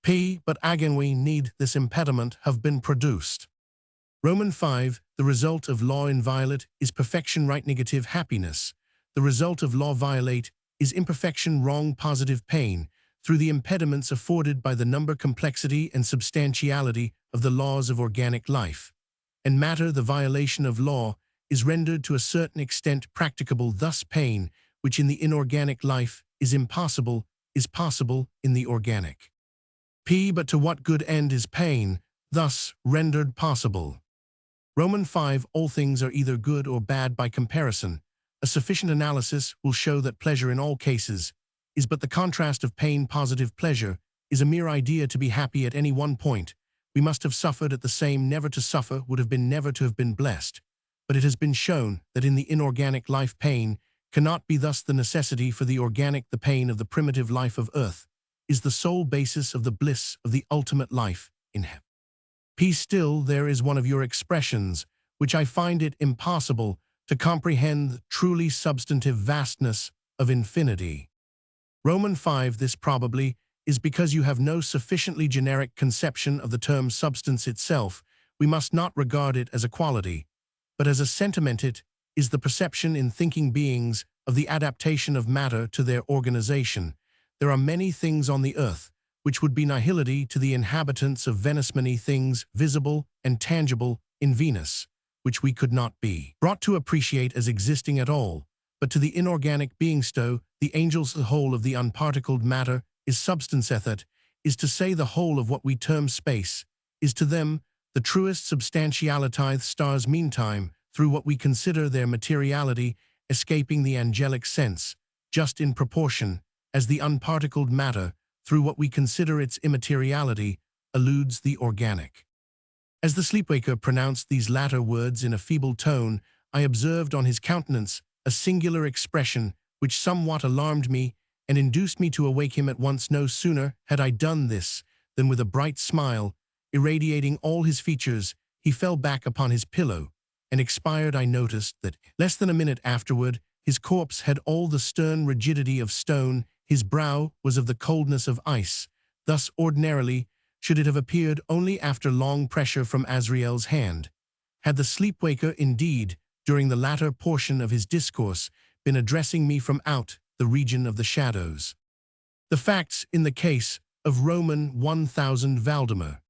But again we need this impediment have been produced. Roman 5, the result of law inviolate is perfection right negative happiness. The result of law violate is imperfection wrong positive pain, through the impediments afforded by the number complexity and substantiality of the laws of organic life. And matter, the violation of law, is rendered to a certain extent practicable, thus pain, which in the inorganic life is impossible, is possible in the organic. But to what good end is pain, thus rendered possible? Roman 5, all things are either good or bad by comparison. A sufficient analysis will show that pleasure in all cases is but the contrast of pain. Positive pleasure is a mere idea to be happy at any one point. We must have suffered at the same. Never to suffer would have been never to have been blessed. But it has been shown that in the inorganic life pain cannot be, thus the necessity for the organic. The pain of the primitive life of earth is the sole basis of the bliss of the ultimate life in heaven. Still there is one of your expressions which I find it impossible to comprehend, the truly substantive vastness of infinity. Roman 5, this probably is because you have no sufficiently generic conception of the term substance itself. We must not regard it as a quality, but as a sentiment. It is the perception in thinking beings of the adaptation of matter to their organization. There are many things on the earth which would be nihility to the inhabitants of Venus, many things visible and tangible in Venus, which we could not be brought to appreciate as existing at all, but to the inorganic being the angels. The whole of the unparticled matter is substance. Ethet is to say the whole of what we term space is to them the truest substantiality. Stars meantime, through what we consider their materiality, escaping the angelic sense, just in proportion as the unparticled matter, through what we consider its immateriality, eludes the organic. As the sleepwaker pronounced these latter words in a feeble tone, I observed on his countenance a singular expression which somewhat alarmed me and induced me to awake him at once. No sooner had I done this than, with a bright smile irradiating all his features, he fell back upon his pillow and expired. I noticed that less than a minute afterward his corpse had all the stern rigidity of stone. His brow was of the coldness of ice. Thus ordinarily should it have appeared only after long pressure from Azrael's hand. Had the sleepwaker indeed, during the latter portion of his discourse, been addressing me from out the region of the shadows. The facts in the case of Roman 1000 Valdemar.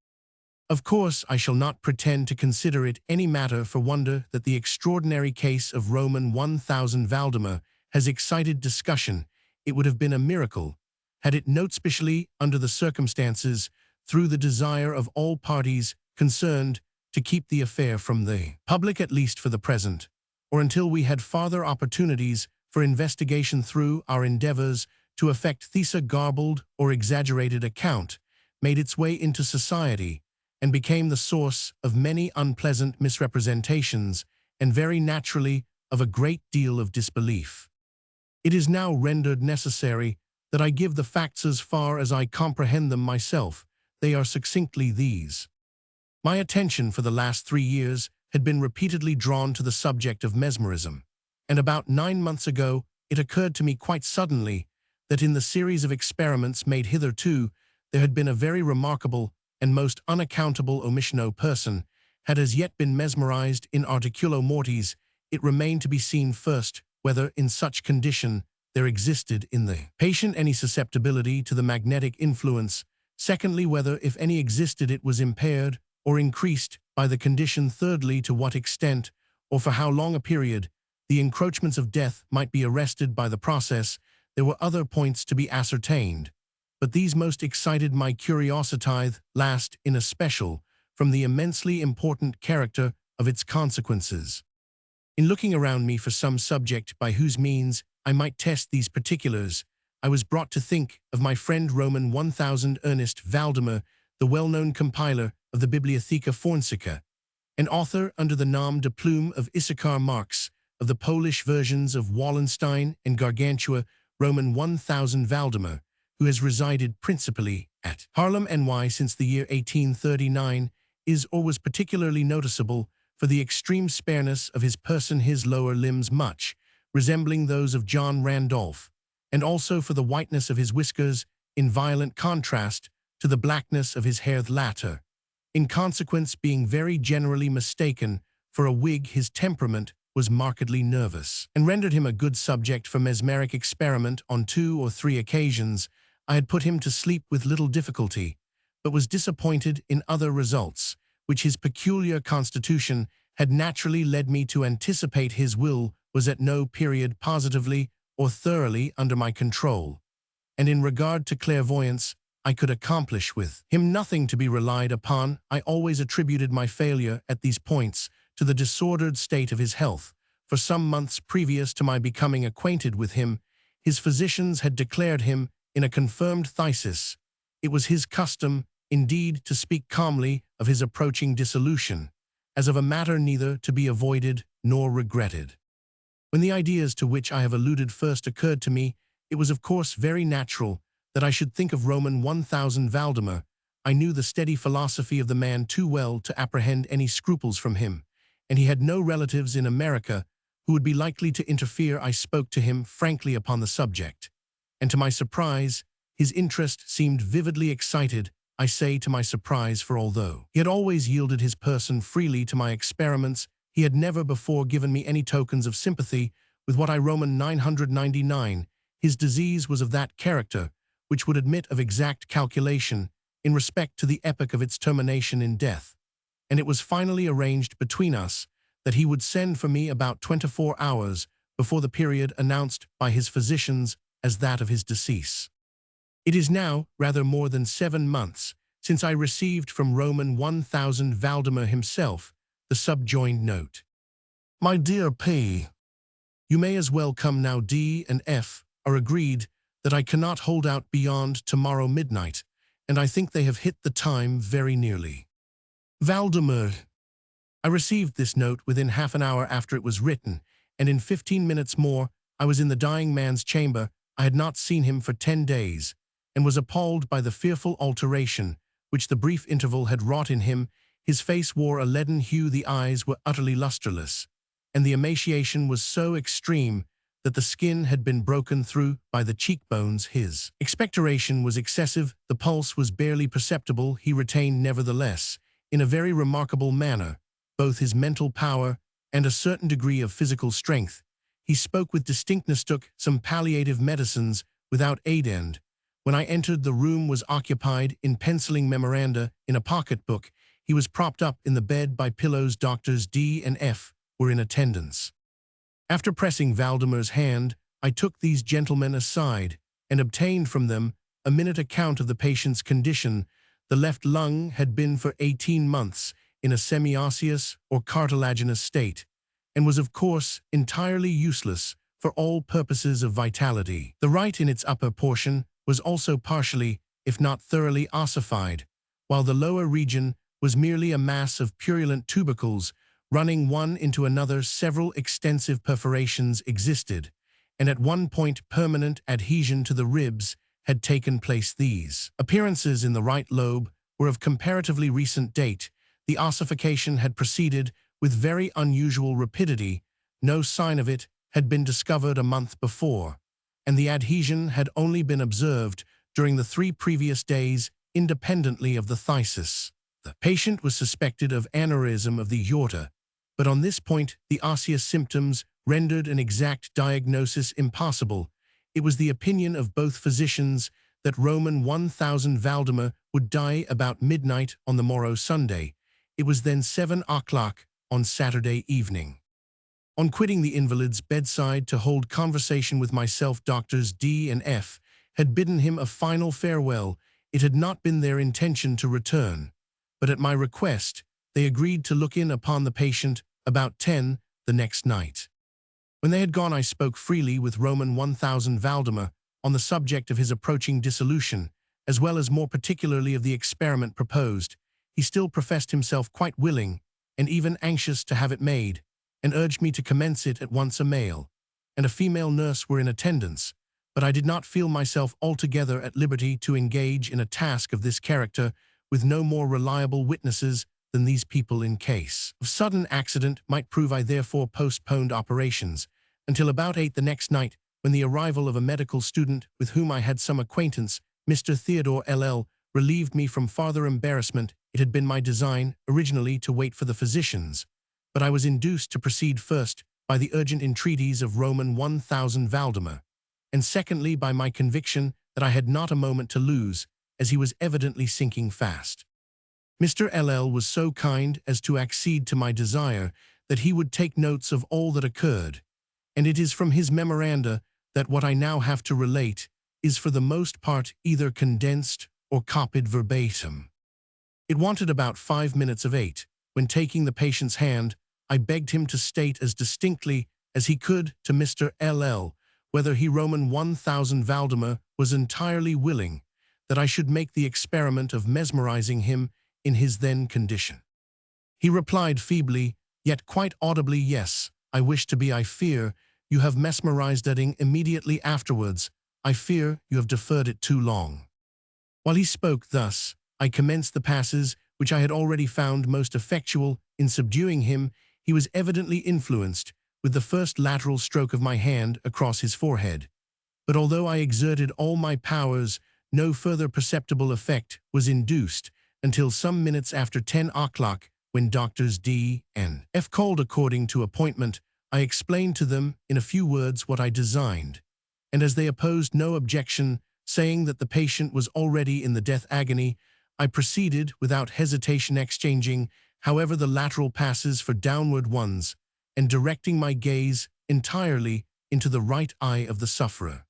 Of course, I shall not pretend to consider it any matter for wonder that the extraordinary case of Roman 1000 Valdemar has excited discussion. It would have been a miracle, had it not, especially under the circumstances, through the desire of all parties concerned to keep the affair from the public, at least for the present, or until we had farther opportunities for investigation. Through our endeavors to effect these garbled or exaggerated account made its way into society and became the source of many unpleasant misrepresentations and very naturally of a great deal of disbelief. It is now rendered necessary that I give the facts as far as I comprehend them myself. They are succinctly these. My attention for the last 3 years had been repeatedly drawn to the subject of mesmerism, and about 9 months ago it occurred to me quite suddenly that in the series of experiments made hitherto there had been a very remarkable and most unaccountable omission. No person had as yet been mesmerized in articulo mortis. It remained to be seen first whether in such condition there existed in the patient any susceptibility to the magnetic influence, secondly whether if any existed it was impaired or increased by the condition, thirdly to what extent or for how long a period the encroachments of death might be arrested by the process. There were other points to be ascertained, but these most excited my curiosity, last in especial from the immensely important character of its consequences. In looking around me for some subject by whose means I might test these particulars, I was brought to think of my friend Roman 1000 Ernest Valdemar, the well-known compiler of the Bibliotheca Forensica, an author under the nom de plume of Issachar Marx of the Polish versions of Wallenstein and Gargantua. Roman 1000 Valdemar, who has resided principally at Haarlem, NY since the year 1839, is or was particularly noticeable for the extreme spareness of his person, his lower limbs much resembling those of John Randolph, and also for the whiteness of his whiskers, in violent contrast to the blackness of his hair the latter, in consequence being very generally mistaken for a Whig. His temperament was markedly nervous, and rendered him a good subject for mesmeric experiment. On 2 or 3 occasions I had put him to sleep with little difficulty, but was disappointed in other results, which his peculiar constitution had naturally led me to anticipate. His will was at no period positively or thoroughly under my control, and in regard to clairvoyance, I could accomplish with him nothing to be relied upon. I always attributed my failure at these points to the disordered state of his health. For some months previous to my becoming acquainted with him, his physicians had declared him in a confirmed phthisis. It was his custom, indeed, to speak calmly of his approaching dissolution, as of a matter neither to be avoided nor regretted. When the ideas to which I have alluded first occurred to me, it was of course very natural that I should think of Roman 1000 Valdemar. I knew the steady philosophy of the man too well to apprehend any scruples from him, and he had no relatives in America who would be likely to interfere. I spoke to him frankly upon the subject, and to my surprise, his interest seemed vividly excited. I say to my surprise, for although he had always yielded his person freely to my experiments, he had never before given me any tokens of sympathy with what I Roman 999. His disease was of that character which would admit of exact calculation in respect to the epoch of its termination in death, and it was finally arranged between us that he would send for me about 24 hours before the period announced by his physicians as that of his decease. It is now rather more than 7 months since I received from Roman 1000 Valdemar himself the subjoined note. My dear P., you may as well come now. D and F are agreed that I cannot hold out beyond tomorrow midnight, and I think they have hit the time very nearly. Valdemar. I received this note within half an hour after it was written, and in 15 minutes more I was in the dying man's chamber. I had not seen him for 10 days, and was appalled by the fearful alteration which the brief interval had wrought in him. His face wore a leaden hue, the eyes were utterly lustreless, and the emaciation was so extreme that the skin had been broken through by the cheekbones. His expectoration was excessive, the pulse was barely perceptible. He retained nevertheless, in a very remarkable manner, both his mental power and a certain degree of physical strength. He spoke with distinctness, took some palliative medicines without aid, and when I entered, the room was occupied in penciling memoranda in a pocketbook. He was propped up in the bed by pillows. Doctors D and F were in attendance. After pressing Valdemar's hand, I took these gentlemen aside and obtained from them a minute account of the patient's condition. The left lung had been for 18 months in a semi-osseous or cartilaginous state, and was of course entirely useless for all purposes of vitality. The right in its upper portion was also partially, if not thoroughly, ossified, while the lower region was merely a mass of purulent tubercles running one into another. Several extensive perforations existed, and at one point permanent adhesion to the ribs had taken place. These appearances in the right lobe were of comparatively recent date. The ossification had proceeded with very unusual rapidity. No sign of it had been discovered a month before, and the adhesion had only been observed during the 3 previous days independently of the phthisis. The patient was suspected of aneurysm of the aorta, but on this point the osseous symptoms rendered an exact diagnosis impossible. It was the opinion of both physicians that Roman 1000 Valdemar would die about midnight on the morrow Sunday. It was then 7 o'clock on Saturday evening. On quitting the invalid's bedside to hold conversation with myself, Doctors D and F had bidden him a final farewell. It had not been their intention to return, but at my request they agreed to look in upon the patient about 10 the next night. When they had gone, I spoke freely with Roman 1000 Valdemar on the subject of his approaching dissolution, as well as more particularly of the experiment proposed. He still professed himself quite willing, and even anxious to have it made, and urged me to commence it at once. A male and a female nurse were in attendance, but I did not feel myself altogether at liberty to engage in a task of this character with no more reliable witnesses than these people. In case of sudden accident might prove, I therefore postponed operations until about 8 the next night, when the arrival of a medical student with whom I had some acquaintance, Mr. Theodore LL, relieved me from farther embarrassment. It had been my design, originally, to wait for the physicians, but I was induced to proceed first by the urgent entreaties of Roman 1000 Valdemar, and secondly by my conviction that I had not a moment to lose, as he was evidently sinking fast. Mr. LL was so kind as to accede to my desire that he would take notes of all that occurred, and it is from his memoranda that what I now have to relate is for the most part either condensed or copied verbatim. It wanted about 5 minutes of 8, when taking the patient's hand, I begged him to state as distinctly as he could to Mr. LL whether he Roman 1000 Valdemar was entirely willing that I should make the experiment of mesmerizing him in his then condition. He replied feebly, yet quite audibly, "Yes, I wish to be. I fear you have mesmerized Edding immediately afterwards. I fear you have deferred it too long." While he spoke thus, I commenced the passes which I had already found most effectual in subduing him. He was evidently influenced with the first lateral stroke of my hand across his forehead. But although I exerted all my powers, no further perceptible effect was induced until some minutes after 10 o'clock, when Doctors D and F called according to appointment. I explained to them in a few words what I designed, and as they opposed no objection, saying that the patient was already in the death agony, I proceeded without hesitation, exchanging, however, the lateral passes for downward ones, and directing my gaze entirely into the right eye of the sufferer.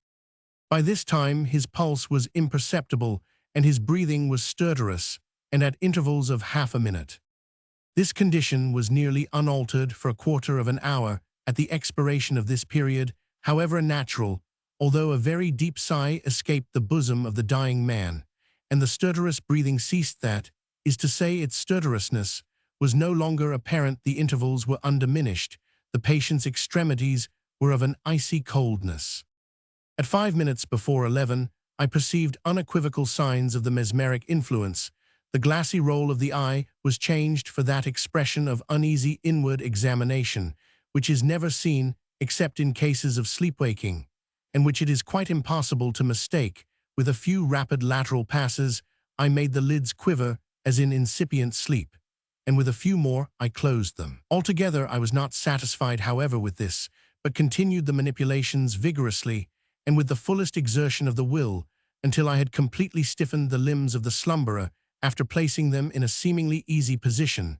By this time his pulse was imperceptible, and his breathing was stertorous, and at intervals of half a minute. This condition was nearly unaltered for a quarter of an hour. At the expiration of this period, however natural, although a very deep sigh escaped the bosom of the dying man, and the stertorous breathing ceased, that is to say, its stertorousness was no longer apparent. The intervals were undiminished. The patient's extremities were of an icy coldness. At 5 minutes before 11, I perceived unequivocal signs of the mesmeric influence. The glassy roll of the eye was changed for that expression of uneasy inward examination, which is never seen except in cases of sleepwaking, and which it is quite impossible to mistake. With a few rapid lateral passes, I made the lids quiver as in incipient sleep, and with a few more I closed them. Altogether I was not satisfied, however, with this, but continued the manipulations vigorously and with the fullest exertion of the will, until I had completely stiffened the limbs of the slumberer. After placing them in a seemingly easy position,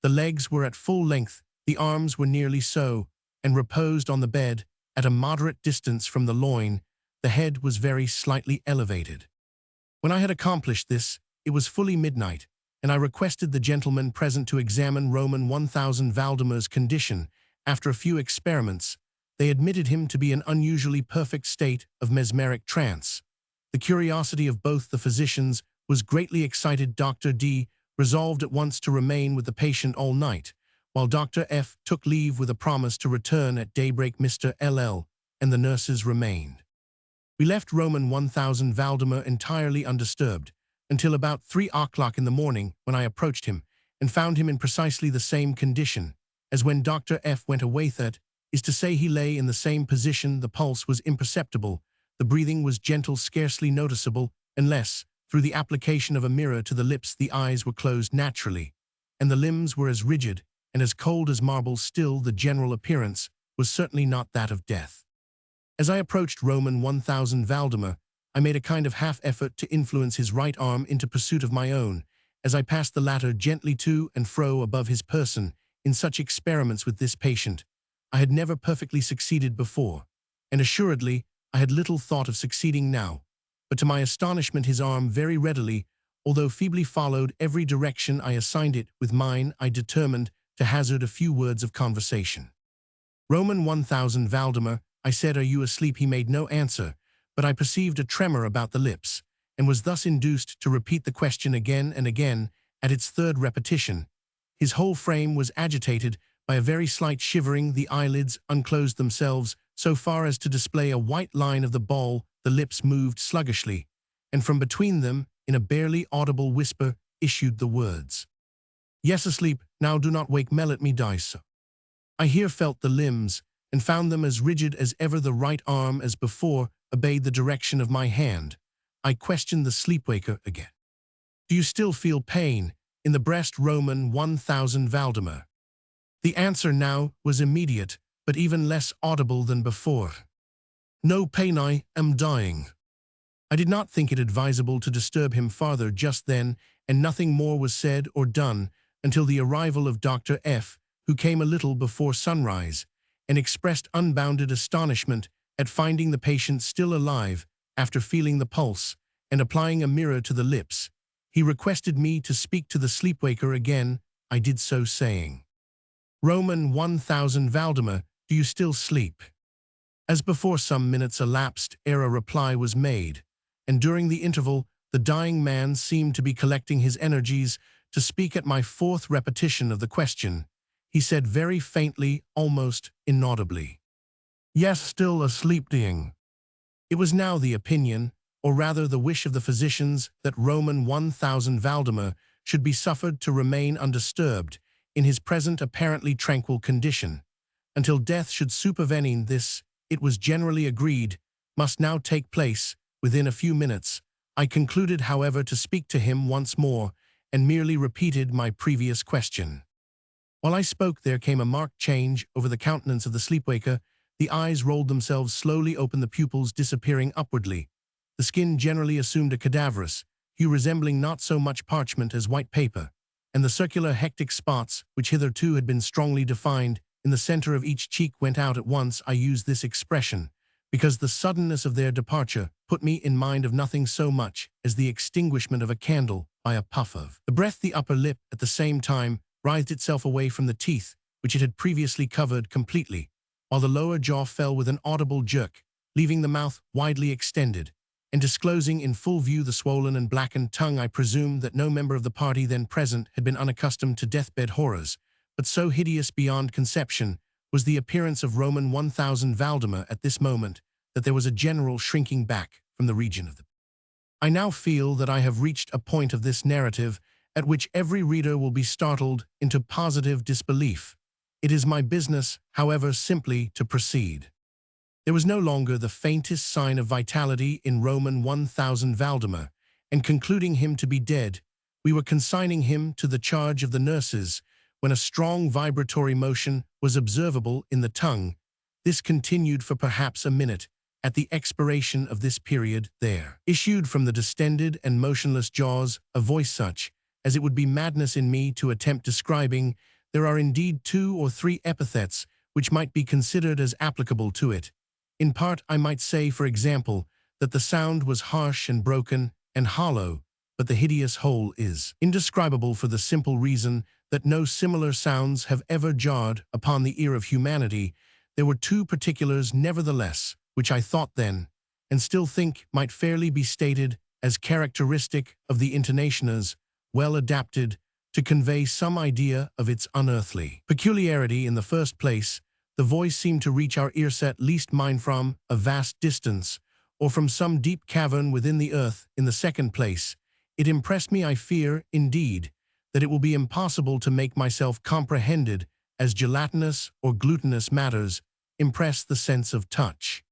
the legs were at full length, the arms were nearly so, and reposed on the bed at a moderate distance from the loin. The head was very slightly elevated. When I had accomplished this, it was fully midnight, and I requested the gentlemen present to examine Roman 1000 Valdemar's condition. After a few experiments, they admitted him to be in an unusually perfect state of mesmeric trance. The curiosity of both the physicians was greatly excited. Dr. D resolved at once to remain with the patient all night, while Dr. F took leave with a promise to return at daybreak. Mr. LL and the nurses remained. We left Roman 1000 Valdemar entirely undisturbed until about 3 o'clock in the morning, when I approached him and found him in precisely the same condition as when Dr. F went away. That is to say, he lay in the same position. The pulse was imperceptible, the breathing was gentle, scarcely noticeable, unless, through the application of a mirror to the lips, the eyes were closed naturally, and the limbs were as rigid and as cold as marble. Still, the general appearance was certainly not that of death. As I approached Roman 1000 Valdemar, I made a kind of half-effort to influence his right arm into pursuit of my own, as I passed the latter gently to and fro above his person. In such experiments with this patient, I had never perfectly succeeded before, and assuredly I had little thought of succeeding now. But to my astonishment, his arm very readily, although feebly, followed every direction I assigned it. With mine, I determined to hazard a few words of conversation. "Roman 1000 Valdemar," I said, "are you asleep?" He made no answer, but I perceived a tremor about the lips, and was thus induced to repeat the question again and again. At its third repetition, his whole frame was agitated by a very slight shivering. The eyelids unclosed themselves so far as to display a white line of the ball. The lips moved sluggishly, and from between them, in a barely audible whisper, issued the words, "Yes, asleep. Now do not wake me, let me die so." I here felt the limbs, and found them as rigid as ever. The right arm, as before, obeyed the direction of my hand. I questioned the sleepwaker again. Do you still feel pain in the breast? Roman 1000 Valdemar. The answer now was immediate, but even less audible than before. No pain, I am dying. I did not think it advisable to disturb him farther just then, and nothing more was said or done until the arrival of Dr. F., who came a little before sunrise, and expressed unbounded astonishment at finding the patient still alive after feeling the pulse and applying a mirror to the lips. He requested me to speak to the sleepwaker again. I did so, saying, Roman 1000 Valdemar, do you still sleep? As before, some minutes elapsed ere a reply was made, and during the interval the dying man seemed to be collecting his energies to speak at my fourth repetition of the question. He said very faintly, almost inaudibly, Yes, still asleep, dying. It was now the opinion, or rather the wish of the physicians, that Roman 1000 Valdemar should be suffered to remain undisturbed in his present apparently tranquil condition, until death should supervene. This, it was generally agreed, must now take place within a few minutes. I concluded, however, to speak to him once more, and merely repeated my previous question. While I spoke, there came a marked change over the countenance of the sleepwaker. The eyes rolled themselves slowly open, the pupils disappearing upwardly. The skin generally assumed a cadaverous hue resembling not so much parchment as white paper, and the circular hectic spots, which hitherto had been strongly defined in the center of each cheek, went out at once. I use this expression because the suddenness of their departure put me in mind of nothing so much as the extinguishment of a candle by a puff of the breath. The upper lip, at the same time, writhed itself away from the teeth, which it had previously covered completely, while the lower jaw fell with an audible jerk, leaving the mouth widely extended, and disclosing in full view the swollen and blackened tongue. I presume that no member of the party then present had been unaccustomed to deathbed horrors, but so hideous beyond conception was the appearance of Roman 1000 Valdemar at this moment that there was a general shrinking back from the region of the. I now feel that I have reached a point of this narrative at which every reader will be startled into positive disbelief. It is my business, however, simply to proceed. There was no longer the faintest sign of vitality in Roman 1000 Valdemar, and concluding him to be dead, we were consigning him to the charge of the nurses, when a strong vibratory motion was observable in the tongue. This continued for perhaps a minute. At the expiration of this period, there issued from the distended and motionless jaws a voice such as it would be madness in me to attempt describing. There are indeed 2 or 3 epithets which might be considered as applicable to it. In part, I might say, for example, that the sound was harsh and broken and hollow, but the hideous whole is indescribable for the simple reason that no similar sounds have ever jarred upon the ear of humanity. There were 2 particulars, nevertheless, which I thought then, and still think, might fairly be stated as characteristic of the intonations, well adapted to convey some idea of its unearthly peculiarity. In the first place, the voice seemed to reach our ears, at least mine, from a vast distance, or from some deep cavern within the earth. In the second place, it impressed me, I fear, indeed, that it will be impossible to make myself comprehended, as gelatinous or glutinous matters impress the sense of touch.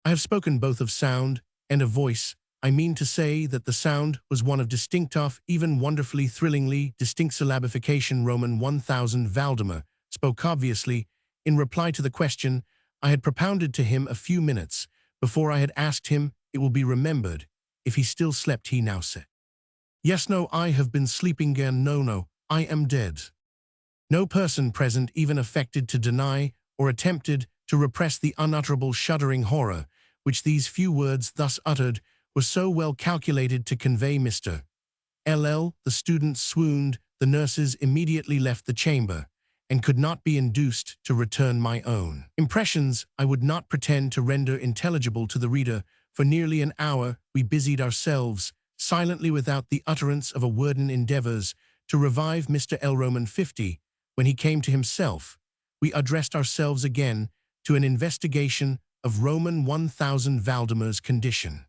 I have spoken both of sound and of voice. I mean to say that the sound was one of distinct, even wonderfully, thrillingly distinct syllabification. Roman 1000 Valdemar spoke obviously in reply to the question I had propounded to him a few minutes before. I had asked him, it will be remembered, if he still slept. He now said, Yes, no, I have been sleeping again. No, I am dead. No person present even affected to deny or attempted to repress the unutterable shuddering horror which these few words thus uttered were so well calculated to convey. Mr. LL, the student, swooned. The nurses immediately left the chamber, and could not be induced to return. My own impressions I would not pretend to render intelligible to the reader. For nearly an hour we busied ourselves silently, without the utterance of a word, in endeavors to revive Mr. L. Roman 50. When he came to himself, we addressed ourselves again to an investigation of Roman 1000 Valdemar's condition.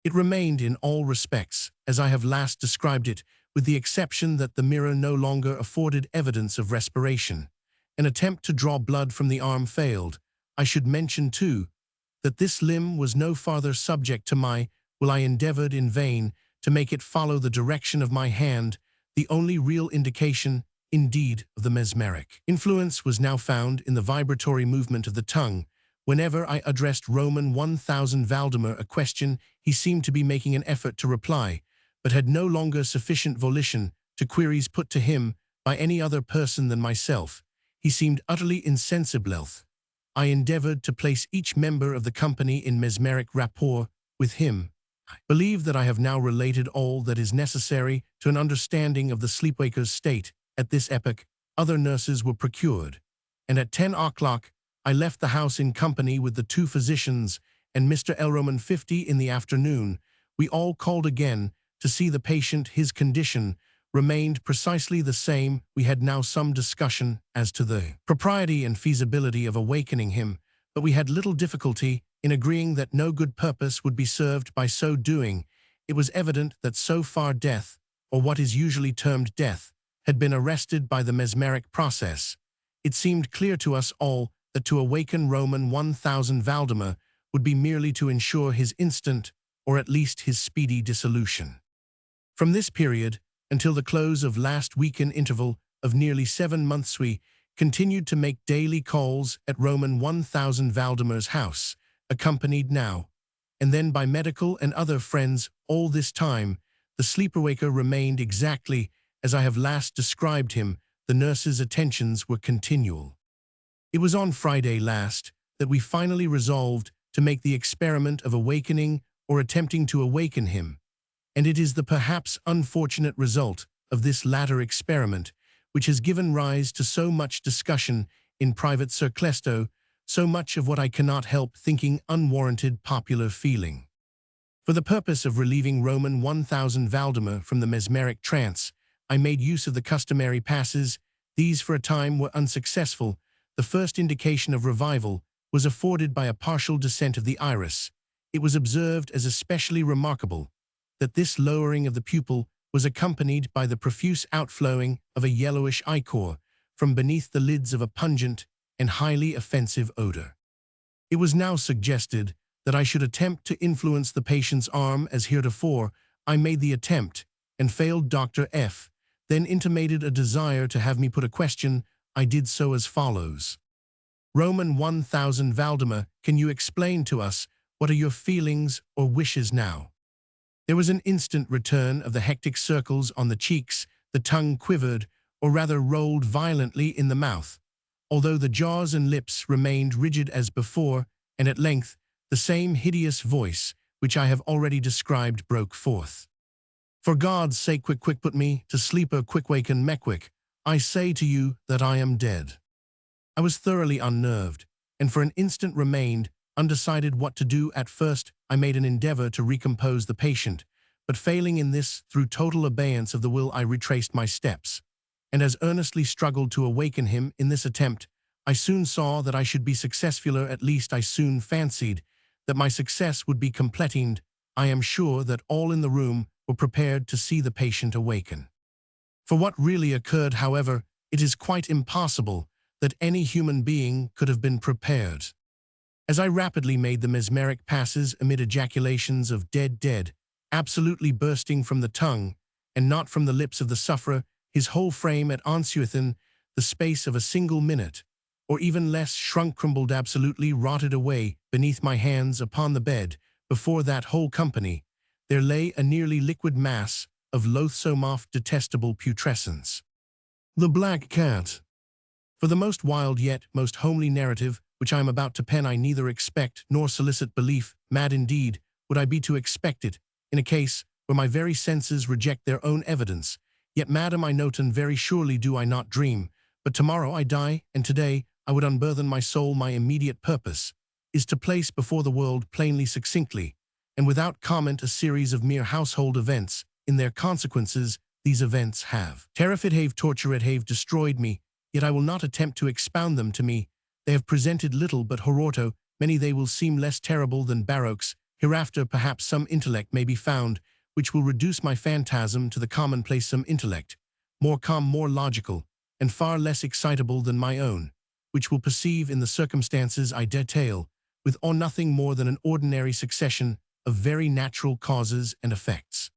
It remained in all respects as I have last described it, with the exception that the mirror no longer afforded evidence of respiration. An attempt to draw blood from the arm failed. I should mention, too, that this limb was no farther subject to my will. I endeavored in vain to to make it follow the direction of my hand, the only real indication, indeed, of the mesmeric influence was now found in the vibratory movement of the tongue. Whenever I addressed Roman 1000 Valdemar a question, he seemed to be making an effort to reply, but had no longer sufficient volition to queries put to him by any other person than myself. He seemed utterly insensible. I endeavored to place each member of the company in mesmeric rapport with him. I believe that I have now related all that is necessary to an understanding of the sleepwaker's state. At this epoch, other nurses were procured, and at 10 o'clock, I left the house in company with the 2 physicians and Mr. L. Roman 50 in the afternoon. We all called again to see the patient. His condition remained precisely the same. We had now some discussion as to the propriety and feasibility of awakening him, but we had little difficulty in agreeing that no good purpose would be served by so doing. It was evident that so far death, or what is usually termed death, had been arrested by the mesmeric process. It seemed clear to us all that to awaken Roman 1000 Valdemar would be merely to ensure his instant, or at least his speedy dissolution. From this period, until the close of last week-end interval of nearly 7 months, we continued to make daily calls at Roman 1000 Valdemar's house, accompanied now and then by medical and other friends. All this time, the sleeper-waker remained exactly as I have last described him. The nurse's attentions were continual. It was on Friday last that we finally resolved to make the experiment of awakening or attempting to awaken him, and it is the perhaps unfortunate result of this latter experiment which has given rise to so much discussion in private circlesto, so much of what I cannot help thinking unwarranted popular feeling. For the purpose of relieving Roman 1000 Valdemar from the mesmeric trance, I made use of the customary passes. These for a time were unsuccessful. The first indication of revival was afforded by a partial descent of the iris. It was observed as especially remarkable that this lowering of the pupil was accompanied by the profuse outflowing of a yellowish ichor from beneath the lids of a pungent and highly offensive odor. It was now suggested that I should attempt to influence the patient's arm as heretofore. I made the attempt and failed. Dr. F. then intimated a desire to have me put a question. I did so as follows. Roman 1000 Valdemar, can you explain to us what are your feelings or wishes now? There was an instant return of the hectic circles on the cheeks. The tongue quivered, or rather rolled violently in the mouth, although the jaws and lips remained rigid as before, and at length the same hideous voice, which I have already described, broke forth. For God's sake, quick put me to sleep, or quick waken me quick. I say to you that I am dead. I was thoroughly unnerved, and for an instant remained undecided what to do. At first, I made an endeavor to recompose the patient, but failing in this, through total abeyance of the will, I retraced my steps, and as earnestly struggled to awaken him. In this attempt, I soon saw that I should be successful, or at least I soon fancied that my success would be completed. I am sure that all in the room were prepared to see the patient awaken. For what really occurred, however, it is quite impossible that any human being could have been prepared. As I rapidly made the mesmeric passes amid ejaculations of dead, absolutely bursting from the tongue, and not from the lips of the sufferer, his whole frame at once, the space of a single minute, or even less, shrunk, crumbled, absolutely rotted away beneath my hands upon the bed. Before that whole company, there lay a nearly liquid mass of loathsome, detestable putrescence. The Black Cat. For the most wild yet most homely narrative which I am about to pen, I neither expect nor solicit belief. Mad indeed would I be to expect it, in a case where my very senses reject their own evidence. Yet, madam, I note, and very surely do I not dream, but tomorrow I die, and today I would unburthen my soul. My immediate purpose is to place before the world plainly, succinctly, and without comment, a series of mere household events. In their consequences, these events have terrified, have tortured, have destroyed me, yet I will not attempt to expound them. To me they have presented little but horror. Many they will seem less terrible than baroques. Hereafter perhaps some intellect may be found which will reduce my phantasm to the commonplace, some intellect, more calm, more logical, and far less excitable than my own, which will perceive in the circumstances I detail, with or nothing more than an ordinary succession of very natural causes and effects.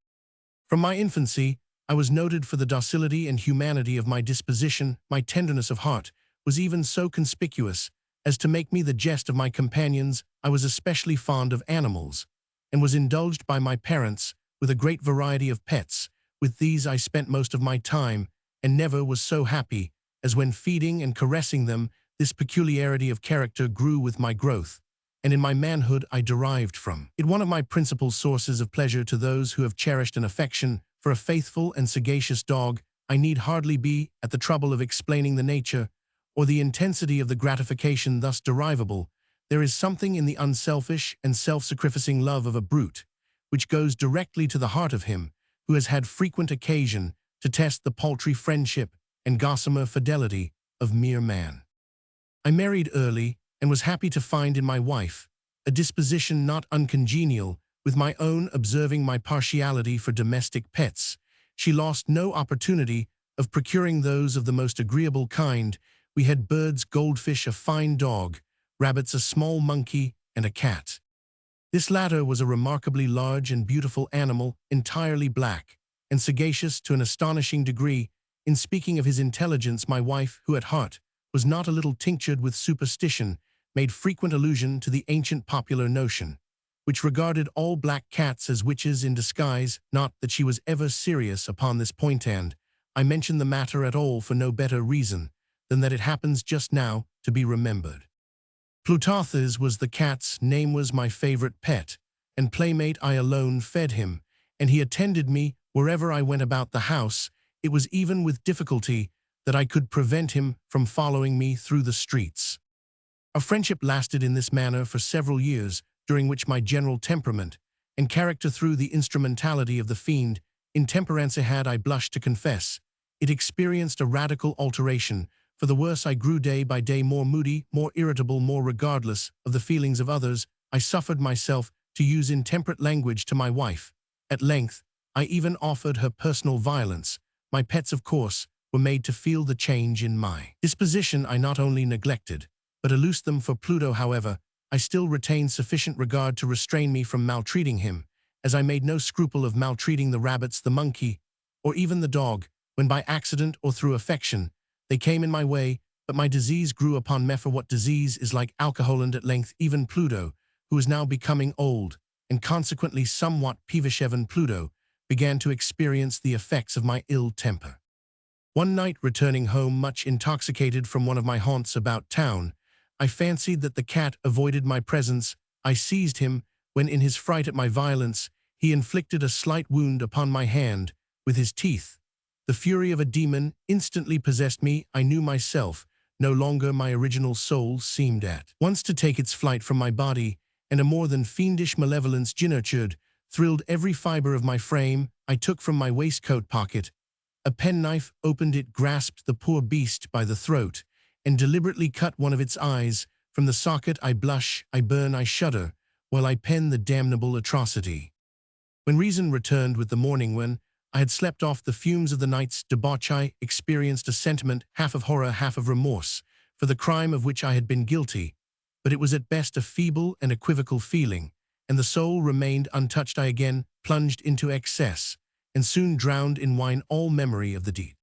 From my infancy, I was noted for the docility and humanity of my disposition. My tenderness of heart was even so conspicuous as to make me the jest of my companions. I was especially fond of animals, and was indulged by my parents with a great variety of pets. With these I spent most of my time, and never was so happy as when feeding and caressing them. This peculiarity of character grew with my growth, and in my manhood I derived from it one of my principal sources of pleasure. To those who have cherished an affection for a faithful and sagacious dog, I need hardly be at the trouble of explaining the nature or the intensity of the gratification thus derivable. There is something in the unselfish and self-sacrificing love of a brute which goes directly to the heart of him who has had frequent occasion to test the paltry friendship and gossamer fidelity of mere man. I married early, and was happy to find in my wife a disposition not uncongenial with my own. Observing my partiality for domestic pets, she lost no opportunity of procuring those of the most agreeable kind. We had birds, goldfish, a fine dog, rabbits, a small monkey, and a cat. This latter was a remarkably large and beautiful animal, entirely black, and sagacious to an astonishing degree. In speaking of his intelligence, my wife, who at heart was not a little tinctured with superstition, made frequent allusion to the ancient popular notion, which regarded all black cats as witches in disguise. Not that she was ever serious upon this point, and I mention the matter at all for no better reason than that it happens just now to be remembered. Plutarchus was the cat's name, was my favorite pet and playmate. I alone fed him, and he attended me wherever I went about the house. It was even with difficulty that I could prevent him from following me through the streets. Our friendship lasted in this manner for several years, during which my general temperament and character, through the instrumentality of the fiend, intemperance, had, I blush to confess, it experienced a radical alteration. For the worse I grew day by day, more moody, more irritable, more regardless of the feelings of others. I suffered myself to use intemperate language to my wife. At length, I even offered her personal violence. My pets, of course, were made to feel the change in my disposition. I not only neglected, but loosed them for Pluto. However, I still retained sufficient regard to restrain me from maltreating him, as I made no scruple of maltreating the rabbits, the monkey, or even the dog, when by accident or through affection they came in my way. But my disease grew upon me, for what disease is like alcohol, and at length even Pluto, who was now becoming old, and consequently somewhat peevish, even Pluto began to experience the effects of my ill temper. One night, returning home much intoxicated from one of my haunts about town, I fancied that the cat avoided my presence. I seized him, when in his fright at my violence, he inflicted a slight wound upon my hand with his teeth. The fury of a demon instantly possessed me. I knew myself no longer. My original soul seemed at once to take its flight from my body, and a more than fiendish malevolence, nurtured, thrilled every fiber of my frame. I took from my waistcoat pocket a penknife, opened it, grasped the poor beast by the throat, and deliberately cut one of its eyes from the socket. I blush, I burn, I shudder, while I pen the damnable atrocity. When reason returned with the morning, when I had slept off the fumes of the night's debauch, I experienced a sentiment, half of horror, half of remorse, for the crime of which I had been guilty. But it was at best a feeble and equivocal feeling, and the soul remained untouched. I again plunged into excess, and soon drowned in wine all memory of the deed.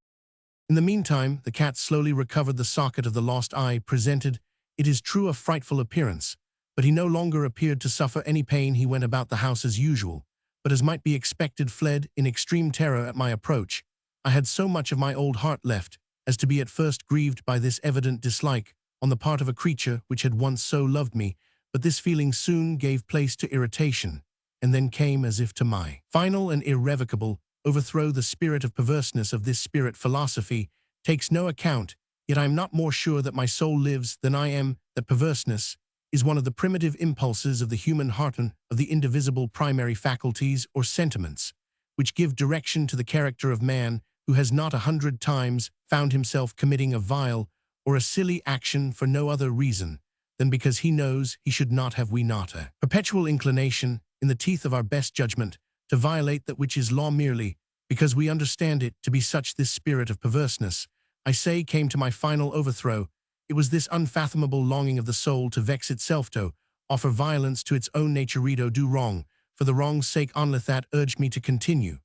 In the meantime, the cat slowly recovered the socket of the lost eye, presented, it is true, a frightful appearance, but he no longer appeared to suffer any pain. He went about the house as usual, but as might be expected, fled in extreme terror at my approach. I had so much of my old heart left as to be at first grieved by this evident dislike on the part of a creature which had once so loved me, but this feeling soon gave place to irritation, and then came, as if to my final and irrevocable overthrow, the spirit of perverseness. Of this spirit philosophy takes no account, yet I am not more sure that my soul lives than I am that perverseness is one of the primitive impulses of the human heart, and of the indivisible primary faculties or sentiments, which give direction to the character of man, who has not 100 times found himself committing a vile or a silly action for no other reason than because he knows he should not have. We not a perpetual inclination, in the teeth of our best judgment, to violate that which is law merely because we understand it to be such. This spirit of perverseness, I say, came to my final overthrow. It was this unfathomable longing of the soul to vex itself, to offer violence to its own nature, do wrong for the wrong's sake only, that urged me to continue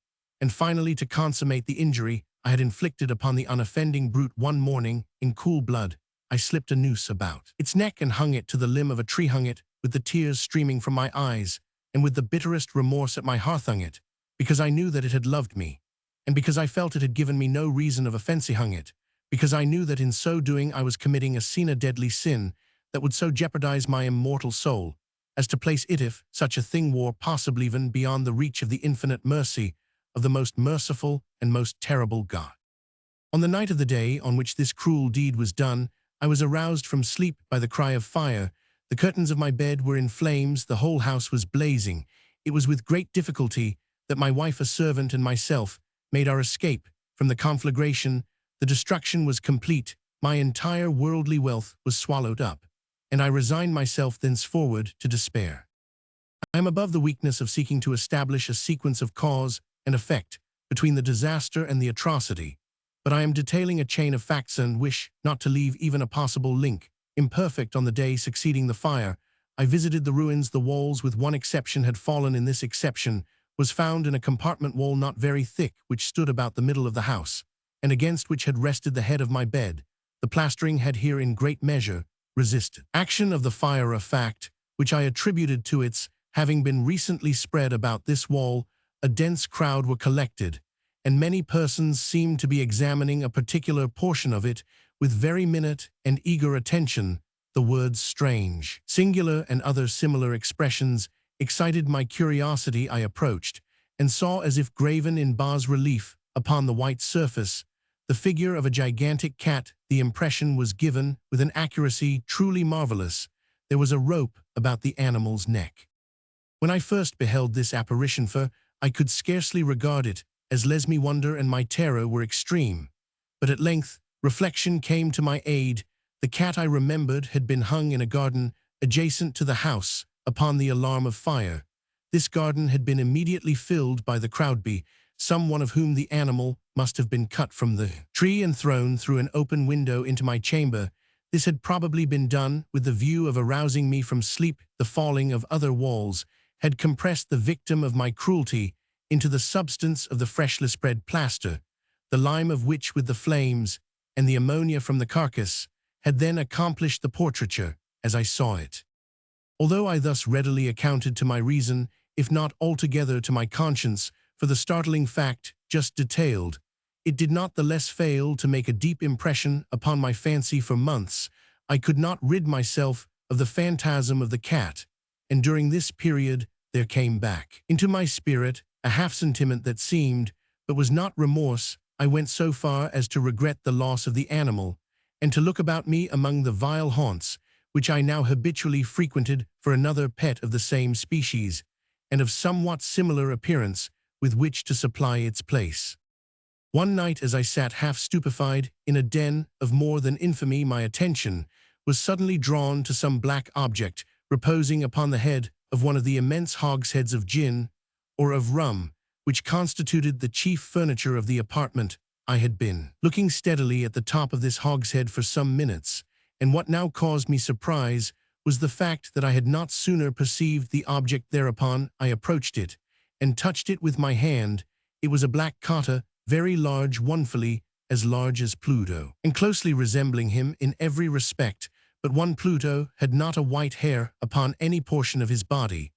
and finally to consummate the injury I had inflicted upon the unoffending brute one morning, in cool blood, I slipped a noose about its neck and hung it to the limb of a tree, hung it, with the tears streaming from my eyes, and with the bitterest remorse at my heart hung it, because I knew that it had loved me, and because I felt it had given me no reason of offence hung it, because I knew that in so doing I was committing a deadly sin that would so jeopardize my immortal soul, as to place it, if such a thing were possible, even beyond the reach of the infinite mercy of the most merciful and most terrible God. On the night of the day on which this cruel deed was done, I was aroused from sleep by the cry of fire. The curtains of my bed were in flames, the whole house was blazing. It was with great difficulty that my wife, a servant, and myself made our escape from the conflagration. The destruction was complete, my entire worldly wealth was swallowed up, and I resigned myself thenceforward to despair. I am above the weakness of seeking to establish a sequence of cause and effect between the disaster and the atrocity, but I am detailing a chain of facts and wish not to leave even a possible link. Imperfect on the day succeeding the fire, I visited the ruins. The walls, with one exception, had fallen. In this exception was found in a compartment wall not very thick, which stood about the middle of the house, and against which had rested the head of my bed. The plastering had here in great measure resisted action of the fire, a fact which I attributed to its having been recently spread about this wall. A dense crowd were collected, and many persons seemed to be examining a particular portion of it with very minute and eager attention. The words strange, singular, and other similar expressions excited my curiosity. I approached, and saw, as if graven in bas-relief upon the white surface, the figure of a gigantic cat. The impression was given with an accuracy truly marvelous. There was a rope about the animal's neck. When I first beheld this apparition, I could scarcely regard it as my wonder and my terror were extreme. But at length reflection came to my aid. The cat, I remembered, had been hung in a garden adjacent to the house upon the alarm of fire. This garden had been immediately filled by the crowd, some one of whom the animal must have been cut from the tree and thrown through an open window into my chamber. This had probably been done with the view of arousing me from sleep. The falling of other walls had compressed the victim of my cruelty into the substance of the freshly spread plaster, the lime of which, with the flames and the ammonia from the carcass, had then accomplished the portraiture as I saw it. Although I thus readily accounted to my reason, if not altogether to my conscience, for the startling fact just detailed, it did not the less fail to make a deep impression upon my fancy. For months I could not rid myself of the phantasm of the cat, and during this period there came back into my spirit a half-sentiment that seemed, but was not remorse. I went so far as to regret the loss of the animal, and to look about me among the vile haunts which I now habitually frequented for another pet of the same species, and of somewhat similar appearance, with which to supply its place. One night, as I sat half stupefied in a den of more than infamy, my attention was suddenly drawn to some black object reposing upon the head of one of the immense hogsheads of gin or of rum, which constituted the chief furniture of the apartment. I had been looking steadily at the top of this hogshead for some minutes, and what now caused me surprise was the fact that I had not sooner perceived the object. Thereupon I approached it and touched it with my hand. It was a black cotter, very large, wonderfully as large as Pluto, and closely resembling him in every respect. But one, Pluto had not a white hair upon any portion of his body,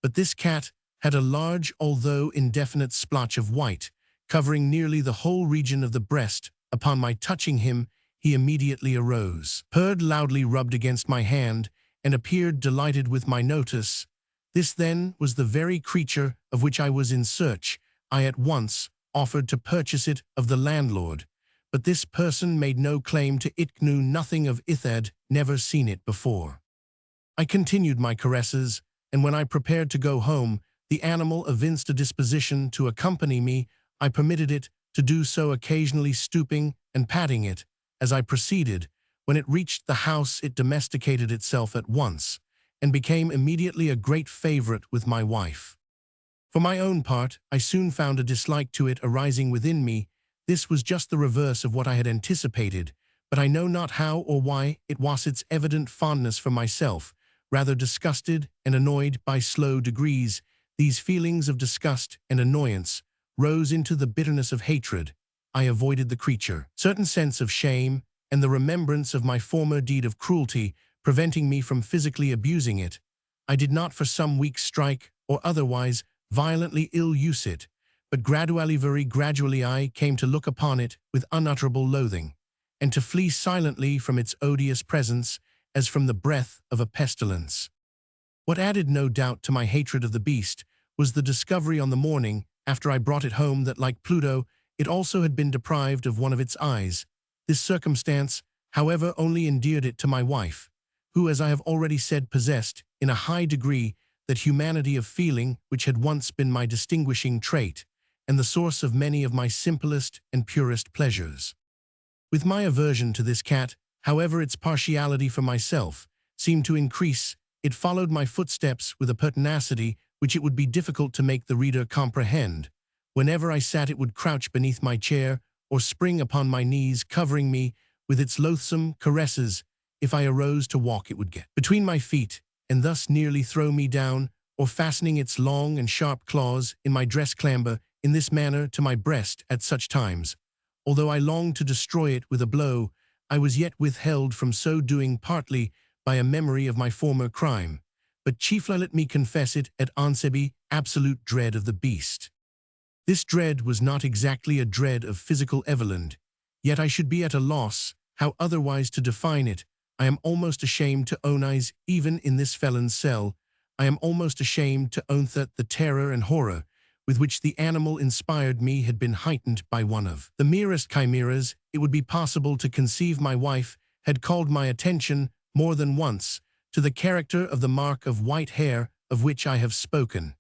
but this cat had a large, although indefinite, splotch of white, covering nearly the whole region of the breast. Upon my touching him, he immediately arose, purred loudly, rubbed against my hand, and appeared delighted with my notice. This, then, was the very creature of which I was in search. I at once offered to purchase it of the landlord, but this person made no claim to it, knew nothing of it, had never seen it before. I continued my caresses, and when I prepared to go home, the animal evinced a disposition to accompany me. I permitted it to do so, occasionally stooping and patting it as I proceeded. When it reached the house, it domesticated itself at once, and became immediately a great favorite with my wife. For my own part, I soon found a dislike to it arising within me. This was just the reverse of what I had anticipated, but I know not how or why. It was its evident fondness for myself, rather disgusted and annoyed by slow degrees. These feelings of disgust and annoyance rose into the bitterness of hatred, I avoided the creature. Certain sense of shame and the remembrance of my former deed of cruelty preventing me from physically abusing it, I did not for some weeks strike or otherwise violently ill-use it, but very gradually I came to look upon it with unutterable loathing, and to flee silently from its odious presence as from the breath of a pestilence. What added no doubt to my hatred of the beast was the discovery on the morning after I brought it home that, like Pluto, it also had been deprived of one of its eyes. This circumstance, however, only endeared it to my wife, who, as I have already said, possessed, in a high degree, that humanity of feeling which had once been my distinguishing trait, and the source of many of my simplest and purest pleasures. With my aversion to this cat, however, its partiality for myself seemed to increase. It followed my footsteps with a pertinacity which it would be difficult to make the reader comprehend. Whenever I sat, it would crouch beneath my chair or spring upon my knees, covering me with its loathsome caresses. If I arose to walk, it would get between my feet and thus nearly throw me down, or fastening its long and sharp claws in my dress, clamber in this manner to my breast at such times. Although I longed to destroy it with a blow, I was yet withheld from so doing, partly by a memory of my former crime, but chiefly, let me confess it, at onsebi, absolute dread of the beast. This dread was not exactly a dread of physical Eveland, yet I should be at a loss how otherwise to define it. I am almost ashamed to own eyes, even in this felon's cell. I am almost ashamed to own that the terror and horror with which the animal inspired me had been heightened by one of the merest chimeras. It would be possible to conceive my wife had called my attention more than once to the character of the mark of white hair of which I have spoken,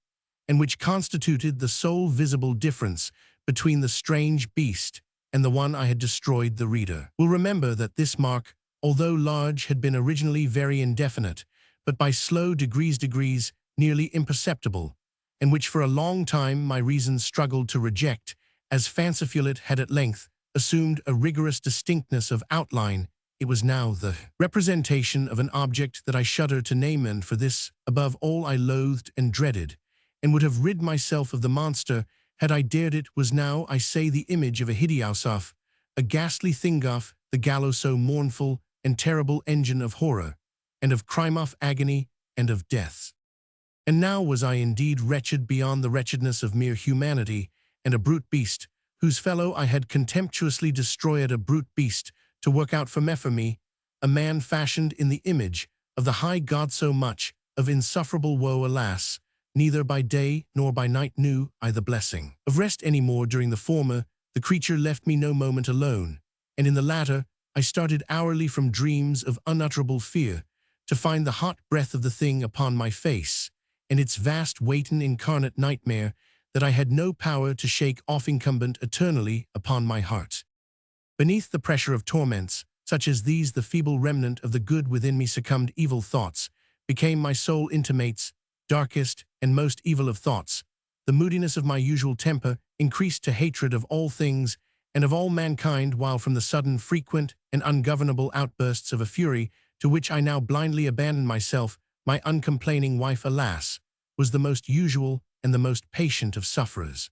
and which constituted the sole visible difference between the strange beast and the one I had destroyed. The reader will remember that this mark, although large, had been originally very indefinite, but by slow degrees nearly imperceptible, and which for a long time my reason struggled to reject, as fanciful it had at length assumed a rigorous distinctness of outline. It was now the representation of an object that I shudder to name, and for this, above all, I loathed and dreaded, and would have rid myself of the monster had I dared. It was now, I say, the image of a hideousaf, a ghastly thingaf, the gallows, so mournful and terrible engine of horror, and of crime, of agony, and of death. And now was I indeed wretched beyond the wretchedness of mere humanity, and a brute beast, whose fellow I had contemptuously destroyed, a brute beast, to work out for me, a man fashioned in the image of the high God. So much of insufferable woe, alas, neither by day nor by night knew I the blessing of rest any more. During the former, the creature left me no moment alone, and in the latter, I started hourly from dreams of unutterable fear, to find the hot breath of the thing upon my face, and its vast weight an incarnate nightmare that I had no power to shake off, incumbent eternally upon my heart. Beneath the pressure of torments such as these, the feeble remnant of the good within me succumbed. Evil thoughts became my sole intimates, darkest and most evil of thoughts. The moodiness of my usual temper increased to hatred of all things and of all mankind, while from the sudden, frequent, and ungovernable outbursts of a fury to which I now blindly abandoned myself, my uncomplaining wife, alas, was the most usual and the most patient of sufferers.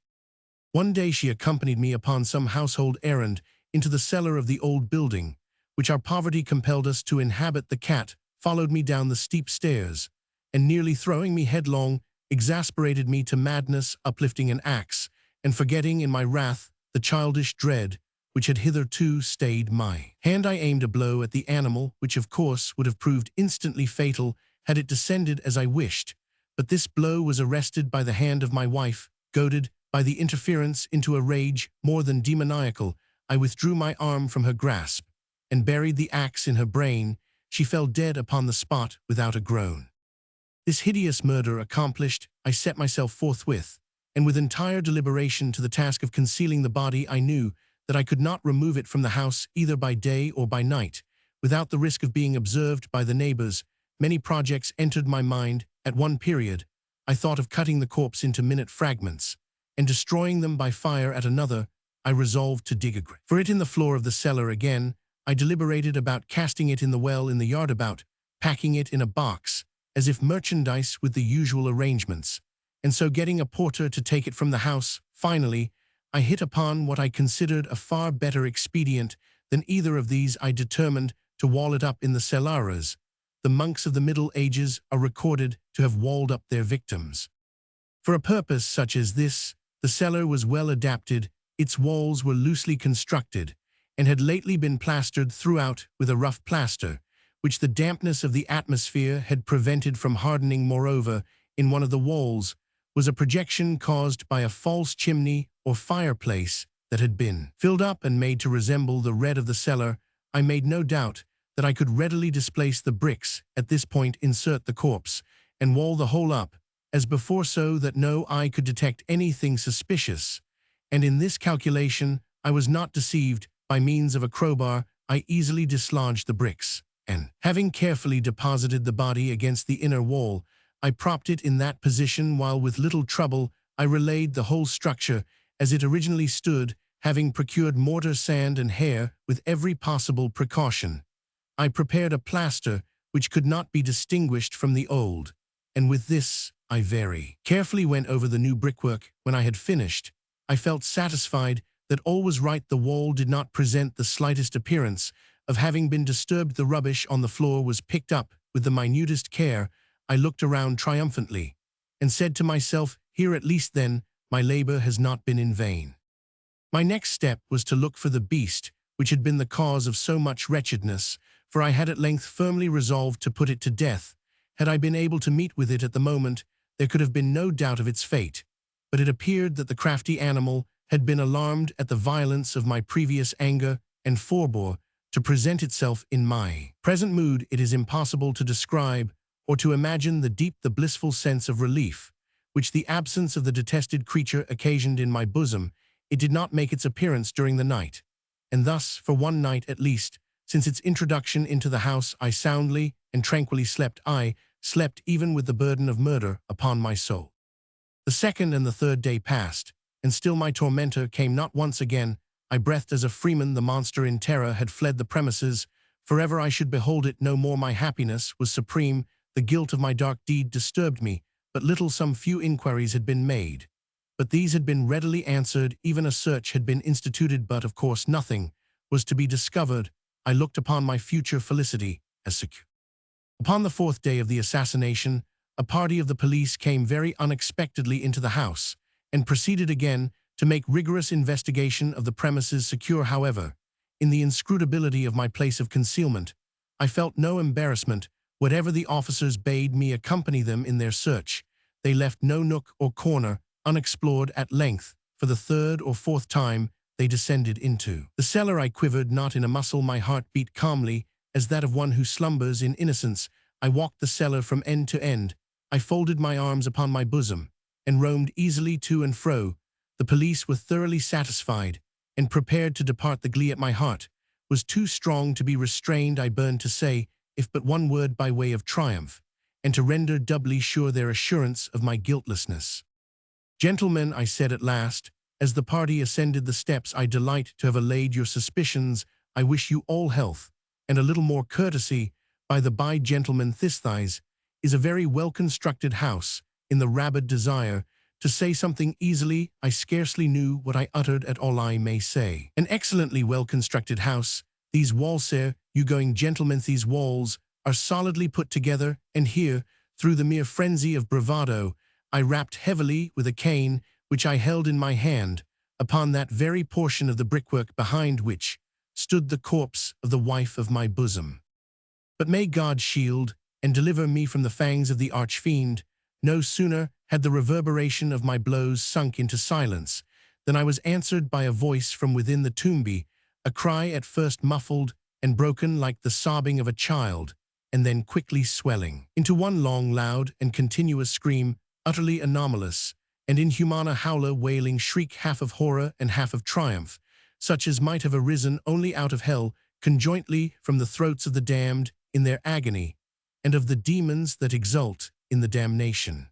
One day she accompanied me upon some household errand into the cellar of the old building, which our poverty compelled us to inhabit. The cat followed me down the steep stairs, and nearly throwing me headlong, exasperated me to madness, uplifting an axe, and forgetting in my wrath the childish dread which had hitherto stayed my hand. I aimed a blow at the animal, which of course would have proved instantly fatal had it descended as I wished, but this blow was arrested by the hand of my wife. Goaded by the interference into a rage more than demoniacal, I withdrew my arm from her grasp, and buried the axe in her brain. She fell dead upon the spot without a groan. This hideous murder accomplished, I set myself forthwith, and with entire deliberation, to the task of concealing the body. I knew that I could not remove it from the house either by day or by night, without the risk of being observed by the neighbors. Many projects entered my mind. At one period, I thought of cutting the corpse into minute fragments, and destroying them by fire. At another, I resolved to dig a grave for it in the floor of the cellar. Again, I deliberated about casting it in the well in the yard, about packing it in a box, as if merchandise, with the usual arrangements, and so getting a porter to take it from the house. Finally, I hit upon what I considered a far better expedient than either of these. I determined to wall it up in the cellaras. The monks of the Middle Ages are recorded to have walled up their victims. For a purpose such as this, the cellar was well adapted. Its walls were loosely constructed, and had lately been plastered throughout with a rough plaster, which the dampness of the atmosphere had prevented from hardening. Moreover, in one of the walls was a projection caused by a false chimney or fireplace that had been filled up and made to resemble the red of the cellar. I made no doubt that I could readily displace the bricks at this point, insert the corpse, and wall the whole up as before, so that no eye could detect anything suspicious. And in this calculation I was not deceived. By means of a crowbar I easily dislodged the bricks, and, having carefully deposited the body against the inner wall, I propped it in that position, while with little trouble I relaid the whole structure as it originally stood, having procured mortar, sand, and hair with every possible precaution. I prepared a plaster which could not be distinguished from the old, and with this I very carefully went over the new brickwork. When I had finished, I felt satisfied that all was right. The wall did not present the slightest appearance of having been disturbed. The rubbish on the floor was picked up with the minutest care. I looked around triumphantly, and said to myself, here at least then my labor has not been in vain. My next step was to look for the beast which had been the cause of so much wretchedness, for I had at length firmly resolved to put it to death. Had I been able to meet with it at the moment, there could have been no doubt of its fate, but it appeared that the crafty animal had been alarmed at the violence of my previous anger, and forbore to present itself in my present mood. It is impossible to describe or to imagine the blissful sense of relief which the absence of the detested creature occasioned in my bosom. It did not make its appearance during the night, and thus, for one night at least, since its introduction into the house, I soundly and tranquilly slept. I slept even with the burden of murder upon my soul. The second and the third day passed, and still my tormentor came not. Once again I breathed as a freeman. The monster in terror had fled the premises. Forever I should behold it no more. My happiness was supreme. The guilt of my dark deed disturbed me but little. Some few inquiries had been made, but these had been readily answered. Even a search had been instituted, but of course nothing was to be discovered. I looked upon my future felicity as secure. Upon the fourth day of the assassination, a party of the police came very unexpectedly into the house, and proceeded again to make rigorous investigation of the premises. Secure, however, in the inscrutability of my place of concealment, I felt no embarrassment. Whatever the officers bade me accompany them in their search, they left no nook or corner unexplored. At length, for the third or fourth time, they descended into the cellar. I quivered not in a muscle. My heart beat calmly as that of one who slumbers in innocence. I walked the cellar from end to end. I folded my arms upon my bosom, and roamed easily to and fro. The police were thoroughly satisfied, and prepared to depart. The glee at my heart was too strong to be restrained. I burned to say, if but one word, by way of triumph, and to render doubly sure their assurance of my guiltlessness. Gentlemen, I said at last, as the party ascended the steps, I delight to have allayed your suspicions. I wish you all health, and a little more courtesy. By the by, gentlemen, Thisthys is a very well-constructed house. In the rabid desire to say something easily, I scarcely knew what I uttered. At all I may say, an excellently well-constructed house. These walls, sir, you going gentlemen, these walls are solidly put together, and here, through the mere frenzy of bravado, I rapped heavily with a cane which I held in my hand upon that very portion of the brickwork behind which stood the corpse of the wife of my bosom. But may God shield and deliver me from the fangs of the arch-fiend. No sooner had the reverberation of my blows sunk into silence than I was answered by a voice from within the tomb, a cry at first muffled and broken like the sobbing of a child, and then quickly swelling into one long, loud, and continuous scream, utterly anomalous and inhuman, a howler, wailing shriek, half of horror and half of triumph, such as might have arisen only out of hell, conjointly from the throats of the damned in their agony, and of the demons that exult in the damnation.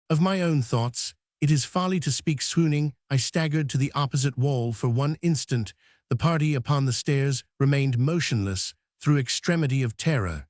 Of my own thoughts, it is folly to speak. Swooning, I staggered to the opposite wall. For one instant, the party upon the stairs remained motionless through extremity of terror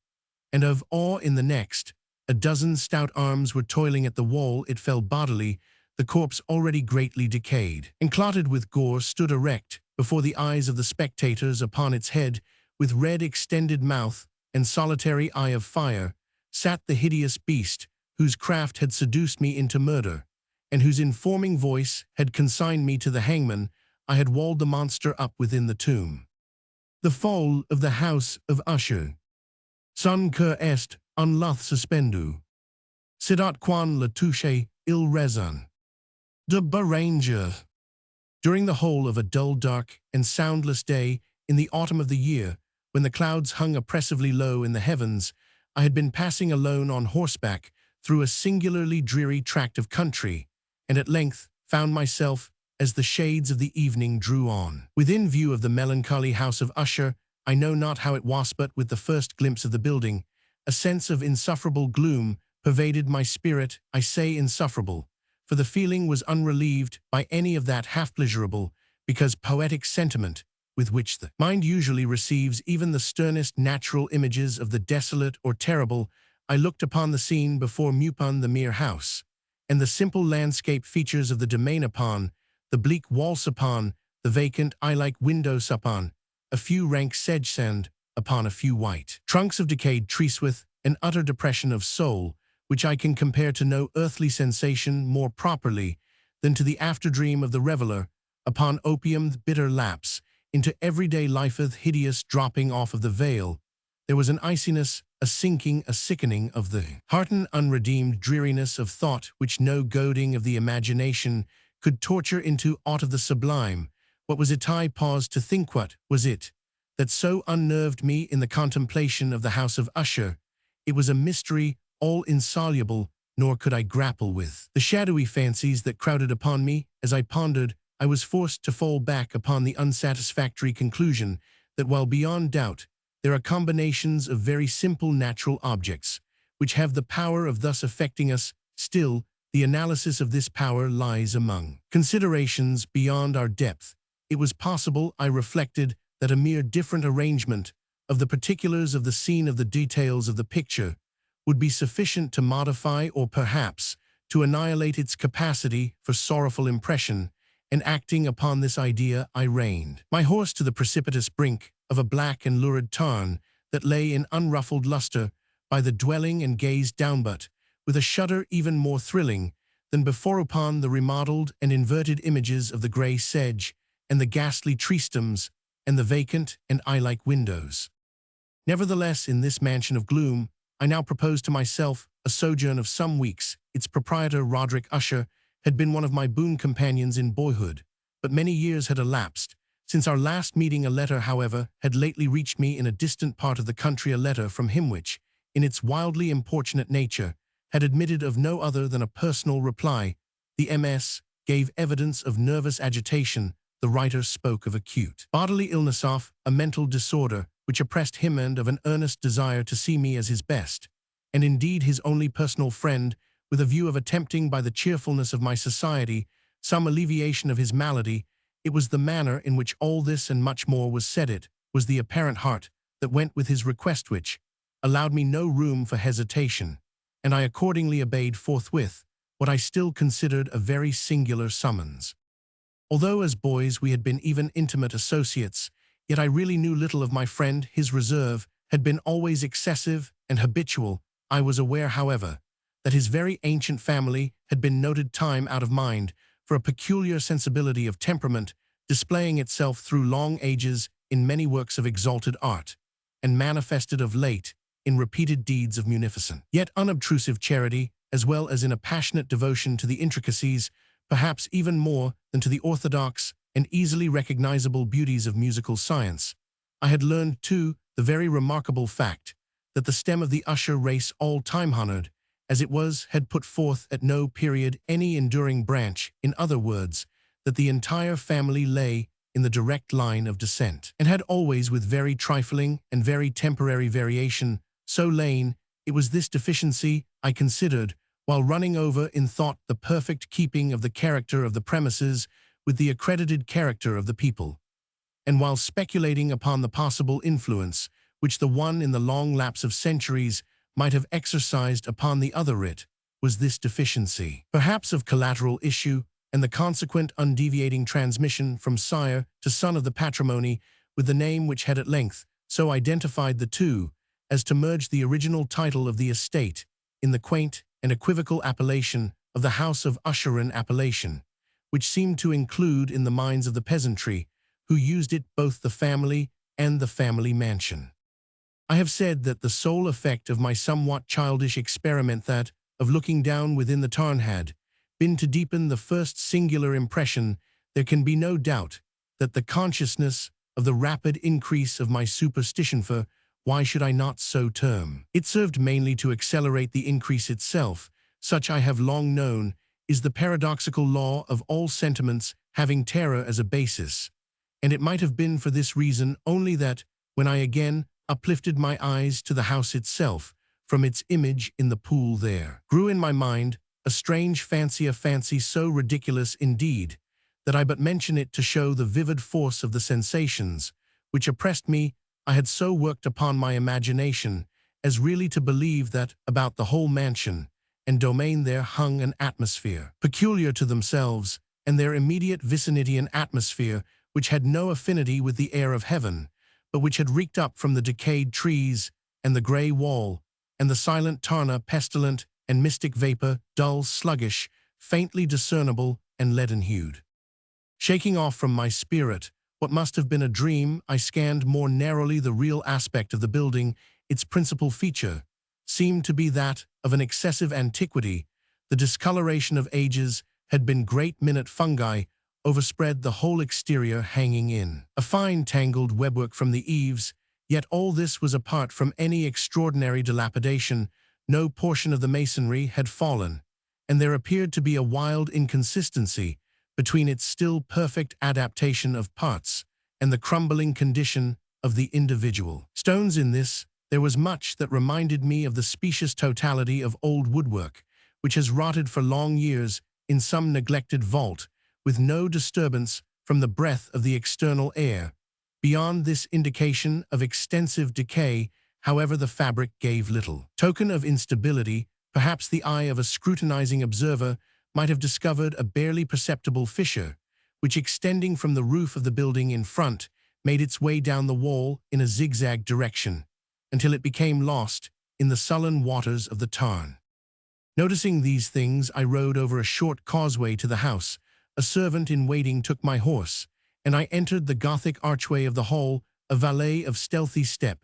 and of awe. In the next, A dozen stout arms were toiling at the wall. It fell bodily, the corpse already greatly decayed. And clotted with gore stood erect, before the eyes of the spectators upon its head, with red extended mouth and solitary eye of fire, sat the hideous beast, whose craft had seduced me into murder, and whose informing voice had consigned me to the hangman. I had walled the monster up within the tomb. The fall of the house of Usher. Son cur est, unluth suspendu. Sidat quan la touche il raison. De Baranger. During the whole of a dull, dark, and soundless day in the autumn of the year, when the clouds hung oppressively low in the heavens, I had been passing alone on horseback through a singularly dreary tract of country, and at length found myself, as the shades of the evening drew on, within view of the melancholy house of Usher. I know not how it was, but with the first glimpse of the building, a sense of insufferable gloom pervaded my spirit. I say insufferable, for the feeling was unrelieved by any of that half-pleasurable, because poetic sentiment with which the mind usually receives even the sternest natural images of the desolate or terrible. I looked upon the scene before me, upon the mere house, and the simple landscape features of the domain, upon the bleak walls, upon the vacant eye-like windows, upon a few rank sedge, and upon a few white trunks of decayed trees, with an utter depression of soul, which I can compare to no earthly sensation more properly than to the afterdream of the reveler, upon opium's bitter lapse into everyday life'th hideous dropping off of the veil. There was an iciness, a sinking, a sickening of the heart, an unredeemed dreariness of thought which no goading of the imagination could torture into aught of the sublime. What was it? I paused to think. What was it that so unnerved me in the contemplation of the house of Usher? It was a mystery all insoluble, nor could I grapple with the shadowy fancies that crowded upon me. As I pondered, I was forced to fall back upon the unsatisfactory conclusion that, while beyond doubt there are combinations of very simple natural objects which have the power of thus affecting us, still the analysis of this power lies among considerations beyond our depth. It was possible, I reflected, that a mere different arrangement of the particulars of the scene, of the details of the picture, would be sufficient to modify, or perhaps to annihilate, its capacity for sorrowful impression. And acting upon this idea, I reined my horse to the precipitous brink of a black and lurid tarn that lay in unruffled luster by the dwelling, and gazed down, but with a shudder even more thrilling than before, upon the remodeled and inverted images of the grey sedge and the ghastly tree stems and the vacant and eye-like windows. Nevertheless, in this mansion of gloom, I now proposed to myself a sojourn of some weeks. Its proprietor, Roderick Usher, had been one of my boon companions in boyhood, but many years had elapsed since our last meeting. A letter, however, had lately reached me in a distant part of the country, a letter from him which, in its wildly importunate nature, had admitted of no other than a personal reply. The MS gave evidence of nervous agitation. The writer spoke of acute bodily illness, of a mental disorder which oppressed him, and of an earnest desire to see me as his best, and indeed his only personal friend, with a view of attempting by the cheerfulness of my society some alleviation of his malady. It was the manner in which all this and much more was said, it was the apparent heart that went with his request, which allowed me no room for hesitation, and I accordingly obeyed forthwith what I still considered a very singular summons. Although as boys we had been even intimate associates, yet I really knew little of my friend. His reserve had been always excessive and habitual. I was aware, however, that his very ancient family had been noted time out of mind for a peculiar sensibility of temperament, displaying itself through long ages in many works of exalted art, and manifested of late in repeated deeds of munificent yet unobtrusive charity, as well as in a passionate devotion to the intricacies, perhaps even more than to the orthodox and easily recognizable beauties of musical science. I had learned, too, the very remarkable fact that the stem of the Usher race, all time honored as it was, had put forth at no period any enduring branch. In other words, that the entire family lay in the direct line of descent, and had always, with very trifling and very temporary variation, so lain. It was this deficiency I considered, while running over in thought the perfect keeping of the character of the premises with the accredited character of the people, and while speculating upon the possible influence which the one, in the long lapse of centuries, might have exercised upon the other writ was this deficiency, perhaps of collateral issue, and the consequent undeviating transmission from sire to son of the patrimony with the name which had at length so identified the two as to merge the original title of the estate in the quaint and equivocal appellation of the House of Usherin appellation, which seemed to include in the minds of the peasantry, who used it both the family and the family mansion. I have said that the sole effect of my somewhat childish experiment that, of looking down within the tarn had been to deepen the first singular impression. There can be no doubt that the consciousness of the rapid increase of my superstition for, why should I not so term, it served mainly to accelerate the increase itself. Such I have long known is the paradoxical law of all sentiments having terror as a basis, and it might have been for this reason only that, when I again uplifted my eyes to the house itself, from its image in the pool there grew in my mind a strange fancy, a fancy so ridiculous indeed that I but mention it to show the vivid force of the sensations which oppressed me. I had so worked upon my imagination as really to believe that about the whole mansion and domain there hung an atmosphere peculiar to themselves and their immediate vicinity, an atmosphere which had no affinity with the air of heaven, but which had reeked up from the decayed trees and the grey wall and the silent tarn, pestilent and mystic vapor, dull, sluggish, faintly discernible and leaden-hued. Shaking off from my spirit what must have been a dream, I scanned more narrowly the real aspect of the building. Its principal feature seemed to be that of an excessive antiquity. The discoloration of ages had been great minute fungi overspread the whole exterior, hanging in a fine tangled webwork from the eaves. Yet all this was apart from any extraordinary dilapidation. No portion of the masonry had fallen, and there appeared to be a wild inconsistency between its still perfect adaptation of parts and the crumbling condition of the individual stones. In this, there was much that reminded me of the specious totality of old woodwork, which has rotted for long years in some neglected vault, with no disturbance from the breath of the external air. Beyond this indication of extensive decay, however, the fabric gave little token of instability. Perhaps the eye of a scrutinizing observer might have discovered a barely perceptible fissure, which, extending from the roof of the building in front, made its way down the wall in a zigzag direction, until it became lost in the sullen waters of the tarn. Noticing these things, I rode over a short causeway to the house. A servant in waiting took my horse, and I entered the Gothic archway of the hall. A valet of stealthy step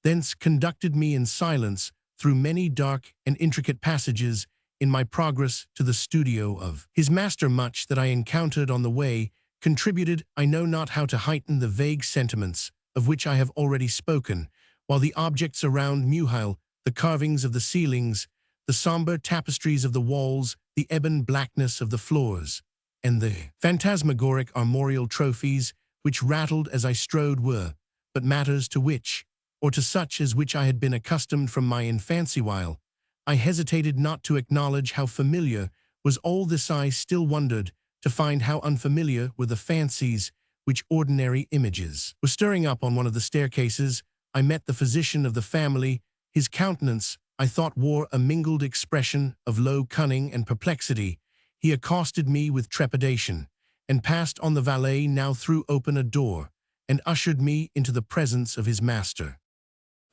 thence conducted me in silence through many dark and intricate passages in my progress to the studio of his master. Much that I encountered on the way contributed, I know not how, to heighten the vague sentiments of which I have already spoken, while the objects around Muhil, the carvings of the ceilings, the somber tapestries of the walls, the ebon blackness of the floors, and the phantasmagoric armorial trophies which rattled as I strode were but matters to which, or to such as which I had been accustomed from my infancy. While I hesitated not to acknowledge how familiar was all this, I still wondered to find how unfamiliar were the fancies which ordinary images were stirring up. On one of the staircases, I met the physician of the family. His countenance, I thought, wore a mingled expression of low cunning and perplexity. He accosted me with trepidation, and passed on. The valet now threw open a door, and ushered me into the presence of his master.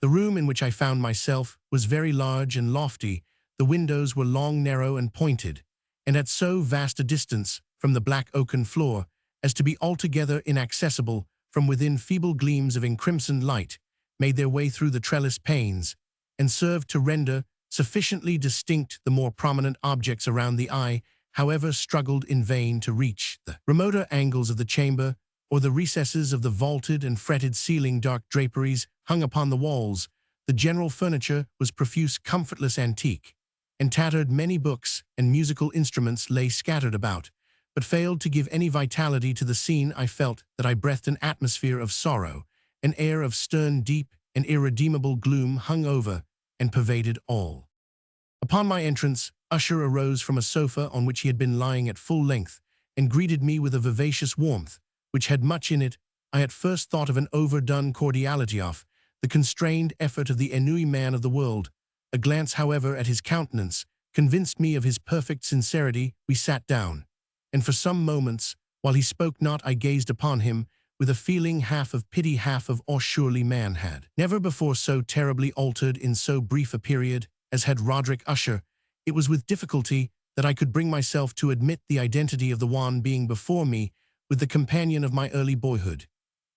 The room in which I found myself was very large and lofty. The windows were long, narrow, and pointed, and at so vast a distance from the black oaken floor as to be altogether inaccessible from within. Feeble gleams of encrimsoned light made their way through the trellised panes, and served to render sufficiently distinct the more prominent objects around. The eye, however, struggled in vain to reach the remoter angles of the chamber, or the recesses of the vaulted and fretted ceiling. Dark draperies hung upon the walls. The general furniture was profuse, comfortless, antique, and tattered. Many books and musical instruments lay scattered about, but failed to give any vitality to the scene. I felt that I breathed an atmosphere of sorrow. An air of stern, deep, and irredeemable gloom hung over and pervaded all. Upon my entrance, Usher arose from a sofa on which he had been lying at full length, and greeted me with a vivacious warmth which had much in it. I at first thought of an overdone cordiality, of the constrained effort of the ennui man of the world, A glance, however, at his countenance convinced me of his perfect sincerity. We sat down, and for some moments, while he spoke not, I gazed upon him with a feeling half of pity, half of awe. Surely man had never before so terribly altered in so brief a period as had Roderick Usher. It was with difficulty that I could bring myself to admit the identity of the one being before me with the companion of my early boyhood.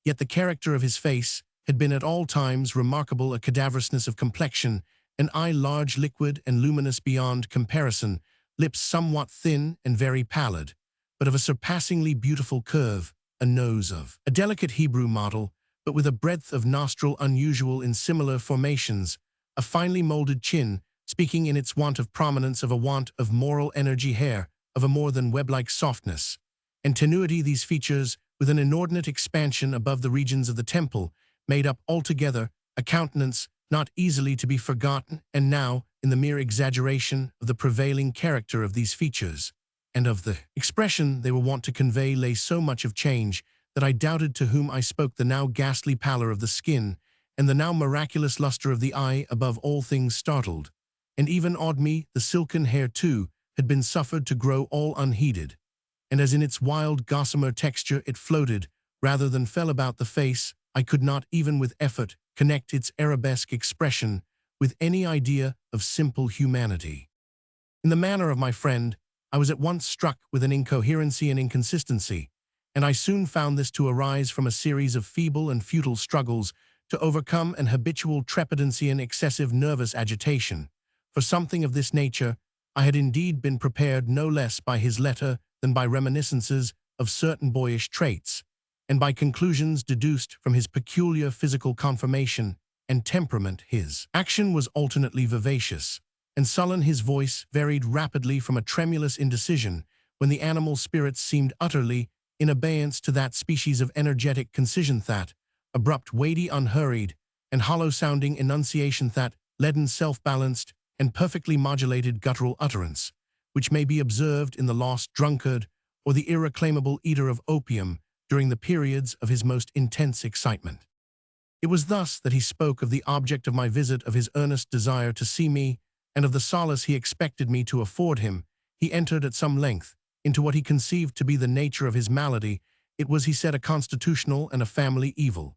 Yet the character of his face had been at all times remarkable, a cadaverousness of complexion, an eye large, liquid, and luminous beyond comparison, lips somewhat thin and very pallid, but of a surpassingly beautiful curve, a nose of a delicate Hebrew model, but with a breadth of nostril unusual in similar formations, a finely molded chin, speaking in its want of prominence of a want of moral energy, hair of a more than web-like softness and tenuity. These features, with an inordinate expansion above the regions of the temple, made up altogether a countenance not easily to be forgotten. And now, in the mere exaggeration of the prevailing character of these features, and of the expression they were wont to convey, lay so much of change that I doubted to whom I spoke. The now ghastly pallor of the skin, and the now miraculous luster of the eye, above all things startled, and even awed me. The silken hair, too, had been suffered to grow all unheeded, and as in its wild gossamer texture it floated, rather than fell about the face, I could not, even with effort, connect its arabesque expression with any idea of simple humanity. In the manner of my friend, I was at once struck with an incoherency and inconsistency, and I soon found this to arise from a series of feeble and futile struggles to overcome an habitual trepidancy and excessive nervous agitation. For something of this nature, I had indeed been prepared no less by his letter than by reminiscences of certain boyish traits, and by conclusions deduced from his peculiar physical conformation and temperament. His action was alternately vivacious and sullen. His voice varied rapidly from a tremulous indecision, when the animal spirits seemed utterly in abeyance, to that species of energetic concision, that abrupt, weighty, unhurried, and hollow-sounding enunciation, that leaden, self-balanced, and perfectly modulated guttural utterance, which may be observed in the lost drunkard or the irreclaimable eater of opium during the periods of his most intense excitement. It was thus that he spoke of the object of my visit, of his earnest desire to see me, and of the solace he expected me to afford him. He entered at some length into what he conceived to be the nature of his malady. It was, he said, a constitutional and a family evil,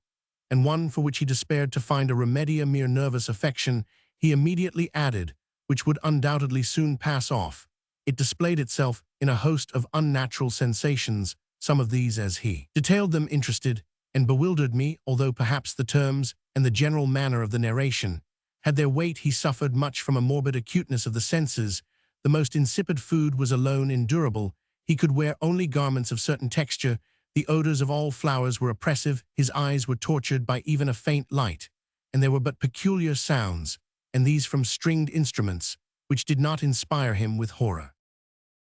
and one for which he despaired to find a remedy. A mere nervous affection, he immediately added, which would undoubtedly soon pass off. It displayed itself in a host of unnatural sensations. Some of these, as he detailed them, interested and bewildered me, although perhaps the terms and the general manner of the narration had their weight. He suffered much from a morbid acuteness of the senses. The most insipid food was alone endurable. He could wear only garments of certain texture. The odors of all flowers were oppressive. His eyes were tortured by even a faint light, and there were but peculiar sounds, and these from stringed instruments, which did not inspire him with horror.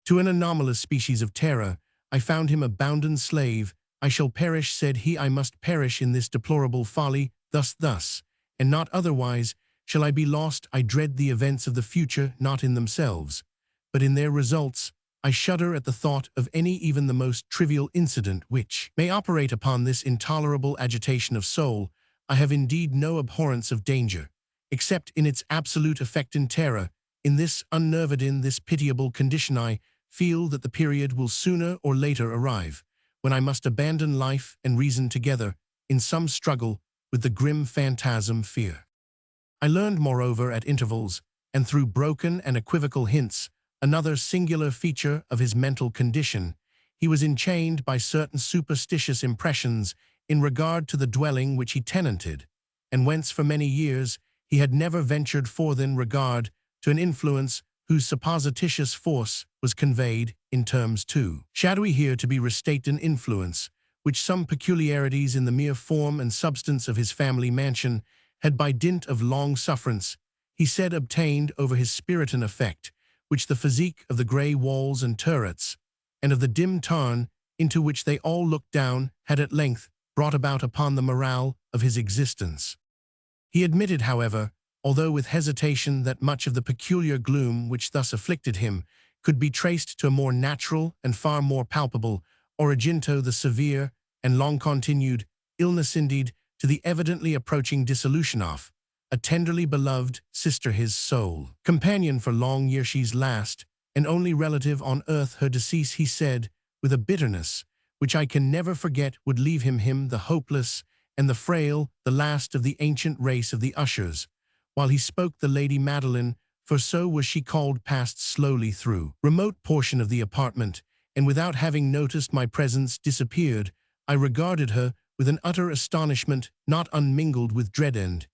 To an anomalous species of terror, I found him a bounden slave. I shall perish, said he, I must perish in this deplorable folly. Thus, and not otherwise, shall I be lost. I dread the events of the future, not in themselves, but in their results. I shudder at the thought of any, even the most trivial incident, which may operate upon this intolerable agitation of soul. I have indeed no abhorrence of danger, except in its absolute effect in terror. In this unnerved, in this pitiable condition, I feel that the period will sooner or later arrive, when I must abandon life and reason together in some struggle with the grim phantasm fear. I learned, moreover, at intervals, and through broken and equivocal hints, another singular feature of his mental condition. He was enchained by certain superstitious impressions in regard to the dwelling which he tenanted, and whence for many years he had never ventured forth in regard to an influence whose supposititious force was conveyed in terms too shadowy here to be restated. An influence which some peculiarities in the mere form and substance of his family mansion had, by dint of long sufferance, he said, obtained over his spirit, an effect which the physique of the grey walls and turrets, and of the dim tarn into which they all looked down, had at length brought about upon the morale of his existence. He admitted, however, although with hesitation, that much of the peculiar gloom which thus afflicted him could be traced to a more natural and far more palpable origin, to the severe and long-continued illness, indeed, to the evidently approaching dissolution of a tenderly beloved sister his sole companion for long years she's last, and only relative on earth her decease he said, with a bitterness, which I can never forget would leave him the hopeless and the frail, the last of the ancient race of the ushers, while he spoke the Lady Madeline, for so was she called, passed slowly through remote portion of the apartment, and without having noticed my presence disappeared. I regarded her with an utter astonishment not unmingled with dread, and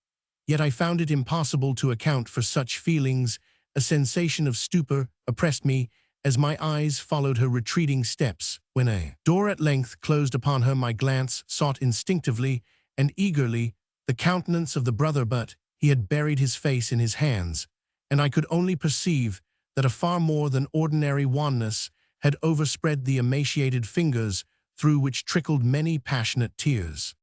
yet I found it impossible to account for such feelings. A sensation of stupor oppressed me as my eyes followed her retreating steps. When a door at length closed upon her, my glance sought instinctively and eagerly the countenance of the brother, but he had buried his face in his hands, and I could only perceive that a far more than ordinary wanness had overspread the emaciated fingers through which trickled many passionate tears.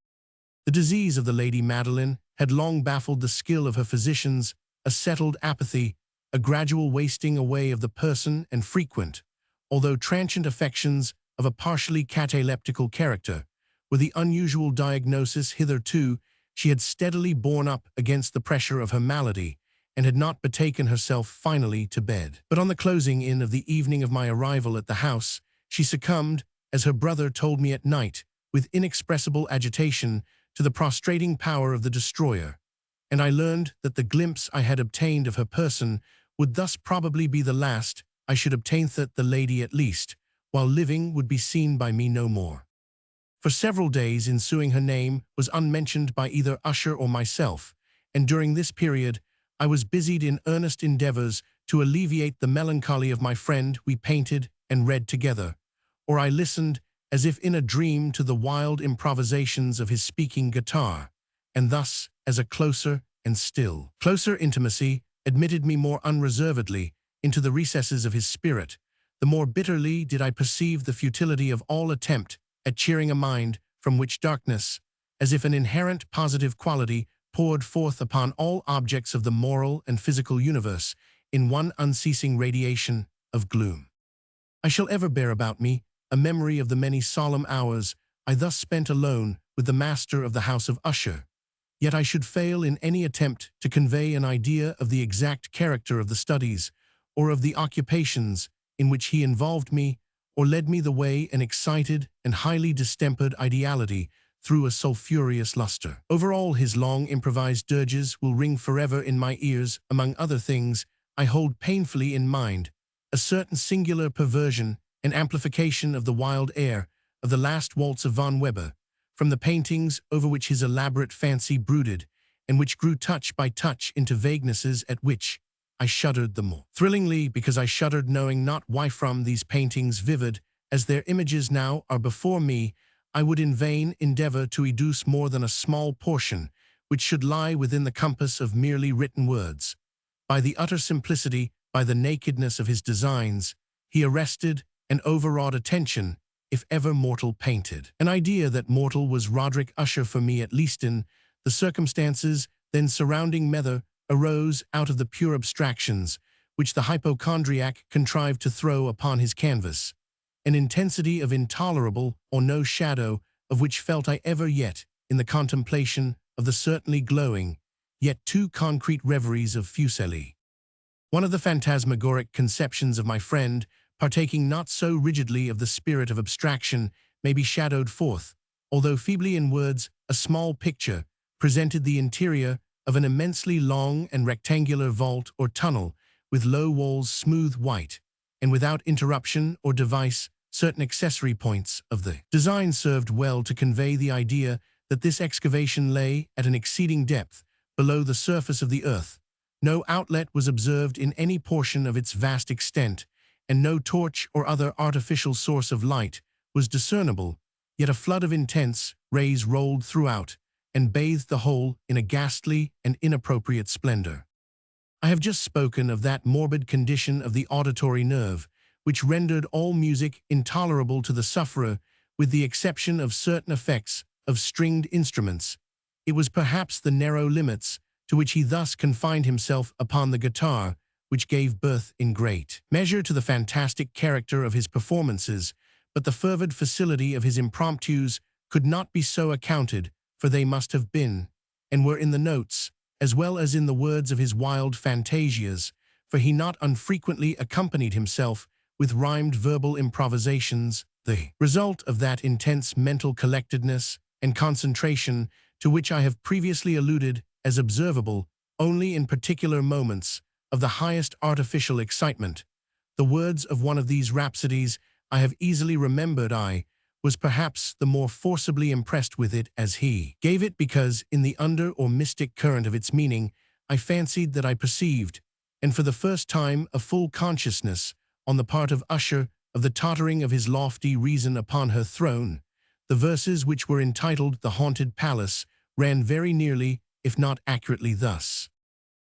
The disease of the Lady Madeline had long baffled the skill of her physicians, a settled apathy, a gradual wasting away of the person, and frequent, although transient affections of a partially cataleptical character, were the unusual diagnosis. Hitherto she had steadily borne up against the pressure of her malady, and had not betaken herself finally to bed. But on the closing in of the evening of my arrival at the house, she succumbed, as her brother told me at night, with inexpressible agitation, to the prostrating power of the destroyer, and I learned that the glimpse I had obtained of her person would thus probably be the last I should obtain. That the lady, at least, while living, would be seen by me no more. For several days ensuing her name was unmentioned by either usher or myself, and during this period I was busied in earnest endeavors to alleviate the melancholy of my friend. We painted and read together, or I listened as if in a dream to the wild improvisations of his speaking guitar, and thus, as a closer and still closer intimacy admitted me more unreservedly into the recesses of his spirit, the more bitterly did I perceive the futility of all attempt at cheering a mind from which darkness, as if an inherent positive quality, poured forth upon all objects of the moral and physical universe in one unceasing radiation of gloom. I shall ever bear about me a memory of the many solemn hours I thus spent alone with the master of the house of Usher, yet I should fail in any attempt to convey an idea of the exact character of the studies, or of the occupations in which he involved me, or led me the way. An excited and highly distempered ideality threw a sulphureous luster over all his long improvised dirges will ring forever in my ears. Among other things, I hold painfully in mind a certain singular perversion and amplification of the wild air of the last waltz of von Weber, from the paintings over which his elaborate fancy brooded, and which grew touch by touch into vaguenesses at which I shuddered the more thrillingly because I shuddered, knowing not why. From these paintings, vivid as their images now are before me, I would in vain endeavor to educe more than a small portion which should lie within the compass of merely written words. By the utter simplicity, by the nakedness of his designs, he arrested and overawed attention, if ever mortal painted. An idea that mortal was Roderick Usher for me, at least in the circumstances then surrounding Mether, arose out of the pure abstractions which the hypochondriac contrived to throw upon his canvas, an intensity of intolerable or no shadow of which felt I ever yet in the contemplation of the certainly glowing, yet too concrete reveries of Fuseli. One of the phantasmagoric conceptions of my friend, partaking not so rigidly of the spirit of abstraction, may be shadowed forth, although feebly in words. A small picture presented the interior of an immensely long and rectangular vault or tunnel, with low walls smooth white, and without interruption or device. Certain accessory points of the design served well to convey the idea that this excavation lay at an exceeding depth below the surface of the earth. No outlet was observed in any portion of its vast extent, and no torch or other artificial source of light was discernible, yet a flood of intense rays rolled throughout, and bathed the whole in a ghastly and inappropriate splendor. I have just spoken of that morbid condition of the auditory nerve, which rendered all music intolerable to the sufferer, with the exception of certain effects of stringed instruments. It was perhaps the narrow limits to which he thus confined himself upon the guitar, which gave birth in great measure to the fantastic character of his performances, but the fervid facility of his impromptus could not be so accounted, for they must have been, and were in the notes, as well as in the words of his wild fantasias, for he not unfrequently accompanied himself with rhymed verbal improvisations, the result of that intense mental collectedness and concentration to which I have previously alluded as observable only in particular moments of the highest artificial excitement. The words of one of these rhapsodies I have easily remembered. I was perhaps the more forcibly impressed with it as he gave it, because in the under or mystic current of its meaning I fancied that I perceived, and for the first time a full consciousness on the part of Usher of the tottering of his lofty reason upon her throne. The verses, which were entitled The Haunted Palace, ran very nearly, if not accurately, thus.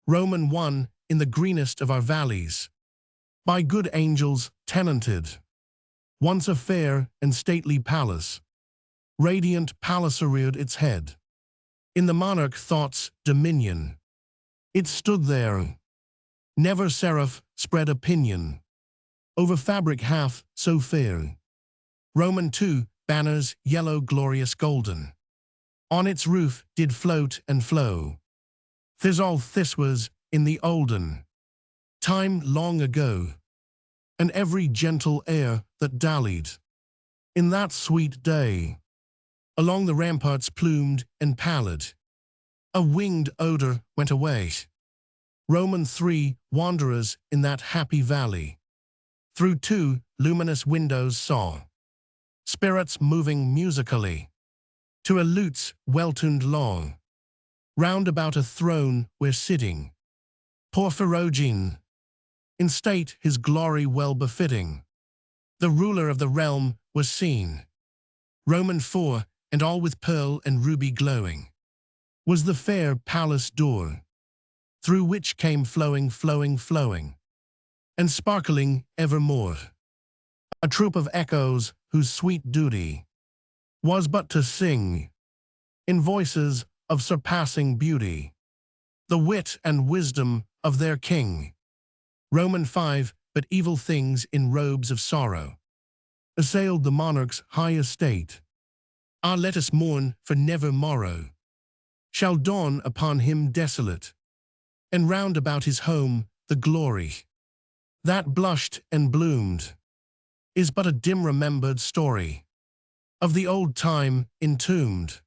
Roman 1. In the greenest of our valleys, by good angels tenanted, once a fair and stately palace, radiant palace reared its head. In the monarch thought's dominion, it stood there. Never seraph spread a pinion over fabric half so fair. Roman 2. Banners yellow glorious golden, on its roof did float and flow. This all this was in the olden time long ago, and every gentle air that dallied in that sweet day along the ramparts plumed and pallid, a winged odor went away. Roman 3. Wanderers in that happy valley, through 2 luminous windows saw spirits moving musically to a lute's well-tuned law, round about a throne where sitting Porphyrogene, in state his glory well befitting, the ruler of the realm was seen. Roman 4. And all with pearl and ruby glowing was the fair palace door, through which came flowing, and sparkling evermore a troop of echoes whose sweet duty was but to sing, in voices of surpassing beauty, the wit and wisdom of their king. Roman 5. But evil things in robes of sorrow assailed the monarch's high estate. Ah, let us mourn, for never morrow shall dawn upon him desolate, and round about his home the glory that blushed and bloomed is but a dim remembered story of the old time entombed.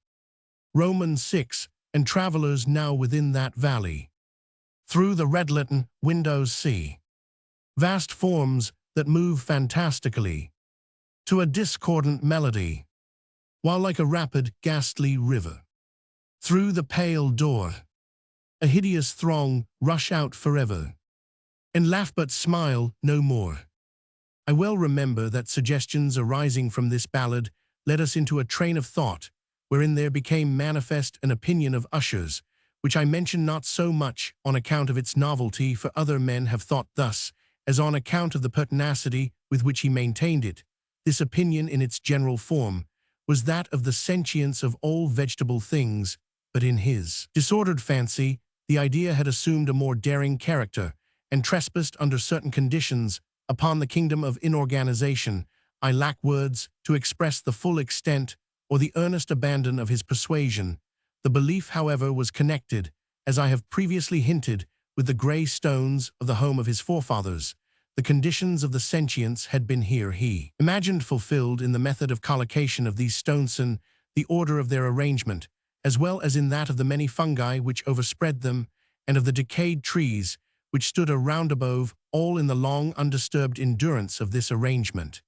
Roman 6. And travelers now within that valley, through the red-litten windows see vast forms that move fantastically to a discordant melody, while like a rapid, ghastly river, through the pale door, a hideous throng rush out forever, and laugh but smile no more. I well remember that suggestions arising from this ballad led us into a train of thought, wherein there became manifest an opinion of Usher's, which I mention not so much on account of its novelty, for other men have thought thus, as on account of the pertinacity with which he maintained it. This opinion in its general form was that of the sentience of all vegetable things, but in his disordered fancy, the idea had assumed a more daring character, and trespassed under certain conditions upon the kingdom of inorganization. I lack words to express the full extent or the earnest abandon of his persuasion. The belief, however, was connected, as I have previously hinted, with the grey stones of the home of his forefathers. The conditions of the sentience had been here, he imagined, fulfilled in the method of collocation of these stones and the order of their arrangement, as well as in that of the many fungi which overspread them, and of the decayed trees which stood around above, all in the long undisturbed endurance of this arrangement.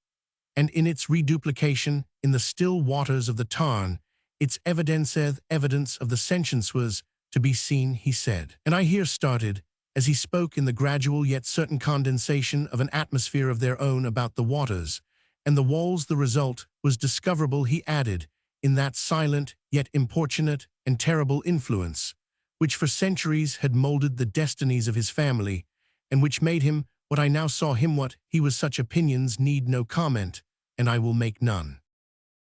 And in its reduplication in the still waters of the tarn, its evidence of the sentience was to be seen, he said. And I here started, as he spoke, in the gradual yet certain condensation of an atmosphere of their own about the waters, and the walls the result was discoverable, he added, in that silent, yet importunate and terrible influence, which for centuries had molded the destinies of his family, and which made him what I now saw him. What he was, such opinions need no comment, and I will make none.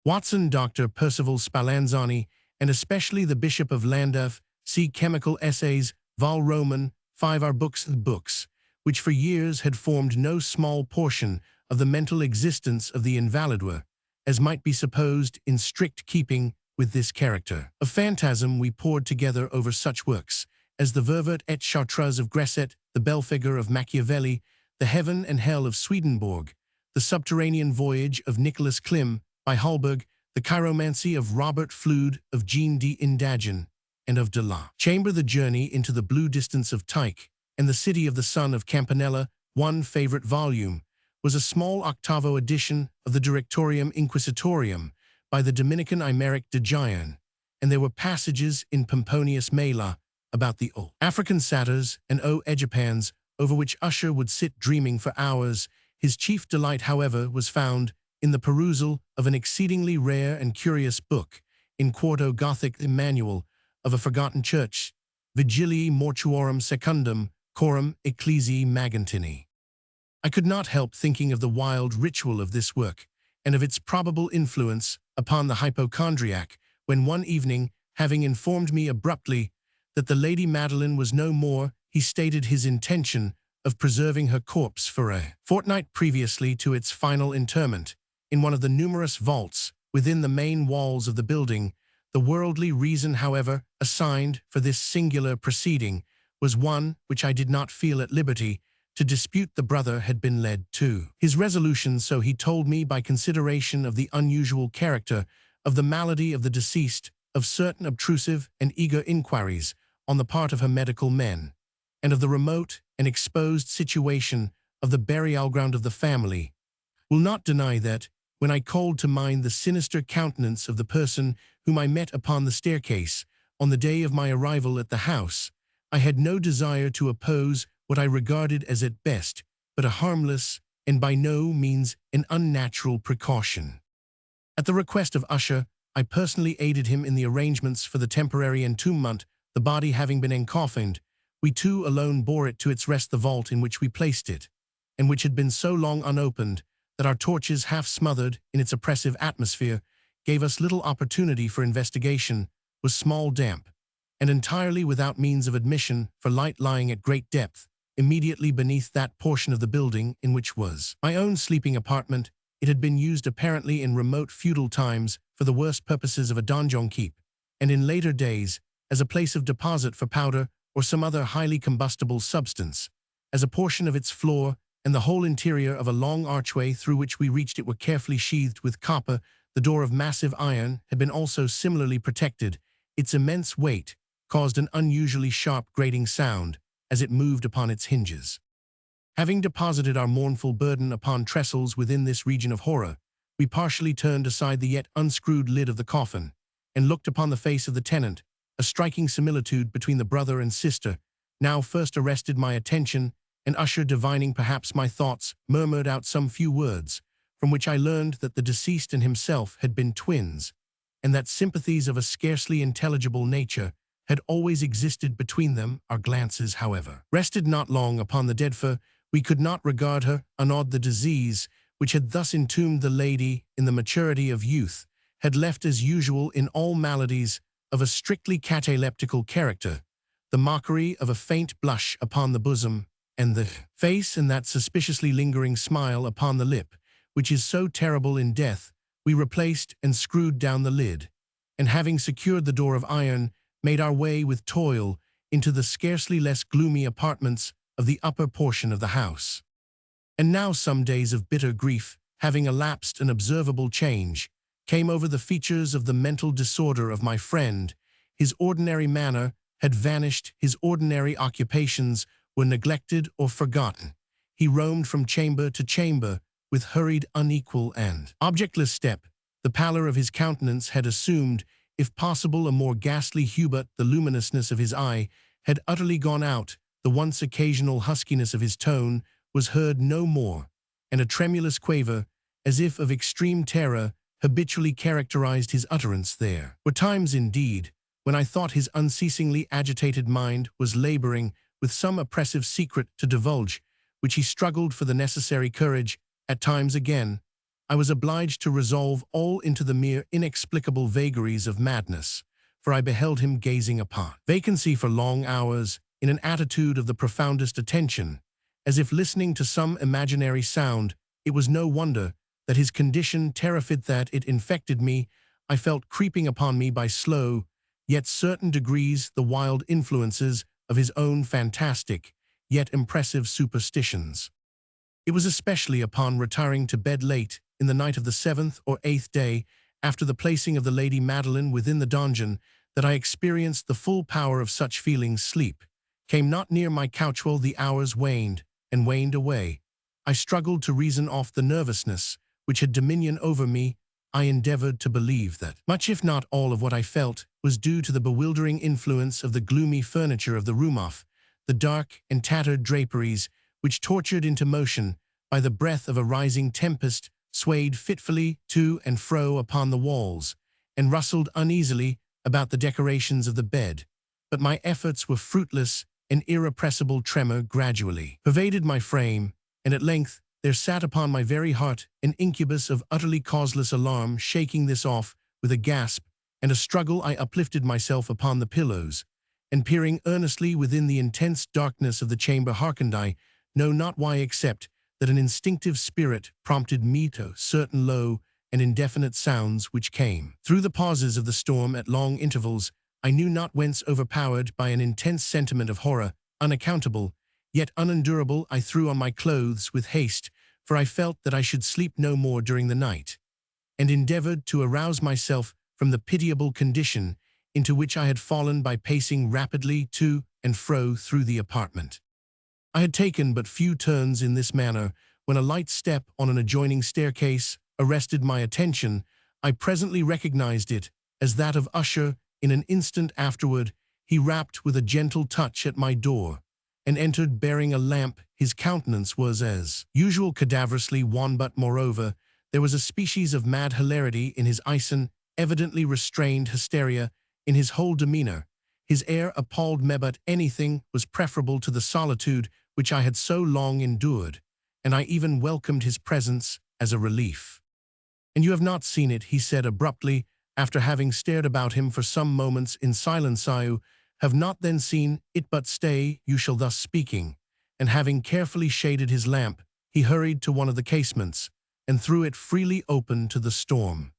Watson, Dr. Percival Spallanzani, and especially the Bishop of Llandaff, see Chemical Essays, Vol. Roman 5, are books, which for years had formed no small portion of the mental existence of the invalider, as might be supposed, in strict keeping with this character. A phantasm we poured together over such works, as the Ververt et Chartreuse of Gresset, the Belphegor of Machiavelli, the Heaven and Hell of Swedenborg, the Subterranean Voyage of Nicholas Klim by Hallberg, the Chiromancy of Robert Flood, of Jean de Indagen, and of de la Chamber, the Journey into the Blue Distance of Tyche, and the City of the Sun of Campanella. One favorite volume was a small octavo edition of the Directorium Inquisitorium by the Dominican Aymeric de Jaén, and there were passages in Pomponius Mela about the O African satyrs and O Egyptians over which Usher would sit dreaming for hours. His chief delight, however, was found in the perusal of an exceedingly rare and curious book, in quarto Gothic manual of a forgotten church, Vigilii Mortuorum Secundum, Coram Ecclesiae Magentini. I could not help thinking of the wild ritual of this work, and of its probable influence upon the hypochondriac, when one evening, having informed me abruptly that the Lady Madeline was no more, he stated his intention of preserving her corpse for a fortnight previously to its final interment, in one of the numerous vaults within the main walls of the building. The worldly reason, however, assigned for this singular proceeding was one which I did not feel at liberty to dispute. The brother had been led to his resolution, so he told me, by consideration of the unusual character of the malady of the deceased, of certain obtrusive and eager inquiries on the part of her medical men, and of the remote and exposed situation of the burial ground of the family, will not deny that, when I called to mind the sinister countenance of the person whom I met upon the staircase on the day of my arrival at the house, I had no desire to oppose what I regarded as at best but a harmless and by no means an unnatural precaution. At the request of Usher, I personally aided him in the arrangements for the temporary entombment. The body having been encoffined, we two alone bore it to its rest. The vault in which we placed it, and which had been so long unopened that our torches, half smothered in its oppressive atmosphere, gave us little opportunity for investigation, was small, damp, and entirely without means of admission for light, lying at great depth, immediately beneath that portion of the building in which was my own sleeping apartment. It had been used apparently in remote feudal times for the worst purposes of a donjon keep, and in later days as a place of deposit for powder or some other highly combustible substance. As a portion of its floor and the whole interior of a long archway through which we reached it were carefully sheathed with copper, the door of massive iron had been also similarly protected. Its immense weight caused an unusually sharp grating sound as it moved upon its hinges. Having deposited our mournful burden upon trestles within this region of horror, we partially turned aside the yet unscrewed lid of the coffin, and looked upon the face of the tenant. A striking similitude between the brother and sister now first arrested my attention, and Usher, divining perhaps my thoughts, murmured out some few words, from which I learned that the deceased and himself had been twins, and that sympathies of a scarcely intelligible nature had always existed between them. Our glances, however, rested not long upon the dead, for we could not regard her unawed. The disease which had thus entombed the lady in the maturity of youth had left, as usual in all maladies of a strictly cataleptical character, the mockery of a faint blush upon the bosom, and the face, and that suspiciously lingering smile upon the lip, which is so terrible in death. We replaced and screwed down the lid, and having secured the door of iron, made our way with toil into the scarcely less gloomy apartments of the upper portion of the house. And now some days of bitter grief, having elapsed, an observable change came over the features of the mental disorder of my friend. His ordinary manner had vanished, his ordinary occupations were neglected or forgotten. He roamed from chamber to chamber with hurried, unequal, and objectless step. The pallor of his countenance had assumed, if possible, a more ghastly hue, but the luminousness of his eye had utterly gone out. The once occasional huskiness of his tone was heard no more, and a tremulous quaver, as if of extreme terror, habitually characterized his utterance. There were times, indeed, when I thought his unceasingly agitated mind was laboring with some oppressive secret to divulge, which he struggled for the necessary courage. At times, again, I was obliged to resolve all into the mere inexplicable vagaries of madness, for I beheld him gazing upon vacancy for long hours in an attitude of the profoundest attention, as if listening to some imaginary sound. It was no wonder that his condition terrified, that it infected me. I felt creeping upon me by slow, yet certain degrees, the wild influences of his own fantastic, yet impressive superstitions. It was especially upon retiring to bed late in the night of the 7th or 8th day after the placing of the Lady Madeline within the donjon that I experienced the full power of such feelings. Sleep came not near my couch while the hours waned and waned away. I struggled to reason off the nervousness which had dominion over me. I endeavored to believe that much, if not all, of what I felt was due to the bewildering influence of the gloomy furniture of the room, off the dark and tattered draperies which, tortured into motion by the breath of a rising tempest, swayed fitfully to and fro upon the walls, and rustled uneasily about the decorations of the bed. But my efforts were fruitless. An irrepressible tremor gradually pervaded my frame, and at length there sat upon my very heart an incubus of utterly causeless alarm. Shaking this off with a gasp and a struggle, I uplifted myself upon the pillows, and peering earnestly within the intense darkness of the chamber, hearkened, I know not why, except that an instinctive spirit prompted me to certain low and indefinite sounds which came through the pauses of the storm at long intervals. I knew not whence, overpowered by an intense sentiment of horror, unaccountable, yet unendurable, I threw on my clothes with haste, for I felt that I should sleep no more during the night, and endeavored to arouse myself from the pitiable condition into which I had fallen by pacing rapidly to and fro through the apartment. I had taken but few turns in this manner when a light step on an adjoining staircase arrested my attention. I presently recognized it as that of Usher. In an instant afterward, he rapped with a gentle touch at my door, and entered bearing a lamp. His countenance was as usual cadaverously wan, but moreover, there was a species of mad hilarity in his eyes, evidently restrained hysteria in his whole demeanor. His air appalled me, but anything was preferable to the solitude which I had so long endured, and I even welcomed his presence as a relief. "And you have not seen it," he said abruptly, after having stared about him for some moments in silence. "You have not then seen it, but stay, you shall." Thus speaking, and having carefully shaded his lamp, he hurried to one of the casements, and threw it freely open to the storm.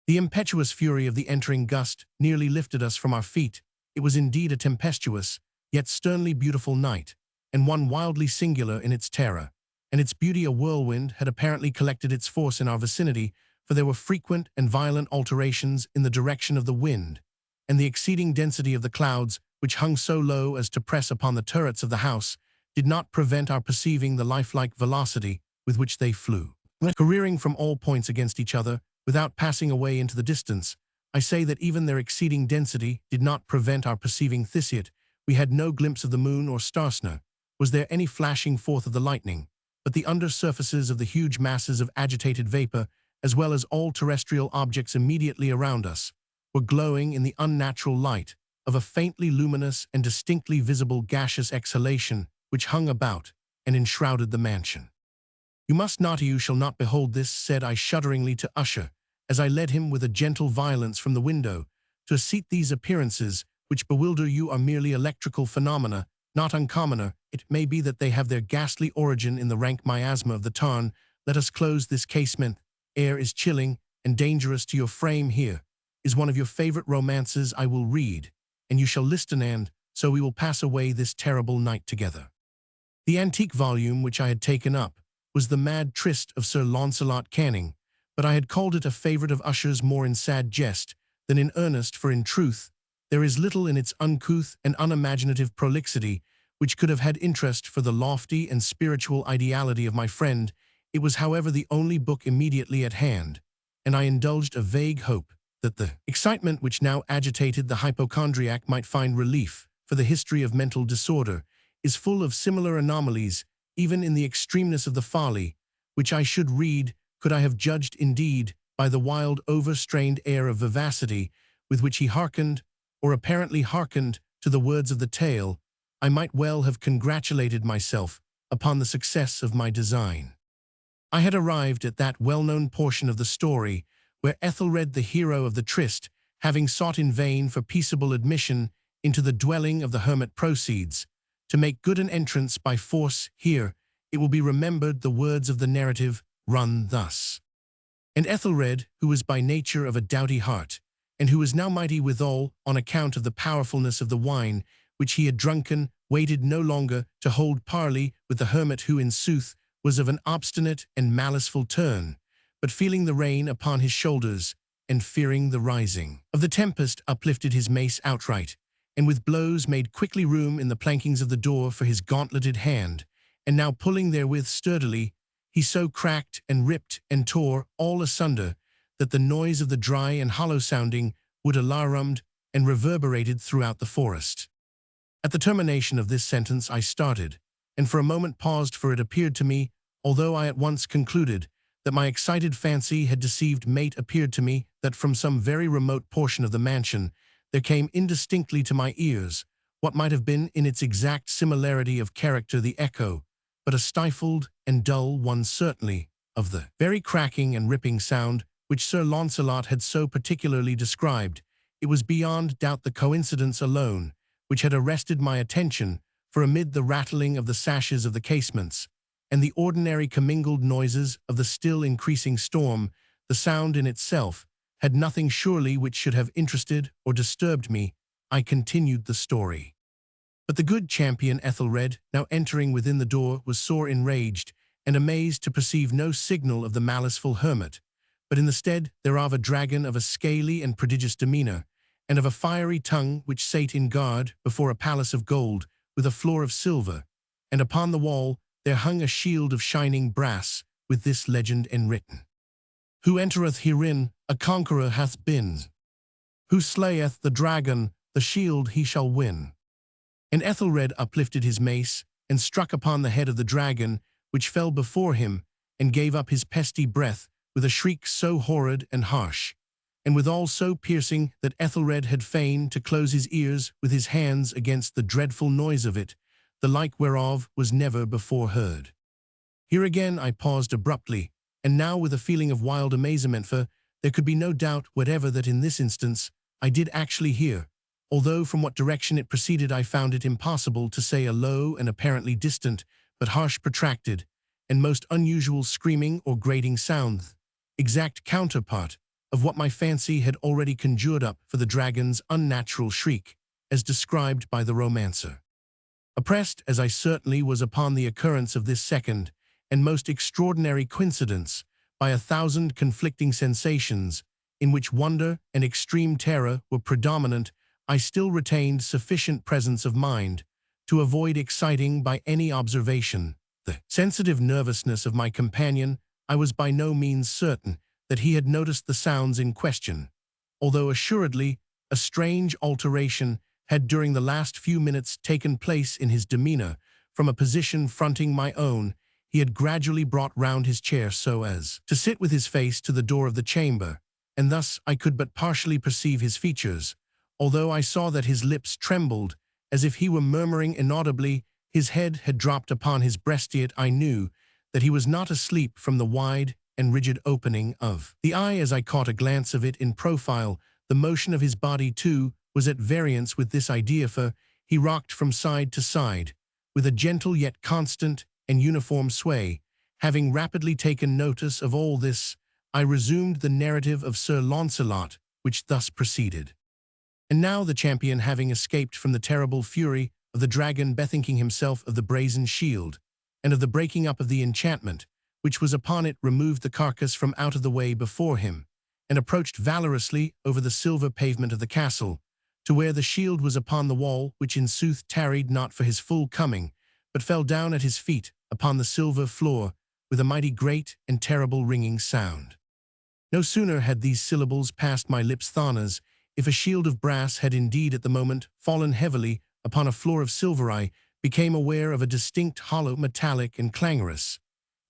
The impetuous fury of the entering gust nearly lifted us from our feet. It was indeed a tempestuous, yet sternly beautiful night, and one wildly singular in its terror, and its beauty. A whirlwind had apparently collected its force in our vicinity, for there were frequent and violent alterations in the direction of the wind, and the exceeding density of the clouds, which hung so low as to press upon the turrets of the house, did not prevent our perceiving the lifelike velocity with which they flew, careering from all points against each other, without passing away into the distance. I say that even their exceeding density did not prevent our perceiving Thisiate. We had no glimpse of the moon or starsnar. Was there any flashing forth of the lightning? But the under surfaces of the huge masses of agitated vapor, as well as all terrestrial objects immediately around us, were glowing in the unnatural light of a faintly luminous and distinctly visible gaseous exhalation which hung about and enshrouded the mansion. "You must not, you shall not behold this," said I shudderingly to Usher, as I led him with a gentle violence from the window to a seat. "These appearances which bewilder you are merely electrical phenomena, not uncommoner. It may be that they have their ghastly origin in the rank miasma of the tarn. Let us close this casement. Air is chilling and dangerous to your frame. Here is one of your favorite romances I will read, and you shall listen, and so we will pass away this terrible night together." The antique volume which I had taken up was The Mad Tryst of Sir Launcelot Canning, but I had called it a favorite of Usher's more in sad jest than in earnest, for in truth there is little in its uncouth and unimaginative prolixity which could have had interest for the lofty and spiritual ideality of my friend. It was, however, the only book immediately at hand, and I indulged a vague hope that the excitement which now agitated the hypochondriac might find relief, for the history of mental disorder is full of similar anomalies, even in the extremeness of the folly which I should read. Could I have judged, indeed, by the wild, overstrained air of vivacity with which he hearkened, or apparently hearkened, to the words of the tale, I might well have congratulated myself upon the success of my design. I had arrived at that well-known portion of the story where Ethelred, the hero of the tryst, having sought in vain for peaceable admission into the dwelling of the hermit, proceeds to make good an entrance by force. Here, it will be remembered, the words of the narrative run thus: "And Ethelred, who was by nature of a doughty heart, and who was now mighty withal on account of the powerfulness of the wine which he had drunken, waited no longer to hold parley with the hermit who, in sooth, was of an obstinate and maliceful turn, but feeling the rain upon his shoulders, and fearing the rising of the tempest, uplifted his mace outright, and with blows made quickly room in the plankings of the door for his gauntleted hand, and now pulling therewith sturdily, he so cracked and ripped and tore all asunder that the noise of the dry and hollow-sounding wood alarumed and reverberated throughout the forest. At the termination of this sentence I started, and for a moment paused, for it appeared to me, although I at once concluded that my excited fancy had deceived mate, appeared to me that from some very remote portion of the mansion there came indistinctly to my ears what might have been in its exact similarity of character the echo, but a stifled and dull one certainly, of the very cracking and ripping sound which Sir Launcelot had so particularly described. It was beyond doubt the coincidence alone which had arrested my attention, for amid the rattling of the sashes of the casements, and the ordinary commingled noises of the still increasing storm, the sound in itself had nothing surely which should have interested or disturbed me. I continued the story. But the good champion Ethelred, now entering within the door, was sore enraged and amazed to perceive no signal of the maliceful hermit, but in the stead thereof a dragon of a scaly and prodigious demeanour, and of a fiery tongue, which sate in guard before a palace of gold, with a floor of silver, and upon the wall there hung a shield of shining brass, with this legend enwritten: Who entereth herein, a conqueror hath been. Who slayeth the dragon, the shield he shall win. And Ethelred uplifted his mace, and struck upon the head of the dragon, which fell before him, and gave up his pesty breath, with a shriek so horrid and harsh, and withal so piercing, that Ethelred had fain to close his ears with his hands against the dreadful noise of it, the like whereof was never before heard. Here again I paused abruptly, and now with a feeling of wild amazement, for there could be no doubt whatever that in this instance I did actually hear, although from what direction it proceeded I found it impossible to say, a low and apparently distant, but harsh, protracted, and most unusual screaming or grating sound, exact counterpart of what my fancy had already conjured up for the dragon's unnatural shriek, as described by the romancer. Oppressed as I certainly was upon the occurrence of this second and most extraordinary coincidence by 1,000 conflicting sensations, in which wonder and extreme terror were predominant, I still retained sufficient presence of mind to avoid exciting by any observation the sensitive nervousness of my companion. I was by no means certain that he had noticed the sounds in question, although assuredly a strange alteration had during the last few minutes taken place in his demeanour. From a position fronting my own, he had gradually brought round his chair so as to sit with his face to the door of the chamber, and thus I could but partially perceive his features, although I saw that his lips trembled as if he were murmuring inaudibly. His head had dropped upon his breast, yet I knew that he was not asleep from the wide and rigid opening of the eye as I caught a glance of it in profile. The motion of his body, too, was at variance with this idea, for he rocked from side to side, with a gentle yet constant and uniform sway. Having rapidly taken notice of all this, I resumed the narrative of Sir Launcelot, which thus proceeded. And now the champion, having escaped from the terrible fury of the dragon, bethinking himself of the brazen shield, and of the breaking up of the enchantment which was upon it, removed the carcass from out of the way before him, and approached valorously over the silver pavement of the castle, to where the shield was upon the wall, which in sooth tarried not for his full coming, but fell down at his feet upon the silver floor with a mighty great and terrible ringing sound. No sooner had these syllables passed my lips than, if a shield of brass had indeed at the moment fallen heavily upon a floor of silver, I became aware of a distinct, hollow, metallic, and clangorous,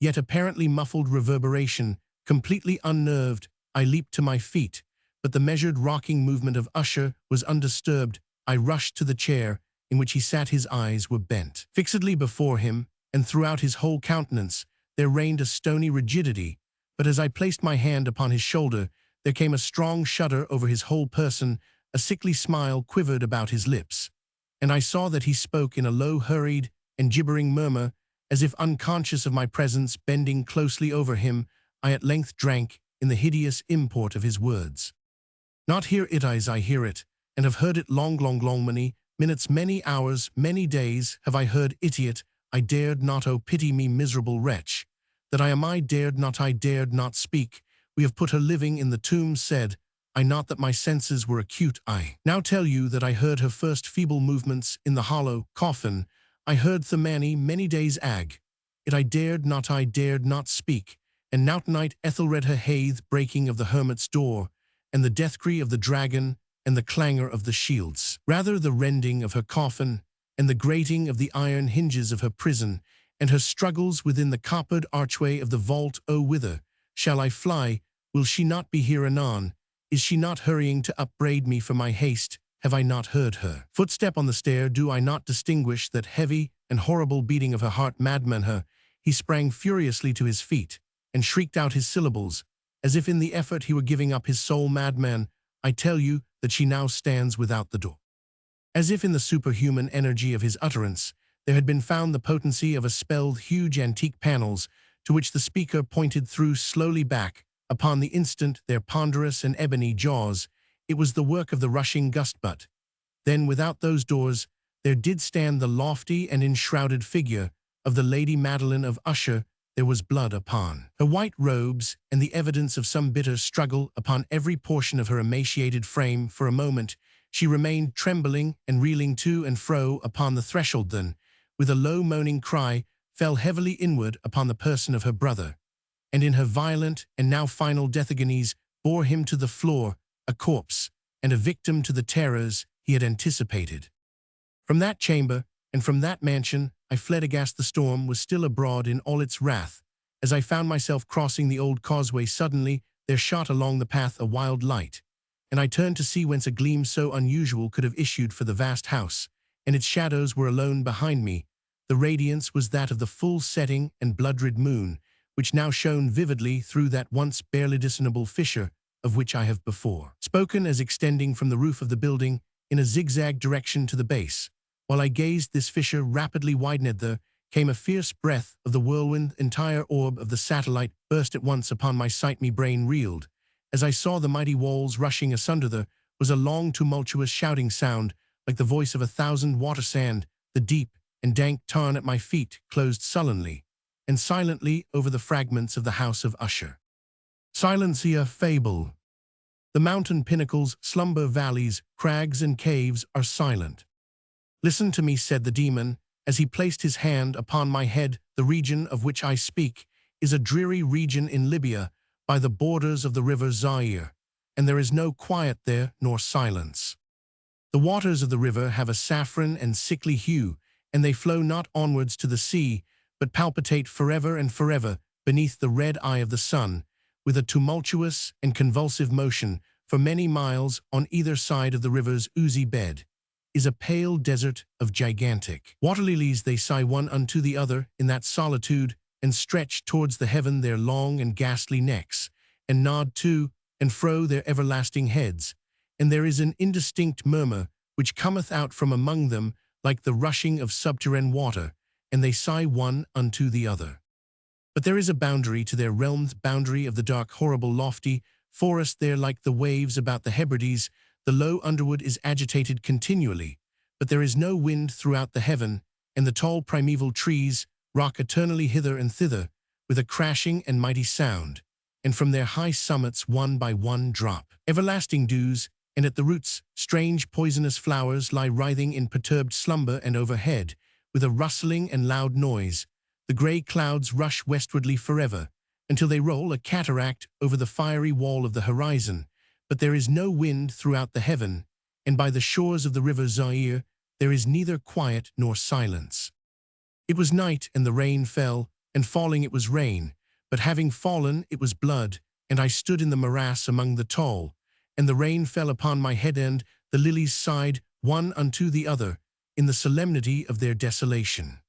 yet apparently muffled reverberation. Completely unnerved, I leaped to my feet, but the measured rocking movement of Usher was undisturbed. I rushed to the chair in which he sat. His eyes were bent fixedly before him, and throughout his whole countenance there reigned a stony rigidity, but as I placed my hand upon his shoulder, there came a strong shudder over his whole person, a sickly smile quivered about his lips, and I saw that he spoke in a low, hurried, and gibbering murmur, as if unconscious of my presence. Bending closely over him, I at length drank in the hideous import of his words. Not hear it as I hear it, and have heard it long many minutes, many hours, many days have I heard idiot, I dared not, oh pity me, miserable wretch. That I dared not speak. We have put her living in the tomb, said I not that my senses were acute. I now tell you that I heard her first feeble movements in the hollow coffin. I heard themani many days ag. It I dared not speak. And now tonight Ethelred her hath breaking of the hermit's door, and the deathcry of the dragon, and the clangor of the shields. Rather the rending of her coffin, and the grating of the iron hinges of her prison, and her struggles within the coppered archway of the vault. Oh, whither shall I fly? Will she not be here anon? Is she not hurrying to upbraid me for my haste? Have I not heard her footstep on the stair? Do I not distinguish that heavy and horrible beating of her heart? Madman her. He sprang furiously to his feet, and shrieked out his syllables, as if in the effort he were giving up his soul. Madman, I tell you that she now stands without the door. As if in the superhuman energy of his utterance, there had been found the potency of a spell. Huge antique panels, to which the speaker pointed, threw slowly back, upon the instant, their ponderous and ebony jaws. It was the work of the rushing gust. But then without those doors, there did stand the lofty and enshrouded figure of the Lady Madeline of Usher. There was blood upon her white robes, and the evidence of some bitter struggle upon every portion of her emaciated frame. For a moment she remained trembling and reeling to and fro upon the threshold, then, with a low moaning cry, fell heavily inward upon the person of her brother, and in her violent and now final death agonies bore him to the floor, a corpse, and a victim to the terrors he had anticipated. From that chamber, and from that mansion, I fled aghast. The storm was still abroad in all its wrath. As I found myself crossing the old causeway, suddenly there shot along the path a wild light, and I turned to see whence a gleam so unusual could have issued. For the vast house, and its shadows were alone behind me. The radiance was that of the full setting and blood-red moon, which now shone vividly through that once barely discernible fissure of which I have before spoken, as extending from the roof of the building in a zigzag direction to the base. While I gazed, this fissure rapidly widened. There came a fierce breath of the whirlwind. Entire orb of the satellite burst at once upon my sight. Me brain reeled as I saw the mighty walls rushing asunder. There was a long tumultuous shouting sound, like the voice of 1,000 water sand. The deep and dank tarn at my feet closed sullenly and silently over the fragments of the house of Usher. Silencia fable. The mountain pinnacles, slumber valleys, crags and caves are silent. Listen to me, said the demon, as he placed his hand upon my head. The region of which I speak is a dreary region in Libya, by the borders of the river Zaire, and there is no quiet there nor silence. The waters of the river have a saffron and sickly hue, and they flow not onwards to the sea, but palpitate forever and forever beneath the red eye of the sun, with a tumultuous and convulsive motion. For many miles on either side of the river's oozy bed is a pale desert of gigantic water lilies. They sigh one unto the other in that solitude, and stretch towards the heaven their long and ghastly necks, and nod to and fro their everlasting heads. And there is an indistinct murmur which cometh out from among them like the rushing of subterranean water, and they sigh one unto the other. But there is a boundary to their realm, the boundary of the dark, horrible, lofty forest there, like the waves about the Hebrides. The low underwood is agitated continually, but there is no wind throughout the heaven, and the tall primeval trees rock eternally hither and thither with a crashing and mighty sound, and from their high summits one by one drop everlasting dews, and at the roots strange poisonous flowers lie writhing in perturbed slumber. And overhead, with a rustling and loud noise, the grey clouds rush westwardly forever, until they roll a cataract over the fiery wall of the horizon. But there is no wind throughout the heaven, and by the shores of the river Zaire there is neither quiet nor silence. It was night, and the rain fell, and falling it was rain, but having fallen it was blood, and I stood in the morass among the tall, and the rain fell upon my head, and the lilies sighed one unto the other in the solemnity of their desolation.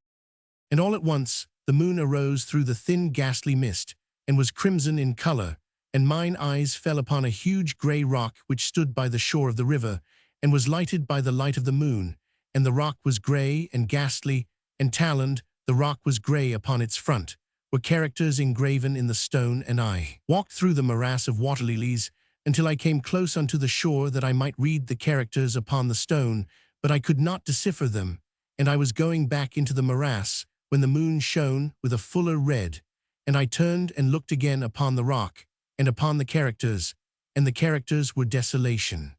And all at once the moon arose through the thin ghastly mist, and was crimson in color, and mine eyes fell upon a huge grey rock which stood by the shore of the river, and was lighted by the light of the moon. And the rock was grey and ghastly, and taloned. The rock was grey. Upon its front were characters engraven in the stone, and I walked through the morass of water lilies until I came close unto the shore, that I might read the characters upon the stone. but I could not decipher them, and I was going back into the morass when the moon shone with a fuller red, and I turned and looked again upon the rock, and upon the characters, and the characters were desolation.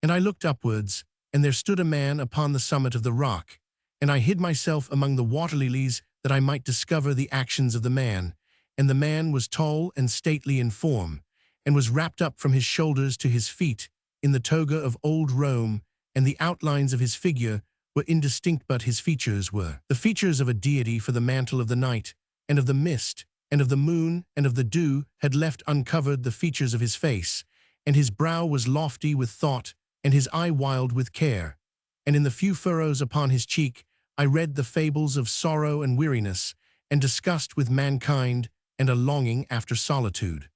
And I looked upwards, and there stood a man upon the summit of the rock, and I hid myself among the water lilies that I might discover the actions of the man, and the man was tall and stately in form, and was wrapped up from his shoulders to his feet in the toga of old Rome, and the outlines of his figure were indistinct, but his features were the features of a deity, for the mantle of the night, and of the mist, and of the moon, and of the dew had left uncovered the features of his face, and his brow was lofty with thought, and his eye wild with care, and in the few furrows upon his cheek I read the fables of sorrow and weariness, and disgust with mankind, and a longing after solitude.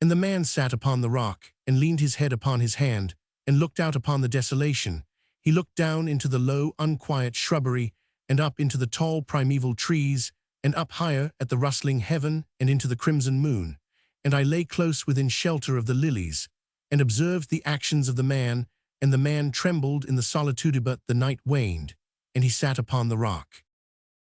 And the man sat upon the rock, and leaned his head upon his hand, and looked out upon the desolation. He looked down into the low, unquiet shrubbery, and up into the tall primeval trees, and up higher at the rustling heaven, and into the crimson moon. And I lay close within shelter of the lilies, and observed the actions of the man, and the man trembled in the solitude, but the night waned, and he sat upon the rock.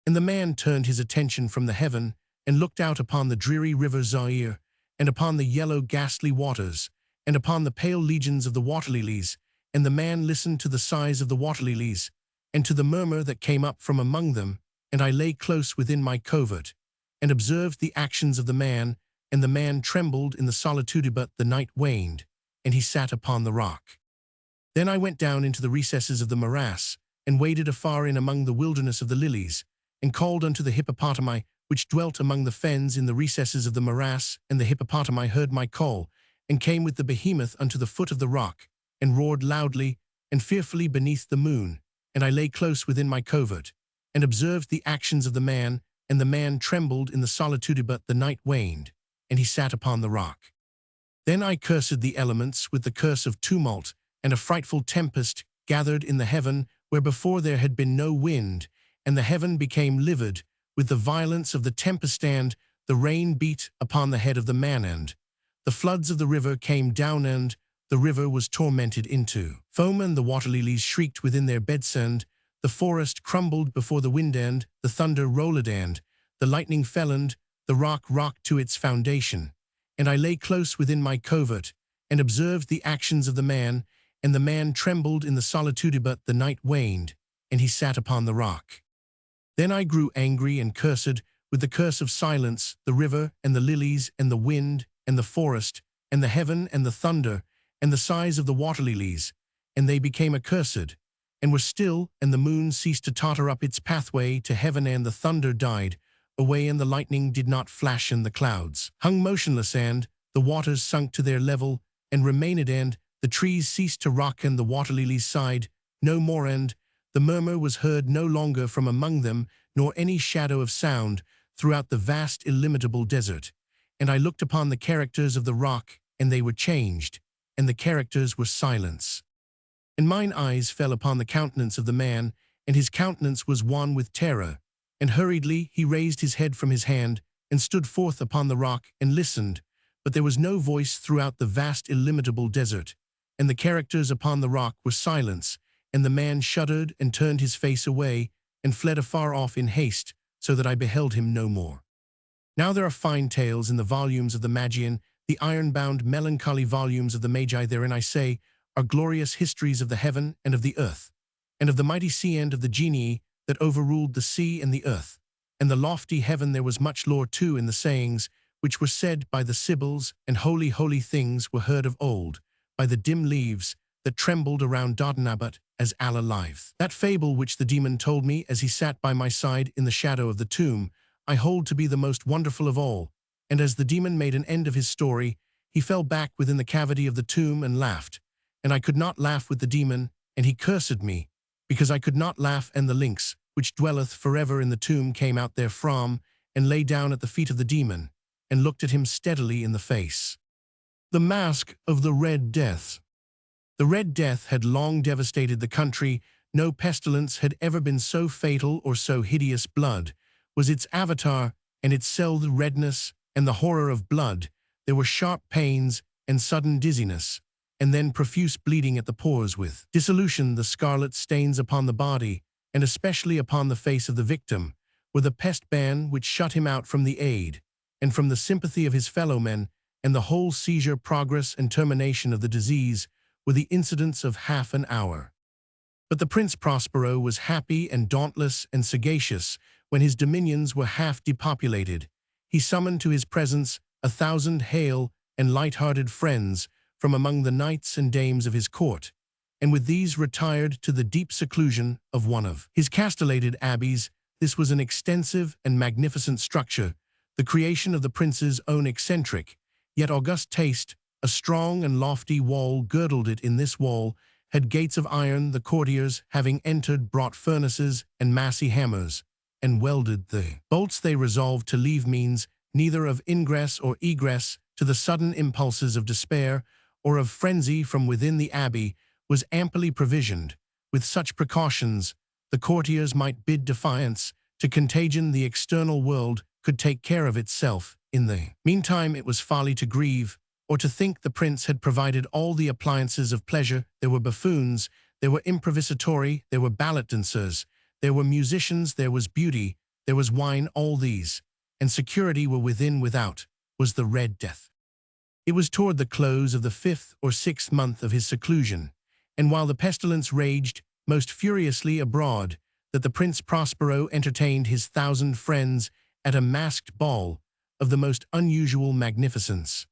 And the man turned his attention from the heaven, and looked out upon the dreary river Zaire, and upon the yellow ghastly waters, and upon the pale legions of the water lilies, and the man listened to the sighs of the water lilies, and to the murmur that came up from among them, and I lay close within my covert, and observed the actions of the man, and the man trembled in the solitude, but the night waned, and he sat upon the rock. Then I went down into the recesses of the morass, and waded afar in among the wilderness of the lilies, and called unto the hippopotami, which dwelt among the fens in the recesses of the morass, and the hippopotami heard my call, and came with the behemoth unto the foot of the rock, and roared loudly and fearfully beneath the moon, and I lay close within my covert, and observed the actions of the man, and the man trembled in the solitude, but the night waned, and he sat upon the rock. Then I cursed the elements with the curse of tumult, and a frightful tempest gathered in the heaven where before there had been no wind, and the heaven became livid with the violence of the tempest, and the rain beat upon the head of the man, and the floods of the river came down, and the river was tormented into foam, and the water lilies shrieked within their beds, and the forest crumbled before the wind, and the thunder rolled, and the lightning fell, and the rock rocked to its foundation. And I lay close within my covert, and observed the actions of the man, and the man trembled in the solitude, but the night waned, and he sat upon the rock. Then I grew angry and cursed with the curse of silence the river, and the lilies, and the wind, and the forest, and the heaven, and the thunder, and the sighs of the water lilies, and they became accursed, and were still, and the moon ceased to totter up its pathway to heaven, and the thunder died away, and the lightning did not flash, and the clouds hung motionless, and the waters sunk to their level, and remained, and the trees ceased to rock, and the water lilies sighed no more, and the murmur was heard no longer from among them, nor any shadow of sound throughout the vast illimitable desert. And I looked upon the characters of the rock, and they were changed, and the characters were silence. And mine eyes fell upon the countenance of the man, and his countenance was wan with terror, and hurriedly he raised his head from his hand, and stood forth upon the rock, and listened, but there was no voice throughout the vast illimitable desert, and the characters upon the rock were silence, and the man shuddered and turned his face away, and fled afar off in haste, so that I beheld him no more. Now there are fine tales in the volumes of the Magian, the iron-bound melancholy volumes of the Magi. Therein, I say, are glorious histories of the heaven and of the earth, and of the mighty sea, and of the genii that overruled the sea and the earth, and the lofty heaven. There was much lore too in the sayings which were said by the Sibyls, and holy, holy things were heard of old by the dim leaves that trembled around Dodonabut as Allan lived. That fable which the demon told me as he sat by my side in the shadow of the tomb, I hold to be the most wonderful of all, and as the demon made an end of his story, he fell back within the cavity of the tomb and laughed, and I could not laugh with the demon, and he cursed me, because I could not laugh, and the lynx, which dwelleth forever in the tomb, came out therefrom, and lay down at the feet of the demon, and looked at him steadily in the face. The Mask of the Red Death. The Red Death had long devastated the country. No pestilence had ever been so fatal or so hideous. Blood was its avatar, and it sold the redness and the horror of blood. There were sharp pains and sudden dizziness, and then profuse bleeding at the pores with dissolution the scarlet stains upon the body, and especially upon the face of the victim, were the pest ban which shut him out from the aid, and from the sympathy of his fellow men, and the whole seizure, progress, and termination of the disease were the incidents of half an hour. But the Prince Prospero was happy and dauntless and sagacious when his dominions were half depopulated. He summoned to his presence 1,000 hale and light-hearted friends from among the knights and dames of his court, and with these retired to the deep seclusion of one of his castellated abbeys. This was an extensive and magnificent structure, the creation of the prince's own eccentric, yet august taste. A strong and lofty wall girdled it. In this wall had gates of iron. The courtiers, having entered, brought furnaces and massy hammers, and welded the bolts they resolved to leave means neither of ingress or egress to the sudden impulses of despair or of frenzy from within. The abbey was amply provisioned. With such precautions, the courtiers might bid defiance to contagion. The external world could take care of itself. In the meantime, it was folly to grieve, or to think the prince had provided all the appliances of pleasure. There were buffoons, there were improvisatori, there were ballet dancers, there were musicians, there was beauty, there was wine. All these, and security, were within. Without was the Red Death. It was toward the close of the 5th or 6th month of his seclusion, and while the pestilence raged most furiously abroad, that the Prince Prospero entertained his 1,000 friends at a masked ball of the most unusual magnificence.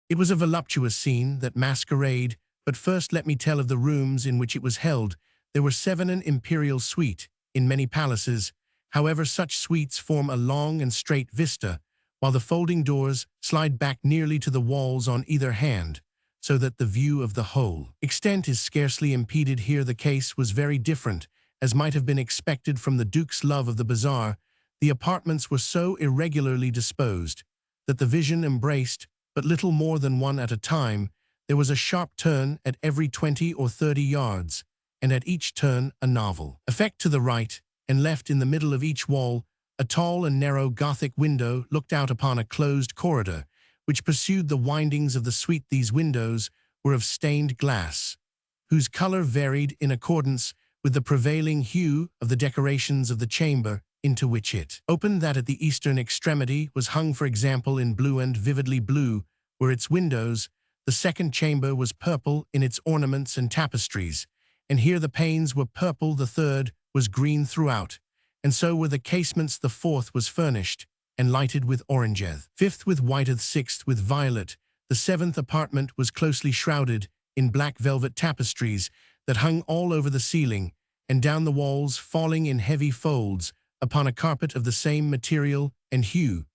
It was a voluptuous scene, that masquerade, but first let me tell of the rooms in which it was held. There were 7 an imperial suite in many palaces. However, such suites form a long and straight vista, while the folding doors slide back nearly to the walls on either hand, so that the view of the whole extent is scarcely impeded. Here the case was very different, as might have been expected from the Duke's love of the bazaar. The apartments were so irregularly disposed that the vision embraced but little more than one at a time. There was a sharp turn at every 20 or 30 yards, and at each turn a novel effect. To the right and left, in the middle of each wall, a tall and narrow Gothic window looked out upon a closed corridor, which pursued the windings of the suite. These windows were of stained glass, whose color varied in accordance with the prevailing hue of the decorations of the chamber into which it opened. That at the eastern extremity was hung, for example, in blue, and vividly blue were its windows. The second chamber was purple in its ornaments and tapestries, and here the panes were purple. The third was green throughout, and so were the casements. The fourth was furnished and lighted with orangeth, fifth with whiteth, sixth with violet. The 7th apartment was closely shrouded in black velvet tapestries that hung all over the ceiling and down the walls, falling in heavy folds upon a carpet of the same material and hue.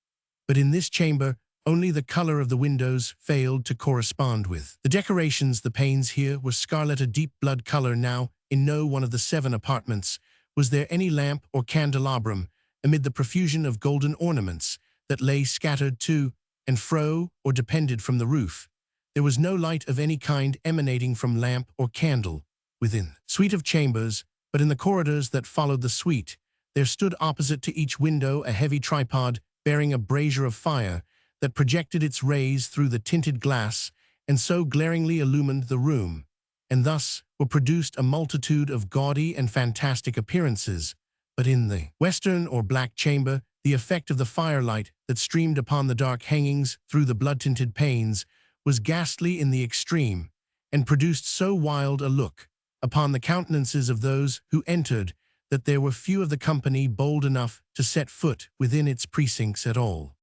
But in this chamber only the color of the windows failed to correspond with the decorations. The panes here were scarlet, a deep blood color. Now, in no one of the 7 apartments was there any lamp or candelabrum amid the profusion of golden ornaments that lay scattered to and fro or depended from the roof. There was no light of any kind emanating from lamp or candle within suite of chambers, but in the corridors that followed the suite there stood opposite to each window a heavy tripod bearing a brazier of fire that projected its rays through the tinted glass and so glaringly illumined the room, and thus were produced a multitude of gaudy and fantastic appearances. But in the western or black chamber, the effect of the firelight that streamed upon the dark hangings through the blood-tinted panes was ghastly in the extreme, and produced so wild a look upon the countenances of those who entered that there were few of the company bold enough to set foot within its precincts at all.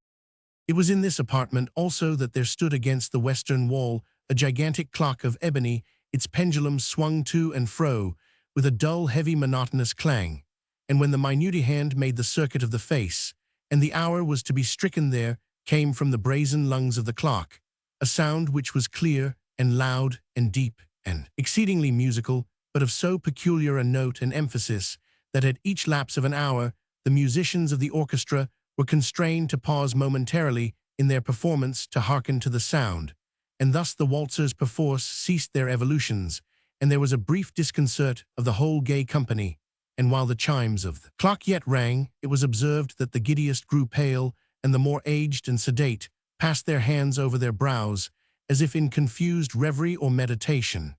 It was in this apartment also that there stood against the western wall a gigantic clock of ebony. Its pendulum swung to and fro with a dull, heavy, monotonous clang, and when the minute hand made the circuit of the face, and the hour was to be stricken, there came from the brazen lungs of the clock a sound which was clear and loud and deep and exceedingly musical, but of so peculiar a note and emphasis that at each lapse of an hour the musicians of the orchestra were constrained to pause momentarily in their performance to hearken to the sound, and thus the waltzers perforce ceased their evolutions, and there was a brief disconcert of the whole gay company. And while the chimes of the clock yet rang, it was observed that the giddiest grew pale, and the more aged and sedate passed their hands over their brows, as if in confused reverie or meditation.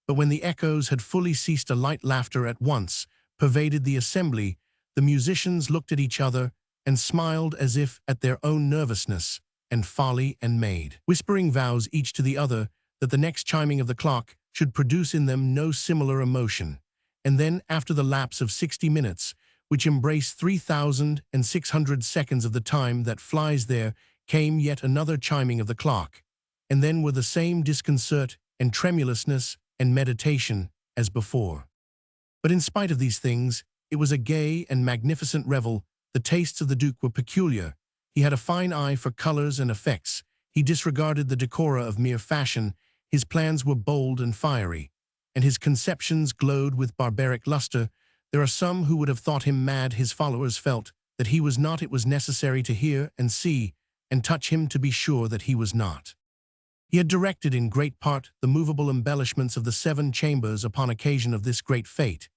But when the echoes had fully ceased, a light laughter at once pervaded the assembly. The musicians looked at each other and smiled as if at their own nervousness and folly, and made whispering vows each to the other that the next chiming of the clock should produce in them no similar emotion. And then, after the lapse of 60 minutes, which embrace 3,600 seconds of the time that flies there, came yet another chiming of the clock, and then were the same disconcert and tremulousness and meditation as before. But in spite of these things, it was a gay and magnificent revel. The tastes of the Duke were peculiar. He had a fine eye for colors and effects. He disregarded the decora of mere fashion. His plans were bold and fiery, and his conceptions glowed with barbaric luster. There are some who would have thought him mad. His followers felt that he was not. It was necessary to hear and see and touch him to be sure that he was not. He had directed in great part the movable embellishments of the 7 chambers upon occasion of this great fete,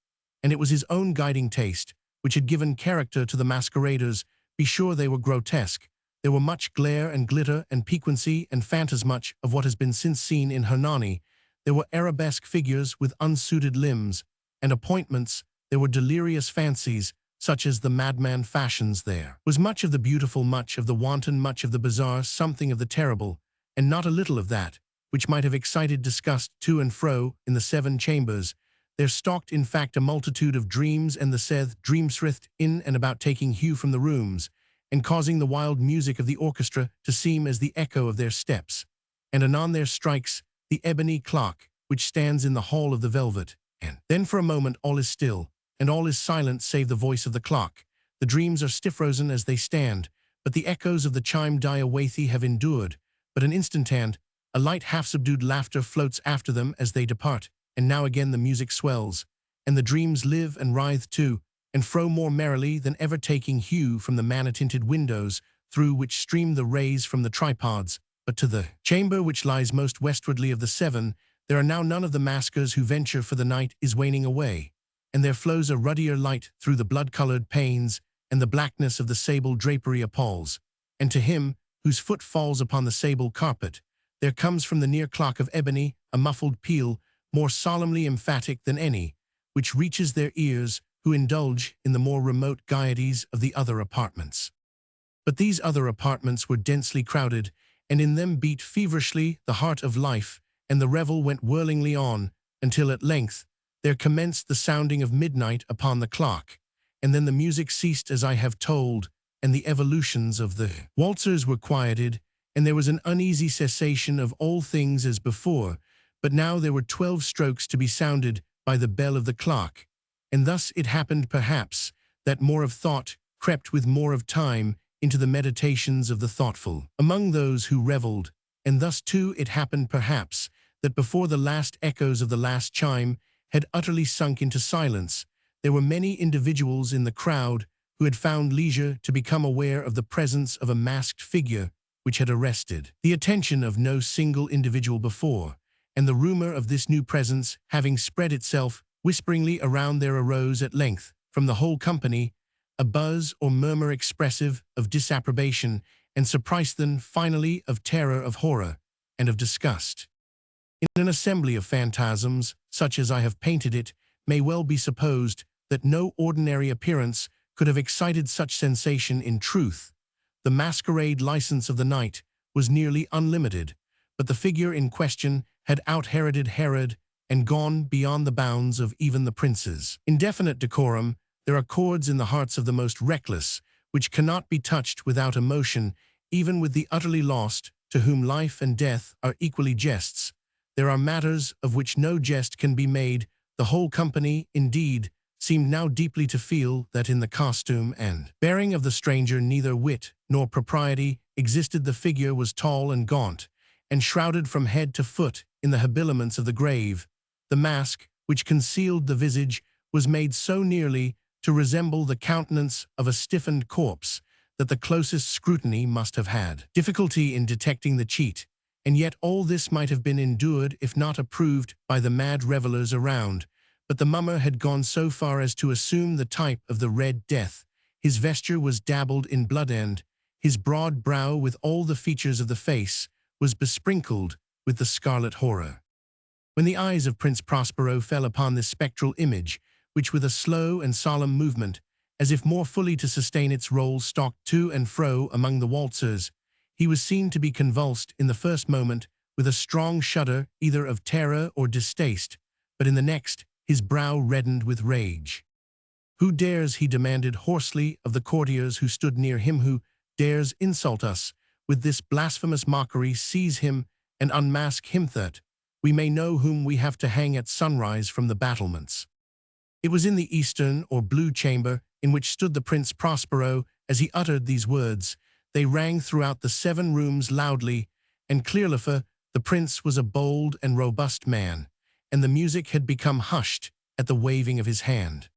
and it was his own guiding taste which had given character to the masqueraders. Be sure they were grotesque. There were much glare and glitter and piquancy and phantasmuch of what has been since seen in Hernani. There were arabesque figures with unsuited limbs and appointments. There were delirious fancies, such as the madman fashions. There was much of the beautiful, much of the wanton, much of the bizarre, something of the terrible, and not a little of that which might have excited disgust to and fro in the 7 chambers. There stalked, in fact, a multitude of dreams, and the saith dreamsrift in and about, taking hue from the rooms, and causing the wild music of the orchestra to seem as the echo of their steps. And anon there strikes the ebony clock, which stands in the hall of the velvet, and then for a moment all is still, and all is silent save the voice of the clock. The dreams are stiff-frozen as they stand, but the echoes of the chime die away. They have endured but an instant, and a light half-subdued laughter floats after them as they depart. And now again the music swells, and the dreams live and writhe to and fro more merrily than ever, taking hue from the manna-tinted windows through which stream the rays from the tripods. But to the chamber which lies most westwardly of the 7, there are now none of the maskers who venture, for the night is waning away, and there flows a ruddier light through the blood-colored panes, and the blackness of the sable drapery appalls. And to him whose foot falls upon the sable carpet, there comes from the near clock of ebony a muffled peal, more solemnly emphatic than any, which reaches their ears who indulge in the more remote gaieties of the other apartments. But these other apartments were densely crowded, and in them beat feverishly the heart of life, and the revel went whirlingly on, until at length there commenced the sounding of midnight upon the clock, and then the music ceased as I have told, and the evolutions of the waltzers were quieted, and there was an uneasy cessation of all things as before. But now there were 12 strokes to be sounded by the bell of the clock, and thus it happened perhaps that more of thought crept with more of time into the meditations of the thoughtful among those who revelled, and thus too it happened perhaps that before the last echoes of the last chime had utterly sunk into silence, there were many individuals in the crowd who had found leisure to become aware of the presence of a masked figure which had arrested the attention of no single individual before. And the rumor of this new presence having spread itself whisperingly around, there arose at length from the whole company a buzz or murmur expressive of disapprobation and surprise, then finally of terror, of horror, and of disgust. In an assembly of phantasms, such as I have painted it, may well be supposed that no ordinary appearance could have excited such sensation. In truth, the masquerade license of the night was nearly unlimited, but the figure in question had out-Heroded Herod and gone beyond the bounds of even the princes. Indefinite decorum, there are chords in the hearts of the most reckless, which cannot be touched without emotion, even with the utterly lost, to whom life and death are equally jests. There are matters of which no jest can be made. The whole company, indeed, seemed now deeply to feel that in the costume and bearing of the stranger neither wit nor propriety existed. The figure was tall and gaunt, and shrouded from head to foot in the habiliments of the grave. The mask, which concealed the visage, was made so nearly to resemble the countenance of a stiffened corpse that the closest scrutiny must have had difficulty in detecting the cheat, and yet all this might have been endured if not approved by the mad revelers around. But the mummer had gone so far as to assume the type of the Red Death. His vesture was dabbled in blood, and his broad brow, with all the features of the face, was besprinkled with the scarlet horror. When the eyes of Prince Prospero fell upon this spectral image, which with a slow and solemn movement, as if more fully to sustain its role, stalked to and fro among the waltzers, he was seen to be convulsed in the first moment with a strong shudder either of terror or distaste, but in the next his brow reddened with rage. "Who dares," he demanded hoarsely of the courtiers who stood near him, "who dares insult us with this blasphemous mockery? Seize him and unmask him that we may know whom we have to hang at sunrise from the battlements." It was in the eastern or blue chamber in which stood the Prince Prospero as he uttered these words. They rang throughout the 7 rooms loudly and clearly, for the prince was a bold and robust man, and the music had become hushed at the waving of his hand.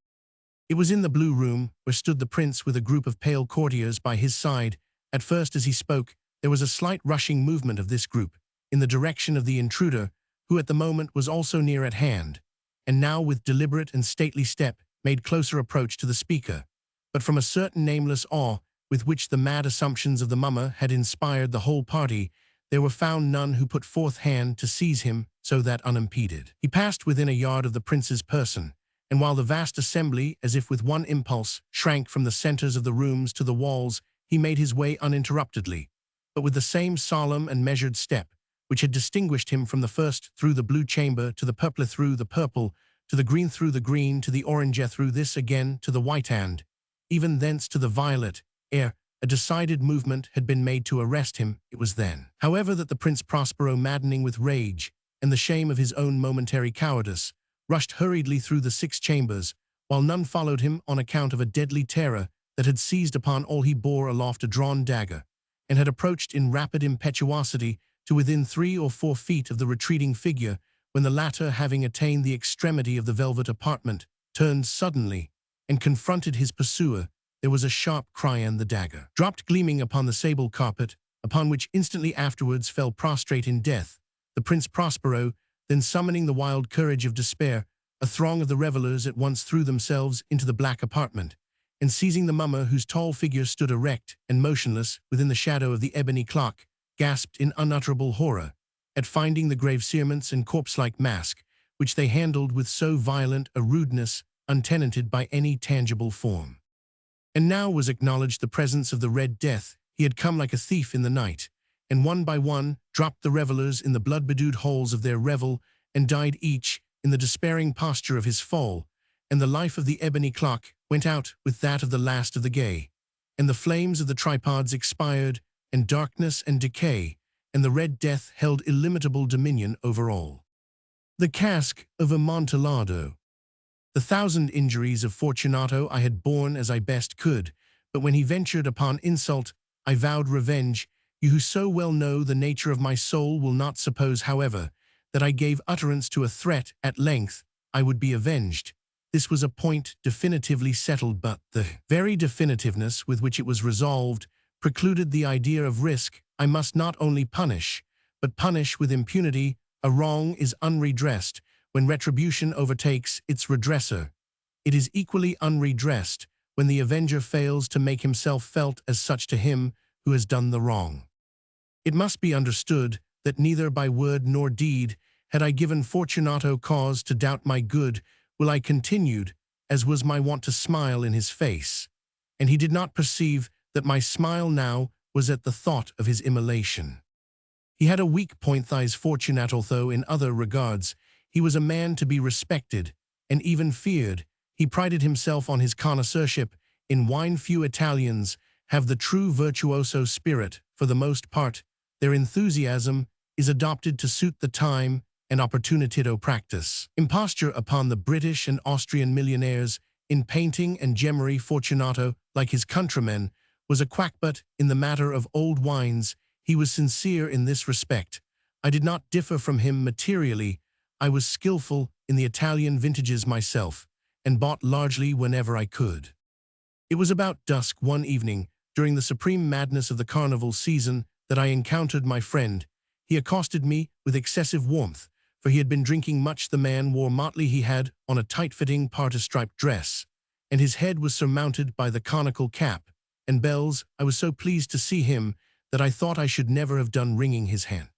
It was in the blue room where stood the prince with a group of pale courtiers by his side. At first, as he spoke, there was a slight rushing movement of this group in the direction of the intruder, who at the moment was also near at hand, and now with deliberate and stately step made closer approach to the speaker. But from a certain nameless awe with which the mad assumptions of the mummer had inspired the whole party, there were found none who put forth hand to seize him, so that unimpeded he passed within a yard of the prince's person, and while the vast assembly, as if with one impulse, shrank from the centers of the rooms to the walls, he made his way uninterruptedly, but with the same solemn and measured step which had distinguished him from the first, through the blue chamber, to the purple, through the purple, to the green, through the green, to the orange, through this again to the white, and even thence to the violet, ere a decided movement had been made to arrest him. It was then, however, that the Prince Prospero, maddening with rage and the shame of his own momentary cowardice, rushed hurriedly through the 6 chambers, while none followed him on account of a deadly terror that had seized upon all. He bore aloft a drawn dagger, and had approached in rapid impetuosity to within 3 or 4 feet of the retreating figure, when the latter, having attained the extremity of the velvet apartment, turned suddenly and confronted his pursuer. There was a sharp cry, and the dagger dropped gleaming upon the sable carpet, upon which instantly afterwards fell prostrate in death the Prince Prospero. Then, summoning the wild courage of despair, a throng of the revelers at once threw themselves into the black apartment, and seizing the mummer, whose tall figure stood erect and motionless within the shadow of the ebony clock, gasped in unutterable horror at finding the grave cerements and corpse-like mask, which they handled with so violent a rudeness, untenanted by any tangible form. And now was acknowledged the presence of the Red Death. He had come like a thief in the night, and one by one dropped the revelers in the blood-bedewed holes of their revel, and died each in the despairing posture of his fall, and the life of the ebony clock went out with that of the last of the gay, and the flames of the tripods expired, and darkness and decay, and the Red Death held illimitable dominion over all. The cask of Amontillado. The 1,000 injuries of Fortunato I had borne as I best could, but when he ventured upon insult, I vowed revenge. You who so well know the nature of my soul will not suppose, however, that I gave utterance to a threat. At length I would be avenged. This was a point definitively settled, but the very definitiveness with which it was resolved precluded the idea of risk. I must not only punish, but punish with impunity. A wrong is unredressed when retribution overtakes its redresser. It is equally unredressed when the avenger fails to make himself felt as such to him who has done the wrong. It must be understood that neither by word nor deed had I given Fortunato cause to doubt my good will. I continued, as was my wont, to smile in his face, and he did not perceive that my smile now was at the thought of his immolation. He had a weak point, thighs Fortunato, though in other regards he was a man to be respected and even feared. He prided himself on his connoisseurship in wine. Few Italians have the true virtuoso spirit. For the most part, their enthusiasm is adopted to suit the time and opportunity to practice imposture upon the British and Austrian millionaires in painting and gemmery. Fortunato, like his countrymen, was a quack, but in the matter of old wines he was sincere in this respect. I did not differ from him materially. I was skillful in the Italian vintages myself, and bought largely whenever I could. It was about dusk one evening, during the supreme madness of the carnival season, that I encountered my friend. He accosted me with excessive warmth, for he had been drinking much. The man wore motley. He had on a tight-fitting parti-striped dress, and his head was surmounted by the conical cap and bells. I was so pleased to see him that I thought I should never have done wringing his hand.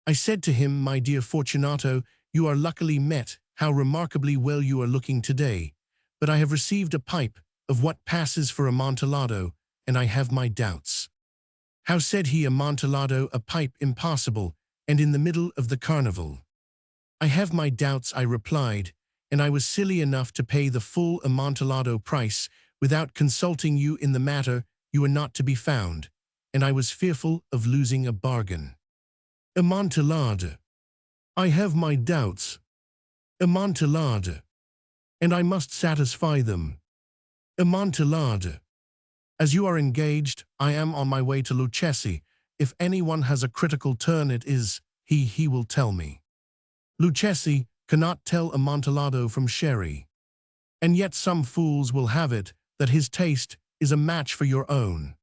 I said to him, "My dear Fortunato, you are luckily met. How remarkably well you are looking today. But I have received a pipe of what passes for amontillado, and I have my doubts." "How," said he, "amontillado, a pipe impossible, and in the middle of the carnival?" "I have my doubts," I replied, "and I was silly enough to pay the full amontillado price without consulting you in the matter. You were not to be found, and I was fearful of losing a bargain." "Amontillado. I have my doubts. Amontillado. And I must satisfy them. Amontillado. As you are engaged, I am on my way to Lucchesi. If anyone has a critical turn, it is he will tell me. Lucchesi cannot tell amontillado from sherry. And yet some fools will have it that his taste is a match for your own.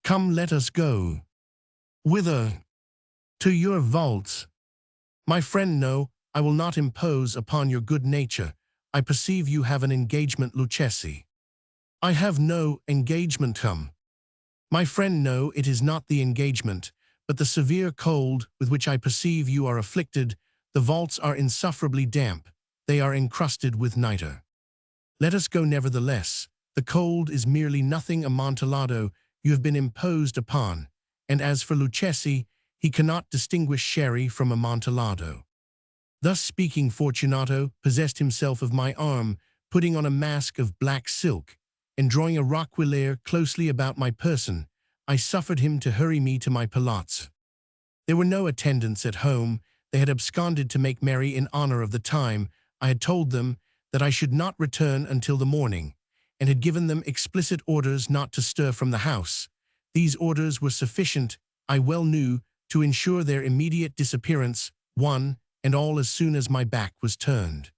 Come, let us go." "Whither?" "To your vaults." "My friend, no, I will not impose upon your good nature. I perceive you have an engagement, Lucchesi." "I have no engagement." "Come." "My friend, no, it is not the engagement, but the severe cold with which I perceive you are afflicted. The vaults are insufferably damp. They are encrusted with nitre. Let us go nevertheless. The cold is merely nothing. Amontillado, you have been imposed upon, and as for Lucchesi, he cannot distinguish sherry from amontillado." Thus speaking, Fortunato possessed himself of my arm, putting on a mask of black silk, and drawing a roquelaire closely about my person, I suffered him to hurry me to my palazzo. There were no attendants at home. They had absconded to make merry in honor of the time. I had told them that I should not return until the morning, and had given them explicit orders not to stir from the house. These orders were sufficient, I well knew, to ensure their immediate disappearance, one and all, as soon as my back was turned.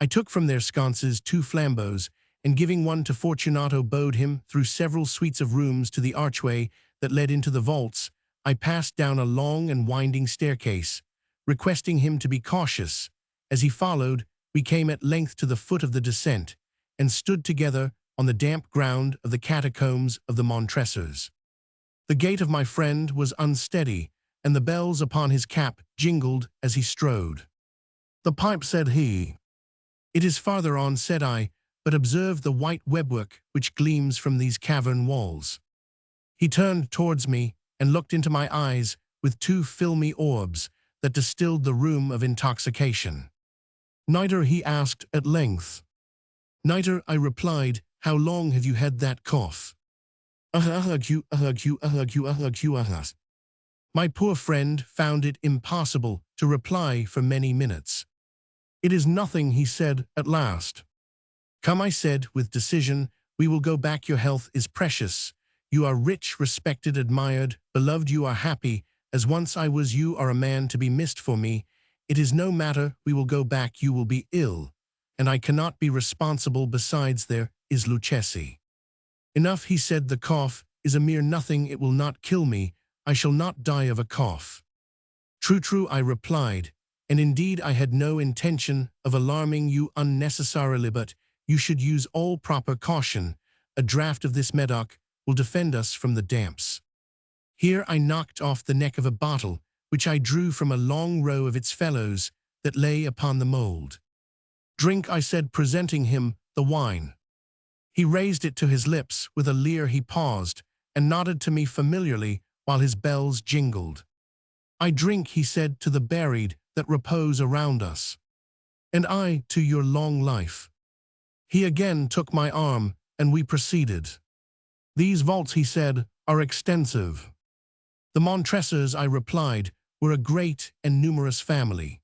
I took from their sconces 2 flambeaux, and giving one to Fortunato, bowed him through several suites of rooms to the archway that led into the vaults. I passed down a long and winding staircase, requesting him to be cautious. As he followed, we came at length to the foot of the descent, and stood together on the damp ground of the catacombs of the Montresors. The gait of my friend was unsteady, and the bells upon his cap jingled as he strode. "The pipe," said he. "It is farther on," said I, "but observe the white webwork which gleams from these cavern walls." He turned towards me and looked into my eyes with 2 filmy orbs that distilled the rheum of intoxication. "Nitre?" he asked at length. "Nitre," I replied. "How long have you had that cough?" My poor friend found it impossible to reply for many minutes. "It is nothing," he said at last. "Come," I said with decision, "we will go back. Your health is precious. You are rich, respected, admired, beloved. You are happy, as once I was. You are a man to be missed for me. It is no matter. We will go back. You will be ill, and I cannot be responsible. Besides, there is Lucchesi." "Enough," he said. "The cough is a mere nothing. It will not kill me. I shall not die of a cough." "True, true," I replied, "and indeed I had no intention of alarming you unnecessarily, but you should use all proper caution. A draught of this Medoc will defend us from the damps." Here I knocked off the neck of a bottle, which I drew from a long row of its fellows that lay upon the mould. "Drink," I said, presenting him the wine. He raised it to his lips. With a leer he paused, and nodded to me familiarly while his bells jingled. "I drink," he said, "to the buried that repose around us." "And I to your long life." He again took my arm, and we proceeded. "These vaults," he said, "are extensive." "The Montresors," I replied, "were a great and numerous family."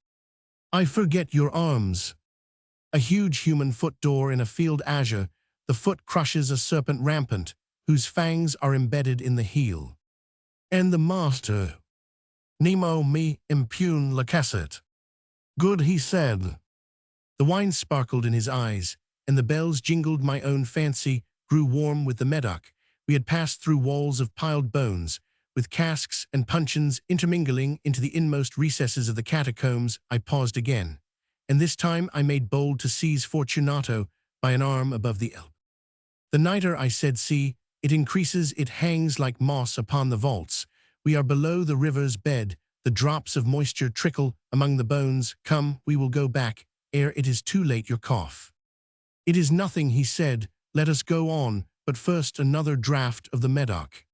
"I forget your arms." "A huge human foot d'or in a field azure. The foot crushes a serpent rampant, whose fangs are embedded in the heel." "And the master?" "Nemo me impune lacessit." "Good," he said. The wine sparkled in his eyes, and the bells jingled. My own fancy grew warm with the Medoc. We had passed through walls of piled bones, with casks and puncheons intermingling into the inmost recesses of the catacombs. I paused again, and this time I made bold to seize Fortunato by an arm above the elbow. "The nitre," I said, "see, it increases, it hangs like moss upon the vaults. We are below the river's bed. The drops of moisture trickle among the bones. Come, we will go back, ere it is too late your cough. It is nothing, he said, let us go on, but first another draught of the Medoc.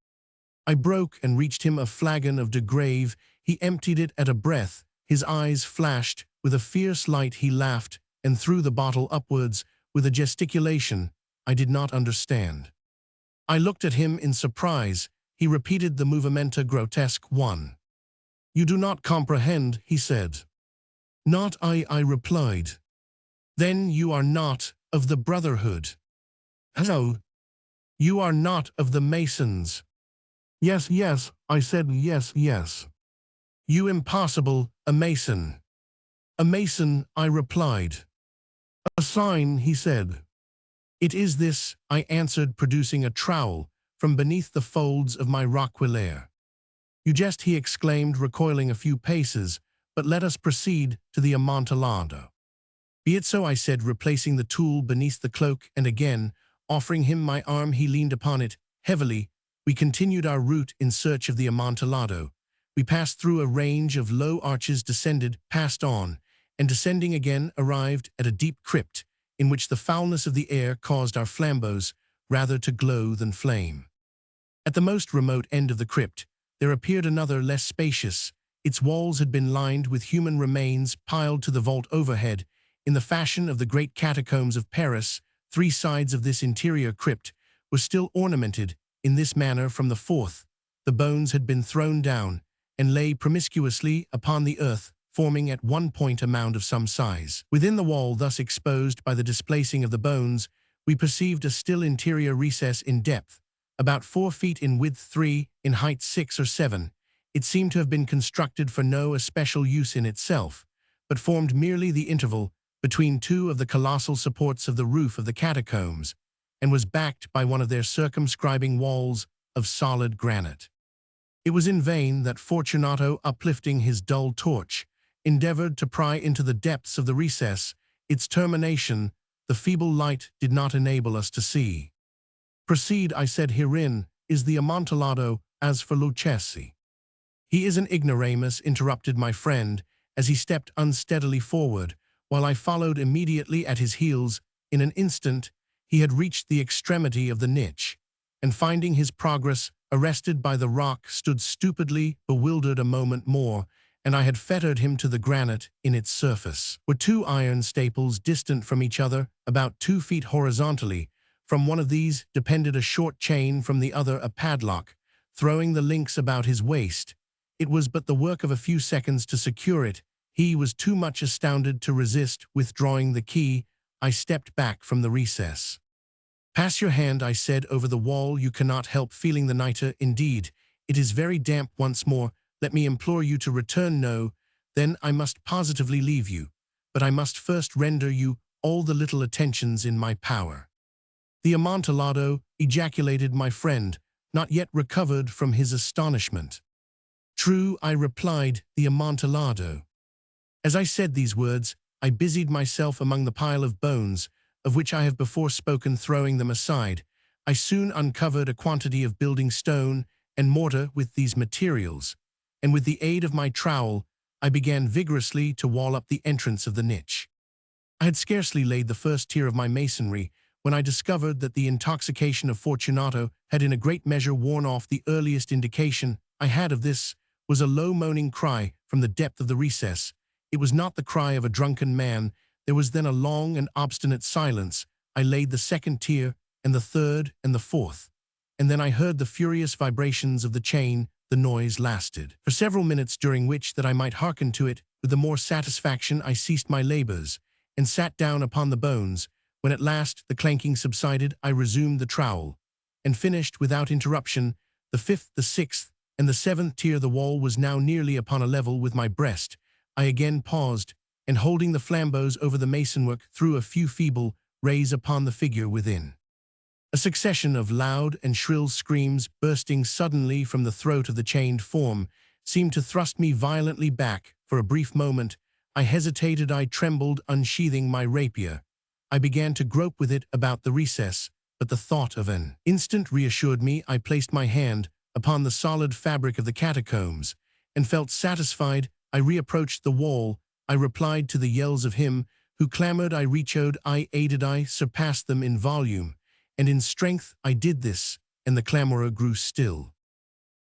I broke and reached him a flagon of de Grave. He emptied it at a breath. His eyes flashed. With a fierce light he laughed and threw the bottle upwards with a gesticulation I did not understand. I looked at him in surprise. He repeated the movimenta grotesque one. You do not comprehend, he said. Not I replied. Then you are not of the Brotherhood. Hello. You are not of the Masons. Yes, I said yes. You impossible, a Mason. A Mason, I replied. A sign, he said. It is this, I answered, producing a trowel from beneath the folds of my roquelaire. You jest, he exclaimed, recoiling a few paces, but let us proceed to the Amontillado. Be it so, I said, replacing the tool beneath the cloak, and again, offering him my arm, he leaned upon it heavily. We continued our route in search of the Amontillado. We passed through a range of low arches, descended, passed on, and descending again, arrived at a deep crypt, in which the foulness of the air caused our flambeaux rather to glow than flame. At the most remote end of the crypt, there appeared another less spacious. Its walls had been lined with human remains piled to the vault overhead, in the fashion of the great catacombs of Paris. 3 sides of this interior crypt were still ornamented in this manner from the fourth. The bones had been thrown down and lay promiscuously upon the earth, forming at one point a mound of some size. Within the wall thus exposed by the displacing of the bones, we perceived a still interior recess in depth, about 4 feet in width, 3 in height, 6 or 7. It seemed to have been constructed for no especial use in itself, but formed merely the interval between 2 of the colossal supports of the roof of the catacombs, and was backed by one of their circumscribing walls of solid granite. It was in vain that Fortunato, uplifting his dull torch, endeavored to pry into the depths of the recess. Its termination, the feeble light did not enable us to see. Proceed, I said, herein is the Amontillado. As for Lucchesi. He is an ignoramus, interrupted my friend, as he stepped unsteadily forward, while I followed immediately at his heels. In an instant, he had reached the extremity of the niche, and finding his progress arrested by the rock, stood stupidly bewildered a moment more, and I had fettered him to the granite. In its surface were 2 iron staples distant from each other, about 2 feet horizontally. From one of these depended a short chain, from the other a padlock. Throwing the links about his waist, it was but the work of a few seconds to secure it. He was too much astounded to resist. Withdrawing the key, I stepped back from the recess. Pass your hand, I said, over the wall. You cannot help feeling the nitre. Indeed, it is very damp. Once more, let me implore you to return. No, then I must positively leave you. But I must first render you all the little attentions in my power. The Amontillado, ejaculated my friend, not yet recovered from his astonishment. True, I replied, the Amontillado. As I said these words, I busied myself among the pile of bones, of which I have before spoken. Throwing them aside, I soon uncovered a quantity of building stone and mortar with these materials, and with the aid of my trowel, I began vigorously to wall up the entrance of the niche. I had scarcely laid the first tier of my masonry when I discovered that the intoxication of Fortunato had in a great measure worn off. The earliest indication I had of this was a low moaning cry from the depth of the recess. It was not the cry of a drunken man. There was then a long and obstinate silence. I laid the second tier, and the third, and the fourth, and then I heard the furious vibrations of the chain. The noise lasted for several minutes, during which, that I might hearken to it with the more satisfaction, I ceased my labors, and sat down upon the bones. When at last the clanking subsided, I resumed the trowel, and finished without interruption the 5th, the 6th, and the 7th tier. The wall was now nearly upon a level with my breast. I again paused, and holding the flambeaux over the masonwork, threw a few feeble rays upon the figure within. A succession of loud and shrill screams, bursting suddenly from the throat of the chained form, seemed to thrust me violently back. For a brief moment, I hesitated. I trembled, unsheathing my rapier. I began to grope with it about the recess, but the thought of an instant reassured me. I placed my hand upon the solid fabric of the catacombs, and felt satisfied. I reapproached the wall. I replied to the yells of him who clamored. I rechoed, I aided, I surpassed them in volume, and in strength I did this, and the clamorer grew still.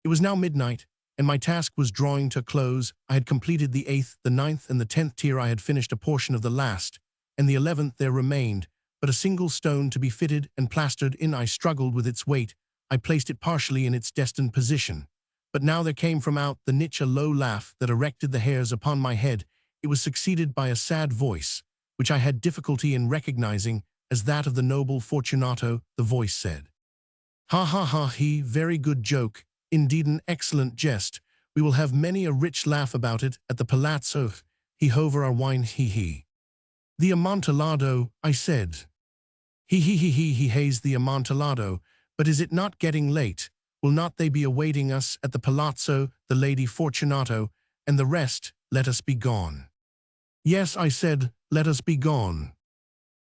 It was now midnight, and my task was drawing to a close. I had completed the 8th, the 9th, and the 10th tier. I had finished a portion of the last, and the 11th there remained, but a single stone to be fitted and plastered in. I struggled with its weight. I placed it partially in its destined position. But now there came from out the niche a low laugh that erected the hairs upon my head. It was succeeded by a sad voice, which I had difficulty in recognizing as that of the noble Fortunato. The voice said, "Ha ha ha, he, very good joke, indeed an excellent jest. We will have many a rich laugh about it at the palazzo. He over our wine, he. The Amontillado," I said. He haze the Amontillado, but is it not getting late? Will not they be awaiting us at the palazzo, the Lady Fortunato, and the rest? Let us be gone. Yes, I said, let us be gone.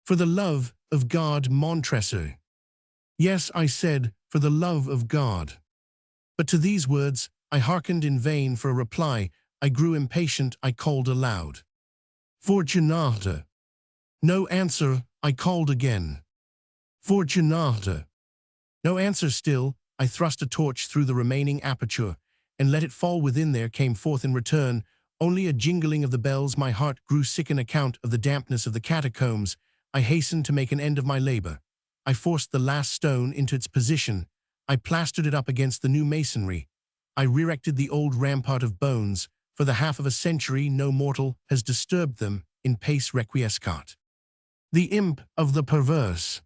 For the love of God, Montresor. Yes, I said, for the love of God. But to these words, I hearkened in vain for a reply. I grew impatient. I called aloud, "Fortunata." No answer. I called again, "Fortunata." No answer still. I thrust a torch through the remaining aperture, and let it fall within. There came forth in return only a jingling of the bells. My heart grew sick on account of the dampness of the catacombs. I hastened to make an end of my labor. I forced the last stone into its position. I plastered it up against the new masonry. I re-erected the old rampart of bones. For the half of a century no mortal has disturbed them in pace requiescat. The imp of the perverse.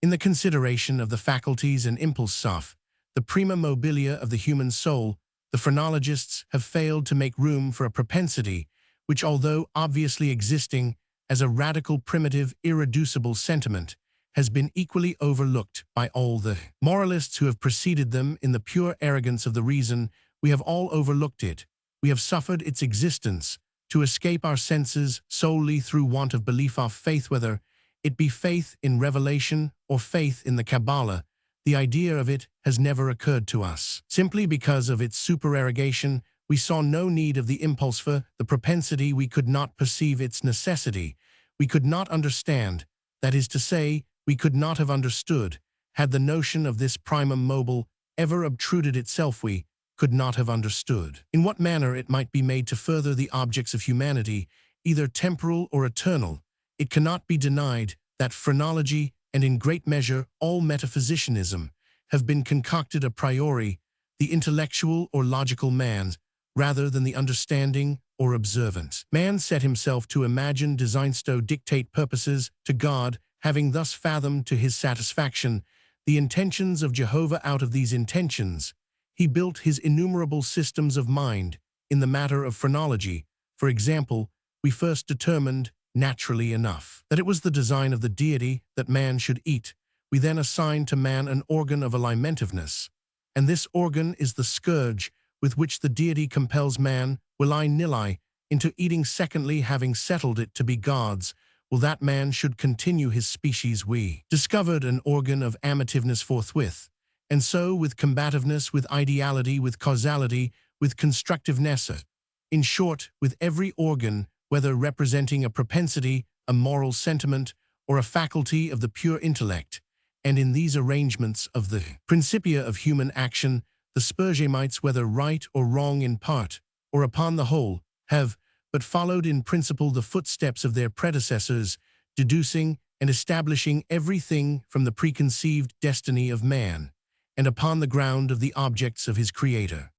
In the consideration of the faculties and impulse of the prima mobilia of the human soul, the phrenologists have failed to make room for a propensity which, although obviously existing as a radical, primitive, irreducible sentiment, has been equally overlooked by all the moralists who have preceded them. In the pure arrogance of the reason, we have all overlooked it. We have suffered its existence to escape our senses solely through want of belief of faith, whether it be faith in revelation or faith in the Kabbalah. The idea of it has never occurred to us. Simply because of its supererogation, we saw no need of the impulse for the propensity. We could not perceive its necessity. We could not understand, that is to say, we could not have understood, had the notion of this primum mobile ever obtruded itself. We could not have understood in what manner it might be made to further the objects of humanity, either temporal or eternal. It cannot be denied that phrenology, and in great measure all metaphysicianism, have been concocted a priori, the intellectual or logical man, rather than the understanding or observant. Man set himself to imagine, design, dictate purposes to God, having thus fathomed to his satisfaction the intentions of Jehovah. Out of these intentions, he built his innumerable systems of mind. In the matter of phrenology, for example, we first determined, naturally enough, that it was the design of the deity that man should eat. We then assigned to man an organ of alimentiveness, and this organ is the scourge with which the deity compels man, willy-nilly, into eating. Secondly, having settled it to be God's will that man should continue his species, we discovered an organ of amativeness forthwith, and so with combativeness, with ideality, with causality, with constructiveness, in short, with every organ, whether representing a propensity, a moral sentiment, or a faculty of the pure intellect. And in these arrangements of the principia of human action, the Spurgeonites, whether right or wrong in part, or upon the whole, have but followed in principle the footsteps of their predecessors, deducing and establishing everything from the preconceived destiny of man, and upon the ground of the objects of his Creator.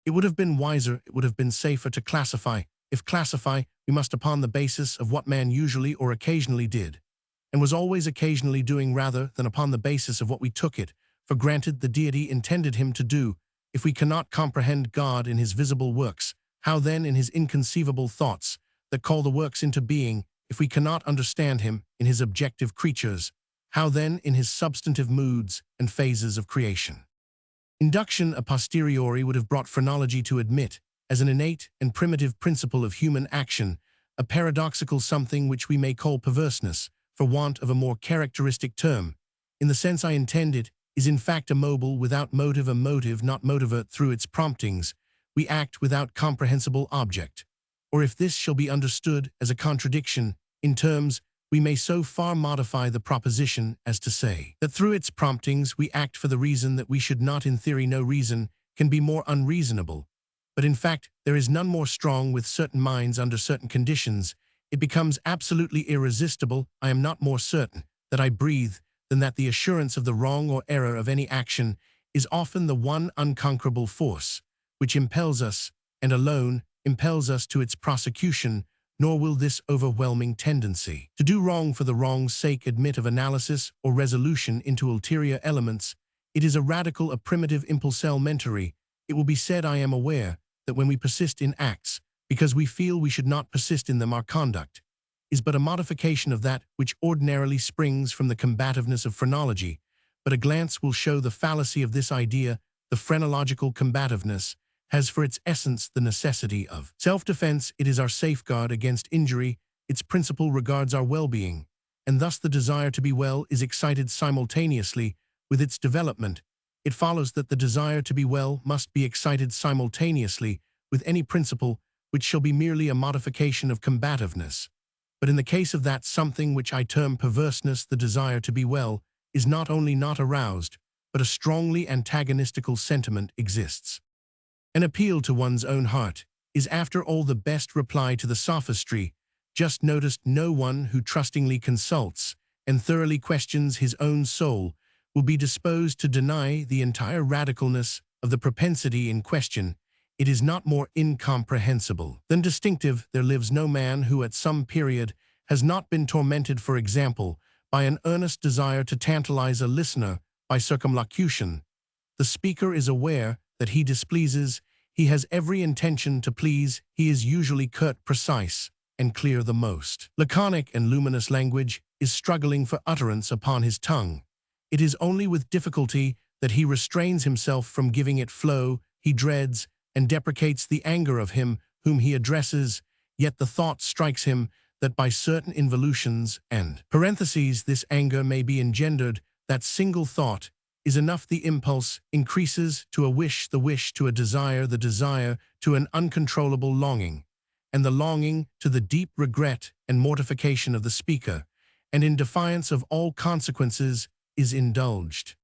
It would have been wiser, it would have been safer to classify. If classify, we must upon the basis of what man usually or occasionally did, and was always occasionally doing, rather than upon the basis of what we took it for granted the deity intended him to do. If we cannot comprehend God in his visible works, how then in his inconceivable thoughts that call the works into being? If we cannot understand him in his objective creatures, how then in his substantive moods and phases of creation? Induction a posteriori would have brought phrenology to admit, as an innate and primitive principle of human action, a paradoxical something which we may call perverseness, for want of a more characteristic term. In the sense I intend, it is in fact a mobile without motive, a motive not motiver through its promptings, we act without comprehensible object. Or if this shall be understood as a contradiction in terms, we may so far modify the proposition as to say that through its promptings we act for the reason that we should not. In theory, no reason can be more unreasonable. But in fact, there is none more strong with certain minds under certain conditions. It becomes absolutely irresistible. I am not more certain that I breathe than that the assurance of the wrong or error of any action is often the one unconquerable force which impels us, and alone impels us to its prosecution, nor will this overwhelming tendency to do wrong for the wrong's sake admit of analysis or resolution into ulterior elements. It is a radical, a primitive impulse elementary. It will be said, I am aware that when we persist in acts, because we feel we should not persist in them, our conduct is but a modification of that which ordinarily springs from the combativeness of phrenology. But a glance will show the fallacy of this idea. The phrenological combativeness has for its essence the necessity of self-defense. It is our safeguard against injury. Its principle regards our well-being, and thus the desire to be well is excited simultaneously with its development. It follows that the desire to be well must be excited simultaneously with any principle which shall be merely a modification of combativeness. But in the case of that something which I term perverseness, the desire to be well is not only not aroused, but a strongly antagonistical sentiment exists. An appeal to one's own heart is after all the best reply to the sophistry just noticed. No one who trustingly consults and thoroughly questions his own soul will be disposed to deny the entire radicalness of the propensity in question. It is not more incomprehensible than distinctive. There lives no man who at some period has not been tormented, for example, by an earnest desire to tantalize a listener by circumlocution. The speaker is aware that he displeases. He has every intention to please. He is usually curt, precise, and clear. The most laconic and luminous language is struggling for utterance upon his tongue. It is only with difficulty that he restrains himself from giving it flow. He dreads and deprecates the anger of him whom he addresses, yet the thought strikes him that by certain involutions and parentheses this anger may be engendered. That single thought is enough. The impulse increases to a wish, the wish to a desire, the desire to an uncontrollable longing, and the longing to the deep regret and mortification of the speaker, and in defiance of all consequences is indulged.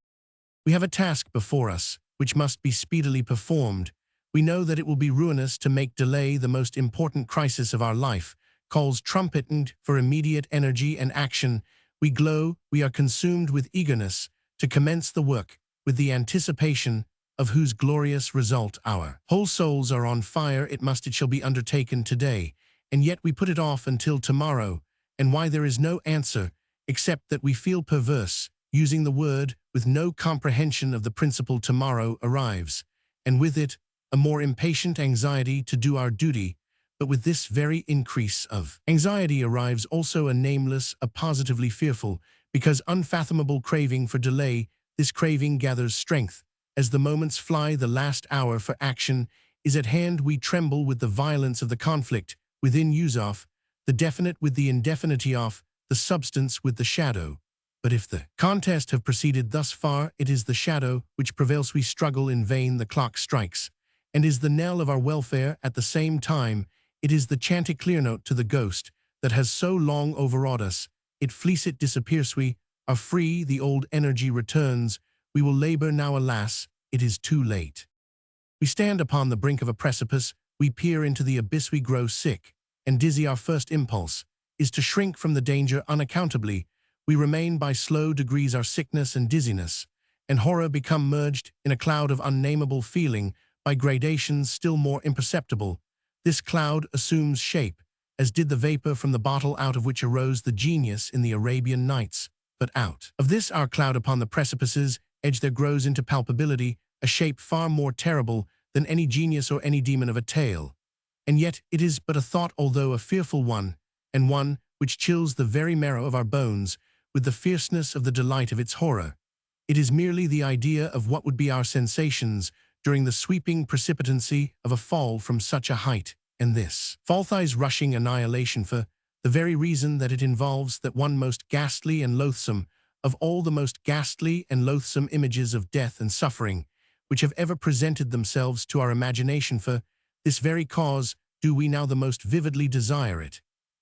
We have a task before us which must be speedily performed. We know that it will be ruinous to make delay. The most important crisis of our life calls trumpeting for immediate energy and action. We glow, we are consumed with eagerness to commence the work, with the anticipation of whose glorious result our whole souls are on fire. It shall be undertaken today, and yet we put it off until tomorrow. And why? There is no answer, except that we feel perverse, using the word with no comprehension of the principle. Tomorrow arrives, and with it a more impatient anxiety to do our duty. But with this very increase of anxiety arrives also a nameless, a positively fearful, because unfathomable craving for delay. This craving gathers strength. As the moments fly, the last hour for action is at hand. We tremble with the violence of the conflict within. Use off, the definite with the indefinity off, the substance with the shadow. But if the contest have proceeded thus far, it is the shadow which prevails. We struggle in vain. The clock strikes, and is the knell of our welfare. At the same time, it is the chanticleer note to the ghost that has so long overawed us. It flees, it disappears. We are free. The old energy returns. We will labor now. Alas, it is too late. We stand upon the brink of a precipice. We peer into the abyss. We grow sick and dizzy. Our first impulse is to shrink from the danger unaccountably. We remain by slow degrees. Our sickness and dizziness and horror become merged in a cloud of unnameable feeling by gradations still more imperceptible. This cloud assumes shape, as did the vapor from the bottle out of which arose the genius in the Arabian Nights. But out of this our cloud upon the precipice's edge there grows into palpability a shape far more terrible than any genius or any demon of a tale. And yet it is but a thought, although a fearful one, and one which chills the very marrow of our bones with the fierceness of the delight of its horror. It is merely the idea of what would be our sensations during the sweeping precipitancy of a fall from such a height, and this falthies rushing annihilation for the very reason that it involves that one most ghastly and loathsome of all the most ghastly and loathsome images of death and suffering, which have ever presented themselves to our imagination. For this very cause do we now the most vividly desire it.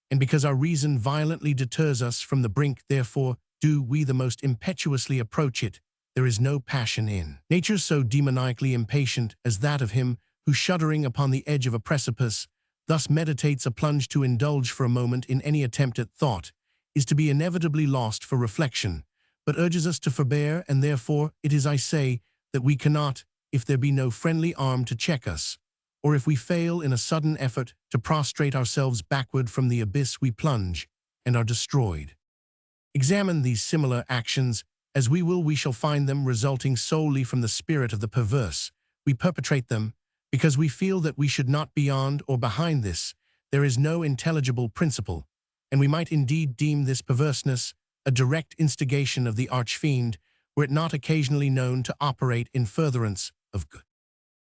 And because our reason violently deters us from the brink, therefore do we the most impetuously approach it. There is no passion in nature so demoniacally impatient as that of him who, shuddering upon the edge of a precipice, thus meditates a plunge. To indulge for a moment in any attempt at thought is to be inevitably lost for reflection, but urges us to forbear, and therefore it is, I say, that we cannot, if there be no friendly arm to check us, or if we fail in a sudden effort to prostrate ourselves backward from the abyss, we plunge and are destroyed. Examine these similar actions as we will, we shall find them resulting solely from the spirit of the perverse. We perpetrate them because we feel that we should not beyond or behind this. There is no intelligible principle, and we might indeed deem this perverseness a direct instigation of the arch-fiend, were it not occasionally known to operate in furtherance of good.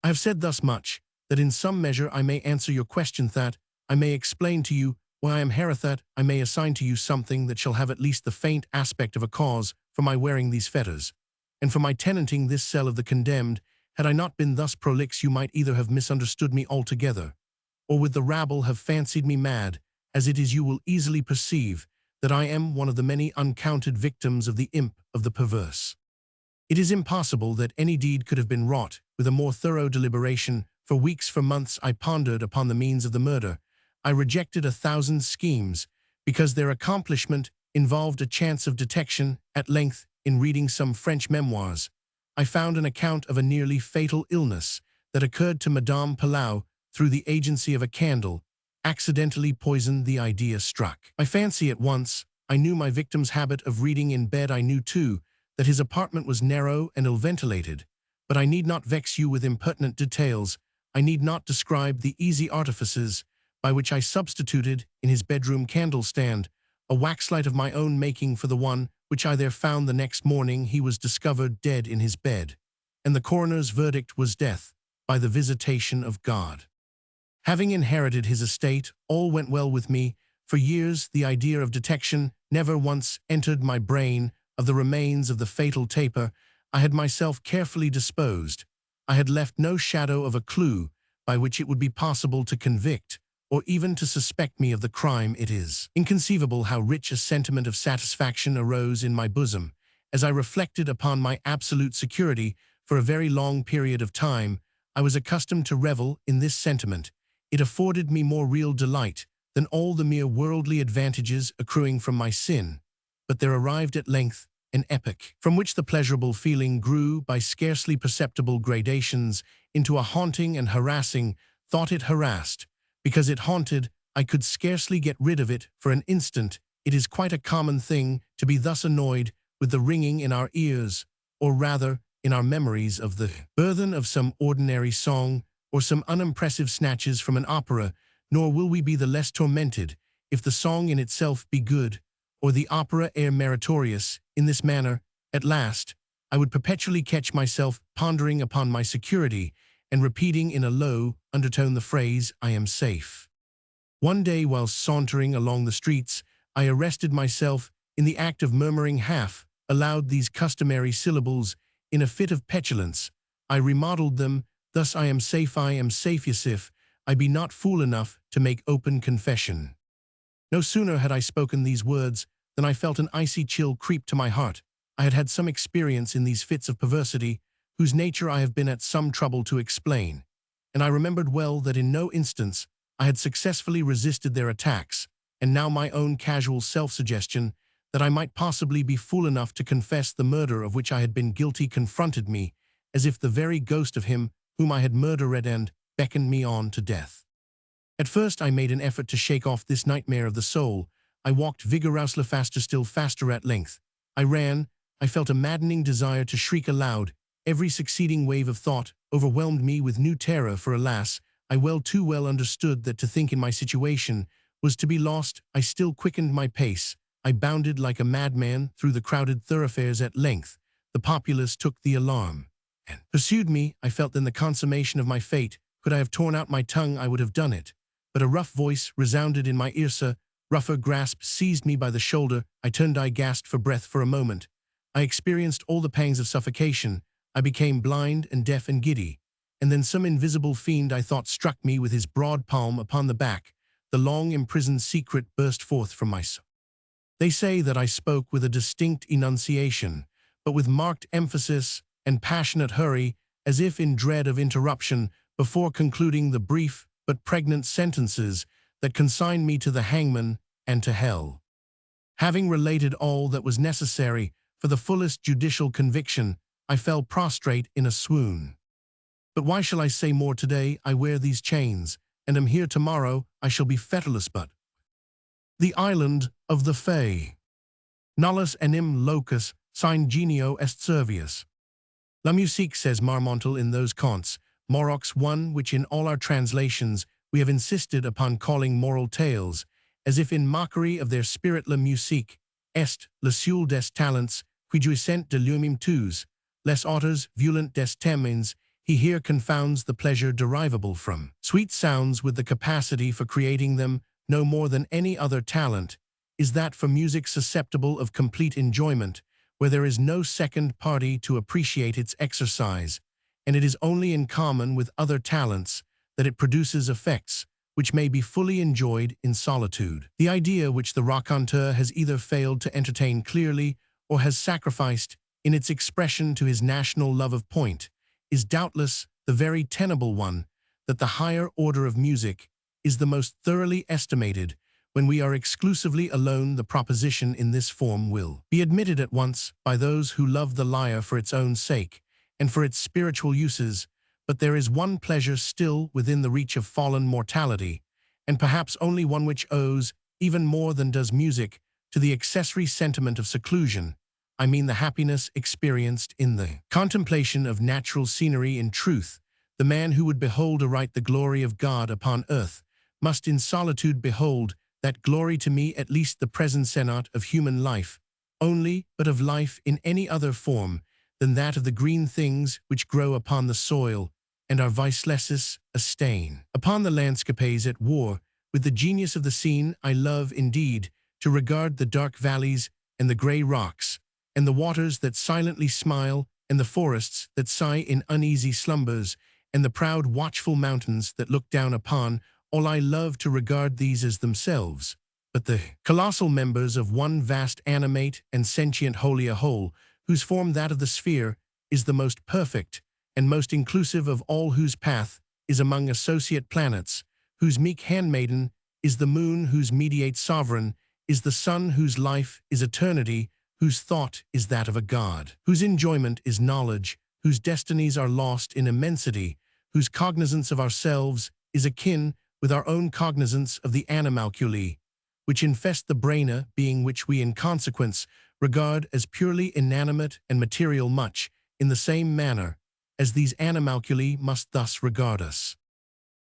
I have said thus much, that in some measure I may answer your question, that I may explain to you why I am here, that I may assign to you something that shall have at least the faint aspect of a cause for my wearing these fetters, and for my tenanting this cell of the condemned. Had I not been thus prolix, you might either have misunderstood me altogether, or with the rabble have fancied me mad. As it is, you will easily perceive that I am one of the many uncounted victims of the imp of the perverse. It is impossible that any deed could have been wrought with a more thorough deliberation. For weeks, for months, I pondered upon the means of the murder. I rejected 1,000 schemes, because their accomplishment involved a chance of detection. At length, in reading some French memoirs, I found an account of a nearly fatal illness that occurred to Madame Palau through the agency of a candle, accidentally poisoned. The idea struck my fancy at once. I knew my victim's habit of reading in bed. I knew, too, that his apartment was narrow and ill-ventilated, but I need not vex you with impertinent details. I need not describe the easy artifices by which I substituted in his bedroom candle-stand a waxlight of my own making for the one which I there found. The next morning he was discovered dead in his bed, and the coroner's verdict was death by the visitation of God. Having inherited his estate, all went well with me. For years the idea of detection never once entered my brain. Of the remains of the fatal taper I had myself carefully disposed. I had left no shadow of a clue by which it would be possible to convict, or even to suspect me of the crime. It is inconceivable how rich a sentiment of satisfaction arose in my bosom as I reflected upon my absolute security. For a very long period of time I was accustomed to revel in this sentiment. It afforded me more real delight than all the mere worldly advantages accruing from my sin. But there arrived at length an epoch from which the pleasurable feeling grew by scarcely perceptible gradations into a haunting and harassing thought. It harassed because it haunted. I could scarcely get rid of it for an instant. It is quite a common thing to be thus annoyed with the ringing in our ears, or rather in our memories, of the burthen of some ordinary song or some unimpressive snatches from an opera. Nor will we be the less tormented if the song in itself be good, or the opera air meritorious. In this manner, at last, I would perpetually catch myself pondering upon my security and repeating in a low undertone the phrase, "I am safe." One day, while sauntering along the streets, I arrested myself in the act of murmuring half aloud these customary syllables. In a fit of petulance, I remodeled them thus: I am safe, yes, if I be not fool enough to make open confession. No sooner had I spoken these words than I felt an icy chill creep to my heart. I had had some experience in these fits of perversity, whose nature I have been at some trouble to explain, and I remembered well that in no instance I had successfully resisted their attacks, and now my own casual self-suggestion that I might possibly be fool enough to confess the murder of which I had been guilty confronted me, as if the very ghost of him whom I had murdered and beckoned me on to death. At first I made an effort to shake off this nightmare of the soul. I walked vigorously, faster, still faster. At length I ran. I felt a maddening desire to shriek aloud. Every succeeding wave of thought overwhelmed me with new terror, for alas, I well too well understood that to think in my situation was to be lost. I still quickened my pace. I bounded like a madman through the crowded thoroughfares. At length the populace took the alarm and pursued me. I felt then the consummation of my fate. Could I have torn out my tongue, I would have done it. But a rough voice resounded in my ears. A rougher grasp seized me by the shoulder. I turned. I gasped for breath for a moment. I experienced all the pangs of suffocation. I became blind and deaf and giddy, and then some invisible fiend I thought struck me with his broad palm upon the back. The long imprisoned secret burst forth from my soul. They say that I spoke with a distinct enunciation, but with marked emphasis and passionate hurry, as if in dread of interruption, before concluding the brief but pregnant sentences that consigned me to the hangman and to hell. Having related all that was necessary for the fullest judicial conviction, I fell prostrate in a swoon. But why shall I say more today? I wear these chains, and am here tomorrow. I shall be fetterless but the island of the Fae. Nullus enim locus sine genio est servius. La musique, says Marmontel in those contes, Morox 1, which in all our translations we have insisted upon calling moral tales, as if in mockery of their spirit. La musique est le seul des talents qui jouissent de lumim tous, les auteurs violent des temens. He here confounds the pleasure derivable from sweet sounds with the capacity for creating them. No more than any other talent is that for music susceptible of complete enjoyment, where there is no second party to appreciate its exercise, and it is only in common with other talents that it produces effects which may be fully enjoyed in solitude. The idea which the raconteur has either failed to entertain clearly or has sacrificed in its expression to his national love of point is doubtless the very tenable one, that the higher order of music is the most thoroughly estimated when we are exclusively alone. The proposition in this form will be admitted at once by those who love the lyre for its own sake and for its spiritual uses, but there is one pleasure still within the reach of fallen mortality, and perhaps only one which owes, even more than does music, to the accessory sentiment of seclusion. I mean the happiness experienced in the contemplation of natural scenery. In truth, the man who would behold aright the glory of God upon earth must in solitude behold that glory, to me at least the present senate of human life, only, but of life in any other form than that of the green things which grow upon the soil, and are vicelesses a stain upon the landscapes at war. With the genius of the scene, I love indeed to regard the dark valleys and the grey rocks, and the waters that silently smile, and the forests that sigh in uneasy slumbers, and the proud watchful mountains that look down upon all. I love to regard these as themselves but the colossal members of one vast animate and sentient holy whole, whose form, that of the sphere, is the most perfect and most inclusive of all, whose path is among associate planets, whose meek handmaiden is the moon, whose mediate sovereign is the sun, whose life is eternity, whose thought is that of a god, whose enjoyment is knowledge, whose destinies are lost in immensity, whose cognizance of ourselves is akin with our own cognizance of the animalculae, which infest the brainer being, which we in consequence regard as purely inanimate and material, much in the same manner as these animalculae must thus regard us.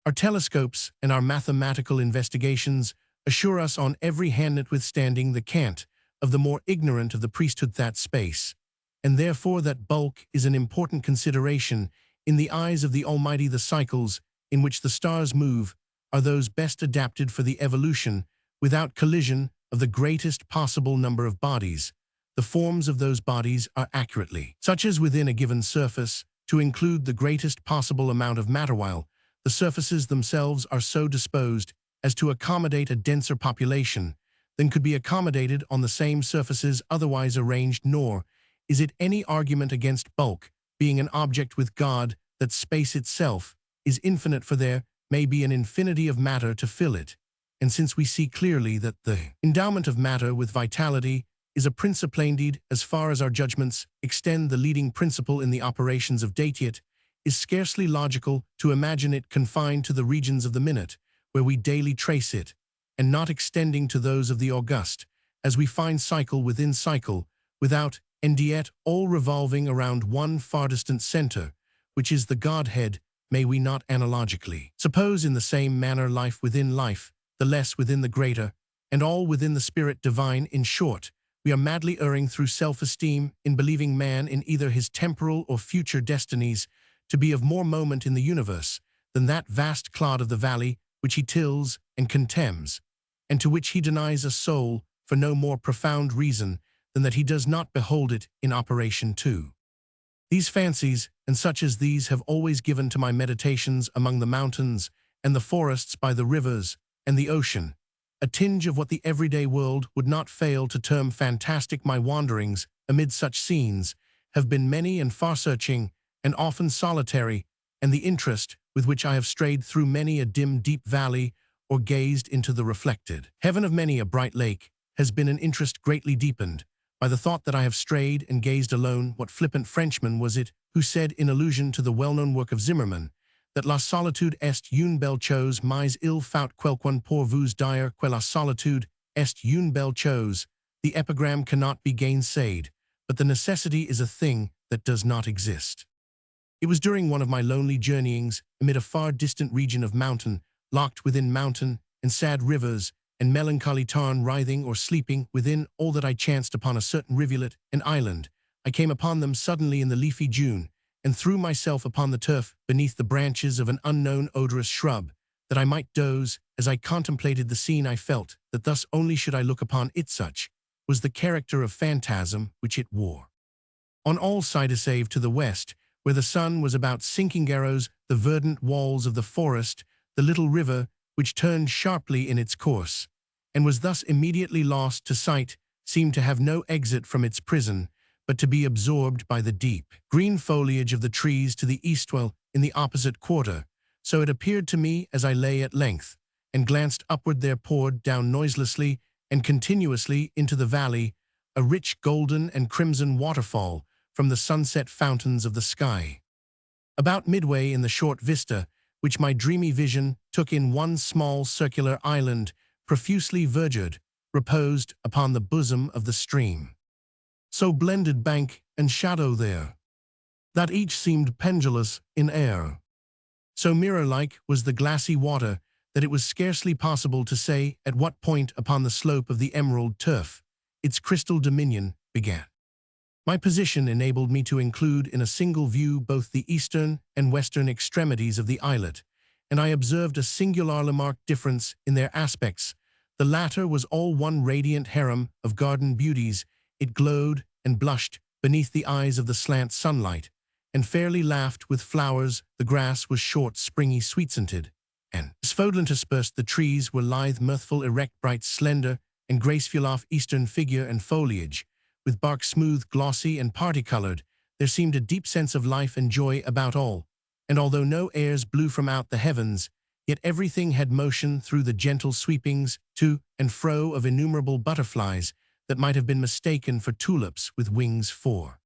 Our telescopes and our mathematical investigations assure us on every hand, notwithstanding the cant of the more ignorant of the priesthood, that space, and therefore that bulk, is an important consideration in the eyes of the Almighty. The cycles in which the stars move are those best adapted for the evolution, without collision, of the greatest possible number of bodies. The forms of those bodies are accurately such as within a given surface to include the greatest possible amount of matter, while the surfaces themselves are so disposed as to accommodate a denser population than could be accommodated on the same surfaces otherwise arranged. Nor is it any argument against bulk being an object with God that space itself is infinite, for there may be an infinity of matter to fill it. And since we see clearly that the endowment of matter with vitality is a principle, indeed, as far as our judgments extend, the leading principle in the operations of deity, it is scarcely logical to imagine it confined to the regions of the minute, where we daily trace it, and not extending to those of the august, as we find cycle within cycle, without, and yet all revolving around one far distant center, which is the Godhead. May we not analogically suppose in the same manner life within life, the less within the greater, and all within the spirit divine? In short, we are madly erring through self-esteem in believing man, in either his temporal or future destinies, to be of more moment in the universe than that vast clod of the valley which he tills and contemns, and to which he denies a soul for no more profound reason than that he does not behold it in operation too. These fancies, and such as these, have always given to my meditations among the mountains and the forests by the rivers and the ocean a tinge of what the everyday world would not fail to term fantastic. My wanderings amid such scenes have been many and far-searching, and often solitary, and the interest with which I have strayed through many a dim, deep valley or gazed into the reflected heaven of many a bright lake has been an interest greatly deepened by the thought that I have strayed and gazed alone. What flippant Frenchman was it who said, in allusion to the well-known work of Zimmermann, that la solitude est une belle chose, mais il faut quelqu'un pour vous dire que la solitude est une belle chose? The epigram cannot be gainsaid, but the necessity is a thing that does not exist. It was during one of my lonely journeyings amid a far distant region of mountain, locked within mountain and sad rivers, and melancholy tarn writhing or sleeping within all, that I chanced upon a certain rivulet and island. I came upon them suddenly in the leafy June, and threw myself upon the turf beneath the branches of an unknown odorous shrub, that I might doze. As I contemplated the scene, I felt that thus only should I look upon it. Such was the character of phantasm which it wore. On all sides, save to the west, where the sun was about sinking, arrows the verdant walls of the forest, the little river, which turned sharply in its course, and was thus immediately lost to sight, seemed to have no exit from its prison, but to be absorbed by the deep green foliage of the trees to the east. Well, in the opposite quarter, so it appeared to me as I lay at length, and glanced upward, there poured down noiselessly and continuously into the valley a rich golden and crimson waterfall from the sunset fountains of the sky. About midway in the short vista, which my dreamy vision took in, one small circular island, profusely verdured, reposed upon the bosom of the stream. So blended bank and shadow there, that each seemed pendulous in air. So mirror-like was the glassy water that it was scarcely possible to say at what point upon the slope of the emerald turf its crystal dominion began. My position enabled me to include in a single view both the eastern and western extremities of the islet, and I observed a singularly marked difference in their aspects. The latter was all one radiant harem of garden beauties. It glowed and blushed beneath the eyes of the slant sunlight, and fairly laughed with flowers. The grass was short, springy, sweet-scented, and asphodel interspersed. The trees were lithe, mirthful, erect, bright, slender, and graceful of eastern figure and foliage, with bark smooth, glossy, and party-colored. There seemed a deep sense of life and joy about all, and although no airs blew from out the heavens, yet everything had motion through the gentle sweepings to and fro of innumerable butterflies that might have been mistaken for tulips with wings. For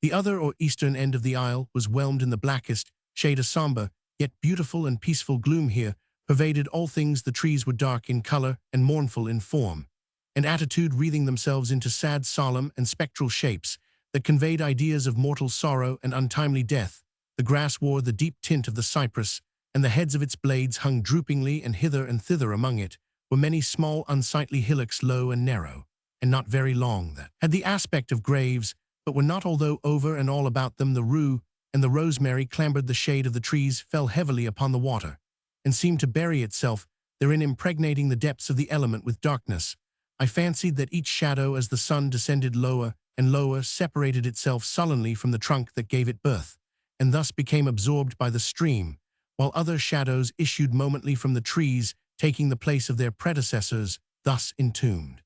the other or eastern end of the isle was whelmed in the blackest shade. A somber, yet beautiful and peaceful gloom here pervaded all things. The trees were dark in color and mournful in form and attitude, wreathing themselves into sad, solemn, and spectral shapes that conveyed ideas of mortal sorrow and untimely death. The grass wore the deep tint of the cypress, and the heads of its blades hung droopingly, and hither and thither among it were many small unsightly hillocks, low and narrow, and not very long, that had the aspect of graves, but were not, although over and all about them the rue and the rosemary clambered. The shade of the trees fell heavily upon the water, and seemed to bury itself therein, impregnating the depths of the element with darkness. I fancied that each shadow, as the sun descended lower and lower, separated itself sullenly from the trunk that gave it birth, and thus became absorbed by the stream, while other shadows issued momently from the trees, taking the place of their predecessors, thus entombed.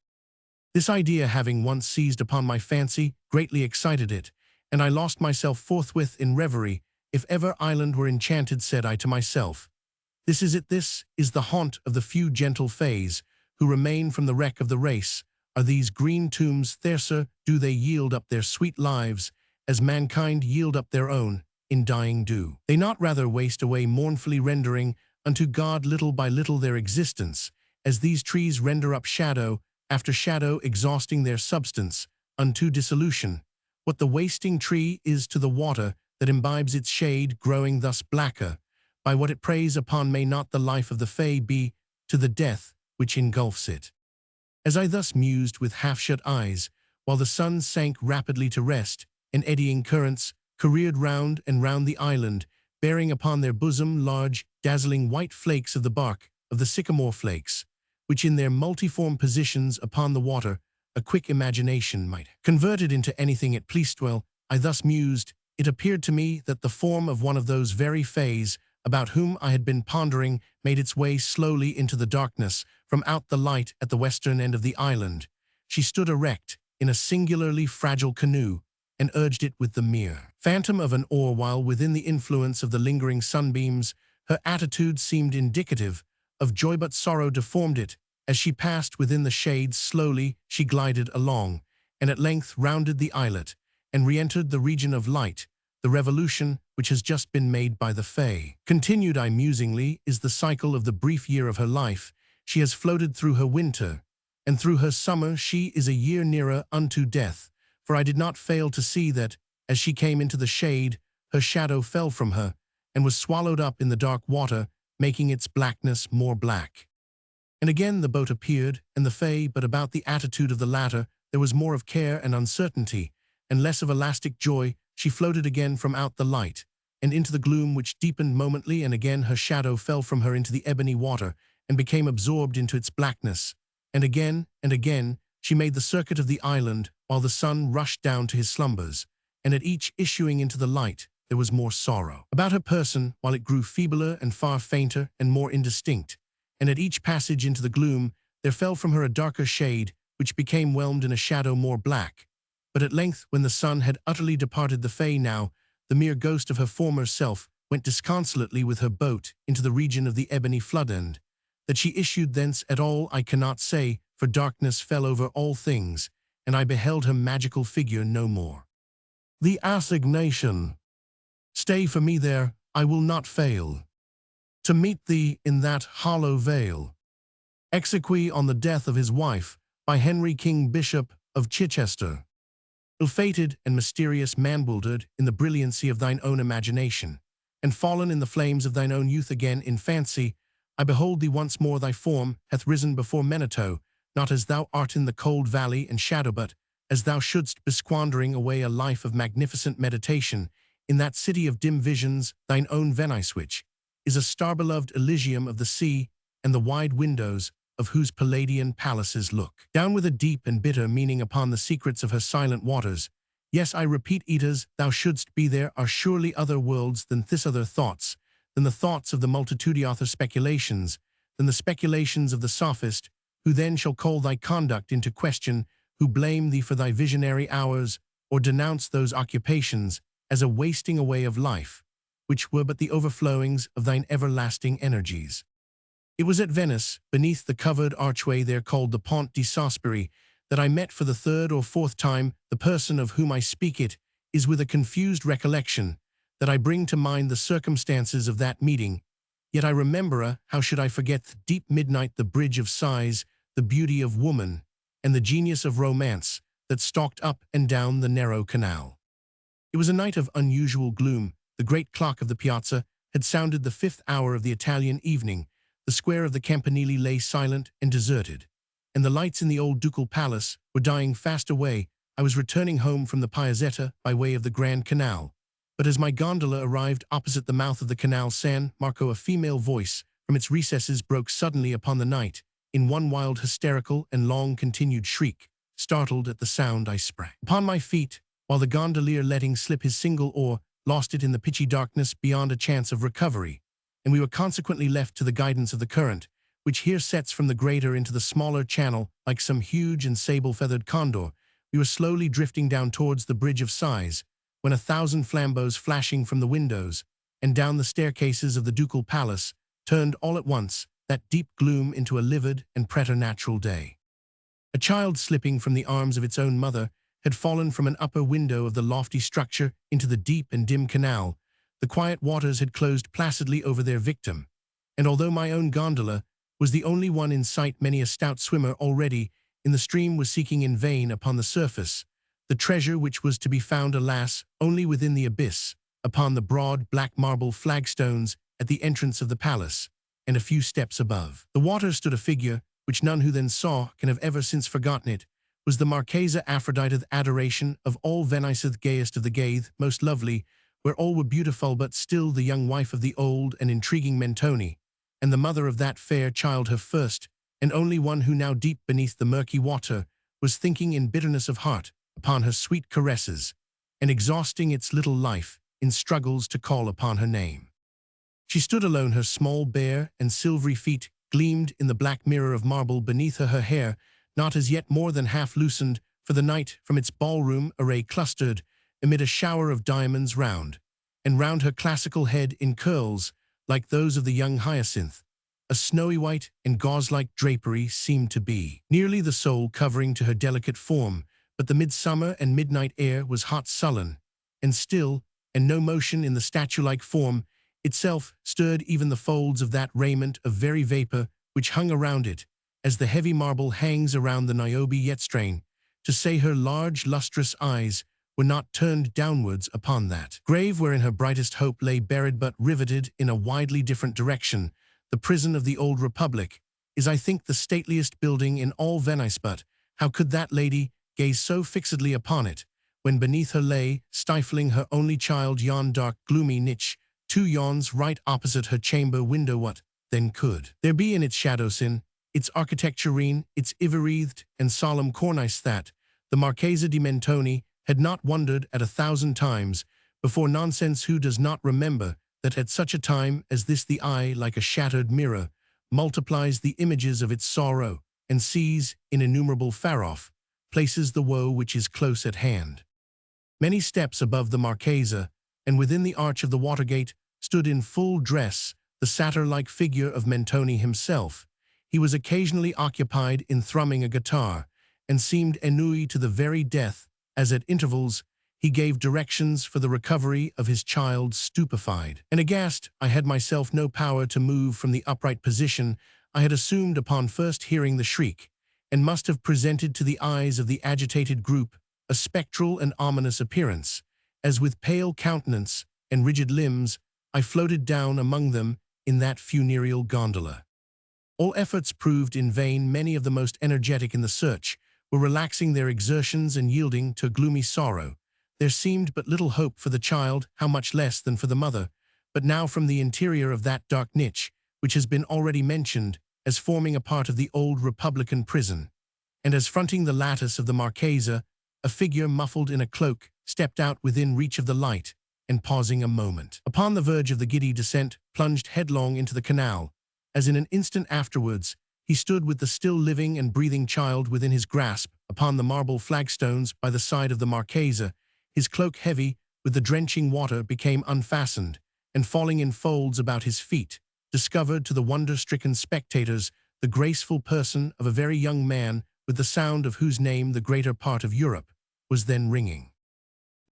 This idea, having once seized upon my fancy, greatly excited it, and I lost myself forthwith in reverie. If ever island were enchanted, said I to myself, this is it. This is the haunt of the few gentle fays who remain from the wreck of the race. Are these green tombs thyrser? Do they yield up their sweet lives, as mankind yield up their own, in dying? Do they not rather waste away, mournfully rendering unto God little by little their existence, as these trees render up shadow after shadow, exhausting their substance unto dissolution? What the wasting tree is to the water that imbibes its shade, growing thus blacker by what it preys upon, may not the life of the fay be to the death which engulfs it? As I thus mused with half-shut eyes, while the sun sank rapidly to rest, and eddying currents careered round and round the island, bearing upon their bosom large, dazzling white flakes of the bark of the sycamore flakes, which in their multiform positions upon the water a quick imagination might convert it into anything it pleased. Well, I thus mused, it appeared to me that the form of one of those very fays about whom I had been pondering made its way slowly into the darkness from out the light at the western end of the island. She stood erect in a singularly fragile canoe and urged it with the mere phantom of an oar, while within the influence of the lingering sunbeams her attitude seemed indicative of joy, but sorrow deformed it. As she passed within the shades, slowly she glided along, and at length rounded the islet and re-entered the region of light. The revolution which has just been made by the Fae, continued I musingly, is the cycle of the brief year of her life. She has floated through her winter, and through her summer she is a year nearer unto death, for I did not fail to see that, as she came into the shade, her shadow fell from her, and was swallowed up in the dark water, making its blackness more black. And again the boat appeared, and the Fae, but about the attitude of the latter there was more of care and uncertainty, and less of elastic joy. She floated again from out the light, and into the gloom which deepened momently, and again her shadow fell from her into the ebony water, and became absorbed into its blackness. And again she made the circuit of the island, while the sun rushed down to his slumbers, and at each issuing into the light there was more sorrow about her person, while it grew feebler and far fainter and more indistinct, and at each passage into the gloom there fell from her a darker shade, which became whelmed in a shadow more black. But at length, when the sun had utterly departed, the Fae, now the mere ghost of her former self, went disconsolately with her boat into the region of the ebony flood end. That she issued thence at all I cannot say, for darkness fell over all things, and I beheld her magical figure no more. The assignation. Stay for me there, I will not fail to meet thee in that hollow vale. Exequy on the death of his wife, by Henry King, Bishop of Chichester. Ill-fated and mysterious, man bewildered in the brilliancy of thine own imagination, and fallen in the flames of thine own youth again in fancy, I behold thee once more. Thy form hath risen before Menito, not as thou art in the cold valley and shadow, but as thou shouldst be squandering away a life of magnificent meditation in that city of dim visions, thine own Venice, which is a star-beloved Elysium of the sea, and the wide windows of whose Palladian palaces look down with a deep and bitter meaning upon the secrets of her silent waters. Yes, I repeat, Etas, thou shouldst be there are surely other worlds than this, other thoughts, than the thoughts of the multitude author speculations, than the speculations of the sophist, who then shall call thy conduct into question, who blame thee for thy visionary hours, or denounce those occupations as a wasting away of life, which were but the overflowings of thine everlasting energies. It was at Venice, beneath the covered archway there called the Pont di Sospiri, that I met for the third or fourth time the person of whom I speak. It is with a confused recollection that I bring to mind the circumstances of that meeting, yet I remember, how should I forget the deep midnight, the bridge of sighs, the beauty of woman, and the genius of romance that stalked up and down the narrow canal. It was a night of unusual gloom. The great clock of the piazza had sounded the 5th hour of the Italian evening. The square of the Campanile lay silent and deserted, and the lights in the old ducal palace were dying fast away. I was returning home from the Piazzetta by way of the Grand Canal, but as my gondola arrived opposite the mouth of the Canal San Marco, a female voice from its recesses broke suddenly upon the night in one wild, hysterical, and long-continued shriek. Startled at the sound, I sprang upon my feet, while the gondolier, letting slip his single oar, lost it in the pitchy darkness beyond a chance of recovery, and we were consequently left to the guidance of the current, which here sets from the greater into the smaller channel like some huge and sable-feathered condor. We were slowly drifting down towards the Bridge of Sighs, when 1,000 flambeaux flashing from the windows and down the staircases of the ducal palace turned all at once that deep gloom into a livid and preternatural day. A child, slipping from the arms of its own mother, had fallen from an upper window of the lofty structure into the deep and dim canal. The quiet waters had closed placidly over their victim, and although my own gondola was the only one in sight, many a stout swimmer already in the stream was seeking in vain upon the surface the treasure which was to be found, alas, only within the abyss, upon the broad black marble flagstones at the entrance of the palace, and a few steps above the water stood a figure which none who then saw can have ever since forgotten. It was the Marchesa Aphrodite, the adoration of all Venice, the gayest of the gay, most lovely, where all were beautiful, but still the young wife of the old and intriguing Mentoni, and the mother of that fair child, her first and only one, who now deep beneath the murky water was thinking in bitterness of heart upon her sweet caresses, and exhausting its little life in struggles to call upon her name. She stood alone, her small, bare, and silvery feet gleamed in the black mirror of marble beneath her hair, not as yet more than half loosened, for the night from its ballroom array clustered, amid a shower of diamonds round her classical head in curls, like those of the young hyacinth. A snowy white and gauze-like drapery seemed to be nearly the sole covering to her delicate form, but the midsummer and midnight air was hot, sullen, and still, and no motion in the statue-like form itself stirred even the folds of that raiment of very vapor which hung around it, as the heavy marble hangs around the Niobe yetstrain, to say her large, lustrous eyes were not turned downwards upon that grave wherein her brightest hope lay buried, but riveted in a widely different direction. The prison of the old Republic is, I think, the stateliest building in all Venice, but how could that lady gaze so fixedly upon it, when beneath her lay, stifling her only child, yon dark, gloomy niche, 2 yawns right opposite her chamber window? What, then, could there be in its shadows, in its architecturine, its ivy-wreathed and solemn cornice, that the Marchesa di Mentoni had not wondered at 1,000 times before? Nonsense! Who does not remember that at such a time as this the eye, like a shattered mirror, multiplies the images of its sorrow, and sees, in innumerable far-off places, the woe which is close at hand? Many steps above the Marchesa, and within the arch of the Watergate, stood in full dress the satyr-like figure of Mentoni himself. He was occasionally occupied in thrumming a guitar, and seemed ennuyed to the very death, as at intervals he gave directions for the recovery of his child. Stupefied and aghast, I had myself no power to move from the upright position I had assumed upon first hearing the shriek, and must have presented to the eyes of the agitated group a spectral and ominous appearance, as with pale countenance and rigid limbs I floated down among them in that funereal gondola. All efforts proved in vain. Many of the most energetic in the search were relaxing their exertions and yielding to gloomy sorrow. There seemed but little hope for the child, how much less than for the mother. But now, from the interior of that dark niche, which has been already mentioned as forming a part of the old Republican prison, and as fronting the lattice of the Marchesa, a figure muffled in a cloak stepped out within reach of the light, and pausing a moment upon the verge of the giddy descent, plunged headlong into the canal. As in an instant afterwards, he stood with the still living and breathing child within his grasp upon the marble flagstones by the side of the Marchesa. His cloak, heavy with the drenching water, became unfastened, and falling in folds about his feet, discovered to the wonder-stricken spectators the graceful person of a very young man, with the sound of whose name the greater part of Europe was then ringing.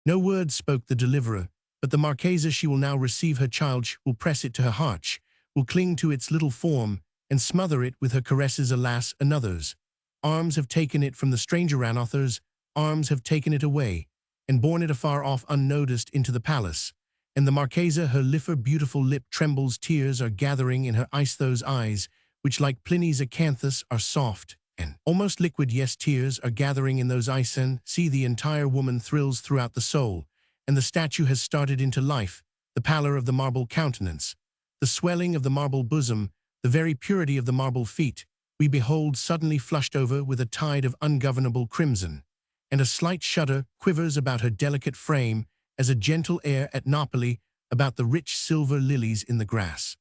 No word spoke the deliverer, but the Marchesa, she will now receive her child, she will press it to her heart, she will cling to its little form, and smother it with her caresses. Alas, another's arms have taken it from the stranger, another's arms have taken it away, and borne it afar off unnoticed into the palace. And the Marchesa, her beautiful lip trembles, tears are gathering in her eyes, those eyes, which like Pliny's acanthus are soft and almost liquid. Yes, tears are gathering in those eyes, and see, the entire woman thrills throughout the soul, and the statue has started into life. The pallor of the marble countenance, the swelling of the marble bosom, the very purity of the marble feet, we behold suddenly flushed over with a tide of ungovernable crimson, and a slight shudder quivers about her delicate frame, as a gentle air at Napoli about the rich silver lilies in the grass.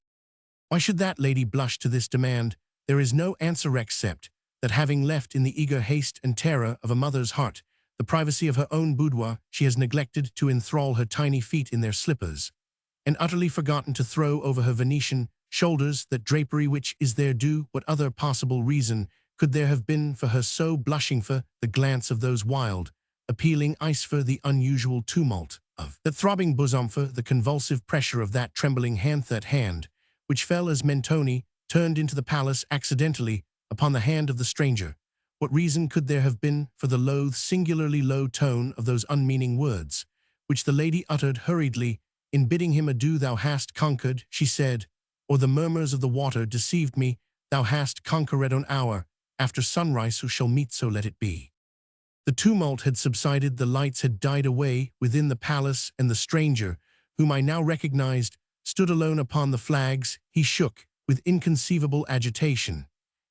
Why should that lady blush to this demand? There is no answer except that, having left in the eager haste and terror of a mother's heart the privacy of her own boudoir, she has neglected to enthrall her tiny feet in their slippers, and utterly forgotten to throw over her Venetian shoulders that drapery which is their due. What other possible reason could there have been for her so blushing? For the glance of those wild, appealing eyes, for the unusual tumult of that throbbing bosom, for the convulsive pressure of that trembling hand, that hand which fell as Mentoni turned into the palace accidentally upon the hand of the stranger. What reason could there have been for the low, singularly low tone of those unmeaning words, which the lady uttered hurriedly in bidding him adieu? Thou hast conquered, she said, or the murmurs of the water deceived me. Thou hast conquered an hour after sunrise, who shall meet, so let it be. The tumult had subsided, the lights had died away within the palace, and the stranger, whom I now recognized, stood alone upon the flags. He shook with inconceivable agitation,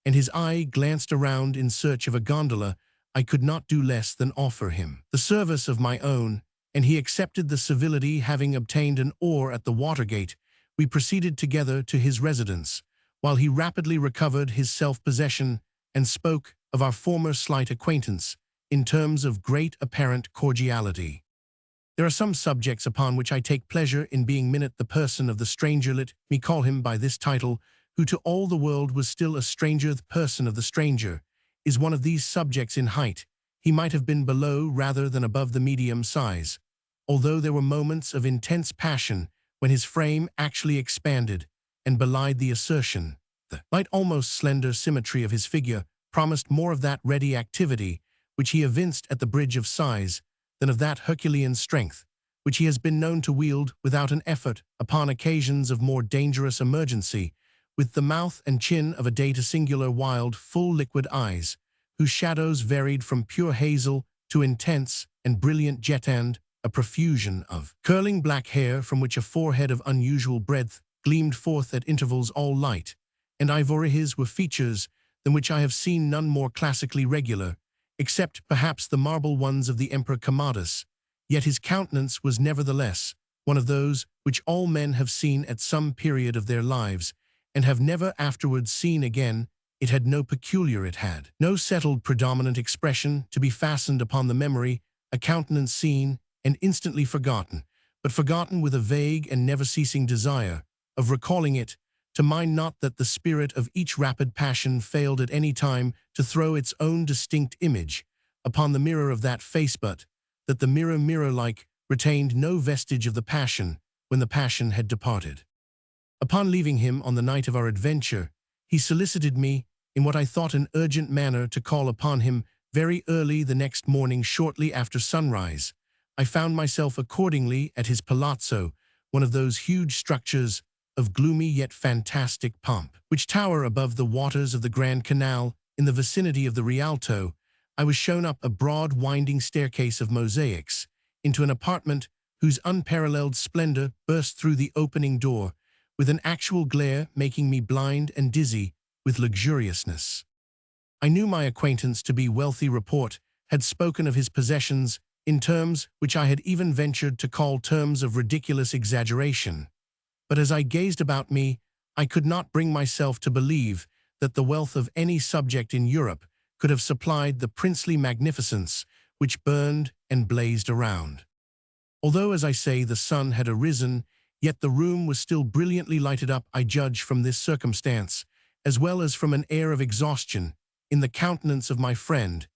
and his eye glanced around in search of a gondola. I could not do less than offer him the service of my own, and he accepted the civility. Having obtained an oar at the watergate, we proceeded together to his residence, while he rapidly recovered his self-possession and spoke of our former slight acquaintance in terms of great apparent cordiality. There are some subjects upon which I take pleasure in being minute. The person of the stranger, let me call him by this title, who to all the world was still a stranger. The person of the stranger is one of these subjects. In height he might have been below rather than above the medium size, although there were moments of intense passion when his frame actually expanded and belied the assertion. The light, almost slender symmetry of his figure promised more of that ready activity which he evinced at the bridge of sighs than of that Herculean strength which he has been known to wield without an effort upon occasions of more dangerous emergency, with the mouth and chin of a data, singular wild, full liquid eyes, whose shadows varied from pure hazel to intense and brilliant jet, and a profusion of curling black hair from which a forehead of unusual breadth gleamed forth at intervals. All light and ivory, his were features than which I have seen none more classically regular, except perhaps the marble ones of the Emperor Commodus, yet his countenance was nevertheless one of those which all men have seen at some period of their lives, and have never afterwards seen again. It had no settled predominant expression to be fastened upon the memory, a countenance seen and instantly forgotten, but forgotten with a vague and never-ceasing desire of recalling it to mind. Not that the spirit of each rapid passion failed at any time to throw its own distinct image upon the mirror of that face, but that the mirror, mirror-like, retained no vestige of the passion when the passion had departed. Upon leaving him on the night of our adventure, he solicited me, in what I thought an urgent manner, to call upon him very early the next morning. Shortly after sunrise, I found myself accordingly at his palazzo, one of those huge structures of gloomy yet fantastic pomp, which tower above the waters of the Grand Canal in the vicinity of the Rialto. I was shown up a broad winding staircase of mosaics into an apartment whose unparalleled splendor burst through the opening door with an actual glare, making me blind and dizzy with luxuriousness. I knew my acquaintance to be wealthy. Report had spoken of his possessions in terms which I had even ventured to call terms of ridiculous exaggeration. But as I gazed about me, I could not bring myself to believe that the wealth of any subject in Europe could have supplied the princely magnificence which burned and blazed around. Although, as I say, the sun had arisen, yet the room was still brilliantly lighted up. I judge from this circumstance, as well as from an air of exhaustion in the countenance of my friend,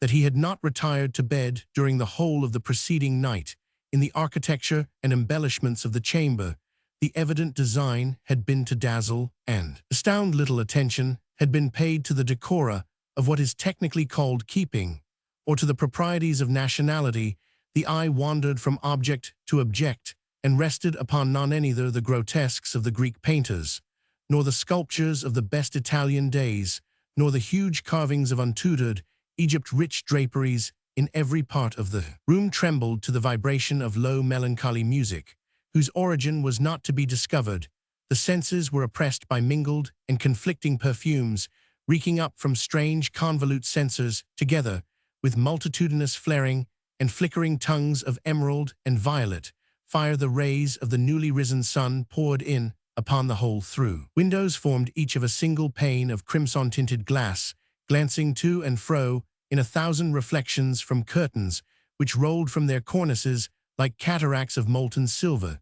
that he had not retired to bed during the whole of the preceding night. In the architecture and embellishments of the chamber, the evident design had been to dazzle and astound. Little attention had been paid to the decora of what is technically called keeping, or to the proprieties of nationality. The eye wandered from object to object, and rested upon neither the grotesques of the Greek painters, nor the sculptures of the best Italian days, nor the huge carvings of untutored Egypt. Rich draperies in every part of the room trembled to the vibration of low melancholy music, whose origin was not to be discovered. The senses were oppressed by mingled and conflicting perfumes, reeking up from strange convolute censers, together with multitudinous flaring and flickering tongues of emerald and violet fire. The rays of the newly risen sun poured in upon the whole through windows formed each of a single pane of crimson-tinted glass, glancing to and fro in 1,000 reflections from curtains which rolled from their cornices like cataracts of molten silver.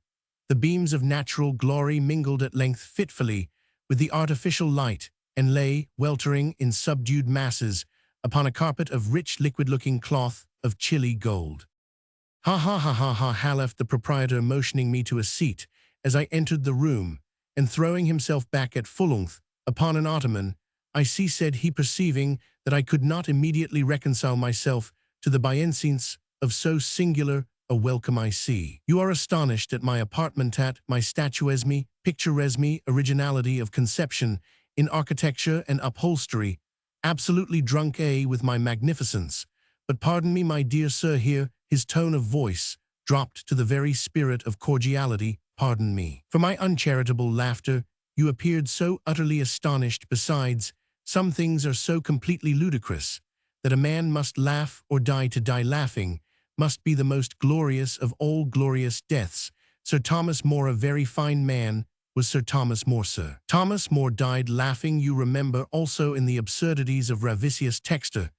The beams of natural glory mingled at length fitfully with the artificial light, and lay, weltering in subdued masses, upon a carpet of rich liquid-looking cloth of chilly gold. "Ha ha ha ha ha ha," laughed the proprietor, motioning me to a seat as I entered the room, and throwing himself back at full length upon an ottoman. "I see," said he, perceiving that I could not immediately reconcile myself to the bienséance of so singular a welcome. "I see. You are astonished at my apartment, at my statuesque, picturesque originality of conception in architecture and upholstery, absolutely drunk with my magnificence. But pardon me, my dear sir," here his tone of voice dropped to the very spirit of cordiality, "pardon me for my uncharitable laughter. You appeared so utterly astonished. Besides, some things are so completely ludicrous that a man must laugh or die to die laughing. must be the most glorious of all glorious deaths. Sir Thomas More, a very fine man, was Sir Thomas More, sir. Thomas More died laughing. You remember also in the absurdities of Ravisius Textor.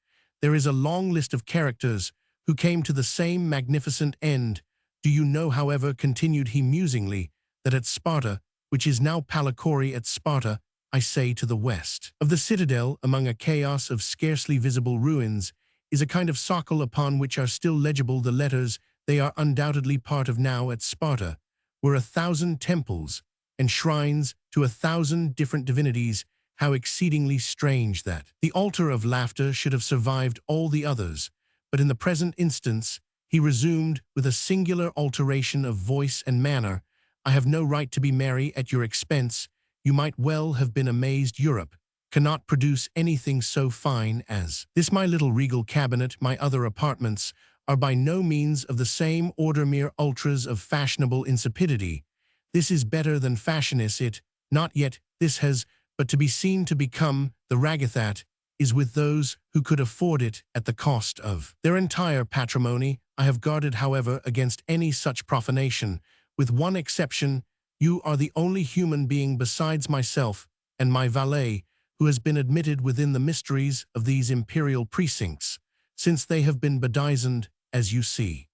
There is a long list of characters who came to the same magnificent end. Do you know, however, continued he musingly, that at Sparta, which is now Palikori at Sparta, I say to the west of the citadel, among a chaos of scarcely visible ruins, is a kind of socle upon which are still legible the letters they are undoubtedly part of now at Sparta, were 1,000 temples and shrines to 1,000 different divinities. How exceedingly strange that the altar of laughter should have survived all the others, but in the present instance, he resumed with a singular alteration of voice and manner, I have no right to be merry at your expense. You might well have been amazed. Europe cannot produce anything so fine as this. My little regal cabinet, my other apartments, are by no means of the same order, mere ultras of fashionable insipidity. This is better than fashion is it, not yet, this has but to be seen to become, the ragathat is with those who could afford it at the cost of their entire patrimony. I have guarded, however, against any such profanation, with one exception. You are the only human being besides myself and my valet who has been admitted within the mysteries of these imperial precincts, since they have been bedizened, as you see.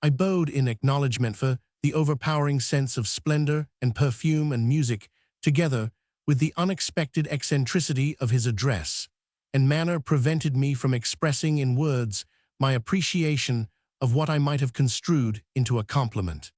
I bowed in acknowledgment, for the overpowering sense of splendor and perfume and music, together with the unexpected eccentricity of his address and manner, prevented me from expressing in words my appreciation of what I might have construed into a compliment.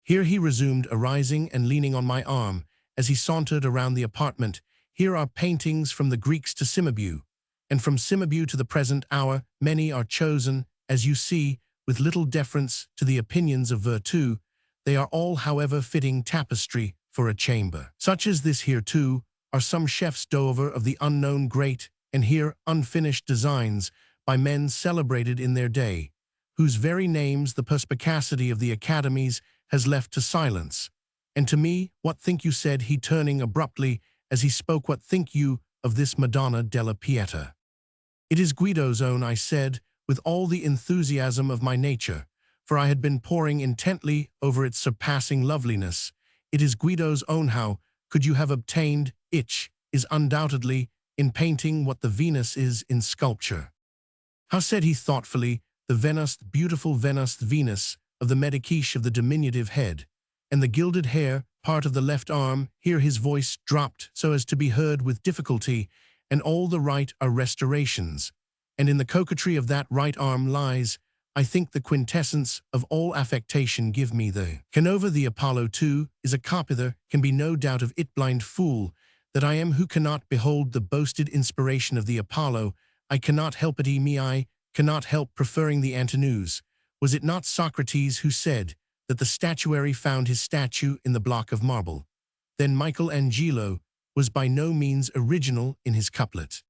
Here he resumed, arising and leaning on my arm as he sauntered around the apartment. Here are paintings from the Greeks to Cimabue, and from Cimabue to the present hour. Many are chosen, as you see, with little deference to the opinions of virtue. They are all, however, fitting tapestry for a chamber. Such as this here, too, are some chefs d'oeuvre of the unknown great, and here unfinished designs by men celebrated in their day, whose very names the perspicacity of the academies has left to silence. And to me, what think you, said he, turning abruptly as he spoke, what think you of this Madonna della Pieta? It is Guido's own, I said, with all the enthusiasm of my nature, for I had been poring intently over its surpassing loveliness. It is Guido's own. How could you have obtained it? Is undoubtedly in painting what the Venus is in sculpture. How, said he thoughtfully, the Venus, beautiful Venus of the Medicache of the diminutive head, and the gilded hair, part of the left arm. Here his voice dropped so as to be heard with difficulty, and all the right are restorations, and in the coquetry of that right arm lies, I think, the quintessence of all affectation. Give me the Canova. The Apollo too is a copy. There can be no doubt of it. Blind fool that I am, who cannot behold the boasted inspiration of the Apollo. I cannot help it. I cannot help preferring the Antinous. Was it not Socrates who said that the statuary found his statue in the block of marble? Then Michelangelo was by no means original in his couplet.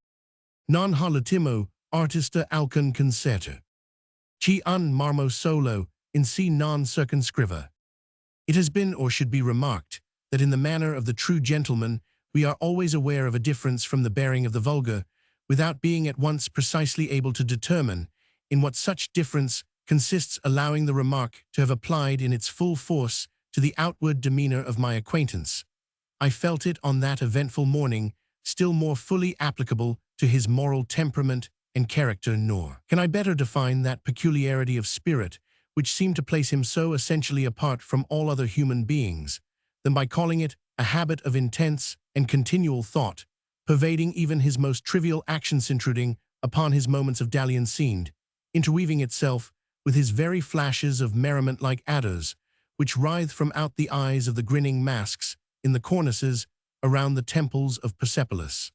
Non halutimo artista alcun concerto. Chi un marmo solo in si non circunscriva. It has been, or should be remarked, that in the manner of the true gentleman we are always aware of a difference from the bearing of the vulgar, without being at once precisely able to determine in what such difference consists, allowing the remark to have applied in its full force to the outward demeanor of my acquaintance. I felt it on that eventful morning still more fully applicable to his moral temperament and character, nor can I better define that peculiarity of spirit which seemed to place him so essentially apart from all other human beings, than by calling it a habit of intense and continual thought, pervading even his most trivial actions, intruding upon his moments of dalliance, interweaving itself with his very flashes of merriment like adders, which writhe from out the eyes of the grinning masks in the cornices around the temples of Persepolis.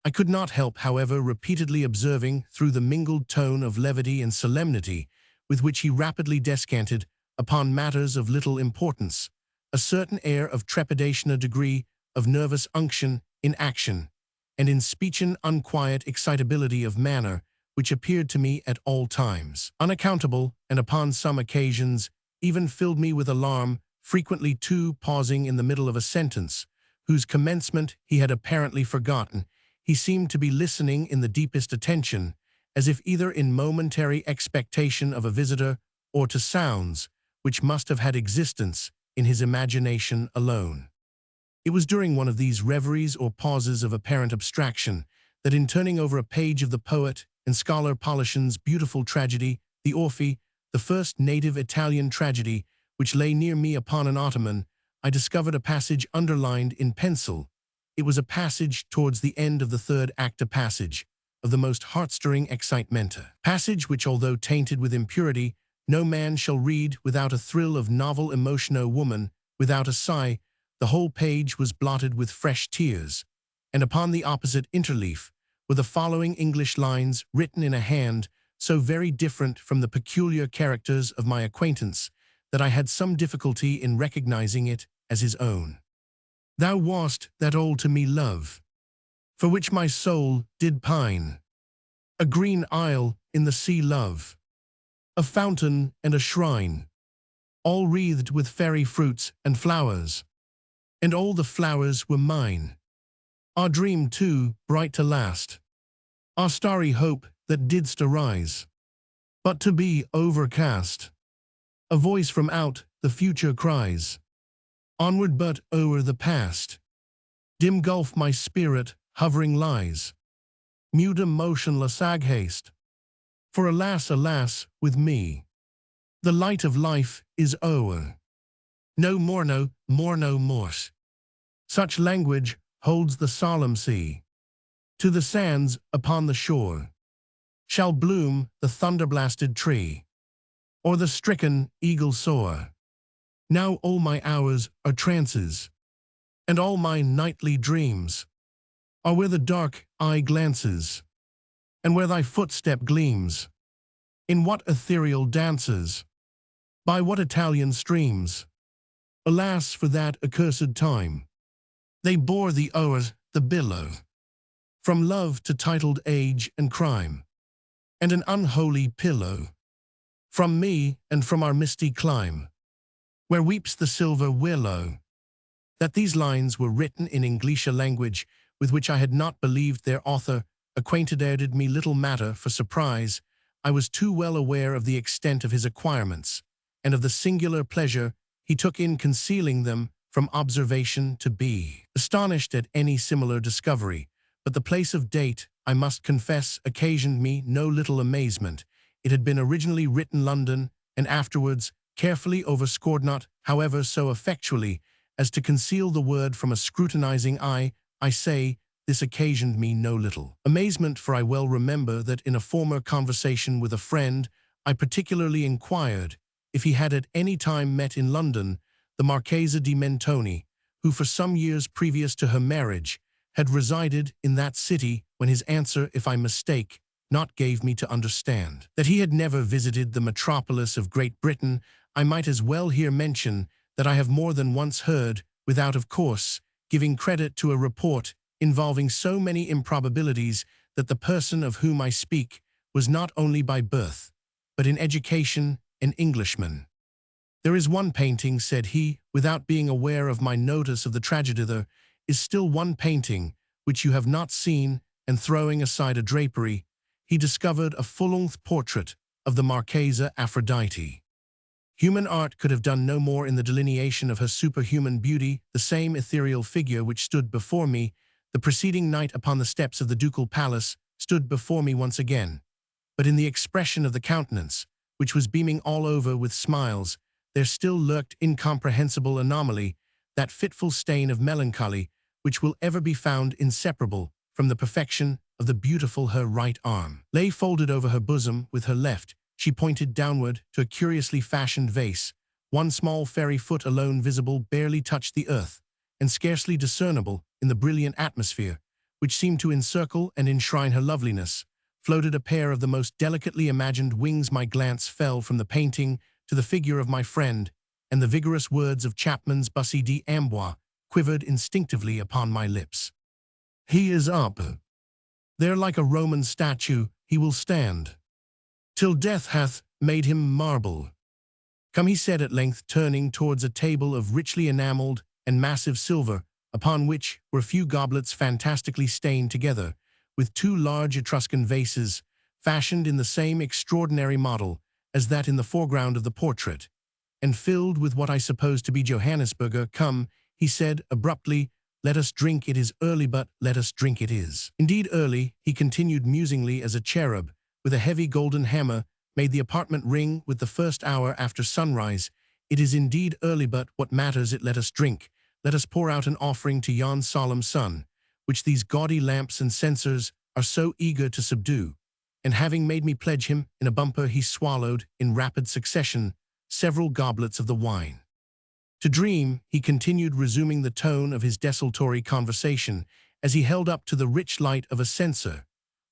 I could not help, however, repeatedly observing, through the mingled tone of levity and solemnity with which he rapidly descanted upon matters of little importance, a certain air of trepidation, a degree of nervous unction in action, and in speech an unquiet excitability of manner, which appeared to me at all times unaccountable, and upon some occasions even filled me with alarm, frequently too pausing in the middle of a sentence, whose commencement he had apparently forgotten. He seemed to be listening in the deepest attention, as if either in momentary expectation of a visitor or to sounds which must have had existence in his imagination alone. It was during one of these reveries or pauses of apparent abstraction that in turning over a page of the poet and scholar Polition's beautiful tragedy, the Orphy, the first native Italian tragedy, which lay near me upon an ottoman, I discovered a passage underlined in pencil. It was a passage towards the end of the third act, a passage of the most heart-stirring excitement, a passage which, although tainted with impurity, no man shall read without a thrill of novel emotion. O woman, without a sigh, the whole page was blotted with fresh tears, and upon the opposite interleaf were the following English lines written in a hand so very different from the peculiar characters of my acquaintance that I had some difficulty in recognizing it as his own. Thou wast that all to me, love, for which my soul did pine. A green isle in the sea, love, a fountain and a shrine, all wreathed with fairy fruits and flowers, and all the flowers were mine. Our dream too bright to last, our starry hope that didst arise, but to be overcast. A voice from out the future cries, onward but o'er the past. Dim gulf my spirit hovering lies, mute motionless ag haste. For alas, alas, with me, the light of life is o'er. No more, no more, no more. Such language holds the solemn sea. To the sands upon the shore shall bloom the thunder-blasted tree, or the stricken eagle soar. Now all my hours are trances, and all my nightly dreams are where the dark eye glances, and where thy footstep gleams. In what ethereal dances, by what Italian streams, alas for that accursed time, they bore thee o'er the billow, from love to titled age and crime, and an unholy pillow, from me and from our misty clime, where weeps the silver willow. That these lines were written in English, a language with which I had not believed their author acquainted, did me little matter for surprise. I was too well aware of the extent of his acquirements, and of the singular pleasure he took in concealing them from observation, to be astonished at any similar discovery. But the place of date, I must confess, occasioned me no little amazement. It had been originally written London, and afterwards carefully overscored, not, however, so effectually as to conceal the word from a scrutinizing eye. I say, this occasioned me no little amazement, for I well remember that in a former conversation with a friend, I particularly inquired if he had at any time met in London the Marchesa di Mentoni, who for some years previous to her marriage had resided in that city, when his answer, if I mistake not, gave me to understand that he had never visited the metropolis of Great Britain. I might as well here mention that I have more than once heard, without, of course, giving credit to a report involving so many improbabilities, that the person of whom I speak was not only by birth, but in education, an Englishman. There is one painting, said he, without being aware of my notice of the tragedy, there is still one painting which you have not seen, and throwing aside a drapery, he discovered a full-length portrait of the Marchesa Aphrodite. Human art could have done no more in the delineation of her superhuman beauty. The same ethereal figure which stood before me the preceding night upon the steps of the ducal palace stood before me once again, but in the expression of the countenance, which was beaming all over with smiles, there still lurked incomprehensible anomaly, that fitful stain of melancholy which will ever be found inseparable from the perfection of the beautiful. Her right arm lay folded over her bosom, with her left she pointed downward to a curiously fashioned vase. One small fairy foot alone visible barely touched the earth, and scarcely discernible in the brilliant atmosphere which seemed to encircle and enshrine her loveliness, floated a pair of the most delicately imagined wings. My glance fell from the painting to the figure of my friend, and the vigorous words of Chapman's Bussy d'Amboise quivered instinctively upon my lips. He is up. There like a Roman statue he will stand, till death hath made him marble. Come, he said at length, turning towards a table of richly enameled and massive silver, upon which were a few goblets fantastically stained together, with two large Etruscan vases, fashioned in the same extraordinary model as that in the foreground of the portrait, and filled with what I suppose to be Johannisberger. Come, he said abruptly, let us drink, it is early, but let us drink it is. Indeed early, he continued musingly as a cherub, with a heavy golden hammer, made the apartment ring with the first hour after sunrise. It is indeed early, but what matters it, let us drink. Let us pour out an offering to yon solemn sun, which these gaudy lamps and censers are so eager to subdue. And having made me pledge him in a bumper, he swallowed, in rapid succession, several goblets of the wine. To dream, he continued, resuming the tone of his desultory conversation, as he held up to the rich light of a censer.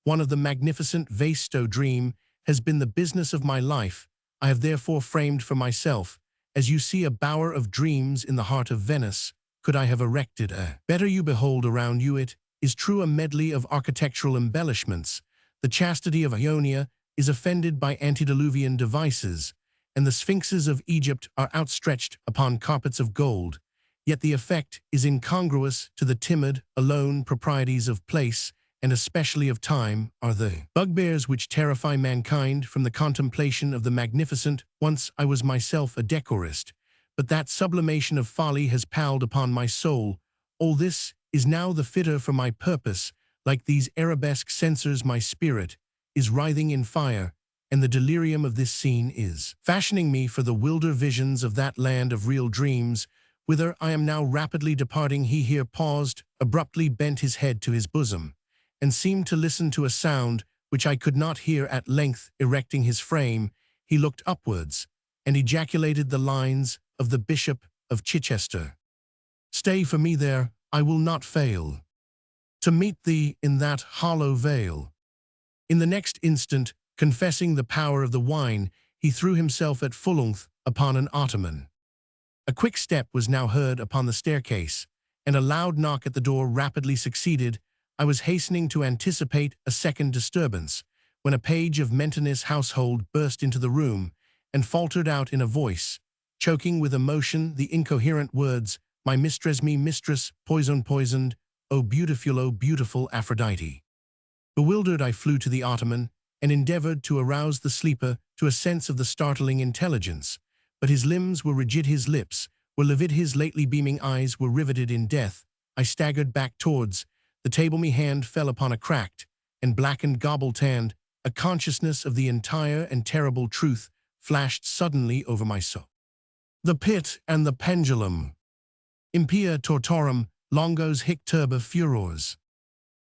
One of the magnificent vasto dream has been the business of my life. I have therefore framed for myself, as you see, a bower of dreams in the heart of Venice. Could I have erected a better? You behold around you, it is true, a medley of architectural embellishments. The chastity of Ionia is offended by antediluvian devices, and the sphinxes of Egypt are outstretched upon carpets of gold. Yet the effect is incongruous to the timid, alone proprieties of place, and especially of time, are the bugbears which terrify mankind from the contemplation of the magnificent. Once I was myself a decorist, but that sublimation of folly has palled upon my soul. All this is now the fitter for my purpose. Like these arabesque censers, my spirit is writhing in fire, and the delirium of this scene is fashioning me for the wilder visions of that land of real dreams, whither I am now rapidly departing. He here paused, abruptly bent his head to his bosom, and seemed to listen to a sound which I could not hear. At length, erecting his frame, he looked upwards, and ejaculated the lines of the Bishop of Chichester. Stay for me there, I will not fail to meet thee in that hollow vale. In the next instant, confessing the power of the wine, he threw himself at full length upon an ottoman. A quick step was now heard upon the staircase, and a loud knock at the door rapidly succeeded. I was hastening to anticipate a second disturbance, when a page of Mentoni's household burst into the room, and faltered out in a voice, choking with emotion, the incoherent words, "My mistress, me mistress, poisoned, O beautiful Aphrodite." Bewildered, I flew to the ottoman, and endeavored to arouse the sleeper to a sense of the startling intelligence. But his limbs were rigid, his lips were livid, his lately beaming eyes were riveted in death. I staggered back towards the table, me hand fell upon a cracked and blackened goblet, and a consciousness of the entire and terrible truth flashed suddenly over my soul. The pit and the pendulum. Impia tortorum, longos hic turba furors.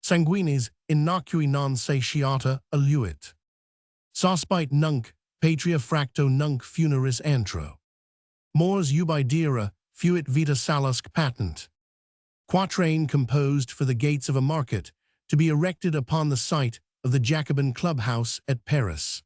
Sanguinis innocui non satiata alluit. Sospite nunc, patria fracto nunc funeris antro. Mors ubi dira, fuit vita salusque patent. Quatrain composed for the gates of a market, to be erected upon the site of the Jacobin clubhouse at Paris.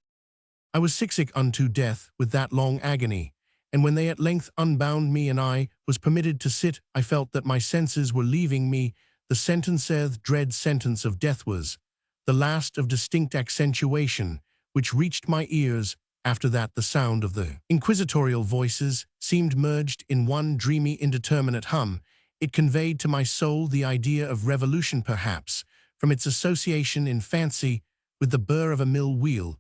I was sick unto death with that long agony, and when they at length unbound me and I was permitted to sit, I felt that my senses were leaving me. The sentenceth dread sentence of death was the last of distinct accentuation which reached my ears. After that, the sound of the inquisitorial voices seemed merged in one dreamy, indeterminate hum. It conveyed to my soul the idea of revolution, perhaps, from its association in fancy with the burr of a mill wheel.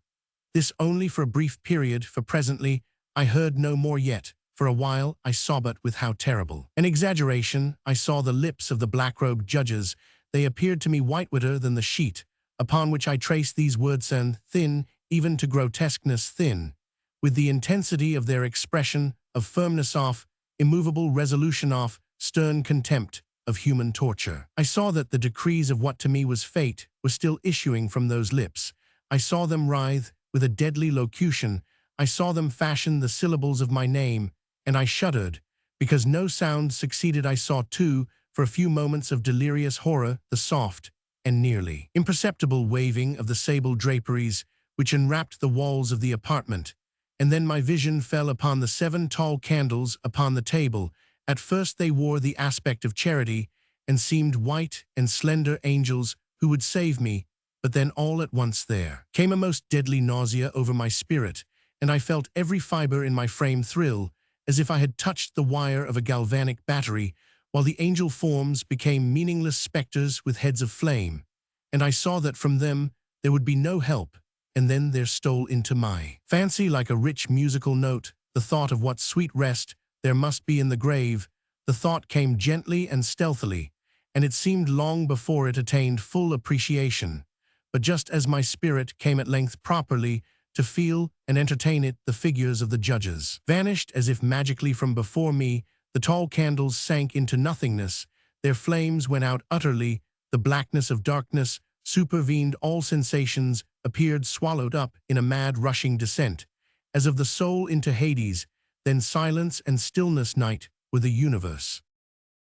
This only for a brief period, for presently I heard no more yet. For a while I saw, but with how terrible an exaggeration, I saw the lips of the black-robed judges. They appeared to me whiter than the sheet upon which I traced these words, and thin, even to grotesqueness thin, with the intensity of their expression, of firmness off, immovable resolution off, stern contempt of human torture. I saw that the decrees of what to me was fate were still issuing from those lips. I saw them writhe with a deadly locution. I saw them fashion the syllables of my name, and I shuddered, because no sound succeeded. I saw, too, for a few moments of delirious horror, the soft and nearly imperceptible waving of the sable draperies which enwrapped the walls of the apartment, and then my vision fell upon the 7 tall candles upon the table. At first they wore the aspect of charity, and seemed white and slender angels who would save me, but then all at once there came a most deadly nausea over my spirit, and I felt every fiber in my frame thrill, as if I had touched the wire of a galvanic battery, while the angel forms became meaningless specters with heads of flame, and I saw that from them there would be no help, and then there stole into my fancy like a rich musical note the thought of what sweet rest there must be in the grave. The thought came gently and stealthily, and it seemed long before it attained full appreciation. But just as my spirit came at length properly to feel and entertain it, the figures of the judges vanished as if magically from before me. The tall candles sank into nothingness, their flames went out utterly, the blackness of darkness supervened all sensations, appeared swallowed up in a mad rushing descent, as of the soul into Hades, then silence and stillness night were the universe.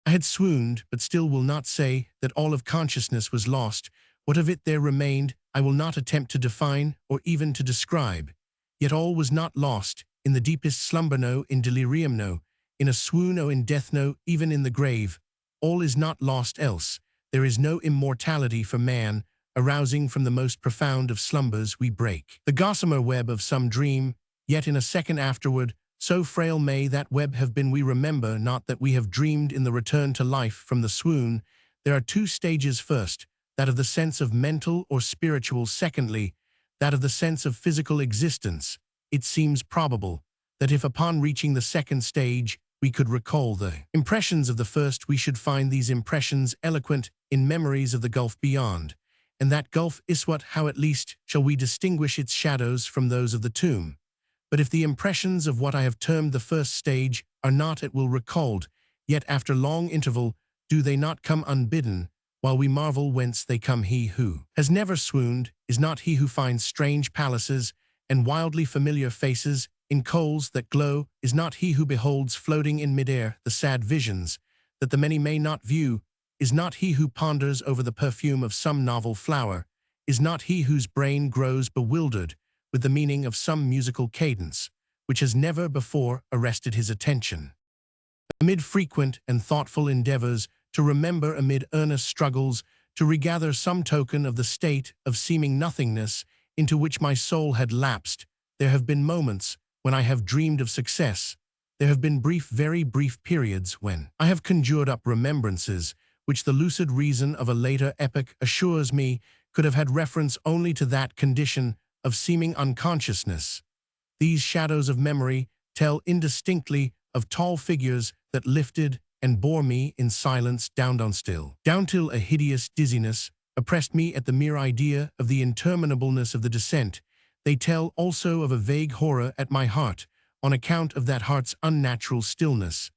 I had swooned, but still will not say that all of consciousness was lost. What of it there remained, I will not attempt to define or even to describe. Yet all was not lost, in the deepest slumber no, in delirium no, in a swoon no, in death no, even in the grave. All is not lost else. There is no immortality for man, arousing from the most profound of slumbers we break the gossamer web of some dream, yet in a second afterward, so frail may that web have been, we remember not that we have dreamed in the return to life from the swoon. There are two stages: first, that of the sense of mental or spiritual; secondly, that of the sense of physical existence. It seems probable that if upon reaching the second stage we could recall the impressions of the first, we should find these impressions eloquent in memories of the gulf beyond. And that gulf is what, how at least shall we distinguish its shadows from those of the tomb? But if the impressions of what I have termed the first stage are not at will recalled, yet after long interval do they not come unbidden, while we marvel whence they come? He who has never swooned is not he who finds strange palaces and wildly familiar faces in coals that glow, is not he who beholds floating in midair the sad visions that the many may not view, is not he who ponders over the perfume of some novel flower, is not he whose brain grows bewildered with the meaning of some musical cadence which has never before arrested his attention. Amid frequent and thoughtful endeavors to remember, amid earnest struggles to regather some token of the state of seeming nothingness into which my soul had lapsed, there have been moments when I have dreamed of success. There have been brief, very brief periods when I have conjured up remembrances which the lucid reason of a later epoch assures me could have had reference only to that condition of seeming unconsciousness. These shadows of memory tell indistinctly of tall figures that lifted and bore me in silence down till a hideous dizziness oppressed me at the mere idea of the interminableness of the descent. They tell also of a vague horror at my heart, on account of that heart's unnatural stillness.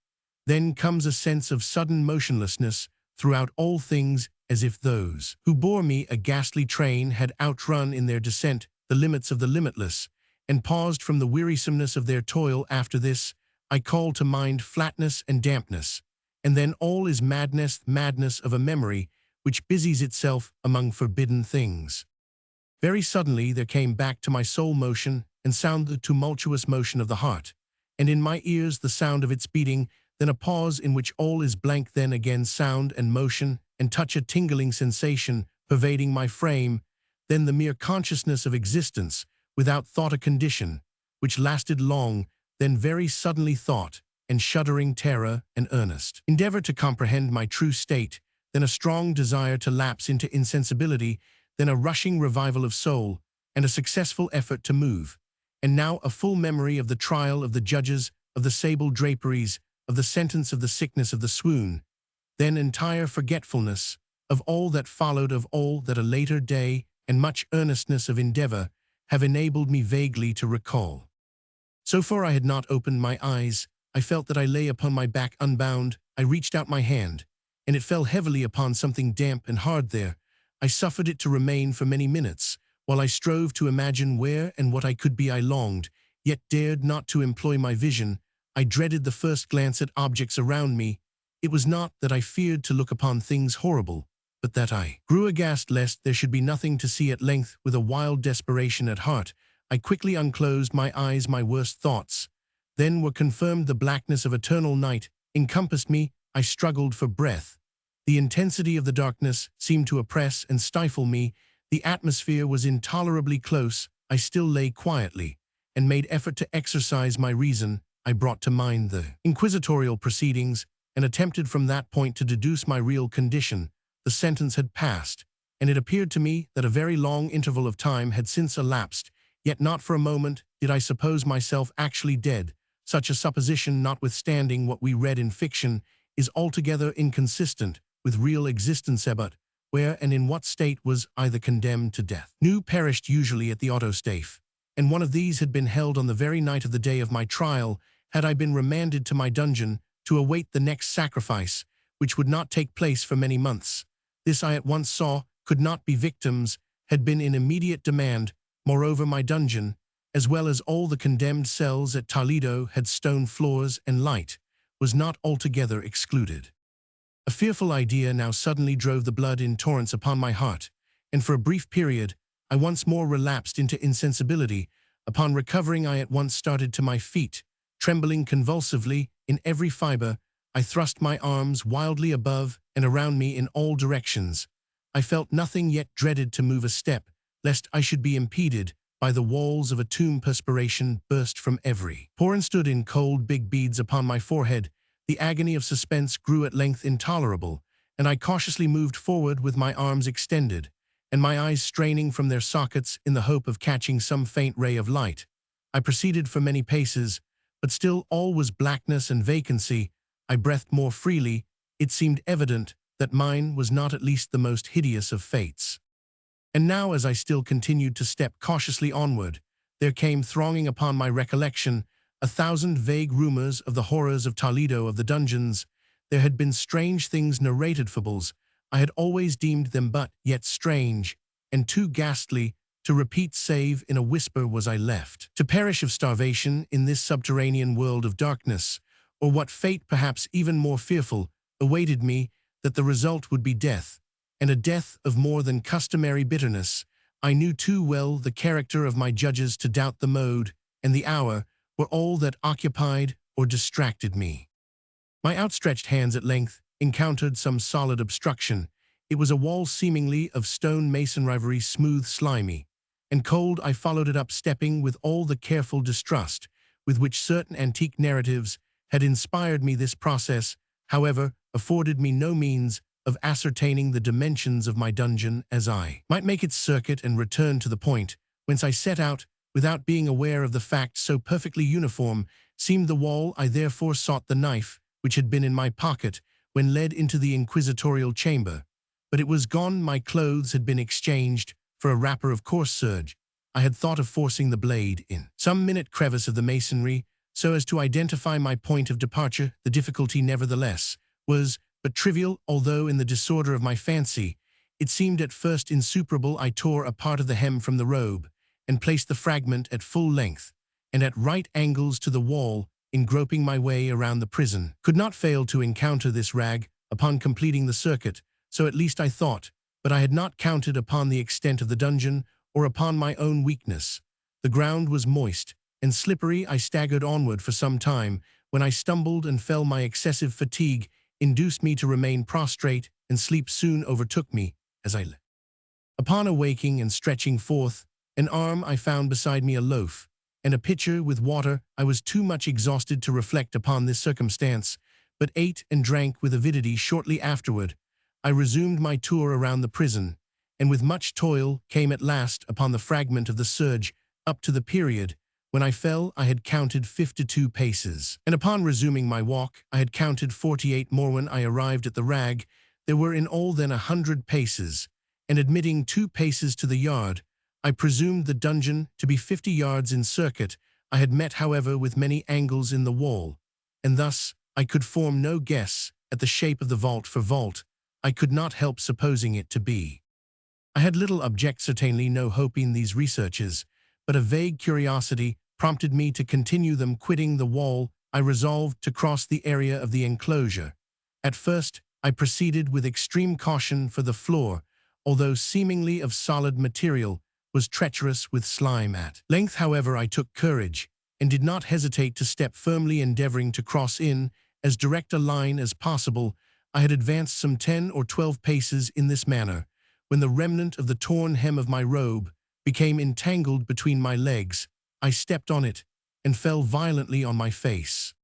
Then comes a sense of sudden motionlessness throughout all things, as if those who bore me a ghastly train had outrun in their descent the limits of the limitless, and paused from the wearisomeness of their toil. After this, I call to mind flatness and dampness, and then all is madness of a memory which busies itself among forbidden things. Very suddenly there came back to my soul motion and sound, the tumultuous motion of the heart, and in my ears the sound of its beating, then a pause in which all is blank, then again sound and motion and touch, a tingling sensation pervading my frame, then the mere consciousness of existence, without thought, a condition which lasted long, then very suddenly thought and shuddering terror and earnest endeavor to comprehend my true state, then a strong desire to lapse into insensibility, then a rushing revival of soul, and a successful effort to move, and now a full memory of the trial of the judges, of the sable draperies, of the sentence, of the sickness, of the swoon, then entire forgetfulness of all that followed, of all that a later day and much earnestness of endeavor have enabled me vaguely to recall. So far I had not opened my eyes. I felt that I lay upon my back unbound. I reached out my hand, and it fell heavily upon something damp and hard there. I suffered it to remain for many minutes, while I strove to imagine where and what I could be. I longed, yet dared not to employ my vision. I dreaded the first glance at objects around me. It was not that I feared to look upon things horrible, but that I grew aghast lest there should be nothing to see. At length, with a wild desperation at heart, I quickly unclosed my eyes. My worst thoughts then were confirmed. The blackness of eternal night encompassed me. I struggled for breath. The intensity of the darkness seemed to oppress and stifle me. The atmosphere was intolerably close. I still lay quietly and made effort to exercise my reason. I brought to mind the inquisitorial proceedings and attempted from that point to deduce my real condition. The sentence had passed, and it appeared to me that a very long interval of time had since elapsed, yet not for a moment did I suppose myself actually dead. Such a supposition, notwithstanding what we read in fiction, is altogether inconsistent with real existence. But where and in what state was I condemned to death? New perished usually at the autostaph, and one of these had been held on the very night of the day of my trial, had I been remanded to my dungeon to await the next sacrifice, which would not take place for many months. This I at once saw could not be. Victims had been in immediate demand. Moreover, my dungeon, as well as all the condemned cells at Toledo, had stone floors, and light was not altogether excluded. A fearful idea now suddenly drove the blood in torrents upon my heart, and for a brief period I once more relapsed into insensibility. Upon recovering, I at once started to my feet, trembling convulsively in every fiber. I thrust my arms wildly above and around me in all directions. I felt nothing, yet dreaded to move a step, lest I should be impeded by the walls of a tomb. Perspiration burst from every pore and stood in cold big beads upon my forehead. The agony of suspense grew at length intolerable, and I cautiously moved forward with my arms extended, and my eyes straining from their sockets in the hope of catching some faint ray of light. I proceeded for many paces, but still all was blackness and vacancy. I breathed more freely. It seemed evident that mine was not at least the most hideous of fates. And now, as I still continued to step cautiously onward, there came thronging upon my recollection 1,000 vague rumors of the horrors of Toledo, of the dungeons. There had been strange things narrated, fables. I had always deemed them but yet strange, and too ghastly to repeat. Save in a whisper was I left to perish of starvation in this subterranean world of darkness, or what fate, perhaps even more fearful, awaited me, that the result would be death, and a death of more than customary bitterness. I knew too well the character of my judges to doubt the mode and the hour were all that occupied or distracted me. My outstretched hands at length encountered some solid obstruction. It was a wall seemingly of stone masonry, smooth, slimy, and cold. I followed it up, stepping with all the careful distrust with which certain antique narratives had inspired me. This process, however, afforded me no means of ascertaining the dimensions of my dungeon, as I might make its circuit and return to the point whence I set out, without being aware of the fact. So perfectly uniform seemed the wall. I therefore sought the knife which had been in my pocket when led into the inquisitorial chamber, but it was gone. My clothes had been exchanged for a wrapper of coarse serge. I had thought of forcing the blade in some minute crevice of the masonry so as to identify my point of departure. The difficulty, nevertheless, was but trivial, although in the disorder of my fancy it seemed at first insuperable. I tore a part of the hem from the robe and placed the fragment at full length and at right angles to the wall. In groping my way around the prison, could not fail to encounter this rag upon completing the circuit. So at least I thought, but I had not counted upon the extent of the dungeon or upon my own weakness. The ground was moist and slippery. I staggered onward for some time, when I stumbled and fell. My excessive fatigue induced me to remain prostrate, and sleep soon overtook me as I lay. Upon awaking and stretching forth an arm, I found beside me a loaf and a pitcher with water. I was too much exhausted to reflect upon this circumstance, but ate and drank with avidity. Shortly afterward, I resumed my tour around the prison, and with much toil came at last upon the fragment of the serge. Up to the period when I fell, I had counted 52 paces, and upon resuming my walk, I had counted 48 more. When I arrived at the rag, there were in all then 100 paces, and admitting 2 paces to the yard, I presumed the dungeon to be 50 yards in circuit. I had met, however, with many angles in the wall, and thus I could form no guess at the shape of the vault. For vault, I could not help supposing it to be. I had little object, certainly no hope in these researches, but a vague curiosity prompted me to continue them. Quitting the wall, I resolved to cross the area of the enclosure. At first, I proceeded with extreme caution, for the floor, although seemingly of solid material, was treacherous with slime. At length, however, I took courage, and did not hesitate to step firmly, endeavoring to cross in as direct a line as possible. I had advanced some 10 or 12 paces in this manner, when the remnant of the torn hem of my robe became entangled between my legs. I stepped on it, and fell violently on my face.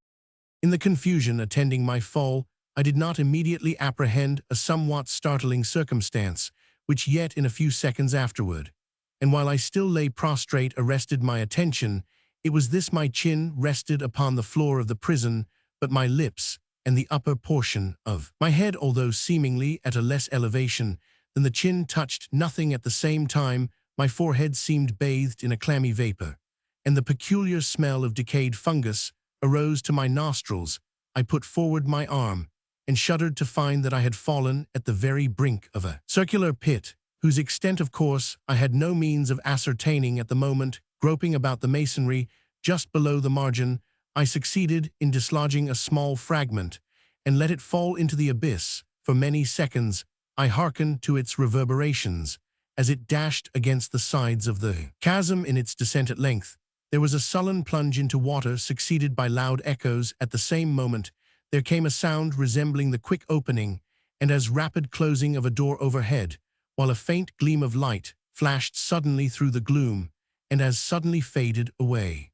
In the confusion attending my fall, I did not immediately apprehend a somewhat startling circumstance, which yet in a few seconds afterward, and while I still lay prostrate, arrested my attention. It was this: my chin rested upon the floor of the prison, but my lips and the upper portion of my head, although seemingly at a less elevation than the chin, touched nothing. At the same time, my forehead seemed bathed in a clammy vapor, and the peculiar smell of decayed fungus arose to my nostrils. I put forward my arm and shuddered to find that I had fallen at the very brink of a circular pit, whose extent, of course, I had no means of ascertaining at the moment. Groping about the masonry just below the margin, I succeeded in dislodging a small fragment and let it fall into the abyss. For many seconds, I hearkened to its reverberations as it dashed against the sides of the chasm in its descent. At length, there was a sullen plunge into water, succeeded by loud echoes. At the same moment, there came a sound resembling the quick opening and as rapid closing of a door overhead, while a faint gleam of light flashed suddenly through the gloom and as suddenly faded away.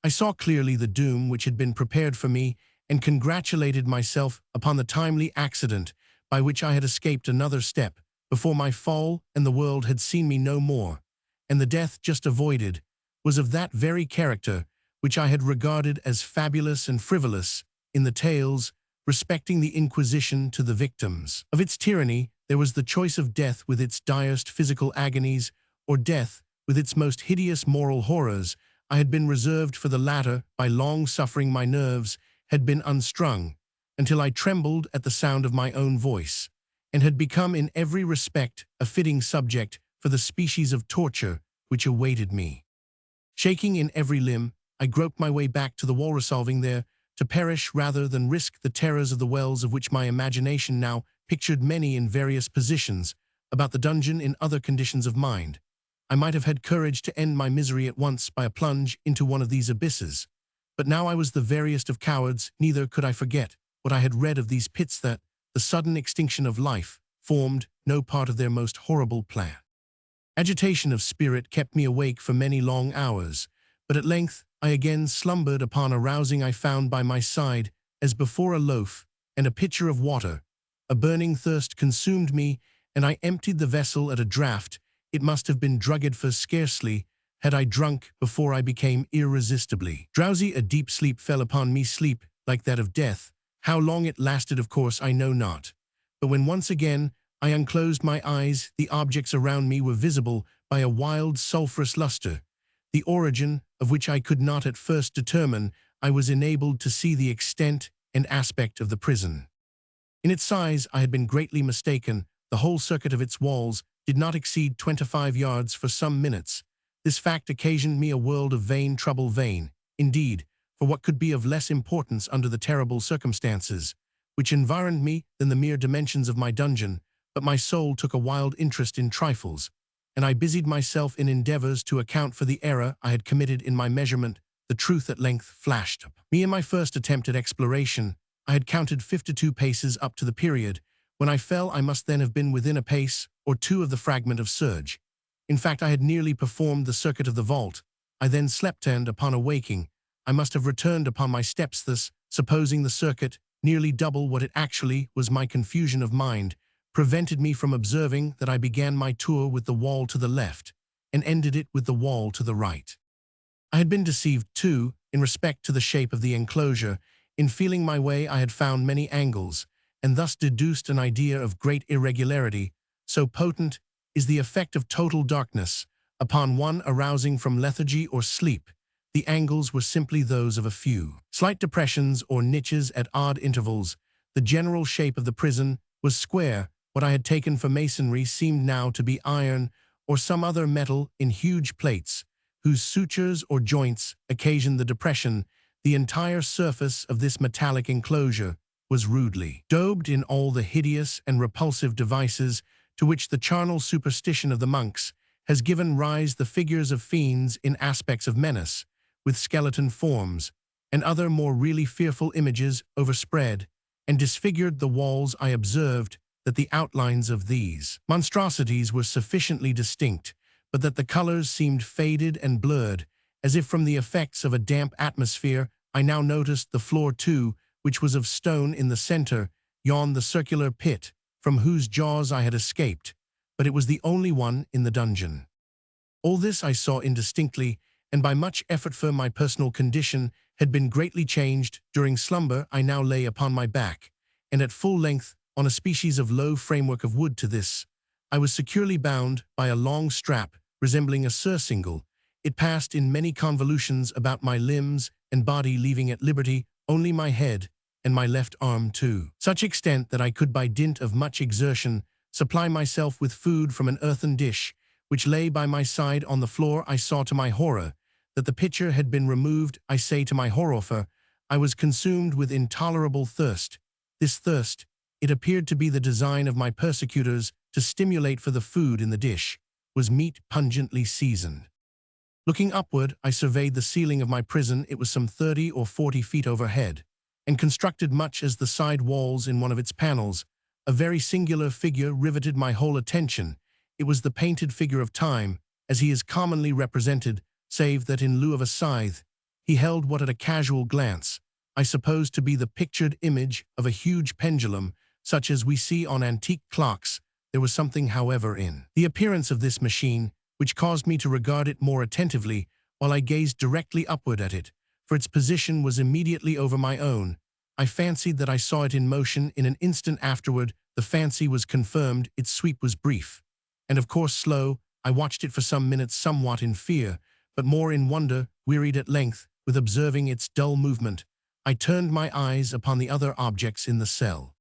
I saw clearly the doom which had been prepared for me, and congratulated myself upon the timely accident by which I had escaped another step before my fall, and the world had seen me no more, and the death just avoided was of that very character which I had regarded as fabulous and frivolous in the tales respecting the Inquisition. To the victims of its tyranny there was the choice of death with its direst physical agonies, or death with its most hideous moral horrors. I had been reserved for the latter. By long suffering, my nerves had been unstrung until I trembled at the sound of my own voice, and had become in every respect a fitting subject for the species of torture which awaited me. Shaking in every limb, I groped my way back to the wall, resolving there to perish rather than risk the terrors of the wells, of which my imagination now pictured many in various positions about the dungeon. In other conditions of mind, I might have had courage to end my misery at once by a plunge into one of these abysses. But now I was the veriest of cowards. Neither could I forget what I had read of these pits, that the sudden extinction of life formed no part of their most horrible plan. Agitation of spirit kept me awake for many long hours, but at length I again slumbered. Upon arousing, I found by my side, as before, a loaf and a pitcher of water. A burning thirst consumed me, and I emptied the vessel at a draught. It must have been drugged, for scarcely had I drunk before I became irresistibly drowsy. A deep sleep fell upon me, sleep like that of death. How long it lasted, of course, I know not. But when once again I unclosed my eyes, the objects around me were visible by a wild sulphurous luster, the origin of which I could not at first determine. I was enabled to see the extent and aspect of the prison. In its size I had been greatly mistaken. The whole circuit of its walls did not exceed 25 yards. For some minutes this fact occasioned me a world of vain trouble. Vain, indeed, for what could be of less importance under the terrible circumstances which environed me than the mere dimensions of my dungeon. But my soul took a wild interest in trifles, and I busied myself in endeavors to account for the error I had committed in my measurement. The truth at length flashed up me. In my first attempt at exploration, I had counted 52 paces up to the period when I fell. I must then have been within a pace or two of the fragment of serge. In fact, I had nearly performed the circuit of the vault. I then slept, and upon awaking, I must have returned upon my steps, thus supposing the circuit nearly double what it actually was. My confusion of mind prevented me from observing that I began my tour with the wall to the left and ended it with the wall to the right. I had been deceived, too, in respect to the shape of the enclosure. In feeling my way, I had found many angles, and thus deduced an idea of great irregularity. So potent is the effect of total darkness upon one arousing from lethargy or sleep. The angles were simply those of a few slight depressions or niches at odd intervals. The general shape of the prison was square. What I had taken for masonry seemed now to be iron or some other metal in huge plates, whose sutures or joints occasioned the depression. The entire surface of this metallic enclosure was rudely daubed in all the hideous and repulsive devices to which the charnel superstition of the monks has given rise. The figures of fiends in aspects of menace, with skeleton forms, and other more really fearful images overspread and disfigured the walls. I observed that the outlines of these monstrosities were sufficiently distinct, but that the colors seemed faded and blurred, as if from the effects of a damp atmosphere. I now noticed the floor, too, which was of stone. In the center yawned the circular pit from whose jaws I had escaped. but it was the only one in the dungeon. All this I saw indistinctly, and by much effort for my personal condition had been greatly changed. During slumber I now lay upon my back, and at full length, on a species of low framework of wood. To this I was securely bound by a long strap resembling a surcingle. It passed in many convolutions about my limbs and body, leaving at liberty only my head and my left arm to such extent that I could by dint of much exertion supply myself with food from an earthen dish which lay by my side on the floor. I saw to my horror that the pitcher had been removed. I say to my horror, for I was consumed with intolerable thirst. This thirst, it appeared to be the design of my persecutors to stimulate, for the food in the dish was meat pungently seasoned. Looking upward, I surveyed the ceiling of my prison. It was some 30 or 40 feet overhead, and constructed much as the side walls in one of its panels. A very singular figure riveted my whole attention. It was the painted figure of Time, as he is commonly represented, save that in lieu of a scythe, he held what at a casual glance I supposed to be the pictured image of a huge pendulum, such as we see on antique clocks. There was something, however, in the appearance of this machine which caused me to regard it more attentively while I gazed directly upward at it, for its position was immediately over my own. I fancied that I saw it in motion. In an instant afterward, the fancy was confirmed. Its sweep was brief, and of course slow. I watched it for some minutes, somewhat in fear, but more in wonder. Wearied at length with observing its dull movement, I turned my eyes upon the other objects in the cell.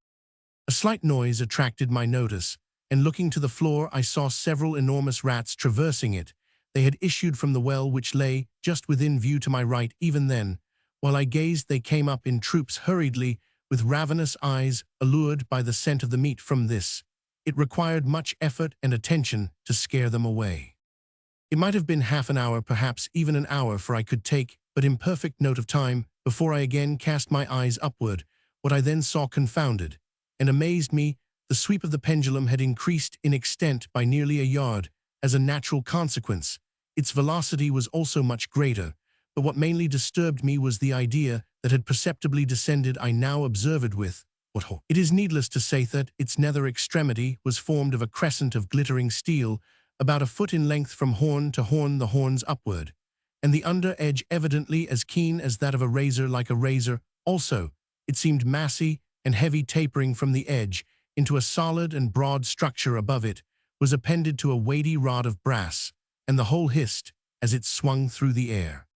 A slight noise attracted my notice, and looking to the floor I saw several enormous rats traversing it. They had issued from the well which lay just within view to my right. Even then, while I gazed, they came up in troops hurriedly, with ravenous eyes, allured by the scent of the meat. From this, it required much effort and attention to scare them away. It might have been half an hour, perhaps even an hour, for I could take but imperfect note of time, before I again cast my eyes upward. What I then saw confounded and amazed me. The sweep of the pendulum had increased in extent by nearly a yard. As a natural consequence, its velocity was also much greater, but what mainly disturbed me was the idea that had perceptibly descended. I now observed with what horror. It is needless to say that its nether extremity was formed of a crescent of glittering steel, about a foot in length from horn to horn, the horns upward, and the under edge evidently as keen as that of a razor. Like a razor also, it seemed massy and heavy, tapering from the edge into a solid and broad structure. Above it was appended to a weighty rod of brass, and the whole hissed as it swung through the air.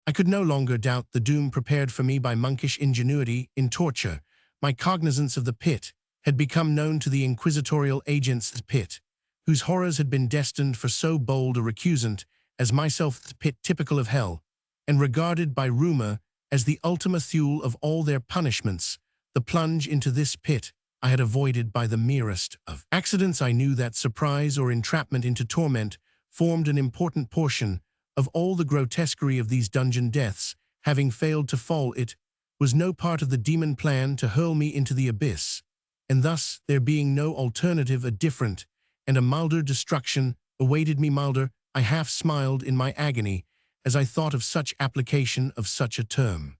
I could no longer doubt the doom prepared for me by monkish ingenuity in torture. My cognizance of the pit had become known to the inquisitorial agents. The pit, whose horrors had been destined for so bold a recusant as myself, the pit typical of hell, and regarded by rumor as the ultima thule of all their punishments. The plunge into this pit I had avoided by the merest of accidents. I knew that surprise or entrapment into torment formed an important portion of all the grotesquerie of these dungeon deaths. Having failed to fall, it was no part of the demon plan to hurl me into the abyss, and thus, there being no alternative, a different and a milder destruction awaited me. Milder, I half smiled in my agony as I thought of such application of such a term.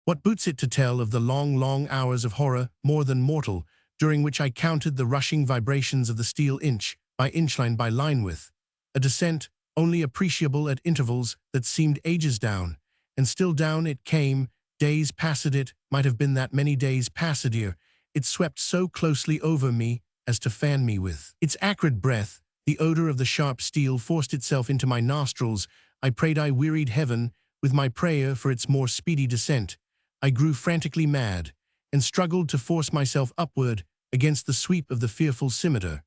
What boots it to tell of the long, long hours of horror, more than mortal, during which I counted the rushing vibrations of the steel inch by inch, line by line, with a descent only appreciable at intervals that seemed ages down, and still down it came. Days passed. It might have been that many days passed ere it swept so closely over me as to fan me with its acrid breath. The odor of the sharp steel forced itself into my nostrils. I prayed, I wearied heaven with my prayer for its more speedy descent. I grew frantically mad, and struggled to force myself upward against the sweep of the fearful scimitar.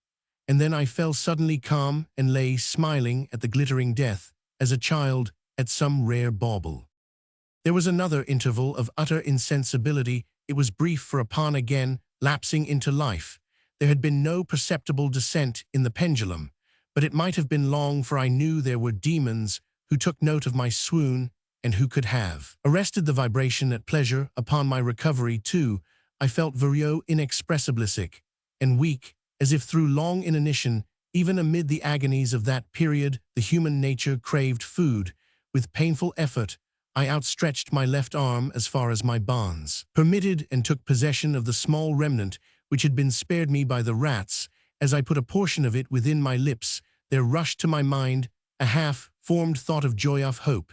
And then I fell suddenly calm, and lay smiling at the glittering death, as a child at some rare bauble. There was another interval of utter insensibility. It was brief, for upon again lapsing into life, there had been no perceptible descent in the pendulum, but it might have been long, for I knew there were demons who took note of my swoon, and who could have arrested the vibration at pleasure. Upon my recovery, too, I felt vireo inexpressibly sick and weak, as if through long inanition. Even amid the agonies of that period, the human nature craved food. With painful effort, I outstretched my left arm as far as my bonds permitted, and took possession of the small remnant which had been spared me by the rats, As I put a portion of it within my lips, there rushed to my mind a half-formed thought of joy of hope.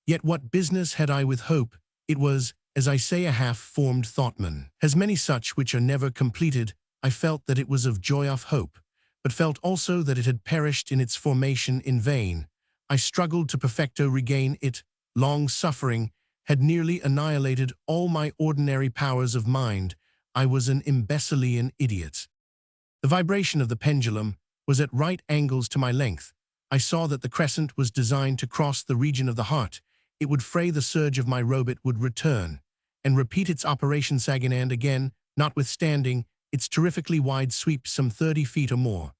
Yet what business had I with hope? It was, as I say, a half-formed thoughtman has many such which are never completed. I felt that it was of joy of hope, but felt also that it had perished in its formation in vain. I struggled to perfecto regain it. Long suffering had nearly annihilated all my ordinary powers of mind. I was an imbecilian idiot. The vibration of the pendulum was at right angles to my length. I saw that the crescent was designed to cross the region of the heart. It would fray the surge of my robe, it would return and repeat its operation again and again, notwithstanding its terrifically wide sweep some 30 feet or more,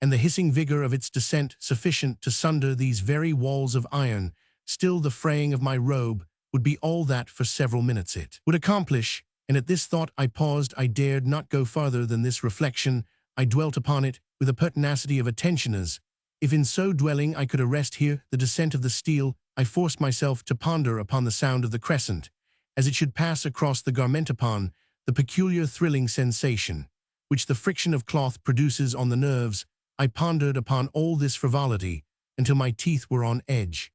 and the hissing vigor of its descent sufficient to sunder these very walls of iron. Still the fraying of my robe would be all that for several minutes it would accomplish, and at this thought I paused. I dared not go farther than this reflection. I dwelt upon it with a pertinacity of attentioners. If in so dwelling I could arrest here the descent of the steel, I forced myself to ponder upon the sound of the crescent, as it should pass across the garment, upon the peculiar thrilling sensation which the friction of cloth produces on the nerves. I pondered upon all this frivolity until my teeth were on edge.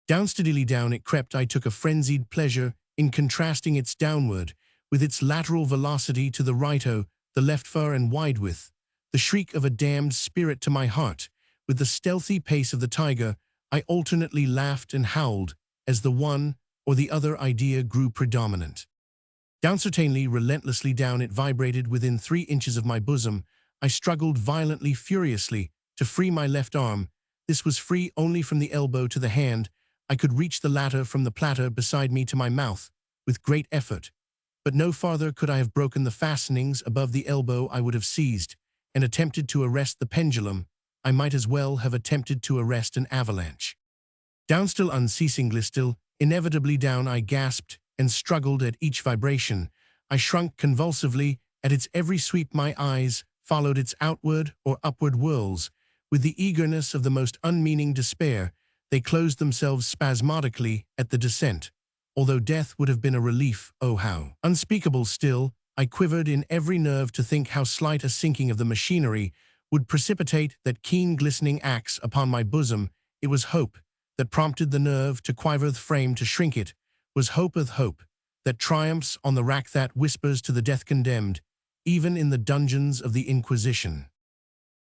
Downsteadily down it crept. I took a frenzied pleasure in contrasting its downward with its lateral velocity to the right-o, the left far and wide width, the shriek of a damned spirit to my heart. With the stealthy pace of the tiger, I alternately laughed and howled as the one or the other idea grew predominant. Down, certainly, relentlessly down it vibrated within 3 inches of my bosom. I struggled violently, furiously, to free my left arm. This was free only from the elbow to the hand. I could reach the latter from the platter beside me to my mouth with great effort, but no farther could I have broken the fastenings above the elbow. I would have seized and attempted to arrest the pendulum. I might as well have attempted to arrest an avalanche. Down, still unceasingly, still, inevitably down, I gasped and struggled at each vibration. I shrunk convulsively at its every sweep. My eyes followed its outward or upward whirls with the eagerness of the most unmeaning despair. They closed themselves spasmodically at the descent. Although death would have been a relief, oh how unspeakable! Still, I quivered in every nerve to think how slight a sinking of the machinery would precipitate that keen glistening axe upon my bosom. It was hope that prompted the nerve to quiver, the frame to shrink. It was hope that triumphs on the rack, that whispers to the death condemned, even in the dungeons of the Inquisition.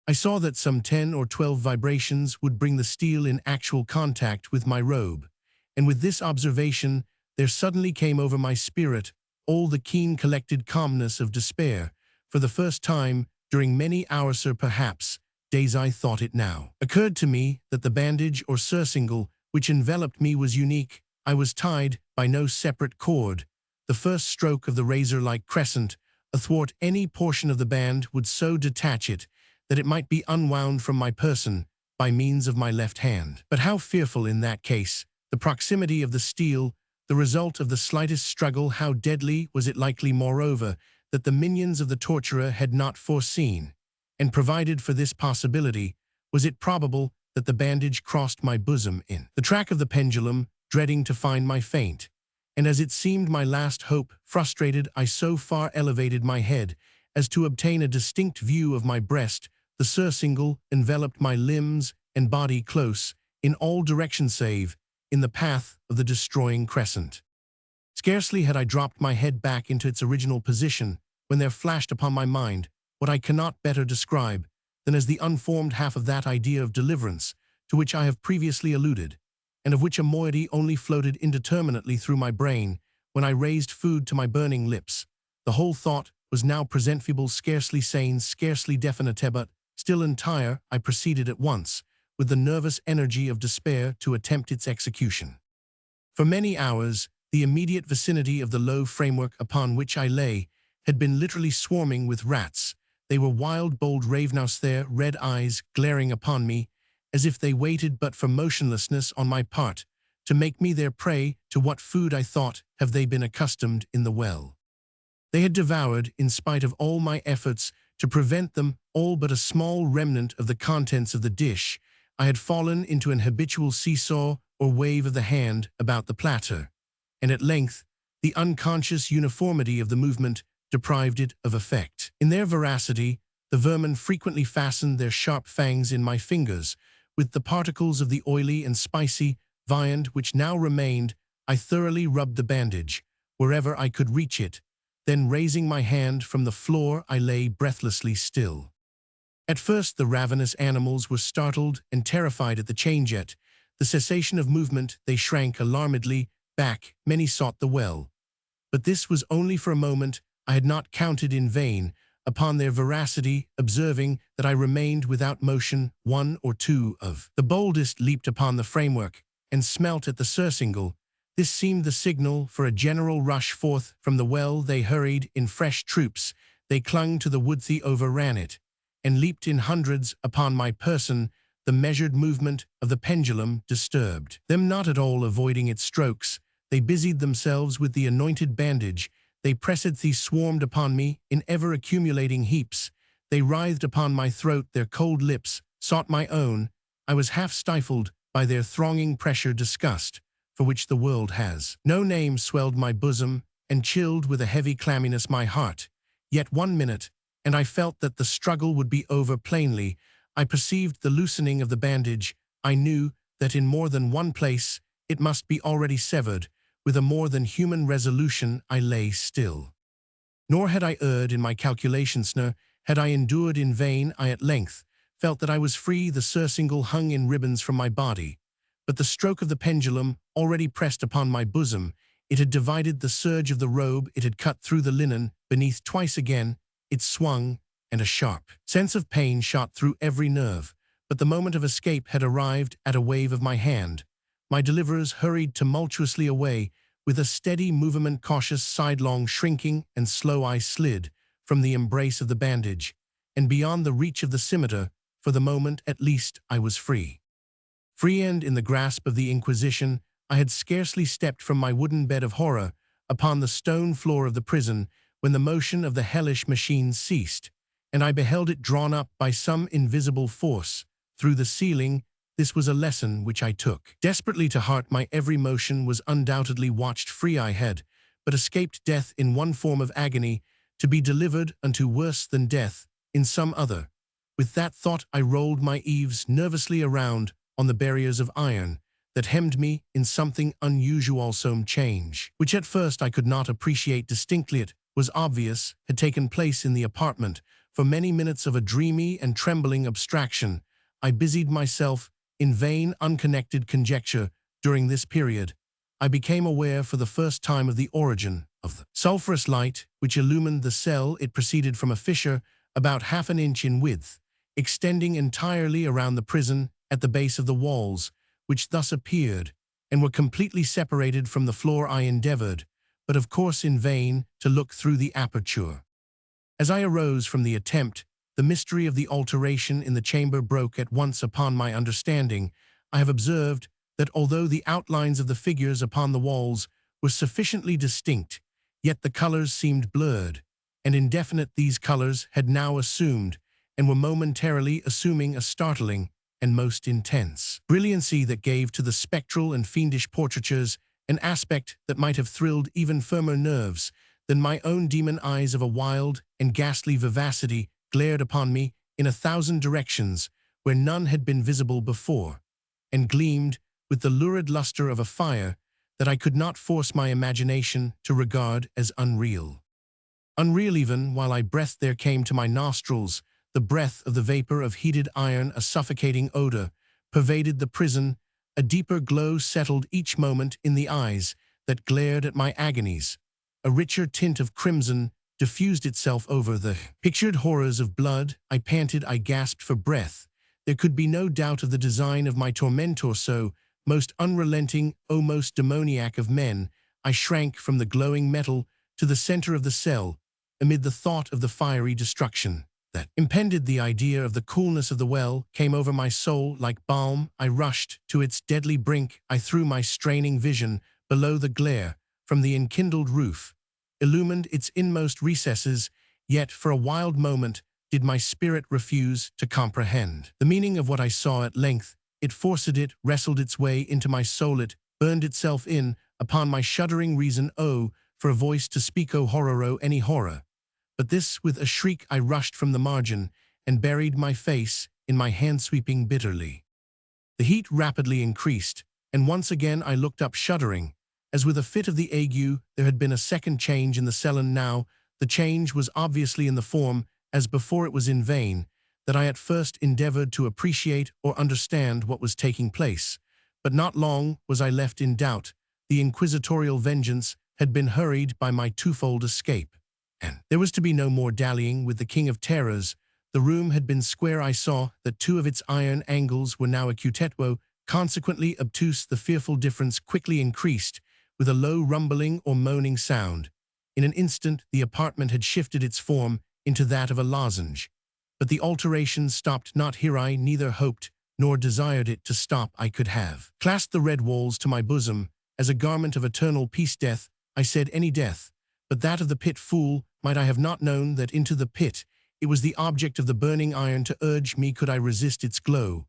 I saw that some 10 or 12 vibrations would bring the steel in actual contact with my robe, and with this observation there suddenly came over my spirit all the keen collected calmness of despair. For the first time during many hours, or perhaps days, I thought it now occurred to me that the bandage or surcingle which enveloped me was unique. I was tied by no separate cord. The first stroke of the razor-like crescent athwart any portion of the band would so detach it that it might be unwound from my person by means of my left hand. But how fearful in that case the proximity of the steel, the result of the slightest struggle! How deadly was it likely, moreover, that the minions of the torturer had not foreseen and provided for this possibility? Was it probable that the bandage crossed my bosom in the track of the pendulum, dreading to find my faint? And as it seemed my last hope frustrated, I so far elevated my head as to obtain a distinct view of my breast. The surcingle enveloped my limbs and body close in all directions save in the path of the destroying crescent. Scarcely had I dropped my head back into its original position when there flashed upon my mind what I cannot better describe than as the unformed half of that idea of deliverance to which I have previously alluded, and of which a moiety only floated indeterminately through my brain when I raised food to my burning lips. The whole thought was now presentable, scarcely sane, scarcely definite, but still entire. I proceeded at once, with the nervous energy of despair, to attempt its execution. For many hours, the immediate vicinity of the low framework upon which I lay had been literally swarming with rats. They were wild, bold ravenous, their red eyes glaring upon me, as if they waited but for motionlessness on my part to make me their prey. To what food, I thought, have they been accustomed in the well? They had devoured, in spite of all my efforts to prevent them, all but a small remnant of the contents of the dish. I had fallen into an habitual seesaw or wave of the hand about the platter, and at length the unconscious uniformity of the movement deprived it of effect. In their voracity, The vermin frequently fastened their sharp fangs in my fingers. With the particles of the oily and spicy viand which now remained, I thoroughly rubbed the bandage, wherever I could reach it. Then, raising my hand from the floor, I lay breathlessly still. At first the ravenous animals were startled and terrified at the change, yet the cessation of movement, they shrank alarmedly back. Many sought the well. But this was only for a moment. I had not counted in vain upon their voracity, observing that I remained without motion. One or two of the boldest leaped upon the framework and smelt at the surcingle. This seemed the signal for a general rush forth from the well. They hurried in fresh troops. They clung to the wood, they overran it, and leaped in hundreds upon my person. The measured movement of the pendulum disturbed them not at all. Avoiding its strokes, they busied themselves with the anointed bandage. They pressed, they swarmed upon me in ever-accumulating heaps. They writhed upon my throat, their cold lips sought my own. I was half stifled by their thronging pressure. Disgust, for which the world has no name, swelled my bosom, and chilled with a heavy clamminess my heart. Yet 1 minute, and I felt that the struggle would be over. Plainly, I perceived the loosening of the bandage. I knew that in more than one place it must be already severed. With a more than human resolution, I lay still. Nor had I erred in my calculations, nor had I endured in vain. I at length felt that I was free. The surcingle hung in ribbons from my body, but the stroke of the pendulum already pressed upon my bosom. It had divided the serge of the robe. It had cut through the linen beneath. Twice again it swung, and a sharp sense of pain shot through every nerve. But the moment of escape had arrived. At a wave of my hand, my deliverers hurried tumultuously away. With a steady movement, cautious, sidelong, shrinking, and slow, I slid from the embrace of the bandage, and beyond the reach of the scimitar. For the moment, at least, I was free. Free and in the grasp of the Inquisition. I had scarcely stepped from my wooden bed of horror upon the stone floor of the prison when the motion of the hellish machine ceased, and I beheld it drawn up by some invisible force through the ceiling. This was a lesson which I took desperately to heart. My every motion was undoubtedly watched. Free I had but escaped death in one form of agony, to be delivered unto worse than death in some other. With that thought I rolled my eaves nervously around on the barriers of iron that hemmed me in something unusual. Some change, which at first I could not appreciate distinctly, it was obvious, had taken place in the apartment. For many minutes of a dreamy and trembling abstraction, I busied myself in vain, unconnected conjecture. During this period, I became aware for the first time of the origin of the sulphurous light which illumined the cell. It proceeded from a fissure about half an inch in width, extending entirely around the prison at the base of the walls, which thus appeared, and were completely separated from the floor. I endeavored, but of course in vain, to look through the aperture. As I arose from the attempt, the mystery of the alteration in the chamber broke at once upon my understanding. I have observed that although the outlines of the figures upon the walls were sufficiently distinct, yet the colors seemed blurred and indefinite. These colors had now assumed, and were momentarily assuming, a startling and most intense brilliancy that gave to the spectral and fiendish portraitures an aspect that might have thrilled even firmer nerves than my own. Demon eyes of a wild and ghastly vivacity glared upon me in 1,000 directions where none had been visible before, and gleamed with the lurid luster of a fire that I could not force my imagination to regard as unreal. Unreal even while I breathed, there came to my nostrils the breath of the vapor of heated iron. A suffocating odor pervaded the prison. A deeper glow settled each moment in the eyes that glared at my agonies. A richer tint of crimson diffused itself over the pictured horrors of blood. I panted, I gasped for breath. There could be no doubt of the design of my tormentor. So most unrelenting, O most demoniac of men, I shrank from the glowing metal to the center of the cell, amid the thought of the fiery destruction that impended. The idea of the coolness of the well came over my soul like balm. I rushed to its deadly brink. I threw my straining vision below. The glare from the enkindled roof illumined its inmost recesses, yet for a wild moment did my spirit refuse to comprehend the meaning of what I saw. At length it forced it, wrestled its way into my soul. It burned itself in upon my shuddering reason. Oh, for a voice to speak, oh horror, oh any horror! But this, with a shriek I rushed from the margin, and buried my face in my hand, sweeping bitterly. The heat rapidly increased, and once again I looked up shuddering. As with a fit of the ague, there had been a second change in the cellin. Now, the change was obviously in the form, as before it was in vain, that I at first endeavored to appreciate or understand what was taking place. But not long was I left in doubt. The inquisitorial vengeance had been hurried by my twofold escape. And there was to be no more dallying with the King of Terrors. The room had been square. I saw that two of its iron angles were now acute, consequently obtuse. The fearful difference quickly increased, with a low rumbling or moaning sound. In an instant the apartment had shifted its form into that of a lozenge. But the alteration stopped not here. I neither hoped nor desired it to stop. I could have clasped the red walls to my bosom as a garment of eternal peace. Death, I said, any death, but that of the pit. Fool, might I have not known that into the pit it was the object of the burning iron to urge me? Could I resist its glow?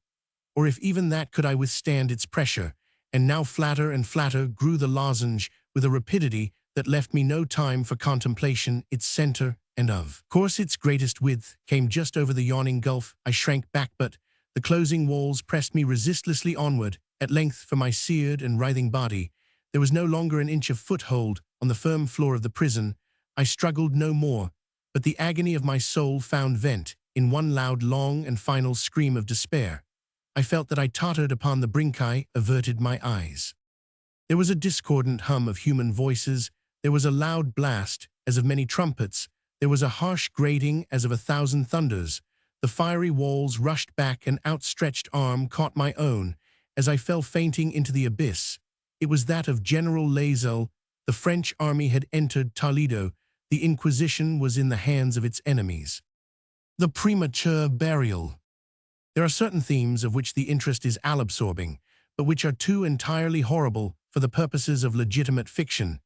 Or if even that, could I withstand its pressure? And now flatter and flatter grew the lozenge with a rapidity that left me no time for contemplation. Its center, and of course its greatest width, came just over the yawning gulf. I shrank back, but the closing walls pressed me resistlessly onward. At length, for my seared and writhing body, there was no longer an inch of foothold on the firm floor of the prison. I struggled no more, but the agony of my soul found vent in one loud, long, and final scream of despair. I felt that I tottered upon the brink. I averted my eyes. There was a discordant hum of human voices. There was a loud blast, as of many trumpets. There was a harsh grating, as of 1,000 thunders. The fiery walls rushed back. An outstretched arm caught my own as I fell fainting into the abyss. It was that of General Lazel. The French army had entered Toledo. The Inquisition was in the hands of its enemies. The premature burial. There are certain themes of which the interest is all-absorbing, but which are too entirely horrible for the purposes of legitimate fiction.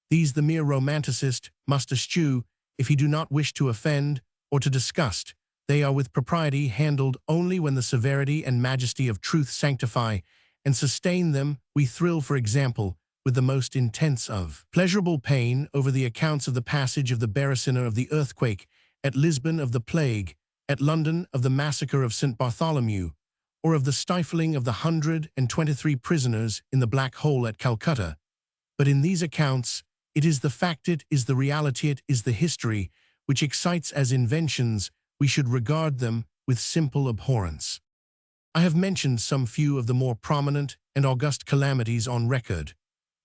These the mere romanticist must eschew if he do not wish to offend or to disgust. They are with propriety handled only when the severity and majesty of truth sanctify and sustain them. We thrill, for example, with the most intense of pleasurable pain over the accounts of the passage of the Beresina, of the earthquake at Lisbon, of the plague at London, of the massacre of St. Bartholomew, or of the stifling of the 123 prisoners in the Black Hole at Calcutta. But in these accounts, it is the fact, it is the reality, it is the history which excites. As inventions, we should regard them with simple abhorrence. I have mentioned some few of the more prominent and august calamities on record,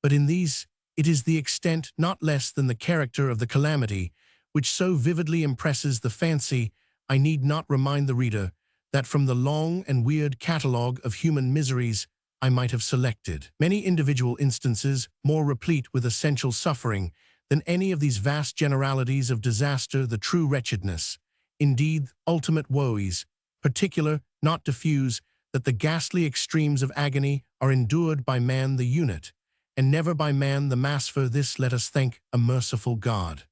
but in these, it is the extent, not less than the character of the calamity, which so vividly impresses the fancy. I need not remind the reader that from the long and weird catalogue of human miseries I might have selected many individual instances more replete with essential suffering than any of these vast generalities of disaster. The true wretchedness, indeed ultimate woes, particular, not diffuse, that the ghastly extremes of agony are endured by man the unit, and never by man the mass. For this let us thank a merciful God.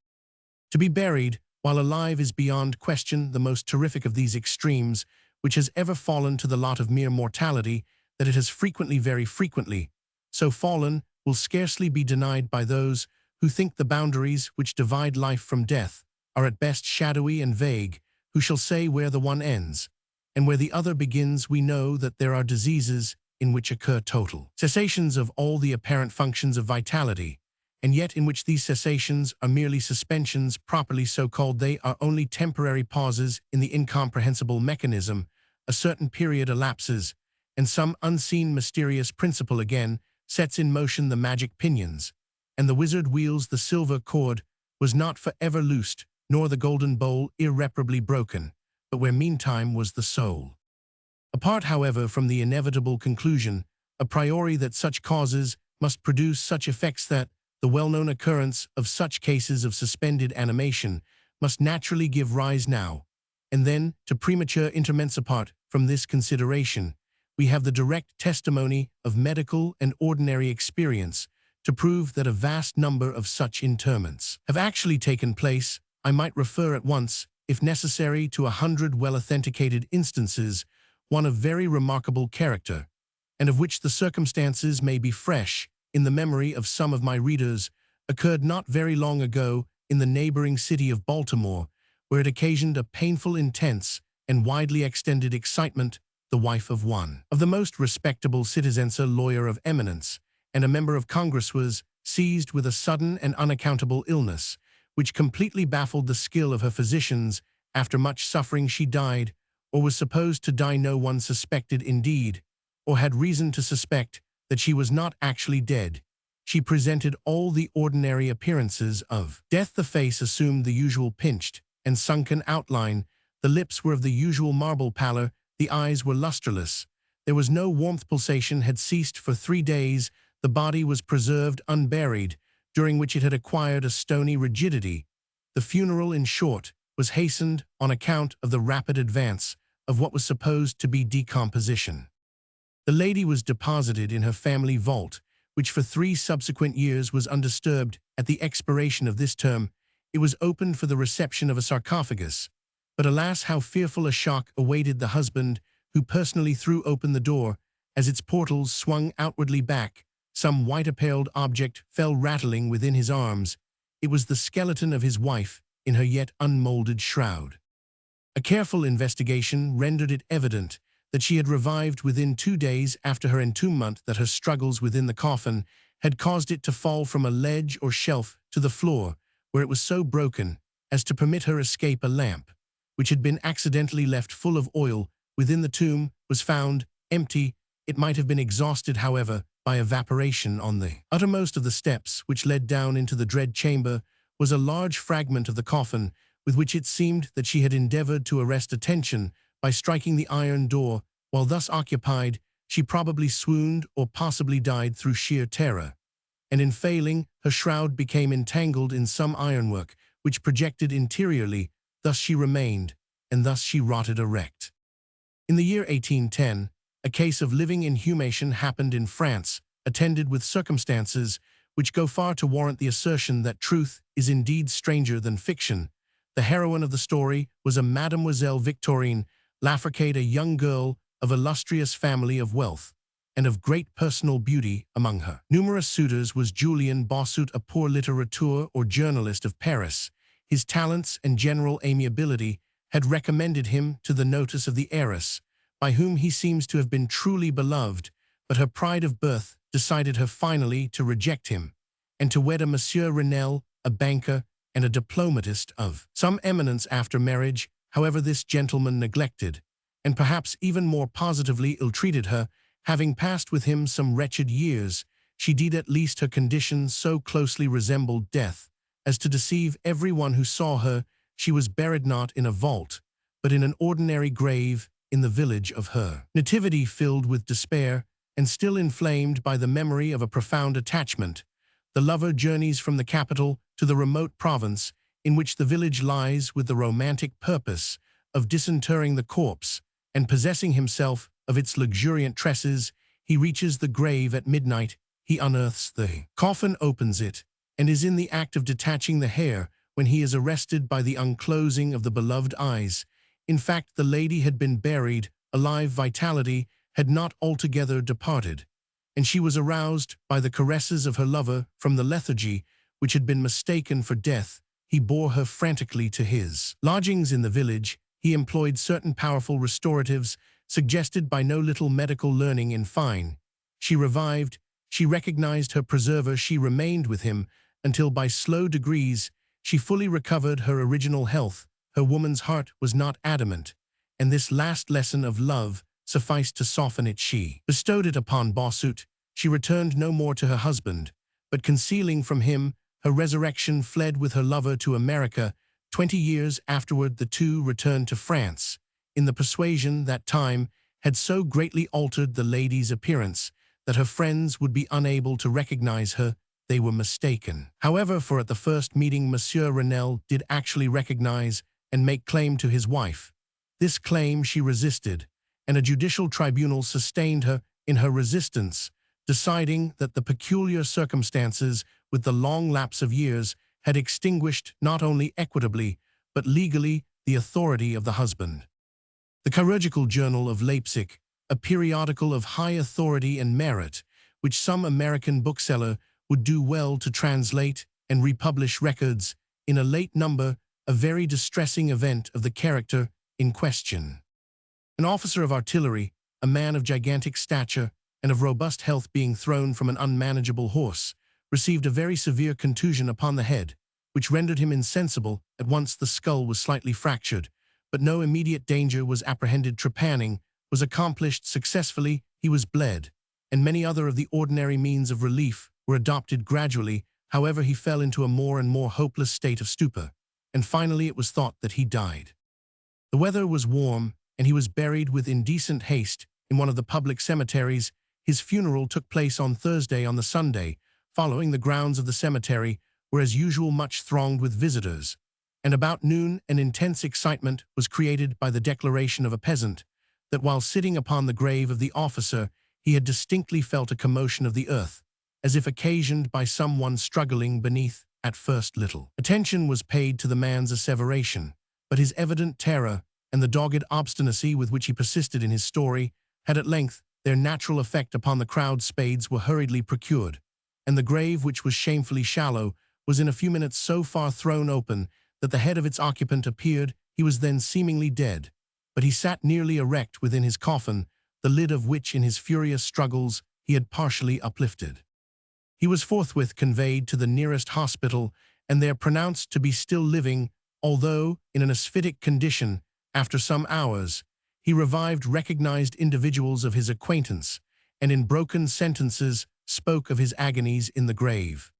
To be buried while alive is beyond question the most terrific of these extremes which has ever fallen to the lot of mere mortality. That it has frequently, very frequently, so fallen will scarcely be denied by those who think the boundaries which divide life from death are at best shadowy and vague. Who shall say where the one ends and where the other begins? We know that there are diseases in which occur total cessations of all the apparent functions of vitality, and yet in which these cessations are merely suspensions. Properly so called, they are only temporary pauses in the incomprehensible mechanism. A certain period elapses, and some unseen mysterious principle again sets in motion the magic pinions, and the wizard wheels the silver cord was not for ever loosed, nor the golden bowl irreparably broken, but where meantime was the soul. Apart, however, from the inevitable conclusion, a priori, that such causes must produce such effects, that the well-known occurrence of such cases of suspended animation must naturally give rise now and then to premature interments. Apart from this consideration, we have the direct testimony of medical and ordinary experience to prove that a vast number of such interments have actually taken place. I might refer at once, if necessary, to 100 well-authenticated instances, one of very remarkable character, and of which the circumstances may be fresh in the memory of some of my readers. Occurred not very long ago in the neighboring city of Baltimore, where it occasioned a painful, intense, and widely extended excitement, the wife of one of the most respectable citizens, a lawyer of eminence, and a member of Congress, was seized with a sudden and unaccountable illness, which completely baffled the skill of her physicians. After much suffering she died, or was supposed to die. No one suspected indeed, or had reason to suspect, that she was not actually dead. She presented all the ordinary appearances of death. The face assumed the usual pinched and sunken outline, the lips were of the usual marble pallor, the eyes were lustreless. There was no warmth. Pulsation had ceased for 3 days. The body was preserved unburied, during which it had acquired a stony rigidity. The funeral, in short, was hastened on account of the rapid advance of what was supposed to be decomposition. The lady was deposited in her family vault, which for 3 subsequent years was undisturbed. At the expiration of this term, it was opened for the reception of a sarcophagus. But alas, how fearful a shock awaited the husband, who personally threw open the door. As its portals swung outwardly back, some white-apparelled object fell rattling within his arms. It was the skeleton of his wife in her yet unmolded shroud. A careful investigation rendered it evident that she had revived within 2 days after her entombment, that her struggles within the coffin had caused it to fall from a ledge or shelf to the floor, where it was so broken as to permit her escape. A lamp, which had been accidentally left full of oil within the tomb, was found empty. It might have been exhausted, however, by evaporation. On the uttermost of the steps which led down into the dread chamber was a large fragment of the coffin, with which it seemed that she had endeavored to arrest attention by striking the iron door. While thus occupied, she probably swooned or possibly died through sheer terror. And in failing, her shroud became entangled in some ironwork which projected interiorly. Thus she remained, and thus she rotted erect. In the year 1810, a case of living inhumation happened in France, attended with circumstances which go far to warrant the assertion that truth is indeed stranger than fiction. The heroine of the story was a Mademoiselle Victorine Lafricade, a young girl of illustrious family of wealth, and of great personal beauty. Among her numerous suitors was Julien Bossuet, a poor litterateur or journalist of Paris. His talents and general amiability had recommended him to the notice of the heiress, by whom he seems to have been truly beloved, but her pride of birth decided her finally to reject him, and to wed a Monsieur Renel, a banker and a diplomatist of some eminence. After marriage, however, this gentleman neglected, and perhaps even more positively ill-treated her. Having passed with him some wretched years, she did at least her condition so closely resembled death as to deceive everyone who saw her. She was buried not in a vault, but in an ordinary grave in the village of her nativity. Filled with despair, and still inflamed by the memory of a profound attachment, the lover journeys from the capital to the remote province in which the village lies, with the romantic purpose of disinterring the corpse and possessing himself of its luxuriant tresses. He reaches the grave at midnight. He unearths the coffin, opens it, and is in the act of detaching the hair when he is arrested by the unclosing of the beloved eyes. In fact, the lady had been buried alive. Vitality had not altogether departed, and she was aroused by the caresses of her lover from the lethargy which had been mistaken for death. He bore her frantically to his lodgings in the village. He employed certain powerful restoratives suggested by no little medical learning. In fine, she revived. She recognized her preserver. She remained with him until by slow degrees she fully recovered her original health. Her woman's heart was not adamant, and this last lesson of love sufficed to soften it. She bestowed it upon Bossuet. She returned no more to her husband, but concealing from him her resurrection, fled with her lover to America. 20 years afterward, the two returned to France, in the persuasion that time had so greatly altered the lady's appearance that her friends would be unable to recognize her. They were mistaken, however, for at the first meeting Monsieur Renel did actually recognize and make claim to his wife. This claim she resisted, and a judicial tribunal sustained her in her resistance, deciding that the peculiar circumstances, with the long lapse of years, had extinguished not only equitably, but legally, the authority of the husband. The Chirurgical Journal of Leipzig, a periodical of high authority and merit, which some American bookseller would do well to translate and republish, records, in a late number, a very distressing event of the character in question. An officer of artillery, a man of gigantic stature and of robust health being thrown from an unmanageable horse, received a very severe contusion upon the head, which rendered him insensible. At once the skull was slightly fractured, but no immediate danger was apprehended. Trepanning was accomplished successfully, he was bled, and many other of the ordinary means of relief were adopted gradually. However, he fell into a more and more hopeless state of stupor, and finally it was thought that he died. The weather was warm, and he was buried with indecent haste in one of the public cemeteries. His funeral took place on Thursday. On the Sunday following, the grounds of the cemetery were as usual much thronged with visitors, and about noon an intense excitement was created by the declaration of a peasant that while sitting upon the grave of the officer he had distinctly felt a commotion of the earth, as if occasioned by some one struggling beneath. At first little attention was paid to the man's asseveration, but his evident terror and the dogged obstinacy with which he persisted in his story had at length their natural effect upon the crowd. Spades were hurriedly procured, and the grave, which was shamefully shallow, was in a few minutes so far thrown open that the head of its occupant appeared. He was then seemingly dead, but he sat nearly erect within his coffin, the lid of which in his furious struggles he had partially uplifted. He was forthwith conveyed to the nearest hospital, and there pronounced to be still living, although in an asphytic condition. After some hours, he revived. Recognized individuals of his acquaintance, and in broken sentences spoke of his agonies in the grave.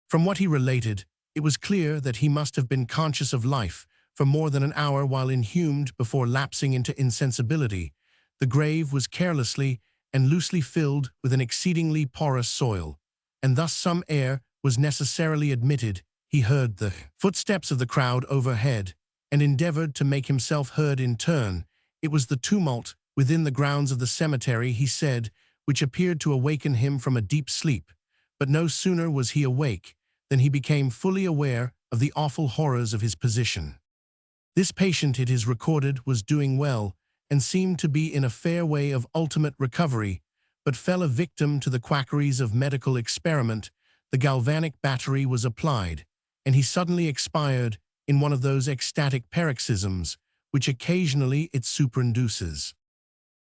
From what he related, it was clear that he must have been conscious of life for more than an hour while inhumed before lapsing into insensibility. The grave was carelessly and loosely filled with an exceedingly porous soil, and thus some air was necessarily admitted. He heard the footsteps of the crowd overhead, and endeavored to make himself heard in turn. It was the tumult within the grounds of the cemetery, he said, which appeared to awaken him from a deep sleep. But no sooner was he awake than he became fully aware of the awful horrors of his position. This patient, it is recorded, was doing well, and seemed to be in a fair way of ultimate recovery, but fell a victim to the quackeries of medical experiment. The galvanic battery was applied, and he suddenly expired in one of those ecstatic paroxysms which occasionally it superinduces.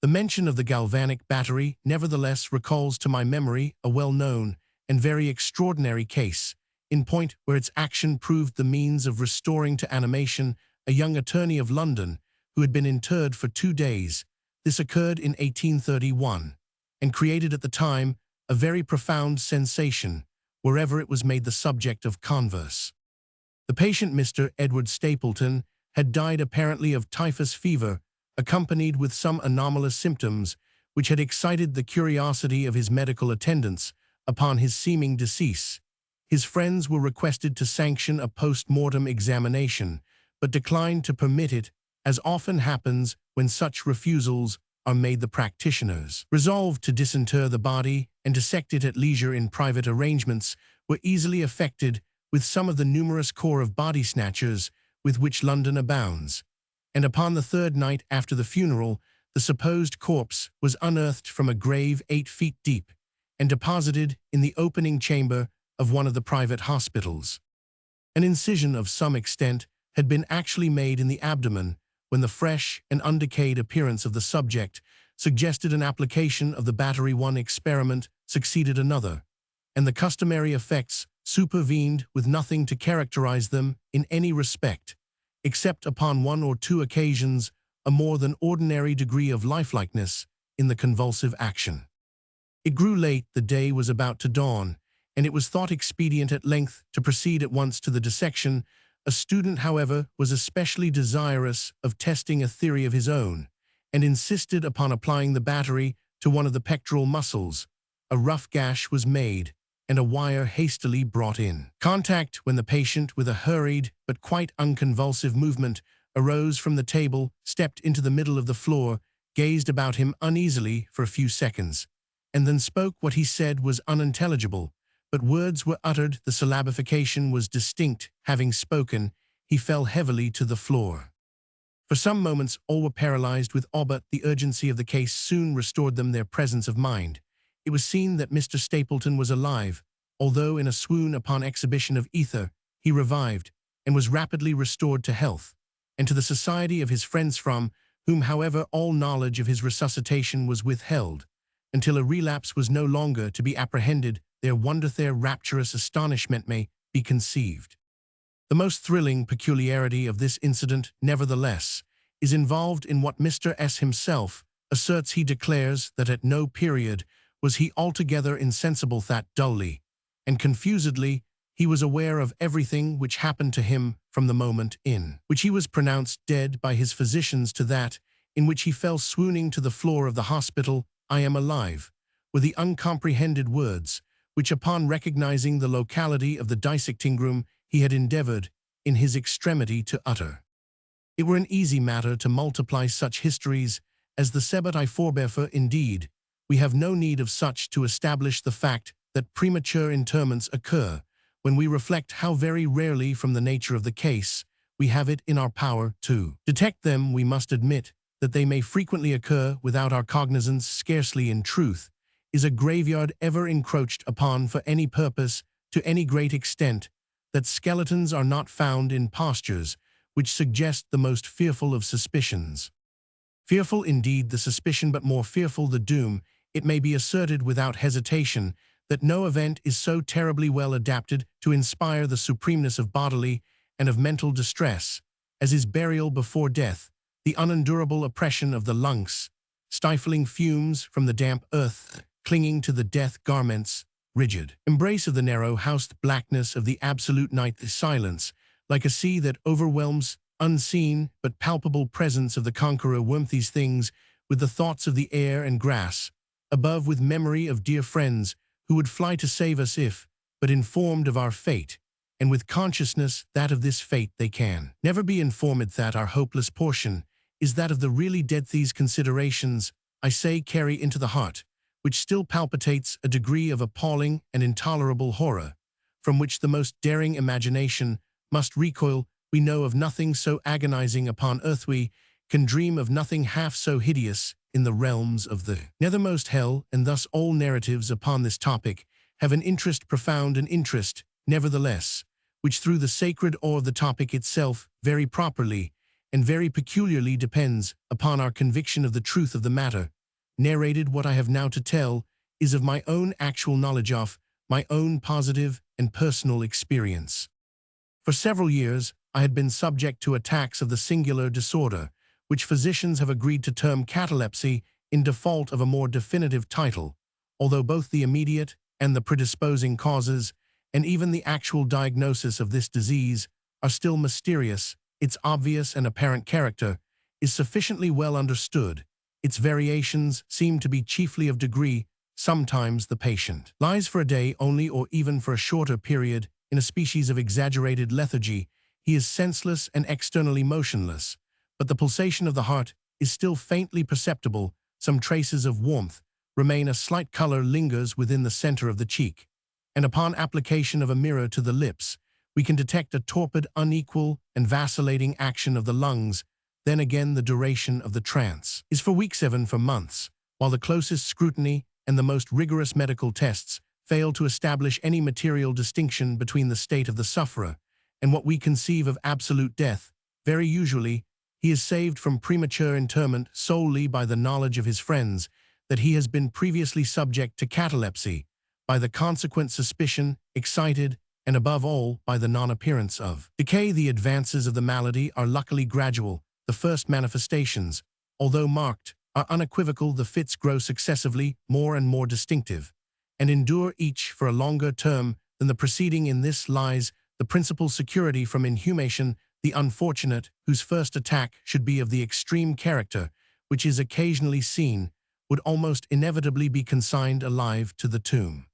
The mention of the galvanic battery nevertheless recalls to my memory a well-known and very extraordinary case, in point where its action proved the means of restoring to animation a young attorney of London who had been interred for 2 days. This occurred in 1831, and created at the time a very profound sensation wherever it was made the subject of converse. The patient, Mr. Edward Stapleton, had died apparently of typhus fever, accompanied with some anomalous symptoms which had excited the curiosity of his medical attendants. Upon his seeming decease, his friends were requested to sanction a post-mortem examination, but declined to permit it, as often happens when such refusals are made. The practitioners, resolved to disinter the body and dissect it at leisure in private arrangements, were easily effected with some of the numerous corps of body snatchers with which London abounds, and upon the 3rd night after the funeral, the supposed corpse was unearthed from a grave 8 feet deep and deposited in the opening chamber of one of the private hospitals. An incision of some extent had been actually made in the abdomen, when the fresh and undecayed appearance of the subject suggested an application of the battery. One experiment succeeded another, and the customary effects supervened, with nothing to characterize them in any respect, except upon 1 or 2 occasions a more than ordinary degree of lifelikeness in the convulsive action. It grew late, the day was about to dawn, and it was thought expedient at length to proceed at once to the dissection. A student, however, was especially desirous of testing a theory of his own, and insisted upon applying the battery to one of the pectoral muscles. A rough gash was made, and a wire hastily brought in contact, when the patient, with a hurried but quite unconvulsive movement, arose from the table, stepped into the middle of the floor, gazed about him uneasily for a few seconds, and then spoke. What he said was unintelligible, but words were uttered. The syllabification was distinct. Having spoken, he fell heavily to the floor. For some moments all were paralyzed with awe, but the urgency of the case soon restored them their presence of mind. It was seen that Mr. Stapleton was alive, although in a swoon. Upon exhibition of ether, he revived, and was rapidly restored to health, and to the society of his friends from whom, however, all knowledge of his resuscitation was withheld, until a relapse was no longer to be apprehended, their wonder, their rapturous astonishment may be conceived. The most thrilling peculiarity of this incident, nevertheless, is involved in what Mr. S. himself asserts. He declares that at no period was he altogether insensible, that dully and confusedly he was aware of everything which happened to him from the moment in which he was pronounced dead by his physicians to that in which he fell swooning to the floor of the hospital. "I am alive," were the uncomprehended words which, upon recognizing the locality of the dissecting room, he had endeavored, in his extremity, to utter. It were an easy matter to multiply such histories as the Sebut I forbear, for indeed we have no need of such to establish the fact that premature interments occur, when we reflect how very rarely, from the nature of the case, we have it in our power to detect them. We must admit that they may frequently occur without our cognizance. Scarcely, in truth, is a graveyard ever encroached upon for any purpose to any great extent that skeletons are not found in postures which suggest the most fearful of suspicions. Fearful indeed the suspicion, but more fearful the doom. It may be asserted without hesitation that no event is so terribly well adapted to inspire the supremeness of bodily and of mental distress as is burial before death, the unendurable oppression of the lungs, stifling fumes from the damp earth, clinging to the death garments, rigid embrace of the narrow-housed blackness of the absolute night, the silence, like a sea that overwhelms, unseen but palpable presence of the conqueror. Warmth these things with the thoughts of the air and grass, above with memory of dear friends who would fly to save us if, but informed of our fate, and with consciousness that of this fate they can never be informed, that our hopeless portion is that of the really dead. These considerations, I say, carry into the heart, which still palpitates, a degree of appalling and intolerable horror, from which the most daring imagination must recoil. We know of nothing so agonizing upon earth, we can dream of nothing half so hideous in the realms of the nethermost hell, and thus all narratives upon this topic have an interest, profound an interest, nevertheless, which through the sacred awe of the topic itself very properly and very peculiarly depends upon our conviction of the truth of the matter narrated. What I have now to tell is of my own actual knowledge, of my own positive and personal experience. For several years I had been subject to attacks of the singular disorder, which physicians have agreed to term catalepsy in default of a more definitive title, although both the immediate and the predisposing causes, and even the actual diagnosis of this disease, are still mysterious. Its obvious and apparent character is sufficiently well understood. Its variations seem to be chiefly of degree. Sometimes the patient lies for a day only, or even for a shorter period, in a species of exaggerated lethargy. He is senseless and externally motionless, but the pulsation of the heart is still faintly perceptible. Some traces of warmth remain, a slight color lingers within the center of the cheek, and upon application of a mirror to the lips, we can detect a torpid, unequal, and vacillating action of the lungs. Then again the duration of the trance is for weeks, even for months, while the closest scrutiny and the most rigorous medical tests fail to establish any material distinction between the state of the sufferer and what we conceive of absolute death. Very usually, he is saved from premature interment solely by the knowledge of his friends that he has been previously subject to catalepsy, by the consequent suspicion excited, and above all, by the non-appearance of decay. The advances of the malady are luckily gradual. The first manifestations, although marked, are unequivocal. The fits grow successively more and more distinctive, and endure each for a longer term than the preceding. In this lies the principal security from inhumation. The unfortunate, whose first attack should be of the extreme character which is occasionally seen, would almost inevitably be consigned alive to the tomb.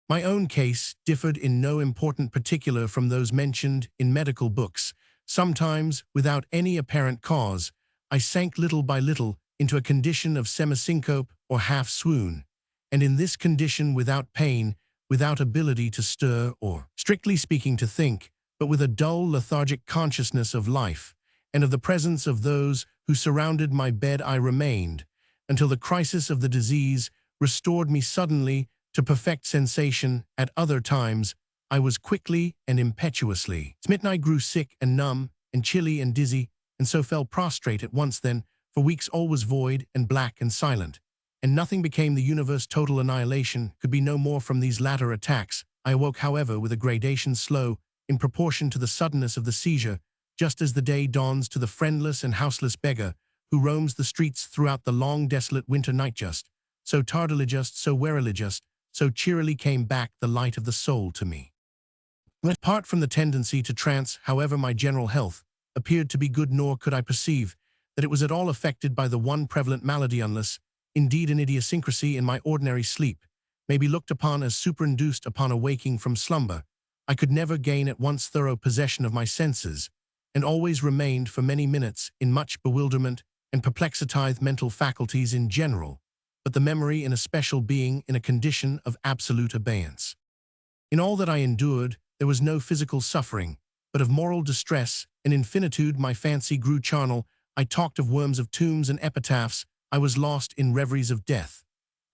My own case differed in no important particular from those mentioned in medical books. Sometimes, without any apparent cause, I sank little by little into a condition of semisyncope or half-swoon, and in this condition, without pain, without ability to stir or, strictly speaking, to think, but with a dull, lethargic consciousness of life and of the presence of those who surrounded my bed, I remained, until the crisis of the disease restored me suddenly to perfect sensation. At other times, I was quickly and impetuously smitten. I grew sick and numb and chilly and dizzy. and so fell prostrate at once then, for weeks all was void and black and silent, and nothing became the universe total annihilation could be no more from these latter attacks. I awoke, however, with a gradation slow, in proportion to the suddenness of the seizure, just as the day dawns to the friendless and houseless beggar, who roams the streets throughout the long desolate winter night. Just, so tardily just, so warily just, so cheerily came back the light of the soul to me. Apart from the tendency to trance, however, my general health appeared to be good, nor could I perceive that it was at all affected by the one prevalent malady, unless, indeed, an idiosyncrasy in my ordinary sleep may be looked upon as superinduced upon awaking from slumber. I could never gain at once thorough possession of my senses, and always remained for many minutes in much bewilderment and perplexitith mental faculties in general, but the memory in especial being in a condition of absolute abeyance. In all that I endured, there was no physical suffering, but of moral distress, and in finitude my fancy grew charnel. I talked of worms, of tombs and epitaphs. I was lost in reveries of death,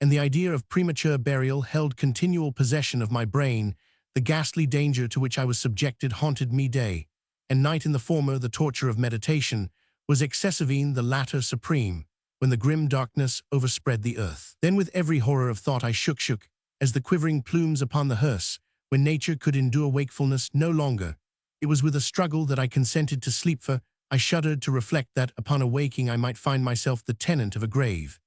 and the idea of premature burial held continual possession of my brain. The ghastly danger to which I was subjected haunted me day and night. In the former, the torture of meditation was excessive, in the latter supreme, when the grim darkness overspread the earth. Then with every horror of thought I shook as the quivering plumes upon the hearse, when nature could endure wakefulness no longer. It was with a struggle that I consented to sleep, for I shuddered to reflect that, upon awaking, I might find myself the tenant of a grave.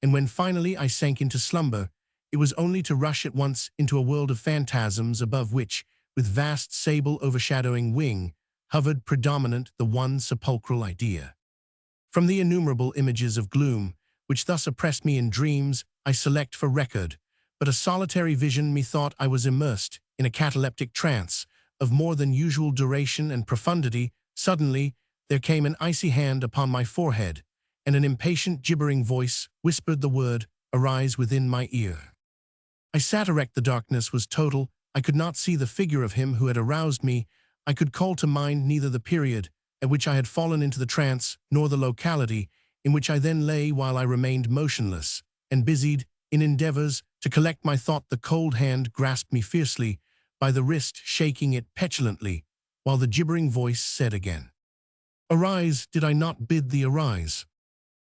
And when finally I sank into slumber, it was only to rush at once into a world of phantasms above which, with vast sable overshadowing wing, hovered predominant the one sepulchral idea. From the innumerable images of gloom, which thus oppressed me in dreams, I select for record but a solitary vision. Methought I was immersed in a cataleptic trance of more than usual duration and profundity. Suddenly, there came an icy hand upon my forehead, and an impatient, gibbering voice whispered the word, "Arise," within my ear. I sat erect. The darkness was total. I could not see the figure of him who had aroused me. I could call to mind neither the period at which I had fallen into the trance, nor the locality in which I then lay. While I remained motionless and busied in endeavors to collect my thought, the cold hand grasped me fiercely by the wrist, shaking it petulantly, while the gibbering voice said again, "Arise, did I not bid thee arise?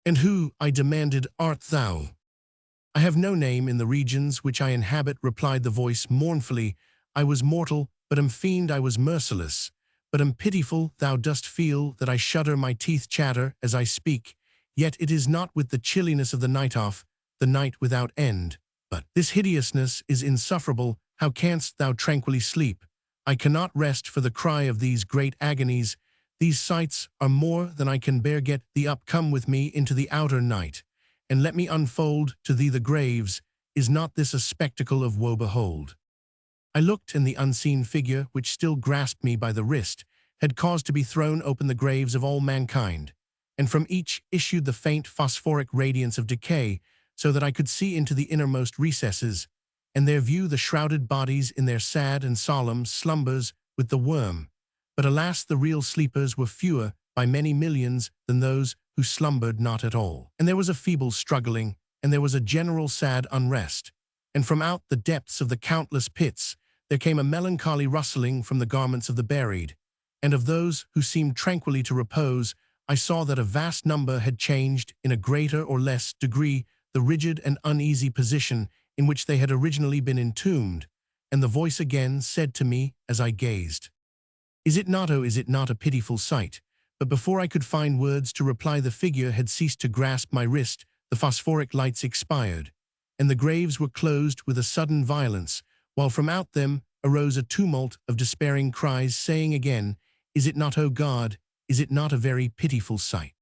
And who," I demanded, "art thou?" "I have no name in the regions which I inhabit," replied the voice mournfully. "I was mortal, but am fiend. I was merciless, but am pitiful. Thou dost feel that I shudder, my teeth chatter as I speak, yet it is not with the chilliness of the night off, the night without end, but this hideousness is insufferable. How canst thou tranquilly sleep? I cannot rest for the cry of these great agonies. These sights are more than I can bear. Get thee up, come with me into the outer night, and let me unfold to thee the graves. Is not this a spectacle of woe? Behold." I looked, and the unseen figure, which still grasped me by the wrist, had caused to be thrown open the graves of all mankind, and from each issued the faint phosphoric radiance of decay, so that I could see into the innermost recesses, and there view the shrouded bodies in their sad and solemn slumbers with the worm. But alas, the real sleepers were fewer by many millions than those who slumbered not at all. And there was a feeble struggling, and there was a general sad unrest, and from out the depths of the countless pits there came a melancholy rustling from the garments of the buried, and of those who seemed tranquilly to repose. I saw that a vast number had changed in a greater or less degree the rigid and uneasy position in which they had originally been entombed, and the voice again said to me as I gazed, "Is it not, oh, is it not a pitiful sight?" But before I could find words to reply, the figure had ceased to grasp my wrist, the phosphoric lights expired, and the graves were closed with a sudden violence, while from out them arose a tumult of despairing cries, saying again, "Is it not, O God, is it not a very pitiful sight?"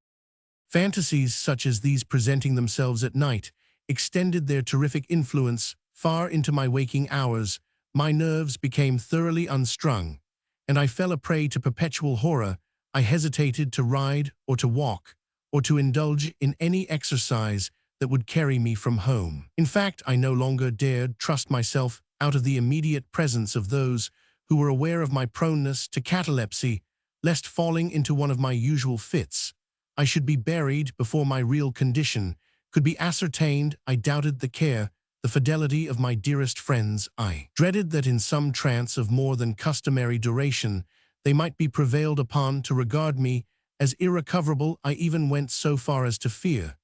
Fantasies such as these, presenting themselves at night, extended their terrific influence far into my waking hours. My nerves became thoroughly unstrung, and I fell a prey to perpetual horror. I hesitated to ride or to walk, or to indulge in any exercise that would carry me from home. In fact, I no longer dared trust myself out of the immediate presence of those who were aware of my proneness to catalepsy, lest, falling into one of my usual fits, I should be buried before my real condition could be ascertained. I doubted the care, the fidelity of my dearest friends. I dreaded that in some trance of more than customary duration they might be prevailed upon to regard me as irrecoverable. I even went so far as to fear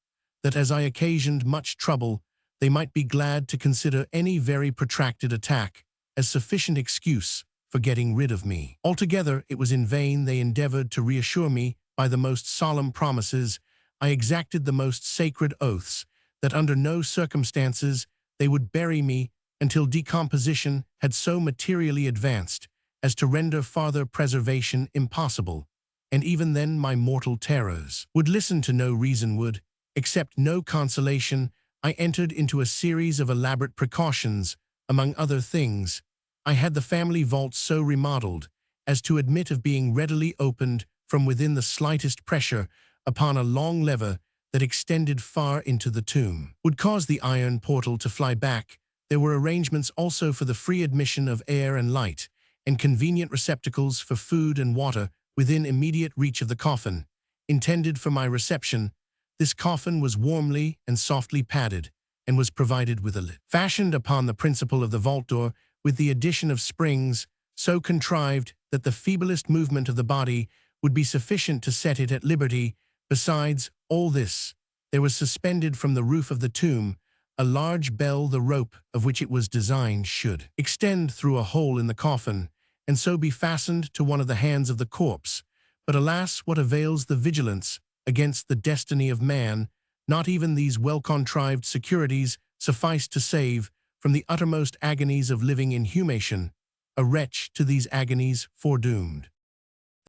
that as I occasioned much trouble, they might be glad to consider any very protracted attack as sufficient excuse for getting rid of me. Altogether, it was in vain they endeavored to reassure me by the most solemn promises. I exacted the most sacred oaths that under no circumstances they would bury me until decomposition had so materially advanced as to render farther preservation impossible, and even then my mortal terrors would listen to no reason, would accept no consolation. I entered into a series of elaborate precautions. Among other things, I had the family vault so remodeled as to admit of being readily opened from within the slightest pressure upon a long lever that extended far into the tomb would cause the iron portal to fly back. There were arrangements also for the free admission of air and light, and convenient receptacles for food and water within immediate reach of the coffin. Intended for my reception, this coffin was warmly and softly padded, and was provided with a lid, fashioned upon the principle of the vault door, with the addition of springs, so contrived that the feeblest movement of the body would be sufficient to set it at liberty. Besides all this, there was suspended from the roof of the tomb a large bell, the rope of which it was designed should extend through a hole in the coffin, and so be fastened to one of the hands of the corpse. But alas, what avails the vigilance against the destiny of man? Not even these well-contrived securities suffice to save from the uttermost agonies of living inhumation a wretch to these agonies foredoomed.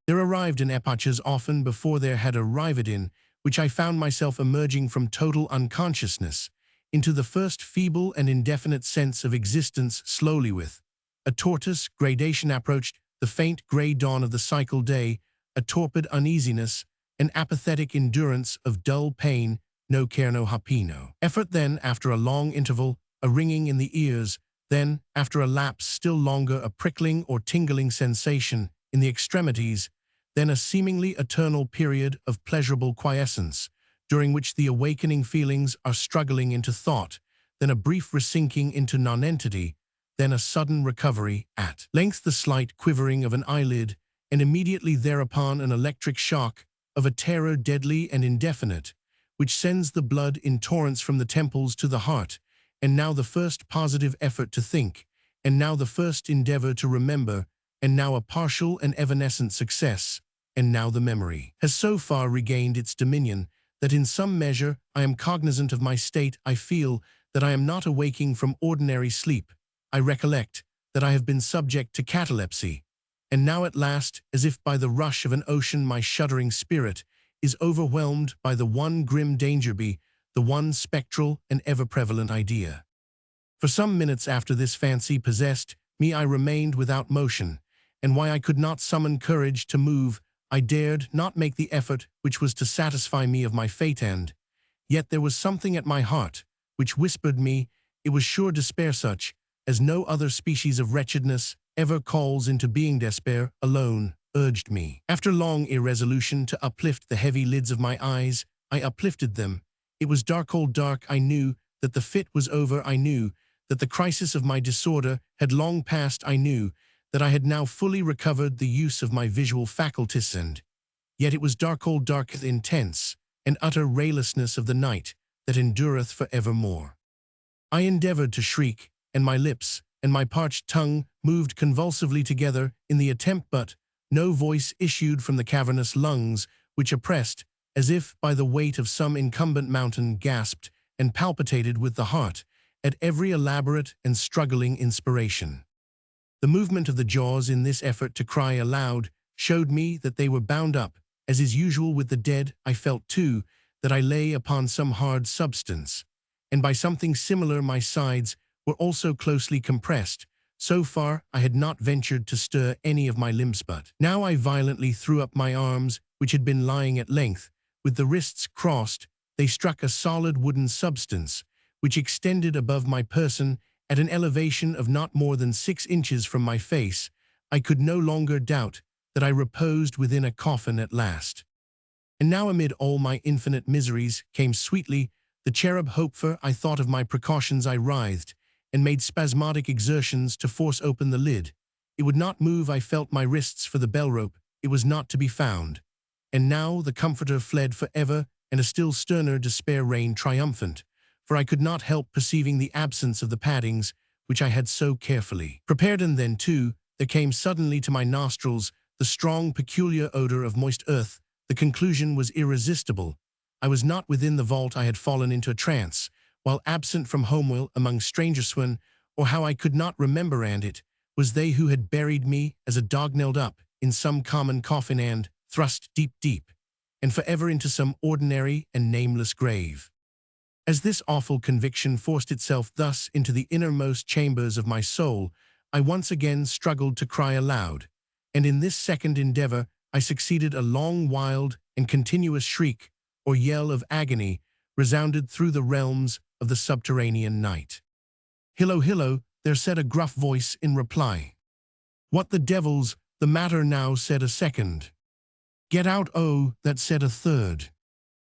There arrived in epochs often before there had arrived in which I found myself emerging from total unconsciousness into the first feeble and indefinite sense of existence. Slowly, with a tortoise gradation, approached the faint gray dawn of the cycle day, a torpid uneasiness, an apathetic endurance of dull pain, no care, no happy, no effort. Then, after a long interval, a ringing in the ears. Then, after a lapse still longer, a prickling or tingling sensation in the extremities. Then a seemingly eternal period of pleasurable quiescence, during which the awakening feelings are struggling into thought. Then a brief resinking into nonentity. Then a sudden recovery. At length the slight quivering of an eyelid, and immediately thereupon an electric shock of a terror deadly and indefinite, which sends the blood in torrents from the temples to the heart. And now the first positive effort to think, and now the first endeavor to remember, and now a partial and evanescent success, and now the memory has so far regained its dominion that in some measure I am cognizant of my state. I feel that I am not awaking from ordinary sleep. I recollect that I have been subject to catalepsy, and now at last, as if by the rush of an ocean, my shuddering spirit is overwhelmed by the one grim danger, the one spectral and ever-prevalent idea. For some minutes after this fancy possessed me, I remained without motion, and why I could not summon courage to move, I dared not make the effort which was to satisfy me of my fate, and yet there was something at my heart which whispered me it was sure despair, such as no other species of wretchedness ever calls into being. Despair alone urged me, after long irresolution, to uplift the heavy lids of my eyes. I uplifted them. It was dark, cold dark. I knew that the fit was over. I knew that the crisis of my disorder had long passed. I knew that I had now fully recovered the use of my visual faculties, and yet it was dark, cold dark, the intense and utter raylessness of the night that endureth for evermore. I endeavored to shriek, and my lips and my parched tongue moved convulsively together in the attempt, but no voice issued from the cavernous lungs, which, oppressed as if by the weight of some incumbent mountain, gasped and palpitated with the heart at every elaborate and struggling inspiration. The movement of the jaws in this effort to cry aloud showed me that they were bound up, as is usual with the dead. I felt, too, that I lay upon some hard substance, and by something similar my sides were also closely compressed. So far I had not ventured to stir any of my limbs, but now I violently threw up my arms, which had been lying at length, with the wrists crossed. They struck a solid wooden substance, which extended above my person at an elevation of not more than 6 inches from my face. I could no longer doubt that I reposed within a coffin at last. And now, amid all my infinite miseries, came sweetly the cherub Hopefer. I thought of my precautions. I writhed and made spasmodic exertions to force open the lid. It would not move. I felt my wrists for the bell rope. It was not to be found. And now the comforter fled forever, and a still sterner despair reigned triumphant, for I could not help perceiving the absence of the paddings which I had so carefully prepared. And then, too, there came suddenly to my nostrils the strong, peculiar odor of moist earth. The conclusion was irresistible. I was not within the vault. I had fallen into a trance, while absent from homewill among strangerswen, or how I could not remember, and it was they who had buried me as a dog nailed up in some common coffin and thrust deep, deep, and forever into some ordinary and nameless grave. As this awful conviction forced itself thus into the innermost chambers of my soul, I once again struggled to cry aloud, and in this second endeavor I succeeded. A long, wild, and continuous shriek, or yell of agony, resounded through the realms of the subterranean night. "Hillo, hillo," there said a gruff voice in reply. "What the devil's the matter now?" said a second. "Get out, oh," that said a third.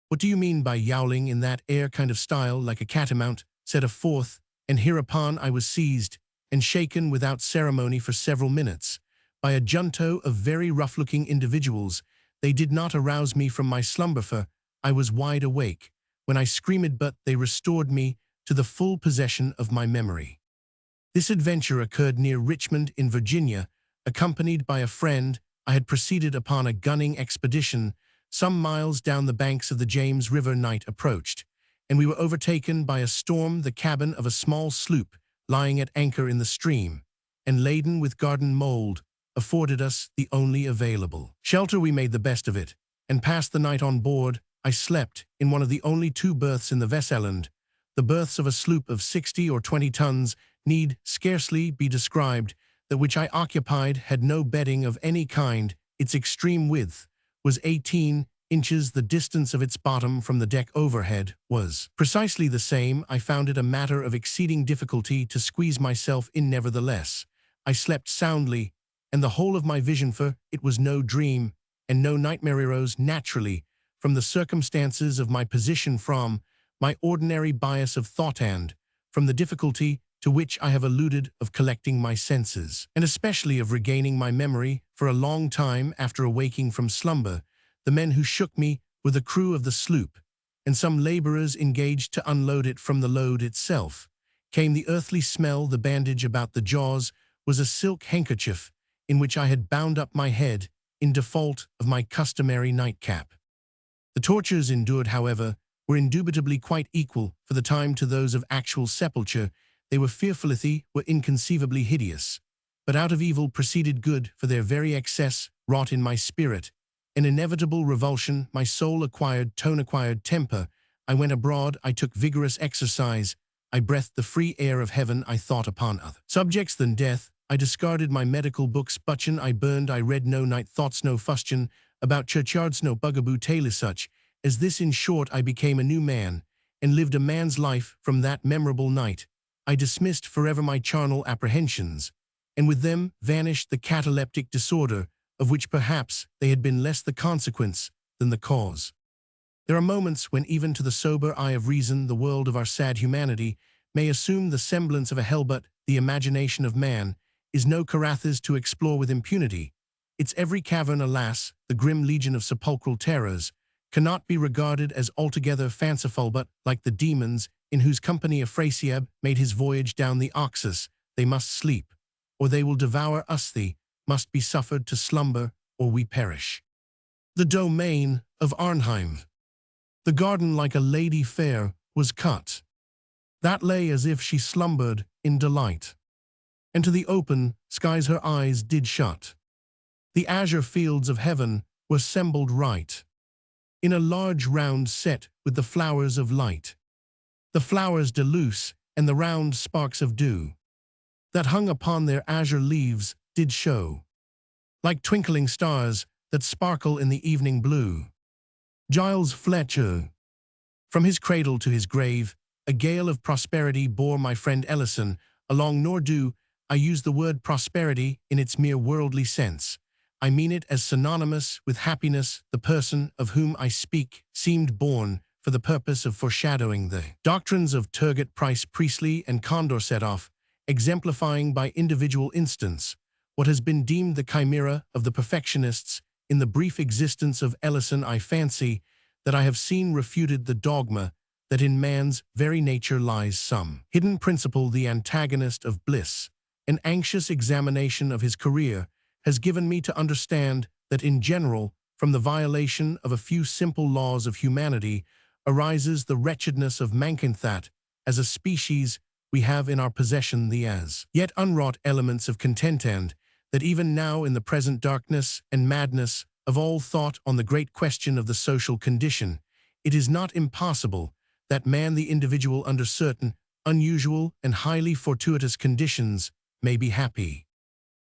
"What do you mean by yowling in that air kind of style, like a catamount?" said a fourth, and hereupon I was seized and shaken without ceremony for several minutes by a junto of very rough-looking individuals. They did not arouse me from my slumber, for I was wide awake when I screamed, but they restored me to the full possession of my memory. This adventure occurred near Richmond in Virginia. Accompanied by a friend, I had proceeded upon a gunning expedition. Some miles down the banks of the James River night approached, and we were overtaken by a storm. The cabin of a small sloop, lying at anchor in the stream, and laden with garden mold, afforded us the only available shelter. We made the best of it, and passed the night on board. I slept in one of the only two berths in the vessel. The berths of a sloop of 60 or 20 tons need scarcely be described. That which I occupied had no bedding of any kind. Its extreme width was 18 inches. The distance of its bottom from the deck overhead was precisely the same. I found it a matter of exceeding difficulty to squeeze myself in. Nevertheless, I slept soundly, and the whole of my vision, for it was no dream and no nightmare, arose naturally from the circumstances of my position, from my ordinary bias of thought, and from the difficulty to which I have alluded of collecting my senses, and especially of regaining my memory. For a long time after awaking from slumber, the men who shook me were the crew of the sloop, and some laborers engaged to unload it. From the load itself came the earthly smell. The bandage about the jaws was a silk handkerchief in which I had bound up my head in default of my customary nightcap. The tortures endured, however, were indubitably quite equal for the time to those of actual sepulture. They were fearfully, were inconceivably hideous. But out of evil proceeded good, for their very excess wrought in my spirit an inevitable revulsion. My soul acquired tone, acquired temper. I went abroad, I took vigorous exercise, I breathed the free air of heaven. I thought upon other subjects than death. I discarded my medical books, butchen I burned. I read no night thoughts, no fustian about churchyards, no bugaboo tale such as this. In short, I became a new man, and lived a man's life. From that memorable night I dismissed forever my charnel apprehensions, and with them vanished the cataleptic disorder, of which perhaps they had been less the consequence than the cause. There are moments when even to the sober eye of reason the world of our sad humanity may assume the semblance of a hell, but the imagination of man is no Carathis to explore with impunity. Its every cavern, alas, the grim legion of sepulchral terrors, cannot be regarded as altogether fanciful, but, like the demons in whose company Afrasiab made his voyage down the Oxus, they must sleep, or they will devour us. They must be suffered to slumber, or we perish. The domain of Arnheim. The garden, like a lady fair, was cut, that lay as if she slumbered in delight, and to the open skies her eyes did shut. The azure fields of heaven were assembled right in a large round set with the flowers of light, the flowers de luce, and the round sparks of dew that hung upon their azure leaves did show, like twinkling stars that sparkle in the evening blue. Giles Fletcher. From his cradle to his grave, a gale of prosperity bore my friend Ellison along, nor do I use the word prosperity in its mere worldly sense. I mean it as synonymous with happiness. The person of whom I speak seemed born for the purpose of foreshadowing the doctrines of Turgot, Price, Priestley, and Condorcet, exemplifying by individual instance what has been deemed the chimera of the perfectionists in the brief existence of Ellison, I fancy that I have seen refuted the dogma that in man's very nature lies some hidden principle. The antagonist of bliss, an anxious examination of his career, has given me to understand that in general, from the violation of a few simple laws of humanity, arises the wretchedness of mankind. That, as a species, we have in our possession the as yet unwrought elements of content, and that even now in the present darkness and madness of all thought on the great question of the social condition, it is not impossible that man the individual under certain, unusual and highly fortuitous conditions may be happy.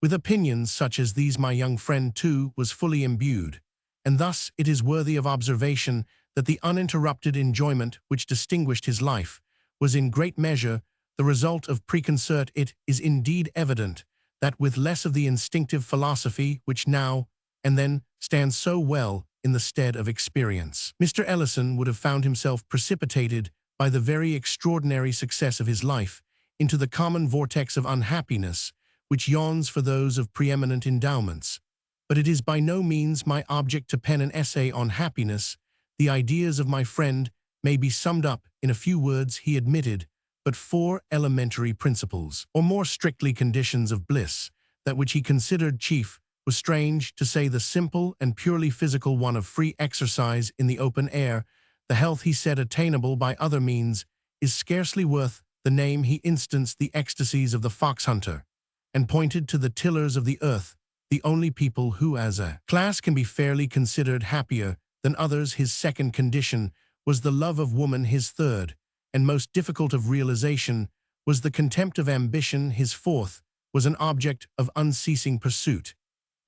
With opinions such as these my young friend too was fully imbued, and thus it is worthy of observation that the uninterrupted enjoyment which distinguished his life was in great measure the result of preconcert. It is indeed evident that with less of the instinctive philosophy which now and then stands so well in the stead of experience, Mr. Ellison would have found himself precipitated by the very extraordinary success of his life into the common vortex of unhappiness which yawns for those of preeminent endowments. But it is by no means my object to pen an essay on happiness. The ideas of my friend may be summed up in a few words. He admitted but 4 elementary principles, or more strictly conditions of bliss. That which he considered chief was, strange to say, the simple and purely physical one of free exercise in the open air. The health, he said, attainable by other means is scarcely worth the name. He instanced the ecstasies of the fox hunter, and pointed to the tillers of the earth, the only people who as a class can be fairly considered happier than others. His second condition was the love of woman. His third, and most difficult of realization, was the contempt of ambition. His fourth was an object of unceasing pursuit,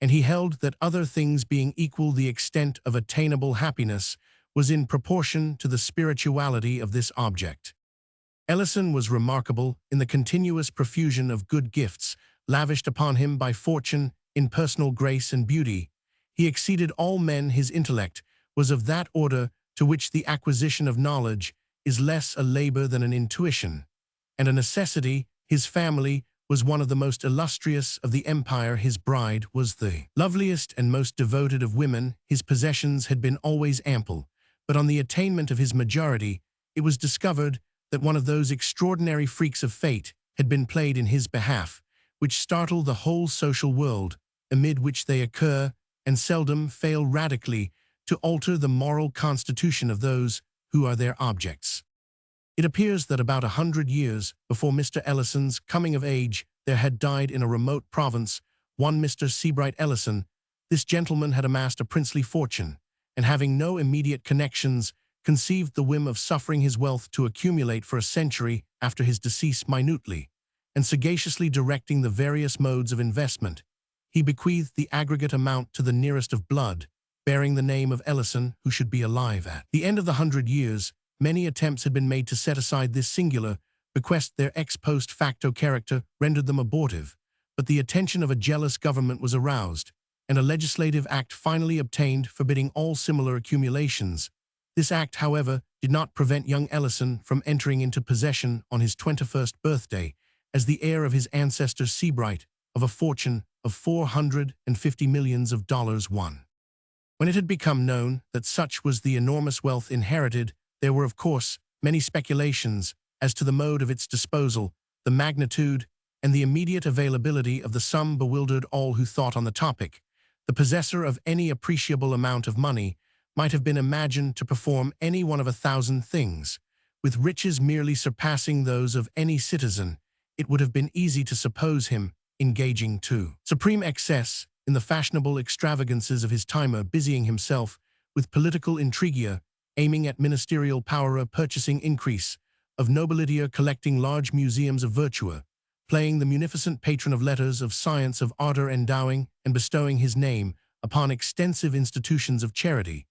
and he held that other things being equal, the extent of attainable happiness was in proportion to the spirituality of this object. Ellison was remarkable in the continuous profusion of good gifts lavished upon him by fortune in personal grace and beauty. He exceeded all men. His intellect was of that order to which the acquisition of knowledge is less a labor than an intuition, and a necessity. His family was one of the most illustrious of the empire. His bride was the loveliest and most devoted of women. His possessions had been always ample, but on the attainment of his majority, it was discovered that one of those extraordinary freaks of fate had been played in his behalf, which startle the whole social world, amid which they occur, and seldom fail radically to alter the moral constitution of those who are their objects. It appears that about 100 years before Mr. Ellison's coming of age, there had died in a remote province one Mr. Seabright Ellison. This gentleman had amassed a princely fortune, and having no immediate connections, conceived the whim of suffering his wealth to accumulate for a century after his decease. Minutely and sagaciously directing the various modes of investment, he bequeathed the aggregate amount to the nearest of blood, bearing the name of Ellison, who should be alive at the end of the 100 years. Many attempts had been made to set aside this singular bequest. Their ex post facto character rendered them abortive, but the attention of a jealous government was aroused, and a legislative act finally obtained forbidding all similar accumulations. This act, however, did not prevent young Ellison from entering into possession on his 21st birthday as the heir of his ancestor Seabright of a fortune of $450 millions. When it had become known that such was the enormous wealth inherited, there were, of course, many speculations as to the mode of its disposal. The magnitude and the immediate availability of the sum bewildered all who thought on the topic. The possessor of any appreciable amount of money might have been imagined to perform any one of 1,000 things. With riches merely surpassing those of any citizen, it would have been easy to suppose him engaging to supreme excess in the fashionable extravagances of his time, busying himself with political intrigue, aiming at ministerial power, purchasing increase of nobilitia, collecting large museums of virtue, playing the munificent patron of letters, of science, of ardor, endowing and bestowing his name upon extensive institutions of charity.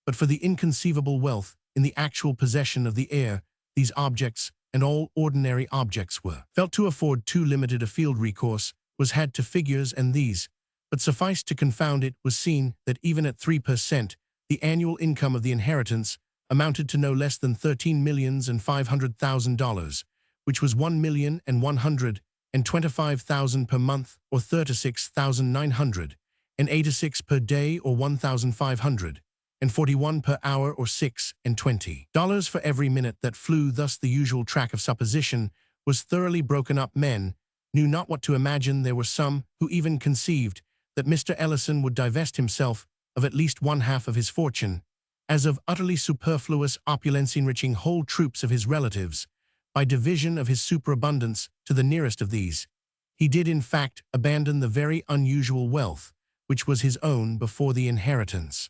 But for the inconceivable wealth in the actual possession of the heir, these objects, and all ordinary objects, were felt to afford too limited a field. Recourse was had to figures, and these, but suffice to confound it, was seen that even at 3%, the annual income of the inheritance amounted to no less than $13,500,000, which was $1,125,000 per month, or $36,900, and 86 per day or 1,500, and 41 per hour or $6.20 for every minute that flew. Thus the usual track of supposition was thoroughly broken up. Men knew not what to imagine. There were some who even conceived that Mr. Ellison would divest himself of at least one half of his fortune, as of utterly superfluous opulence, enriching whole troops of his relatives by division of his superabundance to the nearest of these. He did in fact abandon the very unusual wealth which was his own before the inheritance.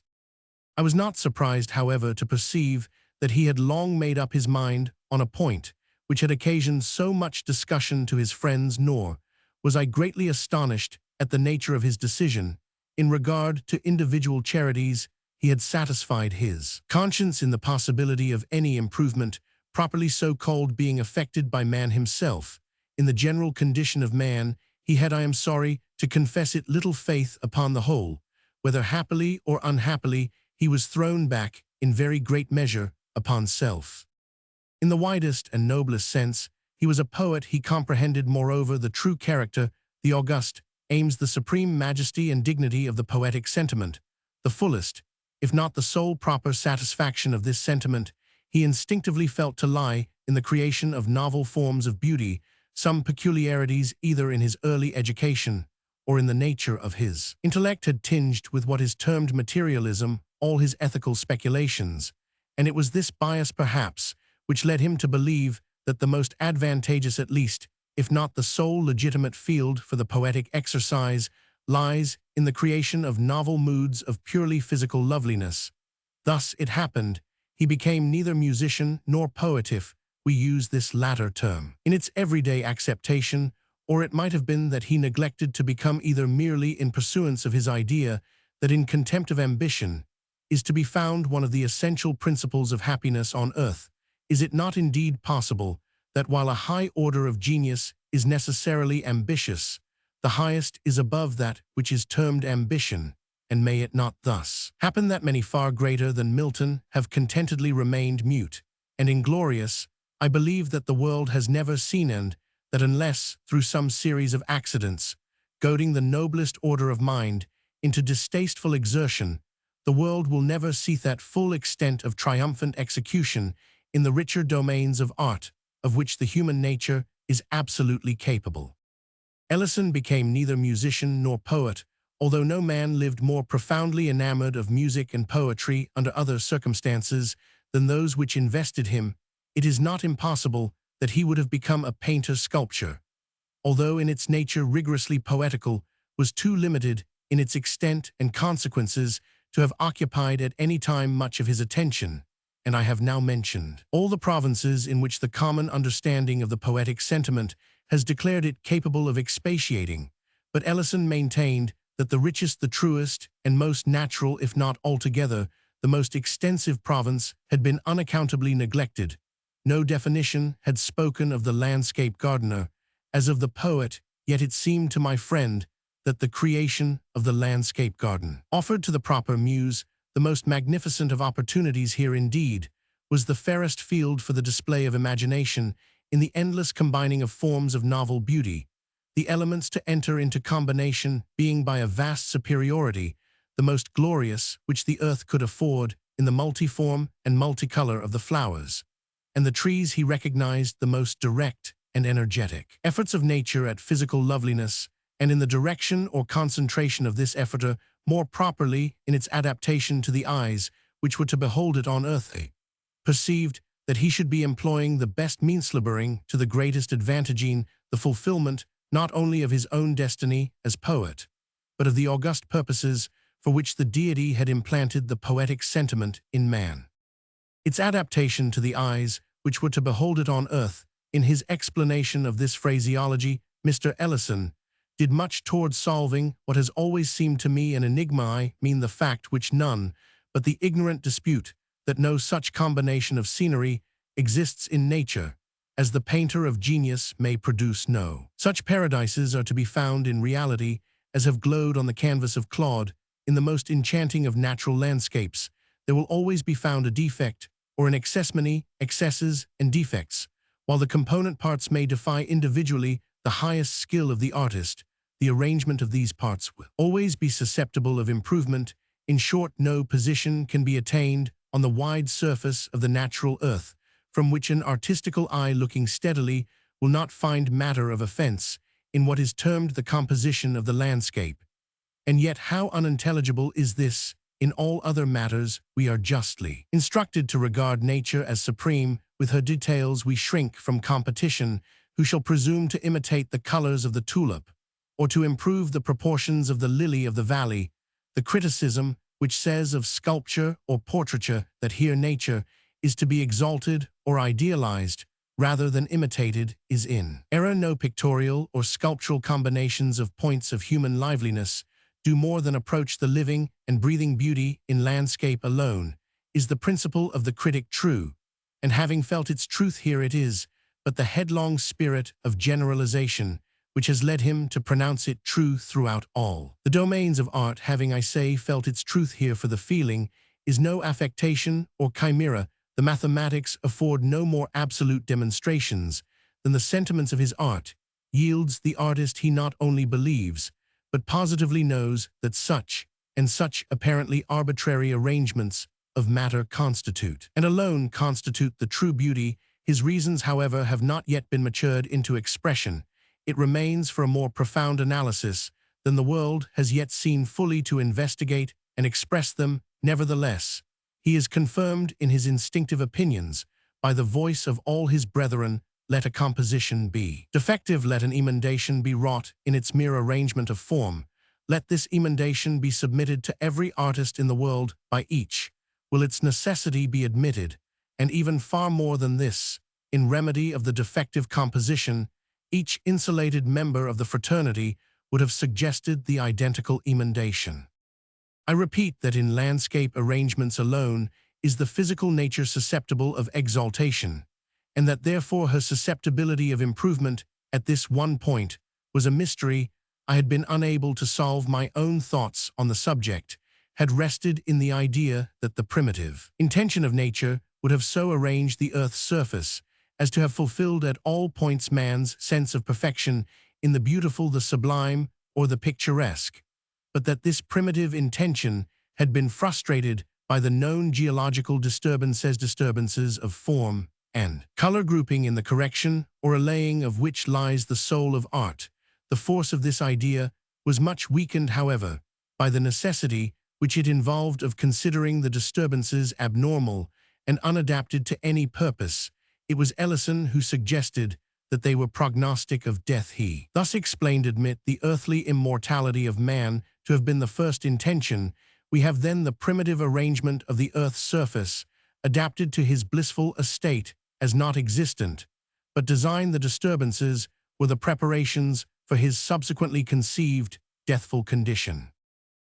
I was not surprised, however, to perceive that he had long made up his mind on a point which had occasioned so much discussion to his friends, nor was I greatly astonished at the nature of his decision. In regard to individual charities, he had satisfied his conscience in the possibility of any improvement, properly so called, being effected by man himself. In the general condition of man, he had, I am sorry to confess it, little faith upon the whole. Whether happily or unhappily, he was thrown back, in very great measure, upon self. In the widest and noblest sense, he was a poet. He comprehended, moreover, the true character, the august aims, the supreme majesty and dignity of the poetic sentiment. The fullest, if not the sole proper satisfaction of this sentiment, he instinctively felt to lie in the creation of novel forms of beauty, some peculiarities either in his early education or in the nature of his intellect had tinged with what is termed materialism all his ethical speculations, and it was this bias perhaps which led him to believe that the most advantageous, at least, if not the sole legitimate field for the poetic exercise, lies in the creation of novel moods of purely physical loveliness. Thus it happened, he became neither musician nor poet, if we use this latter term in its everyday acceptation, or it might have been that he neglected to become either merely in pursuance of his idea that in contempt of ambition is to be found one of the essential principles of happiness on earth. Is it not indeed possible that while a high order of genius is necessarily ambitious, the highest is above that which is termed ambition, and may it not thus happen that many far greater than Milton have contentedly remained mute and inglorious? I believe that the world has never seen, and that unless through some series of accidents, goading the noblest order of mind into distasteful exertion, the world will never see that full extent of triumphant execution in the richer domains of art, of which the human nature is absolutely capable. Ellison became neither musician nor poet, although no man lived more profoundly enamored of music and poetry under other circumstances than those which invested him. It is not impossible that he would have become a painter-sculptor, although in its nature rigorously poetical, was too limited in its extent and consequences to have occupied at any time much of his attention, and I have now mentioned all the provinces in which the common understanding of the poetic sentiment has declared it capable of expatiating. But Ellison maintained that the richest, the truest, and most natural, if not altogether the most extensive province, had been unaccountably neglected. No definition had spoken of the landscape gardener as of the poet, yet it seemed to my friend that the creation of the landscape garden offered to the proper muse the most magnificent of opportunities. Here indeed was the fairest field for the display of imagination in the endless combining of forms of novel beauty, the elements to enter into combination being by a vast superiority the most glorious which the earth could afford in the multiform and multicolor of the flowers, and the trees he recognized the most direct and energetic efforts of nature at physical loveliness, and in the direction or concentration of this effort, more properly in its adaptation to the eyes which were to behold it on earth, perceived that he should be employing the best means, laboring to the greatest advantage in the fulfillment not only of his own destiny as poet, but of the august purposes for which the deity had implanted the poetic sentiment in man. Its adaptation to the eyes which were to behold it on earth. In his explanation of this phraseology, Mr. Ellison did much towards solving what has always seemed to me an enigma. I mean the fact which none but the ignorant dispute, that no such combination of scenery exists in nature, as the painter of genius may produce. No such paradises are to be found in reality as have glowed on the canvas of Claude. In the most enchanting of natural landscapes, there will always be found a defect, or an excess, many excesses and defects. While the component parts may defy individually the highest skill of the artist, the arrangement of these parts will always be susceptible of improvement. In short, no position can be attained on the wide surface of the natural earth, from which an artistical eye looking steadily will not find matter of offense in what is termed the composition of the landscape. And yet how unintelligible is this? In all other matters we are justly instructed to regard nature as supreme. With her details we shrink from competition. Who shall presume to imitate the colors of the tulip, or to improve the proportions of the lily of the valley? The criticism which says of sculpture or portraiture that here nature is to be exalted or idealized rather than imitated is in error. No pictorial or sculptural combinations of points of human liveliness do more than approach the living and breathing beauty in landscape alone. Is the principle of the critic true? And having felt its truth, here it is, but the headlong spirit of generalization which has led him to pronounce it true throughout all the domains of art. Having, I say, felt its truth here, for the feeling is no affectation or chimera. The mathematics afford no more absolute demonstrations than the sentiments of his art yields. The artist, he not only believes, but positively knows that such and such apparently arbitrary arrangements of matter constitute, and alone constitute, the true beauty. His reasons, however, have not yet been matured into expression. It remains for a more profound analysis than the world has yet seen fully to investigate and express them. Nevertheless, he is confirmed in his instinctive opinions by the voice of all his brethren. Let a composition be defective, let an emendation be wrought in its mere arrangement of form. Let this emendation be submitted to every artist in the world. By each will its necessity be admitted, and even far more than this, in remedy of the defective composition, each insulated member of the fraternity would have suggested the identical emendation. I repeat that in landscape arrangements alone is the physical nature susceptible of exaltation, and that therefore her susceptibility of improvement at this one point was a mystery I had been unable to solve. My own thoughts on the subject had rested in the idea that the primitive intention of nature would have so arranged the earth's surface as to have fulfilled at all points man's sense of perfection in the beautiful, the sublime, or the picturesque, but that this primitive intention had been frustrated by the known geological disturbances of form and color grouping, in the correction or allaying of which lies the soul of art. The force of this idea was much weakened, however, by the necessity which it involved of considering the disturbances abnormal and unadapted to any purpose. It was Ellison who suggested that they were prognostic of death. He thus explained, admit the earthly immortality of man to have been the first intention. We have then the primitive arrangement of the earth's surface, adapted to his blissful estate as not existent, but design. The disturbances were the preparations for his subsequently conceived deathful condition.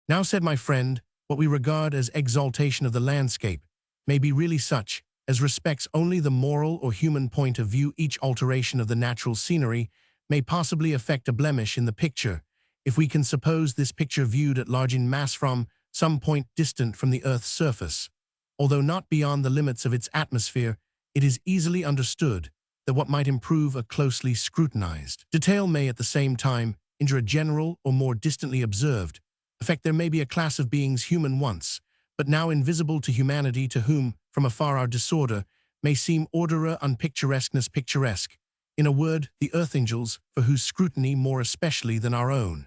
Now, said my friend, what we regard as exaltation of the landscape may be really such as respects only the moral or human point of view. Each alteration of the natural scenery may possibly affect a blemish in the picture, if we can suppose this picture viewed at large in mass from some point distant from the earth's surface. Although not beyond the limits of its atmosphere, it is easily understood that what might improve a closely scrutinized detail may at the same time injure a general or more distantly observed effect. There may be a class of beings human once, but now invisible to humanity, to whom, from afar, our disorder may seem orderer unpicturesqueness picturesque. In a word, the earth angels, for whose scrutiny more especially than our own,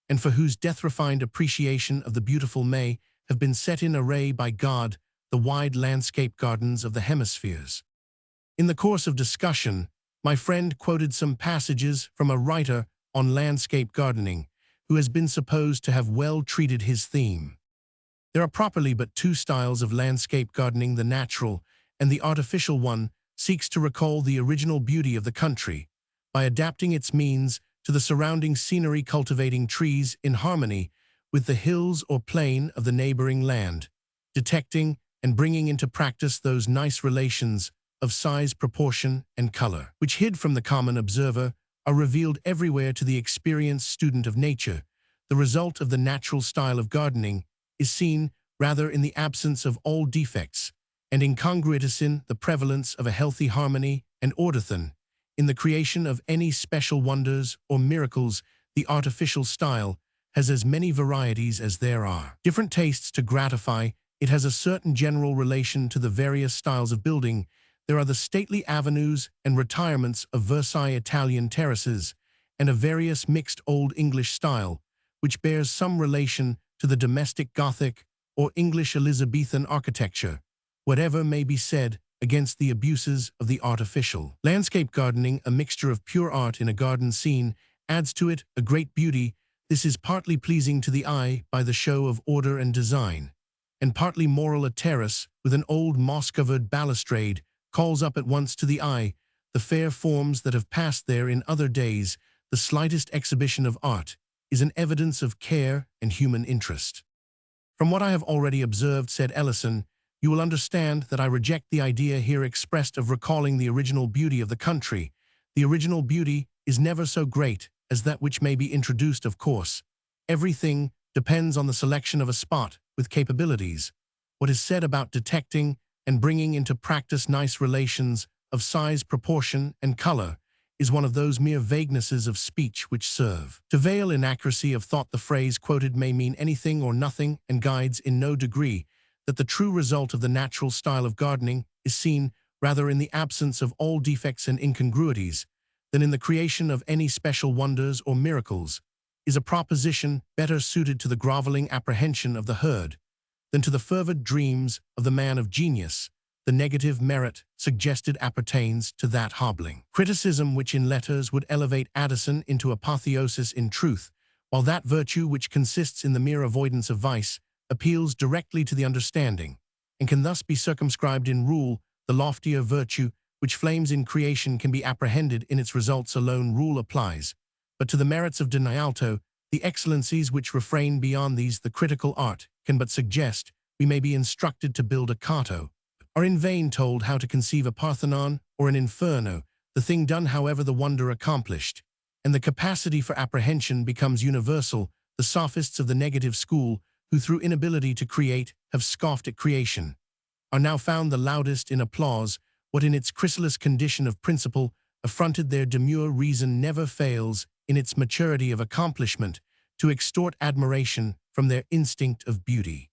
and for whose death-refined appreciation of the beautiful may have been set in array by God the wide landscape gardens of the hemispheres. In the course of discussion, my friend quoted some passages from a writer on landscape gardening, who has been supposed to have well treated his theme. There are properly but two styles of landscape gardening. The natural and the artificial one seeks to recall the original beauty of the country by adapting its means to the surrounding scenery, cultivating trees in harmony with the hills or plain of the neighboring land, detecting and bringing into practice those nice relations of size, proportion, and color, which hid from the common observer are revealed everywhere to the experienced student of nature. The result of the natural style of gardening is seen rather in the absence of all defects, and incongruitus in the prevalence of a healthy harmony and order than in the creation of any special wonders or miracles. the artificial style has as many varieties as there are different tastes to gratify. It has a certain general relation to the various styles of building. There are the stately avenues and retirements of Versailles Italian terraces, and a various mixed Old English style, which bears some relation to the domestic Gothic or English Elizabethan architecture. Whatever may be said against the abuses of the artificial. Landscape gardening, a mixture of pure art in a garden scene, adds to it a great beauty. This is partly pleasing to the eye by the show of order and design, and partly moral. A terrace with an old moss-covered balustrade calls up at once to the eye the fair forms that have passed there in other days. The slightest exhibition of art is an evidence of care and human interest. From what I have already observed, said Ellison, you will understand that I reject the idea here expressed of recalling the original beauty of the country. The original beauty is never so great as that which may be introduced, of course. Everything depends on the selection of a spot with capabilities. What is said about detecting and bringing into practice nice relations of size, proportion, and color is one of those mere vaguenesses of speech which serve to veil inaccuracy of thought. The phrase quoted may mean anything or nothing and guides in no degree that the true result of the natural style of gardening is seen rather in the absence of all defects and incongruities than in the creation of any special wonders or miracles, is a proposition better suited to the groveling apprehension of the herd than to the fervid dreams of the man of genius. The negative merit suggested appertains to that hobbling criticism which in letters would elevate Addison into apotheosis in truth, while that virtue which consists in the mere avoidance of vice appeals directly to the understanding, and can thus be circumscribed in rule. The loftier virtue which flames in creation can be apprehended in its results alone. Rule applies, but to the merits of de Nialto, the excellencies which refrain beyond these, the critical art can but suggest. We may be instructed to build a Cato, are in vain told how to conceive a Parthenon or an Inferno. The thing done, however, the wonder accomplished, and the capacity for apprehension becomes universal. The sophists of the negative school, who through inability to create have scoffed at creation, are now found the loudest in applause. What in its chrysalis condition of principle affronted their demure reason never fails, in its maturity of accomplishment, to extort admiration from their instinct of beauty.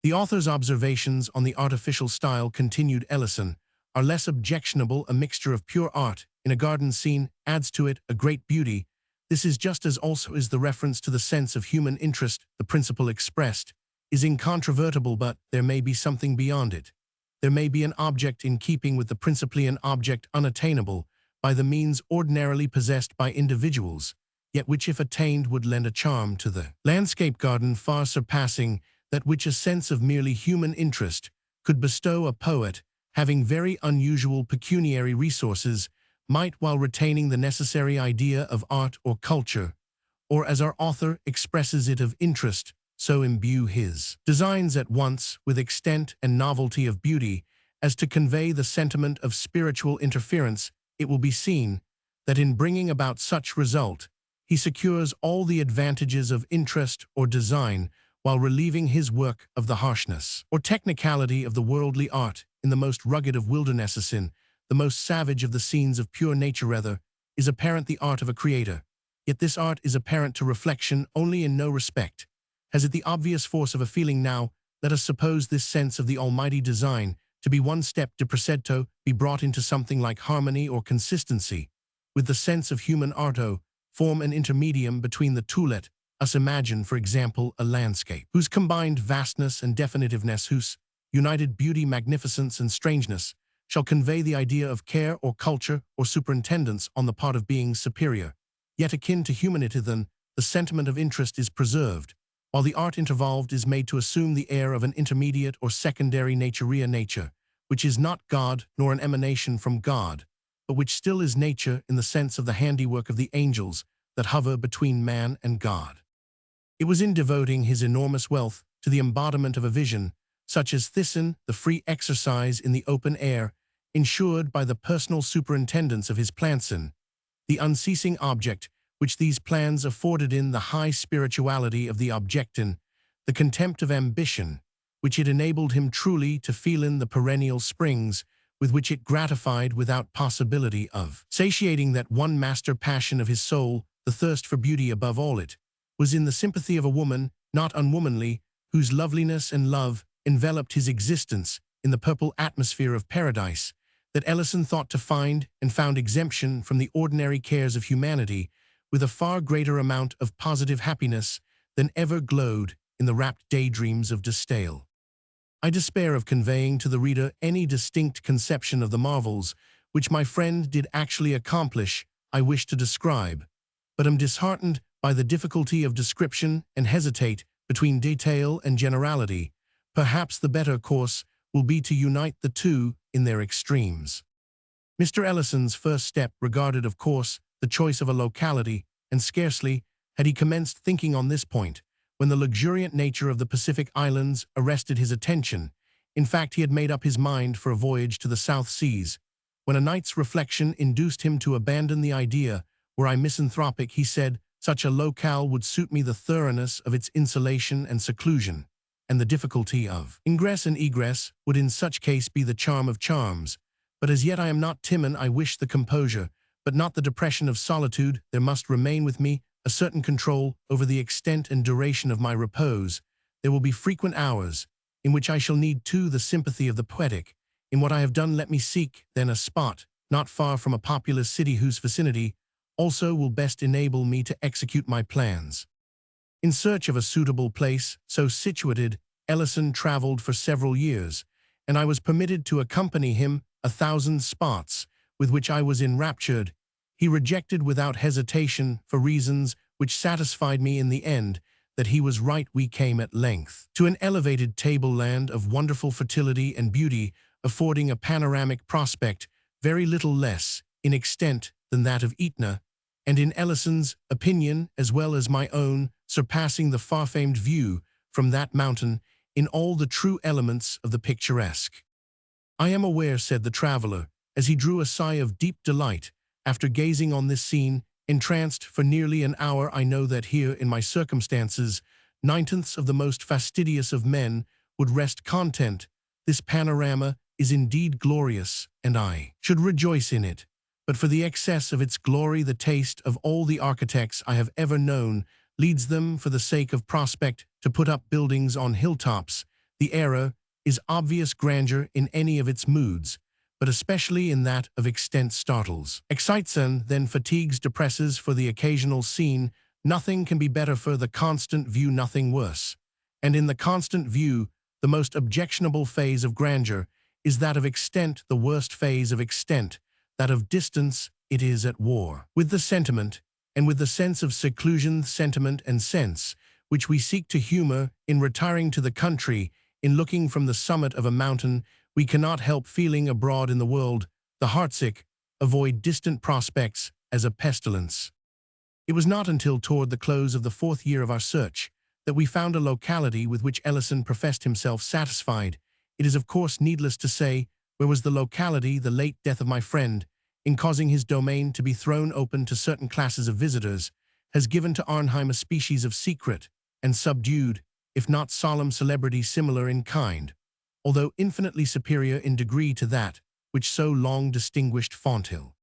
The author's observations on the artificial style, continued Ellison, are less objectionable. A mixture of pure art in a garden scene adds to it a great beauty. This is just as also is the reference to the sense of human interest. The principle expressed is incontrovertible, but there may be something beyond it. There may be an object in keeping with the principally an object unattainable by the means ordinarily possessed by individuals, yet which if attained would lend a charm to the landscape garden far surpassing that which a sense of merely human interest could bestow. A poet, having very unusual pecuniary resources, might, while retaining the necessary idea of art or culture, or as our author expresses it of interest, so imbue his designs at once with extent and novelty of beauty as to convey the sentiment of spiritual interference. It will be seen that in bringing about such result, he secures all the advantages of interest or design while relieving his work of the harshness or technicality of the worldly art. In the most rugged of wildernesses, in the most savage of the scenes of pure nature, rather, is apparent the art of a creator. Yet this art is apparent to reflection only in no respect. Has it the obvious force of a feeling? Now, let us suppose this sense of the almighty design to be one step de precedito, be brought into something like harmony or consistency with the sense of human arto, form an intermedium between the two. Let us imagine, for example, a landscape whose combined vastness and definitiveness, whose united beauty, magnificence, and strangeness shall convey the idea of care or culture or superintendence on the part of beings superior, yet akin to humanity. Then the sentiment of interest is preserved, while the art involved is made to assume the air of an intermediate or secondary naturea, nature, which is not God nor an emanation from God, but which still is nature in the sense of the handiwork of the angels that hover between man and God. It was in devoting his enormous wealth to the embodiment of a vision, such as Thyssen, the free exercise in the open air, ensured by the personal superintendence of his planson, the unceasing object which these plans afforded in the high spirituality of the objectin, the contempt of ambition, which it enabled him truly to feel in the perennial springs with which it gratified without possibility of satiating that one master passion of his soul, the the thirst for beauty above all it, was in the sympathy of a woman, not unwomanly, whose loveliness and love enveloped his existence in the purple atmosphere of paradise, that Ellison thought to find and found exemption from the ordinary cares of humanity with a far greater amount of positive happiness than ever glowed in the rapt daydreams of de Staël. I despair of conveying to the reader any distinct conception of the marvels which my friend did actually accomplish I wish to describe, but am disheartened by the difficulty of description and hesitate between detail and generality. Perhaps the better course will be to unite the two in their extremes. Mr. Ellison's first step regarded, of course, the choice of a locality, and scarcely had he commenced thinking on this point when the luxuriant nature of the Pacific Islands arrested his attention. In fact, he had made up his mind for a voyage to the South Seas, when a night's reflection induced him to abandon the idea. Were I misanthropic, he said, such a locale would suit me, the thoroughness of its insulation and seclusion, and the difficulty of ingress and egress would in such case be the charm of charms. But as yet I am not Timon. I wish the composure, but not the depression of solitude. There must remain with me a certain control over the extent and duration of my repose. There will be frequent hours in which I shall need too the sympathy of the poetic. In what I have done, let me seek, then, a spot not far from a populous city whose vicinity also will best enable me to execute my plans. In search of a suitable place, so situated, Ellison traveled for several years, and I was permitted to accompany him 1,000 spots, with which I was enraptured. He rejected without hesitation, for reasons which satisfied me in the end, that he was right. We came at length to an elevated tableland of wonderful fertility and beauty, affording a panoramic prospect very little less in extent than that of Etna, and in Ellison's opinion, as well as my own, surpassing the far-famed view from that mountain in all the true elements of the picturesque. I am aware, said the traveler, as he drew a sigh of deep delight after gazing on this scene, entranced for nearly an hour, I know that here, in my circumstances, 9/10 of the most fastidious of men would rest content. This panorama is indeed glorious, and I should rejoice in it. But for the excess of its glory, the taste of all the architects I have ever known leads them, for the sake of prospect, to put up buildings on hilltops. The error is obvious. Grandeur in any of its moods, but especially in that of extent, startles, excites, and then fatigues, depresses. For the occasional scene, nothing can be better; for the constant view, nothing worse. And in the constant view, the most objectionable phase of grandeur is that of extent, the worst phase of extent, that of distance. It is at war with the sentiment, and with the sense of seclusion, sentiment and sense, which we seek to humor in retiring to the country. In looking from the summit of a mountain, we cannot help feeling abroad in the world. The heartsick avoid distant prospects as a pestilence. It was not until toward the close of the 4th year of our search that we found a locality with which Ellison professed himself satisfied. It is of course needless to say where was the locality. The late death of my friend, in causing his domain to be thrown open to certain classes of visitors, has given to Arnheim a species of secret and subdued, if not solemn, celebrity, similar in kind, although infinitely superior in degree to that which so long distinguished Fonthill.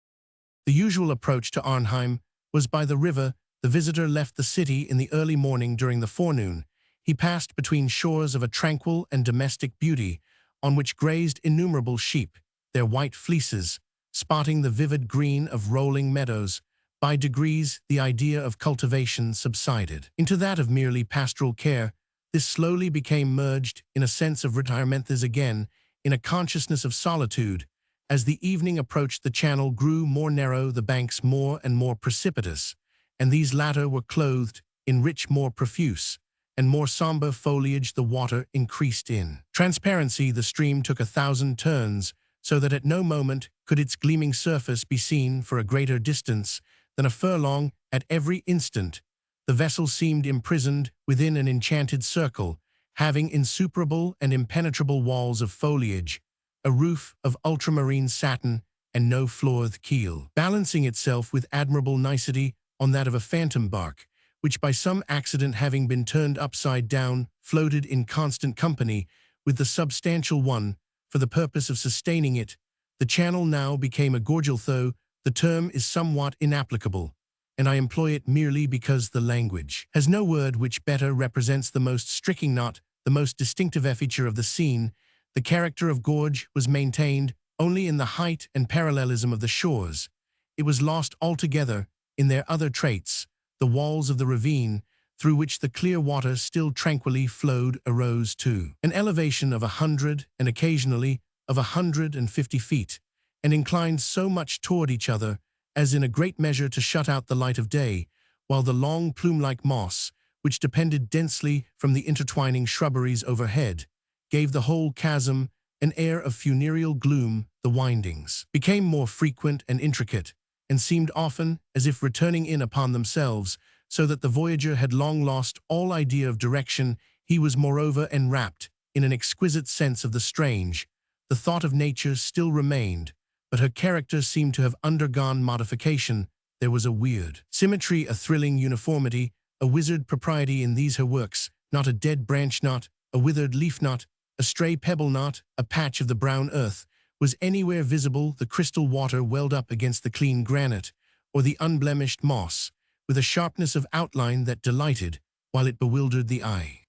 The usual approach to Arnheim was by the river. The visitor left the city in the early morning. During the forenoon, he passed between shores of a tranquil and domestic beauty, on which grazed innumerable sheep, their white fleeces spotting the vivid green of rolling meadows. By degrees, the idea of cultivation subsided into that of merely pastoral care. This slowly became merged in a sense of retirement, this again in a consciousness of solitude. As the evening approached, the channel grew more narrow, the banks more and more precipitous, and these latter were clothed in rich, more profuse, and more somber foliage. The water increased in transparency. The stream took 1,000 turns, so that at no moment could its gleaming surface be seen for a greater distance than a furlong. At every instant, the vessel seemed imprisoned within an enchanted circle, having insuperable and impenetrable walls of foliage, a roof of ultramarine satin, and no floored keel, balancing itself with admirable nicety on that of a phantom bark, which by some accident having been turned upside down, floated in constant company with the substantial one for the purpose of sustaining it. The channel now became a gorge, though the term is somewhat inapplicable, and I employ it merely because the language has no word which better represents the most striking, not the most distinctive feature of the scene. The character of gorge was maintained only in the height and parallelism of the shores. It was lost altogether in their other traits. The walls of the ravine, through which the clear water still tranquilly flowed, arose to an elevation of 100 and occasionally of 150 feet, and inclined so much toward each other as in a great measure to shut out the light of day, while the long plume-like moss, which depended densely from the intertwining shrubberies overhead, gave the whole chasm an air of funereal gloom. The windings became more frequent and intricate, and seemed often as if returning in upon themselves, so that the voyager had long lost all idea of direction. He was moreover enwrapped in an exquisite sense of the strange. The thought of nature still remained, but her character seemed to have undergone modification. There was a weird symmetry, a thrilling uniformity, a wizard propriety in these her works. Not a dead branch, not a withered leaf, not a stray pebble, not a patch of the brown earth was anywhere visible. The crystal water welled up against the clean granite, or the unblemished moss, with a sharpness of outline that delighted, while it bewildered the eye.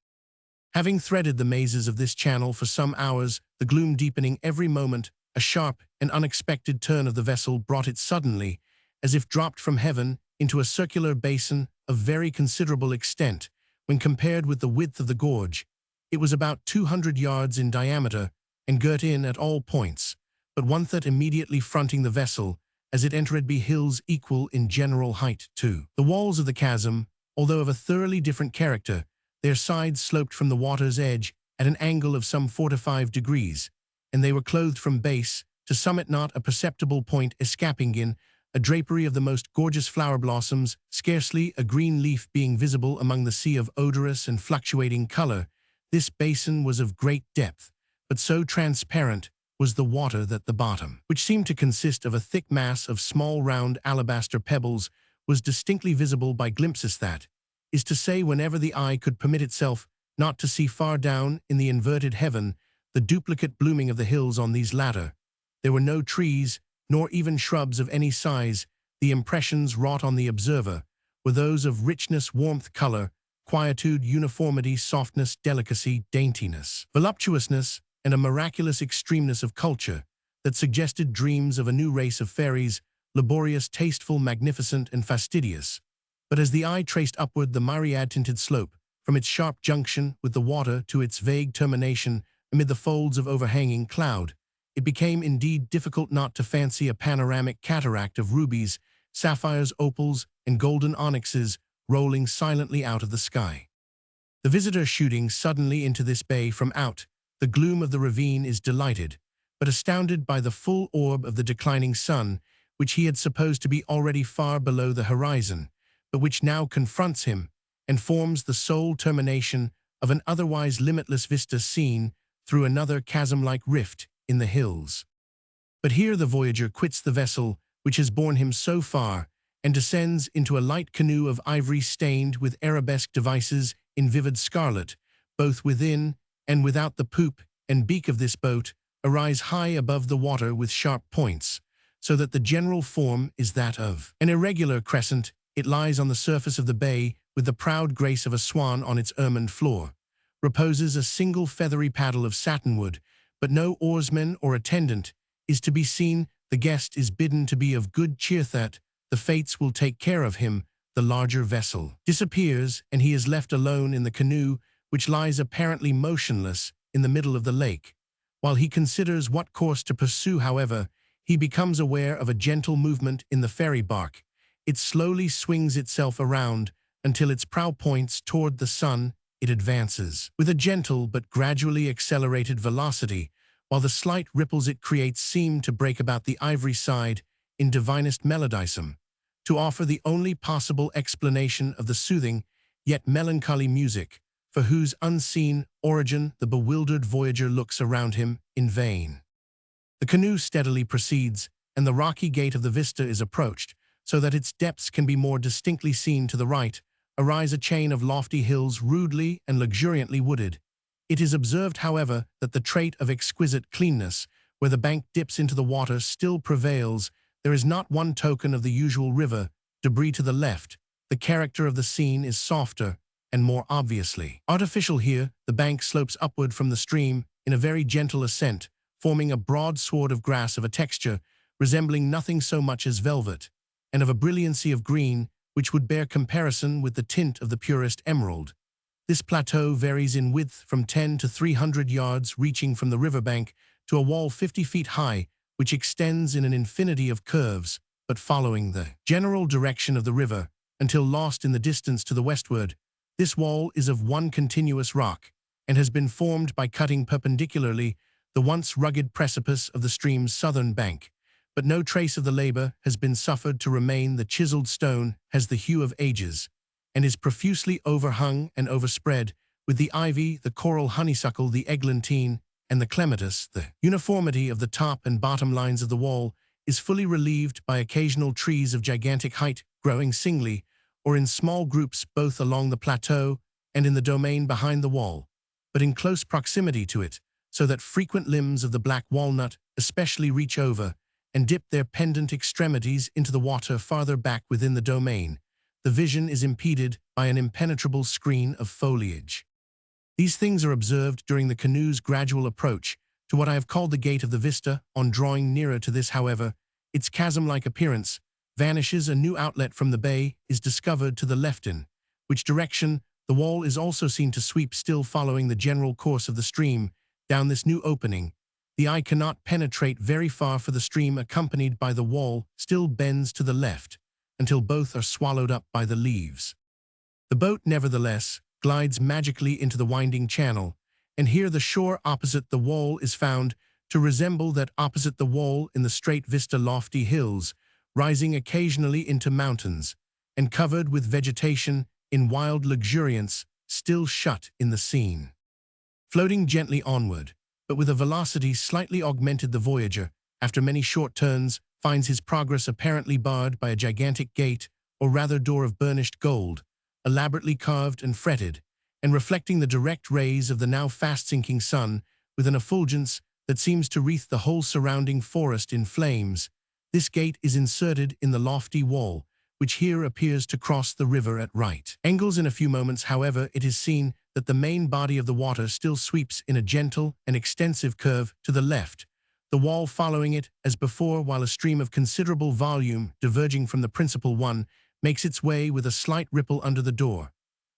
Having threaded the mazes of this channel for some hours, the gloom deepening every moment, a sharp and unexpected turn of the vessel brought it suddenly, as if dropped from heaven, into a circular basin of very considerable extent. When compared with the width of the gorge, it was about 200 yards in diameter, and girt in at all points, but one that immediately fronting the vessel, as it entered, be hills equal in general height to the walls of the chasm, although of a thoroughly different character. Their sides sloped from the water's edge at an angle of some 4 to 5 degrees, and they were clothed from base to summit, not a perceptible point escaping in a drapery of the most gorgeous flower blossoms, scarcely a green leaf being visible among the sea of odorous and fluctuating color. This basin was of great depth, but so transparent was the water that the bottom, which seemed to consist of a thick mass of small round alabaster pebbles, was distinctly visible by glimpses, that is to say, whenever the eye could permit itself not to see far down in the inverted heaven the duplicate blooming of the hills on these latter. There were no trees, nor even shrubs of any size. The impressions wrought on the observer were those of richness, warmth, color, quietude, uniformity, softness, delicacy, daintiness, voluptuousness, and a miraculous extremeness of culture that suggested dreams of a new race of fairies, laborious, tasteful, magnificent, and fastidious. But as the eye traced upward the myriad-tinted slope, from its sharp junction with the water to its vague termination amid the folds of overhanging cloud, it became indeed difficult not to fancy a panoramic cataract of rubies, sapphires, opals, and golden onyxes rolling silently out of the sky. The visitor shooting suddenly into this bay from out the gloom of the ravine is delighted, but astounded by the full orb of the declining sun, which he had supposed to be already far below the horizon, but which now confronts him and forms the sole termination of an otherwise limitless vista seen through another chasm-like rift in the hills. But here the voyager quits the vessel which has borne him so far, and descends into a light canoe of ivory stained with arabesque devices in vivid scarlet, both within and without. The poop and beak of this boat arise high above the water with sharp points, so that the general form is that of an irregular crescent. It lies on the surface of the bay with the proud grace of a swan on its ermined floor. Reposes a single feathery paddle of satinwood, but no oarsman or attendant is to be seen. The guest is bidden to be of good cheer, that the fates will take care of him. The larger vessel disappears, and he is left alone in the canoe, which lies apparently motionless in the middle of the lake. While he considers what course to pursue, however, he becomes aware of a gentle movement in the ferry bark. It slowly swings itself around until its prow points toward the sun. It advances with a gentle but gradually accelerated velocity, while the slight ripples it creates seem to break about the ivory side in divinest melodism, to offer the only possible explanation of the soothing yet melancholy music, for whose unseen origin the bewildered voyager looks around him in vain. The canoe steadily proceeds, and the rocky gate of the vista is approached, so that its depths can be more distinctly seen. To the right arise a chain of lofty hills rudely and luxuriantly wooded. It is observed, however, that the trait of exquisite cleanness, where the bank dips into the water, still prevails. There is not one token of the usual river debris to the left, the character of the scene is softer and more obviously artificial here. The bank slopes upward from the stream in a very gentle ascent, forming a broad sward of grass of a texture resembling nothing so much as velvet, and of a brilliancy of green which would bear comparison with the tint of the purest emerald. This plateau varies in width from 10 to 300 yards, reaching from the riverbank to a wall 50 feet high, which extends in an infinity of curves, but following the general direction of the river, until lost in the distance to the westward. This wall is of one continuous rock, and has been formed by cutting perpendicularly the once rugged precipice of the stream's southern bank. But no trace of the labor has been suffered to remain. The chiseled stone has the hue of ages, and is profusely overhung and overspread with the ivy, the coral honeysuckle, the eglantine, and the clematis. The uniformity of the top and bottom lines of the wall is fully relieved by occasional trees of gigantic height growing singly or in small groups both along the plateau and in the domain behind the wall, but in close proximity to it, so that frequent limbs of the black walnut especially reach over and dip their pendant extremities into the water farther back within the domain. The vision is impeded by an impenetrable screen of foliage. These things are observed during the canoe's gradual approach to what I have called the gate of the vista. On drawing nearer to this, however, its chasm-like appearance vanishes. A new outlet from the bay is discovered to the left, in which direction the wall is also seen to sweep, still following the general course of the stream. Down this new opening, the eye cannot penetrate very far, for the stream, accompanied by the wall, still bends to the left, until both are swallowed up by the leaves. The boat, nevertheless, glides magically into the winding channel, and here the shore opposite the wall is found to resemble that opposite the wall in the straight vista, lofty hills, rising occasionally into mountains, and covered with vegetation in wild luxuriance, still shut in the scene. Floating gently onward, but with a velocity slightly augmented, the voyager, after many short turns, finds his progress apparently barred by a gigantic gate, or rather door of burnished gold, elaborately carved and fretted, and reflecting the direct rays of the now fast-sinking sun with an effulgence that seems to wreath the whole surrounding forest in flames. This gate is inserted in the lofty wall, which here appears to cross the river at right angles. In a few moments, however, it is seen that the main body of the water still sweeps in a gentle and extensive curve to the left, the wall following it as before, while a stream of considerable volume, diverging from the principal one, makes its way with a slight ripple under the door,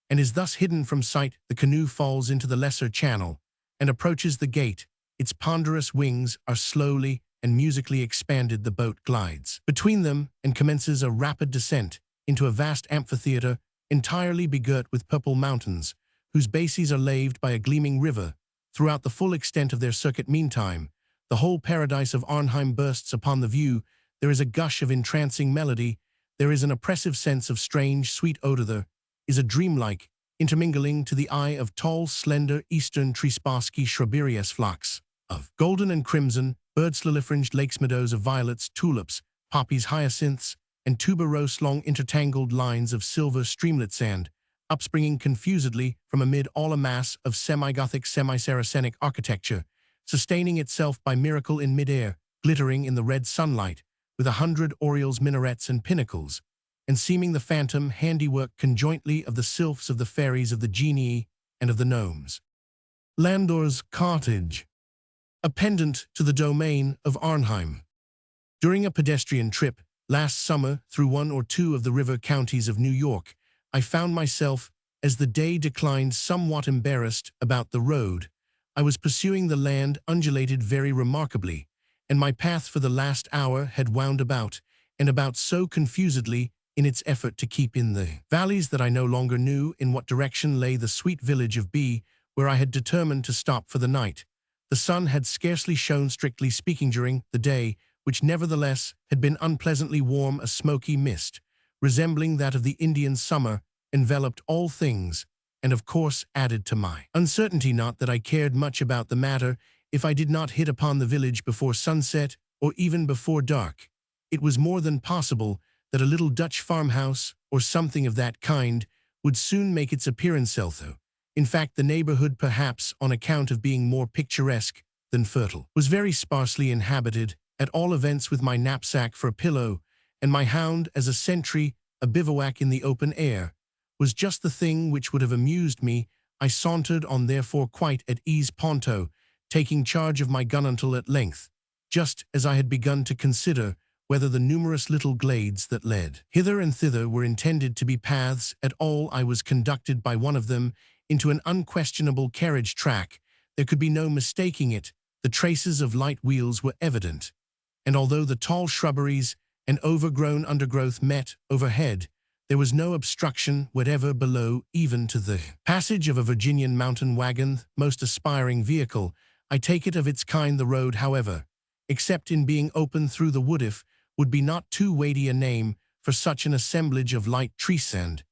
and is thus hidden from sight. The canoe falls into the lesser channel and approaches the gate. Its ponderous wings are slowly and musically expanded. The boat glides between them and commences a rapid descent into a vast amphitheater entirely begirt with purple mountains, whose bases are laved by a gleaming river. Throughout the full extent of their circuit, meantime, the whole paradise of Arnheim bursts upon the view. There is a gush of entrancing melody. There is an oppressive sense of strange, sweet odor. There is a dreamlike intermingling to the eye of tall, slender eastern Trisbosky shrubberies, flocks of golden and crimson, birds-lily-fringed lakes, meadows of violets, tulips, poppies, hyacinths, and tuberose, long intertangled lines of silver streamlet sand, upspringing confusedly from amid all a mass of semi-Gothic, semi-Saracenic architecture, sustaining itself by miracle in mid-air, glittering in the red sunlight, with 100 orioles, minarets, and pinnacles, and seeming the phantom handiwork conjointly of the sylphs, of the fairies, of the genii, and of the gnomes. Landor's cottage, a pendant to the domain of Arnheim. During a pedestrian trip last summer through one or two of the river counties of New York, I found myself, as the day declined, somewhat embarrassed about the road. I was pursuing the land, undulated very remarkably, and my path for the last hour had wound about and about so confusedly in its effort to keep in the valleys that I no longer knew in what direction lay the sweet village of B, where I had determined to stop for the night. The sun had scarcely shone, strictly speaking, during the day, which nevertheless had been unpleasantly warm. A smoky mist, resembling that of the Indian summer, enveloped all things, and of course added to my uncertainty. Not that I cared much about the matter if I did not hit upon the village before sunset or even before dark. It was more than possible that a little Dutch farmhouse or something of that kind would soon make its appearance, although, in fact, the neighborhood, perhaps on account of being more picturesque than fertile, was very sparsely inhabited, at all events with my knapsack for a pillow and my hound as a sentry a bivouac in the open air, was just the thing which would have amused me. I sauntered on therefore quite at ease Ponto, taking charge of my gun until at length, just as I had begun to consider whether the numerous little glades that led hither and thither were intended to be paths at all, I was conducted by one of them into an unquestionable carriage track. There could be no mistaking it. The traces of light wheels were evident, and although the tall shrubberies and overgrown undergrowth met overhead, there was no obstruction whatever below, even to the passage of a Virginian mountain wagon, most aspiring vehicle, I take it of its kind. The road, however, except in being open through the wood, would be not too weighty a name for such an assemblage of light trees, and,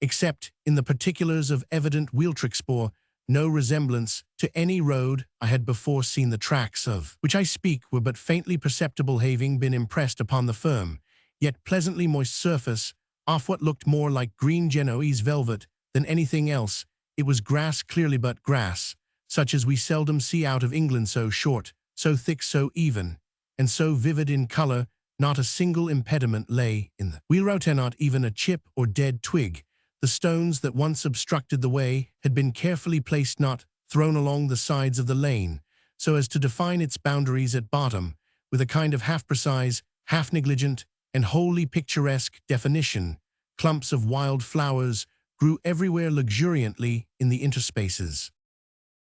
except in the particulars of evident wheeltracks, bore no resemblance to any road I had before seen. The tracks of which I speak were but faintly perceptible, having been impressed upon the firm, yet pleasantly moist surface, off what looked more like green Genoese velvet than anything else. It was grass clearly, but grass such as we seldom see out of England, so short, so thick, so even, and so vivid in color. Not a single impediment lay in the wheelroute, not even a chip or dead twig. The stones that once obstructed the way had been carefully placed, not thrown along the sides of the lane, so as to define its boundaries at bottom, with a kind of half-precise, half-negligent, and wholly picturesque definition. Clumps of wild flowers grew everywhere luxuriantly in the interspaces.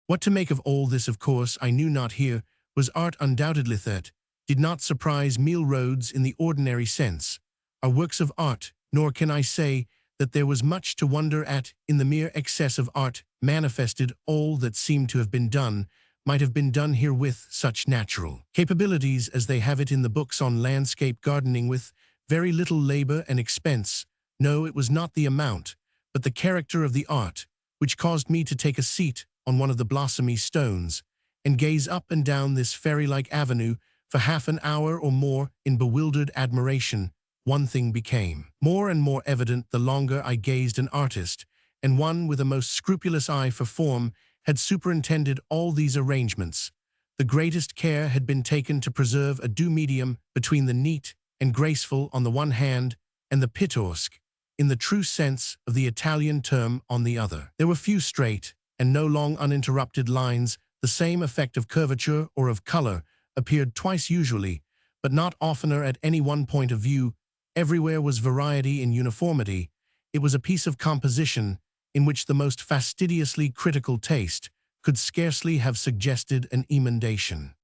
What to make of all this, of course, I knew not. Here was art undoubtedly that did not surprise meal roads in the ordinary sense, are works of art, nor can I say that there was much to wonder at in the mere excess of art manifested. All that seemed to have been done might have been done here with such natural capabilities as they have it in the books on landscape gardening, with very little labor and expense. No, it was not the amount, but the character of the art, which caused me to take a seat on one of the blossomy stones and gaze up and down this fairy-like avenue for half an hour or more in bewildered admiration. One thing became more and more evident the longer I gazed. An artist, and one with a most scrupulous eye for form, had superintended all these arrangements. The greatest care had been taken to preserve a due medium between the neat and graceful on the one hand and the pittoresque, in the true sense of the Italian term, on the other. There were few straight and no long uninterrupted lines. The same effect of curvature or of color appeared twice usually, but not oftener at any one point of view. Everywhere was variety in uniformity. It was a piece of composition in which the most fastidiously critical taste could scarcely have suggested an emendation.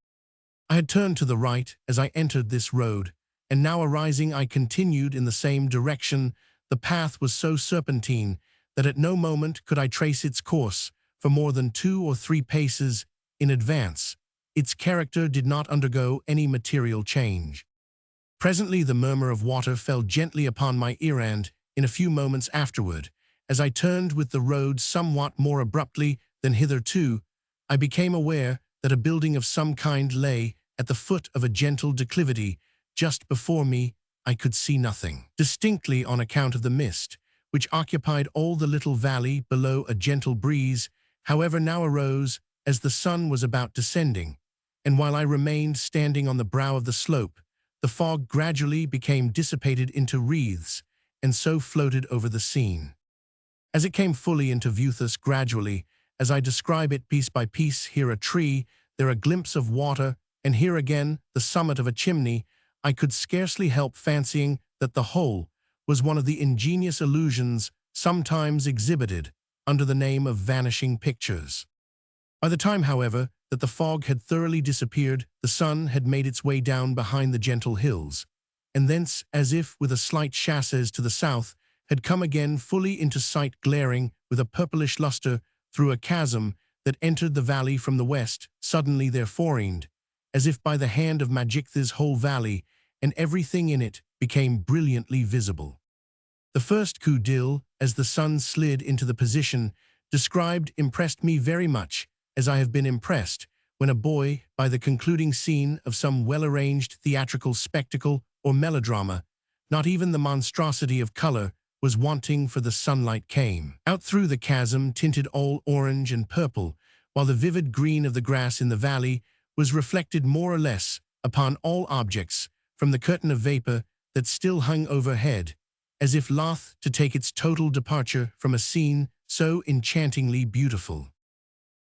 I had turned to the right as I entered this road, and now arising I continued in the same direction. The path was so serpentine that at no moment could I trace its course for more than 2 or 3 paces in advance. Its character did not undergo any material change. Presently the murmur of water fell gently upon my ear, and, in a few moments afterward, as I turned with the road somewhat more abruptly than hitherto, I became aware that a building of some kind lay at the foot of a gentle declivity. Just before me I could see nothing distinctly on account of the mist, which occupied all the little valley below. A gentle breeze, however, now arose as the sun was about descending, and while I remained standing on the brow of the slope, the fog gradually became dissipated into wreaths, and so floated over the scene. As it came fully into view, thus gradually, as I describe it, piece by piece, here a tree, there a glimpse of water, and here again the summit of a chimney, I could scarcely help fancying that the whole was one of the ingenious illusions sometimes exhibited under the name of vanishing pictures. By the time, however, that the fog had thoroughly disappeared, the sun had made its way down behind the gentle hills, and thence, as if with a slight chassez to the south, had come again fully into sight, glaring with a purplish luster through a chasm that entered the valley from the west. Suddenly there foreign, as if by the hand of magic, this whole valley and everything in it became brilliantly visible. The first coup d'œil, as the sun slid into the position described, impressed me very much as I have been impressed when a boy by the concluding scene of some well-arranged theatrical spectacle or melodrama. Not even the monstrosity of color was wanting, for the sunlight came out through the chasm, tinted all orange and purple, while the vivid green of the grass in the valley was reflected more or less upon all objects from the curtain of vapor that still hung overhead, as if loth to take its total departure from a scene so enchantingly beautiful.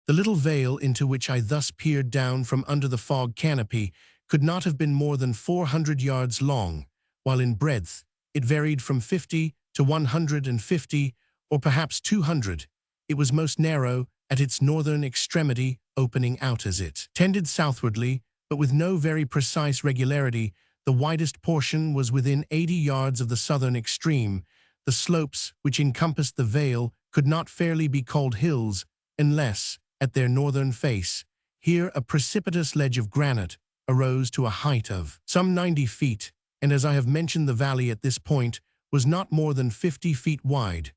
The little vale into which I thus peered down from under the fog canopy could not have been more than 400 yards long, while in breadth it varied from 50 to 150, or perhaps 200. It was most narrow at its northern extremity, opening out as it tended southwardly, but with no very precise regularity. The widest portion was within 80 yards of the southern extreme. The slopes which encompassed the vale could not fairly be called hills, unless, at their northern face, here a precipitous ledge of granite arose to a height of some 90 feet, and as I have mentioned, the valley at this point was not more than 50 feet wide.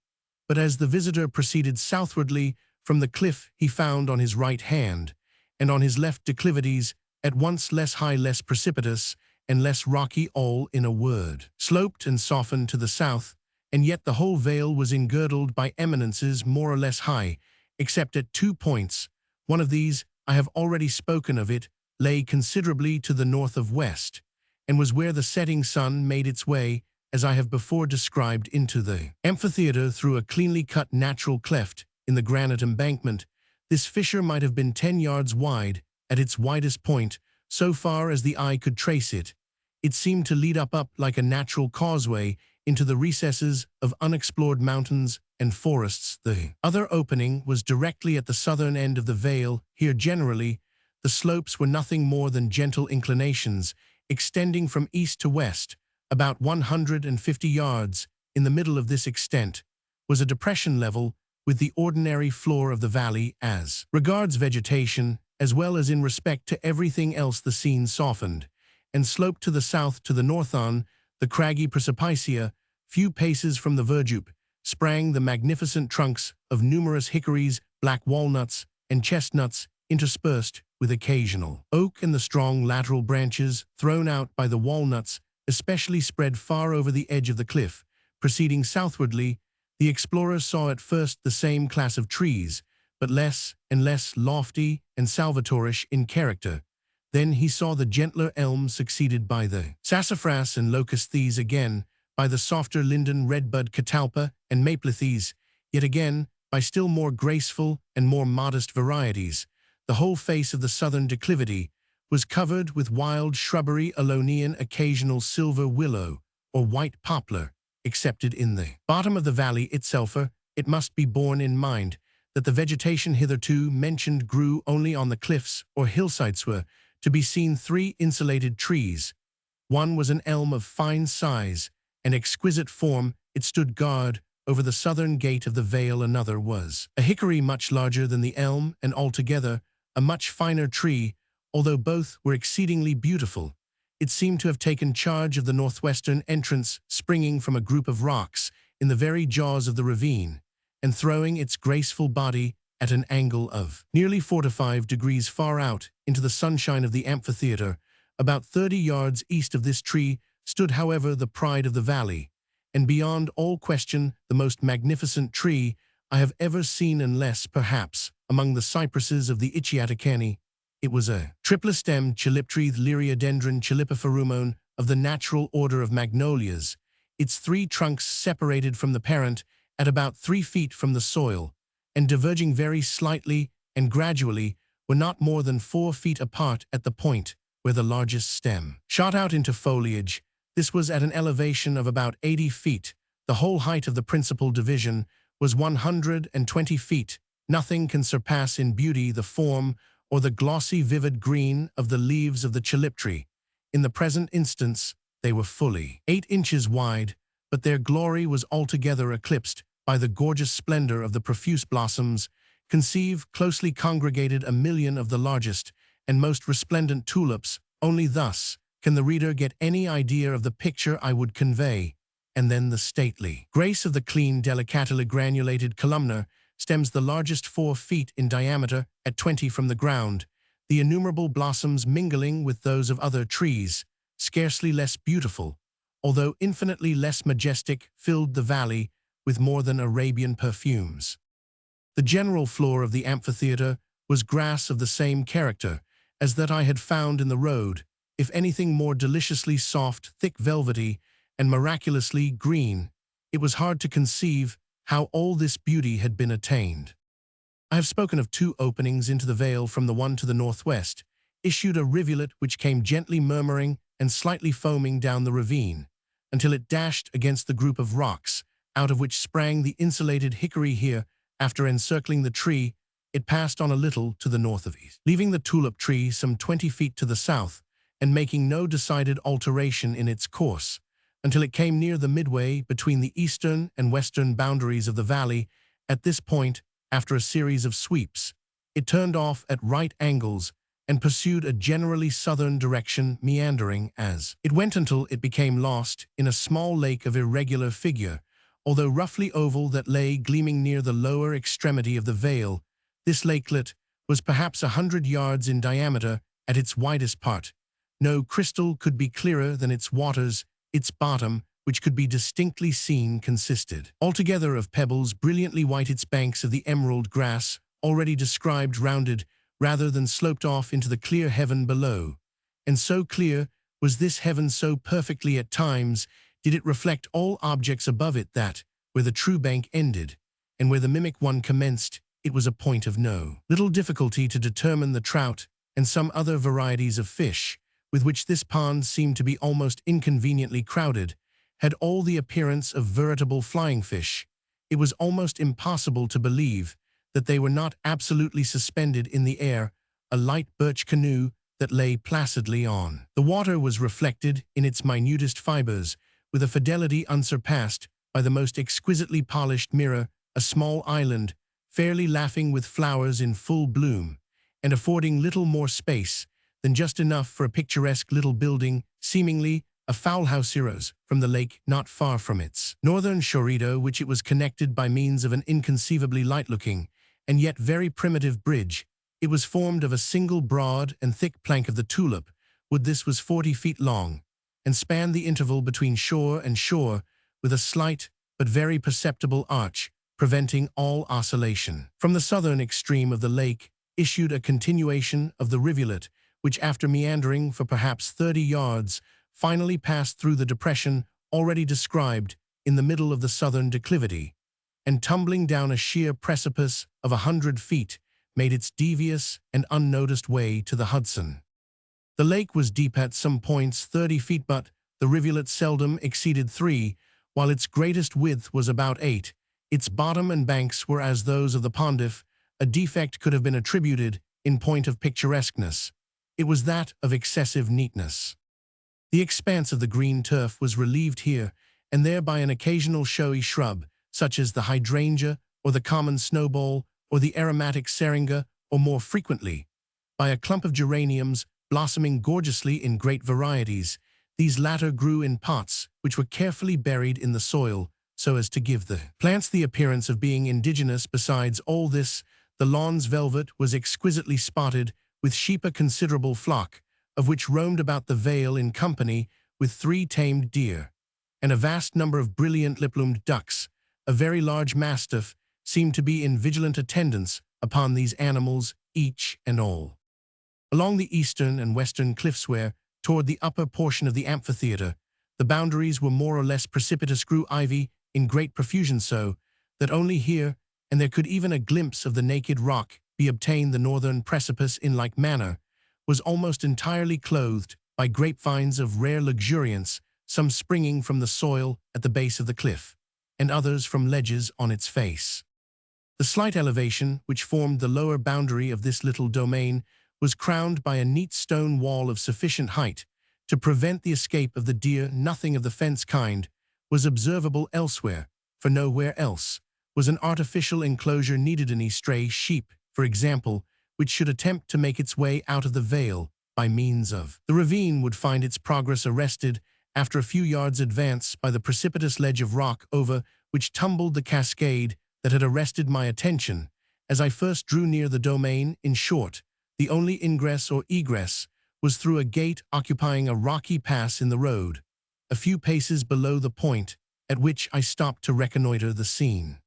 But as the visitor proceeded southwardly from the cliff, he found on his right hand and on his left declivities, at once less high, less precipitous, and less rocky, all, in a word, sloped and softened to the south, and yet the whole vale was engirdled by eminences more or less high, except at 2 points. One of these, I have already spoken of it, lay considerably to the north of west, and was where the setting sun made its way, as I have before described, into the amphitheater through a cleanly cut natural cleft in the granite embankment. This fissure might have been 10 yards wide at its widest point, so far as the eye could trace it. It seemed to lead up like a natural causeway into the recesses of unexplored mountains and forests. The other opening was directly at the southern end of the vale. Here generally the slopes were nothing more than gentle inclinations, extending from east to west. About 150 yards in the middle of this extent was a depression level with the ordinary floor of the valley. As regards vegetation, as well as in respect to everything else, the scene softened and sloped to the south. To the north on the craggy precipicea, few paces from the verdupe, sprang the magnificent trunks of numerous hickories, black walnuts, and chestnuts, interspersed with occasional oak, and the strong lateral branches thrown out by the walnuts especially spread far over the edge of the cliff. Proceeding southwardly, the explorer saw at first the same class of trees, but less and less lofty and salvatorish in character. Then he saw the gentler elm succeeded by the sassafras and locust, these again by the softer linden, redbud, catalpa, and maplethes, yet again by still more graceful and more modest varieties. The whole face of the southern declivity was covered with wild shrubbery, Allonian, occasional silver willow, or white poplar, excepted in the bottom of the valley itself. It must be borne in mind that the vegetation hitherto mentioned grew only on the cliffs or hillsides. Were to be seen 3 insulated trees. One was an elm of fine size and exquisite form. It stood guard over the southern gate of the vale. Another was a hickory much larger than the elm, and altogether a much finer tree. Although both were exceedingly beautiful, it seemed to have taken charge of the northwestern entrance, springing from a group of rocks in the very jaws of the ravine, and throwing its graceful body at an angle of nearly 45 degrees far out into the sunshine of the amphitheater. About 30 yards east of this tree stood, however, the pride of the valley, and beyond all question the most magnificent tree I have ever seen, unless, perhaps, among the cypresses of the uncanny. It was a triple-stemmed Chaliptree, Liriodendron chalipiferumone, of the natural order of magnolias, its 3 trunks separated from the parent at about 3 feet from the soil, and diverging very slightly and gradually, were not more than 4 feet apart at the point where the largest stem shot out into foliage. This was at an elevation of about 80 feet. The whole height of the principal division was 120 feet. Nothing can surpass in beauty the form or the glossy vivid green of the leaves of the Chaliptree. In the present instance, they were fully 8 inches wide, but their glory was altogether eclipsed by the gorgeous splendor of the profuse blossoms. Conceive, closely congregated, a million of the largest and most resplendent tulips. Only thus can the reader get any idea of the picture I would convey. And then the stately grace of the clean, delicately granulated columnar stems, the largest 4 feet in diameter at 20 from the ground, the innumerable blossoms mingling with those of other trees, scarcely less beautiful, although infinitely less majestic, filled the valley with more than Arabian perfumes. The general floor of the amphitheater was grass of the same character as that I had found in the road, if anything more deliciously soft, thick, velvety, and miraculously green. it was hard to conceive how all this beauty had been attained. I have spoken of two openings into the vale. From the one to the northwest issued a rivulet which came gently murmuring and slightly foaming down the ravine, until it dashed against the group of rocks, out of which sprang the insulated hickory. Here, after encircling the tree, it passed on a little to the north of east, leaving the tulip tree some 20 feet to the south, and making no decided alteration in its course, until it came near the midway between the eastern and western boundaries of the valley. At this point, after a series of sweeps, it turned off at right angles and pursued a generally southern direction, meandering as it went until it became lost in a small lake of irregular figure, although roughly oval, that lay gleaming near the lower extremity of the vale. This lakelet was perhaps 100 yards in diameter at its widest part. No crystal could be clearer than its waters. Its bottom, which could be distinctly seen, consisted altogether of pebbles brilliantly white. Its banks of the emerald grass, already described, rounded rather than sloped off into the clear heaven below. And so clear was this heaven, so perfectly at times did it reflect all objects above it, that, where the true bank ended, and where the mimic one commenced, it was a point of no little difficulty to determine the trout and some other varieties of fish, with which this pond seemed to be almost inconveniently crowded, had all the appearance of veritable flying fish. It was almost impossible to believe that they were not absolutely suspended in the air, a light birch canoe that lay placidly on. The water was reflected in its minutest fibers, with a fidelity unsurpassed by the most exquisitely polished mirror, a small island, fairly laughing with flowers in full bloom, and affording little more space than just enough for a picturesque little building, seemingly a fowl house. Heroes from the lake not far from its northern shore, which it was connected by means of an inconceivably light-looking and yet very primitive bridge. It was formed of a single broad and thick plank of the tulip wood. This was 40 feet long, and spanned the interval between shore and shore with a slight but very perceptible arch, preventing all oscillation. From the southern extreme of the lake issued a continuation of the rivulet, which, after meandering for perhaps 30 yards, finally passed through the depression already described in the middle of the southern declivity, and tumbling down a sheer precipice of 100 feet, made its devious and unnoticed way to the Hudson. The lake was deep at some points 30 feet, but the rivulet seldom exceeded 3, while its greatest width was about 8. Its bottom and banks were as those of the pond. If a defect could have been attributed in point of picturesqueness, it was that of excessive neatness. The expanse of the green turf was relieved here and there by an occasional showy shrub, such as the hydrangea or the common snowball or the aromatic syringa, or more frequently, by a clump of geraniums blossoming gorgeously in great varieties. These latter grew in pots which were carefully buried in the soil so as to give the plants the appearance of being indigenous. Besides all this, the lawn's velvet was exquisitely spotted with sheep, a considerable flock of which roamed about the vale in company with 3 tamed deer, and a vast number of brilliant lip-plumed ducks. A very large mastiff seemed to be in vigilant attendance upon these animals, each and all. Along the eastern and western cliffs, where, toward the upper portion of the amphitheater, the boundaries were more or less precipitous, grew ivy in great profusion, so that only here and there could even a glimpse of the naked rock be obtained. The northern precipice, in like manner, was almost entirely clothed by grapevines of rare luxuriance, some springing from the soil at the base of the cliff, and others from ledges on its face. The slight elevation which formed the lower boundary of this little domain was crowned by a neat stone wall of sufficient height to prevent the escape of the deer. Nothing of the fence kind was observable elsewhere, for nowhere else was an artificial enclosure needed. Any stray sheep, for example, which should attempt to make its way out of the vale by means of the ravine, would find its progress arrested after a few yards' advance by the precipitous ledge of rock over which tumbled the cascade that had arrested my attention as I first drew near the domain. In short, the only ingress or egress was through a gate occupying a rocky pass in the road, a few paces below the point at which I stopped to reconnoiter the scene.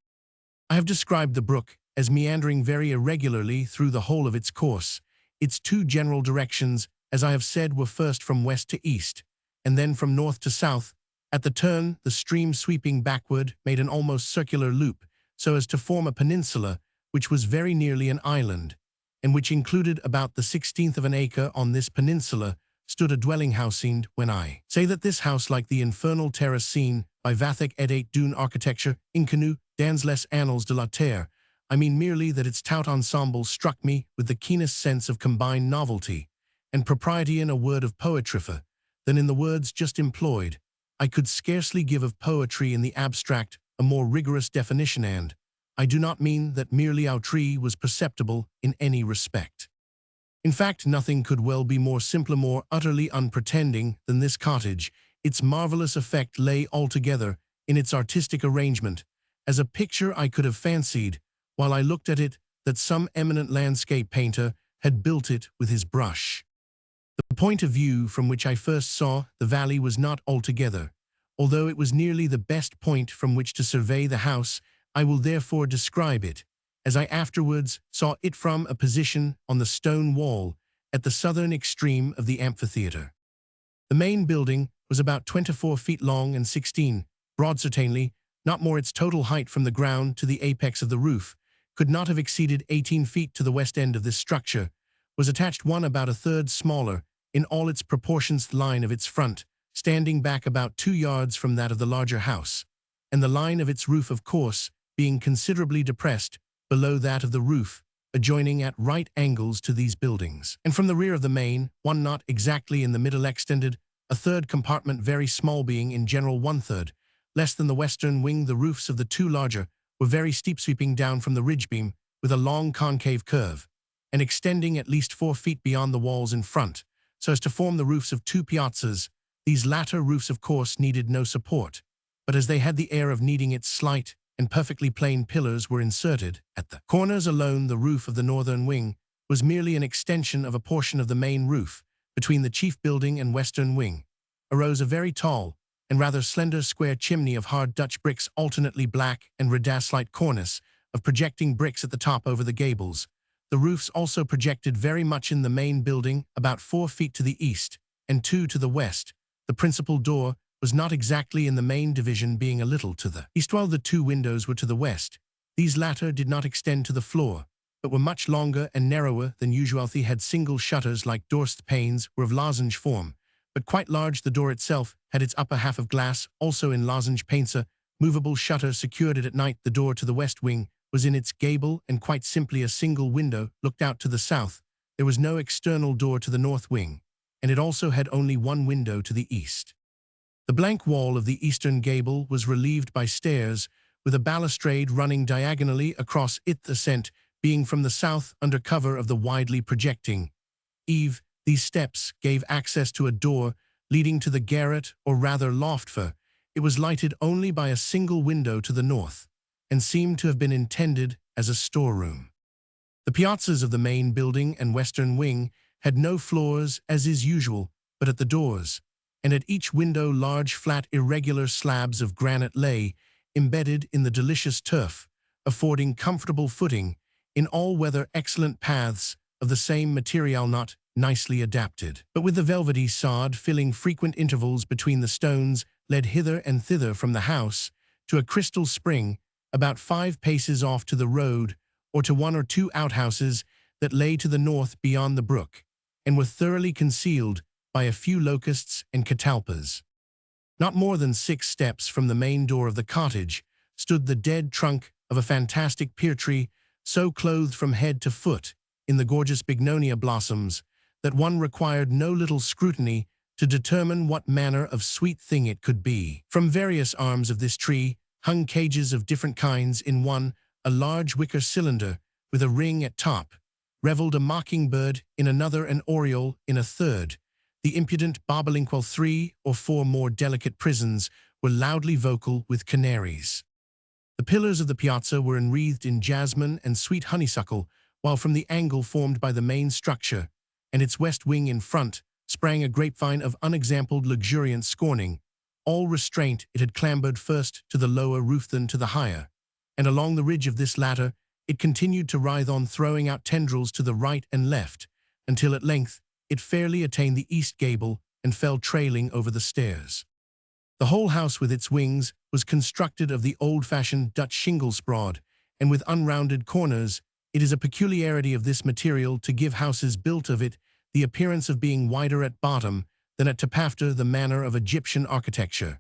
I have described the brook as meandering very irregularly through the whole of its course. Its 2 general directions, as I have said, were first from west to east, and then from north to south, At the turn, the stream sweeping backward made an almost circular loop, so as to form a peninsula, which was very nearly an island, and which included about the 16th of an acre. On this peninsula stood a dwelling house seen when I say that this house, like the infernal terrace seen by Gothic Edate Dune architecture in Canu, dans les annales de la terre, I mean merely that its tout ensemble struck me with the keenest sense of combined novelty and propriety in a word of poetryfa than in the words just employed. I could scarcely give of poetry in the abstract a more rigorous definition, and I do not mean that merely outri was perceptible in any respect. In fact, nothing could well be more simple, more utterly unpretending than this cottage. Its marvelous effect lay altogether in its artistic arrangement. As a picture I could have fancied, while I looked at it, that some eminent landscape painter had built it with his brush. The point of view from which I first saw the valley was not altogether, although it was nearly the best point from which to survey the house. I will therefore describe it, as I afterwards saw it from a position on the stone wall at the southern extreme of the amphitheater. The main building was about 24 feet long and 16 broad, certainly not more. Its total height from the ground to the apex of the roof could not have exceeded 18 feet. To the west end of this structure was attached one about a third smaller in all its proportions, the line of its front standing back about 2 yards from that of the larger house, and the line of its roof, of course, being considerably depressed below that of the roof, adjoining at right angles to these buildings. And from the rear of the main, one not exactly in the middle, extended a third compartment, very small, being in general 1/3 less than the western wing. The roofs of the two larger were very steep, sweeping down from the ridge beam with a long concave curve, and extending at least 4 feet beyond the walls in front, so as to form the roofs of two piazzas. These latter roofs, of course, needed no support, but as they had the air of needing it, slight and perfectly plain pillars were inserted at the corners alone. The roof of the northern wing was merely an extension of a portion of the main roof. Between the chief building and western wing arose a very tall and rather slender square chimney of hard Dutch bricks, alternately black and red, a slight cornice of projecting bricks at the top over the gables. The roofs also projected very much in the main building, about 4 feet to the east and 2 to the west. The principal door was not exactly in the main division, being a little to the east, while the two windows were to the west. These latter did not extend to the floor, but were much longer and narrower than usual. They had single shutters like doors. The panes were of lozenge form, but quite large. The door itself had its upper half of glass, also in lozenge panes. A movable shutter secured it at night. The door to the west wing was in its gable, and quite simply a single window looked out to the south. There was no external door to the north wing, and it also had only one window to the east. The blank wall of the eastern gable was relieved by stairs, with a balustrade running diagonally across it, the ascent being from the south under cover of the widely projecting eave. These steps gave access to a door leading to the garret, or rather loft, for it was lighted only by a single window to the north, and seemed to have been intended as a storeroom. The piazzas of the main building and western wing had no floors, as is usual, but at the doors, and at each window, large, flat, irregular slabs of granite lay embedded in the delicious turf, affording comfortable footing in all weather. Excellent paths of the same material, not nicely adapted, but with the velvety sod filling frequent intervals between the stones, led hither and thither from the house to a crystal spring about 5 paces off to the road, or to 1 or 2 outhouses that lay to the north beyond the brook, and were thoroughly concealed by a few locusts and catalpas. Not more than 6 steps from the main door of the cottage stood the dead trunk of a fantastic pear tree, so clothed from head to foot in the gorgeous bignonia blossoms that one required no little scrutiny to determine what manner of sweet thing it could be. From various arms of this tree hung cages of different kinds. In one, a large wicker cylinder with a ring at top, revelled a mockingbird; in another, an oriole; in a third, the impudent bobolink; 3 or 4 more delicate prisons were loudly vocal with canaries. The pillars of the piazza were enwreathed in jasmine and sweet honeysuckle, while from the angle formed by the main structure and its west wing in front sprang a grapevine of unexampled luxuriance. Scorning all restraint, it had clambered first to the lower roof, then to the higher, and along the ridge of this latter it continued to writhe on, throwing out tendrils to the right and left, until at length it fairly attained the east gable and fell trailing over the stairs. The whole house with its wings was constructed of the old-fashioned Dutch shingle sprod, and with unrounded corners. It is a peculiarity of this material to give houses built of it the appearance of being wider at bottom than at top after the manner of Egyptian architecture.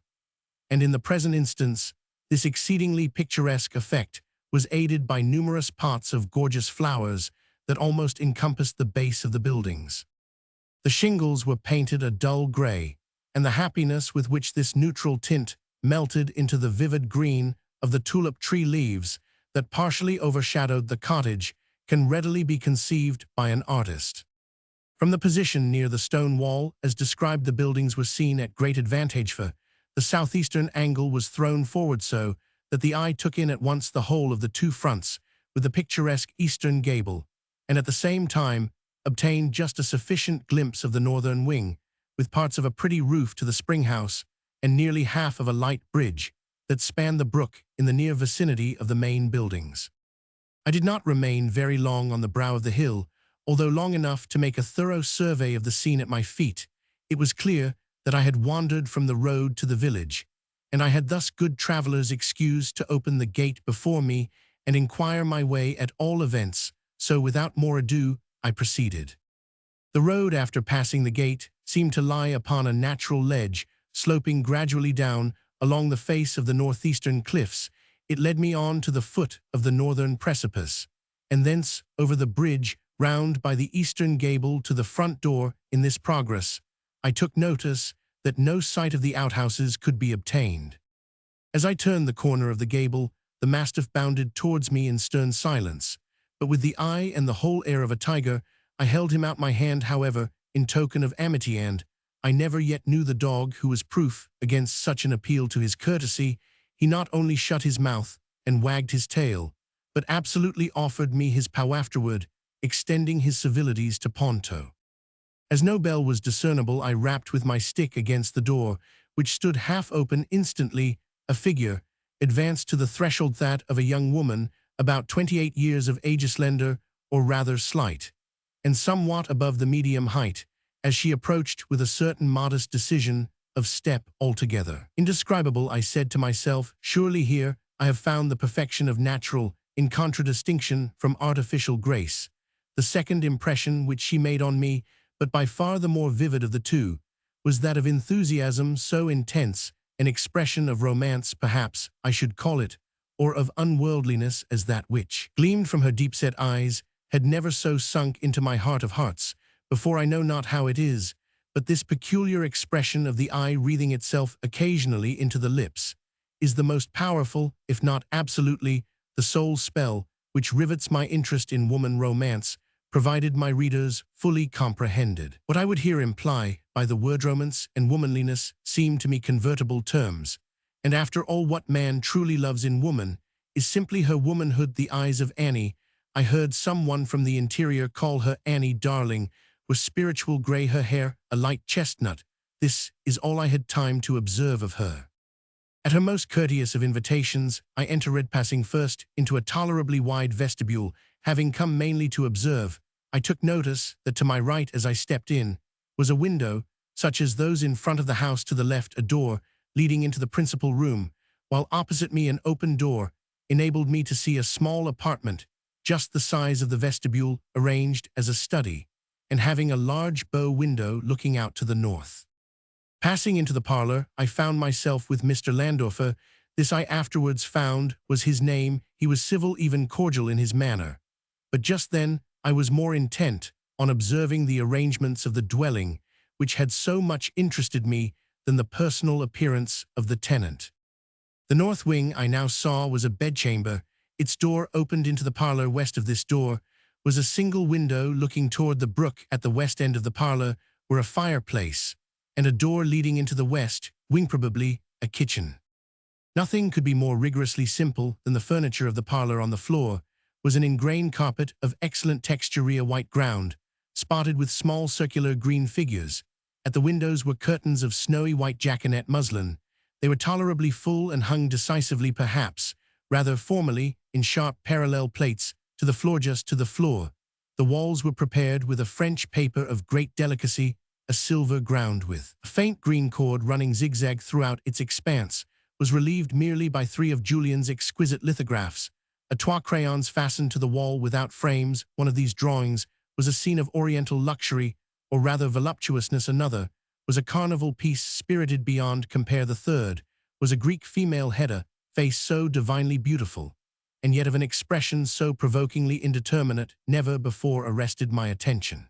And in the present instance, this exceedingly picturesque effect was aided by numerous pots of gorgeous flowers that almost encompassed the base of the buildings. The shingles were painted a dull gray, and the happiness with which this neutral tint melted into the vivid green of the tulip tree leaves that partially overshadowed the cottage can readily be conceived by an artist. From the position near the stone wall, as described, the buildings were seen at great advantage, for the southeastern angle was thrown forward so that the eye took in at once the whole of the two fronts with the picturesque eastern gable, and at the same time obtained just a sufficient glimpse of the northern wing, with parts of a pretty roof to the spring-house and nearly half of a light bridge that spanned the brook in the near vicinity of the main buildings. I did not remain very long on the brow of the hill, although long enough to make a thorough survey of the scene at my feet. It was clear that I had wandered from the road to the village, and I had thus good travelers excused to open the gate before me and inquire my way at all events, so without more ado I proceeded. The road, after passing the gate, seemed to lie upon a natural ledge, sloping gradually down along the face of the northeastern cliffs. It led me on to the foot of the northern precipice, and thence over the bridge round by the eastern gable to the front door. In this progress, I took notice that no sight of the outhouses could be obtained. As I turned the corner of the gable, the mastiff bounded towards me in stern silence, but with the eye and the whole air of a tiger. I held him out my hand, however, in token of amity, and I never yet knew the dog who was proof against such an appeal to his courtesy. He not only shut his mouth and wagged his tail, but absolutely offered me his paw afterward, extending his civilities to Ponto. As no bell was discernible, I rapped with my stick against the door, which stood half open. Instantly a figure advanced to the threshold, that of a young woman about 28 years of age, slender, or rather slight, and somewhat above the medium height, as she approached with a certain modest decision of step altogether indescribable. I said to myself, surely here I have found the perfection of natural, in contradistinction from artificial grace. The second impression which she made on me, but by far the more vivid of the two, was that of enthusiasm so intense, an expression of romance, perhaps I should call it, or of unworldliness, as that which gleamed from her deep-set eyes had never so sunk into my heart of hearts before. I know not how it is, but this peculiar expression of the eye wreathing itself occasionally into the lips is the most powerful, if not absolutely, the sole spell which rivets my interest in woman romance, provided my readers fully comprehended. What I would here imply by the word romance and womanliness seem to me convertible terms, and after all, what man truly loves in woman is simply her womanhood. The eyes of Annie, I heard someone from the interior call her Annie darling, were spiritual gray, her hair a light chestnut. This is all I had time to observe of her. At her most courteous of invitations, I entered, passing first into a tolerably wide vestibule. Having come mainly to observe, I took notice that to my right, as I stepped in, was a window, such as those in front of the house. To the left, a door leading into the principal room, while opposite me an open door enabled me to see a small apartment, just the size of the vestibule, arranged as a study, and having a large bow window looking out to the north. Passing into the parlor, I found myself with Mr. Landorfer. This I afterwards found was his name. He was civil, even cordial in his manner. But just then I was more intent on observing the arrangements of the dwelling, which had so much interested me, than the personal appearance of the tenant. The north wing, I now saw, was a bedchamber. Its door opened into the parlor. West of this door was a single window looking toward the brook. At the west end of the parlor were a fireplace, and a door leading into the west wing, probably a kitchen. Nothing could be more rigorously simple than the furniture of the parlor. On the floor was an ingrained carpet of excellent texture, a white ground, spotted with small circular green figures. At the windows were curtains of snowy white jaconet muslin. They were tolerably full and hung decisively, perhaps rather formally, in sharp parallel plates to the floor. Just to the floor, the walls were prepared with a French paper of great delicacy, a silver ground with a faint green cord running zigzag throughout its expanse, was relieved merely by 3 of Julian's exquisite lithographs, a trois crayons fastened to the wall without frames. One of these drawings was a scene of oriental luxury, or rather voluptuousness. Another was a carnival piece spirited beyond compare. The third was a Greek female header, face so divinely beautiful, and yet of an expression so provokingly indeterminate, never before arrested my attention.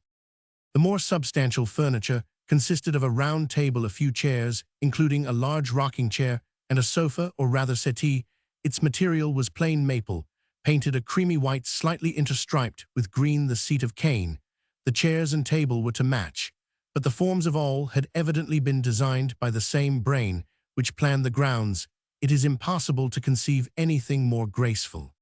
The more substantial furniture consisted of a round table, a few chairs, including a large rocking chair, and a sofa, or rather settee. Its material was plain maple, painted a creamy white slightly interstriped with green, the seat of cane. The chairs and table were to match, but the forms of all had evidently been designed by the same brain which planned the grounds. It is impossible to conceive anything more graceful.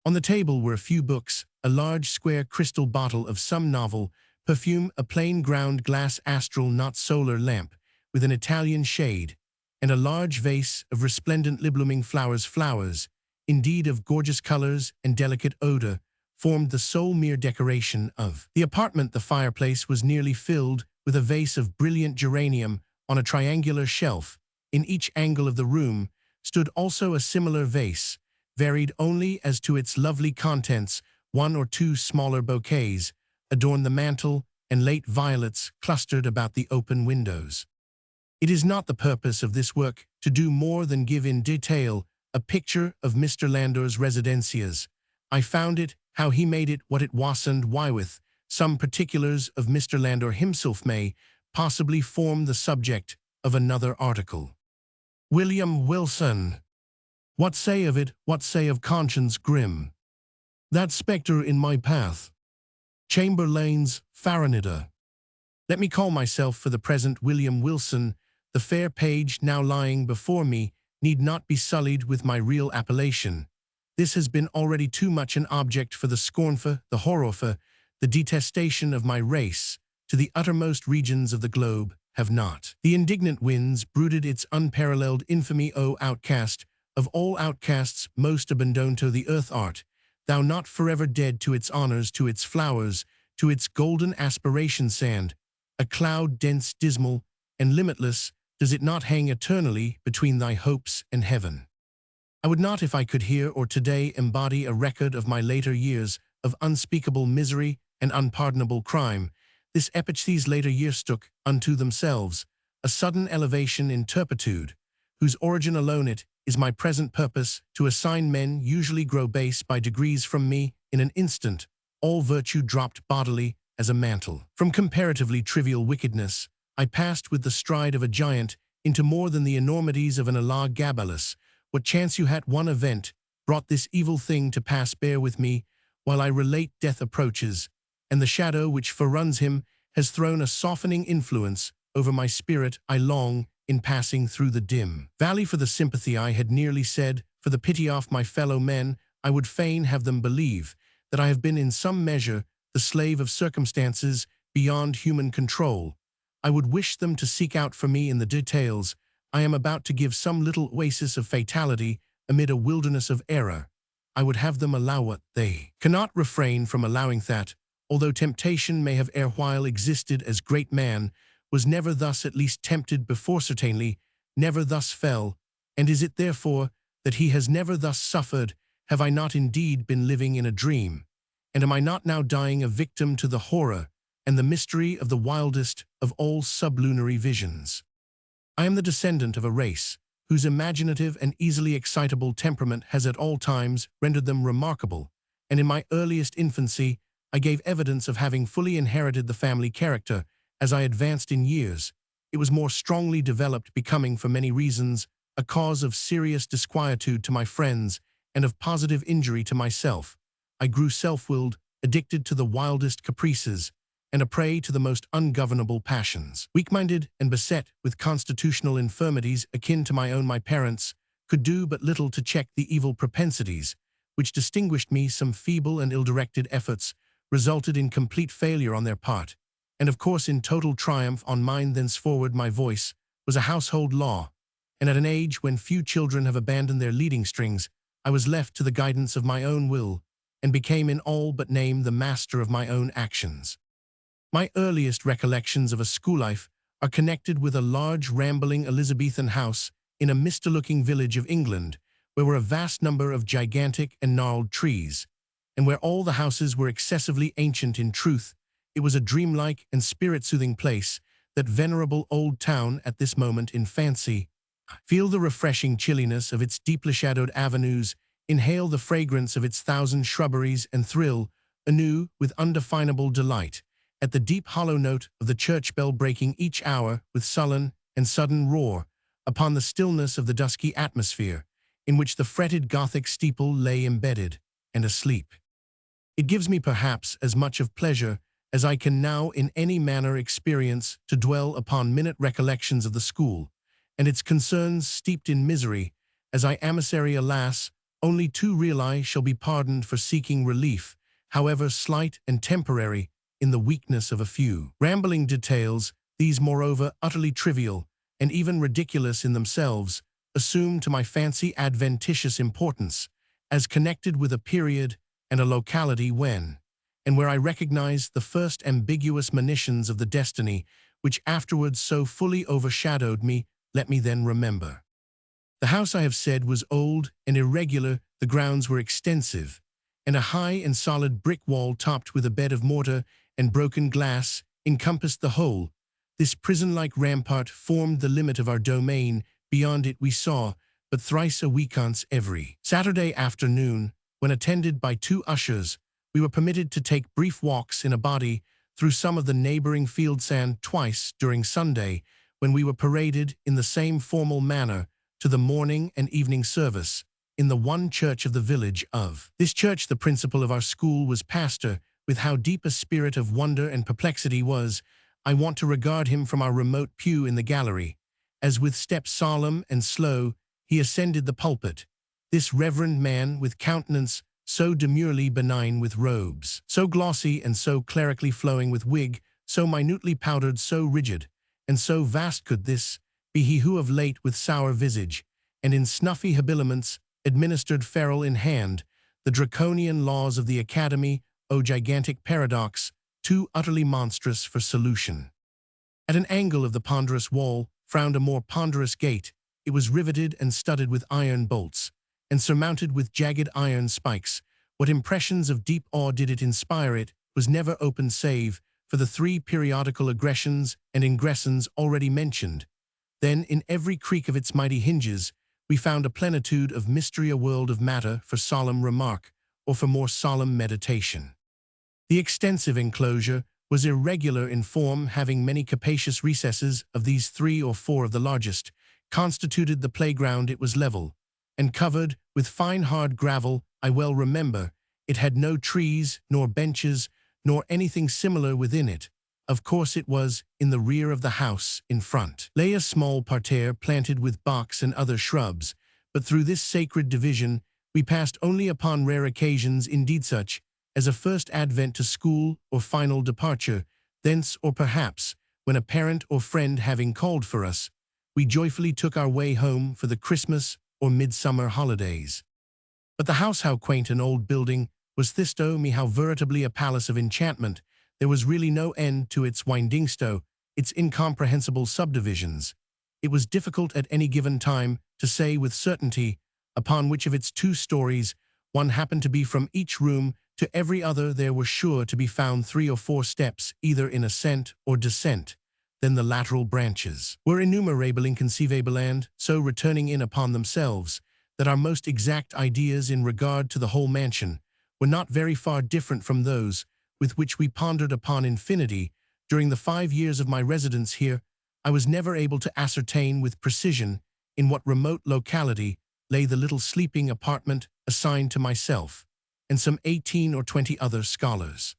On the table were a few books, a large square crystal bottle of some novel, perfume, a plain ground glass astral not solar lamp with an Italian shade, and a large vase of resplendent blooming flowers. Flowers, indeed of gorgeous colors and delicate odor, formed the sole mere decoration of the apartment. The fireplace was nearly filled with a vase of brilliant geranium on a triangular shelf. In each angle of the room stood also a similar vase, varied only as to its lovely contents. 1 or 2 smaller bouquets adorned the mantel, and late violets clustered about the open windows. It is not the purpose of this work to do more than give in detail a picture of Mr. Landor's residencias. I found it, how he made it, what it was, and why. With some particulars of Mr. Landor himself may possibly form the subject of another article. William Wilson. What say of it, what say of conscience grim? That spectre in my path. Chamberlain's Faranida. Let me call myself for the present William Wilson. The fair page now lying before me need not be sullied with my real appellation. This has been already too much an object for the scornful, the horrorful, the detestation of my race, to the uttermost regions of the globe, have not the indignant winds brooded its unparalleled infamy. O outcast of all outcasts, most abandoned to the earth, art thou not forever dead to its honors, to its flowers, to its golden aspiration? Sand, a cloud dense, dismal, and limitless, does it not hang eternally between thy hopes and heaven? I would not, if I could here or today, embody a record of my later years of unspeakable misery and unpardonable crime. This epoch, these later years took unto themselves a sudden elevation in turpitude, whose origin alone it is my present purpose to assign. Men usually grow base by degrees from me. In an instant, all virtue dropped bodily as a mantle. From comparatively trivial wickedness, I passed with the stride of a giant into more than the enormities of an Elagabalus. What chance you had, one event, brought this evil thing to pass. Bear with me while I relate. Death approaches, and the shadow which foreruns him has thrown a softening influence over my spirit. I long, in passing through the dim valley, for the sympathy I had nearly said, for the pity of my fellow men. I would fain have them believe that I have been in some measure the slave of circumstances beyond human control. I would wish them to seek out for me in the details I am about to give some little oasis of fatality amid a wilderness of error. I would have them allow what they cannot refrain from allowing, that, although temptation may have erewhile existed, as great man was never thus at least tempted before, certainly never thus fell, and is it therefore that he has never thus suffered? Have I not indeed been living in a dream? And am I not now dying a victim to the horror and the mystery of the wildest of all sublunary visions? I am the descendant of a race whose imaginative and easily excitable temperament has at all times rendered them remarkable, and in my earliest infancy I gave evidence of having fully inherited the family character. As I advanced in years, it was more strongly developed, becoming, for many reasons, a cause of serious disquietude to my friends and of positive injury to myself. I grew self-willed, addicted to the wildest caprices, and a prey to the most ungovernable passions. Weak-minded and beset with constitutional infirmities akin to my own, my parents could do but little to check the evil propensities which distinguished me. Some feeble and ill-directed efforts resulted in complete failure on their part, and of course in total triumph on mine. Thenceforward my voice was a household law, and at an age when few children have abandoned their leading strings, I was left to the guidance of my own will, and became in all but name the master of my own actions. My earliest recollections of a school life are connected with a large, rambling Elizabethan house in a misty-looking village of England, where were a vast number of gigantic and gnarled trees, and where all the houses were excessively ancient in truth. It was a dreamlike and spirit-soothing place, that venerable old town at this moment in fancy. Feel the refreshing chilliness of its deeply shadowed avenues, inhale the fragrance of its thousand shrubberies, and thrill, anew, with undefinable delight, at the deep hollow note of the church bell breaking each hour with sullen and sudden roar, upon the stillness of the dusky atmosphere, in which the fretted Gothic steeple lay embedded and asleep. It gives me perhaps as much of pleasure as I can now in any manner experience to dwell upon minute recollections of the school, and its concerns steeped in misery, as I emissary, alas, only too real I shall be pardoned for seeking relief, however slight and temporary, in the weakness of a few rambling details. These, moreover, utterly trivial, and even ridiculous in themselves, assume to my fancy adventitious importance, as connected with a period and a locality when, and where I recognize the first ambiguous monitions of the destiny which afterwards so fully overshadowed me. Let me then remember. The house, I have said, was old and irregular. The grounds were extensive, and a high and solid brick wall topped with a bed of mortar and broken glass encompassed the whole. This prison-like rampart formed the limit of our domain. Beyond it we saw but thrice a weekance every Saturday afternoon, when, attended by 2 ushers, we were permitted to take brief walks in a body through some of the neighboring fields, and twice during Sunday, when we were paraded in the same formal manner to the morning and evening service in the one church of the village. Of this church the principal of our school was pastor. With how deep a spirit of wonder and perplexity was I wont to regard him from our remote pew in the gallery, as with step solemn and slow he ascended the pulpit, this reverend man, with countenance so demurely benign, with robes so glossy and so clerically flowing, with wig so minutely powdered, so rigid and so vast, could this be he who of late with sour visage and in snuffy habiliments administered, ferule in hand, the draconian laws of the academy? O gigantic paradox, too utterly monstrous for solution! At an angle of the ponderous wall frowned a more ponderous gate. It was riveted and studded with iron bolts, and surmounted with jagged iron spikes. What impressions of deep awe did it inspire! It was never opened save for the 3 periodical aggressions and ingressons already mentioned. Then, in every creak of its mighty hinges, we found a plenitude of mystery, a world of matter for solemn remark, or for more solemn meditation. The extensive enclosure was irregular in form, having many capacious recesses. Of these, 3 or 4 of the largest constituted the playground. It was level, and covered with fine hard gravel. I well remember it had no trees, nor benches, nor anything similar within it. Of course it was. In the rear of the house, in front, lay a small parterre planted with box and other shrubs, but through this sacred division we passed only upon rare occasions, indeed such as a first advent to school or final departure thence, or perhaps when a parent or friend having called for us, we joyfully took our way home for the Christmas or midsummer holidays. But the house, how quaint an old building was this! Oh me, how veritably a palace of enchantment! There was really no end to its windingsto, its incomprehensible subdivisions. It was difficult at any given time to say with certainty upon which of its 2 stories one happened to be. From each room to every other there were sure to be found 3 or 4 steps, either in ascent or descent. Then the lateral branches were innumerable, inconceivable, and so returning in upon themselves, that our most exact ideas in regard to the whole mansion were not very far different from those with which we pondered upon infinity. During the 5 years of my residence here, I was never able to ascertain with precision in what remote locality lay the little sleeping apartment assigned to myself and some 18 or 20 other scholars.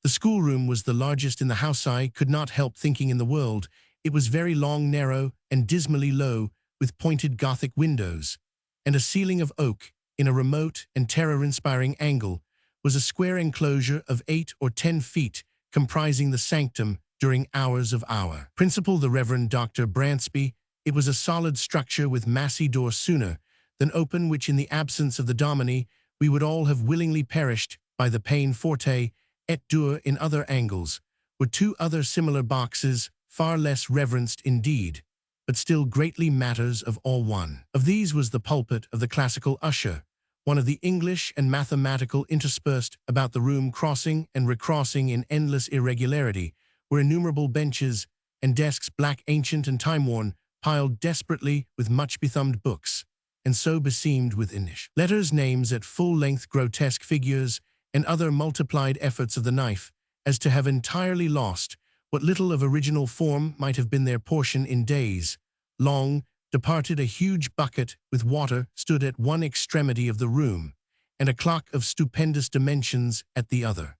The schoolroom was the largest in the house. I could not help thinking in the world. It was very long, narrow, and dismally low, with pointed Gothic windows, and a ceiling of oak. In a remote and terror-inspiring angle was a square enclosure of 8 or 10 feet, comprising the sanctum during hours of our principal, the Reverend Dr. Bransby. It was a solid structure with massy door, sooner than open which, in the absence of the dominie, we would all have willingly perished by the pain forte et dure. In other angles were two other similar boxes, far less reverenced indeed, but still greatly matters of all one. Of these was the pulpit of the classical usher, one of the English and mathematical interspersed about the room, crossing and recrossing in endless irregularity, were innumerable benches and desks, black, ancient, and time-worn, piled desperately with much bethumbed books, and so beseamed with Inish letters, names at full length, grotesque figures, and other multiplied efforts of the knife, as to have entirely lost what little of original form might have been their portion in days long departed. A huge bucket with water stood at one extremity of the room, and a clock of stupendous dimensions at the other.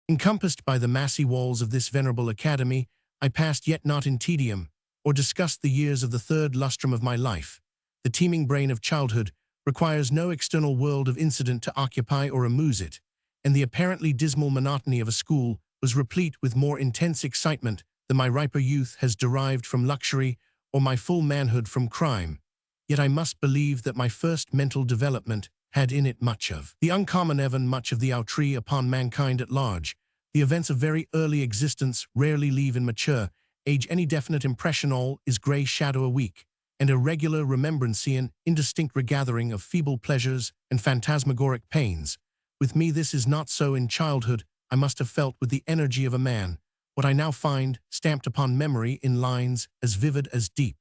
Encompassed by the massy walls of this venerable academy, I passed yet not in tedium, or discussed the years of the third lustrum of my life. The teeming brain of childhood requires no external world of incident to occupy or amuse it, and the apparently dismal monotony of a school was replete with more intense excitement than my riper youth has derived from luxury or my full manhood from crime. Yet I must believe that my first mental development had in it much of the uncommon, even much of the outré upon mankind at large. The events of very early existence rarely leave in mature age any definite impression. All is grey shadow a week, and a regular remembrancian, indistinct regathering of feeble pleasures and phantasmagoric pains. With me this is not so. In childhood I must have felt with the energy of a man what I now find stamped upon memory in lines as vivid, as deep,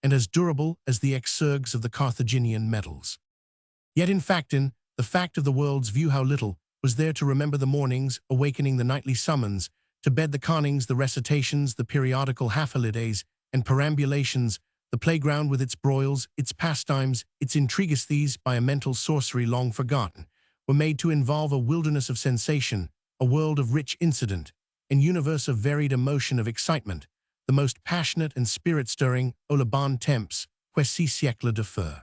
and as durable as the exsurgs of the Carthaginian medals. Yet in the fact of the world's view, how little was there to remember the mornings, awakening, the nightly summons to bed, the connings, the recitations, the periodical half-holidays and perambulations, the playground with its broils, its pastimes, its intrigues. These, by a mental sorcery long forgotten, were made to involve a wilderness of sensation, a world of rich incident, an universe of varied emotion, of excitement, the most passionate and spirit-stirring, o le bon temps, que si siècle de feu.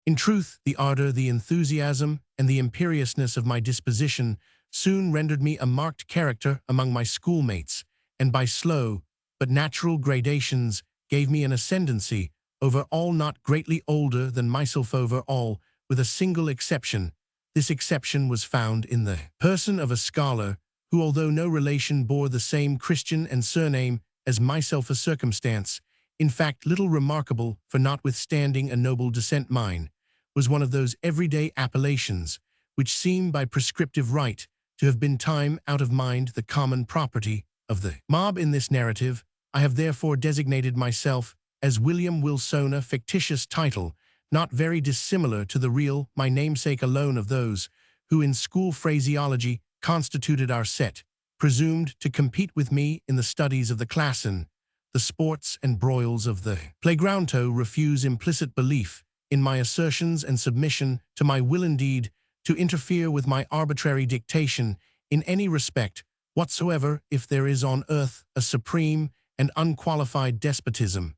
In truth, the ardor, the enthusiasm, and the imperiousness of my disposition soon rendered me a marked character among my schoolmates, and by slow but natural gradations gave me an ascendancy over all not greatly older than myself, over all, with a single exception. This exception was found in the person of a scholar who, although no relation, bore the same Christian and surname as myself, a circumstance, in fact, little remarkable, for notwithstanding a noble descent, mine was one of those everyday appellations which seem by prescriptive right to have been time out of mind the common property of the mob. In this narrative I have therefore designated myself as William Wilson, a fictitious title not very dissimilar to the real, my namesake alone of those who in school phraseology constituted our set, presumed to compete with me in the studies of the classin, the sports and broils of the playground. To refuse implicit belief in my assertions and submission to my will, indeed, to interfere with my arbitrary dictation in any respect whatsoever. If there is on earth a supreme and unqualified despotism,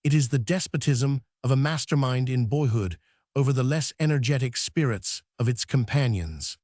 it is the despotism of a mastermind in boyhood over the less energetic spirits of its companions.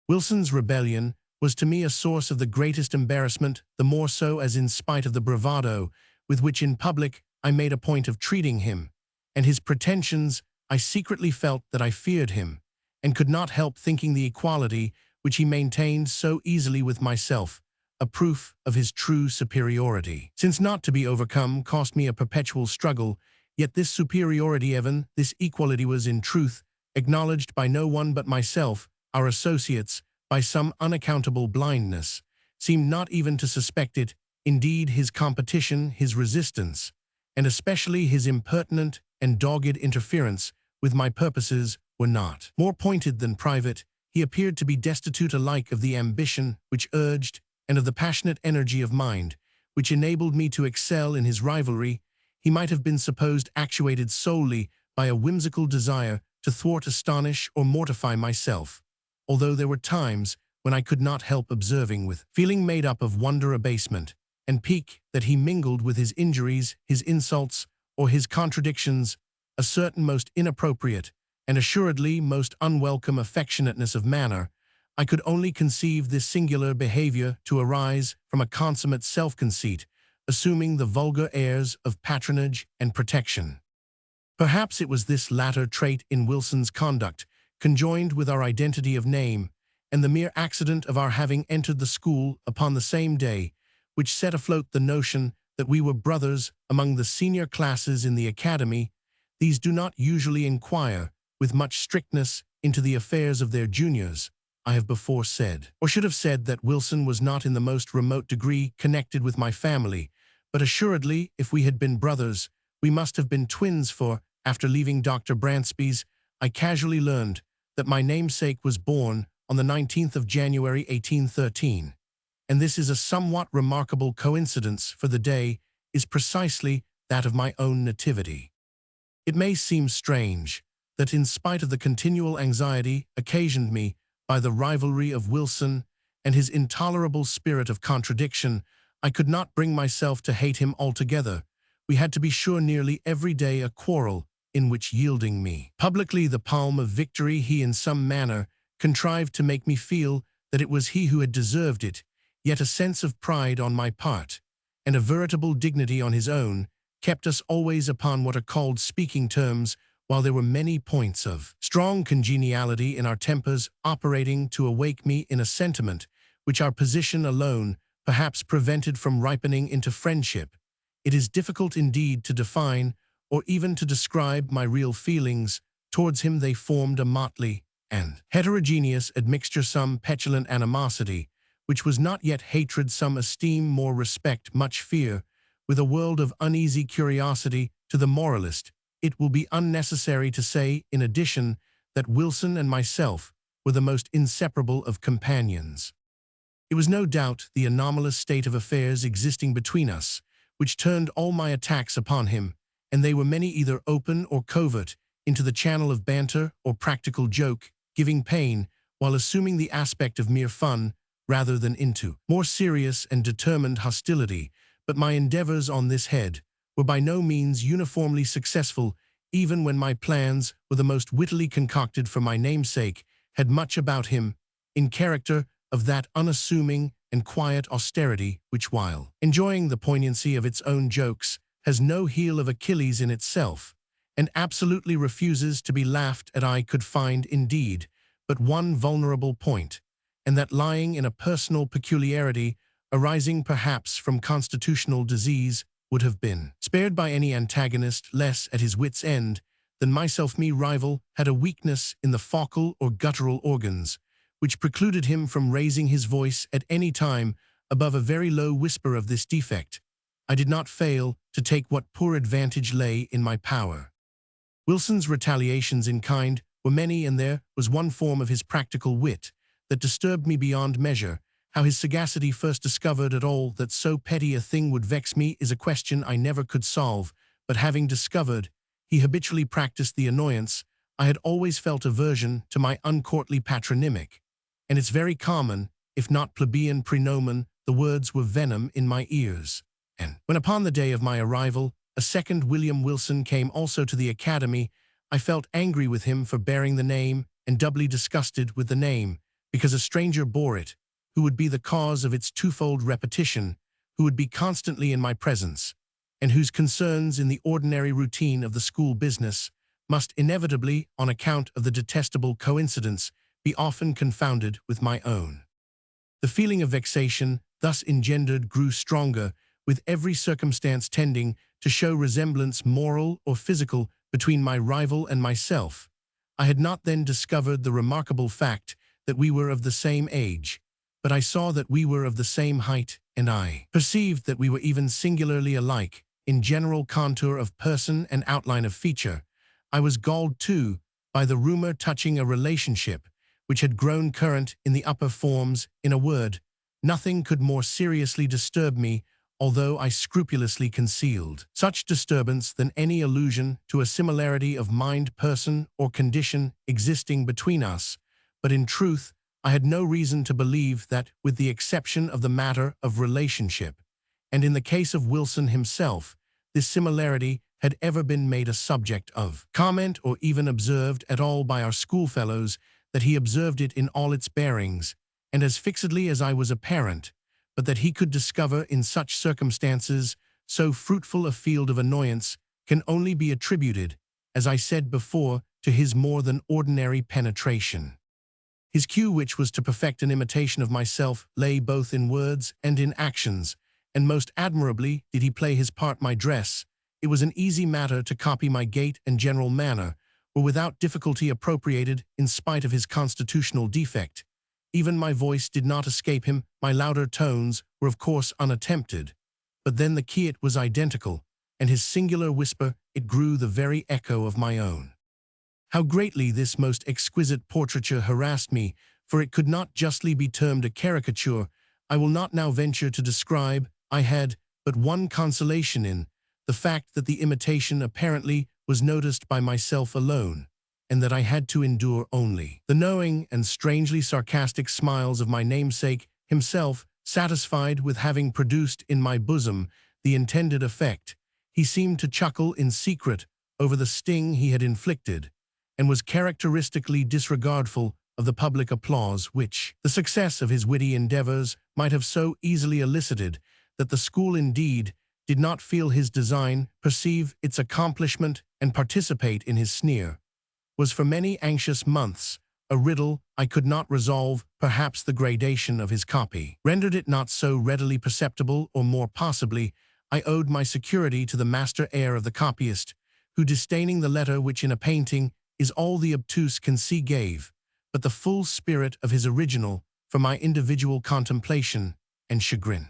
Wilson's rebellion was to me a source of the greatest embarrassment, the more so as, in spite of the bravado with which in public I made a point of treating him, and his pretensions, I secretly felt that I feared him, and could not help thinking the equality which he maintained so easily with myself a proof of his true superiority. Since not to be overcome cost me a perpetual struggle, yet this superiority, even this equality, was in truth acknowledged by no one but myself. Our associates, by some unaccountable blindness, seemed not even to suspect it. Indeed, his competition, his resistance, and especially his impertinent and dogged interference with my purposes were not more pointed than private. He appeared to be destitute alike of the ambition which urged and of the passionate energy of mind which enabled me to excel in his rivalry. He might have been supposed actuated solely by a whimsical desire to thwart, astonish, or mortify myself, although there were times when I could not help observing with feeling made up of wonder, abasement, and pique that he mingled with his injuries, his insults, or his contradictions, a certain most inappropriate and assuredly most unwelcome affectionateness of manner. I could only conceive this singular behavior to arise from a consummate self-conceit, assuming the vulgar airs of patronage and protection. Perhaps it was this latter trait in Wilson's conduct, conjoined with our identity of name, and the mere accident of our having entered the school upon the same day, which set afloat the notion that we were brothers among the senior classes in the academy. These do not usually inquire with much strictness into the affairs of their juniors, I have before said. Or should have said that Wilson was not in the most remote degree connected with my family, but assuredly, if we had been brothers, we must have been twins, for, after leaving Dr. Bransby's, I casually learned that my namesake was born on the 19th of January 1813, and this is a somewhat remarkable coincidence, for the day is precisely that of my own nativity. It may seem strange that in spite of the continual anxiety occasioned me by the rivalry of Wilson and his intolerable spirit of contradiction, I could not bring myself to hate him altogether. We had, to be sure, nearly every day a quarrel, in which, yielding me publicly the palm of victory, he in some manner contrived to make me feel that it was he who had deserved it, yet a sense of pride on my part, and a veritable dignity on his own, kept us always upon what are called speaking terms, while there were many points of strong congeniality in our tempers operating to awake me in a sentiment which our position alone perhaps prevented from ripening into friendship. It is difficult indeed to define or even to describe my real feelings towards him. They formed a motley and heterogeneous admixture, some petulant animosity, which was not yet hatred, some esteem, more respect, much fear, with a world of uneasy curiosity. To the moralist, it will be unnecessary to say, in addition, that Wilson and myself were the most inseparable of companions. It was no doubt the anomalous state of affairs existing between us which turned all my attacks upon him, and they were many, either open or covert, into the channel of banter or practical joke, giving pain while assuming the aspect of mere fun, rather than into more serious and determined hostility. But my endeavors on this head were by no means uniformly successful, even when my plans were the most wittily concocted, for my namesake had much about him, in character, of that unassuming and quiet austerity which, while enjoying the poignancy of its own jokes, has no heel of Achilles in itself, and absolutely refuses to be laughed at. I could find, indeed, but one vulnerable point, and that lying in a personal peculiarity arising perhaps from constitutional disease, would have been spared by any antagonist less at his wit's end than myself. Me rival had a weakness in the vocal or guttural organs, which precluded him from raising his voice at any time above a very low whisper. Of this defect I did not fail to take what poor advantage lay in my power. Wilson's retaliations in kind were many, and there was one form of his practical wit that disturbed me beyond measure. How his sagacity first discovered at all that so petty a thing would vex me is a question I never could solve, but having discovered, he habitually practiced the annoyance. I had always felt aversion to my uncourtly patronymic, and its very common, if not plebeian praenomen. The words were venom in my ears. And when upon the day of my arrival, a second William Wilson came also to the academy, I felt angry with him for bearing the name, and doubly disgusted with the name, because a stranger bore it, who would be the cause of its twofold repetition, who would be constantly in my presence, and whose concerns in the ordinary routine of the school business must inevitably, on account of the detestable coincidence, be often confounded with my own. The feeling of vexation thus engendered grew stronger, with every circumstance tending to show resemblance, moral or physical, between my rival and myself. I had not then discovered the remarkable fact that we were of the same age, but I saw that we were of the same height, and I perceived that we were even singularly alike in general contour of person and outline of feature. I was galled, too, by the rumor touching a relationship which had grown current in the upper forms. In a word, nothing could more seriously disturb me, although I scrupulously concealed such disturbance, than any allusion to a similarity of mind, person, or condition existing between us. But in truth, I had no reason to believe that, with the exception of the matter of relationship, and in the case of Wilson himself, this similarity had ever been made a subject of comment or even observed at all by our schoolfellows, that he observed it in all its bearings, and as fixedly as I was a parent, but that he could discover in such circumstances so fruitful a field of annoyance can only be attributed, as I said before, to his more than ordinary penetration. His cue, which was to perfect an imitation of myself, lay both in words and in actions, and most admirably did he play his part. My dress, it was an easy matter to copy my gait and general manner, were without difficulty appropriated in spite of his constitutional defect. Even my voice did not escape him. My louder tones were of course unattempted, but then the key was identical, and his singular whisper, it grew the very echo of my own. How greatly this most exquisite portraiture harassed me, for it could not justly be termed a caricature, I will not now venture to describe. I had but one consolation in the fact that the imitation apparently was noticed by myself alone, and that I had to endure only the knowing and strangely sarcastic smiles of my namesake himself. Satisfied with having produced in my bosom the intended effect, he seemed to chuckle in secret over the sting he had inflicted, and was characteristically disregardful of the public applause which the success of his witty endeavors might have so easily elicited, that the school indeed did not feel his design, perceive its accomplishment, and participate in his sneer, was for many anxious months a riddle I could not resolve. Perhaps the gradation of his copy rendered it not so readily perceptible, or more possibly, I owed my security to the master air of the copyist, who, disdaining the letter which in a painting is all the obtuse can see, gave but the full spirit of his original for my individual contemplation and chagrin.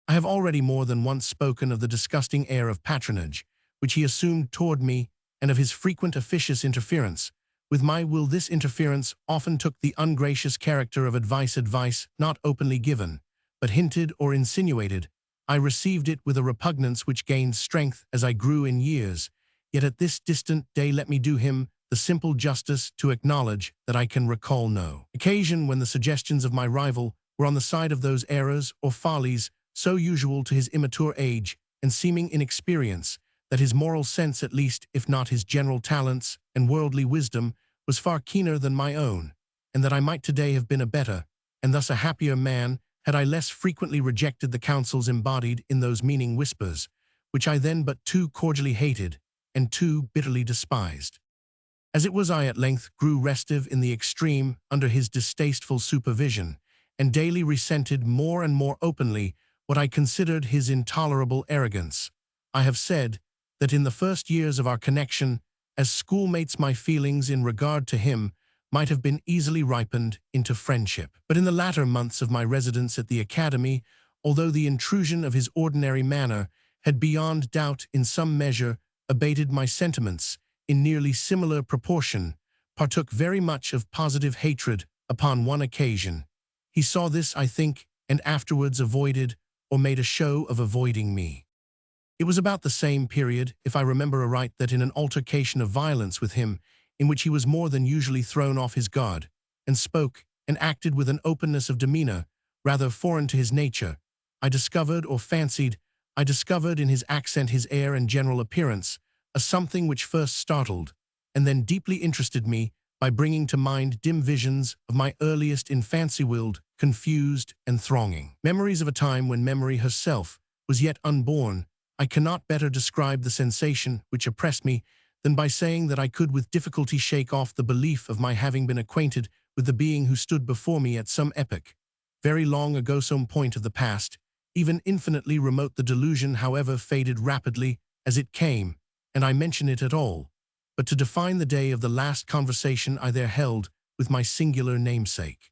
I have already more than once spoken of the disgusting air of patronage which he assumed toward me, and of his frequent officious interference with my will. This interference often took the ungracious character of advice not openly given, but hinted or insinuated. I received it with a repugnance which gained strength as I grew in years, yet at this distant day let me do him the simple justice to acknowledge that I can recall no occasion when the suggestions of my rival were on the side of those errors or follies so usual to his immature age and seeming inexperience, that his moral sense at least, if not his general talents and worldly wisdom, was far keener than my own, and that I might today have been a better, and thus a happier man, had I less frequently rejected the counsels embodied in those meaning whispers, which I then but too cordially hated and too bitterly despised. As it was, I at length grew restive in the extreme under his distasteful supervision, and daily resented more and more openly what I considered his intolerable arrogance. I have said that in the first years of our connection as schoolmates my feelings in regard to him might have been easily ripened into friendship. But in the latter months of my residence at the academy, although the intrusion of his ordinary manner had beyond doubt in some measure abated my sentiments, in nearly similar proportion, partook very much of positive hatred. Upon one occasion he saw this, I think, and afterwards avoided or made a show of avoiding me. It was about the same period, if I remember aright, that in an altercation of violence with him, in which he was more than usually thrown off his guard, and spoke and acted with an openness of demeanor rather foreign to his nature, I discovered in his accent, his air, and general appearance, a something which first startled, and then deeply interested me by bringing to mind dim visions of my earliest infancy, willed, confused, and thronging memories of a time when memory herself was yet unborn. I cannot better describe the sensation which oppressed me than by saying that I could with difficulty shake off the belief of my having been acquainted with the being who stood before me at some epoch, very long ago, some point of the past, even infinitely remote. The delusion, however, faded rapidly as it came, and I mention it at all, but to define the day of the last conversation I there held with my singular namesake.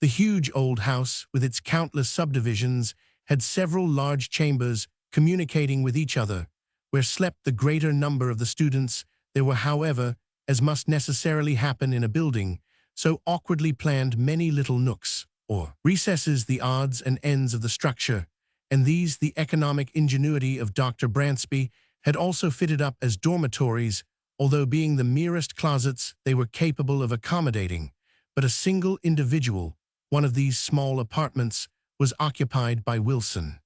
The huge old house, with its countless subdivisions, had several large chambers communicating with each other, where slept the greater number of the students. There were, however, as must necessarily happen in a building so awkwardly planned, many little nooks or recesses, the odds and ends of the structure, and these the economic ingenuity of Dr. Bransby had also fitted up as dormitories, although being the merest closets they were capable of accommodating but a single individual. One of these small apartments was occupied by Wilson.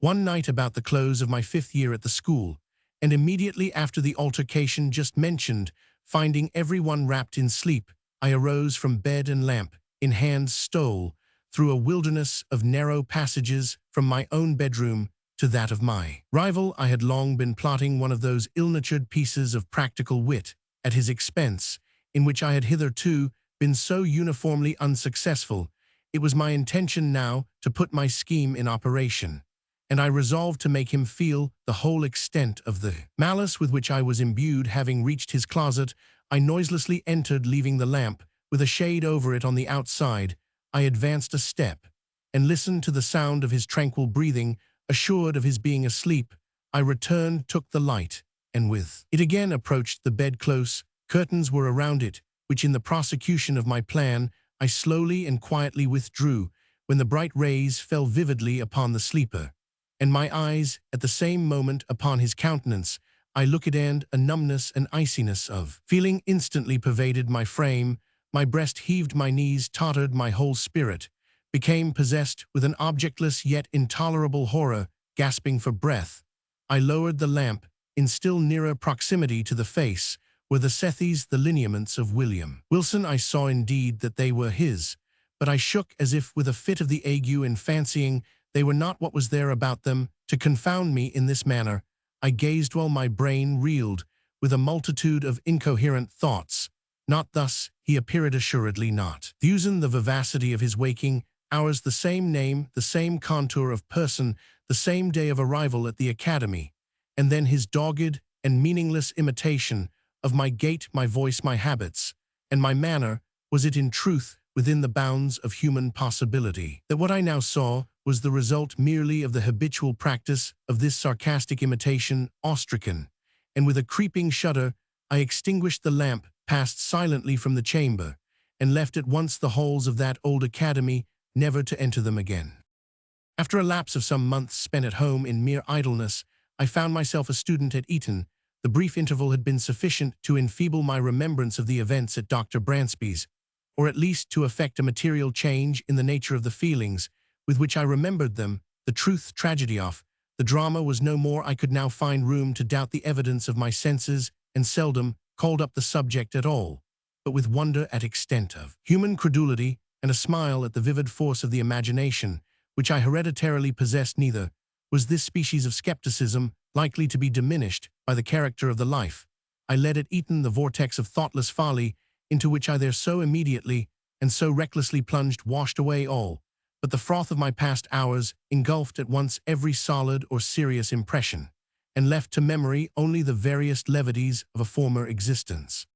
One night about the close of my 5th year at the school, and immediately after the altercation just mentioned, finding everyone wrapped in sleep, I arose from bed and lamp in hand stole through a wilderness of narrow passages from my own bedroom to that of my rival. I had long been plotting one of those ill-natured pieces of practical wit at his expense, in which I had hitherto been so uniformly unsuccessful. It was my intention now to put my scheme in operation, and I resolved to make him feel the whole extent of the malice with which I was imbued. Having reached his closet, I noiselessly entered, leaving the lamp with a shade over it on the outside. I advanced a step and listened to the sound of his tranquil breathing. Assured of his being asleep, I returned, took the light, and with it again approached the bed. Close curtains were around it, which in the prosecution of my plan I slowly and quietly withdrew, when the bright rays fell vividly upon the sleeper, and my eyes at the same moment upon his countenance. I looked, and a numbness and iciness of feeling instantly pervaded my frame. My breast heaved, my knees tottered, my whole spirit became possessed with an objectless yet intolerable horror. Gasping for breath, I lowered the lamp. In still nearer proximity to the face were the sethes, the lineaments of William Wilson. I saw indeed that they were his, but I shook as if with a fit of the ague, in fancying they were not. What was there about them to confound me in this manner? I gazed while my brain reeled with a multitude of incoherent thoughts. Not thus he appeared, assuredly not. Using the vivacity of his waking hours, the same name, the same contour of person, the same day of arrival at the academy, and then his dogged and meaningless imitation of my gait, my voice, my habits, and my manner. Was it in truth within the bounds of human possibility that what I now saw was the result merely of the habitual practice of this sarcastic imitation? Ostracan, and with a creeping shudder, I extinguished the lamp, passed silently from the chamber, and left at once the halls of that old academy, never to enter them again. After a lapse of some months spent at home in mere idleness, I found myself a student at Eton. The brief interval had been sufficient to enfeeble my remembrance of the events at Dr. Bransby's, or at least to effect a material change in the nature of the feelings with which I remembered them. The truth, tragedy of the drama, was no more. I could now find room to doubt the evidence of my senses, and seldom called up the subject at all, but with wonder at extent of human credulity, and a smile at the vivid force of the imagination, which I hereditarily possessed. Neither was this species of skepticism likely to be diminished by the character of the life I led at Eton, the vortex of thoughtless folly into which I there so immediately and so recklessly plunged washed away all but the froth of my past hours, engulfed at once every solid or serious impression, and left to memory only the veriest levities of a former existence.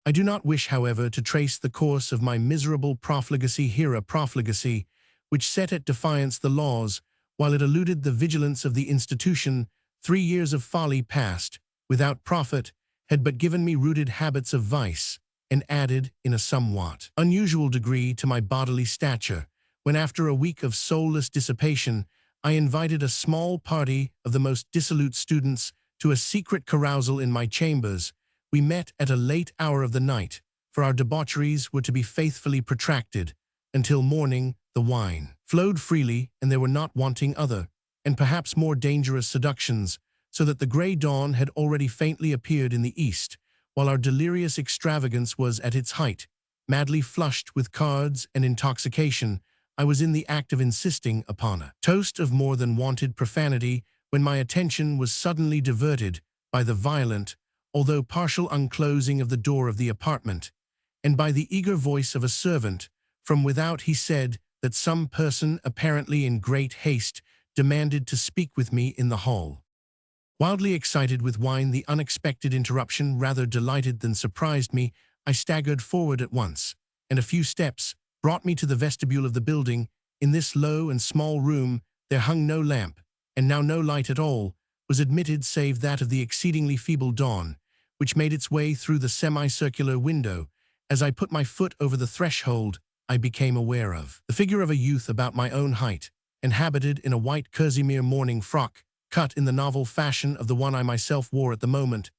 I do not wish, however, to trace the course of my miserable profligacy here, a profligacy which set at defiance the laws, while it eluded the vigilance of the institution. 3 years of folly past, without profit, had but given me rooted habits of vice, and added, in a somewhat unusual degree, to my bodily stature, when after a week of soulless dissipation, I invited a small party of the most dissolute students to a secret carousal in my chambers. We met at a late hour of the night, for our debaucheries were to be faithfully protracted until morning. The wine flowed freely, and there were not wanting other, and perhaps more dangerous seductions, so that the grey dawn had already faintly appeared in the east, while our delirious extravagance was at its height. Madly flushed with cards and intoxication, I was in the act of insisting upon a toast of more than wonted profanity, when my attention was suddenly diverted by the violent, although partial unclosing of the door of the apartment, and by the eager voice of a servant. From without he said that some person, apparently in great haste, demanded to speak with me in the hall. Wildly excited with wine, the unexpected interruption rather delighted than surprised me. I staggered forward at once, and a few steps brought me to the vestibule of the building. In this low and small room there hung no lamp, and now no light at all was admitted save that of the exceedingly feeble dawn, which made its way through the semicircular window. As I put my foot over the threshold, I became aware of the figure of a youth about my own height, and habited in a white kerseymere morning frock, cut in the novel fashion of the one I myself wore at the moment.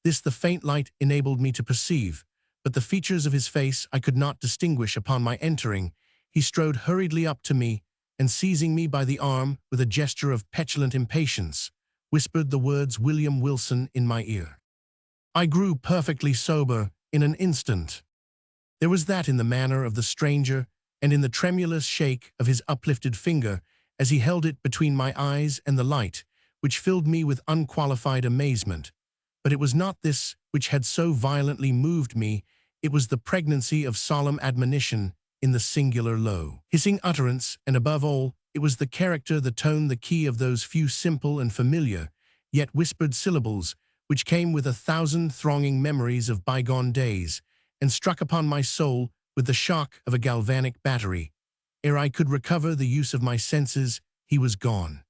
This the faint light enabled me to perceive, but the features of his face I could not distinguish. Upon my entering, he strode hurriedly up to me, and seizing me by the arm with a gesture of petulant impatience, whispered the words "William Wilson" in my ear. I grew perfectly sober in an instant. There was that in the manner of the stranger, and in the tremulous shake of his uplifted finger as he held it between my eyes and the light, which filled me with unqualified amazement. But it was not this which had so violently moved me. It was the pregnancy of solemn admonition in the singular low, hissing utterance, and above all, It was the character, the tone, the key of those few simple and familiar, yet whispered syllables, which came with 1,000 thronging memories of bygone days, and struck upon my soul with the shock of a galvanic battery. Ere I could recover the use of my senses, he was gone.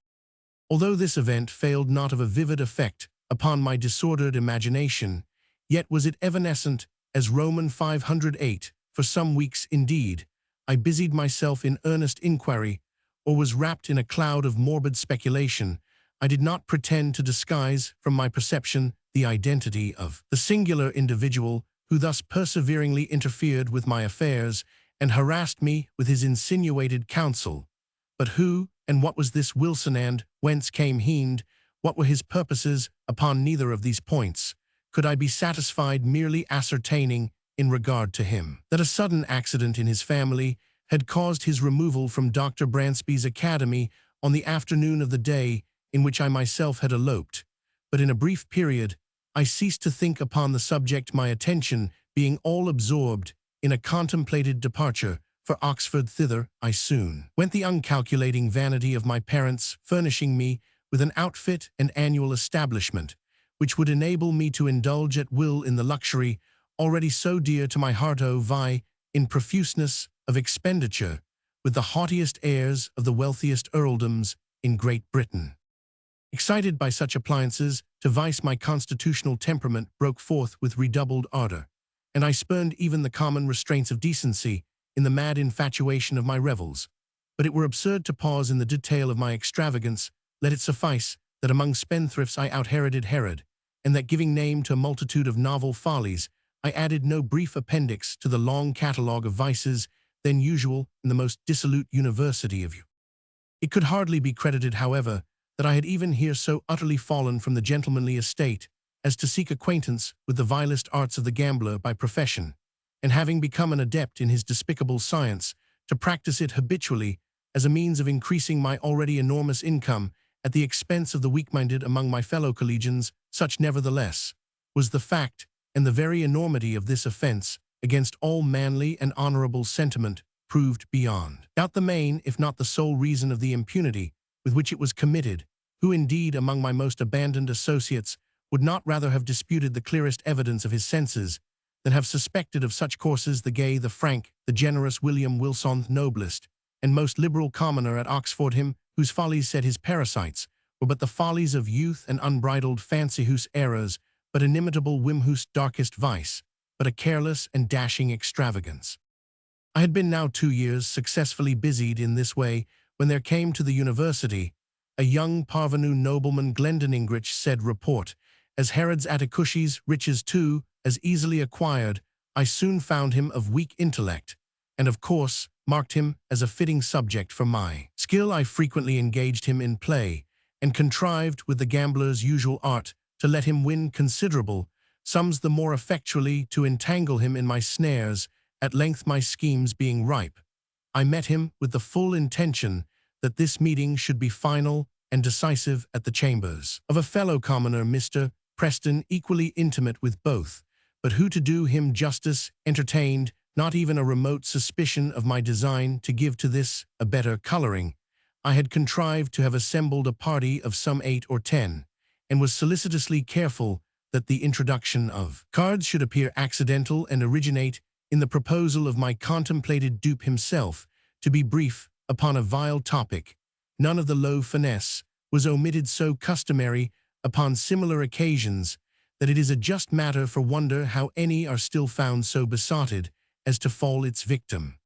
Although this event failed not of a vivid effect upon my disordered imagination, yet was it evanescent as Roman 508. For some weeks, indeed, I busied myself in earnest inquiry, or was wrapped in a cloud of morbid speculation. I did not pretend to disguise from my perception the identity of the singular individual who thus perseveringly interfered with my affairs and harassed me with his insinuated counsel. But who and what was this Wilson, and whence came he? What were his purposes? Upon neither of these points could I be satisfied, merely ascertaining, in regard to him, that a sudden accident in his family had caused his removal from Dr. Bransby's academy on the afternoon of the day in which I myself had eloped. But in a brief period, I ceased to think upon the subject, my attention being all absorbed in a contemplated departure for Oxford. Thither I soon went, the uncalculating vanity of my parents furnishing me with an outfit and annual establishment, which would enable me to indulge at will in the luxury already so dear to my heart, vie in profuseness of expenditure with the haughtiest heirs of the wealthiest earldoms in Great Britain. Excited by such appliances to vice, my constitutional temperament broke forth with redoubled ardor, and I spurned even the common restraints of decency in the mad infatuation of my revels. But it were absurd to pause in the detail of my extravagance. Let it suffice that among spendthrifts I out-Heroded Herod, and that, giving name to a multitude of novel follies, I added no brief appendix to the long catalogue of vices then usual in the most dissolute university of you. It could hardly be credited, however, that I had even here so utterly fallen from the gentlemanly estate as to seek acquaintance with the vilest arts of the gambler by profession, and having become an adept in his despicable science, to practice it habitually as a means of increasing my already enormous income at the expense of the weak-minded among my fellow collegians. Such, nevertheless, was the fact, and the very enormity of this offense against all manly and honorable sentiment proved beyond doubt the main, if not the sole reason of the impunity with which it was committed. Who indeed among my most abandoned associates would not rather have disputed the clearest evidence of his senses than have suspected of such courses the gay, the frank, the generous William Wilson, noblest and most liberal commoner at Oxford, him whose follies, said his parasites, were but the follies of youth and unbridled fancy, whose errors but inimitable whim, whose darkest vice but a careless and dashing extravagance. I had been now 2 years successfully busied in this way, when there came to the university a young parvenu nobleman, Glendon said report, as Herod's Atticushes, riches too, as easily acquired. I soon found him of weak intellect, and of course marked him as a fitting subject for my skill. I frequently engaged him in play, and contrived with the gambler's usual art to let him win considerable sums, the more effectually to entangle him in my snares. At length, my schemes being ripe, I met him with the full intention that this meeting should be final and decisive at the chambers of a fellow commoner, Mr. Preston, equally intimate with both, but who, to do him justice, entertained not even a remote suspicion of my design to give to this a better coloring. I had contrived to have assembled a party of some 8 or 10, and was solicitously careful that the introduction of cards should appear accidental and originate in the proposal of my contemplated dupe himself, to be brief upon a vile topic. None of the low finesse was omitted so customary upon similar occasions, that it is a just matter for wonder how any are still found so besotted as to fall its victim.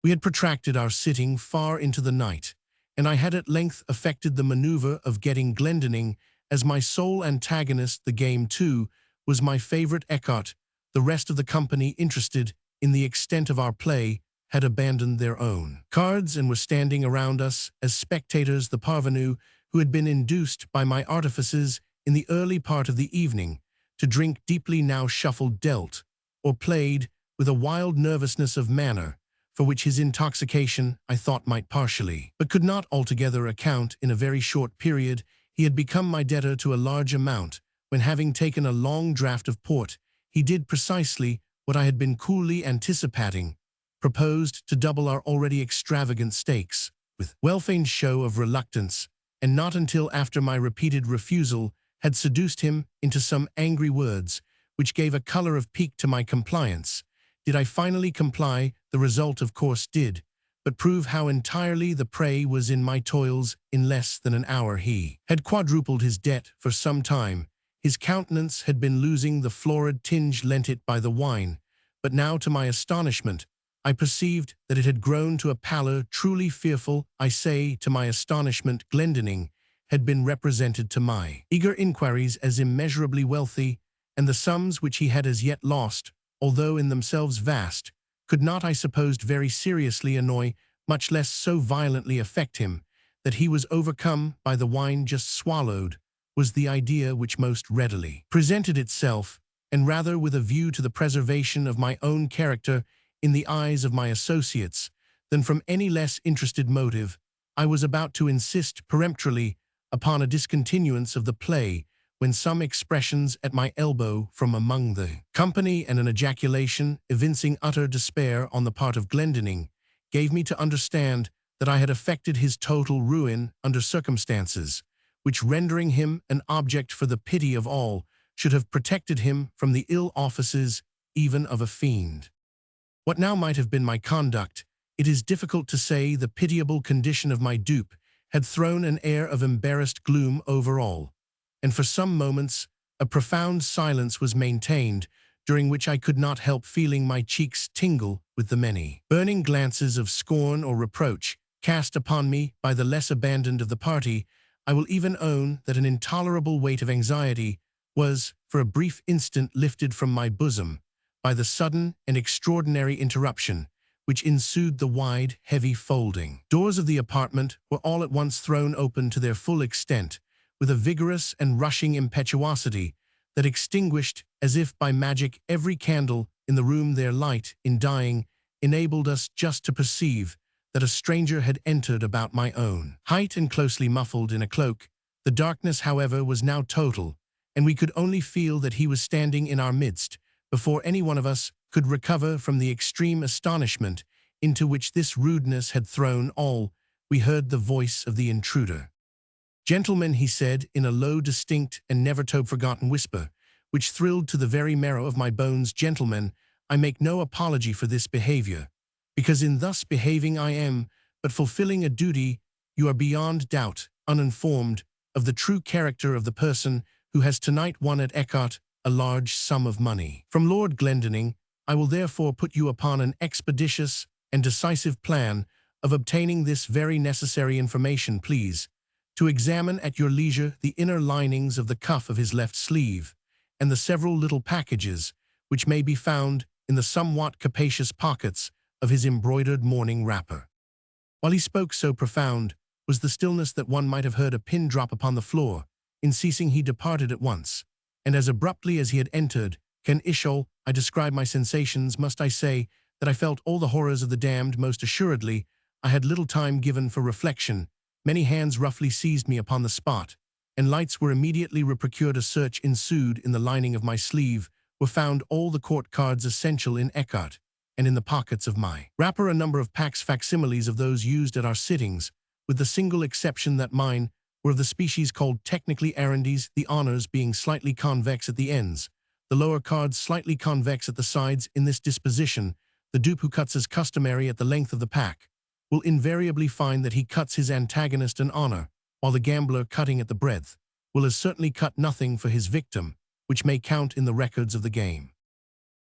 We had protracted our sitting far into the night, and I had at length effected the maneuver of getting Glendon as my sole antagonist. The game, too, was my favorite Eckhart. The rest of the company, interested in the extent of our play, had abandoned their own cards and were standing around us as spectators. The parvenu, who had been induced by my artifices in the early part of the evening to drink deeply, now shuffled, dealt, or played with a wild nervousness of manner, for which his intoxication, I thought, might partially, but could not altogether account. In a very short period he had become my debtor to a large amount, when, having taken a long draught of port, he did precisely what I had been coolly anticipating, proposed to double our already extravagant stakes with well-feigned show of reluctance, and not until after my repeated refusal had seduced him into some angry words, which gave a color of pique to my compliance, did I finally comply. The result of course did, but prove how entirely the prey was in my toils. In less than an hour he had quadrupled his debt. For some time his countenance had been losing the florid tinge lent it by the wine, but now to my astonishment I perceived that it had grown to a pallor truly fearful. I say, to my astonishment, Glendinning had been represented to my eager inquiries as immeasurably wealthy, and the sums which he had as yet lost, although in themselves vast, could not, I supposed, very seriously annoy, much less so violently affect him. That he was overcome by the wine just swallowed was the idea which most readily presented itself, and rather with a view to the preservation of my own character in the eyes of my associates than from any less interested motive. I was about to insist peremptorily upon a discontinuance of the play, when some expressions at my elbow from among the company and an ejaculation evincing utter despair on the part of Glendinning gave me to understand that I had effected his total ruin under circumstances which, rendering him an object for the pity of all, should have protected him from the ill offices even of a fiend. What now might have been my conduct, it is difficult to say. The pitiable condition of my dupe had thrown an air of embarrassed gloom over all, and for some moments a profound silence was maintained, during which I could not help feeling my cheeks tingle with the many burning glances of scorn or reproach cast upon me by the less abandoned of the party. I will even own that an intolerable weight of anxiety was, for a brief instant, lifted from my bosom by the sudden and extraordinary interruption which ensued. The wide, heavy folding doors of the apartment were all at once thrown open to their full extent, with a vigorous and rushing impetuosity that extinguished, as if by magic, every candle in the room. Their light, in dying, enabled us just to perceive that a stranger had entered about my own height and closely muffled in a cloak. The darkness, however, was now total, and we could only feel that he was standing in our midst before any one of us could recover from the extreme astonishment into which this rudeness had thrown all. We heard the voice of the intruder. "Gentlemen," he said in a low, distinct, and never-to-be-forgotten whisper, which thrilled to the very marrow of my bones, "Gentlemen, I make no apology for this behavior, because in thus behaving I am but fulfilling a duty. You are beyond doubt uninformed of the true character of the person who has tonight won at ecarte a large sum of money from Lord Glendinning. I will therefore put you upon an expeditious and decisive plan of obtaining this very necessary information. Please to examine at your leisure the inner linings of the cuff of his left sleeve, and the several little packages which may be found in the somewhat capacious pockets of his embroidered morning wrapper." While he spoke, so profound was the stillness that one might have heard a pin drop upon the floor. In ceasing, he departed at once, and as abruptly as he had entered. Can Ishol, I describe my sensations. Must I say that I felt all the horrors of the damned? Most assuredly. I had little time given for reflection. Many hands roughly seized me upon the spot, and lights were immediately procured. A search ensued. In the lining of my sleeve were found all the court cards essential in ecarte, and in the pockets of my wrapper a number of packs facsimiles of those used at our sittings, with the single exception that mine were of the species called technically arandes, the honors being slightly convex at the ends, the lower cards slightly convex at the sides. In this disposition, the dupe who cuts as customary at the length of the pack will invariably find that he cuts his antagonist an honor, while the gambler, cutting at the breadth, will as certainly cut nothing for his victim, which may count in the records of the game.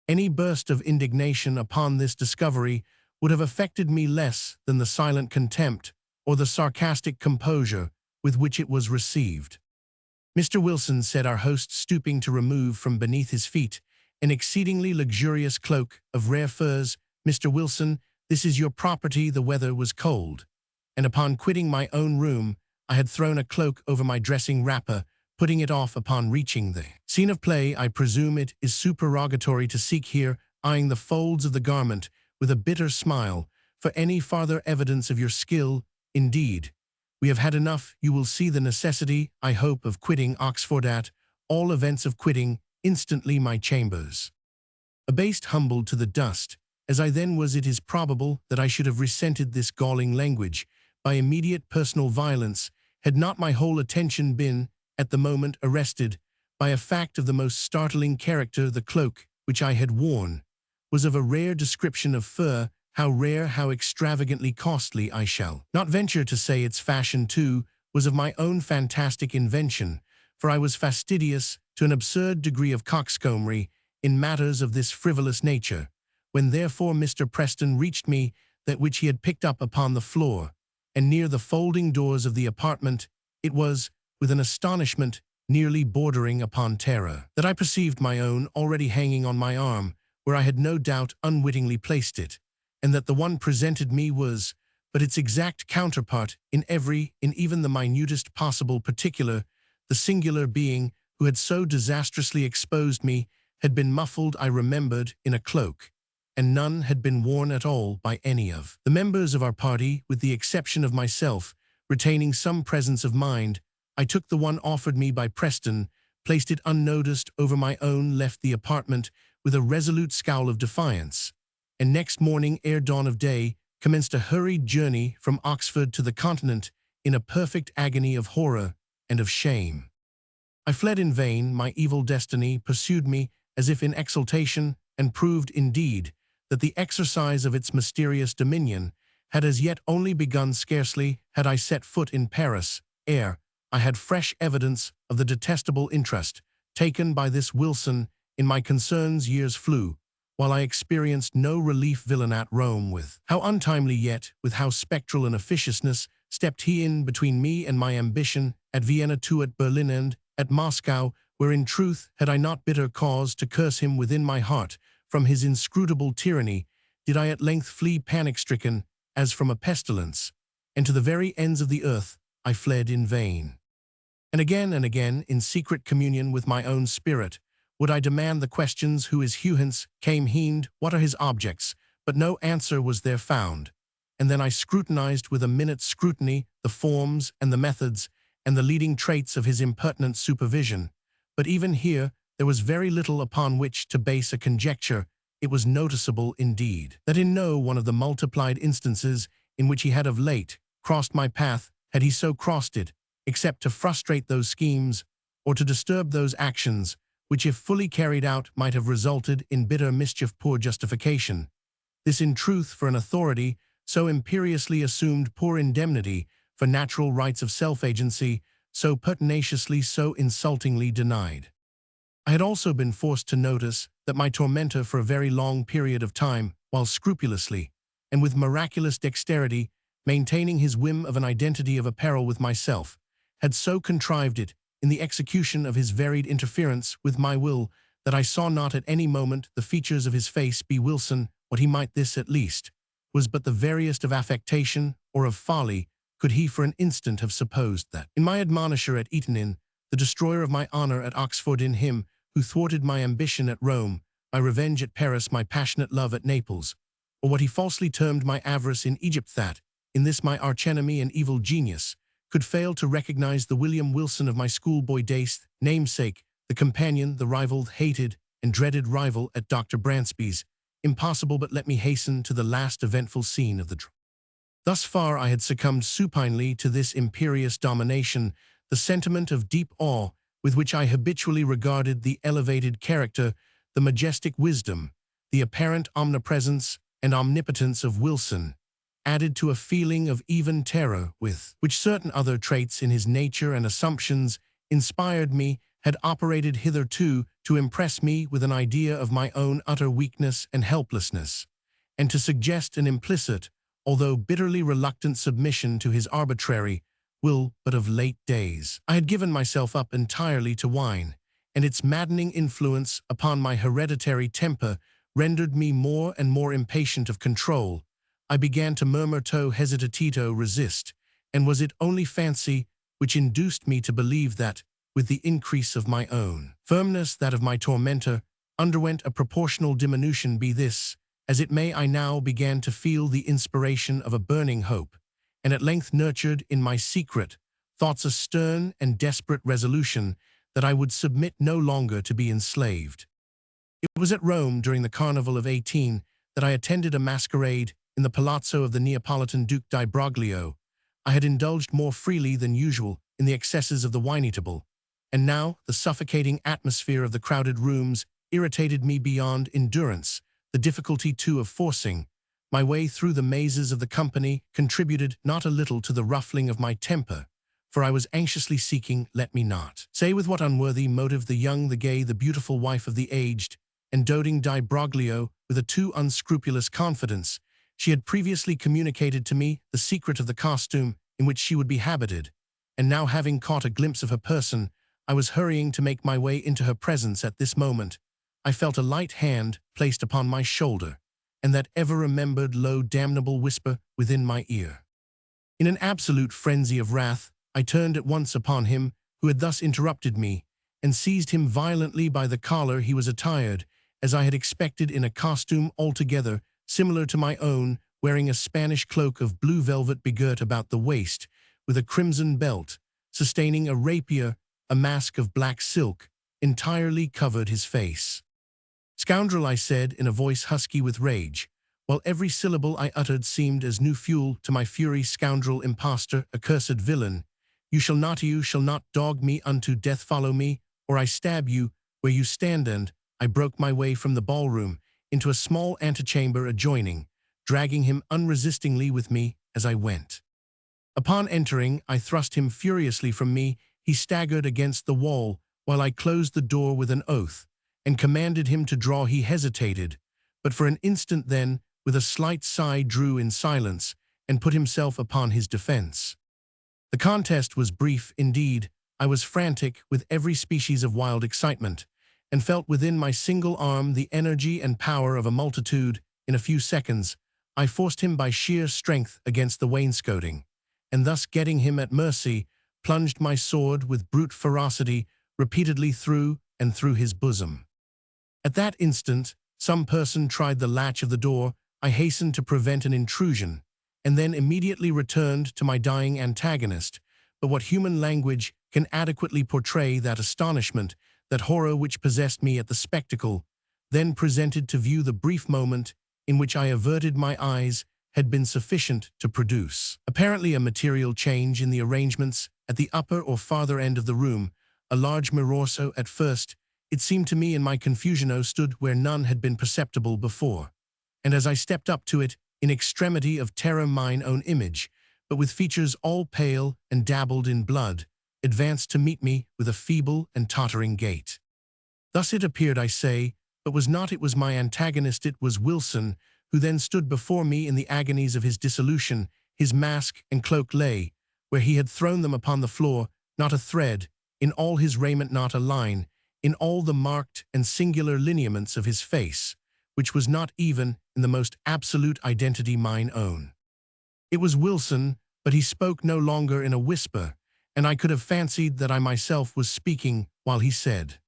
Any burst of indignation upon this discovery would have affected me less than the silent contempt or the sarcastic composure with which it was received. "Mr. Wilson," said our host, stooping to remove from beneath his feet an exceedingly luxurious cloak of rare furs, "Mr. Wilson, this is your property." The weather was cold, and upon quitting my own room I had thrown a cloak over my dressing wrapper, putting it off upon reaching the scene of play. "I presume it is supererogatory to seek here," eyeing the folds of the garment with a bitter smile, "for any farther evidence of your skill. Indeed, we have had enough. You will see the necessity, I hope, of quitting Oxford, at all events of quitting instantly my chambers." Abased, humbled to the dust, as I then was, it is probable that I should have resented this galling language, by immediate personal violence, had not my whole attention been, at the moment, arrested by a fact of the most startling character. The cloak, which I had worn, was of a rare description of fur, how rare, how extravagantly costly. I shall not venture to say its fashion, too, was of my own fantastic invention, for I was fastidious to an absurd degree of coxcombry in matters of this frivolous nature. When therefore Mr. Preston reached me that which he had picked up upon the floor, and near the folding doors of the apartment, it was, with an astonishment nearly bordering upon terror, that I perceived my own already hanging on my arm, where I had no doubt unwittingly placed it, and that the one presented me was but its exact counterpart in even the minutest possible particular. The singular being who had so disastrously exposed me had been muffled, I remembered, in a cloak, and none had been worn at all by any of the members of our party, with the exception of myself. Retaining some presence of mind, I took the one offered me by Preston, placed it unnoticed over my own, left the apartment with a resolute scowl of defiance, and next morning, ere dawn of day, commenced a hurried journey from Oxford to the Continent in a perfect agony of horror and of shame. I fled in vain. My evil destiny pursued me as if in exultation, and proved, indeed, that the exercise of its mysterious dominion had as yet only begun. Scarcely had I set foot in Paris, ere I had fresh evidence of the detestable interest taken by this Wilson in my concerns. Years flew, while I experienced no relief. Villain at Rome, with how untimely, yet with how spectral an officiousness stepped he in between me and my ambition. At Vienna too, at Berlin, and at Moscow, where in truth had I not bitter cause to curse him within my heart from his inscrutable tyranny, did I at length flee panic-stricken as from a pestilence, and to the very ends of the earth I fled in vain. And again, in secret communion with my own spirit, would I demand the questions: who is he? Whence came he? What are his objects? But no answer was there found. And then I scrutinized with a minute scrutiny the forms and the methods and the leading traits of his impertinent supervision. But even here there was very little upon which to base a conjecture. It was noticeable, indeed, that in no one of the multiplied instances in which he had of late crossed my path had he so crossed it, except to frustrate those schemes or to disturb those actions which, if fully carried out, might have resulted in bitter mischief. Poor justification, this in truth, for an authority so imperiously assumed; poor indemnity for natural rights of self-agency so pertinaciously, so insultingly denied. I had also been forced to notice that my tormentor, for a very long period of time, while scrupulously and with miraculous dexterity maintaining his whim of an identity of apparel with myself, had so contrived it in the execution of his varied interference with my will that I saw not at any moment the features of his face. Be Wilson what he might, this at least was but the veriest of affectation or of folly. Could he for an instant have supposed that in my admonisher at Eton, in the destroyer of my honor at Oxford, in him who thwarted my ambition at Rome, my revenge at Paris, my passionate love at Naples, or what he falsely termed my avarice in Egypt, that in this my archenemy and evil genius could fail to recognize the William Wilson of my schoolboy days, namesake, the companion, the rival, hated and dreaded rival at Dr. Bransby's. Impossible. But let me hasten to the last eventful scene of the drama. Thus far I had succumbed supinely to this imperious domination. The sentiment of deep awe with which I habitually regarded the elevated character, the majestic wisdom, the apparent omnipresence and omnipotence of Wilson, added to a feeling of even terror with which certain other traits in his nature and assumptions inspired me, had operated hitherto to impress me with an idea of my own utter weakness and helplessness, and to suggest an implicit, although bitterly reluctant, submission to his arbitrary will. But of late days I had given myself up entirely to wine, and its maddening influence upon my hereditary temper rendered me more and more impatient of control. I began to murmur to hesitatito, resist, and was it only fancy which induced me to believe that, with the increase of my own firmness, that of my tormentor underwent a proportional diminution? Be this as it may, I now began to feel the inspiration of a burning hope, and at length nurtured in my secret thoughts a stern and desperate resolution that I would submit no longer to be enslaved. It was at Rome during the Carnival of 18 that I attended a masquerade in the palazzo of the Neapolitan Duke di Broglio. I had indulged more freely than usual in the excesses of the re-readable, and now the suffocating atmosphere of the crowded rooms irritated me beyond endurance. The difficulty, too, of forcing my way through the mazes of the company contributed not a little to the ruffling of my temper, for I was anxiously seeking, let me not say with what unworthy motive, the young, the gay, the beautiful wife of the aged and doting Di Broglio. With a too unscrupulous confidence, she had previously communicated to me the secret of the costume in which she would be habited, and now, having caught a glimpse of her person, I was hurrying to make my way into her presence. At this moment, I felt a light hand placed upon my shoulder, and that ever-remembered low damnable whisper within my ear. In an absolute frenzy of wrath, I turned at once upon him who had thus interrupted me, and seized him violently by the collar. He was attired, as I had expected, in a costume altogether similar to my own, wearing a Spanish cloak of blue velvet begirt about the waist, with a crimson belt, sustaining a rapier. A mask of black silk entirely covered his face. "Scoundrel," I said in a voice husky with rage, while every syllable I uttered seemed as new fuel to my fury. "Scoundrel, impostor, accursed villain, you shall not dog me unto death. Follow me, or I stab you where you stand." And I broke my way from the ballroom into a small antechamber adjoining, dragging him unresistingly with me as I went. Upon entering, I thrust him furiously from me. He staggered against the wall, while I closed the door with an oath, and commanded him to draw. He hesitated, but for an instant, then, with a slight sigh, drew in silence, and put himself upon his defense. The contest was brief indeed. I was frantic with every species of wild excitement, and felt within my single arm the energy and power of a multitude. In a few seconds, I forced him by sheer strength against the wainscoting, and thus, getting him at mercy, plunged my sword with brute ferocity repeatedly through and through his bosom. At that instant, some person tried the latch of the door. I hastened to prevent an intrusion, and then immediately returned to my dying antagonist. But what human language can adequately portray that astonishment, that horror which possessed me at the spectacle then presented to view? The brief moment in which I averted my eyes had been sufficient to produce apparently a material change in the arrangements at the upper or farther end of the room. A large mirror, so at first it seemed to me in my confusion, stood where none had been perceptible before, and as I stepped up to it, in extremity of terror, mine own image, but with features all pale and dabbled in blood, advanced to meet me with a feeble and tottering gait. Thus it appeared, I say, but was not. It was my antagonist. It was Wilson, who then stood before me in the agonies of his dissolution. His mask and cloak lay where he had thrown them upon the floor, not a thread in all his raiment, not a line in all the marked and singular lineaments of his face, which was not even in the most absolute identity mine own. It was Wilson, but he spoke no longer in a whisper, and I could have fancied that I myself was speaking while he said,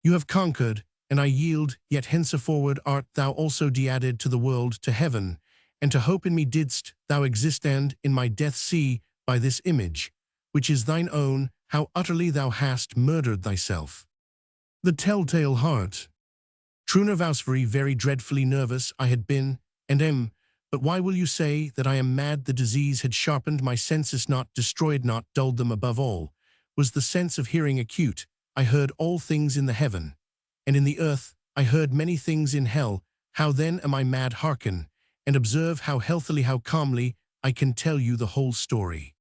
"You have conquered, and I yield, yet henceforward art thou also de-added to the world, to heaven, and to hope in me didst thou exist, and in my death see, by this image, which is thine own, how utterly thou hast murdered thyself. The telltale heart. True nervously, very dreadfully nervous I had been, and am, but why will you say that I am mad? The disease had sharpened my senses, not destroyed, not dulled them. Above all was the sense of hearing acute. I heard all things in the heaven, and in the earth. I heard many things in hell. How then am I mad? Hearken, and observe how healthily, how calmly, I can tell you the whole story.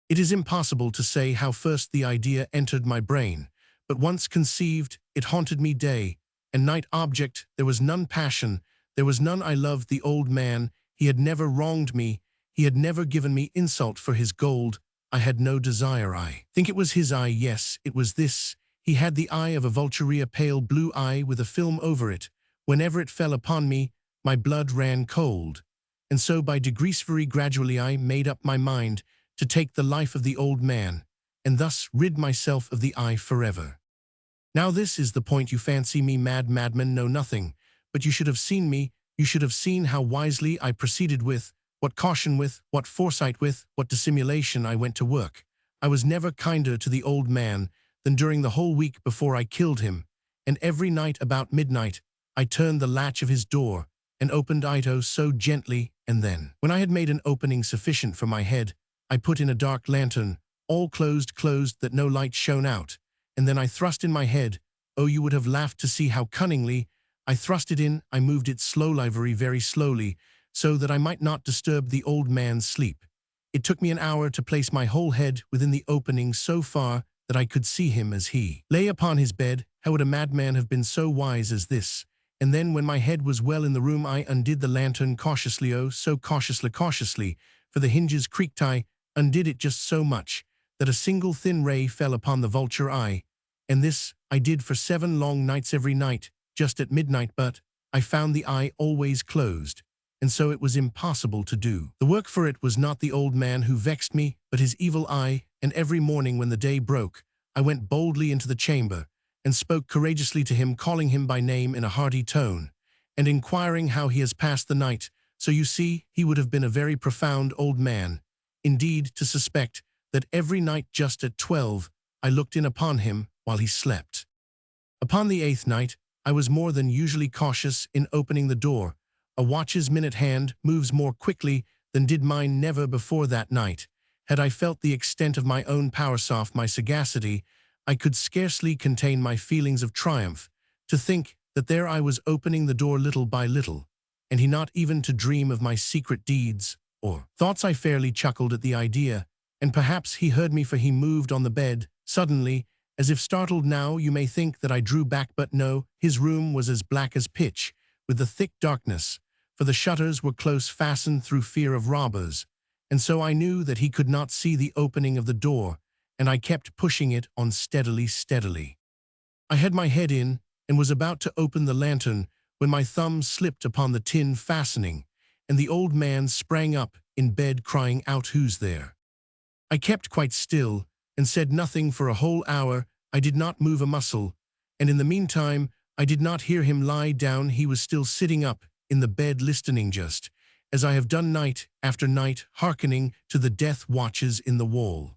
It is impossible to say how first the idea entered my brain, but once conceived, it haunted me day and night. Object, there was none. Passion, there was none. I loved the old man. He had never wronged me. He had never given me insult for his gold. I had no desire. I think it was his eye. Yes, it was this. He had the eye of a vulture, a pale blue eye with a film over it. Whenever it fell upon me, my blood ran cold. And so by degrees, very gradually, I made up my mind to take the life of the old man, and thus rid myself of the eye forever. Now this is the point. You fancy me mad. Madmen know nothing, but you should have seen me. You should have seen how wisely I proceeded, with what caution, with what foresight, with what dissimulation I went to work. I was never kinder to the old man than during the whole week before I killed him, and every night about midnight I turned the latch of his door and opened it so gently, and then, when I had made an opening sufficient for my head, I put in a dark lantern, all closed that no light shone out, and then I thrust in my head. Oh, you would have laughed to see how cunningly I thrust it in. I moved it very slowly, so that I might not disturb the old man's sleep. It took me an hour to place my whole head within the opening so far that I could see him as he lay upon his bed. How would a madman have been so wise as this? And then when my head was well in the room, I undid the lantern cautiously, oh, so cautiously, for the hinges creaked. I undid it just so much that a single thin ray fell upon the vulture eye. And this I did for 7 long nights, every night, just at midnight, but I found the eye always closed, and so it was impossible to do the work, for it was not the old man who vexed me, but his evil eye. And every morning when the day broke, I went boldly into the chamber, and spoke courageously to him, calling him by name in a hearty tone, and inquiring how he has passed the night. So you see, he would have been a very profound old man, indeed, to suspect that every night just at 12, I looked in upon him while he slept. Upon the 8th night, I was more than usually cautious in opening the door. A watch's minute hand moves more quickly than did mine. Never before that night had I felt the extent of my own power, of my sagacity. I could scarcely contain my feelings of triumph, to think that there I was opening the door little by little, and he not even to dream of my secret deeds or thoughts. I fairly chuckled at the idea, and perhaps he heard me, for he moved on the bed suddenly, as if startled. Now you may think that I drew back, but no, his room was as black as pitch, with the thick darkness, for the shutters were close fastened through fear of robbers, and so I knew that he could not see the opening of the door, and I kept pushing it on steadily. I had my head in, and was about to open the lantern, when my thumb slipped upon the tin fastening, and the old man sprang up in bed, crying out, "Who's there?" I kept quite still, and said nothing for a whole hour. I did not move a muscle, and in the meantime I did not hear him lie down. He was still sitting up in the bed, listening, just as I have done night after night, hearkening to the death watches in the wall.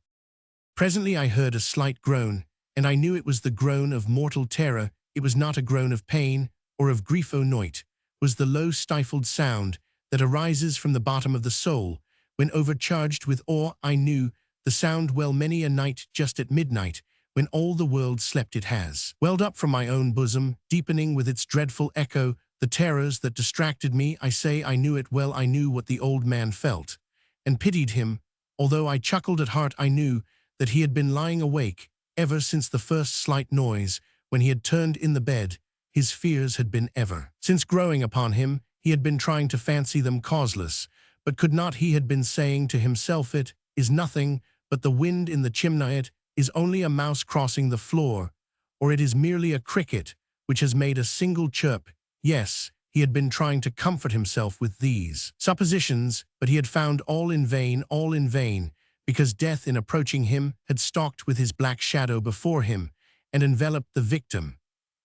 Presently I heard a slight groan, and I knew it was the groan of mortal terror. It was not a groan of pain or of grief, oh no, it was the low stifled sound that arises from the bottom of the soul when overcharged with awe. I knew the sound well. Many a night just at midnight, when all the world slept, it has welled up from my own bosom, deepening with its dreadful echo the terrors that distracted me. I say I knew it well. I knew what the old man felt, and pitied him. Although I chuckled at heart, I knew that he had been lying awake ever since the first slight noise, when he had turned in the bed. His fears had been ever since growing upon him. He had been trying to fancy them causeless, but could not. He had been saying to himself, "It is nothing but the wind in the chimney. It is only a mouse crossing the floor, or it is merely a cricket which has made a single chirp." Yes, he had been trying to comfort himself with these suppositions, but he had found all in vain, because death, in approaching him, had stalked with his black shadow before him and enveloped the victim.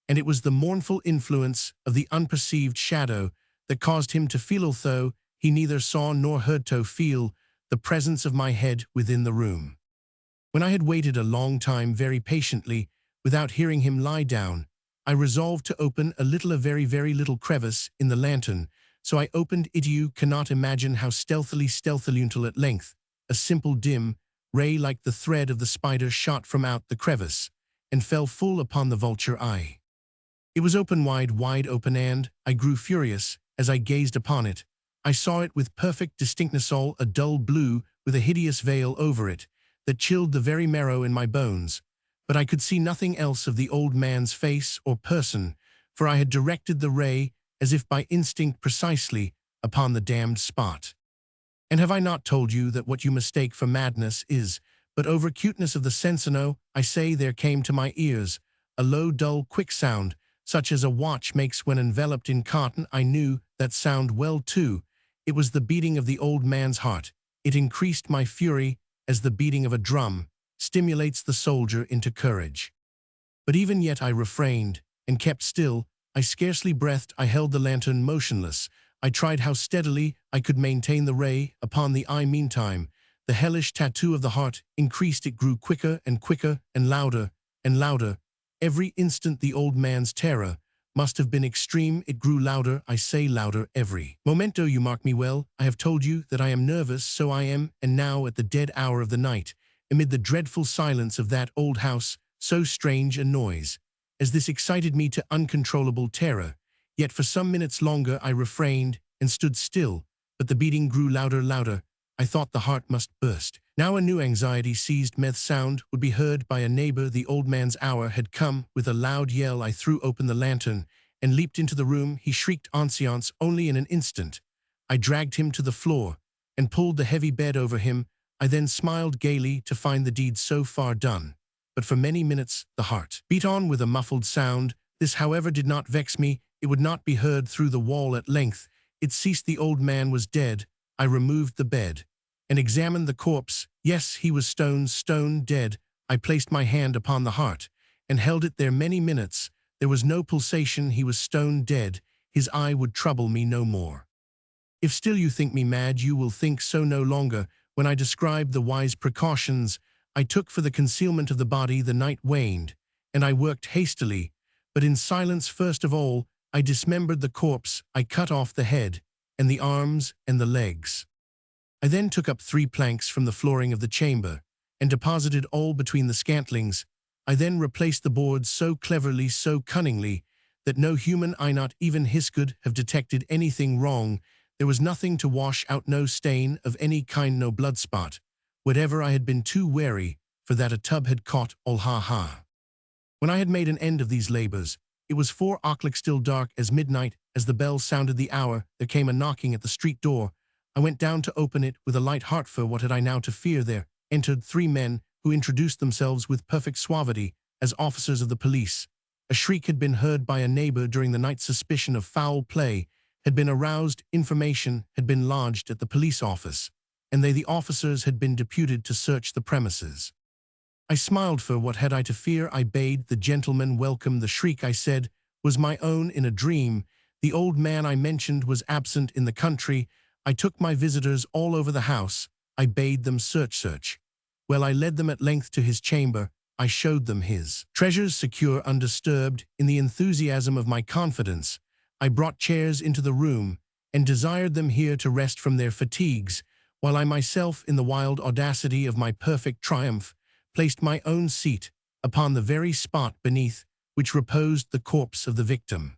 And it was the mournful influence of the unperceived shadow that caused him to feel, although he neither saw nor heard, to feel the presence of my head within the room. When I had waited a long time very patiently, without hearing him lie down, I resolved to open a very little crevice in the lantern. So I opened it. You cannot imagine how stealthily, until at length a simple dim ray like the thread of the spider shot from out the crevice, and fell full upon the vulture eye. It was wide open, and I grew furious as I gazed upon it. I saw it with perfect distinctness, all a dull blue, with a hideous veil over it that chilled the very marrow in my bones. But I could see nothing else of the old man's face or person, for I had directed the ray, as if by instinct, precisely upon the damned spot. And have I not told you that what you mistake for madness is but over-acuteness of the sense? No, I say, there came to my ears a low, dull, quick sound, such as a watch makes when enveloped in cotton. I knew that sound well, too. It was the beating of the old man's heart. It increased my fury as the beating of a drum stimulates the soldier into courage. But even yet I refrained and kept still. I scarcely breathed. I held the lantern motionless. I tried how steadily I could maintain the ray upon the eye. Meantime, the hellish tattoo of the heart increased. It grew quicker and quicker, and louder and louder. Every instant the old man's terror, must have been extreme. It grew louder, I say louder every momento. You mark me well. I have told you that I am nervous, so I am, and now at the dead hour of the night, amid the dreadful silence of that old house, so strange a noise, as this excited me to uncontrollable terror. Yet for some minutes longer I refrained and stood still, but the beating grew louder, louder. I thought the heart must burst. Now a new anxiety seized me. The sound would be heard by a neighbor. The old man's hour had come. With a loud yell I threw open the lantern and leaped into the room. He shrieked "Ancience!" only in an instant. I dragged him to the floor and pulled the heavy bed over him. I then smiled gaily to find the deed so far done. But for many minutes the heart beat on with a muffled sound. This, however, did not vex me. It would not be heard through the wall. At length it ceased. The old man was dead. I removed the bed and examined the corpse. Yes, he was stone dead. I placed my hand upon the heart and held it there many minutes. There was no pulsation. He was stone dead. His eye would trouble me no more. If still you think me mad, you will think so no longer. When I described the wise precautions I took for the concealment of the body, the night waned, and I worked hastily, but in silence. First of all, I dismembered the corpse. I cut off the head and the arms and the legs. I then took up 3 planks from the flooring of the chamber and deposited all between the scantlings. I then replaced the boards so cleverly, so cunningly, that no human eye, not even his, could have detected anything wrong. There was nothing to wash out, no stain of any kind, no blood spot. Whatever, I had been too wary, for that a tub had caught all. When I had made an end of these labors, it was 4 o'clock, still dark as midnight. As the bell sounded the hour, there came a knocking at the street door. I went down to open it with a light heart, for what had I now to fear? There entered 3 men who introduced themselves with perfect suavity as officers of the police. A shriek had been heard by a neighbor during the night. Suspicion of foul play had been aroused. Information had been lodged at the police office, and the officers had been deputed to search the premises. I smiled, for what had I to fear? I bade the gentleman welcome. The shriek, I said, was my own in a dream. The old man I mentioned was absent in the country. I took my visitors all over the house. I bade them search. Well, I led them at length to his chamber. I showed them his treasures, secure, undisturbed. In the enthusiasm of my confidence, I brought chairs into the room and desired them here to rest from their fatigues, while I myself, in the wild audacity of my perfect triumph, placed my own seat upon the very spot beneath which reposed the corpse of the victim.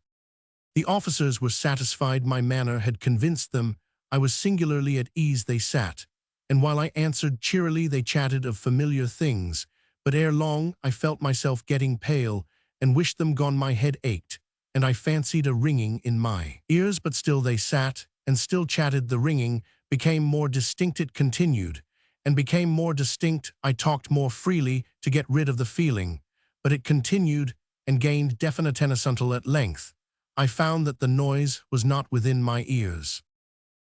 The officers were satisfied. My manner had convinced them. I was singularly at ease. They sat, and while I answered cheerily, they chatted of familiar things. But ere long I felt myself getting pale, and wished them gone. My head ached, and I fancied a ringing in my ears. But still they sat, and still chatted. The ringing became more distinct. It continued, and became more distinct. I talked more freely to get rid of the feeling, but it continued, and gained definiteness until at length I found that the noise was not within my ears.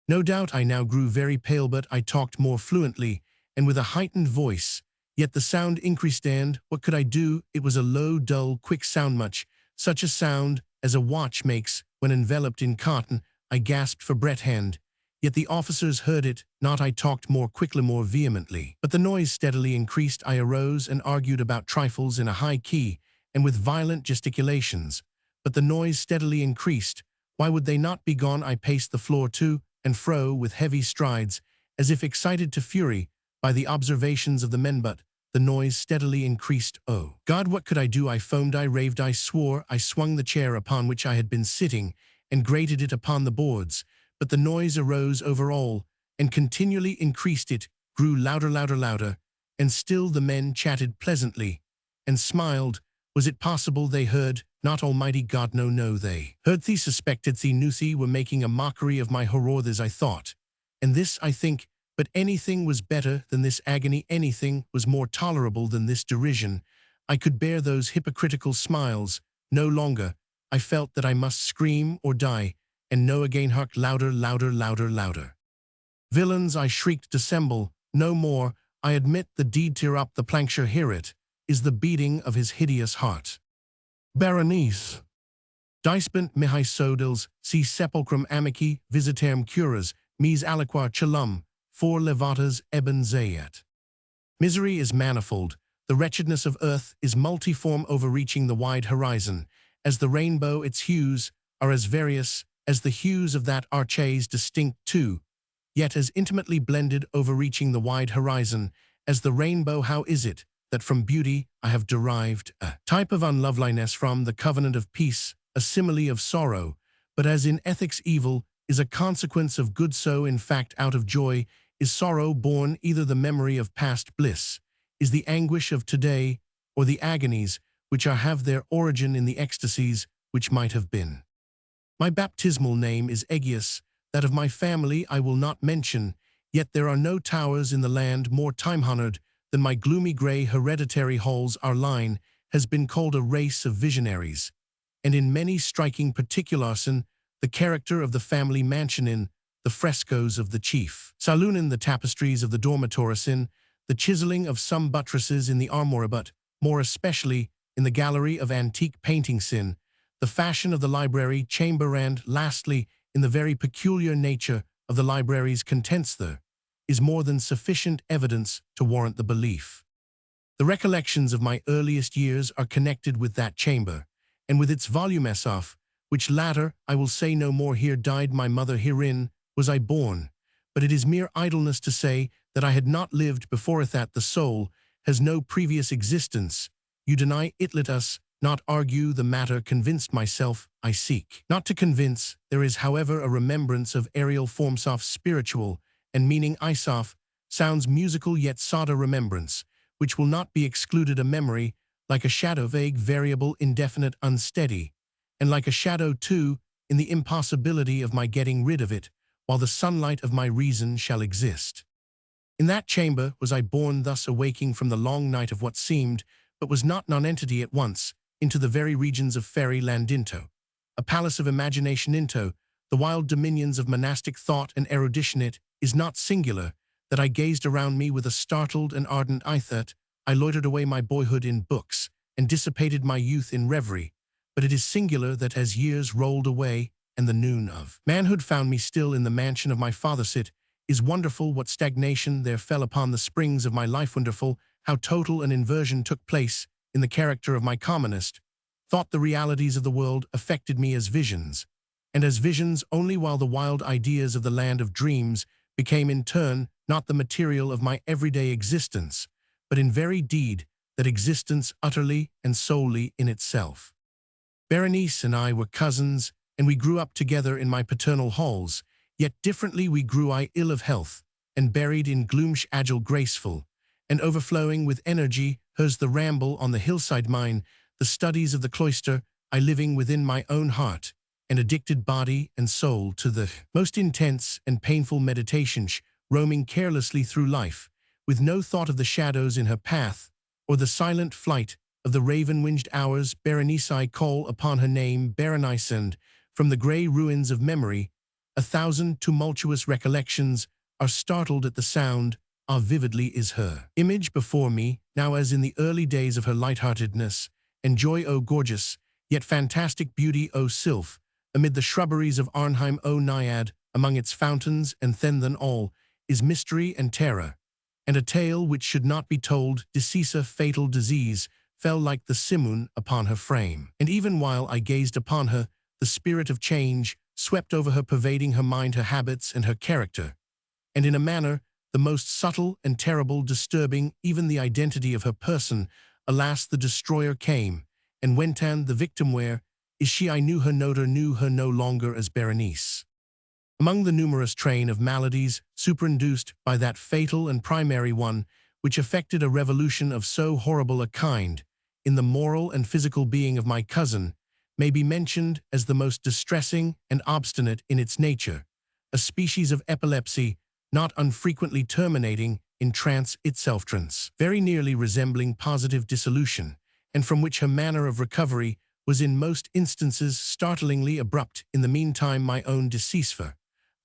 No doubt I now grew very pale, but I talked more fluently and with a heightened voice. Yet the sound increased, and what could I do? It was a low, dull, quick sound, such a sound as a watch makes when enveloped in cotton. I gasped for breath, yet the officers heard it not. I talked more quickly, more vehemently, but the noise steadily increased. I arose and argued about trifles in a high key and with violent gesticulations, but the noise steadily increased. Why would they not be gone? I paced the floor to and fro with heavy strides, as if excited to fury by the observations of the men, but the noise steadily increased. Oh God, what could I do? I foamed, I raved, I swore. I swung the chair upon which I had been sitting and grated it upon the boards, but the noise arose over all and continually increased. It grew louder, louder, and still the men chatted pleasantly and smiled. Was it possible they heard? Not, Almighty God, no, they heard. They suspected. They knew. They were making a mockery of my horror. This I thought, and this I think, but anything was better than this agony. Anything was more tolerable than this derision. I could bear those hypocritical smiles no longer. I felt that I must scream or die, and no again. Hark, louder. Villains, I shrieked, dissemble no more. I admit the deed. Tear up the planksure. Hear it is the beating of his hideous heart. Berenice. Dispent mihi sodils, si sepulchrum amici, visiterem curas, mis aliquar chelum, for levatas eben zayet. Misery is manifold. The wretchedness of earth is multiform, overreaching the wide horizon, as the rainbow its hues are as various as the hues of that arch's distinct too, yet as intimately blended overreaching the wide horizon as the rainbow. How is it that from beauty I have derived a type of unloveliness from the covenant of peace, a simile of sorrow, but as in ethics evil is a consequence of good, so in fact out of joy is sorrow born, either the memory of past bliss is the anguish of today, or the agonies which are have their origin in the ecstasies which might have been. My baptismal name is Egius, that of my family I will not mention, yet there are no towers in the land more time-honored than my gloomy grey hereditary halls. Our line has been called a race of visionaries, and in many striking particulars in the character of the family mansion, in the frescoes of the chief saloon, in the tapestries of the dormitories, in the chiseling of some buttresses in the armoire, but more especially in the gallery of antique paintings, in the fashion of the library chamber, and lastly in the very peculiar nature of the library's contents, there is more than sufficient evidence to warrant the belief. The recollections of my earliest years are connected with that chamber, and with its volumes of which latter I will say no more. Here died my mother, herein was I born, but it is mere idleness to say that I had not lived before it, that the soul has no previous existence. You deny it, let us not argue the matter. Convinced myself, I seek not to convince. There is, however, a remembrance of aerial forms of spiritual and meaning isof, sounds musical yet sought a remembrance, which will not be excluded, a memory, like a shadow, vague, variable, indefinite, unsteady, and like a shadow too, in the impossibility of my getting rid of it, while the sunlight of my reason shall exist. In that chamber was I born, thus awaking from the long night of what seemed, but was not, nonentity at once, into the very regions of fairy land, into a palace of imagination, into the wild dominions of monastic thought and erudition. It is not singular that I gazed around me with a startled and ardent eye, that I loitered away my boyhood in books and dissipated my youth in reverie, but it is singular that as years rolled away and the noon of manhood found me still in the mansion of my fathers, it is wonderful what stagnation there fell upon the springs of my life, wonderful how total an inversion took place in the character of my commonest thought. The realities of the world affected me as visions, and as visions only, while the wild ideas of the land of dreams became in turn not the material of my everyday existence, but in very deed that existence utterly and solely in itself. Berenice and I were cousins, and we grew up together in my paternal halls, yet differently we grew. I ill of health, and buried in gloomsh agile graceful, and overflowing with energy, hers the ramble on the hillside, mine the studies of the cloister. I living within my own heart, and addicted body and soul to the most intense and painful meditations, roaming carelessly through life, with no thought of the shadows in her path, or the silent flight of the raven-winged hours. Berenice, I call upon her name, Berenice, and from the grey ruins of memory, 1,000 tumultuous recollections are startled at the sound of. Vividly is her image before me, now as in the early days of her lightheartedness and joy, O gorgeous, yet fantastic beauty, O sylph, amid the shrubberies of Arnheim, O naiad, among its fountains, and then than all is mystery and terror, and a tale which should not be told. Deceasa, fatal disease, fell like the simoon upon her frame, and even while I gazed upon her, the spirit of change swept over her, pervading her mind, her habits, and her character, and in a manner the most subtle and terrible, disturbing even the identity of her person. Alas, the destroyer came, and went, and the victim, where is she? I knew her no longer as Berenice. Among the numerous train of maladies superinduced by that fatal and primary one, which effected a revolution of so horrible a kind in the moral and physical being of my cousin, may be mentioned as the most distressing and obstinate in its nature, a species of epilepsy not unfrequently terminating in trance itself, trance very nearly resembling positive dissolution, and from which her manner of recovery was in most instances startlingly abrupt. In the meantime, my own decease, for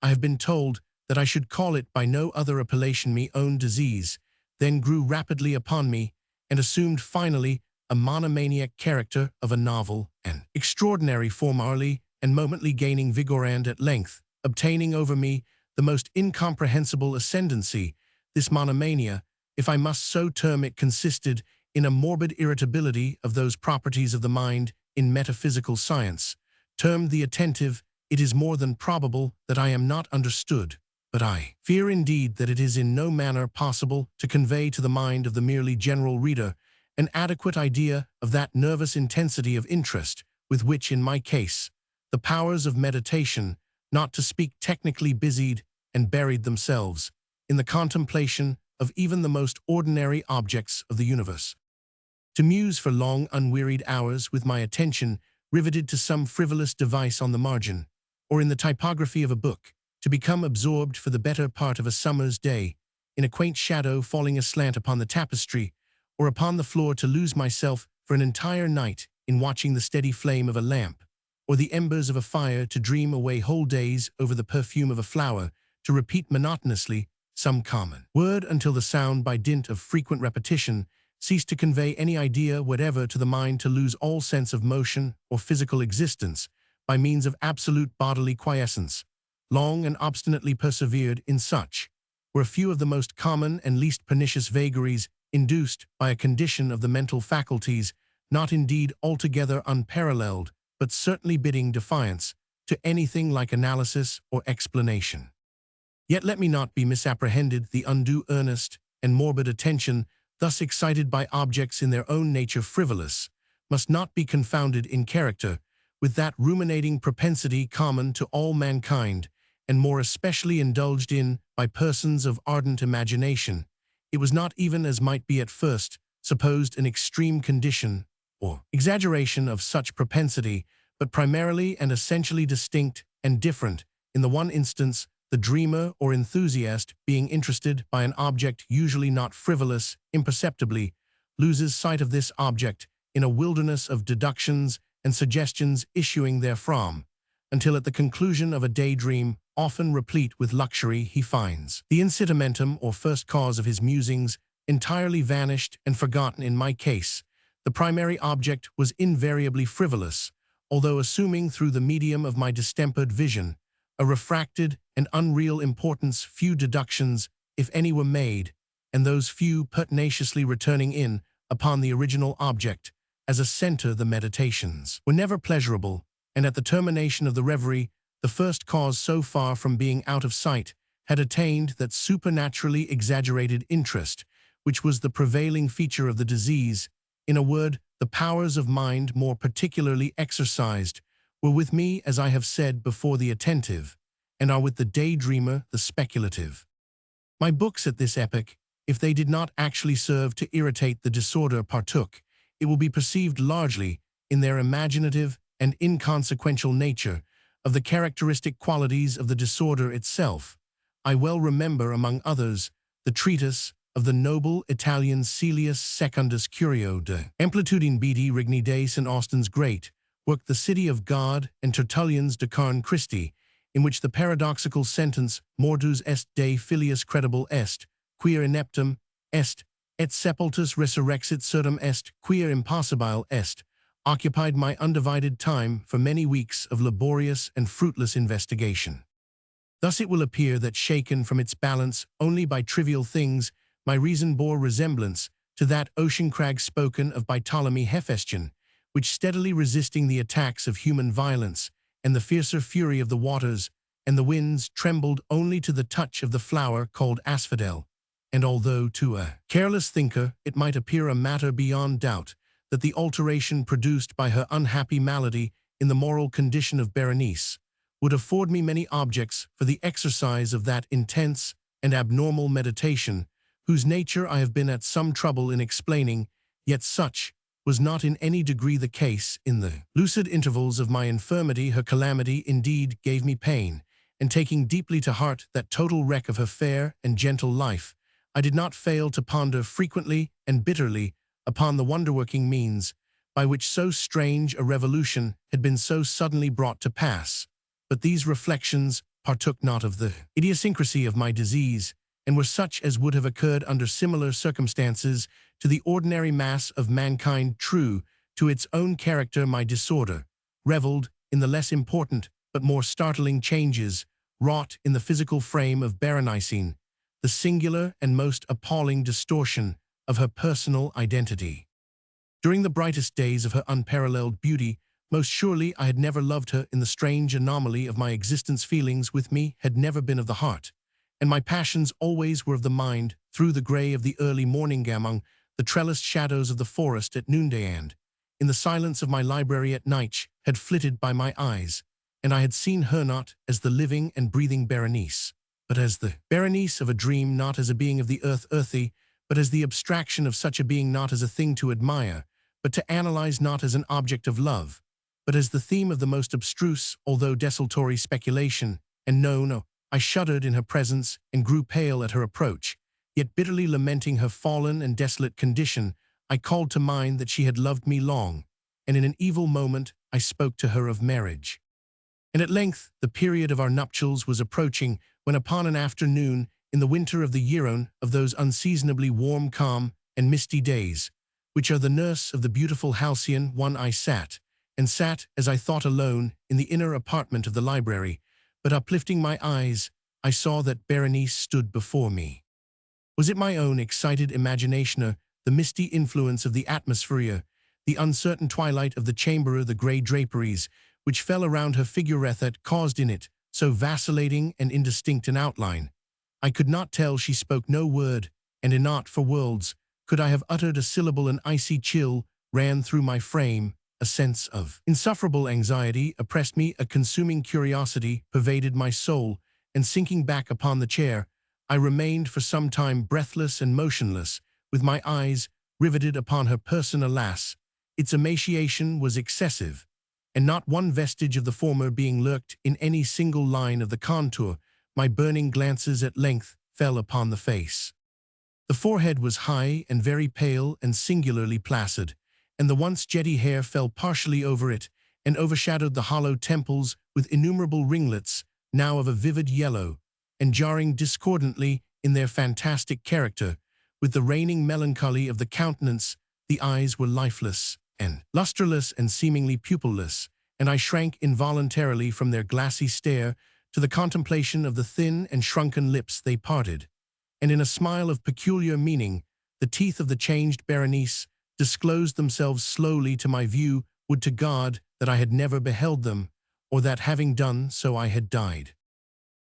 I have been told that I should call it by no other appellation, me own disease, then grew rapidly upon me, and assumed finally a monomaniac character of a novel and extraordinary form, hourly and momently gaining vigor, and at length obtaining over me the most incomprehensible ascendancy. This monomania, if I must so term it, consisted in a morbid irritability of those properties of the mind in metaphysical science, termed the attentive, it is more than probable that I am not understood, but I fear indeed that it is in no manner possible to convey to the mind of the merely general reader an adequate idea of that nervous intensity of interest with which, in my case, the powers of meditation, not to speak technically, busied and buried themselves in the contemplation of even the most ordinary objects of the universe. To muse for long, unwearied hours with my attention riveted to some frivolous device on the margin, or in the typography of a book, to become absorbed for the better part of a summer's day, in a quaint shadow falling aslant upon the tapestry, or upon the floor, to lose myself for an entire night in watching the steady flame of a lamp, or the embers of a fire, to dream away whole days over the perfume of a flower, to repeat monotonously some common word until the sound, by dint of frequent repetition, ceased to convey any idea whatever to the mind, to lose all sense of motion or physical existence by means of absolute bodily quiescence. Long and obstinately persevered in such were a few of the most common and least pernicious vagaries induced by a condition of the mental faculties, not indeed altogether unparalleled, but certainly bidding defiance to anything like analysis or explanation. Yet let me not be misapprehended. The undue earnest and morbid attention thus excited by objects in their own nature frivolous must not be confounded in character with that ruminating propensity common to all mankind, and more especially indulged in by persons of ardent imagination. It was not even, as might be at first supposed, an extreme condition or exaggeration of such propensity, but primarily and essentially distinct and different. In the one instance, the dreamer or enthusiast, being interested by an object usually not frivolous, imperceptibly loses sight of this object in a wilderness of deductions and suggestions issuing therefrom, until at the conclusion of a daydream, often replete with luxury, he finds the incitamentum or first cause of his musings entirely vanished and forgotten. In my case, the primary object was invariably frivolous, although assuming through the medium of my distempered vision a refracted and unreal importance. Few deductions, if any, were made, and those few pertinaciously returning in upon the original object as a center. The meditations were never pleasurable, and at the termination of the reverie, the first cause, so far from being out of sight, had attained that supernaturally exaggerated interest which was the prevailing feature of the disease. In a word, the powers of mind more particularly exercised were with me, as I have said before, the attentive, and are with the daydreamer the speculative. My books at this epoch, if they did not actually serve to irritate the disorder, partook, it will be perceived, largely in their imaginative and inconsequential nature, of the characteristic qualities of the disorder itself. I well remember, among others, the treatise of the noble Italian Caelius Secundus Curio de Amplitudine Beati Regni de St. Austin's great work, The City of God, and Tertullian's De Carne Christi, in which the paradoxical sentence mortus est de filius credible est, quia ineptum est, et sepultus resurrexit certum est, quia impossibile est, occupied my undivided time for many weeks of laborious and fruitless investigation. Thus it will appear that, shaken from its balance only by trivial things, my reason bore resemblance to that ocean crag spoken of by Ptolemy Hephaestion, which, steadily resisting the attacks of human violence and the fiercer fury of the waters and the winds, trembled only to the touch of the flower called asphodel. And although to a careless thinker it might appear a matter beyond doubt that the alteration produced by her unhappy malady in the moral condition of Berenice would afford me many objects for the exercise of that intense and abnormal meditation, whose nature I have been at some trouble in explaining, yet such was not in any degree the case. In the lucid intervals of my infirmity, her calamity indeed gave me pain, and taking deeply to heart that total wreck of her fair and gentle life, I did not fail to ponder frequently and bitterly upon the wonder-working means by which so strange a revolution had been so suddenly brought to pass. But these reflections partook not of the idiosyncrasy of my disease, and were such as would have occurred under similar circumstances to the ordinary mass of mankind. True to its own character, my disorder reveled in the less important but more startling changes wrought in the physical frame of Berenice, the singular and most appalling distortion of her personal identity. During the brightest days of her unparalleled beauty, Most surely I had never loved her in the strange anomaly of my existence. Feelings with me had never been of the heart, and my passions always were of the mind. Through the grey of the early morning, among the trellised shadows of the forest at noonday, and in the silence of my library at night, had flitted by my eyes, and I had seen her not as the living and breathing Berenice, but as the Berenice of a dream, not as a being of the earth earthy, but as the abstraction of such a being, not as a thing to admire, but to analyze, not as an object of love, but as the theme of the most abstruse, although desultory speculation. And no, I shuddered in her presence and grew pale at her approach, yet bitterly lamenting her fallen and desolate condition. I called to mind that she had loved me long, and in an evil moment I spoke to her of marriage. And at length the period of our nuptials was approaching, when upon an afternoon, in the winter of the year, of those unseasonably warm, calm, and misty days, which are the nurse of the beautiful halcyon one, I sat, as I thought, alone, in the inner apartment of the library, but uplifting my eyes, I saw that Berenice stood before me. Was it my own excited imagination, the misty influence of the atmosphere, the uncertain twilight of the chamber, the grey draperies, which fell around her figure, that caused in it so vacillating and indistinct an outline? I could not tell. She spoke no word, and in naught for worlds could I have uttered a syllable. An icy chill ran through my frame, a sense of insufferable anxiety oppressed me, a consuming curiosity pervaded my soul, and sinking back upon the chair, I remained for some time breathless and motionless, with my eyes riveted upon her person. Alas, its emaciation was excessive, and not one vestige of the former being lurked in any single line of the contour. My burning glances at length fell upon the face. The forehead was high and very pale and singularly placid, and the once jetty hair fell partially over it, and overshadowed the hollow temples with innumerable ringlets, now of a vivid yellow, and jarring discordantly in their fantastic character with the reigning melancholy of the countenance. The eyes were lifeless and lustreless and seemingly pupilless, and I shrank involuntarily from their glassy stare to the contemplation of the thin and shrunken lips. They parted, and in a smile of peculiar meaning, the teeth of the changed Berenice disclosed themselves slowly to my view. Would to God that I had never beheld them, or that, having done so, I had died.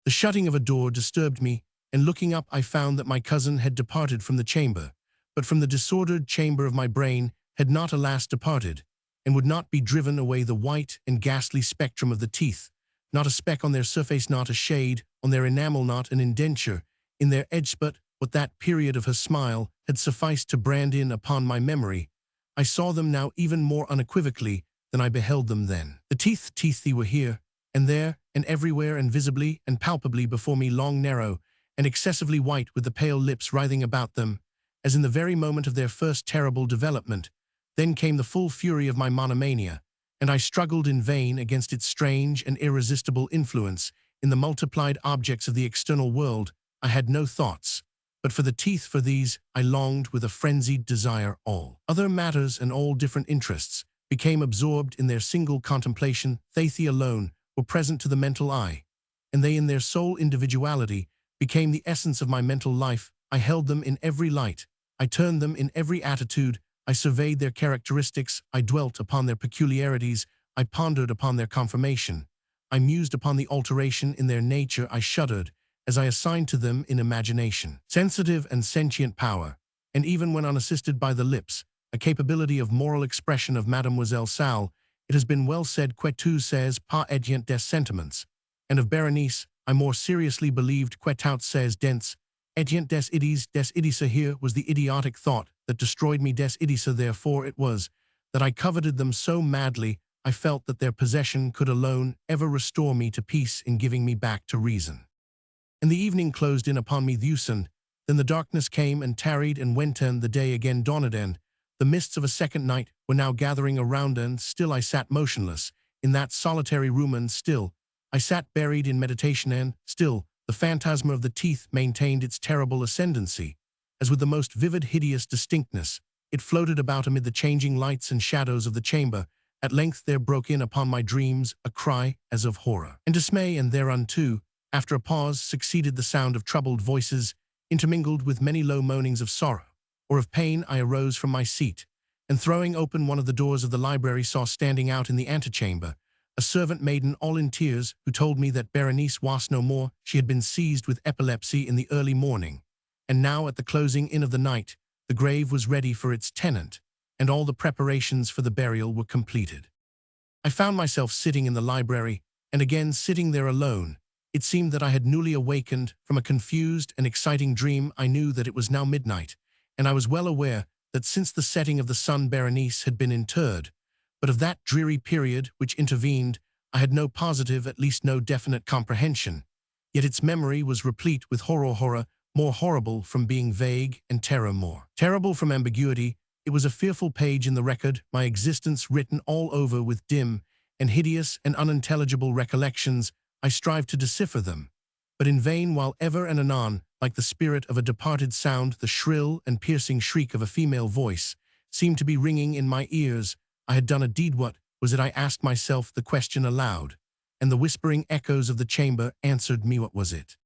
The shutting of a door disturbed me, and looking up I found that my cousin had departed from the chamber, but from the disordered chamber of my brain had not alas departed, and would not be driven away the white and ghastly spectrum of the teeth, not a speck on their surface, not a shade on their enamel, not an indenture in their edge, but what that period of her smile had sufficed to brand in upon my memory. I saw them now even more unequivocally than I beheld them then. The teeth they were here, and there, and everywhere, and visibly and palpably before me, long, narrow, and excessively white, with the pale lips writhing about them, as in the very moment of their first terrible development. Then came the full fury of my monomania, and I struggled in vain against its strange and irresistible influence. In the multiplied objects of the external world I had no thoughts, but for the teeth. For these I longed with a frenzied desire. All other matters and all different interests became absorbed in their single contemplation. They alone were present to the mental eye, and they in their sole individuality became the essence of my mental life. I held them in every light, I turned them in every attitude, I surveyed their characteristics, I dwelt upon their peculiarities, I pondered upon their conformation, I mused upon the alteration in their nature, I shuddered as I assigned to them in imagination sensitive and sentient power, and even when unassisted by the lips, a capability of moral expression. Of Mademoiselle Salle, it has been well said, que tu sais pas agent des sentiments, and of Berenice, I more seriously believed que tout sais dents agent des idées. Des idées, here was the idiotic thought that destroyed me. Des idées, therefore it was that I coveted them so madly. I felt that their possession could alone ever restore me to peace in giving me back to reason. And the evening closed in upon me then the darkness came and tarried and went, and the day again dawned, and the mists of a second night were now gathering around, and still I sat motionless in that solitary room, and still I sat buried in meditation, and still the phantasma of the teeth maintained its terrible ascendancy, as with the most vivid, hideous distinctness it floated about amid the changing lights and shadows of the chamber. At length there broke in upon my dreams a cry as of horror and dismay, and thereunto, after a pause, succeeded the sound of troubled voices, intermingled with many low moanings of sorrow or of pain. I arose from my seat, and throwing open one of the doors of the library saw standing out in the antechamber a servant maiden all in tears who told me that Berenice was no more. She had been seized with epilepsy in the early morning, and now at the closing in of the night, the grave was ready for its tenant, and all the preparations for the burial were completed. I found myself sitting in the library, and again sitting there alone. It seemed that I had newly awakened from a confused and exciting dream. I knew that it was now midnight, and I was well aware that since the setting of the sun Berenice had been interred, but of that dreary period which intervened, I had no positive, at least no definite comprehension. Yet its memory was replete with horror, more horrible from being vague, and terror more terrible from ambiguity. It was a fearful page in the record, my existence written all over with dim and hideous and unintelligible recollections. I strived to decipher them, but in vain, while ever and anon, like the spirit of a departed sound, the shrill and piercing shriek of a female voice seemed to be ringing in my ears. I had done a deed. What was it? I asked myself the question aloud, and the whispering echoes of the chamber answered me. What was it?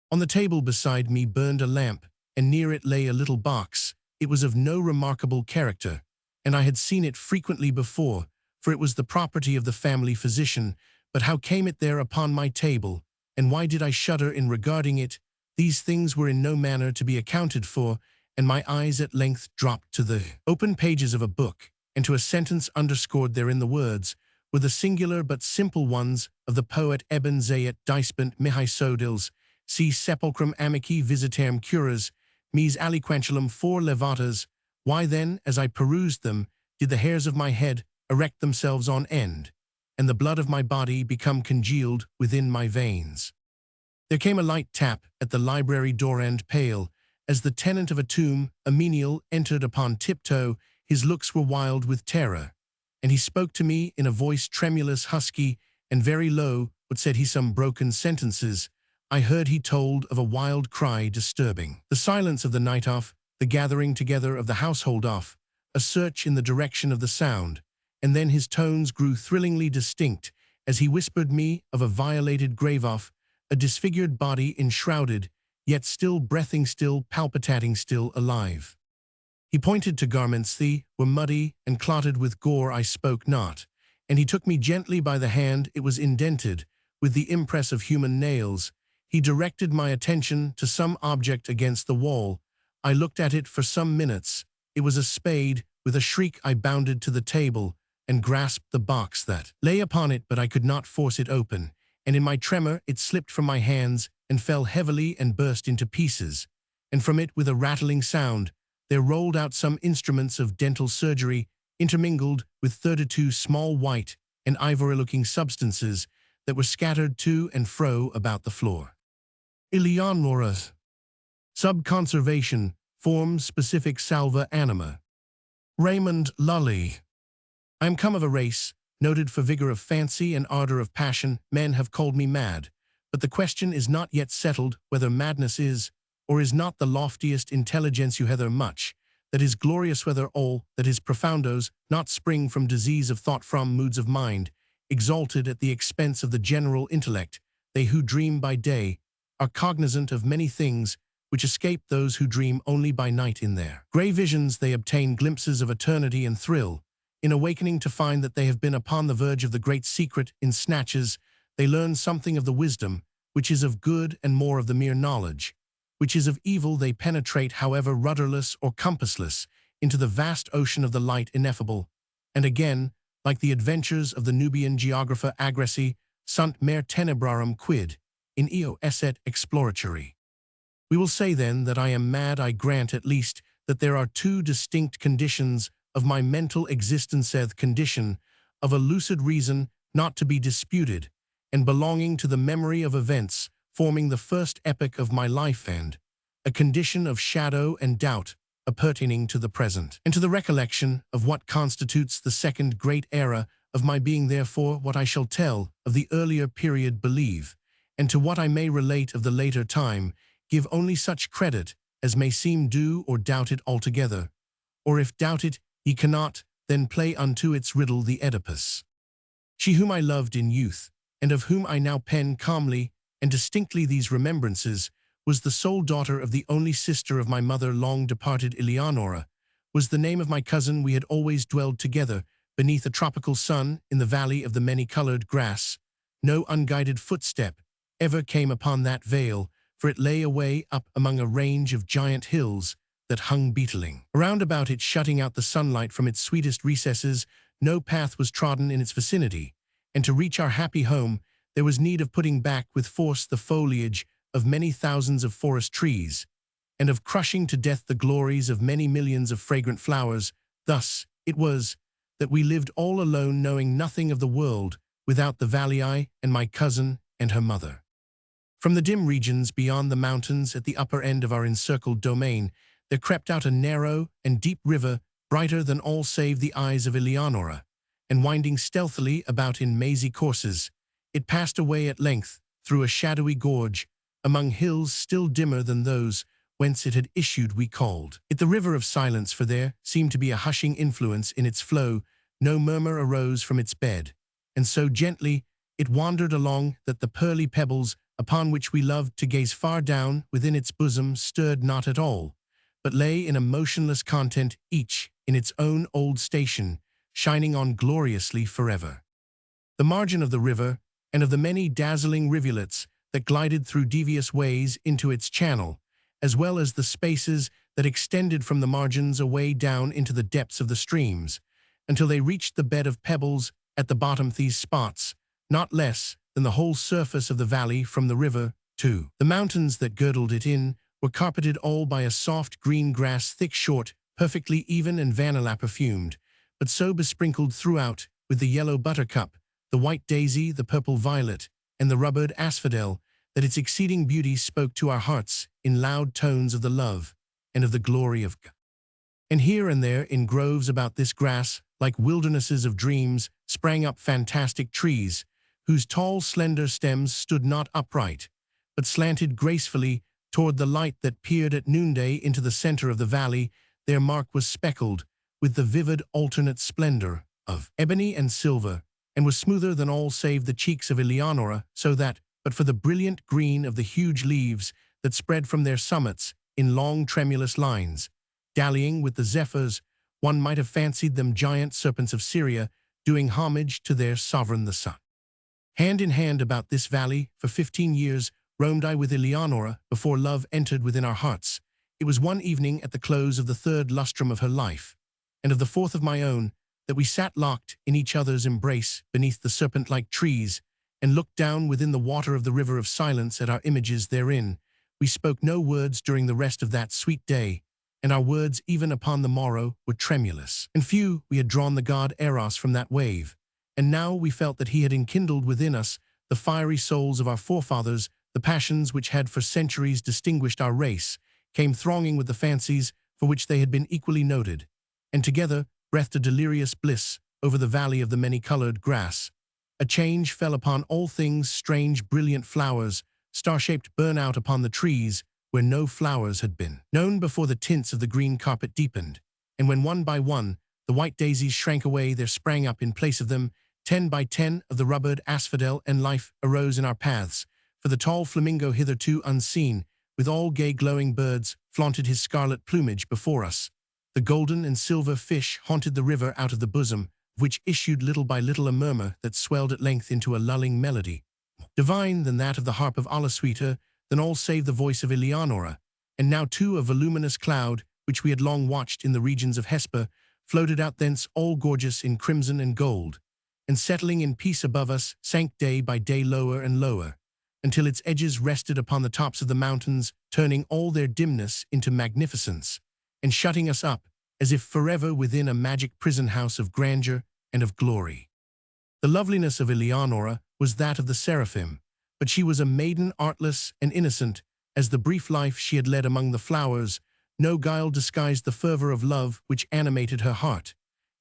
On the table beside me burned a lamp, and near it lay a little box. It was of no remarkable character, and I had seen it frequently before, for it was the property of the family physician. But how came it there upon my table, and why did I shudder in regarding it? These things were in no manner to be accounted for, and my eyes at length dropped to the open pages of a book, and to a sentence underscored therein. The words were the singular but simple ones of the poet Eben Zayat dispent mihi sodils, si sepulchrum amici visiterem curas, mis aliquantulum for levatas. Why then, as I perused them, did the hairs of my head erect themselves on end, and the blood of my body become congealed within my veins? There came a light tap at the library door, and pale as the tenant of a tomb, a menial entered upon tiptoe. His looks were wild with terror, and he spoke to me in a voice tremulous, husky, and very low. But said he some broken sentences I heard. He told of a wild cry disturbing the silence of the night, off the gathering together of the household, off a search in the direction of the sound, and then his tones grew thrillingly distinct as he whispered me of a violated grave, off a disfigured body enshrouded, yet still breathing, still palpitating, still alive. He pointed to garments that were muddy and clotted with gore. I spoke not, and he took me gently by the hand. It was indented with the impress of human nails. He directed my attention to some object against the wall. I looked at it for some minutes. It was a spade. With a shriek I bounded to the table and grasped the box that lay upon it, but I could not force it open, and in my tremor it slipped from my hands and fell heavily and burst into pieces, and from it with a rattling sound there rolled out some instruments of dental surgery, intermingled with 32 small white and ivory-looking substances that were scattered to and fro about the floor. Eleonora's subconservation, form specific salva anima. Raymond Lully. I am come of a race noted for vigor of fancy and ardor of passion. Men have called me mad, but the question is not yet settled whether madness is or is not the loftiest intelligentsia, whether much that is glorious, whether all that is profoundos not spring from disease of thought, from moods of mind exalted at the expense of the general intellect. They who dream by day are cognizant of many things which escape those who dream only by night. In their grey visions they obtain glimpses of eternity and thrill. In awakening to find that they have been upon the verge of the great secret, in snatches they learn something of the wisdom which is of good and more of the mere knowledge which is of evil. They penetrate, however rudderless or compassless, into the vast ocean of the light ineffable, and again, like the adventures of the Nubian geographer Agressi, sunt mer tenebrarum quid in eo esset exploratory. We will say then that I am mad. I grant at least that there are two distinct conditions of my mental existence: the condition of a lucid reason not to be disputed, and belonging to the memory of events forming the first epoch of my life, and a condition of shadow and doubt appertaining to the present, and to the recollection of what constitutes the second great era of my being. Therefore, what I shall tell of the earlier period believe, and to what I may relate of the later time give only such credit as may seem due, or doubt it altogether. Or if doubt it ye cannot, then play unto its riddle the Oedipus. She whom I loved in youth, and of whom I now pen calmly and distinctly these remembrances, was the sole daughter of the only sister of my mother, long departed Eleonora, was the name of my cousin. We had always dwelled together beneath a tropical sun in the valley of the many-colored grass. No unguided footstep ever came upon that vale, for it lay away up among a range of giant hills that hung beetling. Around about it, shutting out the sunlight from its sweetest recesses, no path was trodden in its vicinity, and to reach our happy home, there was need of putting back with force the foliage of many thousands of forest trees, and of crushing to death the glories of many millions of fragrant flowers. Thus it was that we lived all alone, knowing nothing of the world without the valley, I and my cousin and her mother. From the dim regions beyond the mountains at the upper end of our encircled domain, there crept out a narrow and deep river, brighter than all save the eyes of Eleonora, and winding stealthily about in mazy courses, it passed away at length through a shadowy gorge, among hills still dimmer than those whence it had issued. We called it the River of Silence, for there seemed to be a hushing influence in its flow. No murmur arose from its bed, and so gently it wandered along that the pearly pebbles upon which we loved to gaze far down within its bosom stirred not at all, but lay in a motionless content, each in its own old station, shining on gloriously forever. The margin of the river, and of the many dazzling rivulets that glided through devious ways into its channel, as well as the spaces that extended from the margins away down into the depths of the streams, until they reached the bed of pebbles at the bottom. These spots, not less than the whole surface of the valley from the river to the mountains that girdled it in, were carpeted all by a soft green grass, thick, short, perfectly even and vanilla perfumed, but so besprinkled throughout with the yellow buttercup, the white daisy, the purple violet, and the rubbered asphodel, that its exceeding beauty spoke to our hearts in loud tones of the love and of the glory of God. And here and there in groves about this grass, like wildernesses of dreams, sprang up fantastic trees, whose tall slender stems stood not upright, but slanted gracefully toward the light that peered at noonday into the center of the valley. Their mark was speckled with the vivid alternate splendor of ebony and silver, and was smoother than all save the cheeks of Eleonora, so that, but for the brilliant green of the huge leaves that spread from their summits in long tremulous lines, dallying with the zephyrs, one might have fancied them giant serpents of Syria doing homage to their sovereign the sun. Hand in hand about this valley, for 15 years, roamed I with Eleonora before love entered within our hearts. It was one evening at the close of the third lustrum of her life, and of the fourth of my own, that we sat locked in each other's embrace beneath the serpent-like trees, and looked down within the water of the River of Silence at our images therein. We spoke no words during the rest of that sweet day, and our words even upon the morrow were tremulous. And few we had drawn the god Eros from that wave, and now we felt that he had enkindled within us the fiery souls of our forefathers. The passions which had for centuries distinguished our race came thronging with the fancies for which they had been equally noted, and together breathed a delirious bliss over the valley of the many-colored grass. A change fell upon all things, strange brilliant flowers, star-shaped, burn out upon the trees where no flowers had been known before. The tints of the green carpet deepened, and when one by one the white daisies shrank away, there sprang up in place of them 10 by 10 of the rubbered asphodel, and life arose in our paths. For the tall flamingo, hitherto unseen, with all gay glowing birds, flaunted his scarlet plumage before us. The golden and silver fish haunted the river, out of the bosom of which issued little by little a murmur that swelled at length into a lulling melody, divine than that of the harp of Allah, sweeter than all save the voice of Eleonora. And now too a voluminous cloud, which we had long watched in the regions of Hesper, floated out thence, all gorgeous in crimson and gold, and settling in peace above us, sank day by day lower and lower, until its edges rested upon the tops of the mountains, turning all their dimness into magnificence, and shutting us up, as if forever within a magic prison house of grandeur and of glory. The loveliness of Eleonora was that of the seraphim, but she was a maiden, artless and innocent as the brief life she had led among the flowers. No guile disguised the fervor of love which animated her heart,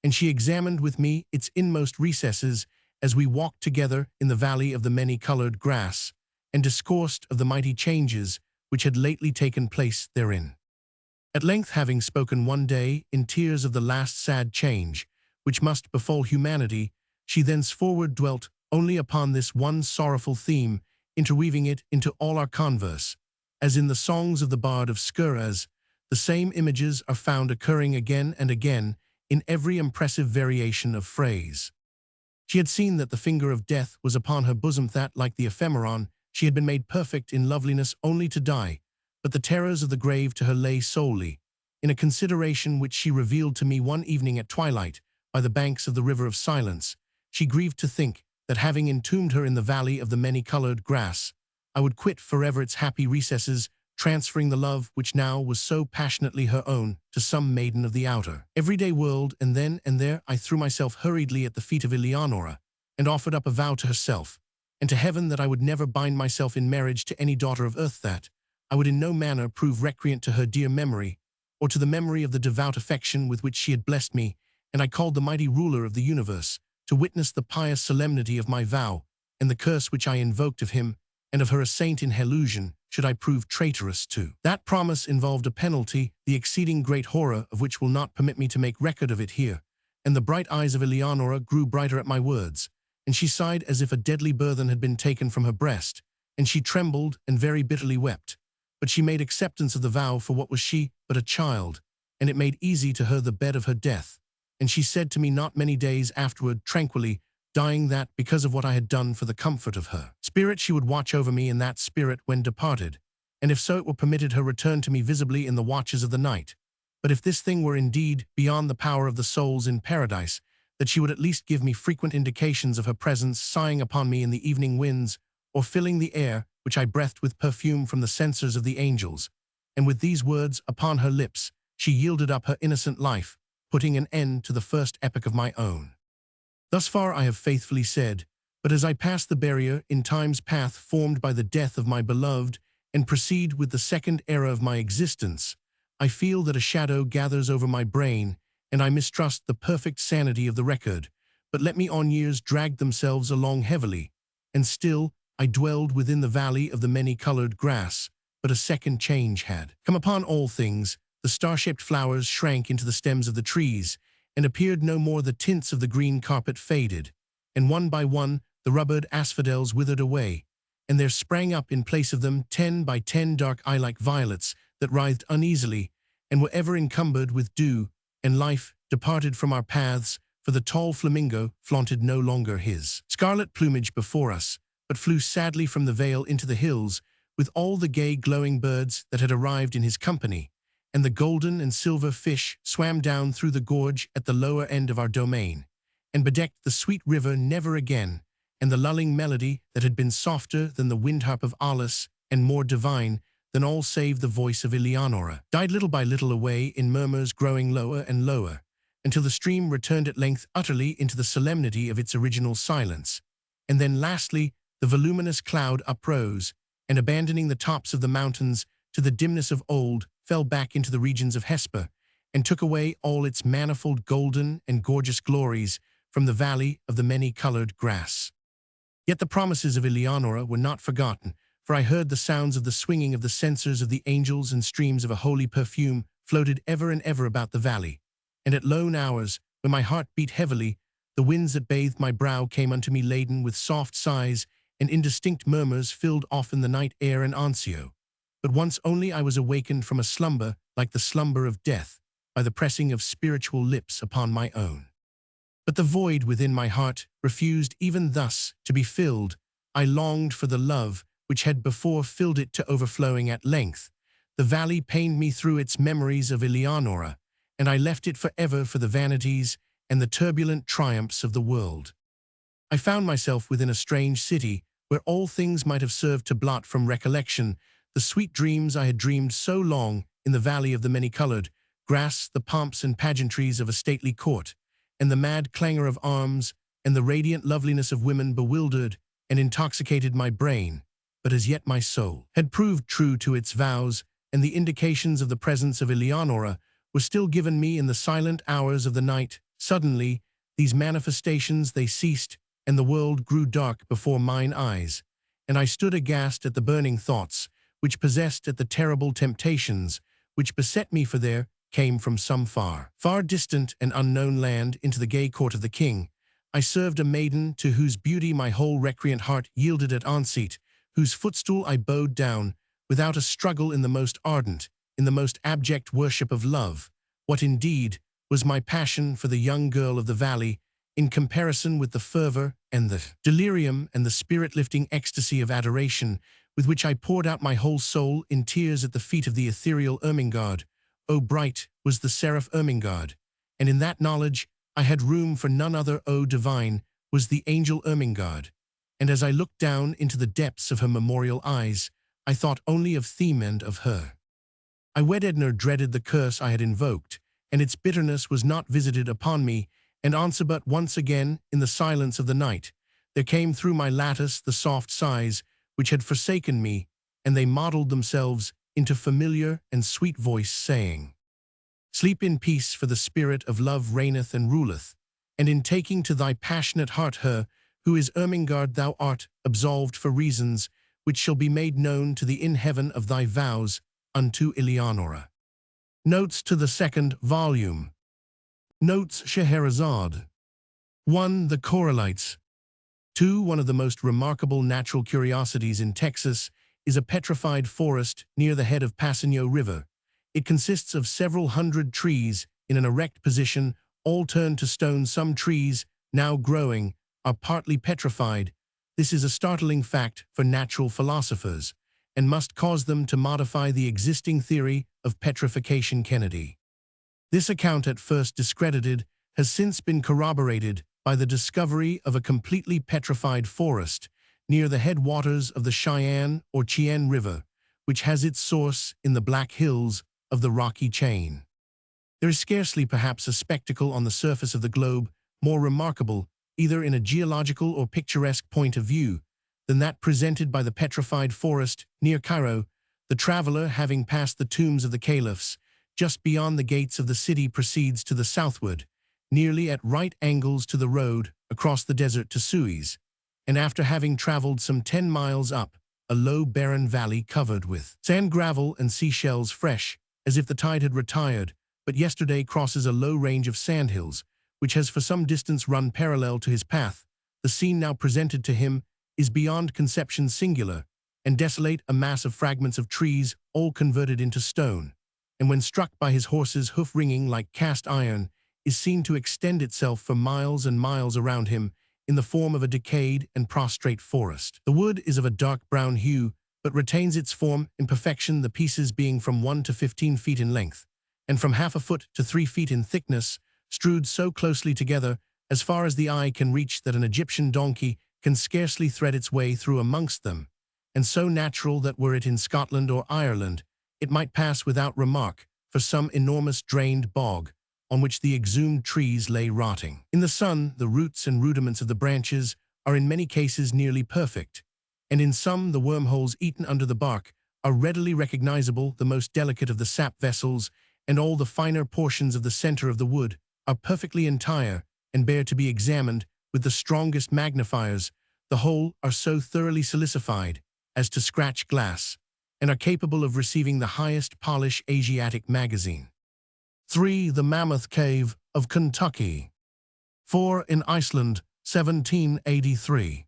and she examined with me its inmost recesses as we walked together in the valley of the many-colored grass, and discoursed of the mighty changes which had lately taken place therein. At length, having spoken one day in tears of the last sad change which must befall humanity, she thenceforward dwelt only upon this one sorrowful theme, interweaving it into all our converse, as in the songs of the bard of Scuras, The same images are found occurring again and again in every impressive variation of phrase. She had seen that the finger of death was upon her bosom, that, like the ephemeron, she had been made perfect in loveliness only to die, but the terrors of the grave to her lay solely in a consideration which she revealed to me one evening at twilight by the banks of the river of silence. She grieved to think that, having entombed her in the valley of the many-colored grass, I would quit forever its happy recesses, transferring the love which now was so passionately her own to some maiden of the outer, everyday world. And then and there I threw myself hurriedly at the feet of Eleonora, and offered up a vow to herself and to heaven that I would never bind myself in marriage to any daughter of earth, that I would in no manner prove recreant to her dear memory, or to the memory of the devout affection with which she had blessed me. And I called the mighty ruler of the universe to witness the pious solemnity of my vow, and the curse which I invoked of him and of her, a saint in illusion, should I prove traitorous to. That promise involved a penalty, the exceeding great horror of which will not permit me to make record of it here. And the bright eyes of Eleonora grew brighter at my words, and she sighed as if a deadly burthen had been taken from her breast, and she trembled and very bitterly wept. But she made acceptance of the vow, for what was she but a child, and it made easy to her the bed of her death. And she said to me not many days afterward, tranquilly, dying, that, because of what I had done for the comfort of her spirit, she would watch over me in that spirit when departed, and if so it were permitted her return to me visibly in the watches of the night. But if this thing were indeed beyond the power of the souls in paradise, that she would at least give me frequent indications of her presence, sighing upon me in the evening winds, or filling the air, which I breathed, with perfume from the censers of the angels. And with these words upon her lips, she yielded up her innocent life, putting an end to the first epoch of my own. Thus far I have faithfully said, but as I pass the barrier in time's path formed by the death of my beloved, and proceed with the second era of my existence, I feel that a shadow gathers over my brain, and I mistrust the perfect sanity of the record. But let me on years dragged themselves along heavily, and still I dwelled within the valley of the many-colored grass. But a second change had come upon all things. The star-shaped flowers shrank into the stems of the trees, and appeared no more. The tints of the green carpet faded, and one by one the rubbered asphodels withered away, and there sprang up in place of them 10 by 10 dark eye-like violets that writhed uneasily, and were ever encumbered with dew. And life departed from our paths, for the tall flamingo flaunted no longer his scarlet plumage before us, but flew sadly from the vale into the hills, with all the gay glowing birds that had arrived in his company. And the golden and silver fish swam down through the gorge at the lower end of our domain, and bedecked the sweet river never again. And the lulling melody that had been softer than the wind-harp of Allan, and more divine than all save the voice of Eleonora, died little by little away in murmurs growing lower and lower, until the stream returned at length utterly into the solemnity of its original silence. And then lastly the voluminous cloud uprose, and abandoning the tops of the mountains to the dimness of old, fell back into the regions of Hesper, and took away all its manifold golden and gorgeous glories from the valley of the many-colored grass. Yet the promises of Eleonora were not forgotten, for I heard the sounds of the swinging of the censers of the angels, and streams of a holy perfume floated ever and ever about the valley. And at lone hours, when my heart beat heavily, the winds that bathed my brow came unto me laden with soft sighs, and indistinct murmurs filled often the night air and ansio. But once only I was awakened from a slumber like the slumber of death, by the pressing of spiritual lips upon my own. But the void within my heart refused even thus to be filled. I longed for the love which had before filled it to overflowing at length. The valley pained me through its memories of Eleonora, and I left it forever for the vanities and the turbulent triumphs of the world. I found myself within a strange city, where all things might have served to blot from recollection the sweet dreams I had dreamed so long in the valley of the many-colored grass, the pomps and pageantries of a stately court, and the mad clangor of arms, and the radiant loveliness of women bewildered and intoxicated my brain. But as yet my soul had proved true to its vows, and the indications of the presence of Eleonora were still given me in the silent hours of the night. Suddenly, these manifestations they ceased, and the world grew dark before mine eyes, and I stood aghast at the burning thoughts which possessed, at the terrible temptations which beset me, for there came from some far, far distant and unknown land into the gay court of the king. I served a maiden to whose beauty my whole recreant heart yielded at onset, whose footstool I bowed down without a struggle in the most ardent, in the most abject worship of love, what indeed was my passion for the young girl of the valley, in comparison with the fervor and the delirium and the spirit-lifting ecstasy of adoration with which I poured out my whole soul in tears at the feet of the ethereal Ermengarde. O bright was the seraph Ermengarde, and in that knowledge I had room for none other. O divine was the angel Ermengarde, and as I looked down into the depths of her memorial eyes, I thought only of theme and of her. I wed Edgar dreaded the curse I had invoked, and its bitterness was not visited upon me, and answer but once again, in the silence of the night, there came through my lattice the soft sighs which had forsaken me, and they modeled themselves into familiar and sweet voice, saying, Sleep in peace, for the spirit of love reigneth and ruleth, and in taking to thy passionate heart her, who is Ermengarde, thou art absolved for reasons which shall be made known to the in heaven of thy vows unto Eleonora. Notes to the second volume. Notes Scheherazade. 1. The Coralites. 2. One of the most remarkable natural curiosities in Texas is a petrified forest near the head of Paseo River. It consists of several hundred trees in an erect position, all turned to stone. Some trees, now growing, are partly petrified. This is a startling fact for natural philosophers, and must cause them to modify the existing theory of petrification. Kennedy. This account, at first discredited, has since been corroborated by the discovery of a completely petrified forest near the headwaters of the Cheyenne or Chien River, which has its source in the Black Hills of the Rocky Chain. There is scarcely perhaps a spectacle on the surface of the globe more remarkable, either in a geological or picturesque point of view, than that presented by the petrified forest near Cairo. The traveler, having passed the tombs of the caliphs, just beyond the gates of the city, proceeds to the southward, nearly at right angles to the road across the desert to Suez, and after having traveled some 10 miles up a low barren valley covered with sand, gravel, and seashells, fresh as if the tide had retired but yesterday, crosses a low range of sandhills which has for some distance run parallel to his path. The scene now presented to him is beyond conception singular and desolate, a mass of fragments of trees all converted into stone, and when struck by his horse's hoof, ringing like cast iron, is seen to extend itself for miles and miles around him in the form of a decayed and prostrate forest. The wood is of a dark brown hue, but retains its form in perfection, the pieces being from 1 to 15 feet in length, and from half a foot to 3 feet in thickness, strewed so closely together as far as the eye can reach that an Egyptian donkey can scarcely thread its way through amongst them, and so natural that were it in Scotland or Ireland, it might pass without remark for some enormous drained bog on which the exhumed trees lay rotting. In the sun, the roots and rudiments of the branches are in many cases nearly perfect, and in some the wormholes eaten under the bark are readily recognizable. The most delicate of the sap vessels and all the finer portions of the center of the wood are perfectly entire and bear to be examined with the strongest magnifiers. The whole are so thoroughly silicified as to scratch glass, and are capable of receiving the highest polish. Asiatic Magazine. 3. The Mammoth Cave of Kentucky. 4. In Iceland, 1783.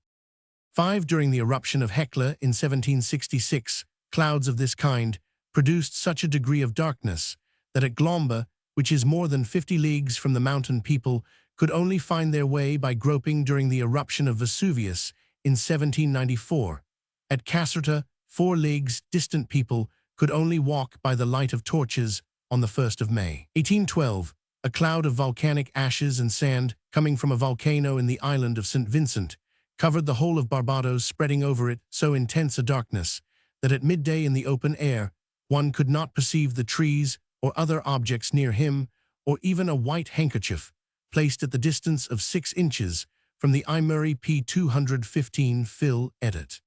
5. During the eruption of Hekla in 1766, clouds of this kind produced such a degree of darkness that at Glomba, which is more than 50 leagues from the mountain, people could only find their way by groping. During the eruption of Vesuvius in 1794, at Caserta, 4 leagues distant, people could only walk by the light of torches. On the 1st of May, 1812, a cloud of volcanic ashes and sand coming from a volcano in the island of St. Vincent covered the whole of Barbados, spreading over it so intense a darkness that at midday in the open air one could not perceive the trees or other objects near him, or even a white handkerchief placed at the distance of 6 inches from the Imuri p. 215 Phil. Edit.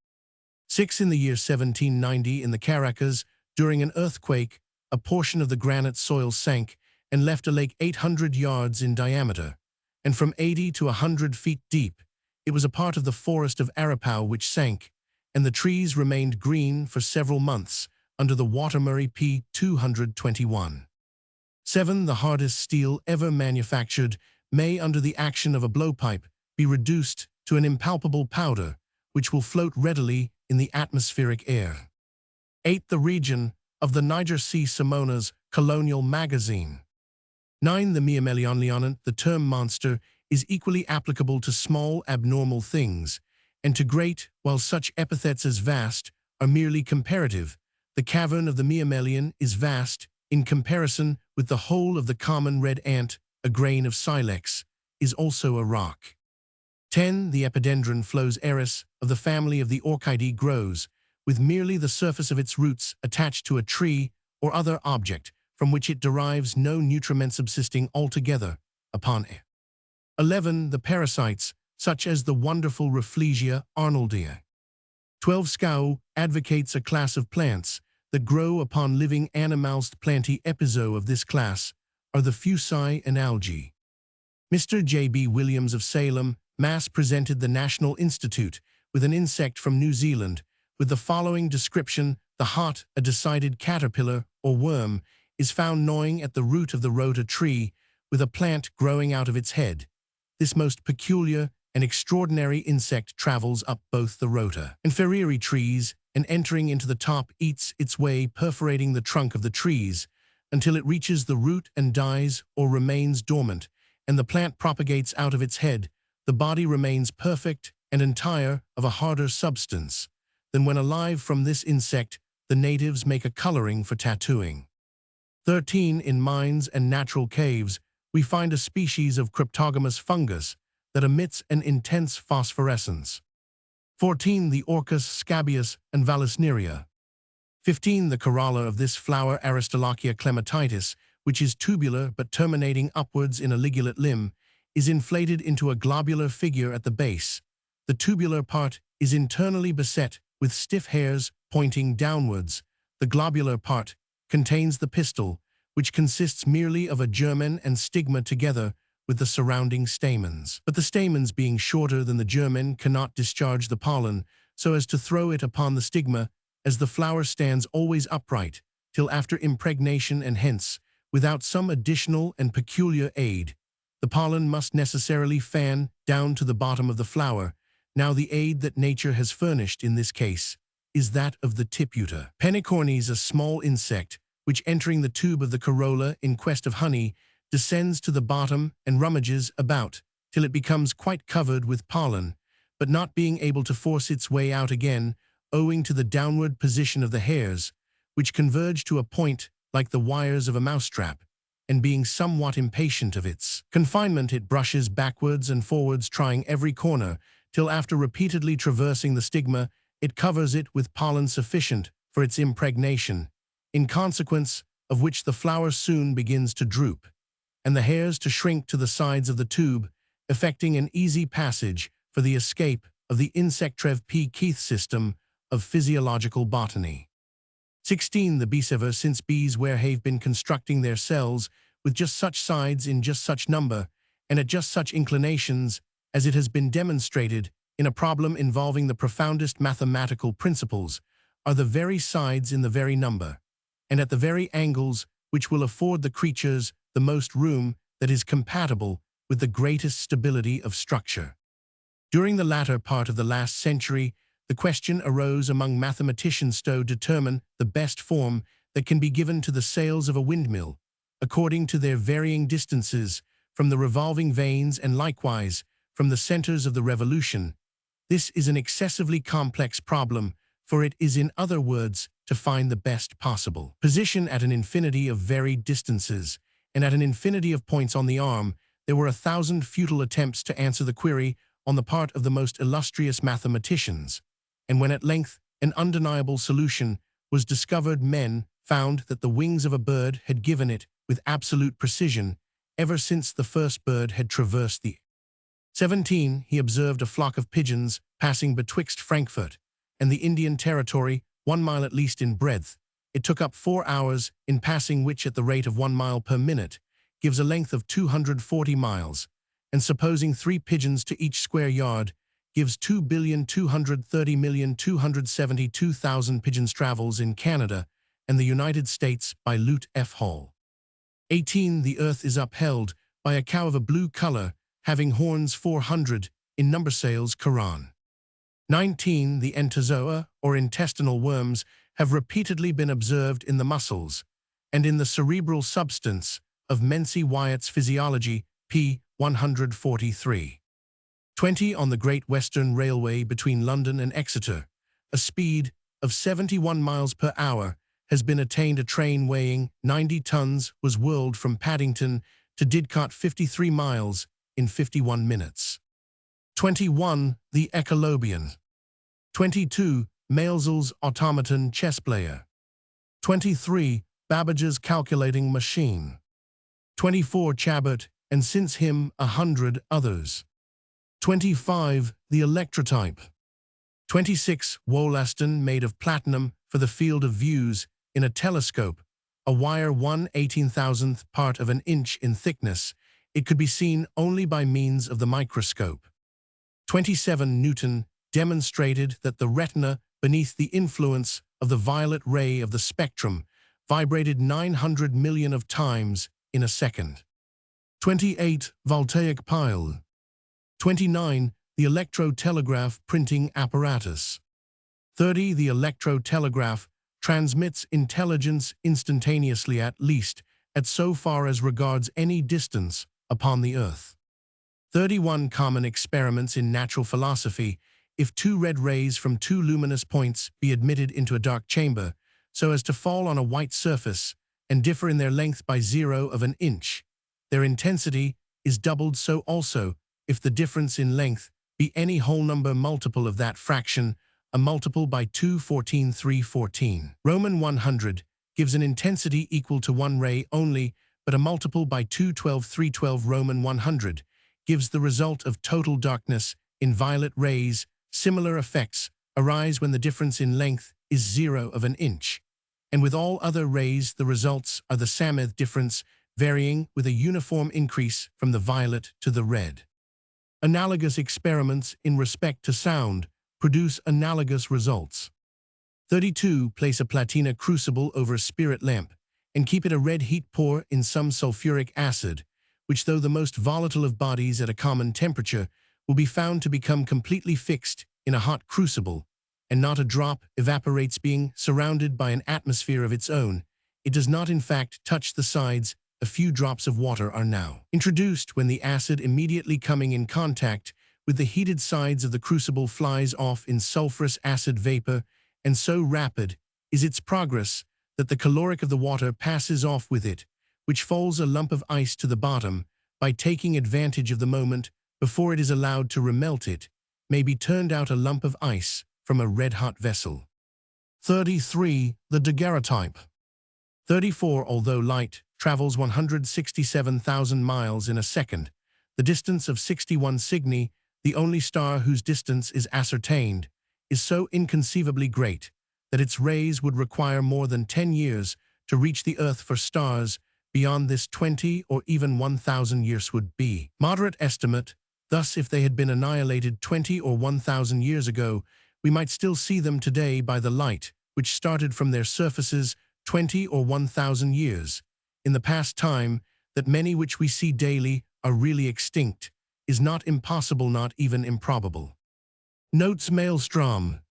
6. In the year 1790, in the Caracas, during an earthquake, a portion of the granite soil sank and left a lake 800 yards in diameter, and from 80 to 100 feet deep. It was a part of the forest of Arapau which sank, and the trees remained green for several months under the water. Murray p. 221. 7. The hardest steel ever manufactured may, under the action of a blowpipe, be reduced to an impalpable powder, which will float readily in the atmospheric air. 8. The region of the Niger C. Simona's colonial magazine. 9. The meamelion. The term monster is equally applicable to small, abnormal things, and to great, while such epithets as vast are merely comparative. The cavern of the meamelion is vast in comparison with the whole of the common red ant. A grain of silex is also a rock. 10. The epidendron flows eris of the family of the Orchidae grows, with merely the surface of its roots attached to a tree or other object from which it derives no nutriment, subsisting altogether upon it. 11. The parasites, such as the wonderful Rafflesia arnoldii. 12. Scow advocates a class of plants that grow upon living animals. Plantae epizo of this class are the fuci and algae. Mr. J.B. Williams of Salem, Mass. presented the National Institute with an insect from New Zealand with the following description: the hot, a decided caterpillar or worm is found gnawing at the root of the rota tree with a plant growing out of its head. This most peculiar and extraordinary insect travels up both the rota and ferrari trees, and entering into the top eats its way, perforating the trunk of the trees until it reaches the root and dies or remains dormant, and the plant propagates out of its head. The body remains perfect and entire, of a harder substance than when alive. From this insect, the natives make a coloring for tattooing. 13. In mines and natural caves, we find a species of cryptogamous fungus that emits an intense phosphorescence. 14. The orchis scabious and vallisneria. 15. The corolla of this flower, Aristolochia clematitis, which is tubular but terminating upwards in a ligulate limb, is inflated into a globular figure at the base. The tubular part is internally beset with stiff hairs pointing downwards. The globular part contains the pistil, which consists merely of a germen and stigma together with the surrounding stamens. But the stamens, being shorter than the germen, cannot discharge the pollen so as to throw it upon the stigma, as the flower stands always upright till after impregnation, and hence, without some additional and peculiar aid, the pollen must necessarily fan down to the bottom of the flower. Now the aid that nature has furnished in this case is that of the tiputa. Penicornes, a small insect, which entering the tube of the corolla in quest of honey, descends to the bottom and rummages about till it becomes quite covered with pollen, but not being able to force its way out again, owing to the downward position of the hairs, which converge to a point like the wires of a mousetrap, and being somewhat impatient of its confinement, it brushes backwards and forwards, trying every corner, till after repeatedly traversing the stigma, it covers it with pollen sufficient for its impregnation, in consequence of which the flower soon begins to droop, and the hairs to shrink to the sides of the tube, effecting an easy passage for the escape of the insect. Trev P. Keith, System of Physiological Botany. 16. The beesever, since bees where have been constructing their cells with just such sides in just such number, and at just such inclinations, as it has been demonstrated in a problem involving the profoundest mathematical principles, are the very sides in the very number, and at the very angles which will afford the creatures the most room that is compatible with the greatest stability of structure. During the latter part of the last century, the question arose among mathematicians to determine the best form that can be given to the sails of a windmill, according to their varying distances from the revolving vanes and likewise from the centers of the revolution. This is an excessively complex problem, for it is, in other words, to find the best possible position at an infinity of varied distances, and at an infinity of points on the arm. There were 1,000 futile attempts to answer the query on the part of the most illustrious mathematicians, and when at length an undeniable solution was discovered, men found that the wings of a bird had given it with absolute precision ever since the first bird had traversed the 17. He observed a flock of pigeons passing betwixt Frankfurt and the Indian Territory, 1 mile at least in breadth. It took up 4 hours in passing, which at the rate of 1 mile per minute gives a length of 240 miles, and supposing 3 pigeons to each square yard, gives 2,230,272,000 pigeons. Travels in Canada and the United States by Lute F. Hall. 18. The earth is upheld by a cow of a blue color, having horns 400 in number. Sales Quran. 19. The entozoa, or intestinal worms, have repeatedly been observed in the muscles and in the cerebral substance of Mency Wyatt's Physiology, p. 143. 20. On the Great Western Railway between London and Exeter, a speed of 71 miles per hour has been attained. A train weighing 90 tons was whirled from Paddington to Didcot 53 miles in 51 minutes. 21. The echolobion. 22. Maelzel's automaton chess player. 23. Babbage's calculating machine. 24. Chabert, and since him 100 others. 25. The electrotype. 26. Wollaston made of platinum for the field of views in a telescope, a wire 1/18,000th part of an inch in thickness. It could be seen only by means of the microscope. 27. Newton demonstrated that the retina beneath the influence of the violet ray of the spectrum vibrated 900 million of times in a second. 28. Voltaic pile. 29. The electrotelegraph printing apparatus. 30. The electrotelegraph transmits intelligence instantaneously, at least at so far as regards any distance upon the earth. 31. Common experiments in natural philosophy. If two red rays from two luminous points be admitted into a dark chamber, so as to fall on a white surface, and differ in their length by 0.1 inch, their intensity is doubled. So also, if the difference in length be any whole number multiple of that fraction, a multiple by 2 14 3 14. Roman 100 gives an intensity equal to 1 ray only, but a multiple by 2 12 3 12. Roman 100 gives the result of total darkness in violet rays. Similar effects arise when the difference in length is 0.1 inch, and with all other rays the results are the same, difference varying with a uniform increase from the violet to the red. Analogous experiments in respect to sound produce analogous results. 32. Place a platina crucible over a spirit lamp and keep it a red heat. Pour in some sulfuric acid, which, though the most volatile of bodies at a common temperature, will be found to become completely fixed in a hot crucible, and not a drop evaporates. Being surrounded by an atmosphere of its own, it does not in fact touch the sides. A few drops of water are now introduced, when the acid, immediately coming in contact with the heated sides of the crucible, flies off in sulfurous acid vapor, and so rapid is its progress that the caloric of the water passes off with it, which falls a lump of ice to the bottom. By taking advantage of the moment before it is allowed to remelt, it may be turned out a lump of ice from a red-hot vessel. 33. The daguerreotype. 34. Although light travels 167,000 miles in a second, the distance of 61 Cygni, the only star whose distance is ascertained, is so inconceivably great that its rays would require more than 10 years to reach the Earth. For stars beyond this, 20 or even 1,000 years would be moderate estimate. Thus, if they had been annihilated 20 or 1,000 years ago, we might still see them today by the light which started from their surfaces 20 or 1,000 years. In the past time, that many which we see daily are really extinct is not impossible, not even improbable. Notes Maelstrom.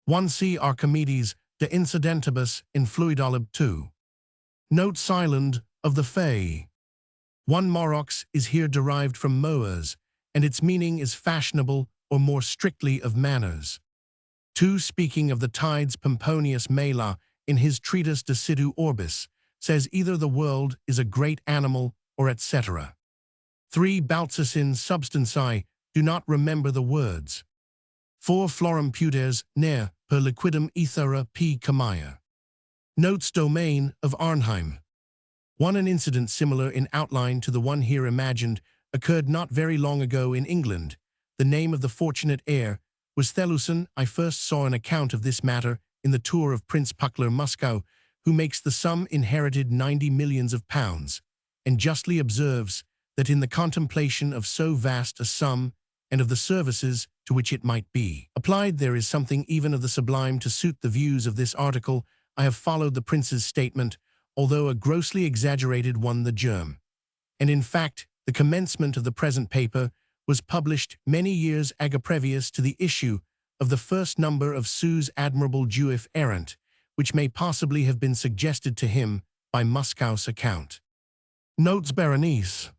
1. See Archimedes de Incidentibus in Fluidolib 2. Notes Island of the Fae. 1. Morox is here derived from moers, and its meaning is fashionable, or more strictly of manners. 2. Speaking of the tides, Pomponius Mela, in his treatise De Situ Orbis, says either the world is a great animal or etc. 3. Baltzis in substantiae, do not remember the words. 4. Florum puders, ner, per liquidum ethera p. Camaya. Notes Domain of Arnheim. 1. An incident similar in outline to the one here imagined occurred not very long ago in England. The name of the fortunate heir was Theluson. I first saw an account of this matter in the tour of Prince Puckler Muskow, who makes the sum inherited 90 millions of pounds, and justly observes that in the contemplation of so vast a sum, and of the services to which it might be applied, there is something even of the sublime to suit the views of this article. I have followed the prince's statement, although a grossly exaggerated one, the germ. And in fact, the commencement of the present paper was published many years previous to the issue of the first number of Sue's admirable Jewif errant, which may possibly have been suggested to him by Muskau's account. Notes Berenice.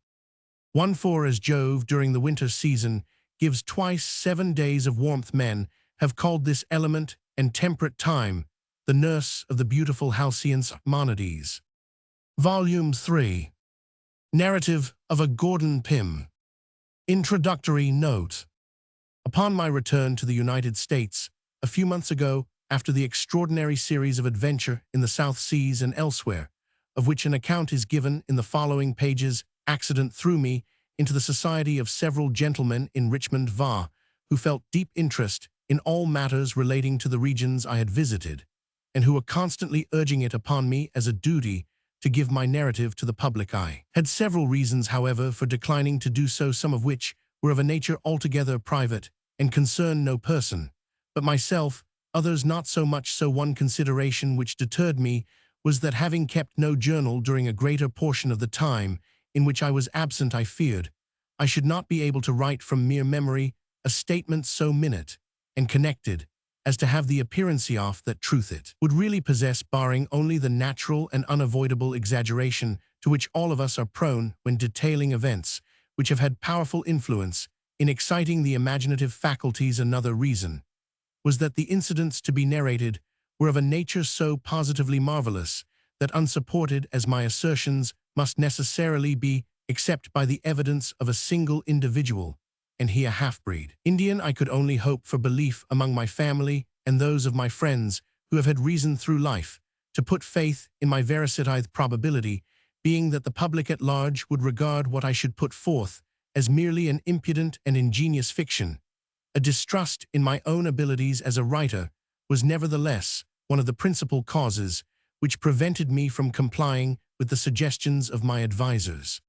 1:4 as Jove during the winter season gives twice 7 days of warmth. Men have called this element and temperate time the nurse of the beautiful Halcyon's Monades. Volume 3. Narrative of a Gordon Pym. Introductory note. Upon my return to the United States, a few months ago, after the extraordinary series of adventure in the South Seas and elsewhere, of which an account is given in the following pages, accident threw me into the society of several gentlemen in Richmond, Va, who felt deep interest in all matters relating to the regions I had visited, and who were constantly urging it upon me as a duty to give my narrative to the public eye. Had several reasons, however, for declining to do so, some of which were of a nature altogether private and concerned no person but myself, others not so much so. One consideration which deterred me was that, having kept no journal during a greater portion of the time in which I was absent, I feared I should not be able to write from mere memory a statement so minute and connected as to have the appearance of that truth it would really possess, barring only the natural and unavoidable exaggeration to which all of us are prone when detailing events which have had powerful influence in exciting the imaginative faculties. Another reason was that the incidents to be narrated were of a nature so positively marvelous that, unsupported as my assertions must necessarily be, except by the evidence of a single individual, and he a half-breed Indian, I could only hope for belief among my family and those of my friends who have had reason through life to put faith in my veracity. Probability being that the public at large would regard what I should put forth as merely an impudent and ingenious fiction. A distrust in my own abilities as a writer was nevertheless one of the principal causes which prevented me from complying with the suggestions of my advisers.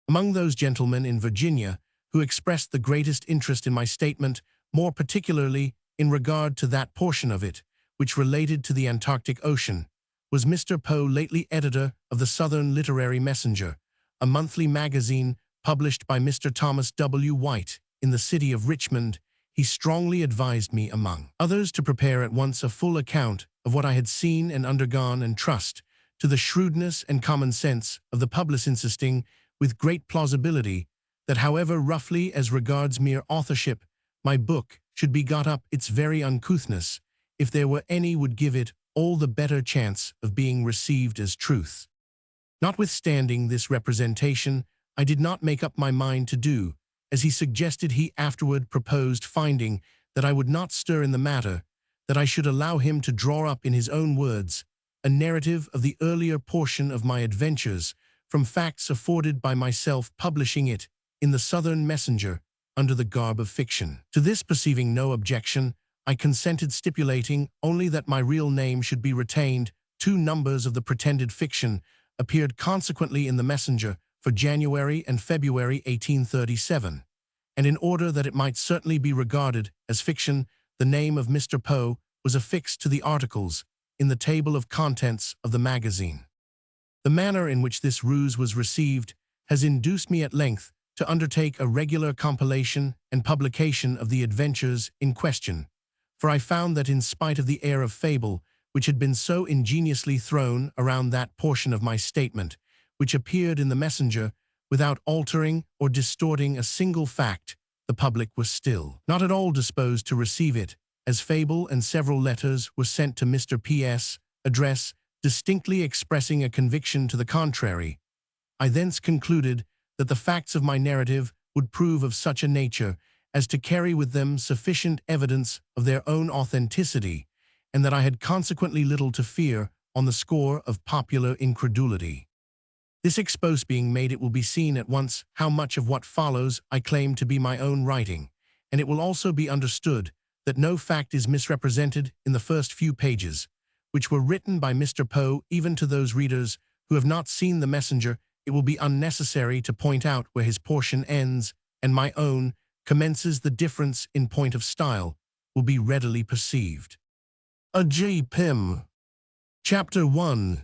Among those gentlemen in Virginia who expressed the greatest interest in my statement, more particularly in regard to that portion of it which related to the Antarctic Ocean, was Mr. Poe, lately editor of the Southern Literary Messenger, a monthly magazine published by Mr. Thomas W. White in the city of Richmond. He strongly advised me, among others, to prepare at once a full account of what I had seen and undergone, and trust to the shrewdness and common sense of the public, insisting with great plausibility that, however roughly as regards mere authorship my book should be got up, its very uncouthness, if there were any, would give it all the better chance of being received as truth. Notwithstanding this representation, I did not make up my mind to do as he suggested. He afterward proposed, finding that I would not stir in the matter, that I should allow him to draw up in his own words a narrative of the earlier portion of my adventures from facts afforded by myself, publishing it in the Southern Messenger under the garb of fiction. To this, perceiving no objection, I consented, stipulating only that my real name should be retained. 2 numbers of the pretended fiction appeared consequently in the Messenger for January and February 1837, and in order that it might certainly be regarded as fiction, the name of Mr. Poe was affixed to the articles in the table of contents of the magazine. The manner in which this ruse was received has induced me at length to undertake a regular compilation and publication of the adventures in question, for I found that, in spite of the air of fable which had been so ingeniously thrown around that portion of my statement which appeared in the Messenger, without altering or distorting a single fact, the public was still not at all disposed to receive it as fable, and several letters were sent to Mr. P.S. address distinctly expressing a conviction to the contrary. I thence concluded that the facts of my narrative would prove of such a nature as to carry with them sufficient evidence of their own authenticity, and that I had consequently little to fear on the score of popular incredulity. This expose being made, it will be seen at once how much of what follows I claim to be my own writing, and it will also be understood that no fact is misrepresented in the first few pages, which were written by Mr. Poe. Even to those readers who have not seen the Messenger, it will be unnecessary to point out where his portion ends and my own commences. The difference in point of style will be readily perceived. A G. Pym. Chapter 1.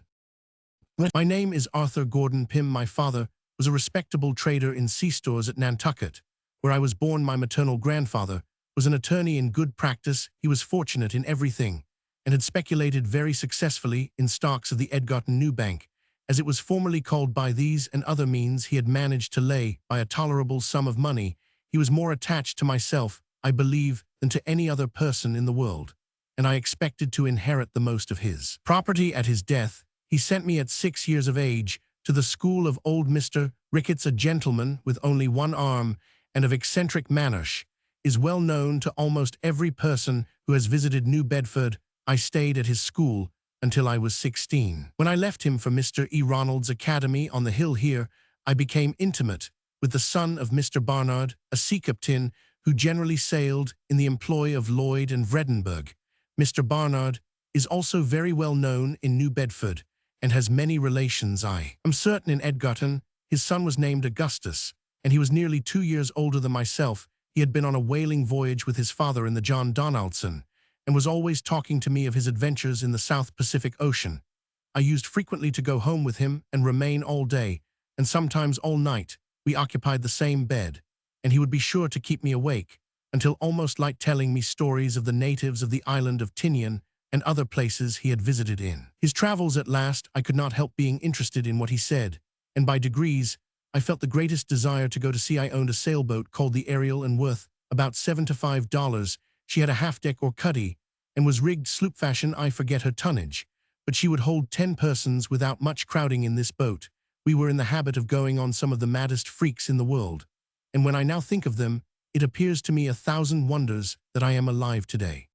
My name is Arthur Gordon Pym. My father was a respectable trader in sea stores at Nantucket, where I was born. My maternal grandfather was an attorney in good practice. He was fortunate in everything, and had speculated very successfully in stocks of the Edgar New Bank, as it was formerly called. By these and other means he had managed to lay by a tolerable sum of money. He was more attached to myself, I believe, than to any other person in the world, and I expected to inherit the most of his property. At his death, he sent me at 6 years of age to the school of old Mr. Ricketts, a gentleman with only one arm and of eccentric manners, is well known to almost every person who has visited New Bedford. I stayed at his school until I was 16. When I left him for Mr. E. Ronald's academy on the hill here, I became intimate with the son of Mr. Barnard, a sea captain who generally sailed in the employ of Lloyd and Vredenburgh. Mr. Barnard is also very well known in New Bedford and has many relations. I am certain in Edgarton his son was named Augustus, and he was nearly 2 years older than myself. He had been on a whaling voyage with his father in the John Donaldson, and was always talking to me of his adventures in the South Pacific Ocean. I used frequently to go home with him and remain all day, and sometimes all night. We occupied the same bed, and he would be sure to keep me awake, until almost like telling me stories of the natives of the island of Tinian and other places he had visited in his travels. At last, I could not help being interested in what he said, and by degrees, I felt the greatest desire to go to sea. I owned a sailboat called the Ariel and worth about $7 to $5. She had a half-deck or cuddy, and was rigged sloop fashion. I forget her tonnage, but she would hold 10 persons without much crowding in this boat. We were in the habit of going on some of the maddest freaks in the world, and when I now think of them, it appears to me 1,000 wonders that I am alive today.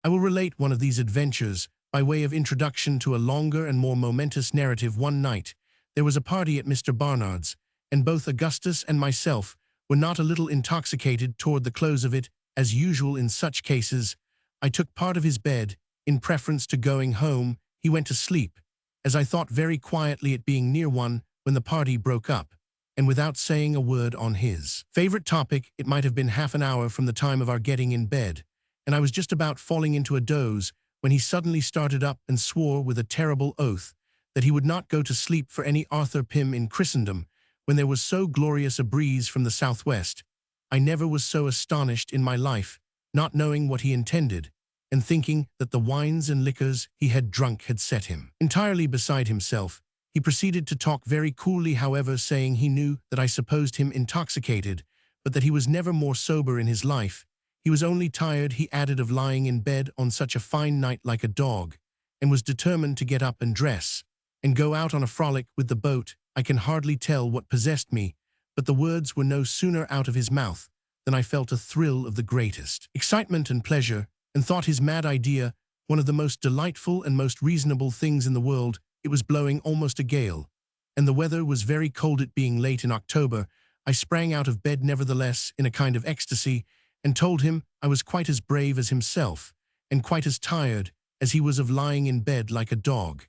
I will relate one of these adventures by way of introduction to a longer and more momentous narrative. One night, there was a party at Mr. Barnard's, and both Augustus and myself were not a little intoxicated. Toward the close of it, as usual in such cases, I took part of his bed. In preference to going home, he went to sleep, as I thought, very quietly, it being near 1 when the party broke up, and without saying a word on his favorite topic. It might have been half an hour from the time of our getting in bed, and I was just about falling into a doze when he suddenly started up and swore with a terrible oath that he would not go to sleep for any Arthur Pym in Christendom when there was so glorious a breeze from the southwest. I never was so astonished in my life, not knowing what he intended, and thinking that the wines and liquors he had drunk had set him entirely beside himself. He proceeded to talk very coolly, however, saying he knew that I supposed him intoxicated, but that he was never more sober in his life. He was only tired, he added, of lying in bed on such a fine night like a dog, and was determined to get up and dress, and go out on a frolic with the boat. I can hardly tell what possessed me, but the words were no sooner out of his mouth than I felt a thrill of the greatest excitement and pleasure, and thought his mad idea one of the most delightful and most reasonable things in the world. It was blowing almost a gale, and the weather was very cold. It being late in October, I sprang out of bed nevertheless in a kind of ecstasy, and told him I was quite as brave as himself, and quite as tired as he was of lying in bed like a dog,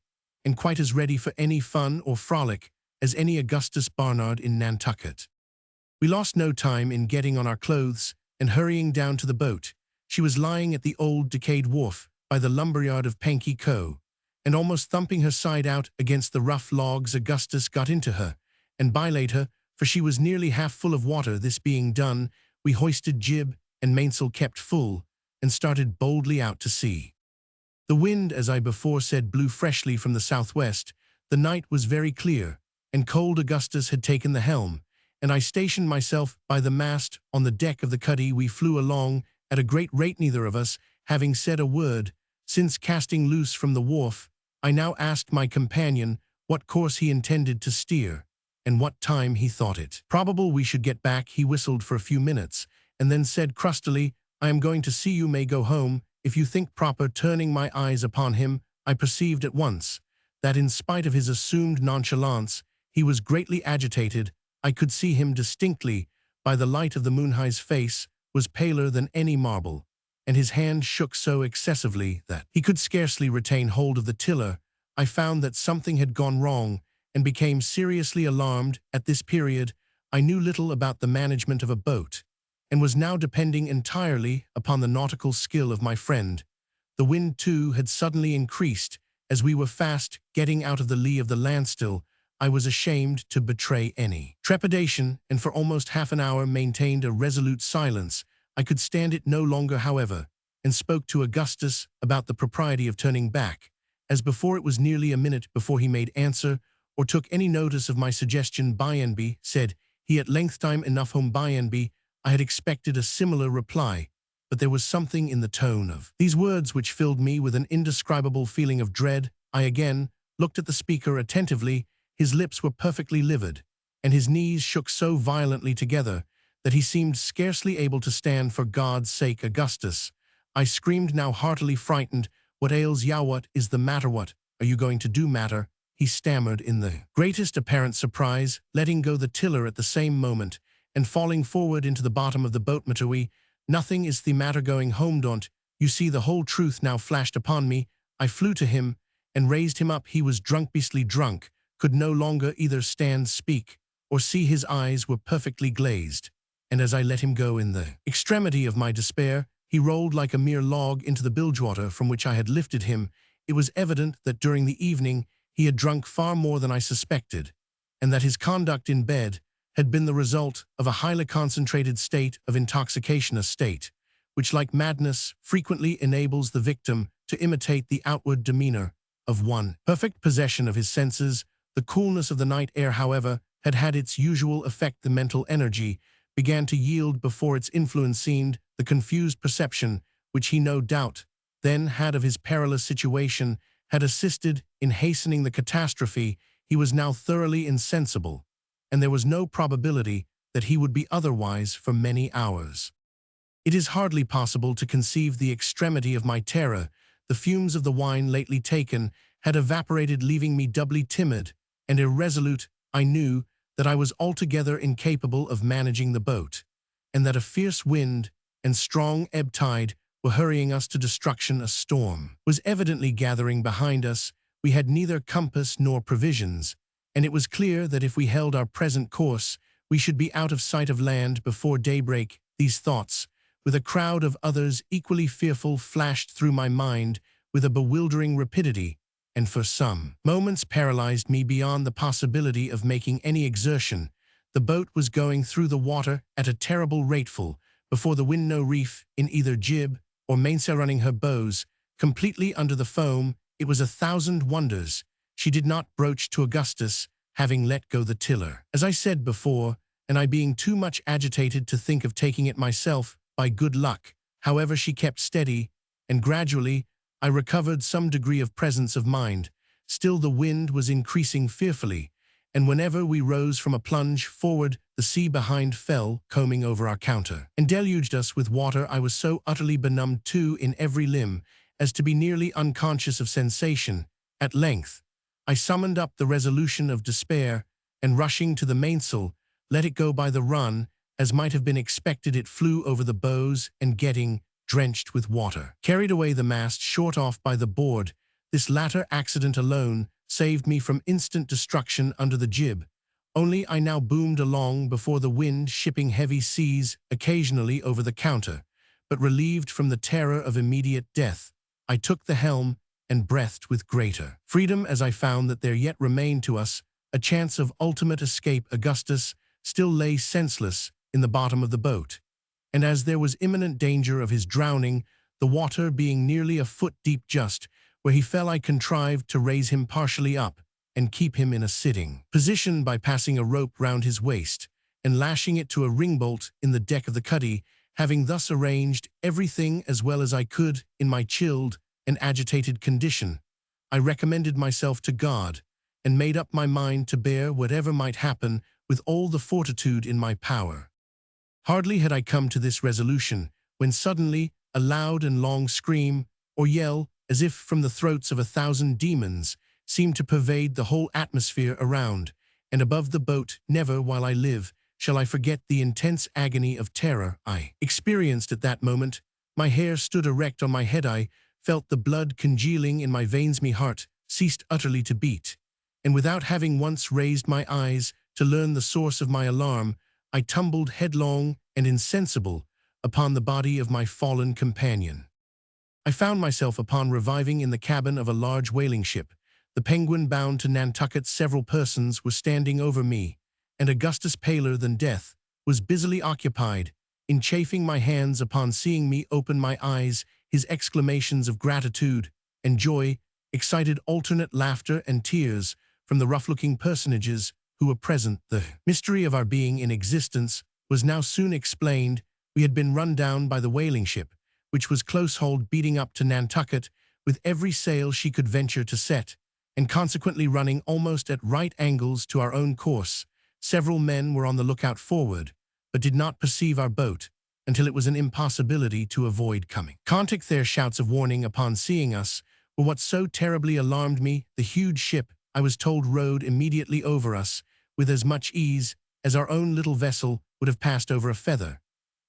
and quite as ready for any fun or frolic as any Augustus Barnard in Nantucket. We lost no time in getting on our clothes and hurrying down to the boat. She was lying at the old decayed wharf by the lumberyard of Pankey Co., and almost thumping her side out against the rough logs. Augustus got into her and belayed her, for she was nearly half full of water. This being done, we hoisted jib and mainsail, kept full, and started boldly out to sea. The wind, as I before said, blew freshly from the southwest. The night was very clear and cold. Augustus had taken the helm, and I stationed myself by the mast on the deck of the cuddy. We flew along at a great rate, neither of us having said a word since casting loose from the wharf. I now asked my companion what course he intended to steer, and what time he thought it probable we should get back. He whistled for a few minutes, and then said crustily, "I am going to sea. You may go home if you think proper." Turning my eyes upon him, I perceived at once that, in spite of his assumed nonchalance, he was greatly agitated. I could see him distinctly by the light of the moon. His face was paler than any marble, and his hand shook so excessively that he could scarcely retain hold of the tiller. I found that something had gone wrong, and became seriously alarmed. At this period, I knew little about the management of a boat, and was now depending entirely upon the nautical skill of my friend. The wind, too, had suddenly increased, as we were fast getting out of the lee of the landstill. I was ashamed to betray any trepidation, and for almost half an hour maintained a resolute silence. I could stand it no longer, however, and spoke to Augustus about the propriety of turning back. As before, it was nearly a minute before he made answer or took any notice of my suggestion. By said he at length time enough home. By I had expected a similar reply, but there was something in the tone of these words which filled me with an indescribable feeling of dread. I again looked at the speaker attentively. His lips were perfectly livid, and his knees shook so violently together that he seemed scarcely able to stand. For God's sake, Augustus, I screamed, now heartily frightened. What ails ya? What is the matter? What are you going to do? Matter? He stammered in the greatest apparent surprise, letting go the tiller at the same moment and falling forward into the bottom of the boat. Matui, nothing is the matter going home. Don't you see? The whole truth now flashed upon me. I flew to him and raised him up. He was drunk, beastly drunk, could no longer either stand, speak, or see. His eyes were perfectly glazed, and as I let him go in the extremity of my despair, he rolled like a mere log into the bilgewater from which I had lifted him. It was evident that during the evening he had drunk far more than I suspected, and that his conduct in bed had been the result of a highly concentrated state of intoxication, a state which, like madness, frequently enables the victim to imitate the outward demeanor of one. Perfect possession of his senses, the coolness of the night air, however, had had its usual effect. The mental energy began to yield before its influence seemed. The confused perception, which he no doubt then had of his perilous situation, had assisted in hastening the catastrophe. He was now thoroughly insensible, and there was no probability that he would be otherwise for many hours. It is hardly possible to conceive the extremity of my terror. The fumes of the wine lately taken had evaporated, leaving me doubly timid and irresolute. I knew that I was altogether incapable of managing the boat, and that a fierce wind and strong ebb tide were hurrying us to destruction. A storm was evidently gathering behind us. We had neither compass nor provisions, and it was clear that if we held our present course, we should be out of sight of land before daybreak. These thoughts, with a crowd of others equally fearful, flashed through my mind with a bewildering rapidity, and for some moments paralyzed me beyond the possibility of making any exertion. The boat was going through the water at a terrible rateful, before the wind, no reef in either jib or mainsail, running her bows completely under the foam. It was a thousand wonders she did not broach to Augustus, having let go the tiller, as I said before, and I being too much agitated to think of taking it myself. By good luck, however, she kept steady, and gradually I recovered some degree of presence of mind. Still the wind was increasing fearfully, and whenever we rose from a plunge forward, the sea behind fell, combing over our counter, and deluged us with water. I was so utterly benumbed too in every limb as to be nearly unconscious of sensation. At length, I summoned up the resolution of despair, and rushing to the mainsail, let it go by the run. As might have been expected, it flew over the bows, and getting drenched with water, carried away the mast short off by the board. This latter accident alone saved me from instant destruction under the jib. Only I now boomed along before the wind, shipping heavy seas occasionally over the counter, but relieved from the terror of immediate death. I took the helm and breathed with greater freedom as I found that there yet remained to us a chance of ultimate escape. Augustus still lay senseless in the bottom of the boat, and as there was imminent danger of his drowning, the water being nearly a foot deep just where he fell, I contrived to raise him partially up and keep him in a sitting position by passing a rope round his waist and lashing it to a ringbolt in the deck of the cuddy. Having thus arranged everything as well as I could in my chilled and agitated condition, I recommended myself to God and made up my mind to bear whatever might happen with all the fortitude in my power. Hardly had I come to this resolution when suddenly a loud and long scream or yell, as if from the throats of 1,000 demons, seemed to pervade the whole atmosphere around and above the boat. Never, while I live, shall I forget the intense agony of terror I experienced at that moment. My hair stood erect on my head. I felt the blood congealing in my veins. My heart ceased utterly to beat, and without having once raised my eyes to learn the source of my alarm, I tumbled headlong and insensible upon the body of my fallen companion. I found myself upon reviving in the cabin of a large whaling ship, the Penguin bound to Nantucket. Several persons were standing over me, and Augustus, paler than death, was busily occupied in chafing my hands upon seeing me open my eyes, his exclamations of gratitude and joy excited alternate laughter and tears from the rough-looking personages who were present. The mystery of our being in existence was now soon explained. We had been run down by the whaling ship, which was close-hauled beating up to Nantucket with every sail she could venture to set, and consequently running almost at right angles to our own course. Several men were on the lookout forward, but did not perceive our boat until it was an impossibility to avoid coming. Contact their shouts of warning upon seeing us were what so terribly alarmed me. The huge ship, I was told, rode immediately over us with as much ease as our own little vessel would have passed over a feather,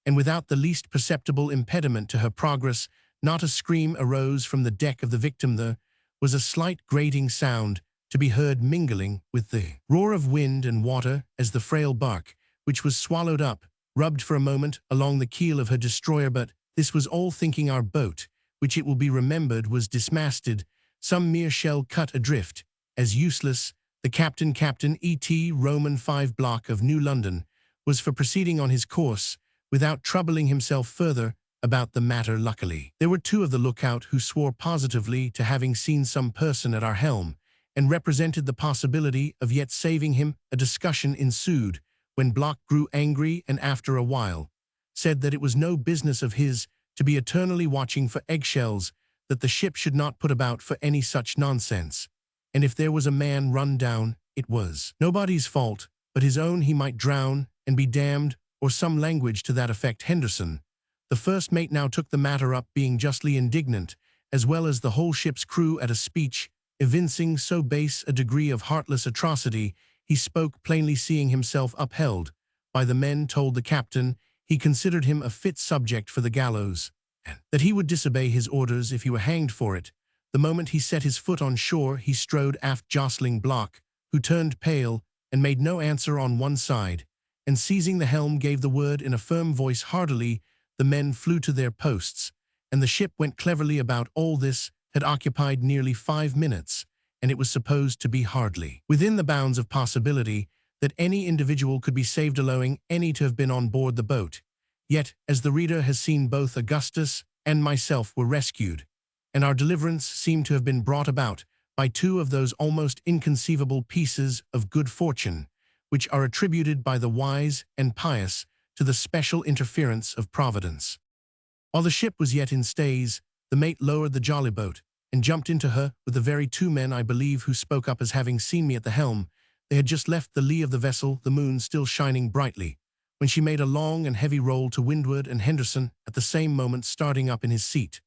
and without the least perceptible impediment to her progress. Not a scream arose from the deck of the victim. There was a slight grating sound to be heard mingling with the roar of wind and water as the frail bark, which was swallowed up, rubbed for a moment along the keel of her destroyer. But this was all thinking our boat, which it will be remembered was dismasted, some mere shell cut adrift, as useless. The Captain E.T. Roman 5 block of New London was for proceeding on his course without troubling himself further about the matter. Luckily, there were two of the lookout who swore positively to having seen some person at our helm, and represented the possibility of yet saving him. A discussion ensued, when Block grew angry and after a while said that it was no business of his to be eternally watching for eggshells, that the ship should not put about for any such nonsense, and if there was a man run down, it was nobody's fault but his own. He might drown and be damned, or some language to that effect. Henderson, the first mate, now took the matter up, being justly indignant, as well as the whole ship's crew, at a speech evincing so base a degree of heartless atrocity. He spoke plainly, seeing himself upheld by the men, told the captain he considered him a fit subject for the gallows, and that he would disobey his orders if he were hanged for it. The moment he set his foot on shore, he strode aft, jostling Block, who turned pale and made no answer on one side, and seizing the helm gave the word in a firm voice. Heartily the men flew to their posts, and the ship went cleverly about. All this had occupied nearly 5 minutes, and it was supposed to be hardly within the bounds of possibility that any individual could be saved, allowing any to have been on board the boat. Yet, as the reader has seen, both Augustus and myself were rescued, and our deliverance seemed to have been brought about by two of those almost inconceivable pieces of good fortune which are attributed by the wise and pious to the special interference of Providence. While the ship was yet in stays, the mate lowered the jolly boat and jumped into her with the very two men, I believe, who spoke up as having seen me at the helm. They had just left the lee of the vessel, the moon still shining brightly, when she made a long and heavy roll to windward, and Henderson, at the same moment starting up in his seat,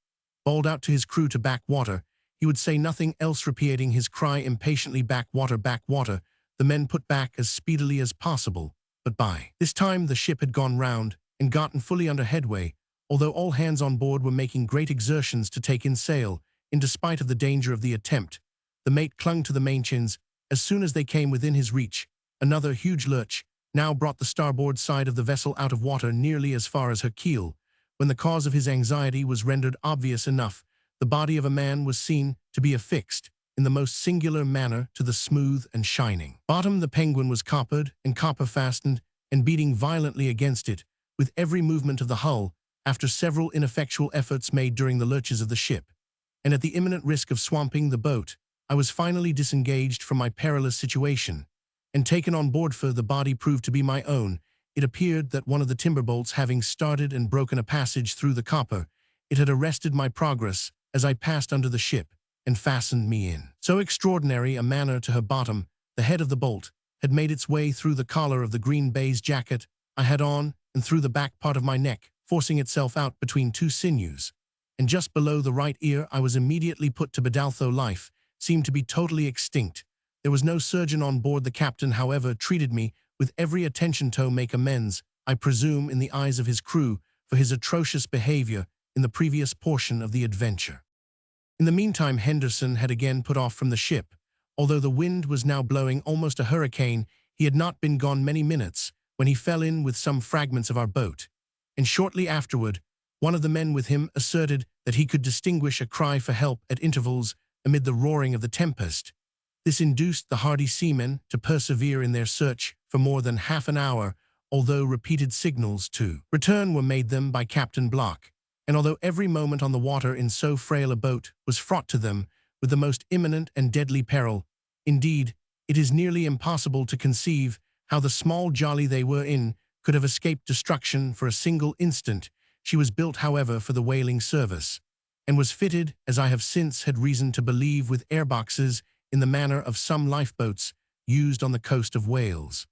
bawled out to his crew to back water. He would say nothing else, repeating his cry impatiently, back water, back water. The men put back as speedily as possible, but by this time the ship had gone round and gotten fully under headway, although all hands on board were making great exertions to take in sail. In despite of the danger of the attempt, the mate clung to the mainchins. As soon as they came within his reach, another huge lurch now brought the starboard side of the vessel out of water nearly as far as her keel. When the cause of his anxiety was rendered obvious enough, the body of a man was seen to be affixed in the most singular manner to the smooth and shining bottom. The Penguin was coppered and copper-fastened and beating violently against it with every movement of the hull, after several ineffectual efforts made during the lurches of the ship, and at the imminent risk of swamping the boat. I was finally disengaged from my perilous situation and taken on board, for the body proved to be my own. It appeared that one of the timber bolts having started and broken a passage through the copper, it had arrested my progress as I passed under the ship, and fastened me in so extraordinary a manner to her bottom. The head of the bolt had made its way through the collar of the green baize jacket I had on, and through the back part of my neck, forcing itself out between two sinews, and just below the right ear. I was immediately put to bed. Although life seemed to be totally extinct, there was no surgeon on board. The captain, however, treated me with every attention to make amends, I presume, in the eyes of his crew, for his atrocious behavior in the previous portion of the adventure. In the meantime, Henderson had again put off from the ship. Although the wind was now blowing almost a hurricane, he had not been gone many minutes when he fell in with some fragments of our boat, and shortly afterward, one of the men with him asserted that he could distinguish a cry for help at intervals amid the roaring of the tempest. This induced the hardy seamen to persevere in their search for more than half an hour, although repeated signals to return were made them by Captain Block, and although every moment on the water in so frail a boat was fraught to them with the most imminent and deadly peril, indeed, it is nearly impossible to conceive how the small jolly they were in could have escaped destruction for a single instant. She was built, however, for the whaling service, and was fitted, as I have since had reason to believe, with airboxes in the manner of some lifeboats used on the coast of Wales.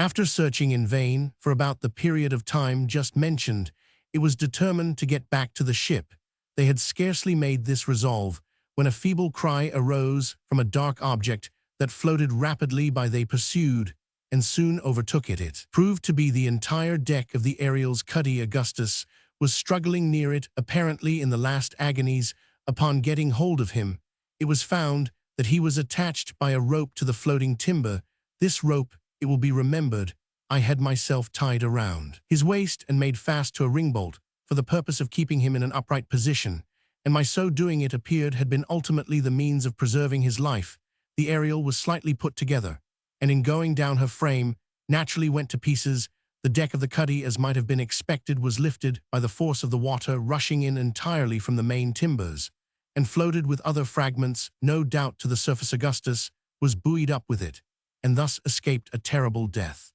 After searching in vain for about the period of time just mentioned, it was determined to get back to the ship. They had scarcely made this resolve when a feeble cry arose from a dark object that floated rapidly by. They pursued, and soon overtook it. It proved to be the entire deck of the Ariel's Cuddy. Augustus was struggling near it, apparently in the last agonies. Upon getting hold of him, it was found that he was attached by a rope to the floating timber. This rope, it will be remembered, I had myself tied around his waist and made fast to a ringbolt for the purpose of keeping him in an upright position, and my so doing, it appeared, had been ultimately the means of preserving his life. The Ariel was slightly put together, and in going down her frame, naturally went to pieces. The deck of the cuddy, as might have been expected, was lifted by the force of the water rushing in entirely from the main timbers, and floated with other fragments, no doubt, to the surface. Augustus was buoyed up with it, and thus escaped a terrible death.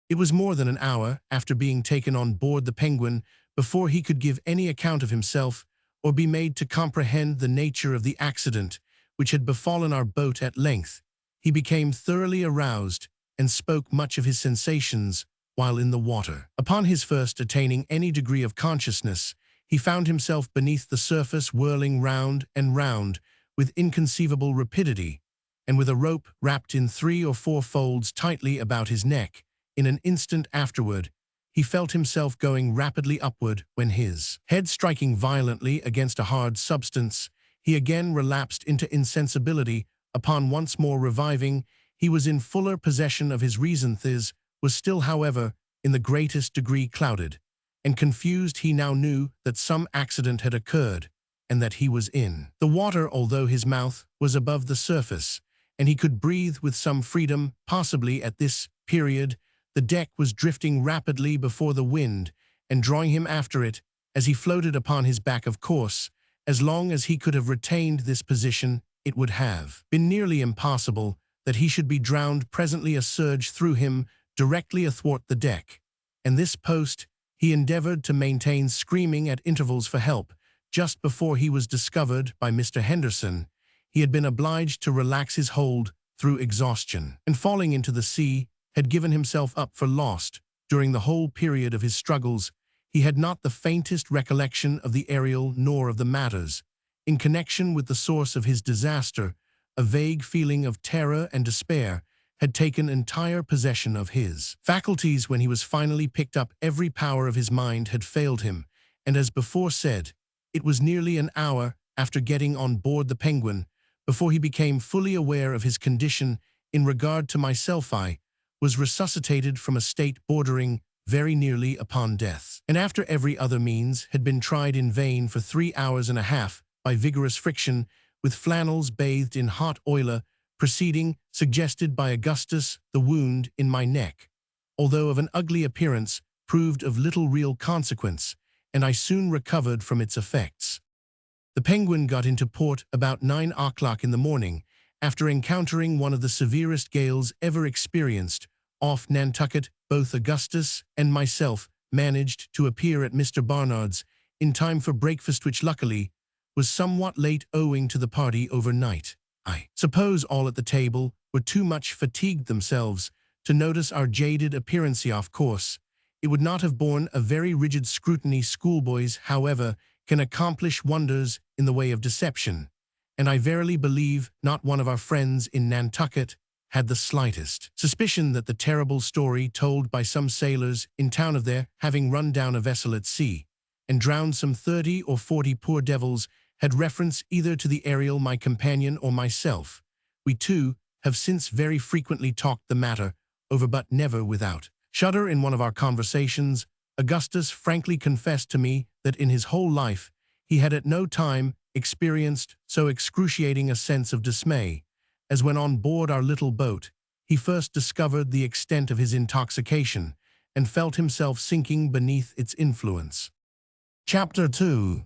It was more than an hour after being taken on board the Penguin before he could give any account of himself or be made to comprehend the nature of the accident which had befallen our boat. At length, he became thoroughly aroused and spoke much of his sensations while in the water. Upon his first attaining any degree of consciousness, he found himself beneath the surface, whirling round and round with inconceivable rapidity, and with a rope wrapped in 3 or 4 folds tightly about his neck. In an instant afterward, he felt himself going rapidly upward, when his head striking violently against a hard substance, he again relapsed into insensibility. Upon once more reviving, he was in fuller possession of his reason. This was still, however, in the greatest degree clouded and confused. He now knew that some accident had occurred, and that he was in the water, although his mouth was above the surface, and he could breathe with some freedom. Possibly at this period the deck was drifting rapidly before the wind and drawing him after it as he floated upon his back. Of course, as long as he could have retained this position, it would have been nearly impossible that he should be drowned. Presently a surge threw him directly athwart the deck, and this post he endeavored to maintain, screaming at intervals for help. Just before he was discovered by Mr. Henderson, he had been obliged to relax his hold through exhaustion, and falling into the sea, had given himself up for lost. During the whole period of his struggles, he had not the faintest recollection of the Ariel nor of the matters in connection with the source of his disaster. A vague feeling of terror and despair had taken entire possession of his faculties. When he was finally picked up, every power of his mind had failed him, and as before said, it was nearly an hour after getting on board the Penguin before he became fully aware of his condition. In regard to myself, I was resuscitated from a state bordering very nearly upon death, and after every other means had been tried in vain for 3 hours and a half by vigorous friction with flannels bathed in hot oil, proceeding suggested by Augustus, the wound in my neck, although of an ugly appearance, proved of little real consequence, and I soon recovered from its effects. The Penguin got into port about 9 o'clock in the morning, after encountering one of the severest gales ever experienced off Nantucket. Both Augustus and myself managed to appear at Mr. Barnard's in time for breakfast, which luckily was somewhat late owing to the party overnight. I suppose all at the table were too much fatigued themselves to notice our jaded appearance. Of course, it would not have borne a very rigid scrutiny. Schoolboys, however, can accomplish wonders in the way of deception, and I verily believe not one of our friends in Nantucket had the slightest suspicion that the terrible story told by some sailors in town of their having run down a vessel at sea and drowned some 30 or 40 poor devils had reference either to the Ariel, my companion, or myself. We too have since very frequently talked the matter over, but never without shudder. In one of our conversations, Augustus frankly confessed to me that in his whole life he had at no time experienced so excruciating a sense of dismay as when on board our little boat he first discovered the extent of his intoxication, and felt himself sinking beneath its influence. Chapter 2.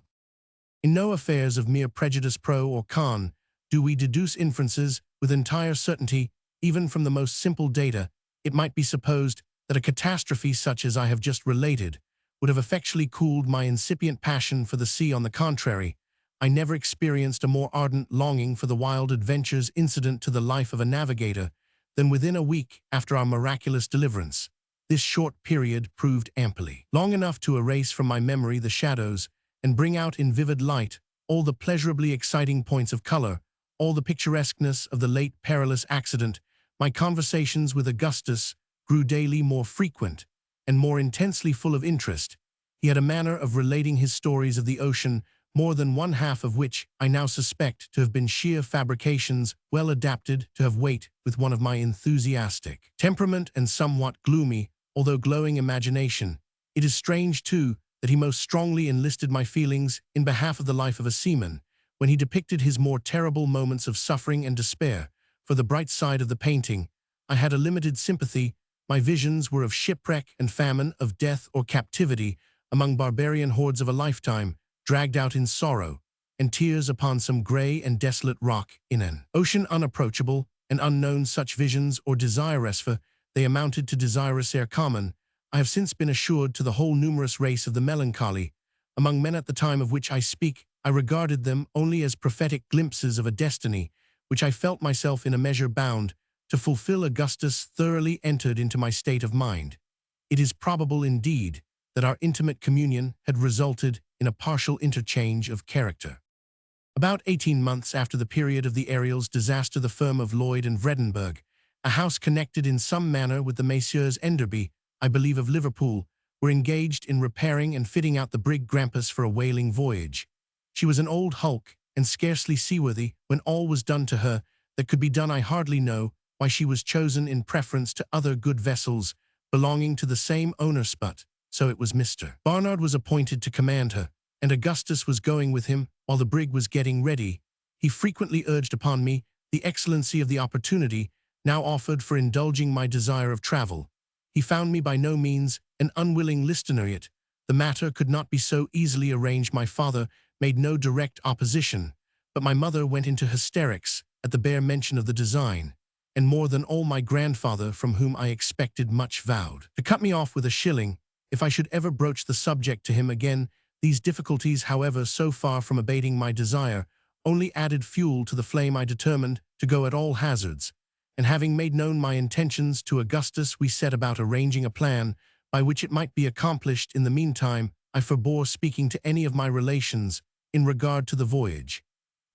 In no affairs of mere prejudice pro or con do we deduce inferences with entire certainty, even from the most simple data. It might be supposed that a catastrophe such as I have just related would have effectually cooled my incipient passion for the sea. On the contrary, I never experienced a more ardent longing for the wild adventures incident to the life of a navigator than within a week after our miraculous deliverance. This short period proved amply long enough to erase from my memory the shadows and bring out in vivid light all the pleasurably exciting points of color, all the picturesqueness of the late perilous accident. My conversations with Augustus grew daily more frequent and more intensely full of interest. He had a manner of relating his stories of the ocean, more than one half of which I now suspect to have been sheer fabrications, well adapted to have weight with one of my enthusiastic temperament and somewhat gloomy, although glowing imagination. It is strange, too, that he most strongly enlisted my feelings in behalf of the life of a seaman, when he depicted his more terrible moments of suffering and despair. For the bright side of the painting, I had a limited sympathy. My visions were of shipwreck and famine, of death or captivity among barbarian hordes of a lifetime, dragged out in sorrow and tears upon some gray and desolate rock in an ocean unapproachable and unknown. Such visions or desires, for they amounted to desires ere common, I have since been assured, to the whole numerous race of the melancholy. Among men at the time of which I speak, I regarded them only as prophetic glimpses of a destiny which I felt myself in a measure bound to fulfill. Augustus thoroughly entered into my state of mind. It is probable, indeed, that our intimate communion had resulted in a partial interchange of character. About 18 months after the period of the Ariel's disaster, the firm of Lloyd and Vredenburgh, a house connected in some manner with the Messieurs Enderby, I believe of Liverpool, were engaged in repairing and fitting out the brig Grampus for a whaling voyage. She was an old hulk and scarcely seaworthy. When all was done to her that could be done, I hardly know why she was chosen in preference to other good vessels belonging to the same owner, but so it was. Mr. Barnard was appointed to command her, and Augustus was going with him while the brig was getting ready. He frequently urged upon me the excellency of the opportunity now offered for indulging my desire of travel. He found me by no means an unwilling listener, yet the matter could not be so easily arranged. My father made no direct opposition, but my mother went into hysterics at the bare mention of the design, and more than all my grandfather, from whom I expected much, vowed to cut me off with a shilling if I should ever broach the subject to him again. These difficulties, however, so far from abating my desire, only added fuel to the flame. I determined to go at all hazards, and having made known my intentions to Augustus, we set about arranging a plan by which it might be accomplished. In the meantime, I forbore speaking to any of my relations in regard to the voyage,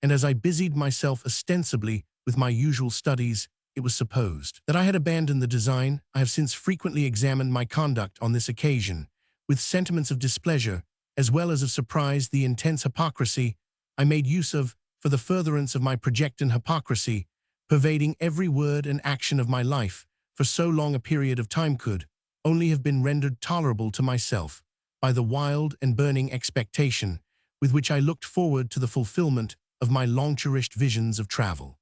and as I busied myself ostensibly with my usual studies, it was supposed that I had abandoned the design. I have since frequently examined my conduct on this occasion with sentiments of displeasure as well as of surprise. The intense hypocrisy I made use of for the furtherance of my projected hypocrisy, pervading every word and action of my life for so long a period of time, could only have been rendered tolerable to myself by the wild and burning expectation with which I looked forward to the fulfillment of my long-cherished visions of travel.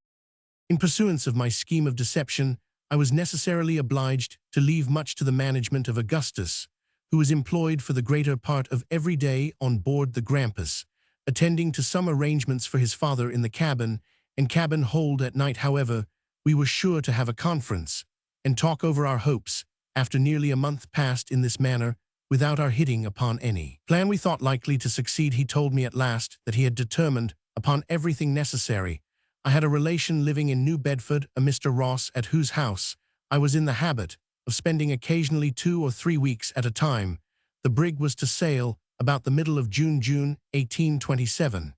In pursuance of my scheme of deception, I was necessarily obliged to leave much to the management of Augustus, who was employed for the greater part of every day on board the Grampus, attending to some arrangements for his father in the cabin and cabin hold. At night, however, we were sure to have a conference and talk over our hopes. After nearly a month passed in this manner, without our hitting upon any plan we thought likely to succeed, he told me at last that he had determined upon everything necessary. I had a relation living in New Bedford, a Mr. Ross, at whose house I was in the habit of spending occasionally 2 or 3 weeks at a time. The brig was to sail about the middle of June 1827,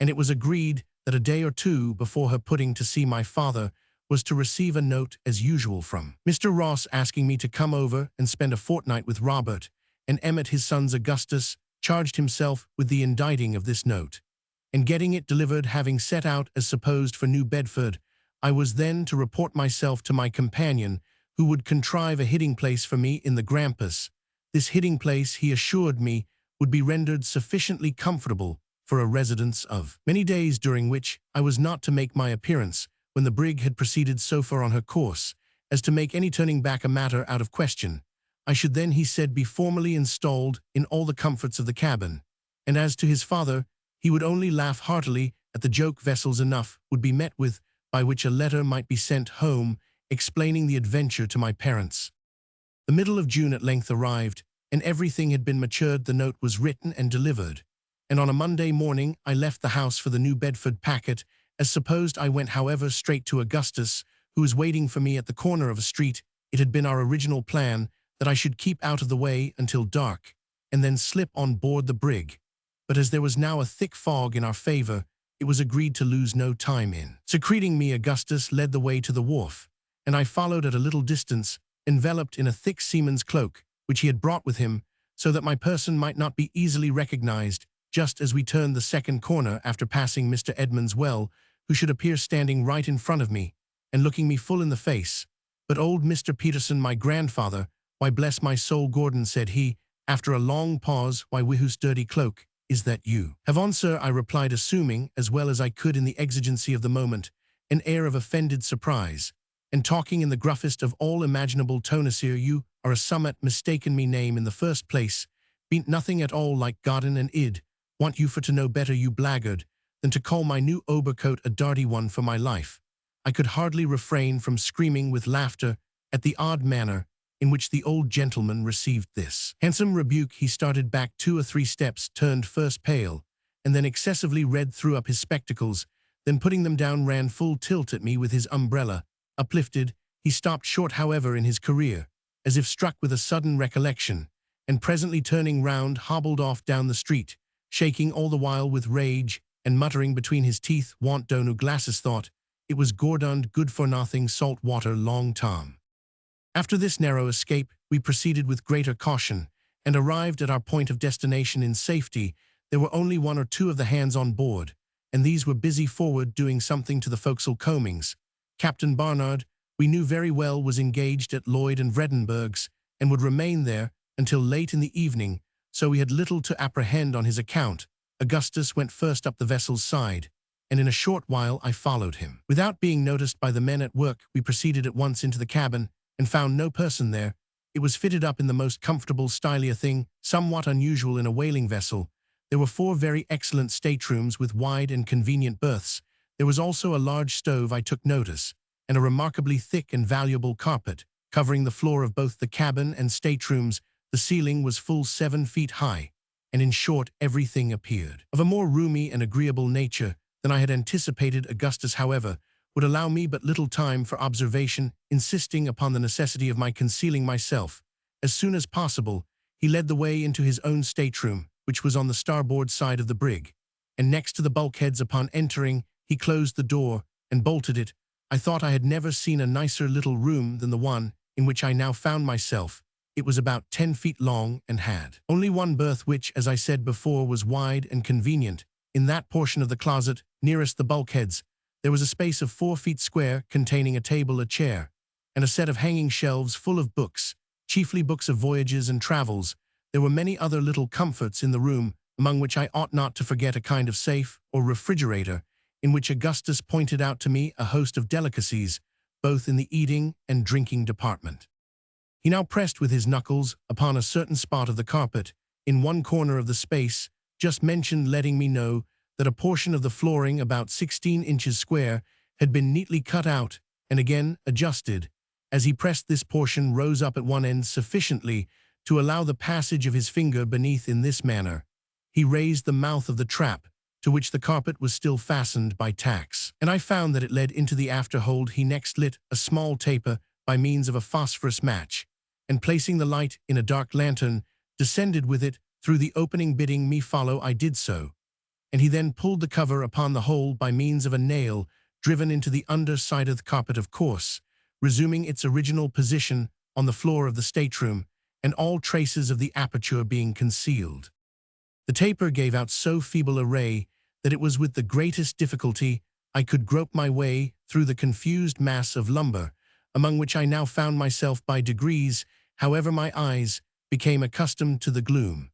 and it was agreed that a day or two before her putting to sea, my father was to receive a note as usual from Mr. Ross asking me to come over and spend a fortnight with Robert and Emmett, his sons. Augustus charged himself with the inditing of this note and getting it delivered. Having set out as supposed for New Bedford, I was then to report myself to my companion, who would contrive a hiding place for me in the Grampus. This hiding place, he assured me, would be rendered sufficiently comfortable for a residence of many days, during which I was not to make my appearance. When the brig had proceeded so far on her course as to make any turning back a matter out of question, I should then, he said, be formally installed in all the comforts of the cabin. And as to his father, he would only laugh heartily at the joke. Vessels enough would be met with, by which a letter might be sent home, explaining the adventure to my parents. The middle of June at length arrived, and everything had been matured. The note was written and delivered, and on a Monday morning I left the house for the New Bedford packet. As supposed, I went, however, straight to Augustus, who was waiting for me at the corner of a street. It had been our original plan that I should keep out of the way until dark, and then slip on board the brig. But as there was now a thick fog in our favor, it was agreed to lose no time in secreting me. Augustus led the way to the wharf, and I followed at a little distance, enveloped in a thick seaman's cloak, which he had brought with him, so that my person might not be easily recognized. Just as we turned the second corner after passing Mr. Edmund's well, who should appear standing right in front of me, and looking me full in the face. But old Mr. Peterson, my grandfather, why bless my soul, Gordon, said he, after a long pause, why whose dirty cloak is that you have on, sir? I replied, assuming, as well as I could in the exigency of the moment, an air of offended surprise, and talking in the gruffest of all imaginable tone. Sir, you are a somewhat mistaken me name in the first place, bean't nothing at all like Godden and id, want you for to know better, you blackguard, than to call my new overcoat a darty one. For my life, I could hardly refrain from screaming with laughter at the odd manner in which the old gentleman received this handsome rebuke. He started back 2 or 3 steps, turned first pale, and then excessively red, threw up his spectacles, then putting them down ran full tilt at me with his umbrella uplifted. He stopped short, however, in his career, as if struck with a sudden recollection, and presently turning round hobbled off down the street, shaking all the while with rage, and muttering between his teeth, "Want donu glasses thought it was Gordon good-for-nothing salt water long Tom." After this narrow escape, we proceeded with greater caution, and arrived at our point of destination in safety. There were only 1 or 2 of the hands on board, and these were busy forward doing something to the forecastle combings. Captain Barnard, we knew very well, was engaged at Lloyd and Vredenburgh's, and would remain there until late in the evening, so we had little to apprehend on his account. Augustus went first up the vessel's side, and in a short while I followed him. Without being noticed by the men at work, we proceeded at once into the cabin, and found no person there. It was fitted up in the most comfortable style, a thing somewhat unusual in a whaling vessel. There were 4 very excellent staterooms with wide and convenient berths. There was also a large stove, I took notice, and a remarkably thick and valuable carpet, covering the floor of both the cabin and staterooms. The ceiling was full 7 feet high, and in short, everything appeared of a more roomy and agreeable nature than I had anticipated. Augustus, however, would allow me but little time for observation, insisting upon the necessity of my concealing myself. As soon as possible, he led the way into his own stateroom, which was on the starboard side of the brig, and next to the bulkheads. Upon entering, he closed the door and bolted it. I thought I had never seen a nicer little room than the one in which I now found myself. It was about 10 feet long and had only 1 berth, which, as I said before, was wide and convenient. In that portion of the closet nearest the bulkheads, there was a space of 4 feet square, containing a table, a chair, and a set of hanging shelves full of books, chiefly books of voyages and travels. There were many other little comforts in the room, among which I ought not to forget a kind of safe or refrigerator, in which Augustus pointed out to me a host of delicacies, both in the eating and drinking department. He now pressed with his knuckles upon a certain spot of the carpet, in one corner of the space just mentioned, letting me know that a portion of the flooring, about 16 inches square, had been neatly cut out and again adjusted. As he pressed, this portion rose up at one end sufficiently to allow the passage of his finger beneath. In this manner, he raised the mouth of the trap, to which the carpet was still fastened by tacks, and I found that it led into the afterhold. He next lit a small taper by means of a phosphorus match, and placing the light in a dark lantern, descended with it through the opening. Bidding me follow, I did so, and he then pulled the cover upon the whole by means of a nail driven into the under side of the carpet, of course, resuming its original position on the floor of the stateroom, and all traces of the aperture being concealed. The taper gave out so feeble a ray that it was with the greatest difficulty I could grope my way through the confused mass of lumber, among which I now found myself. By degrees, however, my eyes became accustomed to the gloom,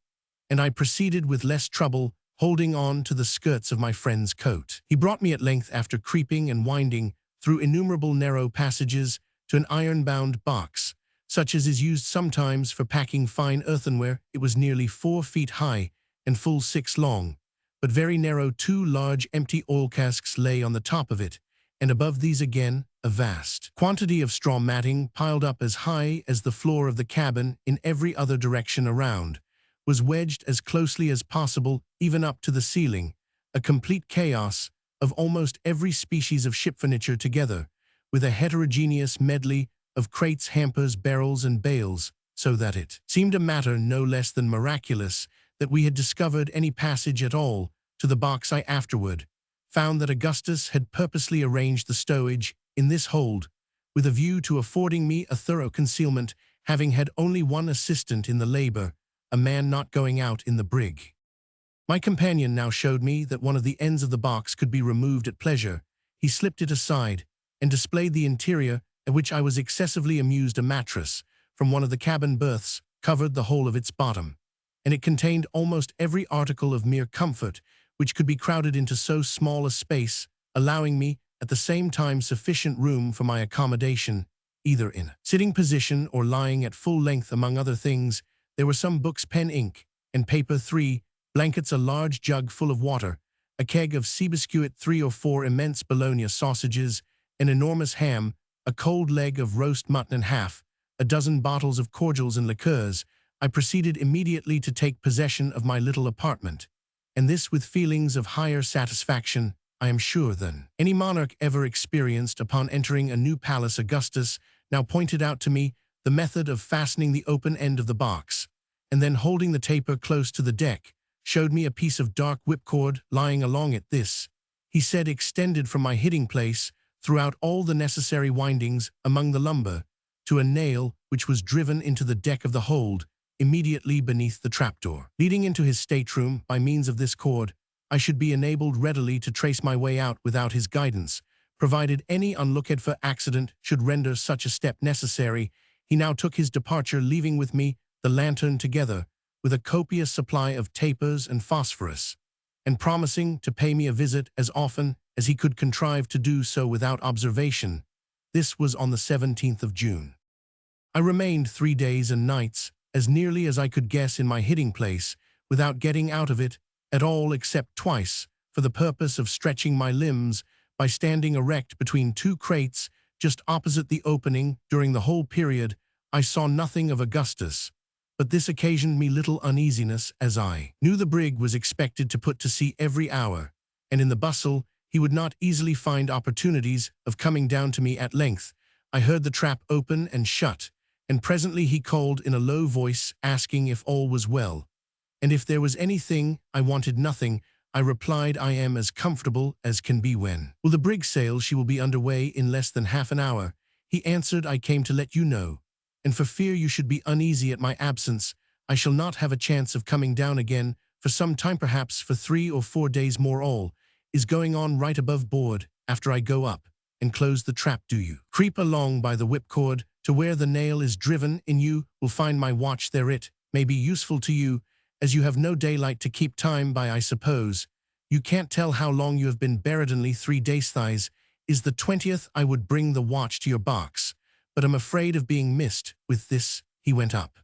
and I proceeded with less trouble, holding on to the skirts of my friend's coat. He brought me at length, after creeping and winding through innumerable narrow passages, to an iron-bound box, such as is used sometimes for packing fine earthenware. It was nearly 4 feet high and full 6 long, but very narrow. 2 large empty oil casks lay on the top of it, and above these again, a vast quantity of straw matting piled up as high as the floor of the cabin in every other direction around, was wedged as closely as possible, even up to the ceiling, a complete chaos of almost every species of ship furniture together, with a heterogeneous medley of crates, hampers, barrels, and bales, so that it seemed a matter no less than miraculous that we had discovered any passage at all to the box. I afterward found that Augustus had purposely arranged the stowage in this hold, with a view to affording me a thorough concealment, having had only one assistant in the labor, a man not going out in the brig. My companion now showed me that one of the ends of the box could be removed at pleasure. He slipped it aside and displayed the interior, at which I was excessively amused. A mattress from one of the cabin berths covered the whole of its bottom, and it contained almost every article of mere comfort which could be crowded into so small a space, allowing me at the same time sufficient room for my accommodation, either in a sitting position or lying at full length. Among other things, there were some books, pen, ink, and paper, 3 blankets, a large jug full of water, a keg of Seabiscuit, 3 or 4 immense bologna sausages, an enormous ham, a cold leg of roast mutton and half, a dozen bottles of cordials and liqueurs. I proceeded immediately to take possession of my little apartment, and this with feelings of higher satisfaction, I am sure, than any monarch ever experienced upon entering a new palace. Augustus now pointed out to me the method of fastening the open end of the box, and then holding the taper close to the deck, showed me a piece of dark whipcord lying along it. This, he said, extended from my hiding place throughout all the necessary windings among the lumber to a nail which was driven into the deck of the hold immediately beneath the trapdoor leading into his stateroom. By means of this cord, I should be enabled readily to trace my way out without his guidance, provided any unlooked-for accident should render such a step necessary. He now took his departure, leaving with me the lantern together with a copious supply of tapers and phosphorus, and promising to pay me a visit as often as he could contrive to do so without observation. This was on the 17th of June. I remained 3 days and nights, as nearly as I could guess, in my hiding place, without getting out of it at all, except twice, for the purpose of stretching my limbs by standing erect between 2 crates just opposite the opening. During the whole period, I saw nothing of Augustus, but this occasioned me little uneasiness, as I knew the brig was expected to put to sea every hour, and in the bustle he would not easily find opportunities of coming down to me. At length, I heard the trap open and shut, and presently he called in a low voice, asking if all was well, and if there was anything I wanted. Nothing, I replied. I am as comfortable as can be. When will the brig sail? She will be under way in less than half an hour, he answered. I came to let you know, and for fear you should be uneasy at my absence, I shall not have a chance of coming down again for some time, perhaps for 3 or 4 days more. All is going on right above board. After I go up and close the trap, do you creep along by the whipcord to where the nail is driven in. You will find my watch there. It may be useful to you, as you have no daylight to keep time by. I suppose you can't tell how long you have been buried. Only 3 days. Thighs is the 20th. I would bring the watch to your box, but I'm afraid of being missed. With this, he went up.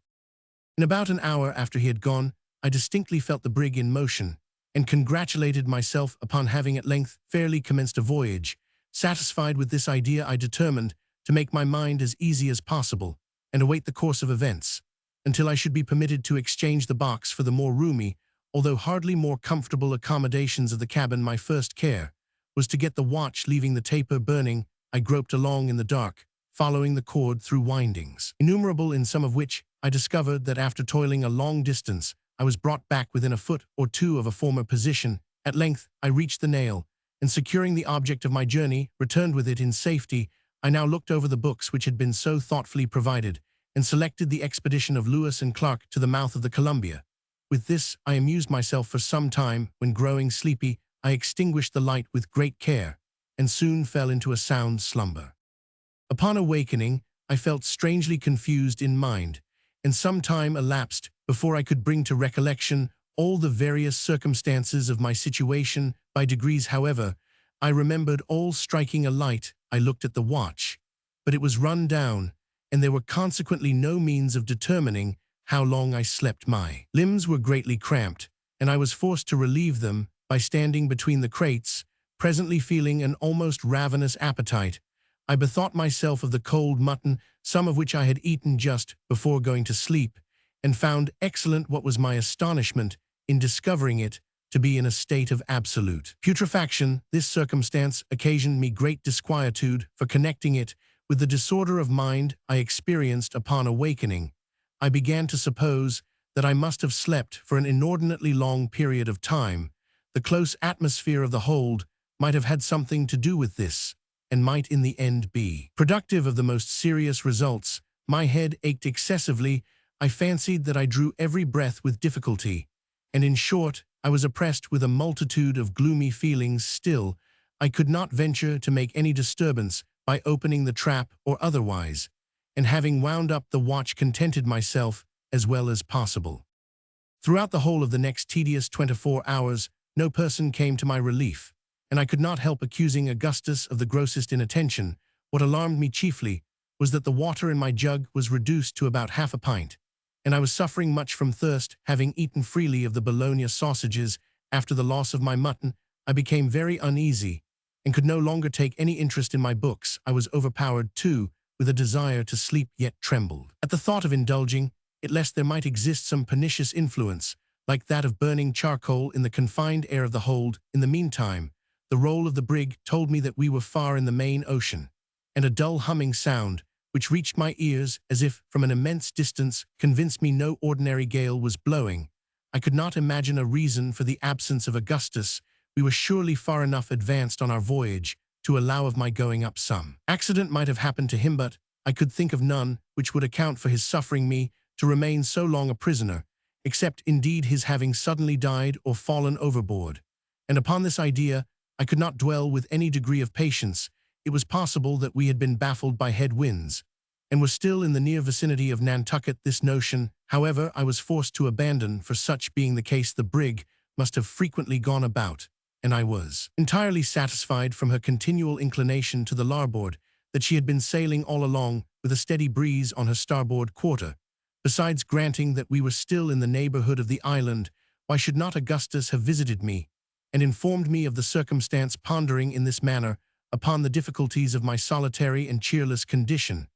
In about an hour after he had gone, I distinctly felt the brig in motion, and congratulated myself upon having at length fairly commenced a voyage. Satisfied with this idea, I determined to make my mind as easy as possible, and await the course of events, until I should be permitted to exchange the box for the more roomy, although hardly more comfortable, accommodations of the cabin. My first care was to get the watch. Leaving the taper burning, I groped along in the dark, following the cord through windings innumerable, in some of which I discovered that after toiling a long distance, I was brought back within a foot or 2 of a former position. At length, I reached the nail, and securing the object of my journey, returned with it in safety. I now looked over the books which had been so thoughtfully provided, and selected the expedition of Lewis and Clark to the mouth of the Columbia. With this, I amused myself for some time. When growing sleepy, I extinguished the light with great care, and soon fell into a sound slumber. Upon awakening, I felt strangely confused in mind, and some time elapsed before I could bring to recollection all the various circumstances of my situation. By degrees, however, I remembered all. Striking a light, I looked at the watch, but it was run down, and there were consequently no means of determining how long I slept. My limbs were greatly cramped, and I was forced to relieve them by standing between the crates, presently feeling an almost ravenous appetite. I bethought myself of the cold mutton, some of which I had eaten just before going to sleep, and found excellent what was my astonishment in discovering it to be in a state of absolute putrefaction. This circumstance occasioned me great disquietude, for connecting it with the disorder of mind I experienced upon awakening, I began to suppose that I must have slept for an inordinately long period of time. The close atmosphere of the hold might have had something to do with this, and might in the end be productive of the most serious results. My head ached excessively. I fancied that I drew every breath with difficulty, and in short, I was oppressed with a multitude of gloomy feelings. Still, I could not venture to make any disturbance by opening the trap or otherwise, and having wound up the watch, contented myself as well as possible. Throughout the whole of the next tedious 24 hours, no person came to my relief, and I could not help accusing Augustus of the grossest inattention. What alarmed me chiefly was that the water in my jug was reduced to about half a pint, and I was suffering much from thirst. Having eaten freely of the Bologna sausages after the loss of my mutton, I became very uneasy, and could no longer take any interest in my books. I was overpowered, too, with a desire to sleep, yet trembled at the thought of indulging it, lest there might exist some pernicious influence, like that of burning charcoal in the confined air of the hold. In the meantime, the roll of the brig told me that we were far in the main ocean, and a dull humming sound, which reached my ears as if from an immense distance, convinced me no ordinary gale was blowing. I could not imagine a reason for the absence of Augustus. We were surely far enough advanced on our voyage to allow of my going up. Some accident might have happened to him, but I could think of none which would account for his suffering me to remain so long a prisoner, except indeed his having suddenly died or fallen overboard. And upon this idea I could not dwell with any degree of patience. It was possible that we had been baffled by head winds, and were still in the near vicinity of Nantucket. This notion, however, I was forced to abandon, for such being the case, the brig must have frequently gone about, and I was entirely satisfied from her continual inclination to the larboard that she had been sailing all along with a steady breeze on her starboard quarter. Besides, granting that we were still in the neighborhood of the island, why should not Augustus have visited me, and informed me of the circumstance? Pondering in this manner upon the difficulties of my solitary and cheerless condition,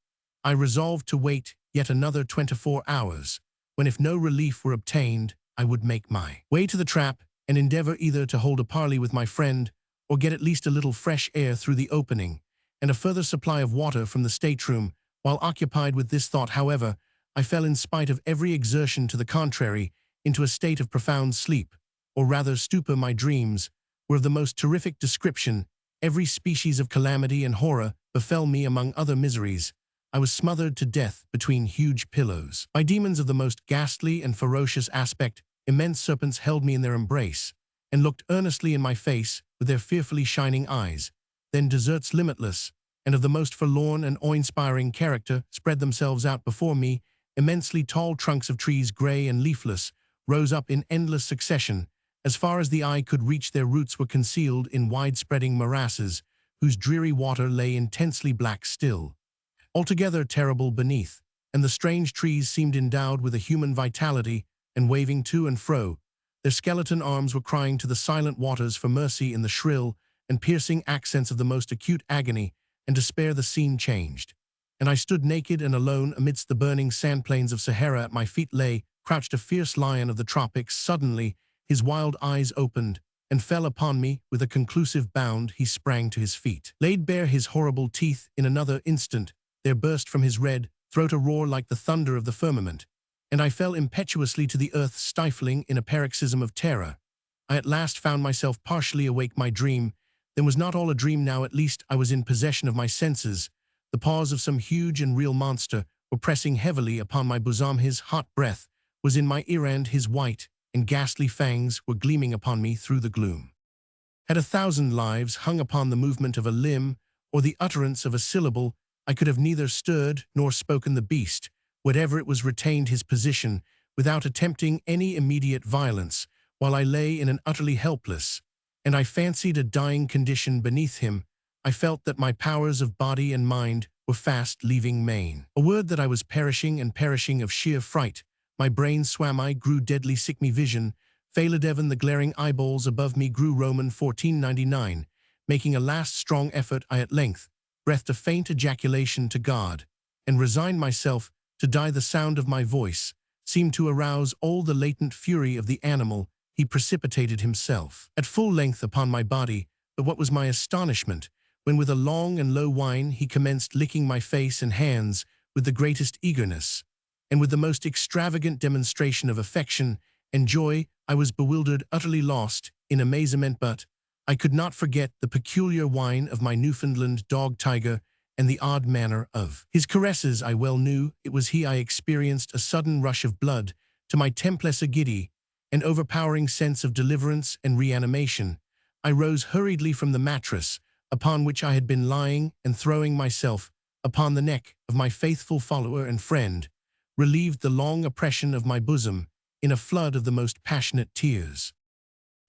I resolved to wait yet another 24 hours, when, if no relief were obtained, I would make my way to the trap, and endeavor either to hold a parley with my friend, or get at least a little fresh air through the opening, and a further supply of water from the stateroom. While occupied with this thought, however, I fell, in spite of every exertion to the contrary, into a state of profound sleep, or rather stupor. My dreams were of the most terrific description. Every species of calamity and horror befell me. Among other miseries, I was smothered to death between huge pillows by demons of the most ghastly and ferocious aspect. Immense serpents held me in their embrace, and looked earnestly in my face with their fearfully shining eyes. Then deserts limitless, and of the most forlorn and awe-inspiring character, spread themselves out before me. Immensely tall trunks of trees, gray and leafless, rose up in endless succession. As far as the eye could reach, their roots were concealed in wide-spreading morasses, whose dreary water lay intensely black still, altogether terrible beneath, and the strange trees seemed endowed with a human vitality, and waving to and fro. Their skeleton arms were crying to the silent waters for mercy in the shrill and piercing accents of the most acute agony and despair. The scene changed, and I stood naked and alone amidst the burning sandplains of Sahara. At my feet lay crouched a fierce lion of the tropics. Suddenly his wild eyes opened and fell upon me. With a conclusive bound he sprang to his feet, laid bare his horrible teeth. In another instant there burst from his red throat a roar like the thunder of the firmament, and I fell impetuously to the earth, stifling in a paroxysm of terror. I at last found myself partially awake. My dream then was not all a dream now. At least I was in possession of my senses. The paws of some huge and real monster were pressing heavily upon my bosom. His hot breath was in my ear, and his white and ghastly fangs were gleaming upon me through the gloom. Had 1,000 lives hung upon the movement of a limb or the utterance of a syllable, I could have neither stirred nor spoken. The beast, whatever it was, retained his position without attempting any immediate violence, while I lay in an utterly helpless, and I fancied a dying condition beneath him. I felt that my powers of body and mind were fast leaving Maine. A word that I was perishing and perishing of sheer fright. My brain swam, I grew deadly sick, me vision failed evan, the glaring eyeballs above me grew Roman 1499. Making a last strong effort, I at length breathed a faint ejaculation to God, and resigned myself to die. The sound of my voice seemed to arouse all the latent fury of the animal. He precipitated himself at full length upon my body, but what was my astonishment, when with a long and low whine he commenced licking my face and hands with the greatest eagerness, and with the most extravagant demonstration of affection and joy. I was bewildered, utterly lost in amazement, but I could not forget the peculiar whine of my Newfoundland dog Tiger and the odd manner of his caresses. I well knew it was he. I experienced a sudden rush of blood to my temples, a giddy and overpowering sense of deliverance and reanimation. I rose hurriedly from the mattress upon which I had been lying, and throwing myself upon the neck of my faithful follower and friend, relieved the long oppression of my bosom in a flood of the most passionate tears.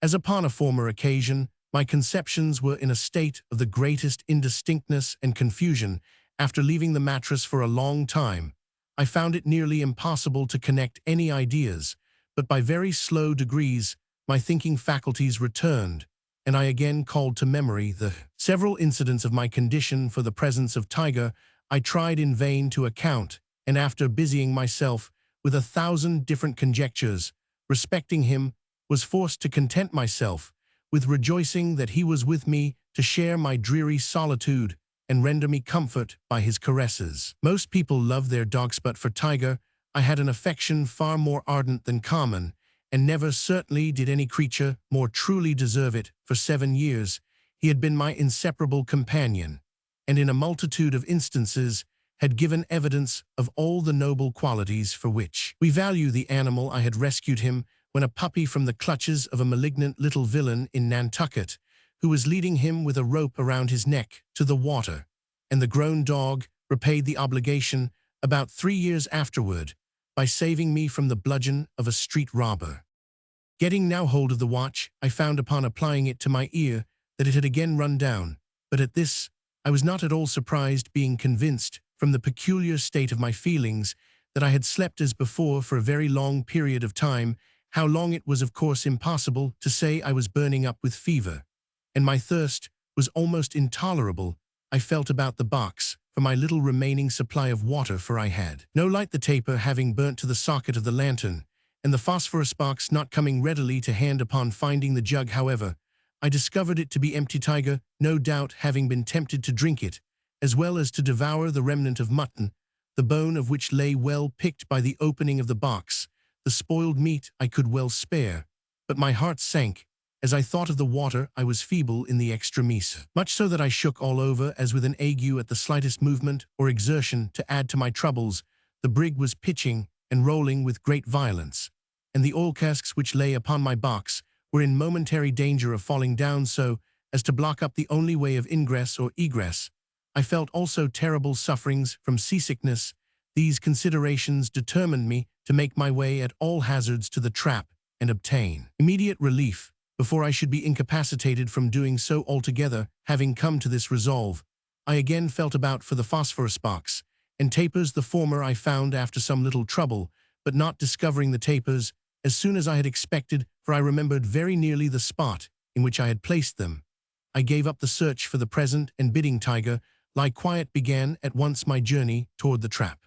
As upon a former occasion, my conceptions were in a state of the greatest indistinctness and confusion. After leaving the mattress for a long time, I found it nearly impossible to connect any ideas, but by very slow degrees my thinking faculties returned, and I again called to memory the several incidents of my condition. For the presence of Tiger I tried in vain to account, and after busying myself with 1,000 different conjectures respecting him, was forced to content myself with rejoicing that he was with me to share my dreary solitude and render me comfort by his caresses. Most people love their dogs, but for Tiger I had an affection far more ardent than common, and never certainly did any creature more truly deserve it. For 7 years he had been my inseparable companion, and in a multitude of instances had given evidence of all the noble qualities for which we value the animal. I had rescued him when a puppy from the clutches of a malignant little villain in Nantucket, who was leading him with a rope around his neck to the water, and the grown dog repaid the obligation about 3 years afterward by saving me from the bludgeon of a street robber. Getting now hold of the watch, I found upon applying it to my ear that it had again run down, but at this I was not at all surprised, being convinced from the peculiar state of my feelings that I had slept as before for a very long period of time. How long it was of course impossible to say. I was burning up with fever, and my thirst was almost intolerable. I felt about the box for my little remaining supply of water, for I had no light, the taper having burnt to the socket of the lantern, and the phosphorus box not coming readily to hand. Upon finding the jug, however, I discovered it to be empty. Tiger, no doubt having been tempted to drink it, as well as to devour the remnant of mutton, the bone of which lay well picked by the opening of the box. The spoiled meat I could well spare, but my heart sank as I thought of the water. I was feeble in the extremis, much so that I shook all over as with an ague at the slightest movement or exertion. To add to my troubles, the brig was pitching and rolling with great violence, and the oil casks which lay upon my box were in momentary danger of falling down so as to block up the only way of ingress or egress. I felt also terrible sufferings from seasickness. These considerations determined me to make my way at all hazards to the trap and obtain immediate relief before I should be incapacitated from doing so altogether. Having come to this resolve, I again felt about for the phosphorus box and tapers. The former I found after some little trouble, but not discovering the tapers as soon as I had expected, for I remembered very nearly the spot in which I had placed them, I gave up the search for the present, and bidding Tiger lie quiet, began at once my journey toward the trap.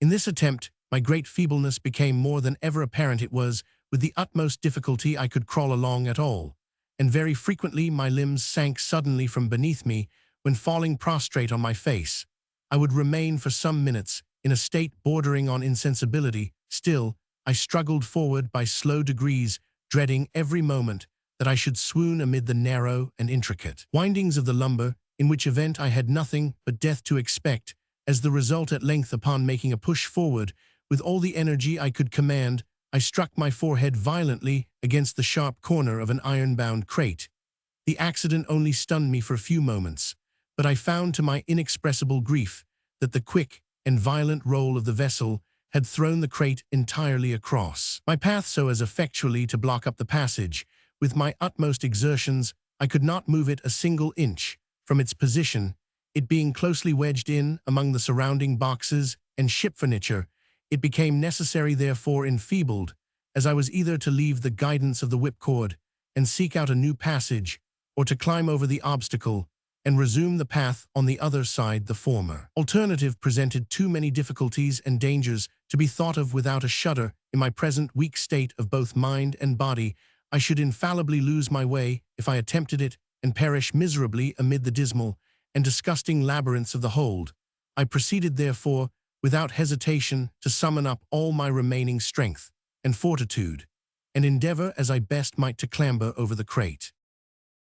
In this attempt, my great feebleness became more than ever apparent. It was with the utmost difficulty I could crawl along at all, and very frequently my limbs sank suddenly from beneath me. When falling prostrate on my face, I would remain for some minutes in a state bordering on insensibility. Still, I struggled forward by slow degrees, dreading every moment that I should swoon amid the narrow and intricate windings of the lumber, in which event I had nothing but death to expect. As the result, at length, upon making a push forward with all the energy I could command, I struck my forehead violently against the sharp corner of an iron-bound crate. The accident only stunned me for a few moments, but I found to my inexpressible grief that the quick and violent roll of the vessel had thrown the crate entirely across my path so as effectually to block up the passage. With my utmost exertions, I could not move it a single inch from its position. it being closely wedged in among the surrounding boxes and ship furniture. It became necessary, therefore enfeebled, as I was either to leave the guidance of the whipcord and seek out a new passage, or to climb over the obstacle and resume the path on the other side. The former alternative presented too many difficulties and dangers to be thought of without a shudder. In my present weak state of both mind and body, I should infallibly lose my way if I attempted it, and perish miserably amid the dismal and disgusting labyrinths of the hold. I proceeded, therefore, without hesitation, to summon up all my remaining strength and fortitude, and endeavor as I best might to clamber over the crate.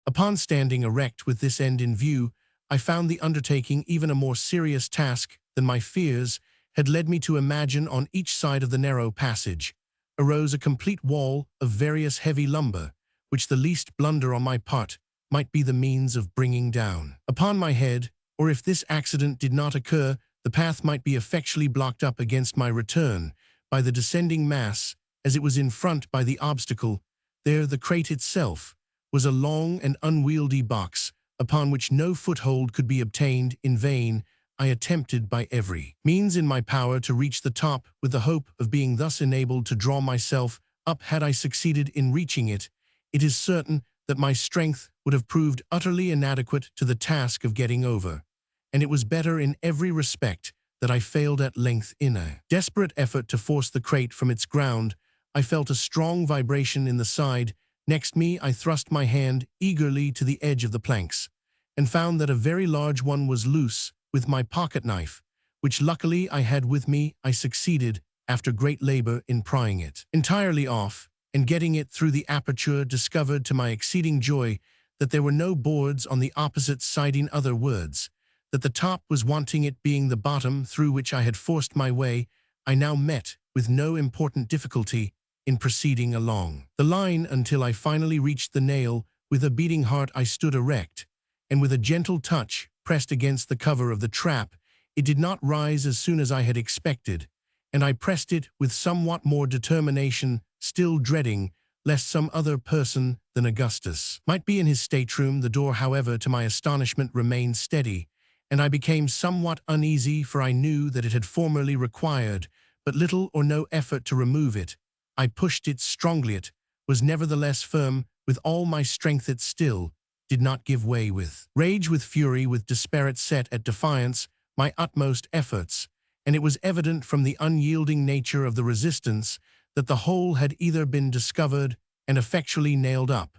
Upon standing erect with this end in view, I found the undertaking even a more serious task than my fears had led me to imagine. On each side of the narrow passage arose a complete wall of various heavy lumber, which the least blunder on my part might be the means of bringing down upon my head, or if this accident did not occur, the path might be effectually blocked up against my return by the descending mass, as it was in front by the obstacle. There the crate itself was a long and unwieldy box, upon which no foothold could be obtained. In vain I attempted by every means in my power to reach the top, with the hope of being thus enabled to draw myself up. Had I succeeded in reaching it, it is certain that my strength would have proved utterly inadequate to the task of getting over, and it was better in every respect that I failed at length. In a desperate effort to force the crate from its ground, I felt a strong vibration in the side next me. I thrust my hand eagerly to the edge of the planks, and found that a very large one was loose. With my pocket knife, which luckily I had with me, I succeeded, after great labor, in prying it entirely off, and getting it through the aperture, discovered to my exceeding joy that there were no boards on the opposite side. In other words, that the top was wanting, it being the bottom through which I had forced my way. I now met with no important difficulty in proceeding along the line until I finally reached the nail. With a beating heart I stood erect, and with a gentle touch pressed against the cover of the trap. It did not rise as soon as I had expected, and I pressed it with somewhat more determination, still dreading lest some other person than Augustus might be in his stateroom. The door, however, to my astonishment, remained steady, and I became somewhat uneasy, for I knew that it had formerly required but little or no effort to remove it. I pushed it strongly. It was nevertheless firm. With all my strength it still did not give way. With rage, with fury, with despair, it set at defiance my utmost efforts, and it was evident from the unyielding nature of the resistance that the hole had either been discovered and effectually nailed up,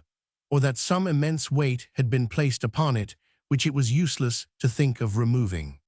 or that some immense weight had been placed upon it, which it was useless to think of removing.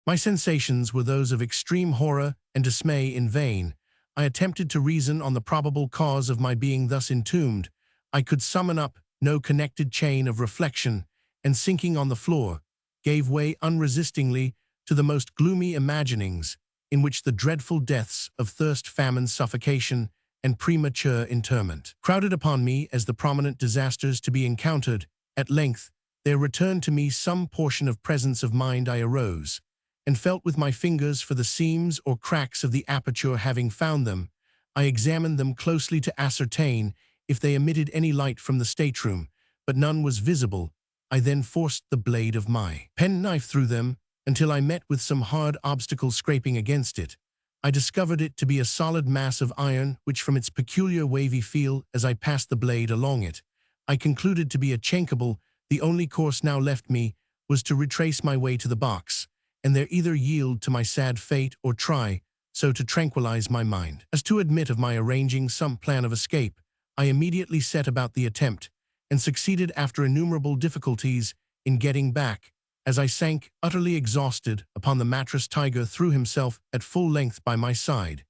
My sensations were those of extreme horror and dismay. In vain I attempted to reason on the probable cause of my being thus entombed. I could summon up no connected chain of reflection, and sinking on the floor, gave way unresistingly to the most gloomy imaginings, in which the dreadful deaths of thirst, famine, suffocation, and premature interment crowded upon me as the prominent disasters to be encountered. At length there returned to me some portion of presence of mind. I arose, and felt with my fingers for the seams or cracks of the aperture. Having found them, I examined them closely to ascertain if they emitted any light from the stateroom, but none was visible. I then forced the blade of my penknife through them until I met with some hard obstacle. Scraping against it, I discovered it to be a solid mass of iron, which from its peculiar wavy feel as I passed the blade along it, I concluded to be a chankable. The only course now left me was to retrace my way to the box, and there either yield to my sad fate or try so to tranquilize my mind as to admit of my arranging some plan of escape. I immediately set about the attempt, and succeeded after innumerable difficulties in getting back. As I sank, utterly exhausted, upon the mattress, Tiger threw himself at full length by my side,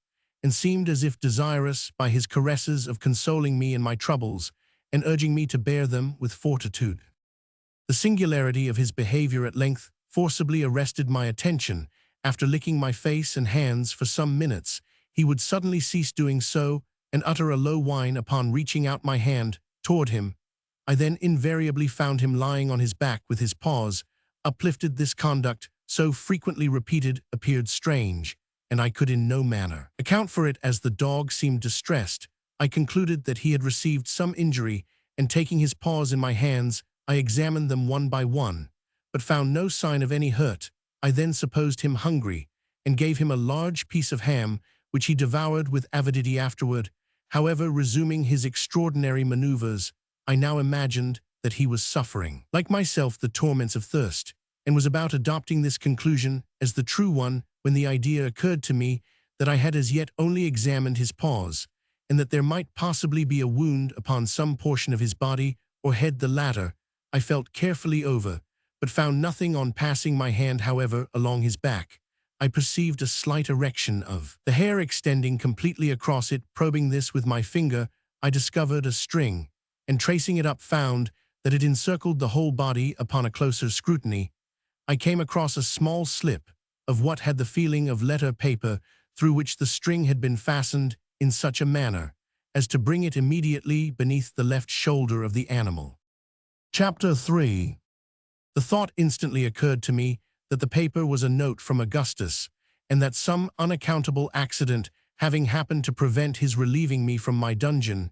and seemed as if desirous by his caresses of consoling me in my troubles, and urging me to bear them with fortitude. The singularity of his behavior at length forcibly arrested my attention. After licking my face and hands for some minutes, he would suddenly cease doing so, and utter a low whine. Upon reaching out my hand toward him, I then invariably found him lying on his back with his paws uplifted. This conduct, so frequently repeated, appeared strange, and I could in no manner account for it. As the dog seemed distressed, I concluded that he had received some injury, and taking his paws in my hands, I examined them one by one, but found no sign of any hurt. I then supposed him hungry, and gave him a large piece of ham, which he devoured with avidity afterward. However, resuming his extraordinary maneuvers, I now imagined that he was suffering, like myself, the torments of thirst, and was about adopting this conclusion as the true one when the idea occurred to me that I had as yet only examined his paws, and that there might possibly be a wound upon some portion of his body or head. The latter I felt carefully over, but found nothing. On passing my hand, however, along his back, I perceived a slight erection of the hair extending completely across it. Probing this with my finger, I discovered a string, and tracing it up found that it encircled the whole body. Upon a closer scrutiny, I came across a small slip of what had the feeling of letter paper, through which the string had been fastened in such a manner as to bring it immediately beneath the left shoulder of the animal. Chapter 3. The thought instantly occurred to me that the paper was a note from Augustus, and that some unaccountable accident having happened to prevent his relieving me from my dungeon,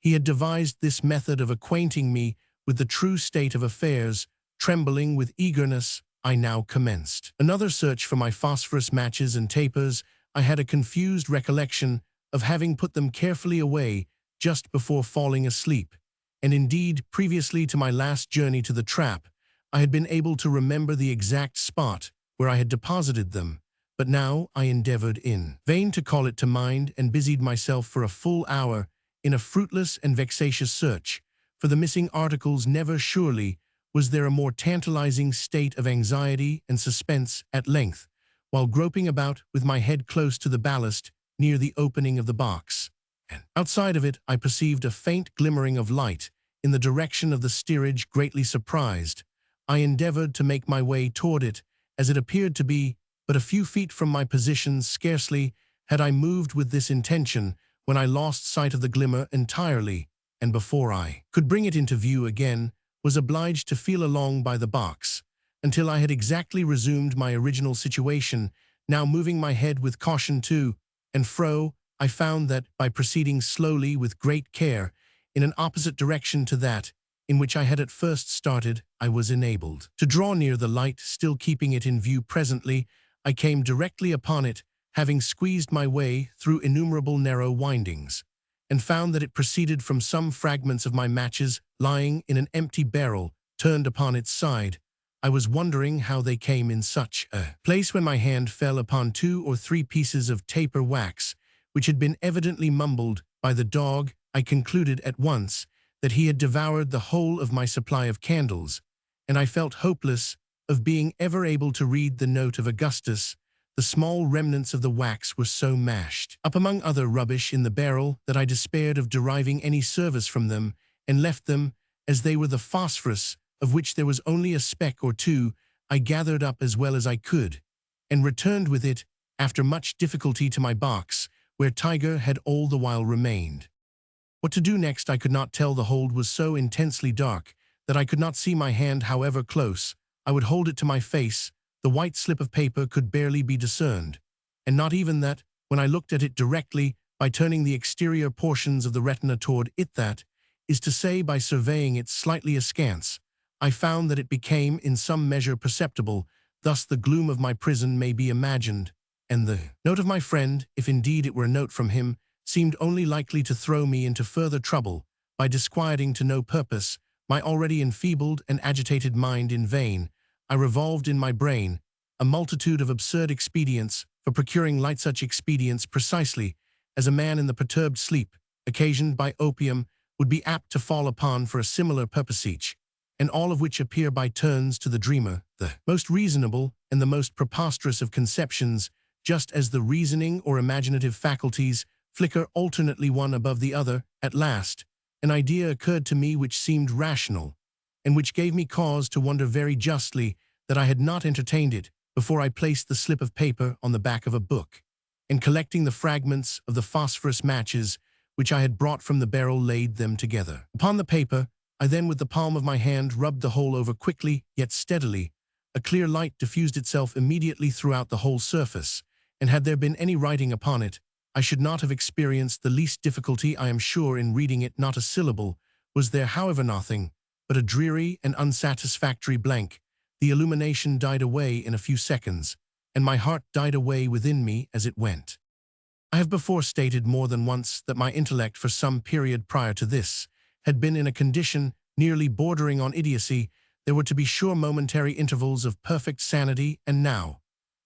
he had devised this method of acquainting me with the true state of affairs. Trembling with eagerness, I now commenced another search for my phosphorus matches and tapers. I had a confused recollection of having put them carefully away just before falling asleep, and indeed, previously to my last journey to the trap, I had been able to remember the exact spot where I had deposited them, but now I endeavored in vain to call it to mind, and busied myself for a full hour in a fruitless and vexatious search for the missing articles. Never surely was there a more tantalizing state of anxiety and suspense. At length, while groping about with my head close to the ballast near the opening of the box, and outside of it, I perceived a faint glimmering of light in the direction of the steerage. Greatly surprised, I endeavored to make my way toward it, as it appeared to be but a few feet from my position. Scarcely had I moved with this intention when I lost sight of the glimmer entirely, and before I could bring it into view again, was obliged to feel along by the box until I had exactly resumed my original situation. Now, moving my head with caution to and fro, I found that, by proceeding slowly with great care in an opposite direction to that in which I had at first started, I was enabled to draw near the light, still keeping it in view. Presently, I came directly upon it, having squeezed my way through innumerable narrow windings, and found that it proceeded from some fragments of my matches lying in an empty barrel turned upon its side. I was wondering how they came in such a place when my hand fell upon 2 or 3 pieces of taper wax, which had been evidently mumbled by the dog. I concluded at once that he had devoured the whole of my supply of candles, and I felt hopeless of being ever able to read the note of Augustus. The small remnants of the wax were so mashed up among other rubbish in the barrel that I despaired of deriving any service from them, and left them, as they were, the phosphorus of which there was only a speck or two. I gathered up as well as I could, and returned with it, after much difficulty, to my box, where Tiger had all the while remained. What to do next I could not tell. The hold was so intensely dark that I could not see my hand, however close I would hold it to my face. The white slip of paper could barely be discerned, and not even that when I looked at it directly by turning the exterior portions of the retina toward it, that is to say, by surveying it slightly askance, I found that it became in some measure perceptible. Thus the gloom of my prison may be imagined, and the note of my friend, if indeed it were a note from him, seemed only likely to throw me into further trouble by disquieting to no purpose my already enfeebled and agitated mind. In vain I revolved in my brain a multitude of absurd expedients for procuring light, such expedients precisely as a man in the perturbed sleep occasioned by opium would be apt to fall upon for a similar purpose each, and all of which appear by turns to the dreamer the most reasonable and the most preposterous of conceptions, just as the reasoning or imaginative faculties flicker alternately one above the other. At last, an idea occurred to me which seemed rational, and which gave me cause to wonder very justly that I had not entertained it before I placed the slip of paper on the back of a book, and collecting the fragments of the phosphorus matches which I had brought from the barrel, laid them together upon the paper. I then, with the palm of my hand, rubbed the whole over quickly yet steadily. A clear light diffused itself immediately throughout the whole surface, and had there been any writing upon it, I should not have experienced the least difficulty, I am sure, in reading it. Not a syllable was there, however, nothing but a dreary and unsatisfactory blank. The illumination died away in a few seconds, and my heart died away within me as it went. I have before stated more than once that my intellect for some period prior to this had been in a condition nearly bordering on idiocy. There were to be sure momentary intervals of perfect sanity and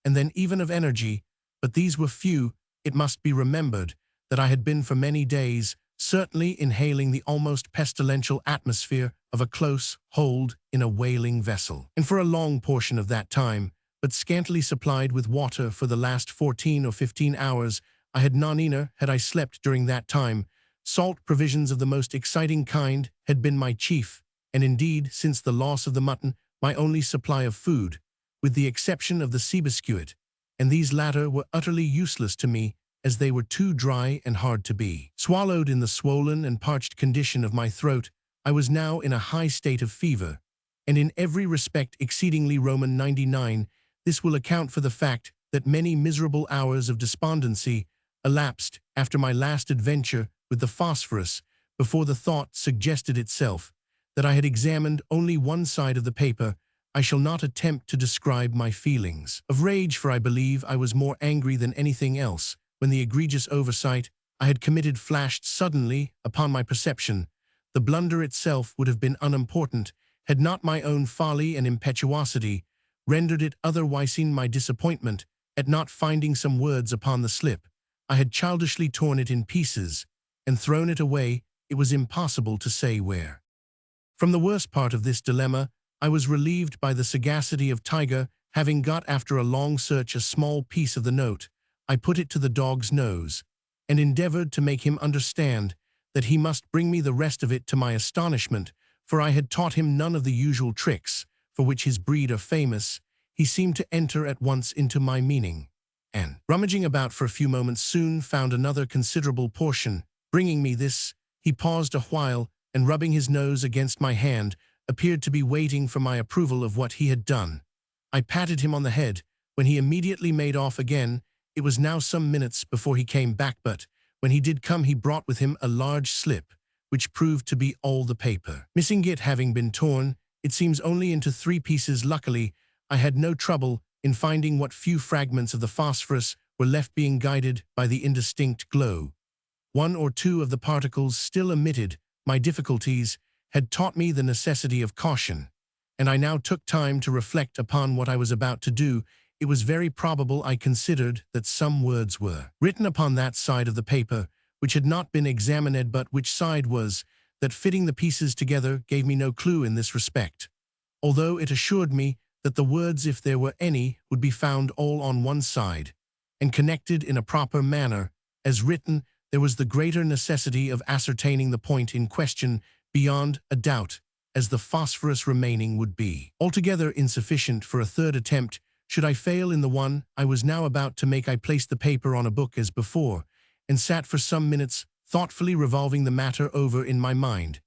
then even of energy, but these were few. It must be remembered that I had been for many days certainly inhaling the almost pestilential atmosphere of a close hold in a whaling vessel, and for a long portion of that time, but scantily supplied with water for the last 14 or 15 hours, I had had I slept during that time. Salt provisions of the most exciting kind had been my chief, and indeed, since the loss of the mutton, my only supply of food, with the exception of the sea biscuit, and these latter were utterly useless to me, as they were too dry and hard to be swallowed. In the swollen and parched condition of my throat, I was now in a high state of fever, and in every respect exceedingly Roman 99. This will account for the fact that many miserable hours of despondency elapsed after my last adventure with the phosphorus before the thought suggested itself that I had examined only one side of the paper. I shall not attempt to describe my feelings of rage, for I believe I was more angry than anything else when the egregious oversight I had committed flashed suddenly upon my perception. The blunder itself would have been unimportant had not my own folly and impetuosity rendered it otherwise. In my disappointment at not finding some words upon the slip, I had childishly torn it in pieces and thrown it away. It was impossible to say where. From the worst part of this dilemma, I was relieved by the sagacity of Tiger. Having got after a long search a small piece of the note, I put it to the dog's nose, and endeavored to make him understand that he must bring me the rest of it. To my astonishment, for I had taught him none of the usual tricks for which his breed are famous, he seemed to enter at once into my meaning, and, rummaging about for a few moments, soon found another considerable portion. Bringing me this, he paused a while, and rubbing his nose against my hand, appeared to be waiting for my approval of what he had done. I patted him on the head, when he immediately made off again. It was now some minutes before he came back, but when he did come he brought with him a large slip, which proved to be all the paper, missing it having been torn, it seems, only into 3 pieces. Luckily, I had no trouble in finding what few fragments of the phosphorus were left, being guided by the indistinct glow. 1 or 2 of the particles still emitted. My difficulties had taught me the necessity of caution, and I now took time to reflect upon what I was about to do. It was very probable, I considered, that some words were written upon that side of the paper which had not been examined, but which side was that fitting the pieces together gave me no clue in this respect, although it assured me that the words, if there were any, would be found all on one side, and connected in a proper manner. As written, there was the greater necessity of ascertaining the point in question beyond a doubt, as the phosphorus remaining would be altogether insufficient for a third attempt. Should I fail in the one I was now about to make, I placed the paper on a book as before, and sat for some minutes thoughtfully revolving the matter over in my mind.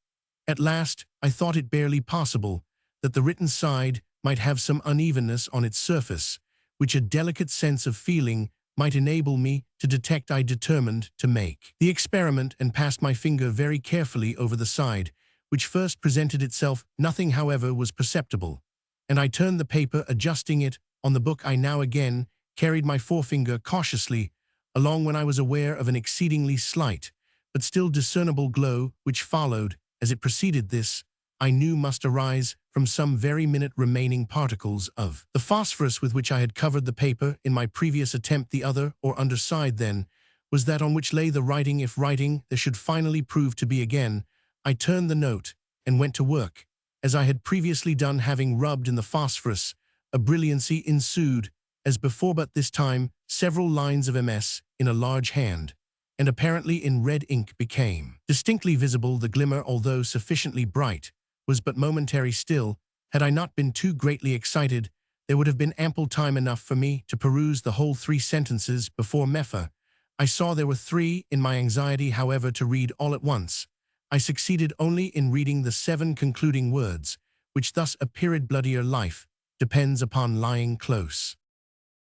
At last, I thought it barely possible that the written side might have some unevenness on its surface, which a delicate sense of feeling might enable me to detect. I determined to make the experiment, and passed my finger very carefully over the side which first presented itself. Nothing, however, was perceptible, and I turned the paper, adjusting it on the book. I now again carried my forefinger cautiously along, when I was aware of an exceedingly slight but still discernible glow, which followed as it preceded. This, I knew, must arise from some very minute remaining particles of the phosphorus with which I had covered the paper in my previous attempt. The other, or underside, then, was that on which lay the writing. If writing there should finally prove to be again, I turned the note and went to work, as I had previously done. Having rubbed in the phosphorus, a brilliancy ensued, as before, but this time several lines of MS in a large hand, and apparently in red ink, became distinctly visible. The glimmer, although sufficiently bright, was but momentary. Still, had I not been too greatly excited, there would have been ample time enough for me to peruse the whole 3 sentences before Mepha. I saw there were 3. In my anxiety, however, to read all at once, I succeeded only in reading the 7 concluding words, which thus appeared: bloodier life depends upon lying close.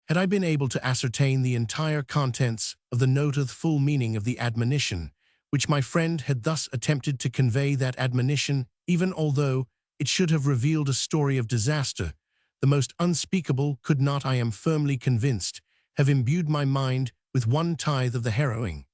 Had I been able to ascertain the entire contents of the note, the full meaning of the admonition which my friend had thus attempted to convey, that admonition, even although it should have revealed a story of disaster, the most unspeakable could not, I am firmly convinced, have imbued my mind with one tithe of the harrowing,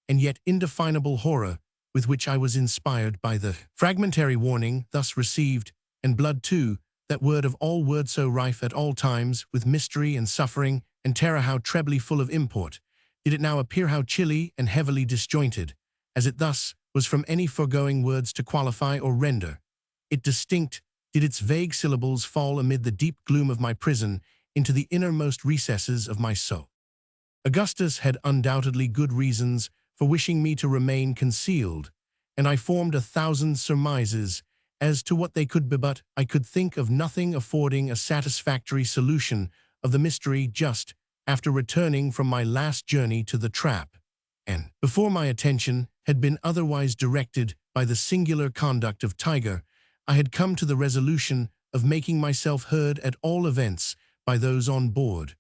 and yet indefinable horror with which I was inspired by the fragmentary warning thus received, and blood too, that word of all words so rife at all times with mystery and suffering and terror, how trebly full of import, did it now appear, how chilly and heavily disjointed, as it thus was from any foregoing words to qualify or render it distinct, did its vague syllables fall amid the deep gloom of my prison into the innermost recesses of my soul. Augustus had undoubtedly good reasons for wishing me to remain concealed, and I formed 1,000 surmises as to what they could be, but I could think of nothing affording a satisfactory solution of the mystery just after returning from my last journey to the trap, and before my attention had been otherwise directed by the singular conduct of Tiger, I had come to the resolution of making myself heard at all events by those on board,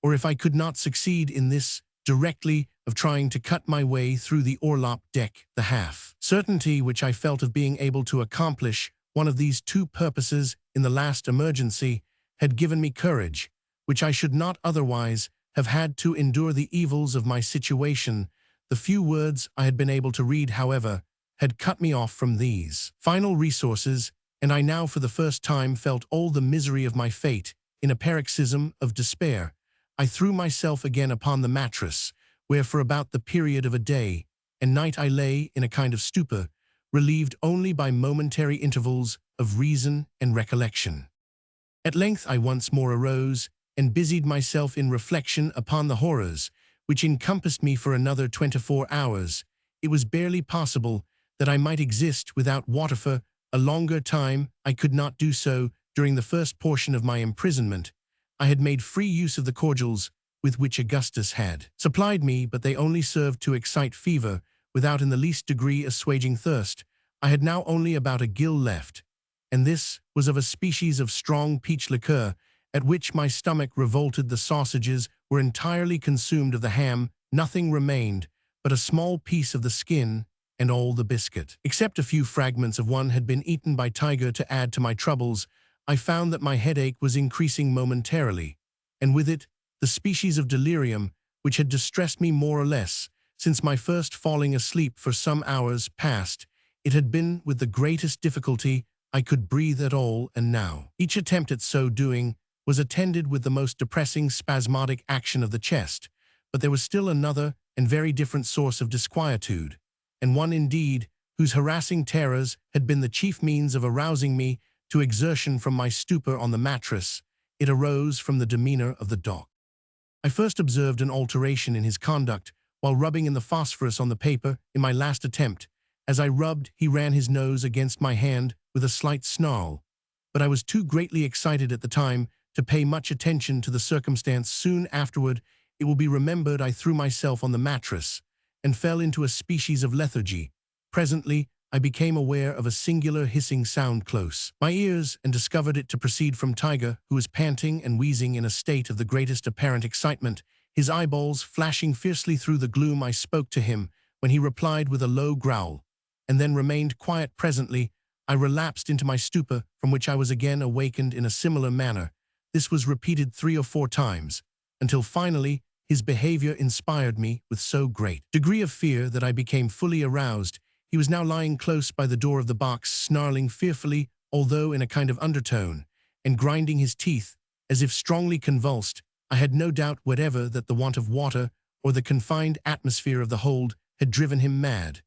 or if I could not succeed in this directly, of trying to cut my way through the orlop deck, the half certainty which I felt of being able to accomplish one of these two purposes in the last emergency had given me courage, which I should not otherwise have had to endure the evils of my situation. The few words I had been able to read, however, had cut me off from these final resources, and I now for the first time felt all the misery of my fate. In a paroxysm of despair, I threw myself again upon the mattress, where for about the period of a day and night I lay in a kind of stupor, relieved only by momentary intervals of reason and recollection. At length I once more arose and busied myself in reflection upon the horrors which encompassed me for another 24 hours. It was barely possible that I might exist without water for a longer time. I could not do so during the first portion of my imprisonment. I had made free use of the cordials with which Augustus had supplied me, but they only served to excite fever, without in the least degree assuaging thirst. I had now only about a gill left, and this was of a species of strong peach liqueur, at which my stomach revolted. The sausages were entirely consumed of the ham, nothing remained but a small piece of the skin, and all the biscuit, except a few fragments of one, had been eaten by Tiger. To add to my troubles, I found that my headache was increasing momentarily, and with it the species of delirium which had distressed me more or less since my first falling asleep. For some hours past it had been with the greatest difficulty I could breathe at all, and now each attempt at so doing was attended with the most depressing spasmodic action of the chest. But there was still another and very different source of disquietude, and one indeed whose harassing terrors had been the chief means of arousing me to exertion from my stupor on the mattress. It arose from the demeanor of the dog. I first observed an alteration in his conduct while rubbing in the phosphorus on the paper in my last attempt. As I rubbed, he ran his nose against my hand with a slight snarl, but I was too greatly excited at the time to pay much attention to the circumstance. Soon afterward, it will be remembered, I threw myself on the mattress and fell into a species of lethargy. Presently, I became aware of a singular hissing sound close my ears, and discovered it to proceed from Tiger, who was panting and wheezing in a state of the greatest apparent excitement, his eyeballs flashing fiercely through the gloom. I spoke to him, when he replied with a low growl, and then remained quiet. Presently, I relapsed into my stupor, from which I was again awakened in a similar manner. This was repeated 3 or 4 times, until finally his behavior inspired me with so great degree of fear that I became fully aroused. He was now lying close by the door of the box, snarling fearfully, although in a kind of undertone, and grinding his teeth, as if strongly convulsed. I had no doubt whatever that the want of water, or the confined atmosphere of the hold, had driven him mad,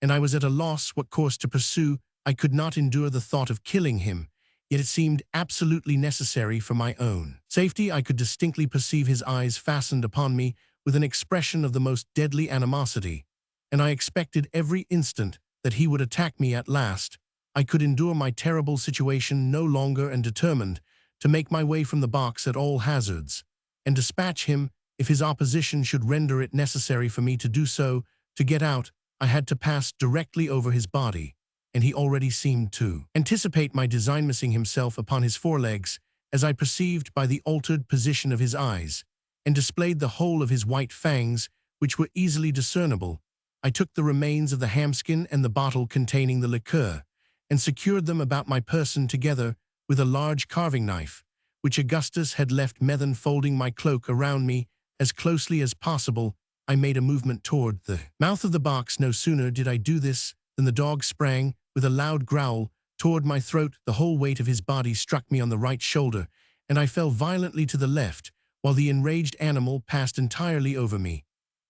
and I was at a loss what course to pursue. I could not endure the thought of killing him, yet it seemed absolutely necessary for my own safety. I could distinctly perceive his eyes fastened upon me with an expression of the most deadly animosity, and I expected every instant that he would attack me. At last, I could endure my terrible situation no longer, and determined to make my way from the box at all hazards, and dispatch him if his opposition should render it necessary for me to do so. To get out, I had to pass directly over his body, and he already seemed to anticipate my design, missing himself upon his forelegs, as I perceived by the altered position of his eyes, and displayed the whole of his white fangs, which were easily discernible. I took the remains of the hamskin and the bottle containing the liqueur, and secured them about my person, together with a large carving knife, which Augustus had left me, folding my cloak around me as closely as possible, I made a movement toward the mouth of the box. No sooner did I do this than the dog sprang, with a loud growl, toward my throat. The whole weight of his body struck me on the right shoulder, and I fell violently to the left, while the enraged animal passed entirely over me.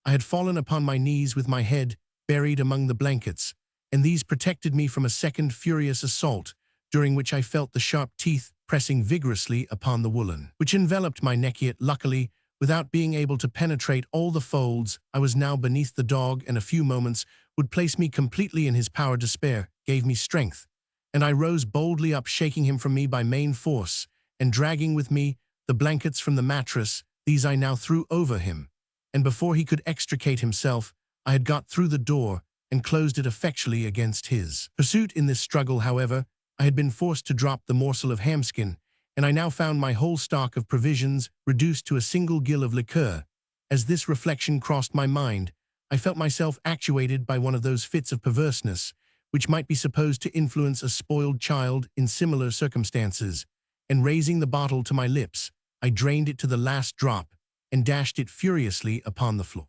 I had fallen upon my knees with my head buried among the blankets, and these protected me from a second furious assault, during which I felt the sharp teeth pressing vigorously upon the woolen, which enveloped my neck. Yet, luckily, without being able to penetrate all the folds, I was now beneath the dog, and a few moments would place me completely in his power. Despair gave me strength, and I rose boldly up, shaking him from me by main force, and dragging with me the blankets from the mattress. These I now threw over him, and before he could extricate himself, I had got through the door and closed it effectually against his pursuit. In this struggle, however, I had been forced to drop the morsel of hamskin, and I now found my whole stock of provisions reduced to a single gill of liqueur. As this reflection crossed my mind, I felt myself actuated by one of those fits of perverseness which might be supposed to influence a spoiled child in similar circumstances, and raising the bottle to my lips, I drained it to the last drop and dashed it furiously upon the floor.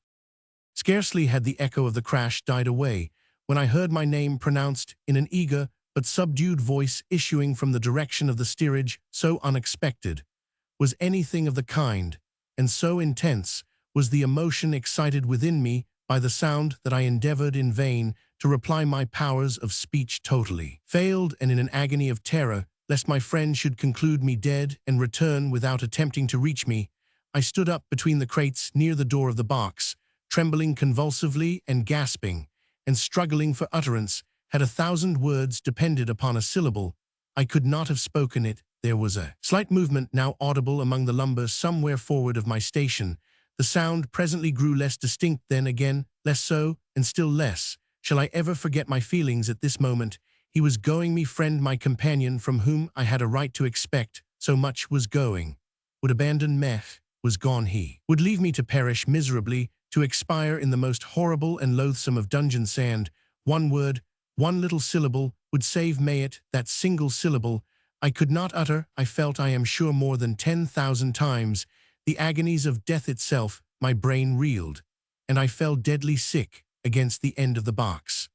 Scarcely had the echo of the crash died away when I heard my name pronounced in an eager but subdued voice issuing from the direction of the steerage. So unexpected was anything of the kind, and so intense was the emotion excited within me by the sound, that I endeavored in vain to reply. My powers of speech totally failed, and in an agony of terror, lest my friend should conclude me dead and return without attempting to reach me, I stood up between the crates near the door of the box, trembling convulsively and gasping, and struggling for utterance. Had 1,000 words depended upon a syllable, I could not have spoken it. There was a slight movement now audible among the lumber somewhere forward of my station. The sound presently grew less distinct, then again less so, and still less. Shall I ever forget my feelings at this moment? He was going, me friend, my companion, from whom I had a right to expect so much, was going, would abandon me, was gone. He would leave me to perish miserably, to expire in the most horrible and loathsome of dungeons. And one word, one little syllable, would save me. It, that single syllable, I could not utter. I felt, I am sure, more than 10,000 times the agonies of death itself. My brain reeled, and I fell deadly sick against the end of the box.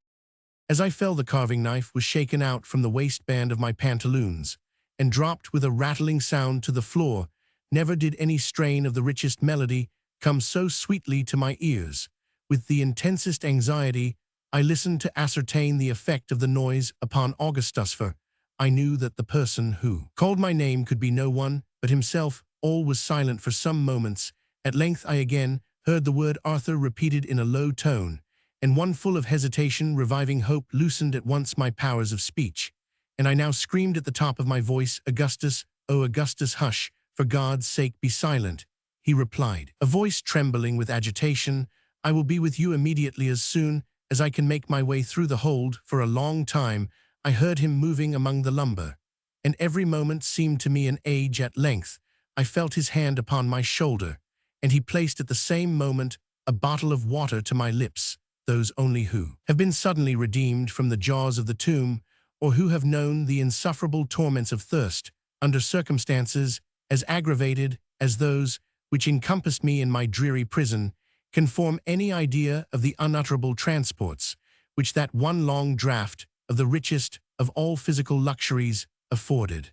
As I fell, the carving knife was shaken out from the waistband of my pantaloons and dropped with a rattling sound to the floor. Never did any strain of the richest melody come so sweetly to my ears. With the intensest anxiety, I listened to ascertain the effect of the noise upon Augustus, for I knew that the person who called my name could be no one but himself. All was silent for some moments. At length I again heard the word Arthur repeated in a low tone, and one full of hesitation. Reviving hope loosened at once my powers of speech, and I now screamed at the top of my voice, "Augustus, oh Augustus, hush, for God's sake be silent." He replied, a voice trembling with agitation, "I will be with you immediately, as soon as I can make my way through the hold." For a long time I heard him moving among the lumber, and every moment seemed to me an age. At length I felt his hand upon my shoulder, and he placed at the same moment a bottle of water to my lips. Those only who have been suddenly redeemed from the jaws of the tomb, or who have known the insufferable torments of thirst under circumstances as aggravated as those which encompassed me in my dreary prison, can form any idea of the unutterable transports which that one long draught of the richest of all physical luxuries afforded.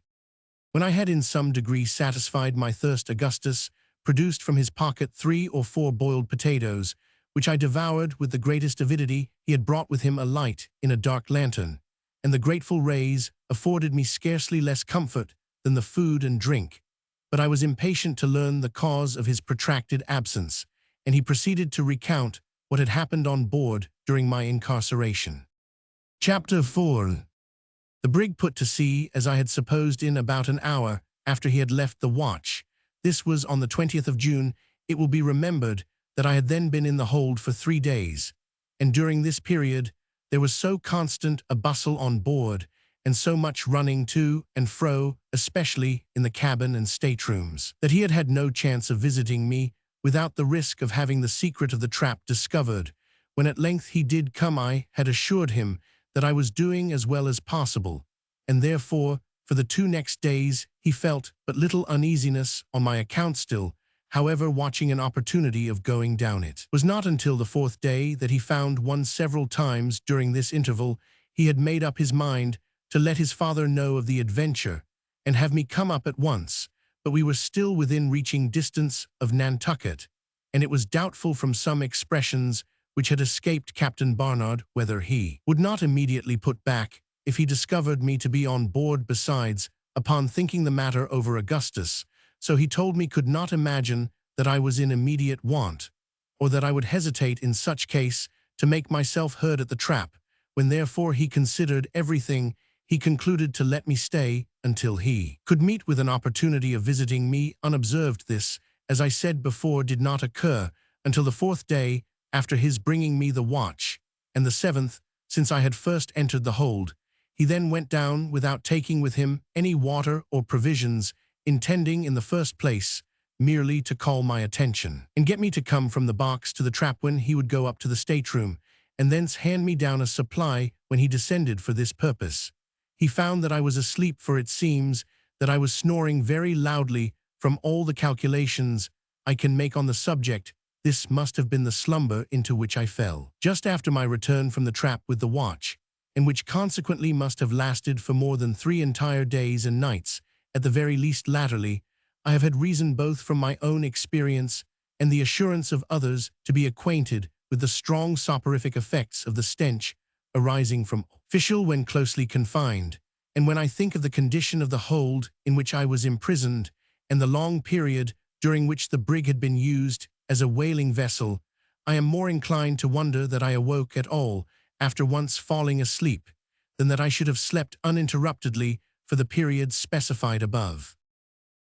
When I had in some degree satisfied my thirst, Augustus produced from his pocket 3 or 4 boiled potatoes, which I devoured with the greatest avidity. He had brought with him a light in a dark lantern, and the grateful rays afforded me scarcely less comfort than the food and drink. But I was impatient to learn the cause of his protracted absence, and he proceeded to recount what had happened on board during my incarceration. Chapter 4. The brig put to sea, as I had supposed, in about an hour after he had left the watch. This was on the 20th of June. It will be remembered that I had then been in the hold for 3 days, and during this period there was so constant a bustle on board, and so much running to and fro, especially in the cabin and staterooms, that he had had no chance of visiting me without the risk of having the secret of the trap discovered. When at length he did come, I had assured him that I was doing as well as possible, and therefore For the 2 next days, he felt but little uneasiness on my account still, however, watching an opportunity of going down it. It was not until the 4th day that he found one several times during this interval he had made up his mind to let his father know of the adventure and have me come up at once, but we were still within reaching distance of Nantucket, and it was doubtful from some expressions which had escaped Captain Barnard whether he would not immediately put back if he discovered me to be on board. Besides, upon thinking the matter over, Augustus, so he told me, could not imagine that I was in immediate want, or that I would hesitate in such case to make myself heard at the trap. When therefore he considered everything, he concluded to let me stay until he could meet with an opportunity of visiting me unobserved. This, as I said before, did not occur until the 4th day after his bringing me the watch, and the 7th since I had first entered the hold. He then went down without taking with him any water or provisions, intending in the first place merely to call my attention and get me to come from the box to the trap, when he would go up to the stateroom and thence hand me down a supply. When he descended for this purpose, he found that I was asleep, for it seems that I was snoring very loudly. From all the calculations I can make on the subject, this must have been the slumber into which I fell just after my return from the trap with the watch, and which consequently must have lasted for more than 3 entire days and nights, at the very least. Latterly, I have had reason, both from my own experience and the assurance of others, to be acquainted with the strong soporific effects of the stench arising from official when closely confined, and when I think of the condition of the hold in which I was imprisoned, and the long period during which the brig had been used as a whaling vessel, I am more inclined to wonder that I awoke at all after once falling asleep, than that I should have slept uninterruptedly for the periods specified above.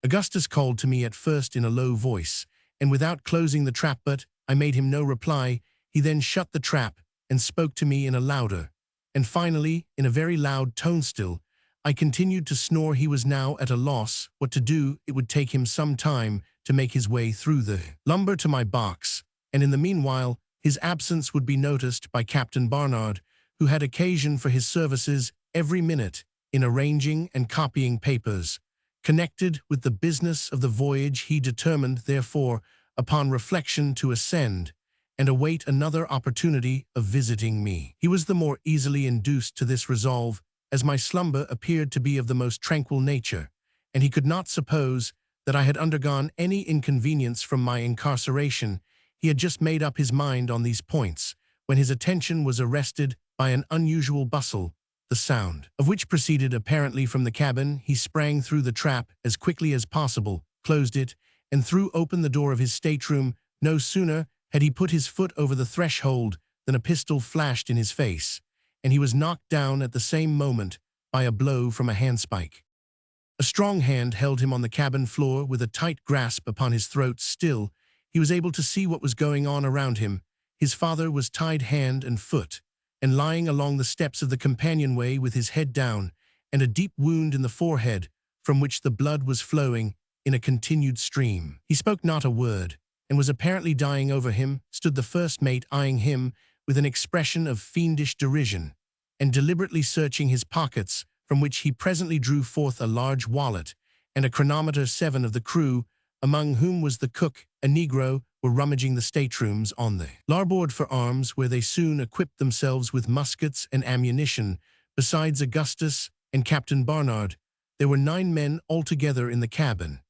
Augustus called to me at first in a low voice, and without closing the trap, but I made him no reply. He then shut the trap and spoke to me in a louder, and finally in a very loud tone still. I continued to snore. He was now at a loss what to do. It would take him some time to make his way through the lumber to my box, and in the meanwhile his absence would be noticed by Captain Barnard, who had occasion for his services every minute in arranging and copying papers connected with the business of the voyage. He determined, therefore, upon reflection, to ascend and await another opportunity of visiting me. He was the more easily induced to this resolve, as my slumber appeared to be of the most tranquil nature, and he could not suppose that I had undergone any inconvenience from my incarceration. He had just made up his mind on these points, when his attention was arrested by an unusual bustle, the sound of which proceeded apparently from the cabin. He sprang through the trap as quickly as possible, closed it, and threw open the door of his stateroom. No sooner had he put his foot over the threshold than a pistol flashed in his face, and he was knocked down at the same moment by a blow from a handspike. A strong hand held him on the cabin floor with a tight grasp upon his throat. Still, he was able to see what was going on around him. His father was tied hand and foot, and lying along the steps of the companionway with his head down, and a deep wound in the forehead, from which the blood was flowing in a continued stream. He spoke not a word, and was apparently dying. Over him stood the first mate, eyeing him with an expression of fiendish derision, and deliberately searching his pockets, from which he presently drew forth a large wallet and a chronometer. 7 of the crew, among whom was the cook, a Negro, were rummaging the staterooms on the larboard for arms, where they soon equipped themselves with muskets and ammunition. Besides Augustus and Captain Barnard, there were 9 men altogether in the cabin,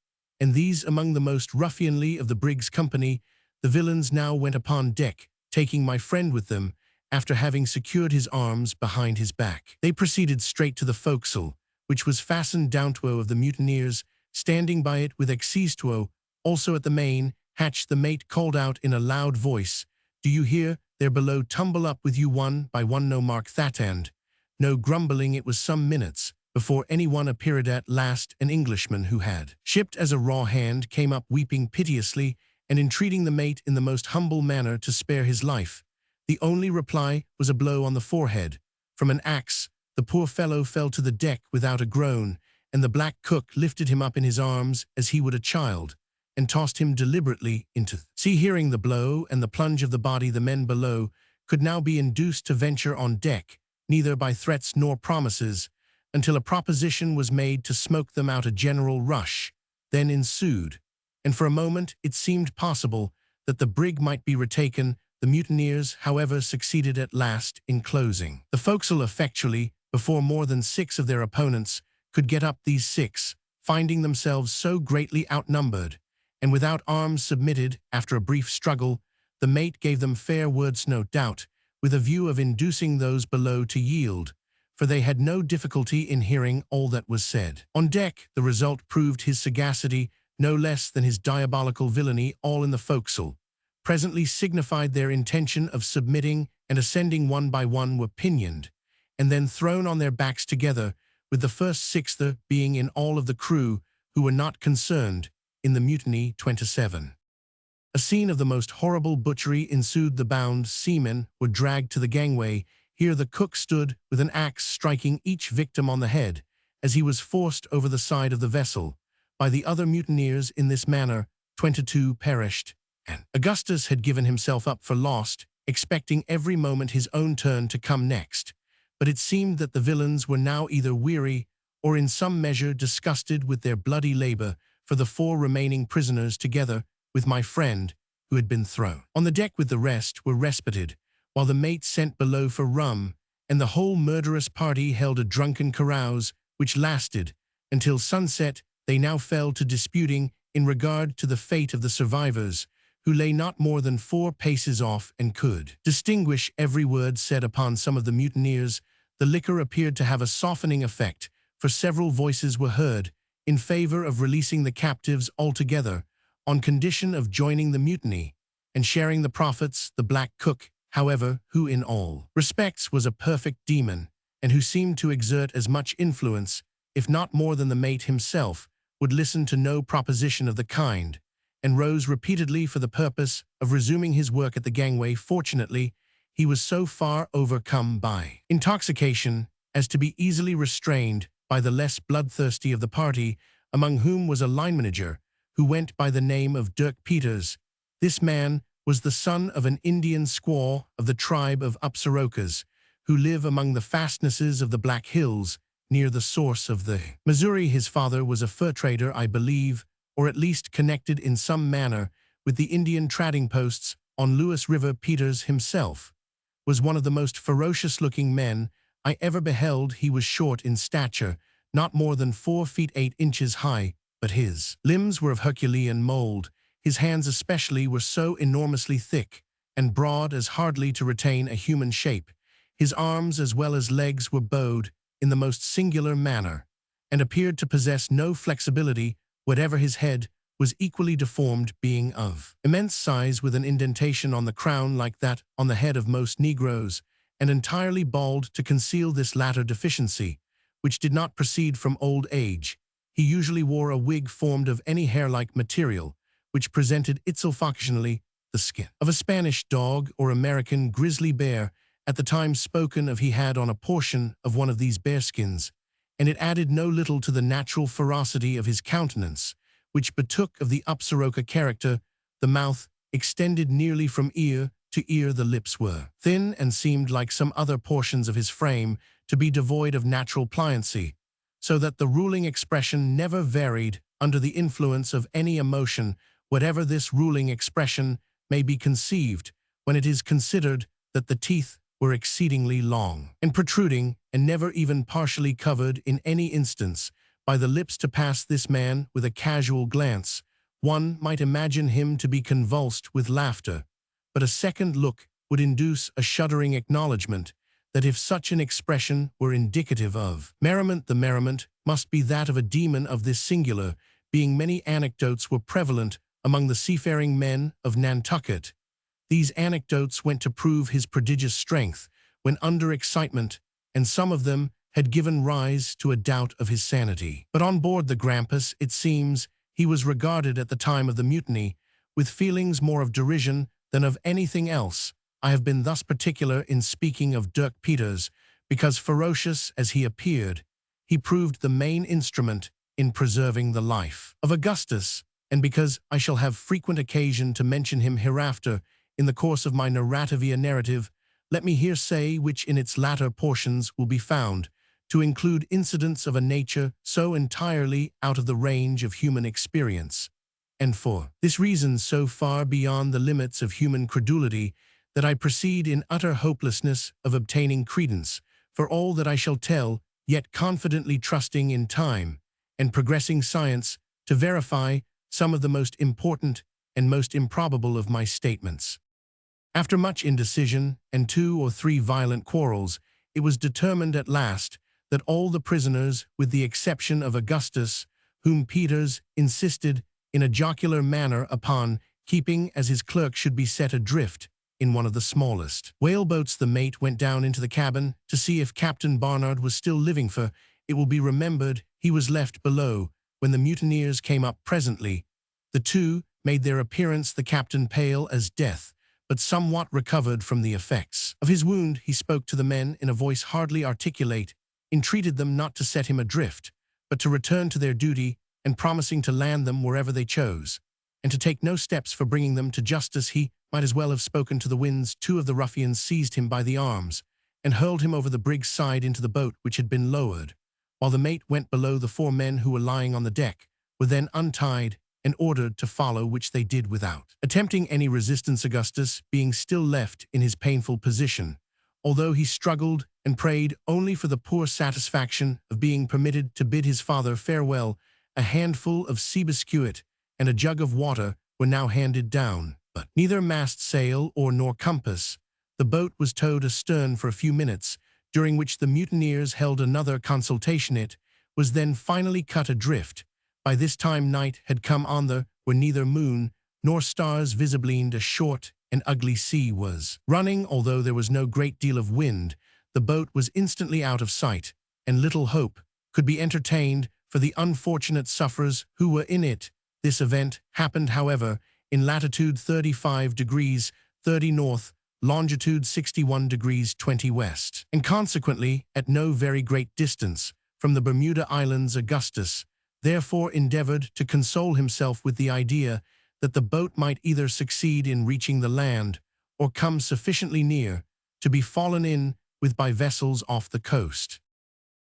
and these among the most ruffianly of the brig's company. The villains now went upon deck, taking my friend with them. After having secured his arms behind his back, they proceeded straight to the forecastle, which was fastened down to of the mutineers standing by it with exceestuo. Also at the main hatch the mate called out in a loud voice, "Do you hear? There below, tumble up with you one by one, no mark that end." No grumbling. It was some minutes before anyone appeared. At last an Englishman who had shipped as a raw hand came up, weeping piteously and entreating the mate in the most humble manner to spare his life. The only reply was a blow on the forehead from an axe. The poor fellow fell to the deck without a groan, and the black cook lifted him up in his arms as he would a child, and tossed him deliberately into the sea. Hearing the blow and the plunge of the body, the men below could now be induced to venture on deck, neither by threats nor promises, until a proposition was made to smoke them out. A general rush then ensued, and for a moment it seemed possible that the brig might be retaken. The mutineers, however, succeeded at last in closing the forecastle effectually before more than 6 of their opponents could get up. These 6, finding themselves so greatly outnumbered, and without arms, submitted. After a brief struggle, the mate gave them fair words, no doubt, with a view of inducing those below to yield, for they had no difficulty in hearing all that was said. On deck, the result proved his sagacity no less than his diabolical villainy. All in the forecastle presently signified their intention of submitting, and ascending one by one were pinioned, and then thrown on their backs together, with the first 6 there being in all of the crew who were not concerned in the mutiny. 27. A scene of the most horrible butchery ensued. The bound seamen were dragged to the gangway. Here the cook stood with an axe, striking each victim on the head as he was forced over the side of the vessel by the other mutineers. In this manner 22 perished, and Augustus had given himself up for lost, expecting every moment his own turn to come next. But it seemed that the villains were now either weary or in some measure disgusted with their bloody labor, for the 4 remaining prisoners, together with my friend who had been thrown on the deck with the rest, were respited, while the mate sent below for rum, and the whole murderous party held a drunken carouse which lasted until sunset. They now fell to disputing in regard to the fate of the survivors, who lay not more than 4 paces off and could distinguish every word said. Upon some of the mutineers the liquor appeared to have a softening effect, for several voices were heard in favor of releasing the captives altogether, on condition of joining the mutiny and sharing the profits. The black cook, however, who in all respects was a perfect demon, and who seemed to exert as much influence, if not more than the mate himself, would listen to no proposition of the kind, and rose repeatedly for the purpose of resuming his work at the gangway. Fortunately, he was so far overcome by intoxication as to be easily restrained by the less bloodthirsty of the party, among whom was a line manager who went by the name of Dirk Peters. This man was the son of an Indian squaw of the tribe of Upsarokas, who live among the fastnesses of the Black Hills near the source of the Missouri. His father was a fur trader, I believe, or at least connected in some manner with the Indian trading posts on Lewis River. Peters himself was one of the most ferocious-looking men I ever beheld. He was short in stature, not more than 4 feet 8 inches high, but his limbs were of Herculean mold. His hands especially were so enormously thick and broad as hardly to retain a human shape. His arms as well as legs were bowed in the most singular manner, and appeared to possess no flexibility whatever. His head was equally deformed, being of immense size, with an indentation on the crown like that on the head of most Negroes, and entirely bald to conceal this latter deficiency, which did not proceed from old age. He usually wore a wig formed of any hair-like material, which presented itself occasionally the skin of a Spanish dog or American grizzly bear. At the time spoken of he had on a portion of one of these bearskins, and it added no little to the natural ferocity of his countenance, which betook of the Upsaroka character. The mouth extended nearly from ear to ear. The lips were thin and seemed, like some other portions of his frame, to be devoid of natural pliancy, so that the ruling expression never varied under the influence of any emotion, whatever this ruling expression may be conceived, when it is considered that the teeth were exceedingly long and protruding, and never even partially covered in any instance by the lips. To pass this man with a casual glance, one might imagine him to be convulsed with laughter, but a second look would induce a shuddering acknowledgment that if such an expression were indicative of merriment, the merriment must be that of a demon of this singular being. Many anecdotes were prevalent among the seafaring men of Nantucket. These anecdotes went to prove his prodigious strength when under excitement, and some of them had given rise to a doubt of his sanity. But on board the Grampus, it seems, he was regarded at the time of the mutiny with feelings more of derision than of anything else. I have been thus particular in speaking of Dirk Peters, because ferocious as he appeared, he proved the main instrument in preserving the life of Augustus, and because I shall have frequent occasion to mention him hereafter in the course of my narrative, let me here say, which in its latter portions will be found to include incidents of a nature so entirely out of the range of human experience, and for this reason so far beyond the limits of human credulity, that I proceed in utter hopelessness of obtaining credence for all that I shall tell, yet confidently trusting in time and progressing science to verify some of the most important and most improbable of my statements. After much indecision and 2 or 3 violent quarrels, it was determined at last that all the prisoners, with the exception of Augustus, whom Peters insisted in a jocular manner upon keeping as his clerk, should be set adrift in one of the smallest whaleboats. The mate went down into the cabin to see if Captain Barnard was still living, for it will be remembered he was left below when the mutineers came up presently. The 2 made their appearance, the captain pale as death, but somewhat recovered from the effects of his wound. He spoke to the men in a voice hardly articulate, entreated them not to set him adrift, but to return to their duty, and promising to land them wherever they chose, and to take no steps for bringing them to justice. He might as well have spoken to the winds. 2 of the ruffians seized him by the arms, and hurled him over the brig's side into the boat which had been lowered, while the mate went below. The 4 men who were lying on the deck were then untied and ordered to follow, which they did without attempting any resistance, Augustus being still left in his painful position, although he struggled and prayed only for the poor satisfaction of being permitted to bid his father farewell. A handful of sea biscuit and a jug of water were now handed down, but neither mast sail or nor compass. The boat was towed astern for a few minutes, during which the mutineers held another consultation. It was then finally cut adrift. By this time night had come on. There were neither moon nor stars visible, and a short and ugly sea was running. Although there was no great deal of wind, the boat was instantly out of sight, and little hope could be entertained for the unfortunate sufferers who were in it. This event happened, however, in latitude 35 degrees 30 north, longitude 61 degrees 20 west, and consequently at no very great distance from the Bermuda Islands. Augustus therefore endeavored to console himself with the idea that the boat might either succeed in reaching the land, or come sufficiently near to be fallen in with by vessels off the coast.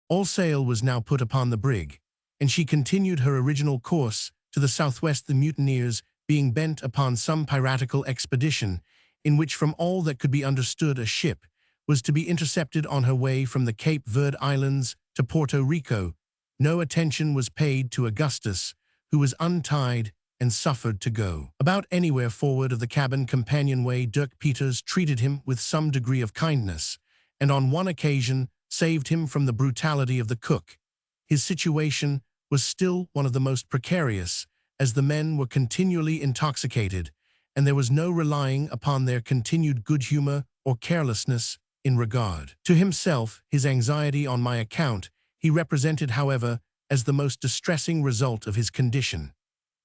All sail was now put upon the brig, and she continued her original course to the southwest, the mutineers being bent upon some piratical expedition, in which, from all that could be understood, a ship was to be intercepted on her way from the Cape Verde Islands to Puerto Rico. No attention was paid to Augustus, who was untied and suffered to go about anywhere forward of the cabin companionway. Dirk Peters treated him with some degree of kindness, and on one occasion saved him from the brutality of the cook. His situation was still one of the most precarious, as the men were continually intoxicated, and there was no relying upon their continued good humor or carelessness in regard to himself. His anxiety on my account he represented, however, as the most distressing result of his condition,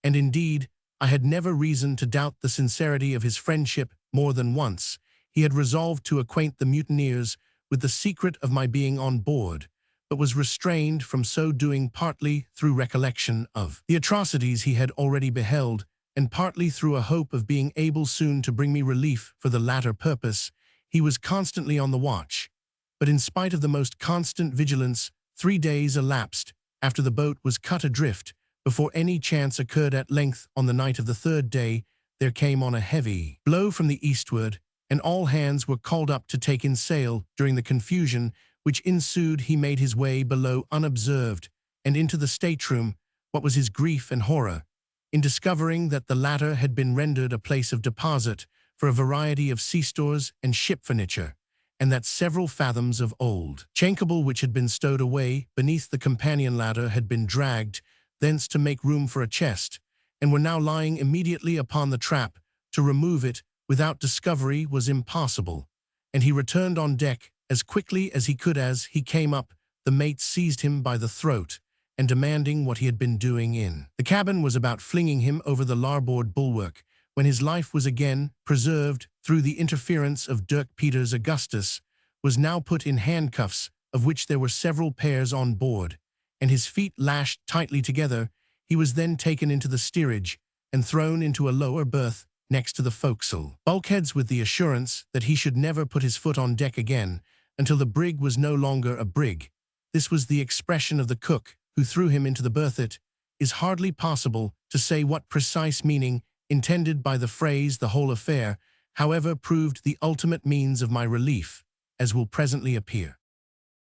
and indeed I had never reason to doubt the sincerity of his friendship. More than once he had resolved to acquaint the mutineers with the secret of my being on board, but was restrained from so doing partly through recollection of the atrocities he had already beheld, and partly through a hope of being able soon to bring me relief. For the latter purpose he was constantly on the watch, but in spite of the most constant vigilance, 3 days elapsed after the boat was cut adrift before any chance occurred. At length, on the night of the 3rd day, there came on a heavy blow from the eastward, and all hands were called up to take in sail. During the confusion which ensued, he made his way below unobserved and into the stateroom. What was his grief and horror in discovering that the latter had been rendered a place of deposit for a variety of sea stores and ship furniture, and that several fathoms of old chinkable which had been stowed away beneath the companion ladder had been dragged thence to make room for a chest, and were now lying immediately upon the trap. To remove it without discovery was impossible, and he returned on deck as quickly as he could. As he came up, the mate seized him by the throat, and demanding what he had been doing in the cabin, was about flinging him over the larboard bulwark, when his life was again preserved through the interference of Dirk Peters. Augustus was now put in handcuffs, of which there were several pairs on board, and his feet lashed tightly together. He was then taken into the steerage and thrown into a lower berth next to the forecastle bulkheads, with the assurance that he should never put his foot on deck again until the brig was no longer a brig, this was the expression of the cook who threw him into the berth. It is hardly possible to say what precise meaning intended by the phrase the whole affair, however, proved the ultimate means of my relief, as will presently appear.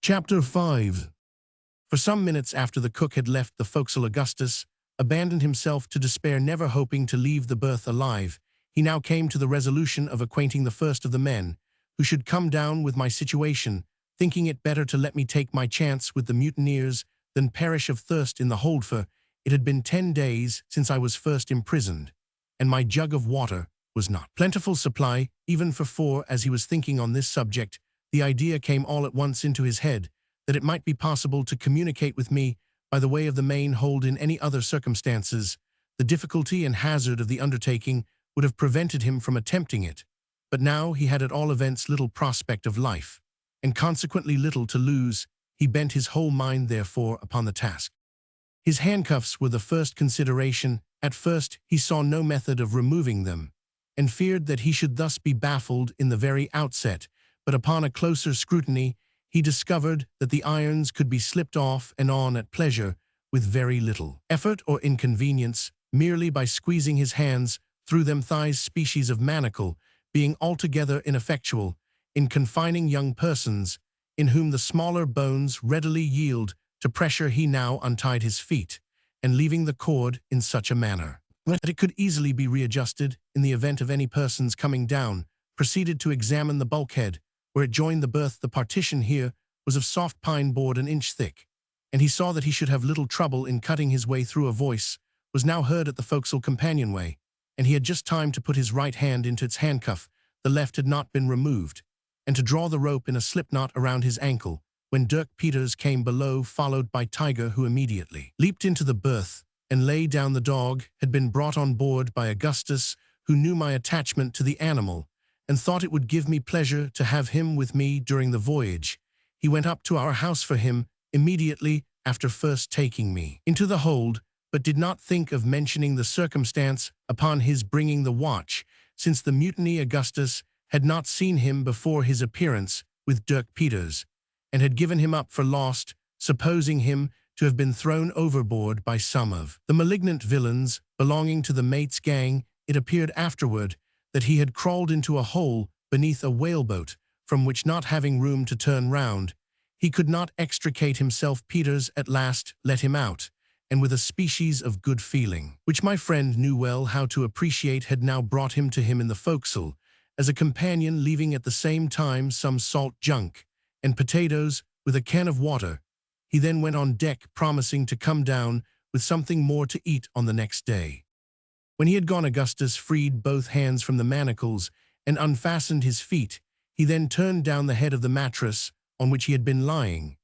Chapter 5. For some minutes after the cook had left the forecastle, Augustus abandoned himself to despair, never hoping to leave the berth alive. He now came to the resolution of acquainting the first of the men, who should come down with my situation, thinking it better to let me take my chance with the mutineers than perish of thirst in the hold, for it had been 10 days since I was first imprisoned, and my jug of water was not plentiful supply, even for 4. As he was thinking on this subject, the idea came all at once into his head that it might be possible to communicate with me by the way of the main hold in any other circumstances. The difficulty and hazard of the undertaking would have prevented him from attempting it, but now he had at all events little prospect of life, and consequently little to lose. He bent his whole mind, therefore, upon the task. His handcuffs were the first consideration. At first he saw no method of removing them, and feared that he should thus be baffled in the very outset, but upon a closer scrutiny he discovered that the irons could be slipped off and on at pleasure, with very little effort or inconvenience, merely by squeezing his hands through them. Thighs, species of manacle, being altogether ineffectual in confining young persons, in whom the smaller bones readily yield to pressure. He now untied his feet, and leaving the cord in such a manner that it could easily be readjusted in the event of any person's coming down, proceeded to examine the bulkhead, where it joined the berth. The partition here was of soft pine board, an inch thick, and he saw that he should have little trouble in cutting his way through. A voice was now heard at the forecastle companionway, and he had just time to put his right hand into its handcuff, the left had not been removed, and to draw the rope in a slipknot around his ankle, when Dirk Peters came below, followed by Tiger, who immediately leaped into the berth and lay down. The dog had been brought on board by Augustus, who knew my attachment to the animal, and thought it would give me pleasure to have him with me during the voyage. He went up to our house for him immediately after first taking me into the hold, but did not think of mentioning the circumstance upon his bringing the watch, since the mutiny. Augustus had not seen him before his appearance with Dirk Peters, and had given him up for lost, supposing him to have been thrown overboard by some of the malignant villains belonging to the mate's gang. It appeared afterward that he had crawled into a hole beneath a whaleboat, from which, not having room to turn round, he could not extricate himself. Peters at last let him out, and with a species of good feeling, which my friend knew well how to appreciate, had now brought him to him in the forecastle as a companion, leaving at the same time some salt junk and potatoes with a can of water. He then went on deck, promising to come down with something more to eat on the next day. When he had gone, Augustus freed both hands from the manacles and unfastened his feet. He then turned down the head of the mattress on which he had been lying,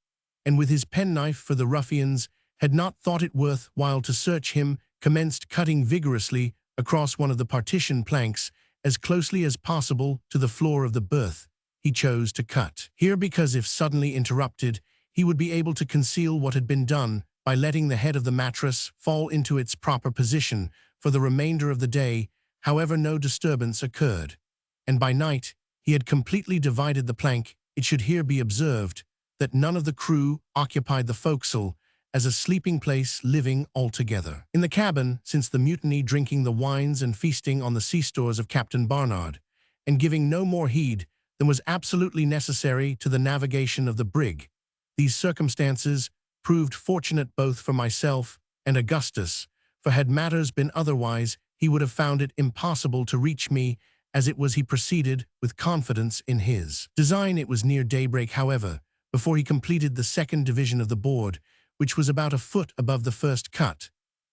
and with his penknife, for the ruffians had not thought it worth while to search him, commenced cutting vigorously across one of the partition planks as closely as possible to the floor of the berth. He chose to cut here because, if suddenly interrupted, he would be able to conceal what had been done by letting the head of the mattress fall into its proper position. For the remainder of the day, however, no disturbance occurred, and by night he had completely divided the plank. It should here be observed that none of the crew occupied the forecastle as a sleeping place, living altogether in the cabin since the mutiny, drinking the wines and feasting on the sea stores of Captain Barnard, and giving no more heed than was absolutely necessary to the navigation of the brig. These circumstances proved fortunate both for myself and Augustus, for had matters been otherwise, he would have found it impossible to reach me. As it was, he proceeded with confidence in his design. It was near daybreak, however, before he completed the second division of the board, which was about a foot above the first cut,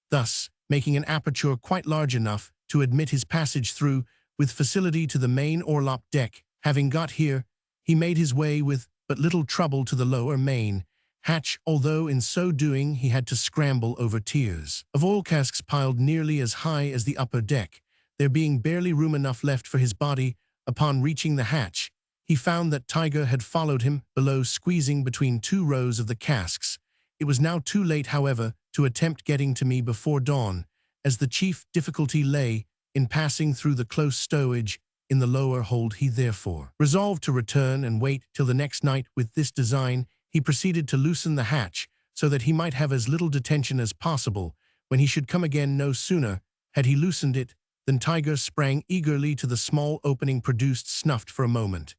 thus making an aperture quite large enough to admit his passage through with facility to the main orlop deck. Having got here, he made his way with but little trouble to the lower main hatch, although in so doing he had to scramble over tiers of oil casks piled nearly as high as the upper deck, there being barely room enough left for his body. Upon reaching the hatch, he found that Tiger had followed him below, squeezing between 2 rows of the casks. It was now too late, however, to attempt getting to me before dawn, as the chief difficulty lay in passing through the close stowage in the lower hold. He therefore resolved to return and wait till the next night. With this design, he proceeded to loosen the hatch so that he might have as little detention as possible when he should come again. No sooner had he loosened it than Tiger sprang eagerly to the small opening, produced, snuffed for a moment,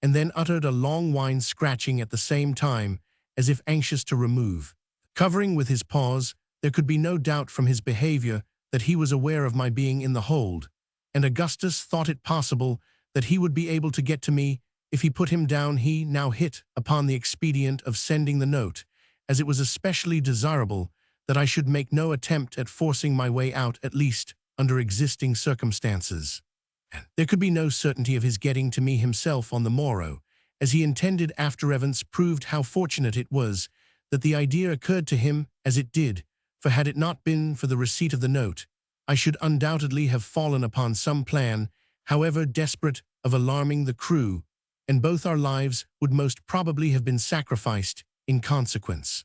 and then uttered a long whine, scratching at the same time as if anxious to remove. Covering with his paws, there could be no doubt from his behavior that he was aware of my being in the hold, and Augustus thought it possible that he would be able to get to me if he put him down. He now hit upon the expedient of sending the note, as it was especially desirable that I should make no attempt at forcing my way out, at least under existing circumstances. There could be no certainty of his getting to me himself on the morrow, as he intended. After events proved how fortunate it was that the idea occurred to him as it did, for had it not been for the receipt of the note, I should undoubtedly have fallen upon some plan, however desperate, of alarming the crew, and both our lives would most probably have been sacrificed in consequence.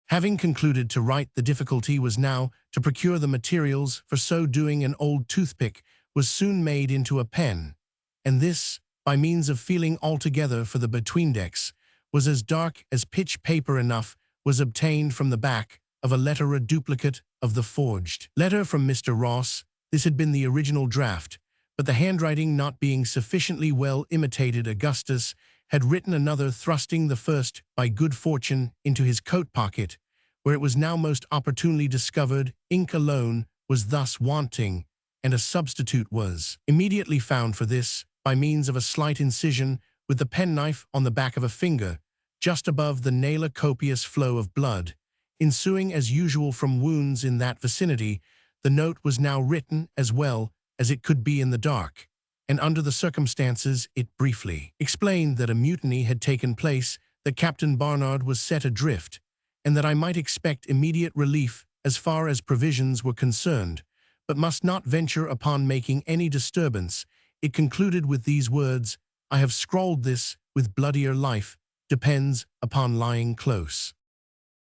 Having concluded to write, the difficulty was now to procure the materials for so doing. An old toothpick was soon made into a pen, and this, by means of feeling altogether for the betweendecks, was as dark as pitch. Paper enough was obtained from the back of a letter, a duplicate of the forged letter from Mr. Ross. This had been the original draft, but the handwriting not being sufficiently well imitated, Augustus had written another, thrusting the first, by good fortune, into his coat pocket, where it was now most opportunely discovered. Ink alone was thus wanting, and a substitute was immediately found for this, by means of a slight incision with the penknife on the back of a finger, just above the nail. A copious flow of blood ensuing as usual from wounds in that vicinity, the note was now written as well as it could be in the dark, and under the circumstances it briefly explained that a mutiny had taken place, that Captain Barnard was set adrift, and that I might expect immediate relief as far as provisions were concerned, but must not venture upon making any disturbance. It concluded with these words: "I have scrawled this with bloodier life depends upon lying close."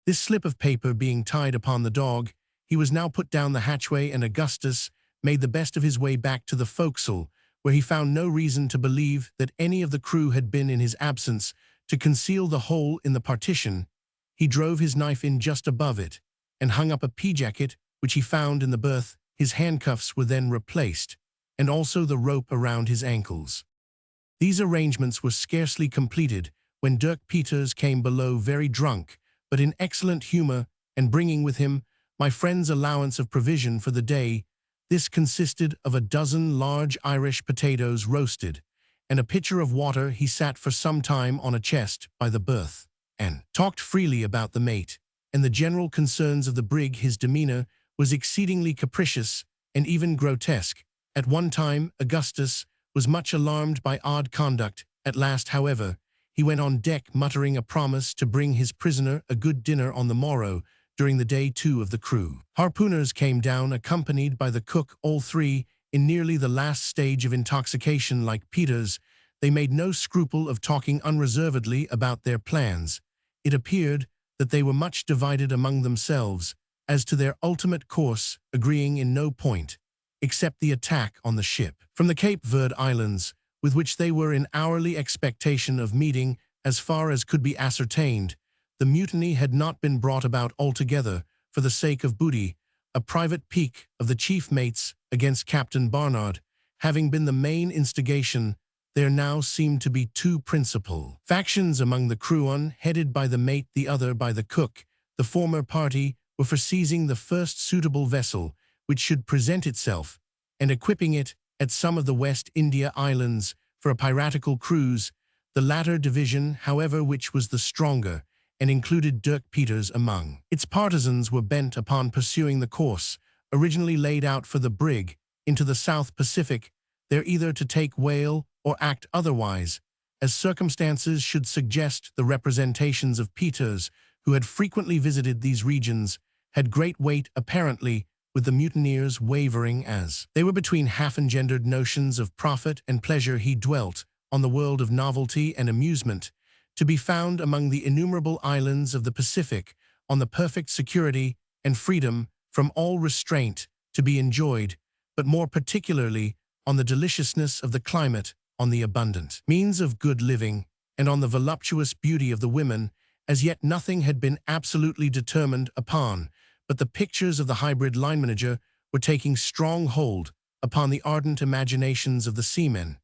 This slip of paper being tied upon the dog, he was now put down the hatchway, and Augustus made the best of his way back to the forecastle, where he found no reason to believe that any of the crew had been in his absence. To conceal the hole in the partition, he drove his knife in just above it, and hung up a pea-jacket which he found in the berth. His handcuffs were then replaced, and also the rope around his ankles. These arrangements were scarcely completed when Dirk Peters came below, very drunk, but in excellent humor, and bringing with him my friend's allowance of provision for the day. This consisted of a dozen large Irish potatoes roasted, and a pitcher of water. He sat for some time on a chest by the berth, and talked freely about the mate and the general concerns of the brig. His demeanor was exceedingly capricious and even grotesque. At one time, Augustus was much alarmed by odd conduct. At last, however, he went on deck, muttering a promise to bring his prisoner a good dinner on the morrow. During the day, two of the crew harpooners came down, accompanied by the cook, all three in nearly the last stage of intoxication. Like Peters, they made no scruple of talking unreservedly about their plans. It appeared that they were much divided among themselves as to their ultimate course, agreeing in no point, except the attack on the ship from the Cape Verde Islands, with which they were in hourly expectation of meeting. As far as could be ascertained, the mutiny had not been brought about altogether for the sake of booty. A private pique of the chief mate's against Captain Barnard having been the main instigation, there now seemed to be two principal factions among the crew, one headed by the mate, the other by the cook. The former party were for seizing the first suitable vessel which should present itself, and equipping it at some of the West India Islands for a piratical cruise. The latter division, however, which was the stronger, and included Dirk Peters among its partisans, were bent upon pursuing the course originally laid out for the brig into the South Pacific, there either to take whale or act otherwise, as circumstances should suggest. The representations of Peters, who had frequently visited these regions, had great weight apparently with the mutineers, wavering as they were between half-engendered notions of profit and pleasure. He dwelt on the world of novelty and amusement, to be found among the innumerable islands of the Pacific, on the perfect security and freedom from all restraint to be enjoyed, but more particularly on the deliciousness of the climate, on the abundant means of good living, and on the voluptuous beauty of the women, As yet nothing had been absolutely determined upon, but the pictures of the hybrid line manager were taking strong hold upon the ardent imaginations of the seamen,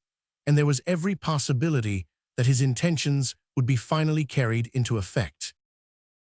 and there was every possibility that his intentions would be finally carried into effect.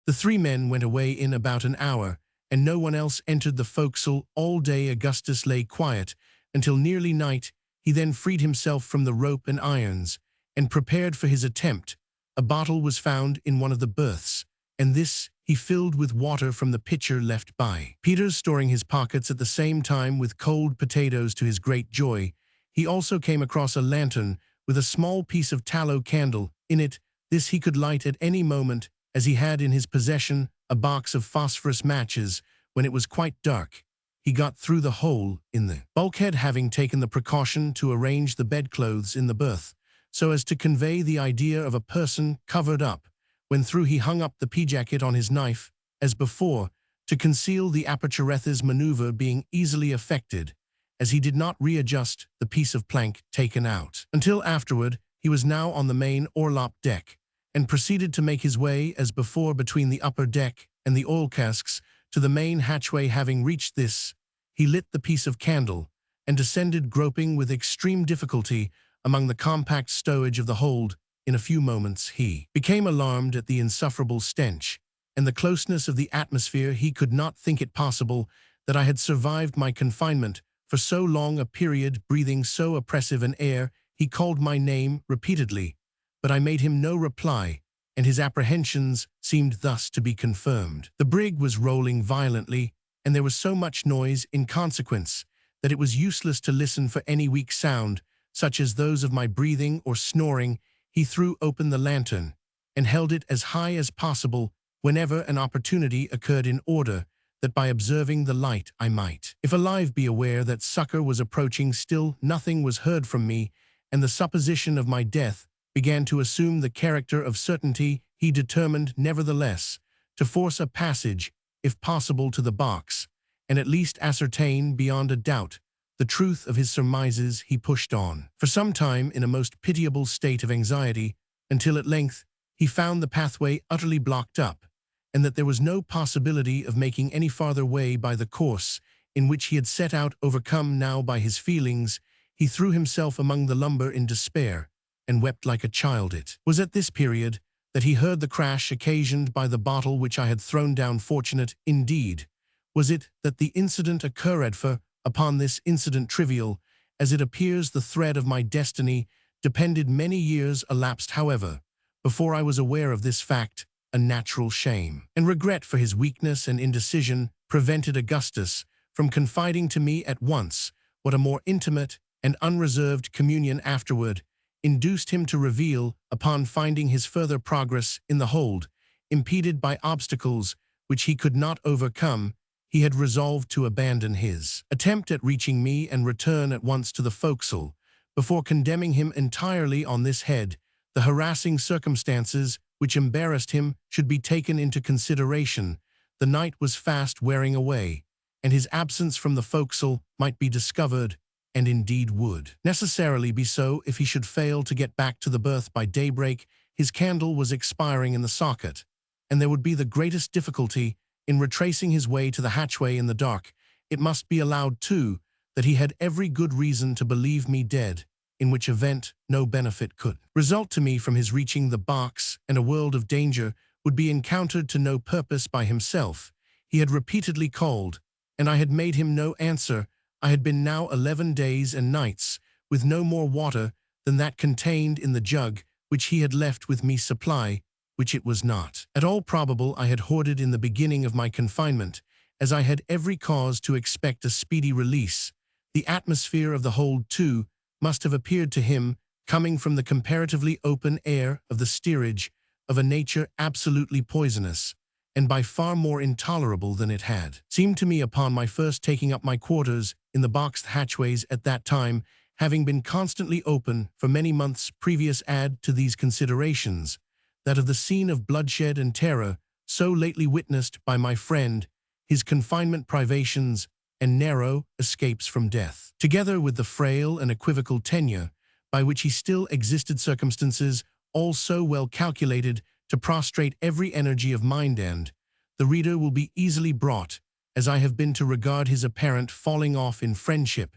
The three men went away in about an hour, and no one else entered the forecastle. All day Augustus lay quiet until nearly night. He then freed himself from the rope and irons and prepared for his attempt. A bottle was found in one of the berths, and this he filled with water from the pitcher left by. Peters storing his pockets at the same time with cold potatoes to his great joy. He also came across a lantern with a small piece of tallow candle in it. This he could light at any moment, as he had in his possession a box of phosphorus matches. When it was quite dark, he got through the hole in the bulkhead, having taken the precaution to arrange the bedclothes in the berth, so as to convey the idea of a person covered up. When through, he hung up the pea-jacket on his knife, as before, to conceal the aperture-his maneuver being easily effected, as he did not readjust the piece of plank taken out. Until afterward, he was now on the main orlop deck, and proceeded to make his way as before between the upper deck and the oil casks to the main hatchway. Having reached this, he lit the piece of candle and descended, groping with extreme difficulty among the compact stowage of the hold. In a few moments he became alarmed at the insufferable stench and the closeness of the atmosphere. He could not think it possible that I had survived my confinement for so long a period, breathing so oppressive an air. He called my name repeatedly, but I made him no reply, and his apprehensions seemed thus to be confirmed. The brig was rolling violently, and there was so much noise in consequence that it was useless to listen for any weak sound, such as those of my breathing or snoring. He threw open the lantern and held it as high as possible whenever an opportunity occurred, in order that by observing the light I might, if alive, be aware that succor was approaching. Still nothing was heard from me, and the supposition of my death began to assume the character of certainty. He determined, nevertheless, to force a passage, if possible, to the box, and at least ascertain beyond a doubt the truth of his surmises. He pushed on for some time in a most pitiable state of anxiety, until at length he found the pathway utterly blocked up, and that there was no possibility of making any farther way by the course in which he had set out. Overcome now by his feelings, he threw himself among the lumber in despair, and wept like a child. It was at this period that he heard the crash occasioned by the bottle which I had thrown down. Fortunate, indeed, was it that the incident occurred, for upon this incident, trivial as it appears, the thread of my destiny depended. Many years elapsed, however, before I was aware of this fact. A natural shame and regret for his weakness and indecision prevented Augustus from confiding to me at once. What a more intimate and unreserved communion afterward induced him to reveal, upon finding his further progress in the hold impeded by obstacles which he could not overcome, he had resolved to abandon his attempt at reaching me and return at once to the forecastle. Before condemning him entirely on this head, the harassing circumstances which embarrassed him should be taken into consideration. The night was fast wearing away, and his absence from the forecastle might be discovered, and indeed would necessarily be so if he should fail to get back to the berth by daybreak. His candle was expiring in the socket, and there would be the greatest difficulty in retracing his way to the hatchway in the dark. It must be allowed, too, that he had every good reason to believe me dead, in which event no benefit could result to me from his reaching the box, and a world of danger would be encountered to no purpose by himself. He had repeatedly called, and I had made him no answer. I had been now 11 days and nights with no more water than that contained in the jug which he had left with me, supply which it was not at all probable I had hoarded in the beginning of my confinement, as I had every cause to expect a speedy release. The atmosphere of the hold, too, must have appeared to him, coming from the comparatively open air of the steerage, of a nature absolutely poisonous, and by far more intolerable than it had seemed to me upon my first taking up my quarters in the boxed hatchways at that time, having been constantly open for many months previous. Add to these considerations that of the scene of bloodshed and terror so lately witnessed by my friend, his confinement privations, and narrow escapes from death, together with the frail and equivocal tenure by which he still existed, circumstances all so well calculated to prostrate every energy of mind, and the reader will be easily brought, as I have been, to regard his apparent falling off in friendship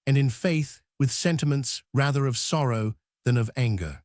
and in faith with sentiments rather of sorrow than of anger.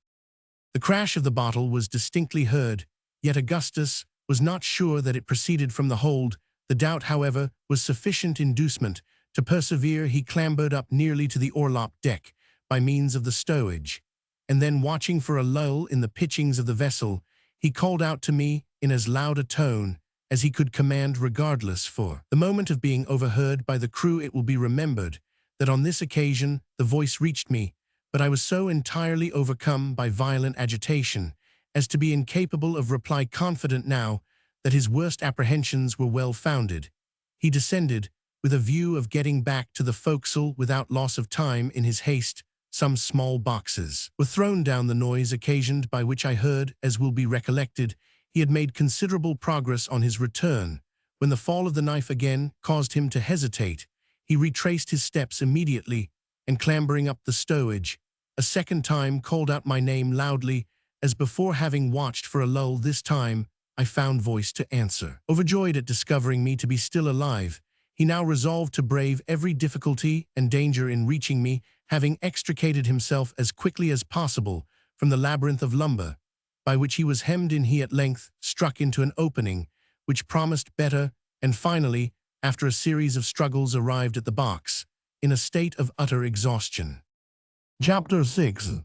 The crash of the bottle was distinctly heard, yet Augustus was not sure that it proceeded from the hold. The doubt, however, was sufficient inducement. To persevere, he clambered up nearly to the orlop deck by means of the stowage, and then, watching for a lull in the pitchings of the vessel, he called out to me in as loud a tone as he could command, regardless for the moment of being overheard by the crew. It will be remembered that on this occasion the voice reached me, but I was so entirely overcome by violent agitation as to be incapable of reply, confident now that his worst apprehensions were well founded. He descended, with a view of getting back to the forecastle without loss of time. In his haste, some small boxes were thrown down, the noise occasioned by which I heard, as will be recollected. He had made considerable progress on his return, when the fall of the knife again caused him to hesitate. He retraced his steps immediately, and clambering up the stowage, a second time called out my name loudly, as before. Having watched for a lull, this time I found voice to answer. Overjoyed at discovering me to be still alive, he now resolved to brave every difficulty and danger in reaching me. Having extricated himself as quickly as possible from the labyrinth of lumber by which he was hemmed in, he at length struck into an opening which promised better, and finally, after a series of struggles, arrived at the box in a state of utter exhaustion. Chapter 6.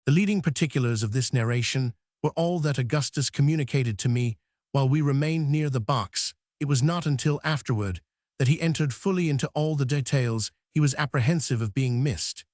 The leading particulars of this narration were all that Augustus communicated to me while we remained near the box. It was not until afterward that he entered fully into all the details. He was apprehensive of being missed,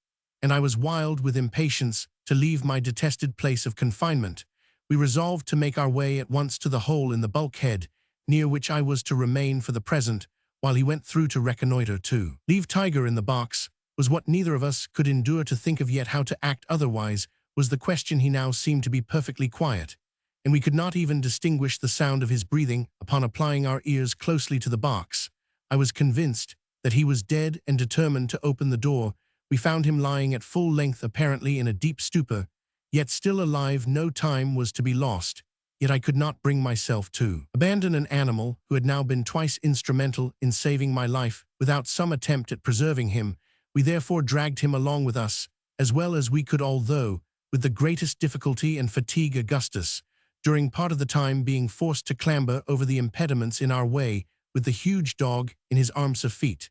and I was wild with impatience to leave my detested place of confinement. We resolved to make our way at once to the hole in the bulkhead, near which I was to remain for the present, while he went through to reconnoiter. To leave Tiger in the box was what neither of us could endure to think of, yet how to act otherwise was the question. He now seemed to be perfectly quiet, and we could not even distinguish the sound of his breathing. Upon applying our ears closely to the box, I was convinced that he was dead, and determined to open the door. We found him lying at full length, apparently in a deep stupor, yet still alive. No time was to be lost, yet I could not bring myself to abandon an animal who had now been twice instrumental in saving my life without some attempt at preserving him. We therefore dragged him along with us as well as we could, although with the greatest difficulty and fatigue, Augustus, during part of the time, being forced to clamber over the impediments in our way, with the huge dog in his arms of feet,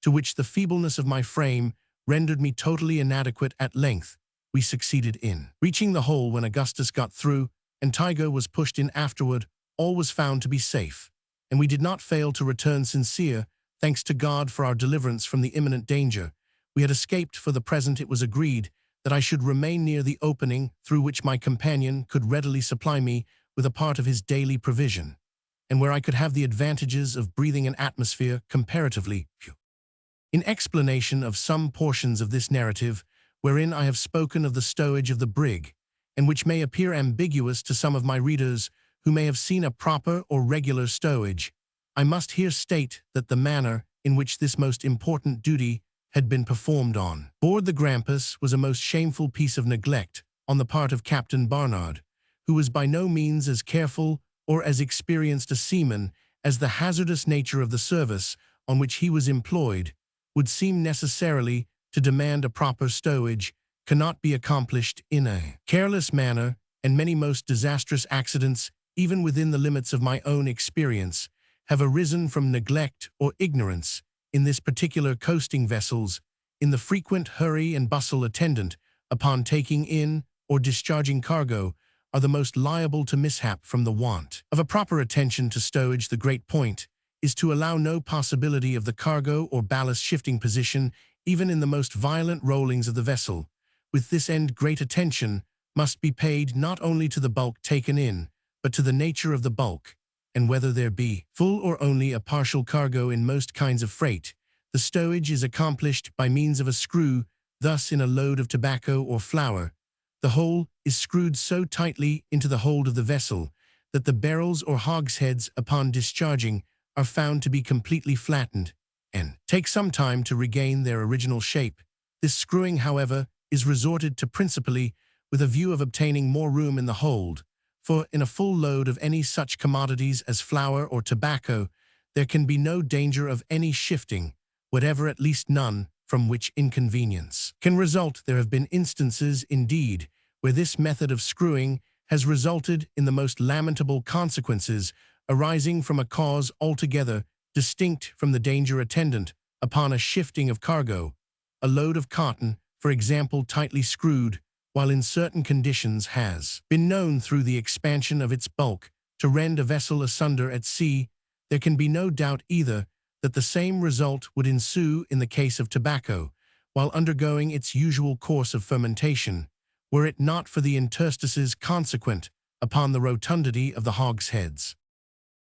to which the feebleness of my frame rendered me totally inadequate. At length, we succeeded in reaching the hole. When Augustus got through, and Tiger was pushed in afterward, all was found to be safe, and we did not fail to return sincere thanks to God for our deliverance from the imminent danger. We had escaped for the present. It was agreed that I should remain near the opening through which my companion could readily supply me with a part of his daily provision, and where I could have the advantages of breathing an atmosphere comparatively pure. In explanation of some portions of this narrative, wherein I have spoken of the stowage of the brig, and which may appear ambiguous to some of my readers who may have seen a proper or regular stowage, I must here state that the manner in which this most important duty had been performed on board the Grampus was a most shameful piece of neglect on the part of Captain Barnard, who was by no means as careful or as experienced a seaman as the hazardous nature of the service on which he was employed would seem necessarily to demand. A proper stowage cannot be accomplished in a careless manner, and many most disastrous accidents, even within the limits of my own experience, have arisen from neglect or ignorance in this particular. Coasting vessels, in the frequent hurry and bustle attendant upon taking in or discharging cargo, are the most liable to mishap from the want of a proper attention to stowage. The great point is to allow no possibility of the cargo or ballast shifting position, even in the most violent rollings of the vessel. With this end, great attention must be paid not only to the bulk taken in, but to the nature of the bulk, and whether there be full or only a partial cargo. In most kinds of freight, the stowage is accomplished by means of a screw. Thus, in a load of tobacco or flour, the whole is screwed so tightly into the hold of the vessel that the barrels or hogsheads, upon discharging, are found to be completely flattened, and take some time to regain their original shape. This screwing, however, is resorted to principally with a view of obtaining more room in the hold, For in a full load of any such commodities as flour or tobacco, there can be no danger of any shifting, whatever at least none, from which inconvenience can result. There have been instances, indeed, where this method of screwing has resulted in the most lamentable consequences arising from a cause altogether distinct from the danger attendant upon a shifting of cargo. A load of cotton, for example, tightly screwed, while in certain conditions has been known through the expansion of its bulk to rend a vessel asunder at sea. There can be no doubt either that the same result would ensue in the case of tobacco, while undergoing its usual course of fermentation, were it not for the interstices consequent upon the rotundity of the hogsheads.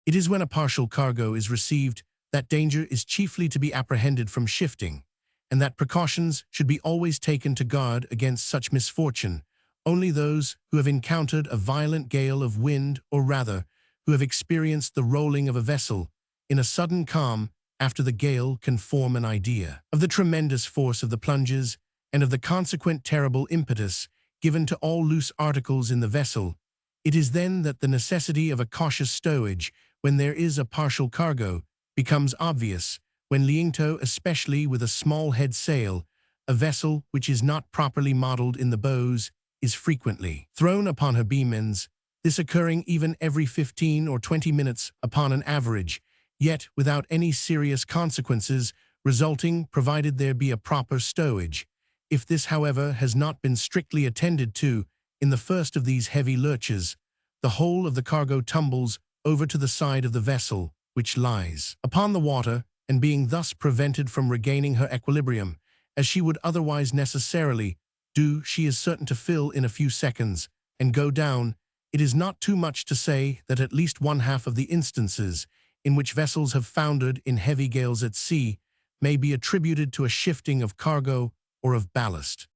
It is when a partial cargo is received that danger is chiefly to be apprehended from shifting, and that precautions should be always taken to guard against such misfortune. Only those who have encountered a violent gale of wind, or rather, who have experienced the rolling of a vessel in a sudden calm after the gale, can form an idea of the tremendous force of the plunges and of the consequent terrible impetus given to all loose articles in the vessel. It is then that the necessity of a cautious stowage, when there is a partial cargo, becomes obvious, when laying to, especially with a small head sail, a vessel which is not properly modelled in the bows is frequently thrown upon her beam ends, this occurring even every 15 or 20 minutes upon an average, yet without any serious consequences resulting provided there be a proper stowage. If this, however, has not been strictly attended to in the first of these heavy lurches, the whole of the cargo tumbles over to the side of the vessel, which lies upon the water, and being thus prevented from regaining her equilibrium, as she would otherwise necessarily do, she is certain to fill in a few seconds and go down. It is not too much to say that at least one half of the instances in which vessels have foundered in heavy gales at sea may be attributed to a shifting of cargo or of ballast.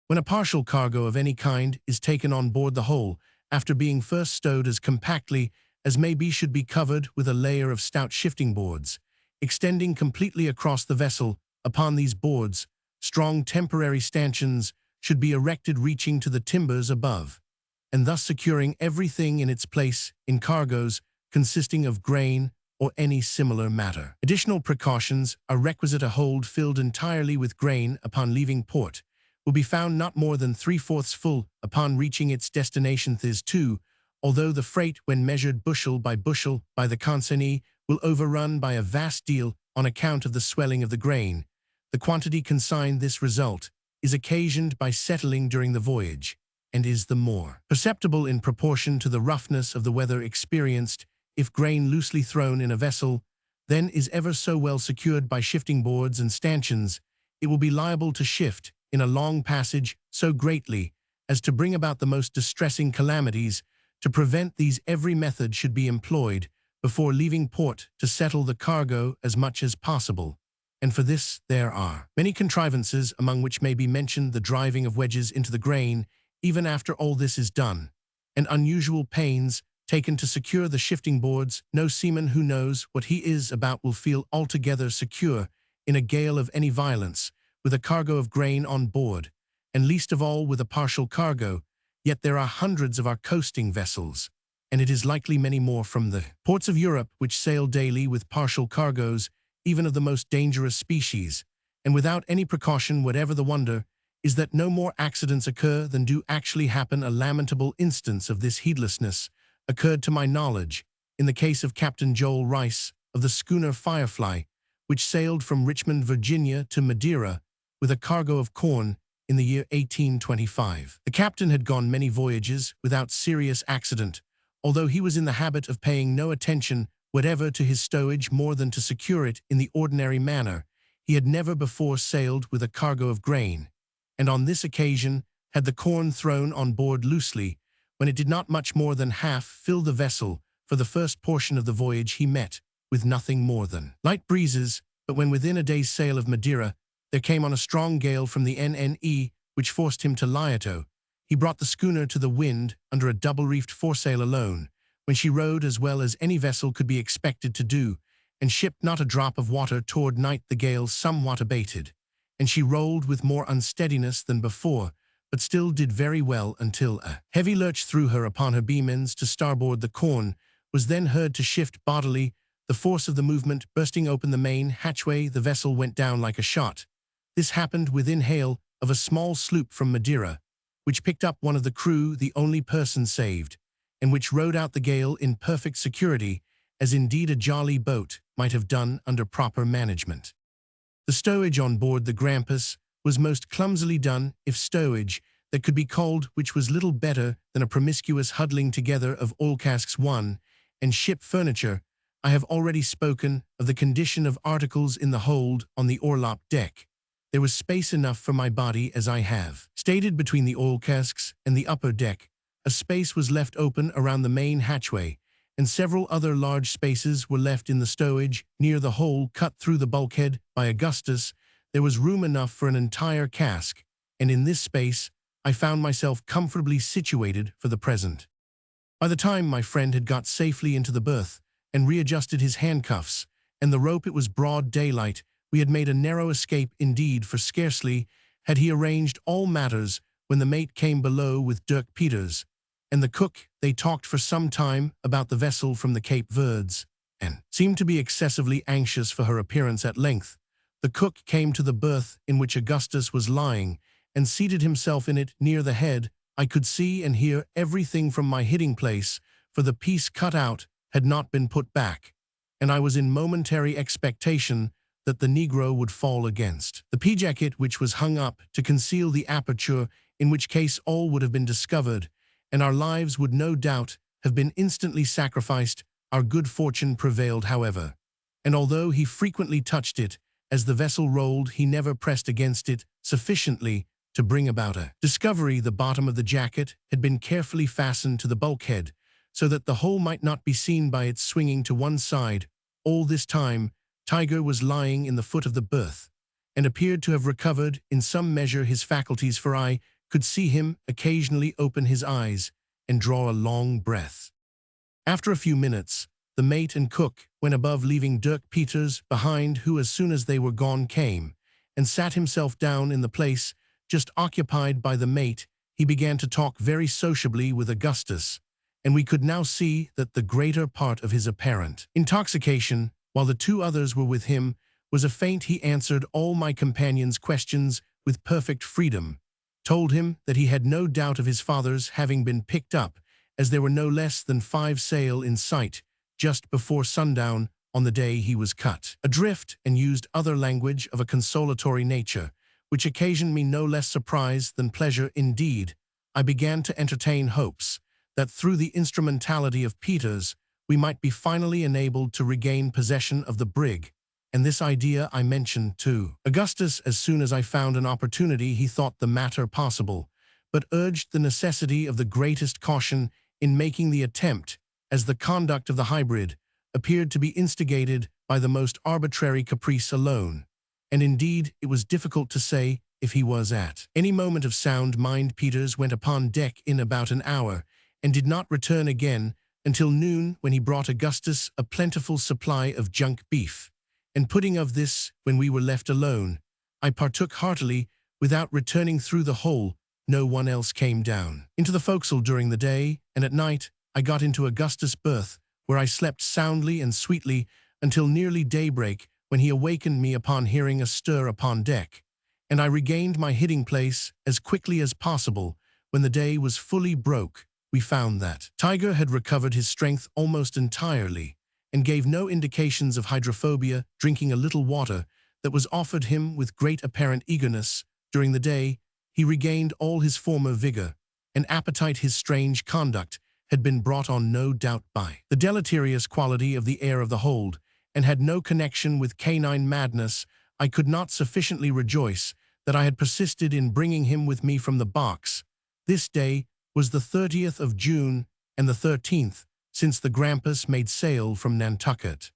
When a partial cargo of any kind is taken on board, the whole, after being first stowed as compactly as may be, should be covered with a layer of stout shifting boards, extending completely across the vessel. Upon these boards, strong temporary stanchions should be erected reaching to the timbers above, and thus securing everything in its place in cargoes consisting of grain or any similar matter. Additional precautions are requisite. A hold filled entirely with grain upon leaving port will be found not more than 3/4 full upon reaching its destination. This too, although the freight, when measured bushel by the consignee, will overrun by a vast deal on account of the swelling of the grain, the quantity consigned. This result is occasioned by settling during the voyage, and is the more perceptible in proportion to the roughness of the weather experienced. If grain loosely thrown in a vessel, then is ever so well secured by shifting boards and stanchions, it will be liable to shift in a long passage so greatly as to bring about the most distressing calamities. To prevent these, every method should be employed before leaving port to settle the cargo as much as possible, and for this there are many contrivances, among which may be mentioned the driving of wedges into the grain even after all this is done, and unusual pains taken to secure the shifting boards. No seaman who knows what he is about will feel altogether secure in a gale of any violence with a cargo of grain on board, and least of all with a partial cargo. Yet there are hundreds of our coasting vessels, and it is likely many more from the ports of Europe, which sail daily with partial cargoes, even of the most dangerous species, and without any precaution whatever. The wonder is that no more accidents occur than do actually happen. A lamentable instance of this heedlessness occurred to my knowledge in the case of Captain Joel Rice of the schooner Firefly, which sailed from Richmond, Virginia to Madeira with a cargo of corn in the year 1825. The captain had gone many voyages without serious accident, although he was in the habit of paying no attention whatever to his stowage more than to secure it in the ordinary manner. He had never before sailed with a cargo of grain, and on this occasion had the corn thrown on board loosely, when it did not much more than half fill the vessel. For the first portion of the voyage he met with nothing more than light breezes, but when within a day's sail of Madeira, there came on a strong gale from the NNE, which forced him to lie to. He brought the schooner to the wind under a double-reefed foresail alone, when she rode as well as any vessel could be expected to do, and shipped not a drop of water. Toward night the gale somewhat abated, and she rolled with more unsteadiness than before, but still did very well until a heavy lurch threw her upon her beam ends to starboard. The corn was then heard to shift bodily, the force of the movement bursting open the main hatchway. The vessel went down like a shot. This happened within hail of a small sloop from Madeira, which picked up one of the crew, the only person saved, and which rode out the gale in perfect security, as indeed a jolly boat might have done under proper management. The stowage on board the Grampus was most clumsily done, if stowage that could be called, which was little better than a promiscuous huddling together of oil casks and ship furniture. I have already spoken of the condition of articles in the hold on the orlop deck. There was space enough for my body, as I have stated, between the oil casks and the upper deck. A space was left open around the main hatchway, and several other large spaces were left in the stowage near the hole cut through the bulkhead by Augustus. There was room enough for an entire cask, and in this space I found myself comfortably situated for the present. By the time my friend had got safely into the berth and readjusted his handcuffs and the rope, it was broad daylight. We had made a narrow escape indeed, for scarcely had he arranged all matters when the mate came below with Dirk Peters and the cook. They talked for some time about the vessel from the Cape Verdes, and seemed to be excessively anxious for her appearance. At length, the cook came to the berth in which Augustus was lying, and seated himself in it near the head. I could see and hear everything from my hiding place, for the piece cut out had not been put back, and I was in momentary expectation that the Negro would fall against the pea-jacket which was hung up to conceal the aperture, in which case all would have been discovered, and our lives would no doubt have been instantly sacrificed. Our good fortune prevailed, however, and although he frequently touched it as the vessel rolled, he never pressed against it sufficiently to bring about a discovery. The bottom of the jacket had been carefully fastened to the bulkhead, so that the whole might not be seen by its swinging to one side. All this time Tiger was lying in the foot of the berth, and appeared to have recovered in some measure his faculties, for I could see him occasionally open his eyes and draw a long breath. After a few minutes, the mate and cook went above, leaving Dirk Peters behind, who, as soon as they were gone, came and sat himself down in the place just occupied by the mate. He began to talk very sociably with Augustus, and we could now see that the greater part of his apparent intoxication, while the two others were with him, was a feint. He answered all my companion's questions with perfect freedom, told him that he had no doubt of his father's having been picked up, as there were no less than 5 sail in sight just before sundown on the day he was cut adrift, and used other language of a consolatory nature, which occasioned me no less surprise than pleasure. Indeed, I began to entertain hopes that through the instrumentality of Peters we might be finally enabled to regain possession of the brig, and this idea I mentioned to Augustus as soon as I found an opportunity. He thought the matter possible, but urged the necessity of the greatest caution in making the attempt, as the conduct of the hybrid appeared to be instigated by the most arbitrary caprice alone, and indeed it was difficult to say if he was at any moment of sound mind. Peters went upon deck in about an hour, and did not return again until noon, when he brought Augustus a plentiful supply of junk beef, and pudding. Of this, when we were left alone, I partook heartily. Without returning through the hole, no one else came down into the forecastle during the day, and at night I got into Augustus' berth, where I slept soundly and sweetly until nearly daybreak, when he awakened me upon hearing a stir upon deck, and I regained my hiding place as quickly as possible. When the day was fully broke, we found that Tiger had recovered his strength almost entirely, and gave no indications of hydrophobia, drinking a little water that was offered him with great apparent eagerness. During the day he regained all his former vigor and appetite. His strange conduct had been brought on, no doubt, by the deleterious quality of the air of the hold, and had no connection with canine madness. I could not sufficiently rejoice that I had persisted in bringing him with me from the box. This day was the 30th of June, and the 13th since the Grampus made sail from Nantucket.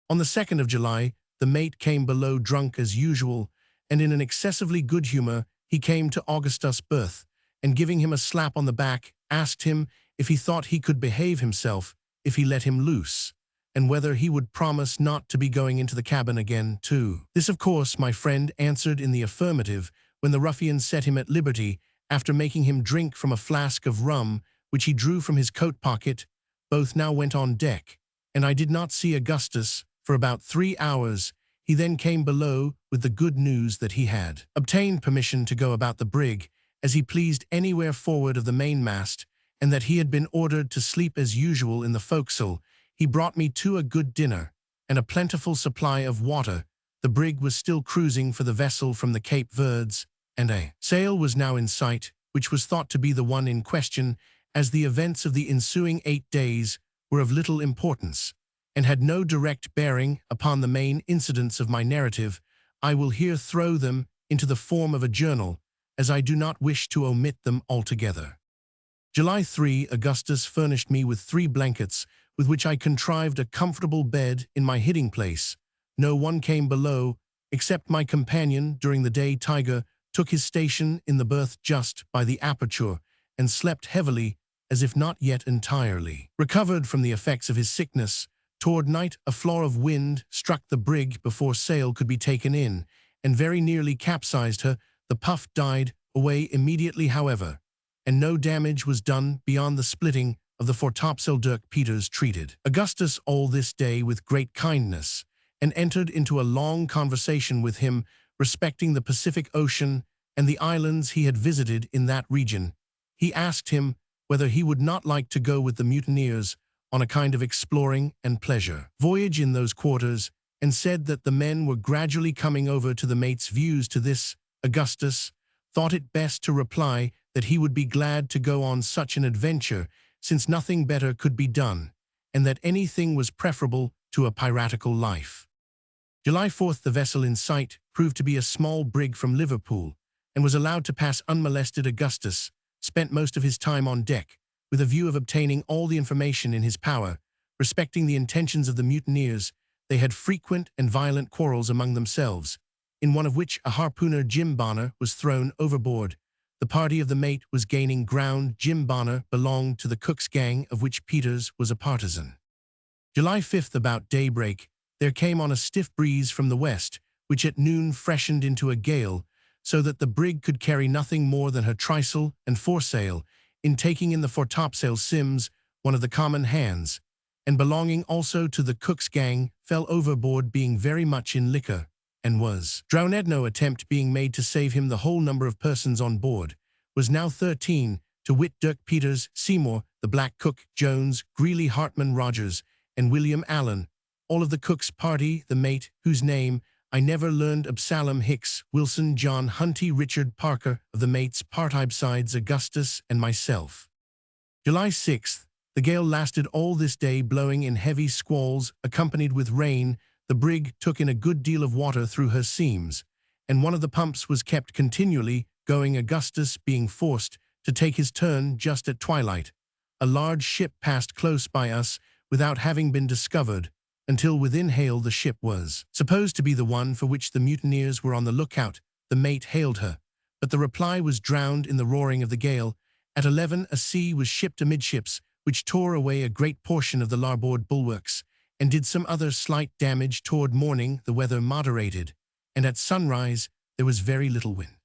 On the 2nd of July, the mate came below drunk as usual, and in an excessively good humor. He came to Augustus' berth, and giving him a slap on the back, asked him if he thought he could behave himself if he let him loose, and whether he would promise not to be going into the cabin again, too. This, of course, my friend answered in the affirmative, when the ruffian set him at liberty, after making him drink from a flask of rum, which he drew from his coat pocket. Both now went on deck, and I did not see Augustus for about 3 hours. He then came below with the good news that he had obtained permission to go about the brig as he pleased anywhere forward of the mainmast, and that he had been ordered to sleep as usual in the forecastle. He brought me to a good dinner and a plentiful supply of water. The brig was still cruising for the vessel from the Cape Verds, and a sail was now in sight, which was thought to be the one in question, as the events of the ensuing 8 days were of little importance, and had no direct bearing upon the main incidents of my narrative. I will here throw them into the form of a journal, as I do not wish to omit them altogether. July 3, Augustus furnished me with 3 blankets, with which I contrived a comfortable bed in my hiding place. No one came below, except my companion. During the day, Tiger took his station in the berth just by the aperture, and slept heavily, as if not yet entirely recovered from the effects of his sickness. Toward night, a flaw of wind struck the brig before sail could be taken in, and very nearly capsized her. The puff died away immediately, however, and no damage was done beyond the splitting of the foretopsail. Dirk Peters treated Augustus all this day with great kindness, and entered into a long conversation with him respecting the Pacific Ocean and the islands he had visited in that region. He asked him whether he would not like to go with the mutineers on a kind of exploring and pleasure voyage in those quarters, and said that the men were gradually coming over to the mate's views. To this, Augustus thought it best to reply that he would be glad to go on such an adventure, since nothing better could be done, and that anything was preferable to a piratical life. July 4th, the vessel in sight proved to be a small brig from Liverpool, and was allowed to pass unmolested. Augustus spent most of his time on deck, with a view of obtaining all the information in his power respecting the intentions of the mutineers. They had frequent and violent quarrels among themselves, in one of which a harpooner, Jim Bonner, was thrown overboard. The party of the mate was gaining ground. Jim Bonner belonged to the cook's gang, of which Peters was a partisan. July 5th, about daybreak, there came on a stiff breeze from the west, which at noon freshened into a gale, so that the brig could carry nothing more than her trysail and foresail. In taking in the foretopsail, Sims, one of the common hands, and belonging also to the cook's gang, fell overboard, being very much in liquor, and was drowned. No attempt being made to save him. The whole number of persons on board was now 13, to wit, Dirk Peters, Seymour, the black cook, Jones, Greeley, Hartman, Rogers, and William Allan, all of the cook's party. The mate, whose name I never learned, Absalom Hicks, Wilson, John Hunty, Richard Parker, of the mate's party besides Augustus and myself. July 6th, the gale lasted all this day, blowing in heavy squalls, accompanied with rain. The brig took in a good deal of water through her seams, and one of the pumps was kept continually going, Augustus being forced to take his turn just at twilight. A large ship passed close by us without having been discovered, until within hail. The ship was supposed to be the one for which the mutineers were on the lookout. The mate hailed her, but the reply was drowned in the roaring of the gale. At 11, a sea was shipped amidships, which tore away a great portion of the larboard bulwarks, and did some other slight damage. Toward morning, the weather moderated, and at sunrise there was very little wind.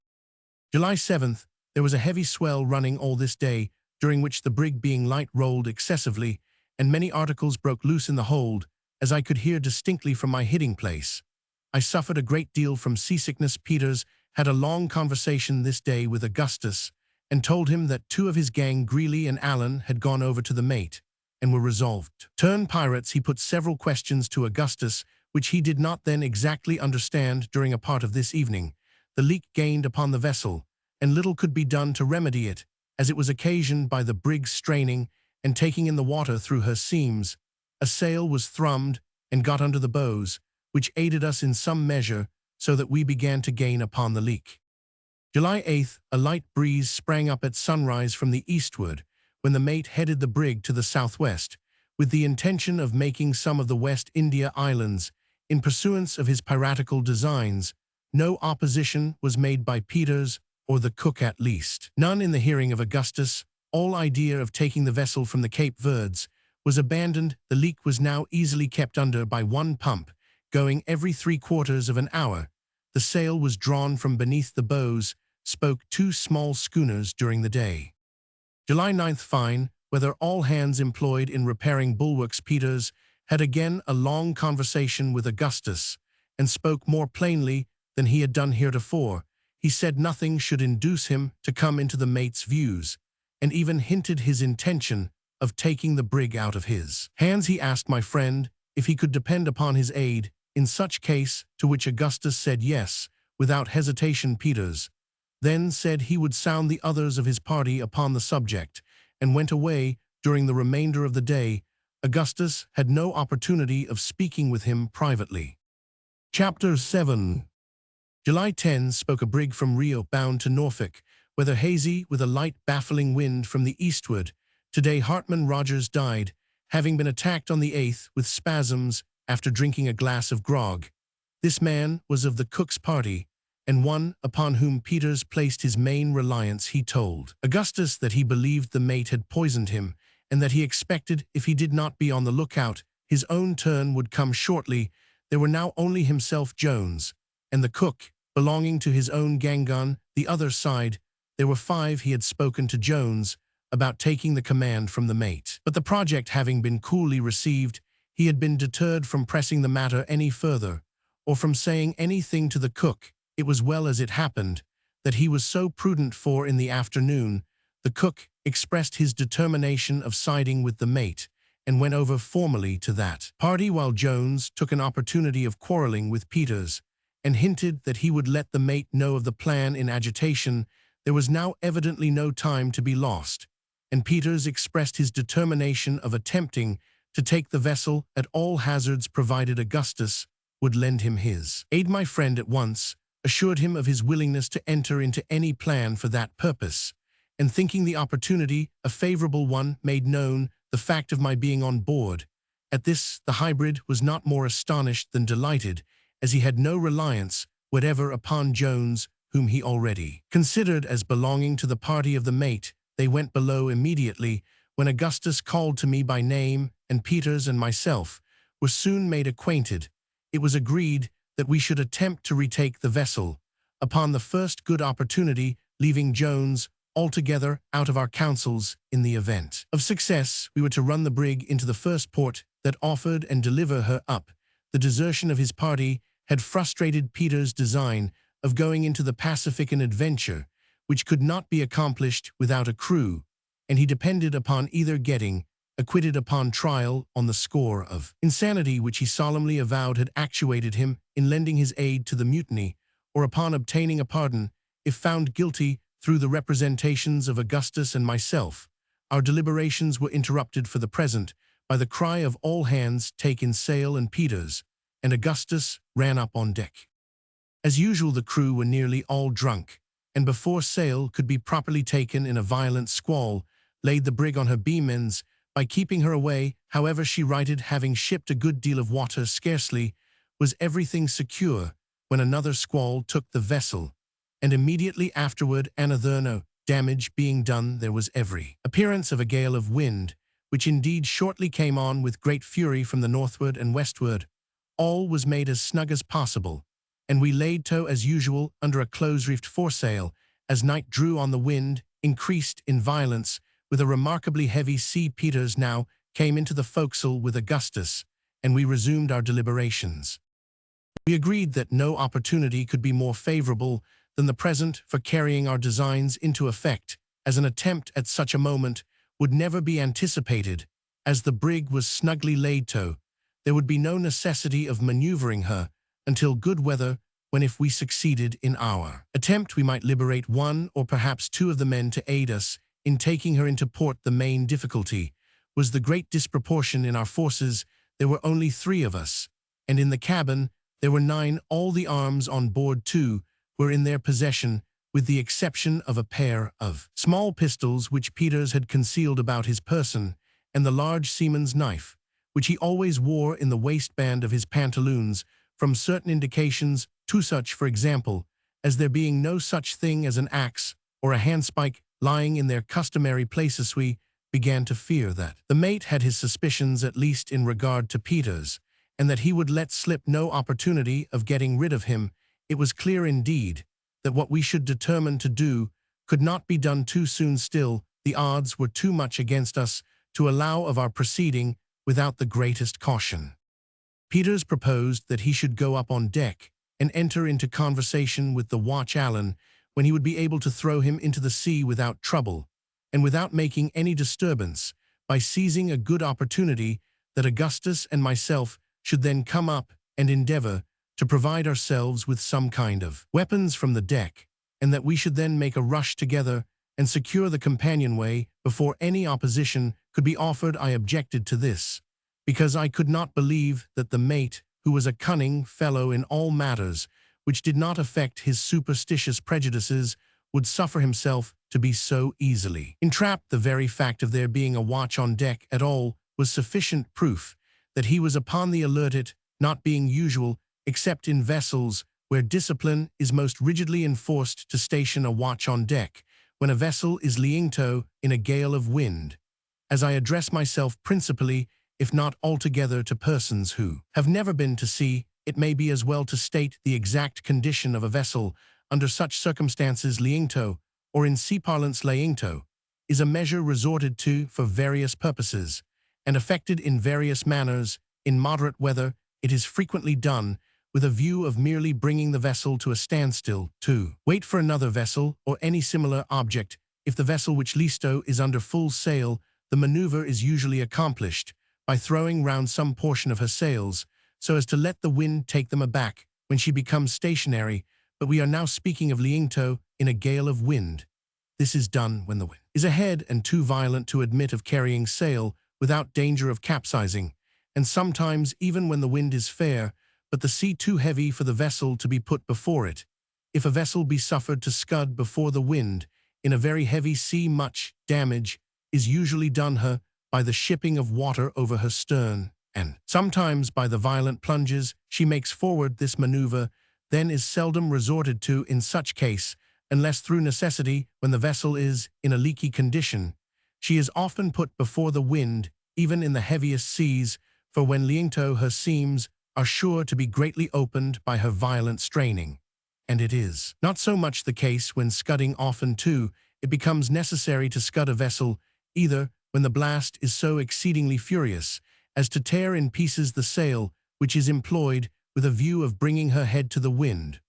July 7th, there was a heavy swell running all this day, during which the brig, being light, rolled excessively, and many articles broke loose in the hold, as I could hear distinctly from my hiding place. I suffered a great deal from seasickness. Peters had a long conversation this day with Augustus, and told him that 2 of his gang, Greeley and Allan, had gone over to the mate, and were resolved to turn pirates. He put several questions to Augustus, which he did not then exactly understand. During a part of this evening, the leak gained upon the vessel, and little could be done to remedy it, as it was occasioned by the brig's straining and taking in the water through her seams. A sail was thrummed and got under the bows, which aided us in some measure, so that we began to gain upon the leak. July 8th, a light breeze sprang up at sunrise from the eastward, when the mate headed the brig to the southwest, with the intention of making some of the West India Islands, in pursuance of his piratical designs. No opposition was made by Peters, or the cook at least. None in the hearing of Augustus. All idea of taking the vessel from the Cape Verds was abandoned. The leak was now easily kept under by one pump, going every 3/4 of an hour. The sail was drawn from beneath the bows, spoke 2 small schooners during the day. July 9th fine, whether all hands employed in repairing bulwarks. Peters had again a long conversation with Augustus, and spoke more plainly than he had done heretofore. He said nothing should induce him to come into the mate's views, and even hinted his intention of taking the brig out of his hands. He asked my friend if he could depend upon his aid in such case, to which Augustus said yes, without hesitation. Peters then said he would sound the others of his party upon the subject, and went away. During the remainder of the day, Augustus had no opportunity of speaking with him privately. Chapter 7. July 10 spoke a brig from Rio bound to Norfolk, weather hazy with a light baffling wind from the eastward. Today Hartman Rogers died, having been attacked on the 8th with spasms after drinking a glass of grog. This man was of the cook's party, and one upon whom Peters placed his main reliance. He told Augustus that he believed the mate had poisoned him, and that he expected, if he did not be on the lookout, his own turn would come shortly. There were now only himself, Jones, and the cook, belonging to his own gang on the other side. There were 5. He had spoken to Jones about taking the command from the mate, but the project having been coolly received, he had been deterred from pressing the matter any further, or from saying anything to the cook. It was well as it happened that he was so prudent, for in the afternoon the cook expressed his determination of siding with the mate, and went over formally to that party, while Jones took an opportunity of quarreling with Peters, and hinted that he would let the mate know of the plan in agitation. There was now evidently no time to be lost, and Peters expressed his determination of attempting to take the vessel at all hazards, provided Augustus would lend him his aid. My friend at once assured him of his willingness to enter into any plan for that purpose, and thinking the opportunity a favorable one, made known the fact of my being on board. At this the hybrid was not more astonished than delighted, as he had no reliance whatever upon Jones, whom he already considered as belonging to the party of the mate. They went below immediately, when Augustus called to me by name, and Peters and myself were soon made acquainted. It was agreed that we should attempt to retake the vessel upon the first good opportunity, leaving Jones altogether out of our counsels. In the event of success, we were to run the brig into the first port that offered and deliver her up. The desertion of his party had frustrated Peters' design of going into the Pacific, an adventure which could not be accomplished without a crew, and he depended upon either getting acquitted upon trial on the score of insanity, which he solemnly avowed had actuated him in lending his aid to the mutiny, or upon obtaining a pardon if found guilty through the representations of Augustus and myself. Our deliberations were interrupted for the present by the cry of all hands take in sail, and Peters and Augustus ran up on deck. As usual, the crew were nearly all drunk, and before sail could be properly taken in a violent squall laid the brig on her beam ends. By keeping her away, however, she righted, having shipped a good deal of water. Scarcely was everything secure when another squall took the vessel, and immediately afterward another. No damage being done, there was every appearance of a gale of wind, which indeed shortly came on with great fury from the northward and westward. All was made as snug as possible, and we laid to as usual under a close-reefed foresail. As night drew on, the wind increased in violence with a remarkably heavy sea. Peters now came into the forecastle with Augustus, and we resumed our deliberations. We agreed that no opportunity could be more favorable than the present for carrying our designs into effect, as an attempt at such a moment would never be anticipated. As the brig was snugly laid to, there would be no necessity of maneuvering her until good weather, when, if we succeeded in our attempt, we might liberate 1 or perhaps 2 of the men to aid us in taking her into port. The main difficulty was the great disproportion in our forces. There were only 3 of us, and in the cabin there were 9. All the arms on board, too, were in their possession, with the exception of a pair of small pistols which Peters had concealed about his person, and the large seaman's knife, which he always wore in the waistband of his pantaloons, from certain indications, to such, for example, as there being no such thing as an axe or a handspike lying in their customary places. We began to fear that the mate had his suspicions, at least in regard to Peters, and that he would let slip no opportunity of getting rid of him. It was clear indeed that what we should determine to do could not be done too soon. Still, the odds were too much against us to allow of our proceeding without the greatest caution. Peters proposed that he should go up on deck and enter into conversation with the watch Allan, when he would be able to throw him into the sea without trouble, and without making any disturbance, by seizing a good opportunity that Augustus and myself should then come up and endeavor to provide ourselves with some kind of weapons from the deck, and that we should then make a rush together and secure the companionway before any opposition could be offered. I objected to this, because I could not believe that the mate, who was a cunning fellow in all matters which did not affect his superstitious prejudices, would suffer himself to be so easily entrapped. The very fact of there being a watch on deck at all was sufficient proof that he was upon the alert, it not being usual, except in vessels where discipline is most rigidly enforced, to station a watch on deck when a vessel is lying to in a gale of wind. As I address myself principally, if not altogether, to persons who have never been to sea, it may be as well to state the exact condition of a vessel under such circumstances. Lying to, or in sea parlance laying to, is a measure resorted to for various purposes, and effected in various manners. In moderate weather, it is frequently done with a view of merely bringing the vessel to a standstill, to wait for another vessel or any similar object. If the vessel which listo is under full sail, the maneuver is usually accomplished by throwing round some portion of her sails, so as to let the wind take them aback when she becomes stationary. But we are now speaking of lying to in a gale of wind. This is done when the wind is ahead and too violent to admit of carrying sail without danger of capsizing, and sometimes even when the wind is fair, but the sea too heavy for the vessel to be put before it. If a vessel be suffered to scud before the wind in a very heavy sea, much damage is usually done her by the shipping of water over her stern, and sometimes by the violent plunges she makes forward. This maneuver then is seldom resorted to in such case, unless through necessity, when the vessel is in a leaky condition. She is often put before the wind, even in the heaviest seas, for when lying to, her seams are sure to be greatly opened by her violent straining. And it is not so much the case when scudding. Often, too, it becomes necessary to scud a vessel, either when the blast is so exceedingly furious as to tear in pieces the sail, which is employed with a view of bringing her head to the wind,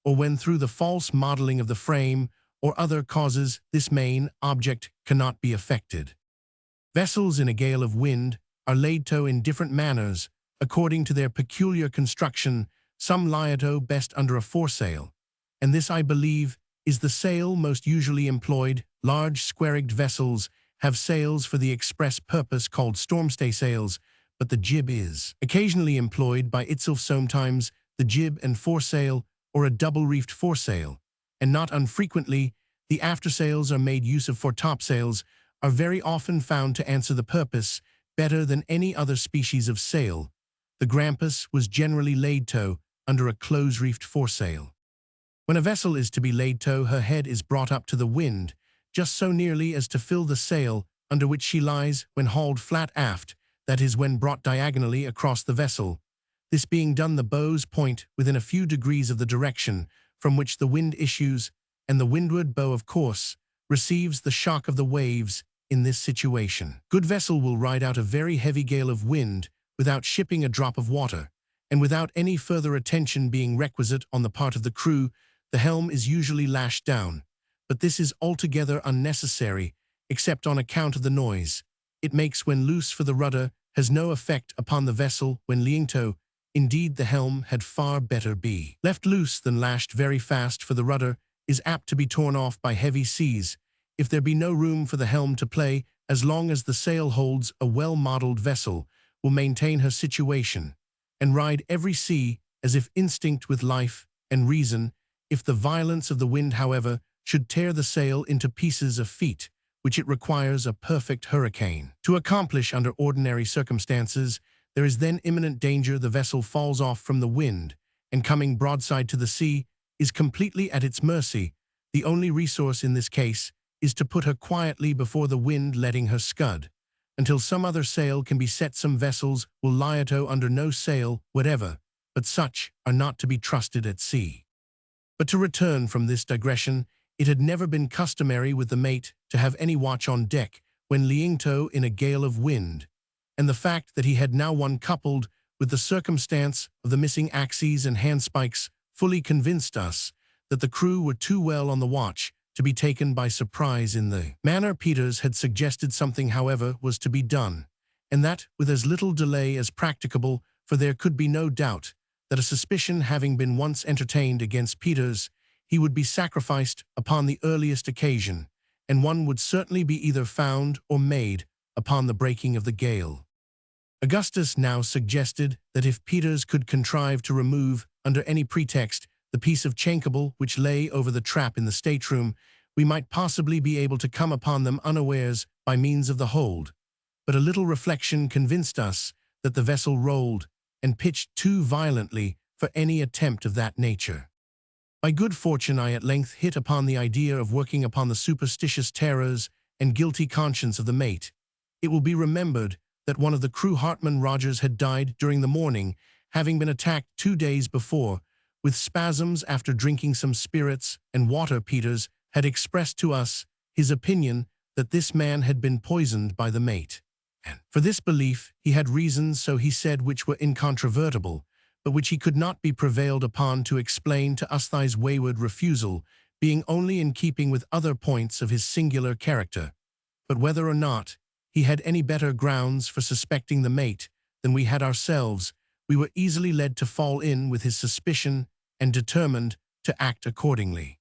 or when through the false modeling of the frame or other causes this main object cannot be effected. Vessels in a gale of wind are laid to in different manners, according to their peculiar construction. Some lie to best under a foresail, and this, I believe, is the sail most usually employed. Large square-rigged vessels have sails for the express purpose called stormstay sails, but the jib is occasionally employed by itself. Sometimes the jib and foresail, or a double-reefed foresail, and not unfrequently the aftersails are made use of. For topsails are very often found to answer the purpose better than any other species of sail. The grampus was generally laid to under a close-reefed foresail. When a vessel is to be laid to, her head is brought up to the wind, just so nearly as to fill the sail under which she lies when hauled flat aft, that is, when brought diagonally across the vessel. This being done, the bows point within a few degrees of the direction from which the wind issues, and the windward bow, of course, receives the shock of the waves. In this situation, good vessel will ride out a very heavy gale of wind without shipping a drop of water, and without any further attention being requisite on the part of the crew. The helm is usually lashed down, but this is altogether unnecessary, except on account of the noise it makes when loose, for the rudder has no effect upon the vessel when lying to. Indeed, the helm had far better be left loose than lashed very fast, for the rudder is apt to be torn off by heavy seas, if there be no room for the helm to play. As long as the sail holds, a well-modeled vessel will maintain her situation, and ride every sea as if instinct with life and reason. If the violence of the wind, however, should tear the sail into pieces, a feat which it requires a perfect hurricane to accomplish under ordinary circumstances, there is then imminent danger the vessel falls off from the wind, and coming broadside to the sea, is completely at its mercy. The only resource in this case is to put her quietly before the wind, letting her scud until some other sail can be set. Some vessels will lie to under no sail whatever, but such are not to be trusted at sea. But to return from this digression, it had never been customary with the mate to have any watch on deck when laying to in a gale of wind, and the fact that he had now one coupled with the circumstance of the missing axes and handspikes fully convinced us that the crew were too well on the watch to be taken by surprise in the manner Peters had suggested. Something, however, was to be done, and that with as little delay as practicable, for there could be no doubt that a suspicion having been once entertained against Peters, he would be sacrificed upon the earliest occasion, and one would certainly be either found or made upon the breaking of the gale. Augustus now suggested that if Peters could contrive to remove, under any pretext, the piece of chankable which lay over the trap in the stateroom, we might possibly be able to come upon them unawares by means of the hold. But a little reflection convinced us that the vessel rolled and pitched too violently for any attempt of that nature. By good fortune I at length hit upon the idea of working upon the superstitious terrors and guilty conscience of the mate. It will be remembered that one of the crew, Hartman Rogers, had died during the morning, having been attacked 2 days before with spasms after drinking some spirits and water. Peters had expressed to us his opinion that this man had been poisoned by the mate. And for this belief he had reasons, so he said, which were incontrovertible, but which he could not be prevailed upon to explain to us, thy wayward refusal being only in keeping with other points of his singular character. But whether or not he had any better grounds for suspecting the mate than we had ourselves, we were easily led to fall in with his suspicion and determined to act accordingly.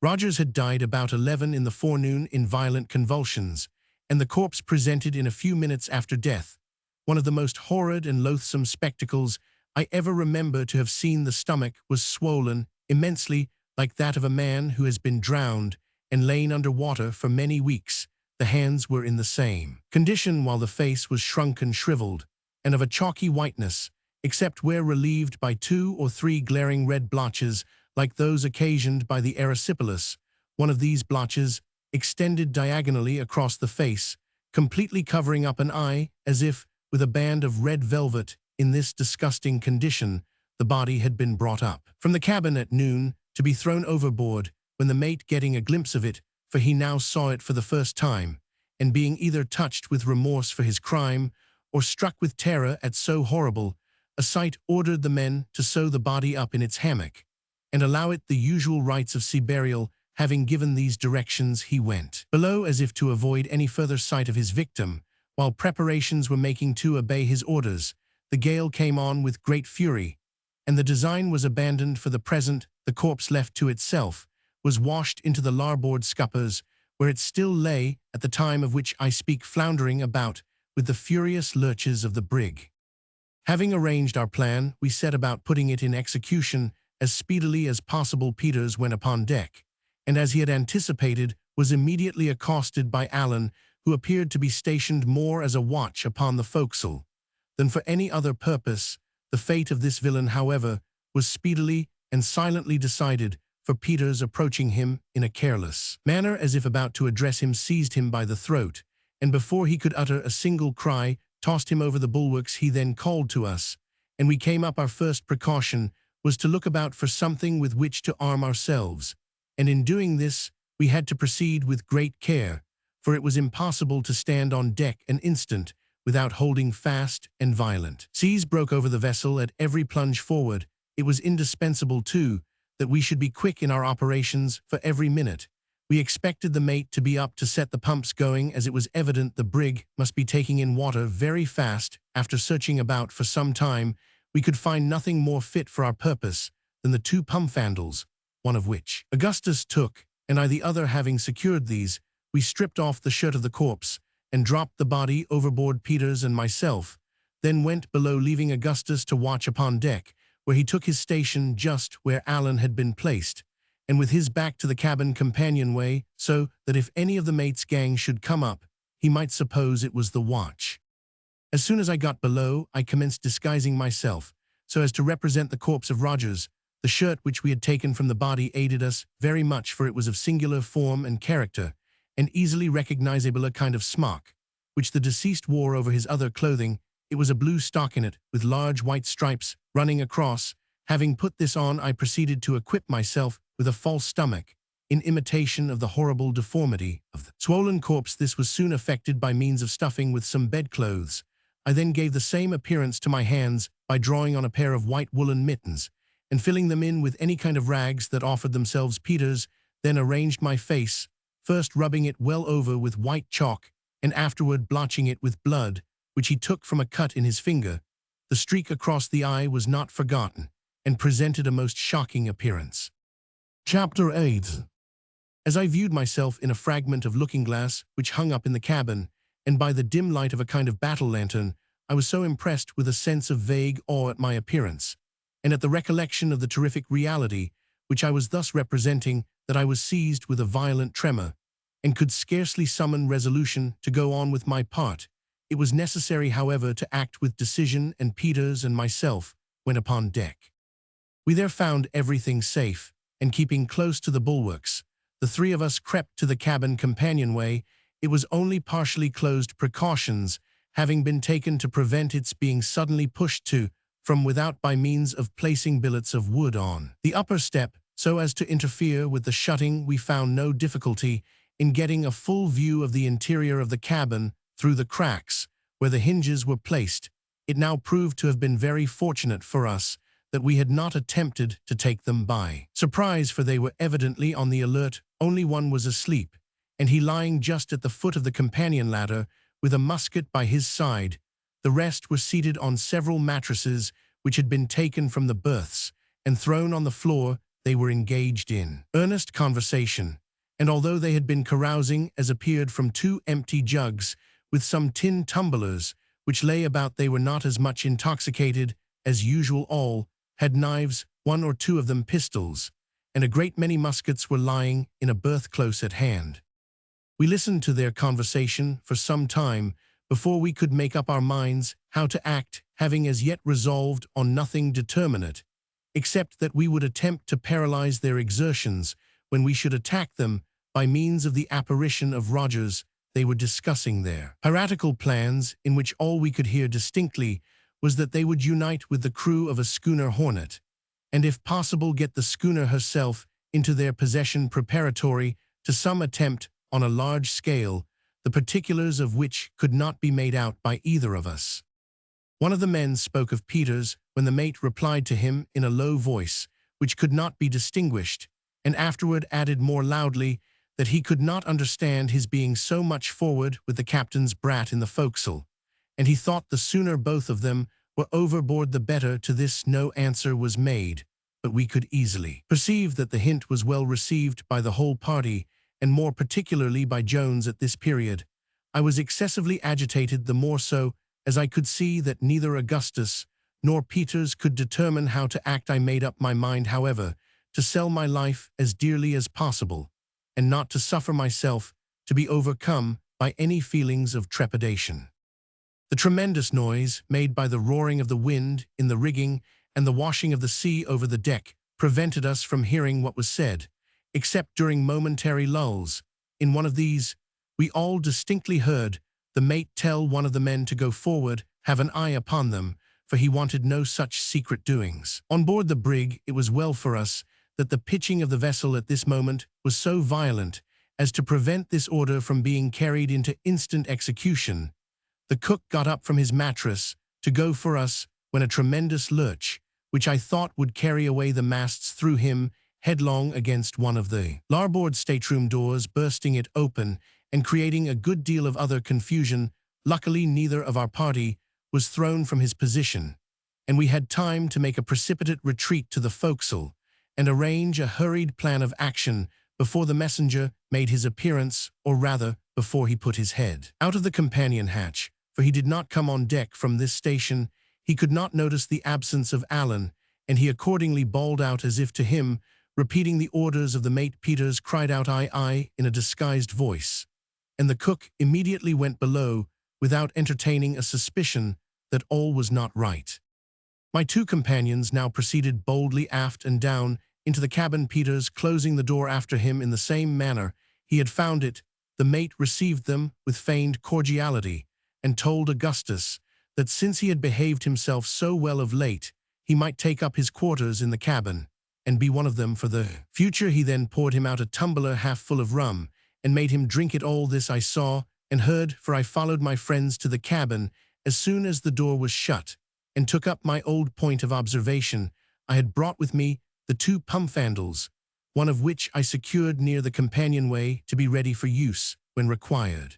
Rogers had died about 11 in the forenoon in violent convulsions, and the corpse presented in a few minutes after death one of the most horrid and loathsome spectacles I ever remember to have seen. The stomach was swollen immensely, like that of a man who has been drowned and lain under water for many weeks. The hands were in the same condition, while the face was shrunk and shriveled, and of a chalky whiteness, except where relieved by 2 or 3 glaring red blotches like those occasioned by the erysipelas. One of these blotches extended diagonally across the face, completely covering up an eye, as if with a band of red velvet. In this disgusting condition, the body had been brought up from the cabin at noon to be thrown overboard, when the mate, getting a glimpse of it, for he now saw it for the first time, and being either touched with remorse for his crime or struck with terror at so horrible a sight, ordered the men to sew the body up in its hammock and allow it the usual rites of sea burial. Having given these directions, he went below as if to avoid any further sight of his victim. While preparations were making to obey his orders, the gale came on with great fury, and the design was abandoned for the present. The corpse, left to itself, was washed into the larboard scuppers, where it still lay at the time of which I speak, floundering about with the furious lurches of the brig. Having arranged our plan, we set about putting it in execution as speedily as possible. Peters went upon deck, and as he had anticipated, was immediately accosted by Allan, who appeared to be stationed more as a watch upon the forecastle than for any other purpose. The fate of this villain, however, was speedily and silently decided, for Peters, approaching him in a careless manner as if about to address him, seized him by the throat, and before he could utter a single cry, tossed him over the bulwarks. He then called to us, and we came up. Our first precaution was to look about for something with which to arm ourselves, and in doing this we had to proceed with great care, for it was impossible to stand on deck an instant without holding fast, and violent seas broke over the vessel at every plunge forward. It was indispensable, too, that we should be quick in our operations, for every minute we expected the mate to be up to set the pumps going, as it was evident the brig must be taking in water very fast. After searching about for some time, we could find nothing more fit for our purpose than the 2 pump handles, one of which Augustus took, and I the other. Having secured these, we stripped off the shirt of the corpse and dropped the body overboard. Peters and myself then went below, leaving Augustus to watch upon deck, where he took his station just where Allan had been placed, and with his back to the cabin companionway, so that if any of the mate's gang should come up, he might suppose it was the watch. As soon as I got below, I commenced disguising myself, so as to represent the corpse of Rogers. The shirt which we had taken from the body aided us very much, for it was of singular form and character, and easily recognizable, a kind of smock, which the deceased wore over his other clothing. It was a blue stockinette with large white stripes running across, Having put this on, I proceeded to equip myself with a false stomach, in imitation of the horrible deformity of the swollen corpse. This was soon effected by means of stuffing with some bedclothes. I then gave the same appearance to my hands by drawing on a pair of white woolen mittens, and filling them in with any kind of rags that offered themselves. Peters then arranged my face, first rubbing it well over with white chalk, and afterward blotching it with blood, which he took from a cut in his finger. The streak across the eye was not forgotten, and presented a most shocking appearance. Chapter 8. As I viewed myself in a fragment of looking-glass which hung up in the cabin, and by the dim light of a kind of battle lantern, I was so impressed with a sense of vague awe at my appearance, and at the recollection of the terrific reality which I was thus representing, that I was seized with a violent tremor, and could scarcely summon resolution to go on with my part. It was necessary, however, to act with decision, and Peters and myself went upon deck. We there found everything safe, and keeping close to the bulwarks, the three of us crept to the cabin companionway. It was only partially closed, precautions having been taken to prevent its being suddenly pushed to from without by means of placing billets of wood on the upper step, so as to interfere with the shutting. We found no difficulty in getting a full view of the interior of the cabin through the cracks where the hinges were placed. It now proved to have been very fortunate for us that we had not attempted to take them by surprise, for they were evidently on the alert. Only one was asleep, and he lying just at the foot of the companion ladder with a musket by his side. The rest were seated on several mattresses which had been taken from the berths, and thrown on the floor. They were engaged in earnest conversation, and although they had been carousing, as appeared from two empty jugs with some tin tumblers which lay about, they were not as much intoxicated as usual. All had knives, one or two of them pistols, and a great many muskets were lying in a berth close at hand. We listened to their conversation for some time before we could make up our minds how to act, having as yet resolved on nothing determinate, except that we would attempt to paralyze their exertions when we should attack them by means of the apparition of Rogers. They were discussing their piratical plans, in which all we could hear distinctly was that they would unite with the crew of a schooner Hornet, and if possible get the schooner herself into their possession, preparatory to some attempt on a large scale, the particulars of which could not be made out by either of us. One of the men spoke of Peters, when the mate replied to him in a low voice, which could not be distinguished, and afterward added more loudly that he could not understand his being so much forward with the captain's brat in the forecastle, and he thought the sooner both of them were overboard the better. To this no answer was made, but we could easily perceive that the hint was well received by the whole party, and more particularly by Jones at this period. I was excessively agitated, the more so as I could see that neither Augustus nor Peters could determine how to act. I made up my mind, however, to sell my life as dearly as possible, and not to suffer myself to be overcome by any feelings of trepidation. The tremendous noise made by the roaring of the wind in the rigging and the washing of the sea over the deck prevented us from hearing what was said, except during momentary lulls. In one of these, we all distinctly heard the mate tell one of the men to go forward, have an eye upon them, for he wanted no such secret doings. On board the brig, it was well for us that the pitching of the vessel at this moment was so violent as to prevent this order from being carried into instant execution. The cook got up from his mattress to go for us when a tremendous lurch, which I thought would carry away the masts, threw him headlong against one of the larboard stateroom doors, bursting it open and creating a good deal of other confusion. Luckily, neither of our party was thrown from his position, and we had time to make a precipitate retreat to the forecastle and arrange a hurried plan of action before the messenger made his appearance, or rather, before he put his head out of the companion hatch, for he did not come on deck from this station. He could not notice the absence of Allan, and he accordingly bawled out as if to him, repeating the orders of the mate. Peters cried out, "Aye, aye," in a disguised voice, and the cook immediately went below without entertaining a suspicion that all was not right. My two companions now proceeded boldly aft and down into the cabin, Peters closing the door after him in the same manner he had found it. The mate received them with feigned cordiality, and told Augustus that since he had behaved himself so well of late, he might take up his quarters in the cabin, and be one of them for the future. He then poured him out a tumbler half full of rum, and made him drink it. All this I saw and heard, for I followed my friends to the cabin as soon as the door was shut, and took up my old point of observation. I had brought with me the 2 pumfandles, one of which I secured near the companionway to be ready for use when required.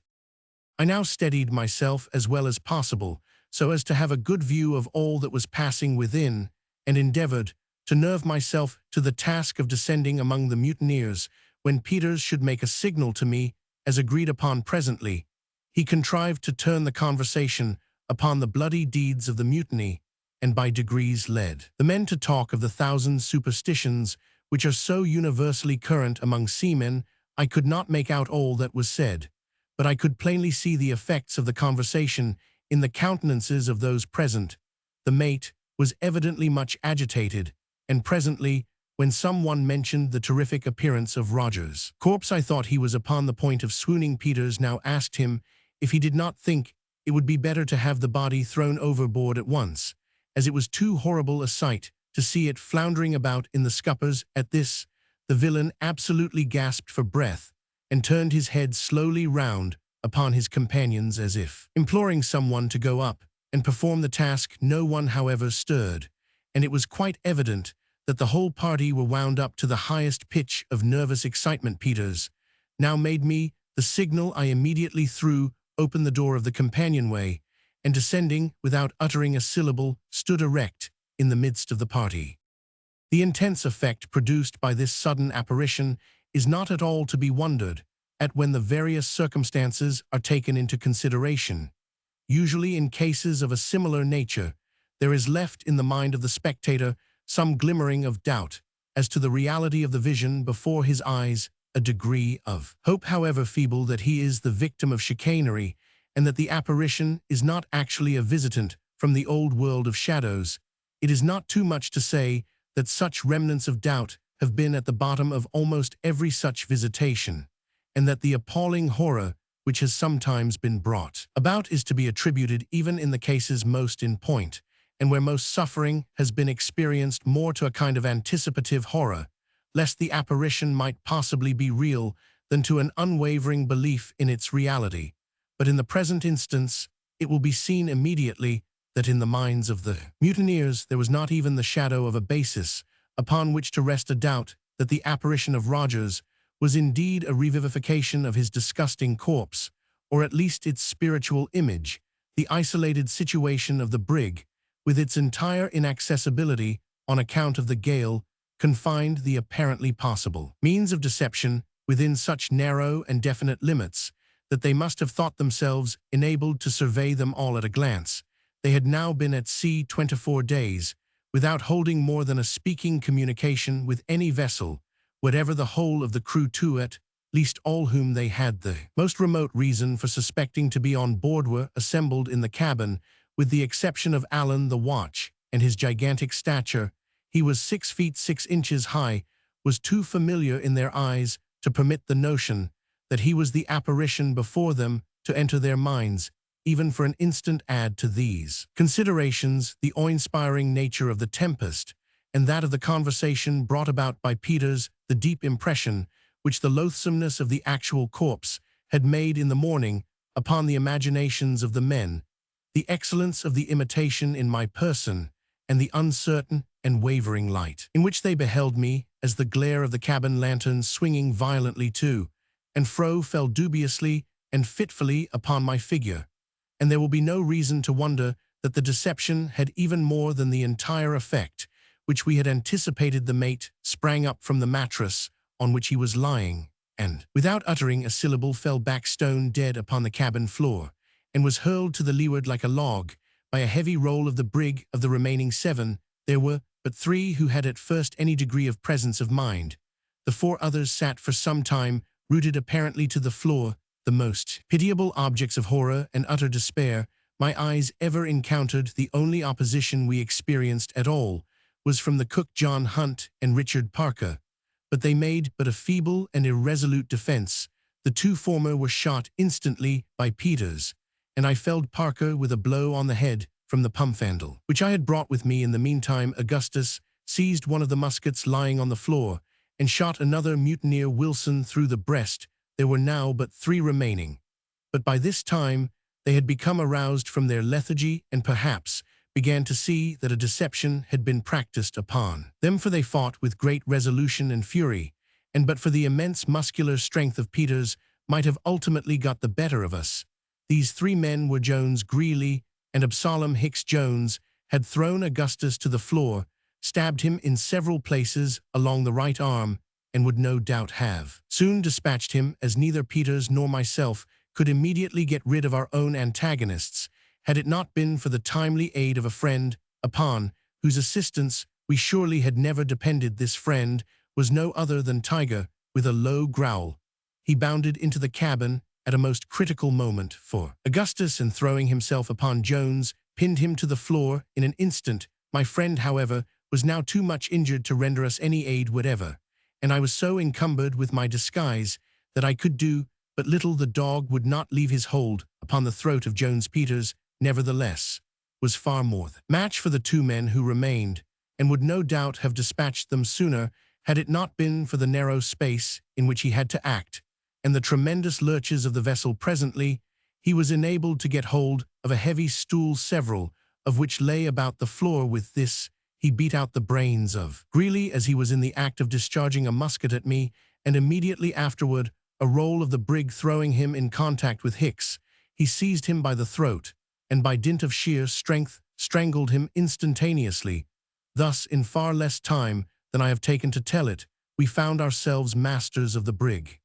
I now steadied myself as well as possible, so as to have a good view of all that was passing within, and endeavored to nerve myself to the task of descending among the mutineers when Peters should make a signal to me, as agreed upon. Presently, he contrived to turn the conversation upon the bloody deeds of the mutiny, and by degrees led the men to talk of the 1,000 superstitions which are so universally current among seamen. I could not make out all that was said, but I could plainly see the effects of the conversation in the countenances of those present. The mate was evidently much agitated, and presently, when some one mentioned the terrific appearance of Rogers' corpse, I thought he was upon the point of swooning. Peters now asked him if he did not think it would be better to have the body thrown overboard at once, as it was too horrible a sight to see it floundering about in the scuppers. At this, the villain absolutely gasped for breath, and turned his head slowly round upon his companions as if imploring someone to go up and perform the task. No one, however, stirred, and it was quite evident that the whole party were wound up to the highest pitch of nervous excitement. Peters now made me the signal. I immediately threw open the door of the companionway, and descending without uttering a syllable, stood erect in the midst of the party. The intense effect produced by this sudden apparition is not at all to be wondered at when the various circumstances are taken into consideration. Usually in cases of a similar nature, there is left in the mind of the spectator some glimmering of doubt as to the reality of the vision before his eyes, a degree of hope, however feeble, that he is the victim of chicanery, and that the apparition is not actually a visitant from the old world of shadows. It is not too much to say that such remnants of doubt have been at the bottom of almost every such visitation, and that the appalling horror which has sometimes been brought about is to be attributed, even in the cases most in point, and where most suffering has been experienced, more to a kind of anticipative horror, lest the apparition might possibly be real, than to an unwavering belief in its reality. But in the present instance, it will be seen immediately that in the minds of the mutineers there was not even the shadow of a basis upon which to rest a doubt that the apparition of Rogers was indeed a revivification of his disgusting corpse, or at least its spiritual image. The isolated situation of the brig, with its entire inaccessibility on account of the gale, confined the apparently possible means of deception within such narrow and definite limits that they must have thought themselves enabled to survey them all at a glance. They had now been at sea 24 days, without holding more than a speaking communication with any vessel, whatever the whole of the crew, to at least all whom they had the most remote reason for suspecting to be on board, were assembled in the cabin, with the exception of Allan the watch, and his gigantic stature. He was 6 feet 6 inches high, was too familiar in their eyes to permit the notion that he was the apparition before them to enter their minds, even for an instant. Add to these considerations the awe-inspiring nature of the tempest, and that of the conversation brought about by Peters, the deep impression which the loathsomeness of the actual corpse had made in the morning upon the imaginations of the men, the excellence of the imitation in my person, and the uncertain and wavering light in which they beheld me, as the glare of the cabin lantern swinging violently to and fro fell dubiously and fitfully upon my figure. And there will be no reason to wonder that the deception had even more than the entire effect which we had anticipated. The mate sprang up from the mattress on which he was lying, and, without uttering a syllable, fell back stone dead upon the cabin floor, and was hurled to the leeward like a log by a heavy roll of the brig. Of the remaining 7, there were but 3 who had at first any degree of presence of mind. The 4 others sat for some time, rooted apparently to the floor, the most pitiable objects of horror and utter despair my eyes ever encountered. The only opposition we experienced at all was from the cook, John Hunt and Richard Parker, but they made but a feeble and irresolute defense. The 2 former were shot instantly by Peters, and I felled Parker with a blow on the head from the pump-handle, which I had brought with me. In the meantime, Augustus seized one of the muskets lying on the floor and shot another mutineer, Wilson, through the breast. There were now but 3 remaining. But by this time, they had become aroused from their lethargy and perhaps began to see that a deception had been practiced upon them, for they fought with great resolution and fury, and but for the immense muscular strength of Peters, might have ultimately got the better of us. These 3 men were Jones Greeley and Absalom Hicks. Jones had thrown Augustus to the floor, stabbed him in several places along the right arm, and would no doubt have soon dispatched him, as neither Peters nor myself could immediately get rid of our own antagonists, had it not been for the timely aid of a friend, upon whose assistance we surely had never depended. This friend was no other than Tiger. With a low growl, he bounded into the cabin at a most critical moment for Augustus, and throwing himself upon Jones, pinned him to the floor in an instant. My friend, however, was now too much injured to render us any aid whatever, and I was so encumbered with my disguise that I could do but little. The dog would not leave his hold upon the throat of Jones. Peters, nevertheless, was far more than match for the 2 men who remained, and would no doubt have dispatched them sooner had it not been for the narrow space in which he had to act, and the tremendous lurches of the vessel. Presently, he was enabled to get hold of a heavy stool, several of which lay about the floor. With this, he beat out the brains of Greeley as he was in the act of discharging a musket at me, and immediately afterward, a roll of the brig throwing him in contact with Hicks, he seized him by the throat, and by dint of sheer strength, strangled him instantaneously. Thus, in far less time than I have taken to tell it, we found ourselves masters of the brig.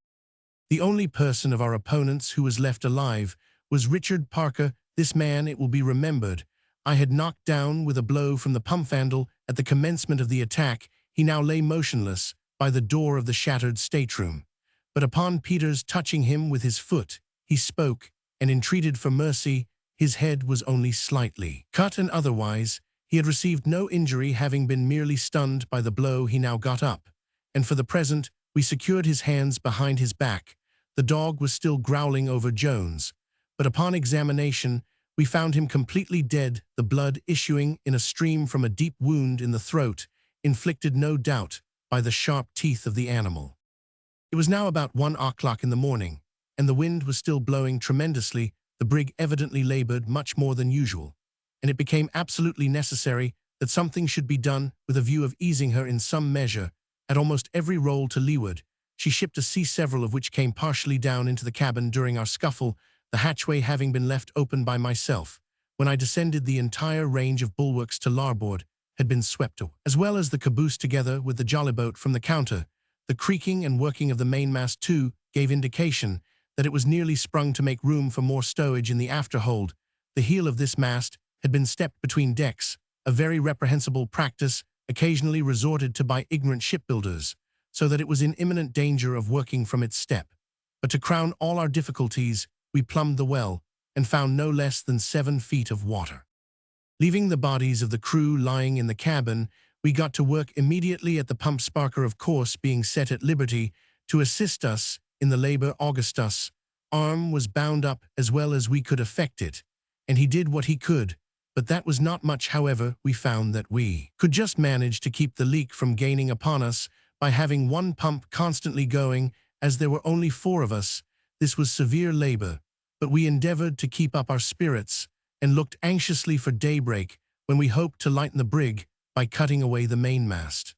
The only person of our opponents who was left alive was Richard Parker. This man, it will be remembered, I had knocked down with a blow from the pump-handle at the commencement of the attack. He now lay motionless by the door of the shattered stateroom. But upon Peters touching him with his foot, he spoke and entreated for mercy. His head was only slightly cut, and otherwise he had received no injury, having been merely stunned by the blow. He now got up, and for the present we secured his hands behind his back. The dog was still growling over Jones, but upon examination we found him completely dead, the blood issuing in a stream from a deep wound in the throat, inflicted no doubt by the sharp teeth of the animal. It was now about 1 o'clock in the morning, and the wind was still blowing tremendously. The brig evidently labored much more than usual, and it became absolutely necessary that something should be done with a view of easing her in some measure. At almost every roll to leeward, she shipped a sea, several of which came partially down into the cabin during our scuffle, the hatchway having been left open by myself. When I descended, the entire range of bulwarks to larboard had been swept away, as well as the caboose, together with the jollyboat from the counter. The creaking and working of the mainmast, too, gave indication that it was nearly sprung to make room for more stowage in the afterhold. The heel of this mast had been stepped between decks, a very reprehensible practice occasionally resorted to by ignorant shipbuilders, so that it was in imminent danger of working from its step. But to crown all our difficulties, we plumbed the well, and found no less than 7 feet of water. Leaving the bodies of the crew lying in the cabin, we got to work immediately at the pump, Sparker, of course, being set at liberty to assist us in the labor. Augustus' arm was bound up as well as we could effect it, and he did what he could, but that was not much. However, we found that we could just manage to keep the leak from gaining upon us by having one pump constantly going, as there were only 4 of us. This was severe labor, but we endeavored to keep up our spirits and looked anxiously for daybreak, when we hoped to lighten the brig by cutting away the mainmast.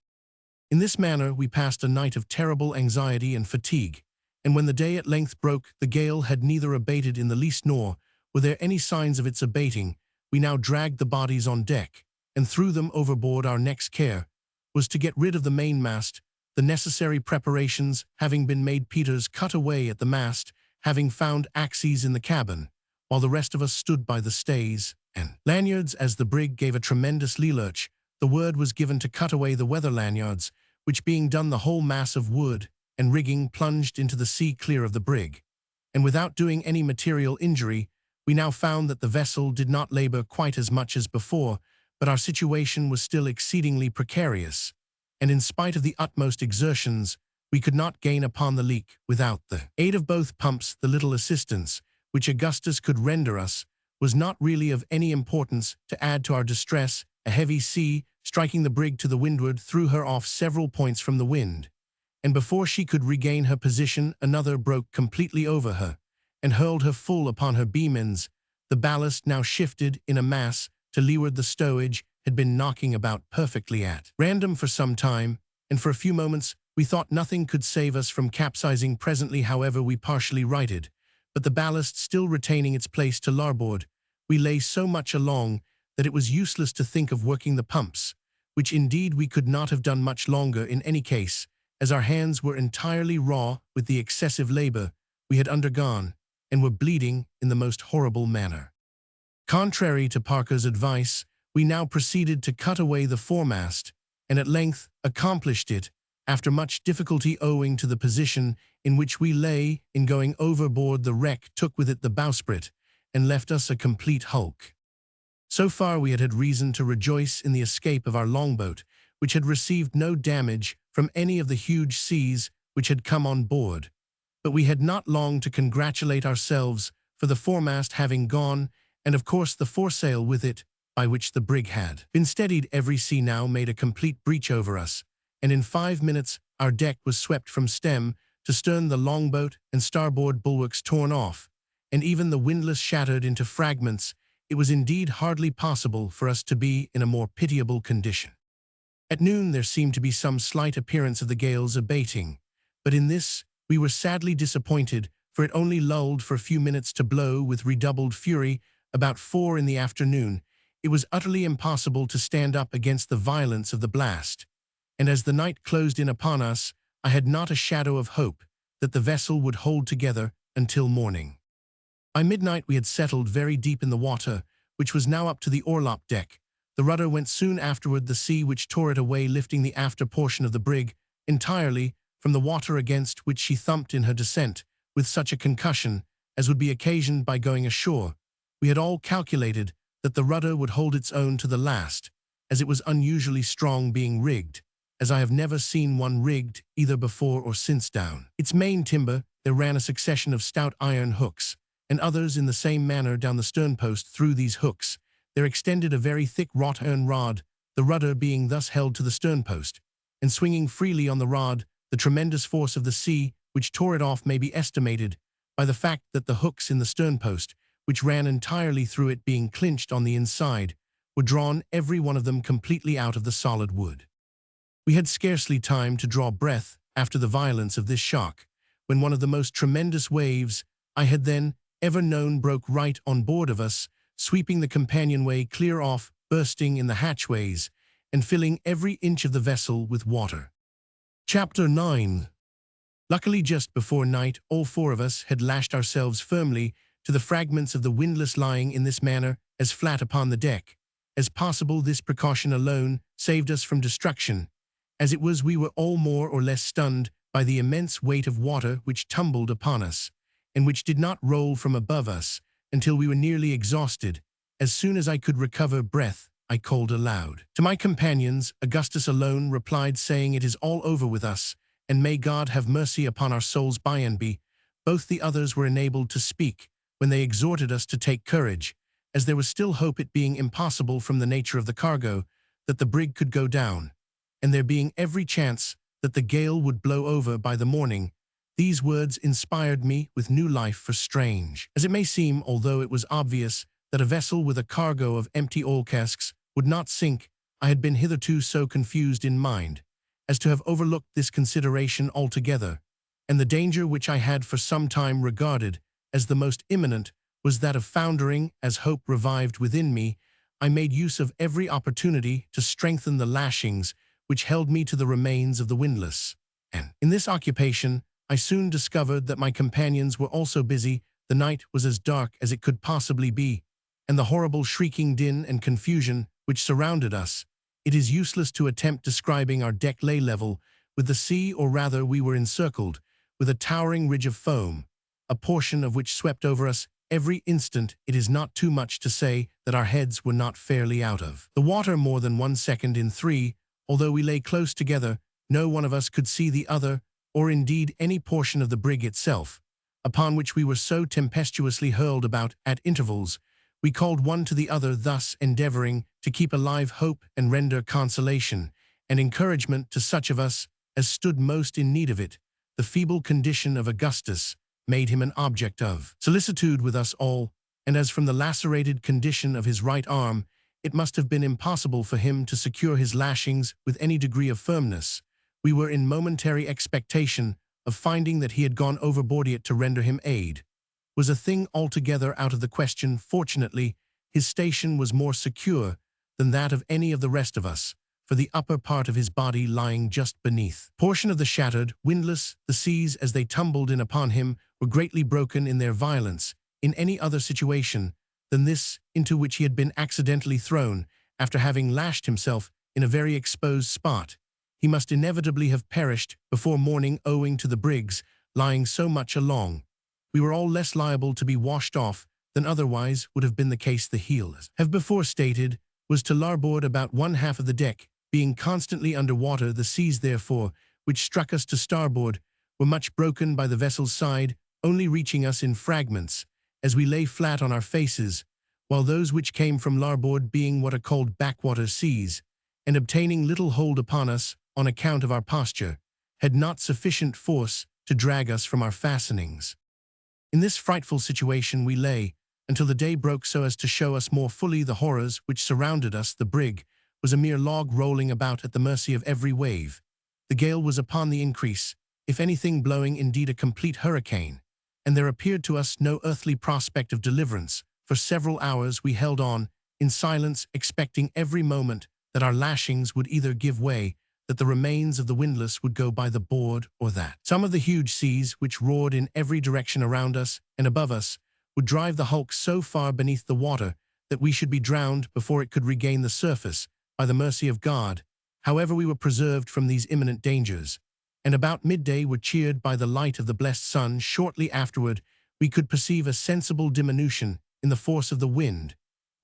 In this manner we passed a night of terrible anxiety and fatigue, and when the day at length broke, the gale had neither abated in the least, nor were there any signs of its abating. We now dragged the bodies on deck and threw them overboard. Our next care was to get rid of the mainmast, the necessary preparations having been made. Peters cut away at the mast, having found axes in the cabin, while the rest of us stood by the stays and lanyards. As the brig gave a tremendous lee lurch, the word was given to cut away the weather lanyards, which being done, the whole mass of wood and rigging plunged into the sea clear of the brig, and without doing any material injury. We now found that the vessel did not labor quite as much as before, but our situation was still exceedingly precarious, and in spite of the utmost exertions, we could not gain upon the leak. Without the aid of both pumps, the little assistance which Augustus could render us was not really of any importance. To add to our distress, a heavy sea, striking the brig to the windward, threw her off several points from the wind, and before she could regain her position, another broke completely over her and hurled her full upon her beam ends. The ballast now shifted in a mass to leeward. The stowage had been knocking about perfectly at random for some time, and for a few moments we thought nothing could save us from capsizing. Presently, however, we partially righted, but the ballast still retaining its place to larboard, we lay so much along that it was useless to think of working the pumps, which indeed we could not have done much longer in any case, as our hands were entirely raw with the excessive labor we had undergone, and were bleeding in the most horrible manner. Contrary to Parker's advice, we now proceeded to cut away the foremast, and at length accomplished it, after much difficulty owing to the position in which we lay. In going overboard, the wreck took with it the bowsprit, and left us a complete hulk. So far we had had reason to rejoice in the escape of our longboat, which had received no damage from any of the huge seas which had come on board. But we had not long to congratulate ourselves for the foremast having gone, and of course the foresail with it, by which the brig had been steadied. Every sea now made a complete breach over us, and in 5 minutes our deck was swept from stem to stern, the longboat and starboard bulwarks torn off, and even the windlass shattered into fragments. It was indeed hardly possible for us to be in a more pitiable condition. At noon there seemed to be some slight appearance of the gales abating, but in this we were sadly disappointed, for it only lulled for a few minutes to blow with redoubled fury about 4 in the afternoon. It was utterly impossible to stand up against the violence of the blast, and as the night closed in upon us, I had not a shadow of hope that the vessel would hold together until morning. By midnight we had settled very deep in the water, which was now up to the orlop deck. The rudder went soon afterward, the sea which tore it away lifting the after portion of the brig entirely from the water, against which she thumped in her descent with such a concussion as would be occasioned by going ashore. We had all calculated that the rudder would hold its own to the last, as it was unusually strong, being rigged, as I have never seen one rigged either before or since. Down its main timber there ran a succession of stout iron hooks, and others in the same manner down the sternpost. Through these hooks there extended a very thick wrought iron rod, the rudder being thus held to the sternpost, and swinging freely on the rod. The tremendous force of the sea which tore it off may be estimated by the fact that the hooks in the sternpost, which ran entirely through it, being clinched on the inside, were drawn every one of them completely out of the solid wood. We had scarcely time to draw breath after the violence of this shock, when one of the most tremendous waves I had then ever known broke right on board of us, sweeping the companionway clear off, bursting in the hatchways, and filling every inch of the vessel with water. Chapter 9. Luckily, just before night, all 4 of us had lashed ourselves firmly to the fragments of the windlass, lying in this manner as flat upon the deck as possible. This precaution alone saved us from destruction. As it was, we were all more or less stunned by the immense weight of water which tumbled upon us, and which did not roll from above us until we were nearly exhausted. As soon as I could recover breath, I called aloud to my companions. Augustus alone replied, saying, "It is all over with us, and may God have mercy upon our souls by and by." Both the others were enabled to speak when they exhorted us to take courage, as there was still hope, it being impossible from the nature of the cargo that the brig could go down, and there being every chance that the gale would blow over by the morning. These words inspired me with new life, for strange as it may seem, although it was obvious that a vessel with a cargo of empty oil casks would not sink, I had been hitherto so confused in mind as to have overlooked this consideration altogether, and the danger which I had for some time regarded as the most imminent was that of foundering. As hope revived within me, I made use of every opportunity to strengthen the lashings which held me to the remains of the windlass, and in this occupation I soon discovered that my companions were also busy. The night was as dark as it could possibly be, and the horrible shrieking din and confusion which surrounded us, it is useless to attempt describing. Our deck lay level with the sea, or rather we were encircled with a towering ridge of foam, a portion of which swept over us every instant. It is not too much to say that our heads were not fairly out of the water more than 1 second in 3. Although we lay close together, no one of us could see the other, or indeed any portion of the brig itself, upon which we were so tempestuously hurled about at intervals. We called one to the other, thus endeavoring to keep alive hope and render consolation and encouragement to such of us as stood most in need of it. The feeble condition of Augustus made him an object of solicitude with us all, and as from the lacerated condition of his right arm, it must have been impossible for him to secure his lashings with any degree of firmness, we were in momentary expectation of finding that he had gone overboard. Yet to render him aid was a thing altogether out of the question. Fortunately, his station was more secure than that of any of the rest of us, for the upper part of his body lying just beneath portion of the shattered windlass. The seas, as they tumbled in upon him, were greatly broken in their violence. In any other situation than this into which he had been accidentally thrown, after having lashed himself in a very exposed spot, he must inevitably have perished before morning, owing to the brig's lying so much along. We were all less liable to be washed off than otherwise would have been the case. The heel, as have before stated, was to larboard about one half of the deck, being constantly under water. The seas, therefore, which struck us to starboard, were much broken by the vessel's side, only reaching us in fragments, as we lay flat on our faces, while those which came from larboard, being what are called backwater seas, and obtaining little hold upon us on account of our posture, had not sufficient force to drag us from our fastenings. In this frightful situation we lay until the day broke, so as to show us more fully the horrors which surrounded us. The brig was a mere log rolling about at the mercy of every wave. The gale was upon the increase, if anything blowing indeed a complete hurricane, and there appeared to us no earthly prospect of deliverance. For several hours we held on in silence, expecting every moment that our lashings would either give way, that the remains of the windlass would go by the board, or that some of the huge seas, which roared in every direction around us and above us, would drive the hulk so far beneath the water that we should be drowned before it could regain the surface. By the mercy of God, however, we were preserved from these imminent dangers, and about midday were cheered by the light of the blessed sun. Shortly afterward, we could perceive a sensible diminution in the force of the wind,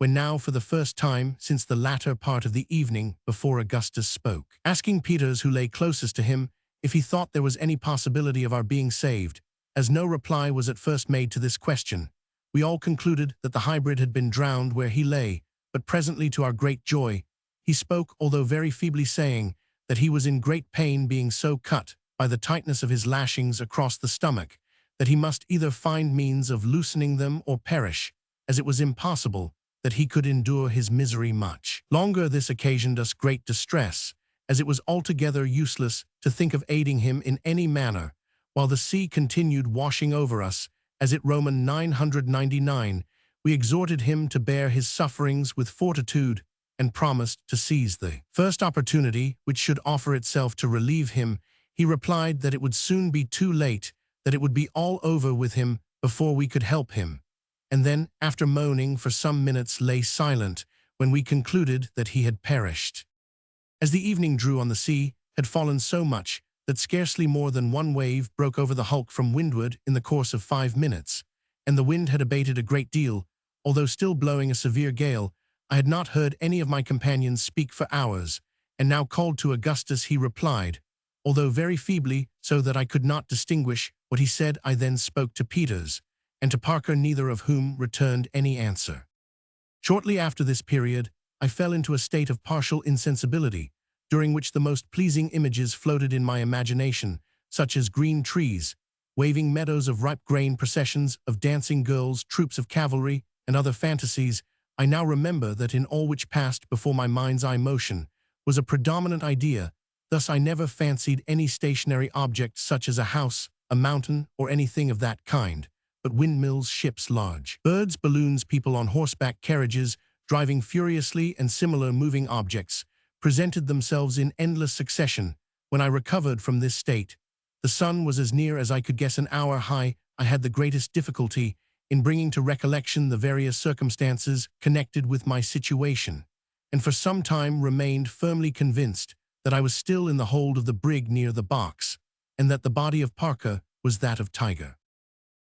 when now, for the first time since the latter part of the evening before, Augustus spoke, asking Peters, who lay closest to him, if he thought there was any possibility of our being saved. As no reply was at first made to this question, we all concluded that the hybrid had been drowned where he lay, but presently, to our great joy, he spoke, although very feebly, saying that he was in great pain, being so cut by the tightness of his lashings across the stomach that he must either find means of loosening them or perish, as it was impossible that he could endure his misery much longer. This occasioned us great distress, as it was altogether useless to think of aiding him in any manner, while the sea continued washing over us, as it Roman 999, we exhorted him to bear his sufferings with fortitude, and promised to seize the first opportunity which should offer itself to relieve him. He replied that it would soon be too late, that it would be all over with him before we could help him, and then, after moaning for some minutes, lay silent, when we concluded that he had perished. As the evening drew on, the sea had fallen so much that scarcely more than one wave broke over the hulk from windward in the course of 5 minutes, and the wind had abated a great deal, although still blowing a severe gale. I had not heard any of my companions speak for hours, and now called to Augustus. He replied, although very feebly, so that I could not distinguish what he said. I then spoke to Peters and to Parker, neither of whom returned any answer. Shortly after this period, I fell into a state of partial insensibility, during which the most pleasing images floated in my imagination, such as green trees, waving meadows of ripe grain, processions of dancing girls, troops of cavalry, and other fantasies. I now remember that in all which passed before my mind's eye motion was a predominant idea. Thus I never fancied any stationary object, such as a house, a mountain, or anything of that kind, but windmills, ships, large birds, balloons, people on horseback, carriages driving furiously, and similar moving objects presented themselves in endless succession. When I recovered from this state, the sun was as near as I could guess an hour high. I had the greatest difficulty in bringing to recollection the various circumstances connected with my situation, and for some time remained firmly convinced that I was still in the hold of the brig near the box, and that the body of Parker was that of Tiger.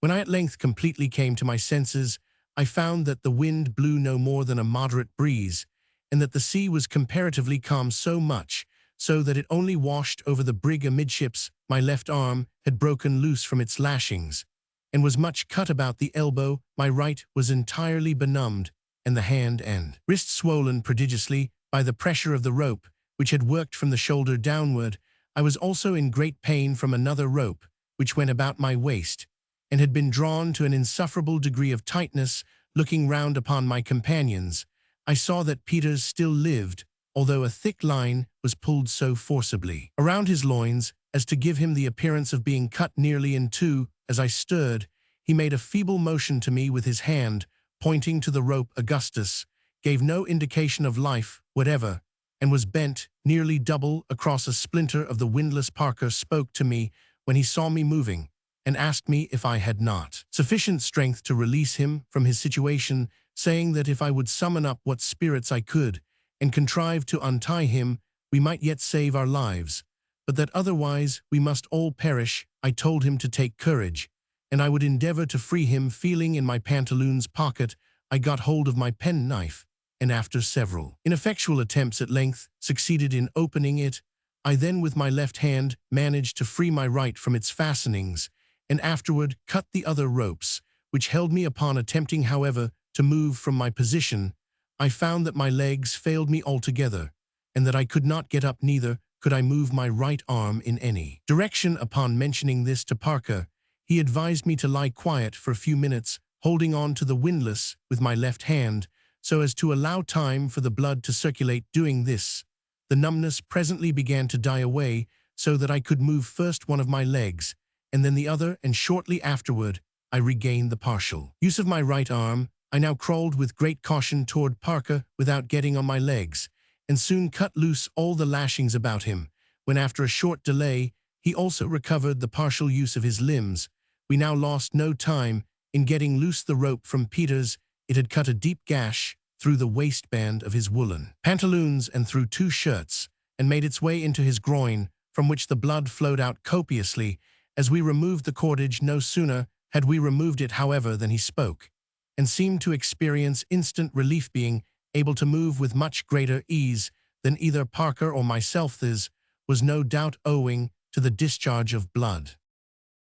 When I at length completely came to my senses, I found that the wind blew no more than a moderate breeze, and that the sea was comparatively calm, so much so that it only washed over the brig amidships. My left arm had broken loose from its lashings, and was much cut about the elbow. My right was entirely benumbed, and the hand and wrist swollen prodigiously by the pressure of the rope, which had worked from the shoulder downward. I was also in great pain from another rope, which went about my waist, and had been drawn to an insufferable degree of tightness. Looking round upon my companions, I saw that Peters still lived, although a thick line was pulled so forcibly around his loins as to give him the appearance of being cut nearly in two. As I stirred, he made a feeble motion to me with his hand, pointing to the rope. Augustus gave no indication of life whatever, and was bent nearly double across a splinter of the windlass. Parker spoke to me when he saw me moving, and asked me if I had not sufficient strength to release him from his situation, saying that if I would summon up what spirits I could, and contrive to untie him, we might yet save our lives, but that otherwise we must all perish. I told him to take courage, and I would endeavor to free him. Feeling in my pantaloons pocket, I got hold of my pen-knife, and after several ineffectual attempts at length succeeded in opening it. I then with my left hand managed to free my right from its fastenings, and afterward cut the other ropes, which held me. Upon attempting, however, to move from my position, I found that my legs failed me altogether, and that I could not get up, neither could I move my right arm in any direction. Upon mentioning this to Parker, he advised me to lie quiet for a few minutes, holding on to the windlass with my left hand, so as to allow time for the blood to circulate. Doing this, the numbness presently began to die away, so that I could move first one of my legs, and then the other, and shortly afterward I regained the partial use of my right arm. I now crawled with great caution toward Parker without getting on my legs, and soon cut loose all the lashings about him, when after a short delay he also recovered the partial use of his limbs. We now lost no time in getting loose the rope from Peters. It had cut a deep gash through the waistband of his woolen pantaloons and through 2 shirts, and made its way into his groin, from which the blood flowed out copiously. As we removed the cordage, no sooner had we removed it, however, than he spoke, and seemed to experience instant relief, being able to move with much greater ease than either Parker or myself. This was no doubt owing to the discharge of blood.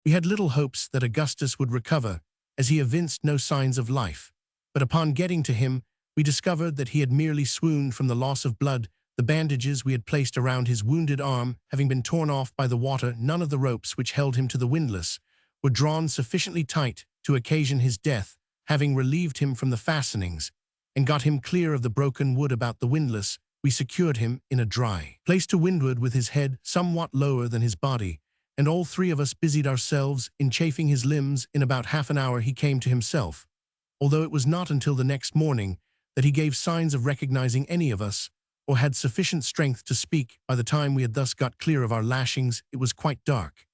We had little hopes that Augustus would recover, as he evinced no signs of life, but upon getting to him, we discovered that he had merely swooned from the loss of blood. The bandages we had placed around his wounded arm having been torn off by the water, none of the ropes which held him to the windlass were drawn sufficiently tight to occasion his death. Having relieved him from the fastenings, and got him clear of the broken wood about the windlass, we secured him in a dry place to windward, with his head somewhat lower than his body, and all 3 of us busied ourselves in chafing his limbs. In about half an hour he came to himself, although it was not until the next morning that he gave signs of recognizing any of us, or had sufficient strength to speak. By the time we had thus got clear of our lashings, it was quite dark,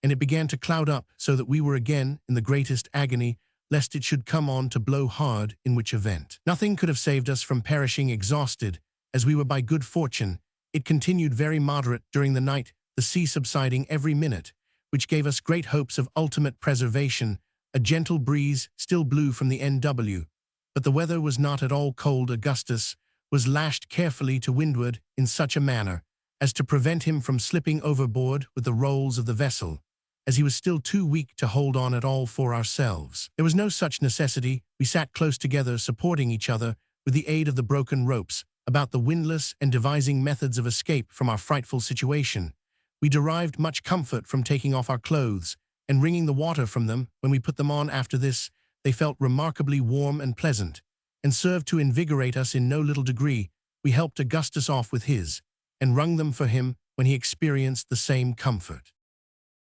and it began to cloud up, so that we were again in the greatest agony, lest it should come on to blow hard, in which event nothing could have saved us from perishing exhausted. As we were by good fortune, it continued very moderate during the night, the sea subsiding every minute, which gave us great hopes of ultimate preservation. A gentle breeze still blew from the NW, but the weather was not at all cold. Augustus was lashed carefully to windward in such a manner as to prevent him from slipping overboard with the rolls of the vessel, as he was still too weak to hold on at all for ourselves. There was no such necessity. We sat close together, supporting each other with the aid of the broken ropes about the windlass, and devising methods of escape from our frightful situation. We derived much comfort from taking off our clothes and wringing the water from them. When we put them on after this, they felt remarkably warm and pleasant, and served to invigorate us in no little degree. We helped Augustus off with his, and wrung them for him when he experienced the same comfort.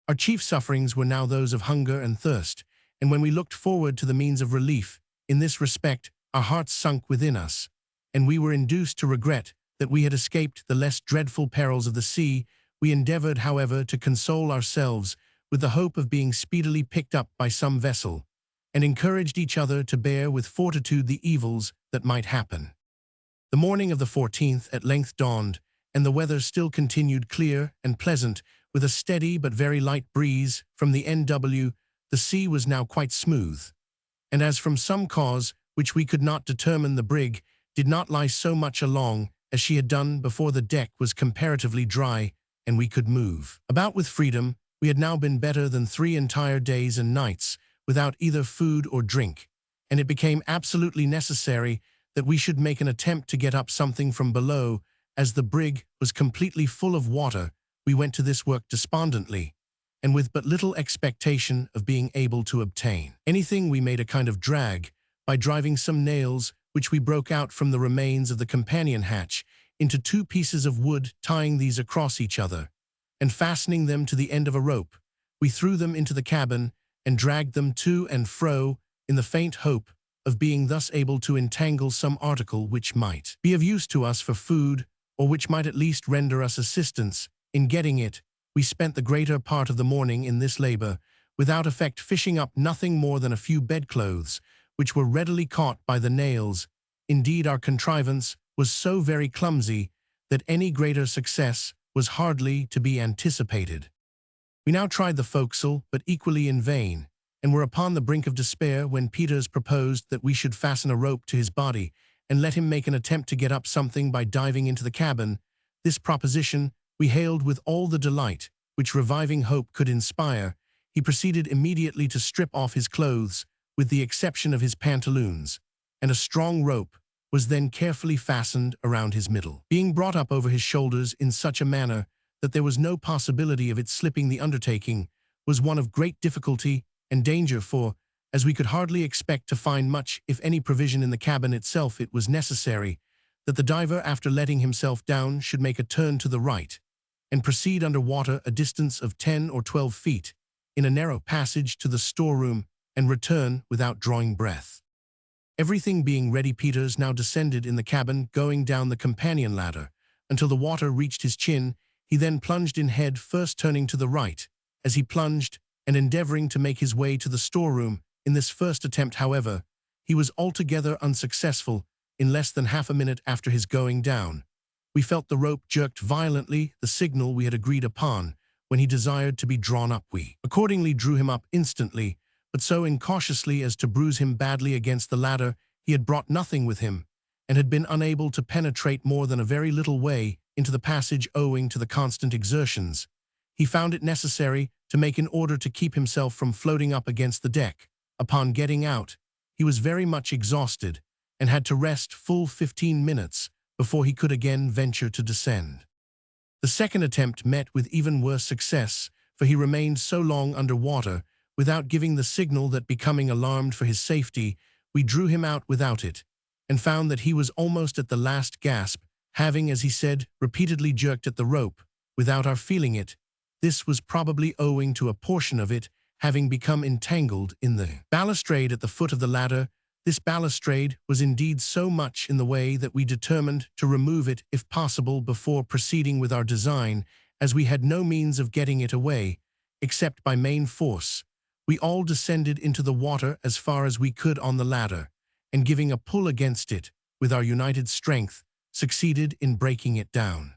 Our chief sufferings were now those of hunger and thirst, and when we looked forward to the means of relief in this respect, our hearts sunk within us, and we were induced to regret that we had escaped the less dreadful perils of the sea. We endeavored, however, to console ourselves with the hope of being speedily picked up by some vessel, and encouraged each other to bear with fortitude the evils that might happen. The morning of the 14th at length dawned, and the weather still continued clear and pleasant, with a steady but very light breeze from the NW. The sea was now quite smooth, and as from some cause which we could not determine, the brig did not lie so much along as she had done before. The deck was comparatively dry, and we could move about with freedom. We had now been better than 3 entire days and nights without either food or drink, and it became absolutely necessary that we should make an attempt to get up something from below. As the brig was completely full of water, we went to this work despondently, and with but little expectation of being able to obtain anything. We made a kind of drag by driving some nails, which we broke out from the remains of the companion hatch, into 2 pieces of wood, tying these across each other, and fastening them to the end of a rope. We threw them into the cabin and dragged them to and fro in the faint hope of being thus able to entangle some article which might be of use to us for food, or which might at least render us assistance in getting it. We spent the greater part of the morning in this labor, without effect, fishing up nothing more than a few bedclothes, which were readily caught by the nails. Indeed, our contrivance was so very clumsy that any greater success was hardly to be anticipated. We now tried the forecastle, but equally in vain, and were upon the brink of despair when Peters proposed that we should fasten a rope to his body and let him make an attempt to get up something by diving into the cabin. This proposition we hailed with all the delight which reviving hope could inspire. He proceeded immediately to strip off his clothes, with the exception of his pantaloons, and a strong rope was then carefully fastened around his middle, being brought up over his shoulders in such a manner that there was no possibility of its slipping. The undertaking was one of great difficulty and danger, for, as we could hardly expect to find much, if any, provision in the cabin itself, it was necessary that the diver, after letting himself down, should make a turn to the right, and proceed under water a distance of 10 or 12 feet, in a narrow passage to the storeroom, and return without drawing breath. Everything being ready, Peters now descended in the cabin, going down the companion ladder until the water reached his chin. He then plunged in head first, turning to the right as he plunged, and endeavoring to make his way to the storeroom. In this first attempt, however, he was altogether unsuccessful. In less than half a minute after his going down, we felt the rope jerked violently, the signal we had agreed upon when he desired to be drawn up. We accordingly drew him up instantly, but so incautiously as to bruise him badly against the ladder. He had brought nothing with him, and had been unable to penetrate more than a very little way into the passage owing to the constant exertions he found it necessary to make in order to keep himself from floating up against the deck. Upon getting out, he was very much exhausted, and had to rest full 15 minutes before he could again venture to descend. The second attempt met with even worse success, for he remained so long under water without giving the signal that, becoming alarmed for his safety, we drew him out without it, and found that he was almost at the last gasp, having, as he said, repeatedly jerked at the rope without our feeling it. This was probably owing to a portion of it having become entangled in the balustrade at the foot of the ladder. This balustrade was indeed so much in the way that we determined to remove it if possible before proceeding with our design, as we had no means of getting it away, except by main force. We all descended into the water as far as we could on the ladder, and giving a pull against it with our united strength, succeeded in breaking it down.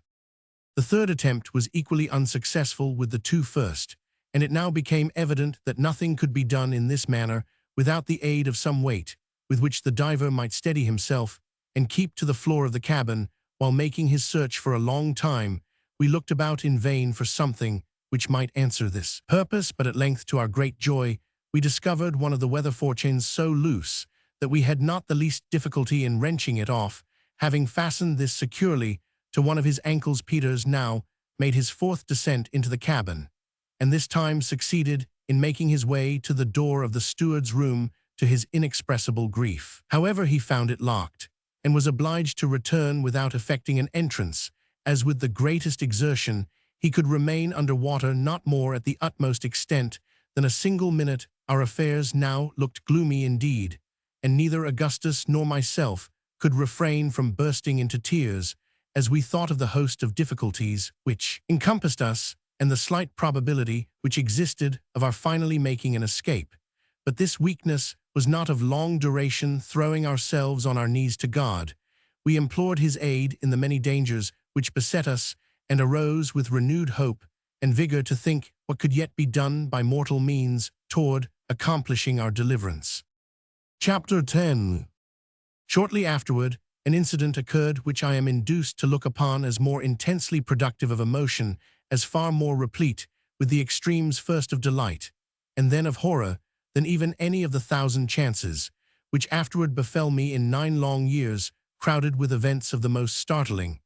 The third attempt was equally unsuccessful with the 2 first, and it now became evident that nothing could be done in this manner without the aid of some weight, with which the diver might steady himself and keep to the floor of the cabin. While making his search for a long time, we looked about in vain for something which might answer this purpose, but at length, to our great joy, we discovered one of the weather fortunes so loose that we had not the least difficulty in wrenching it off. Having fastened this securely to one of his ankles, Peters now made his 4th descent into the cabin, and this time succeeded in making his way to the door of the steward's room. To his inexpressible grief, however, he found it locked, and was obliged to return without effecting an entrance, as with the greatest exertion he could remain under water not more at the utmost extent than a single minute. Our affairs now looked gloomy indeed, and neither Augustus nor myself could refrain from bursting into tears as we thought of the host of difficulties which encompassed us, and the slight probability which existed of our finally making an escape. But this weakness was not of long duration. Throwing ourselves on our knees to God, we implored his aid in the many dangers which beset us, and arose with renewed hope and vigor to think what could yet be done by mortal means toward accomplishing our deliverance. Chapter 10. Shortly afterward, an incident occurred which I am induced to look upon as more intensely productive of emotion, as far more replete with the extremes first of delight, and then of horror, than even any of the 1,000 chances which afterward befell me in 9 long years, crowded with events of the most startling,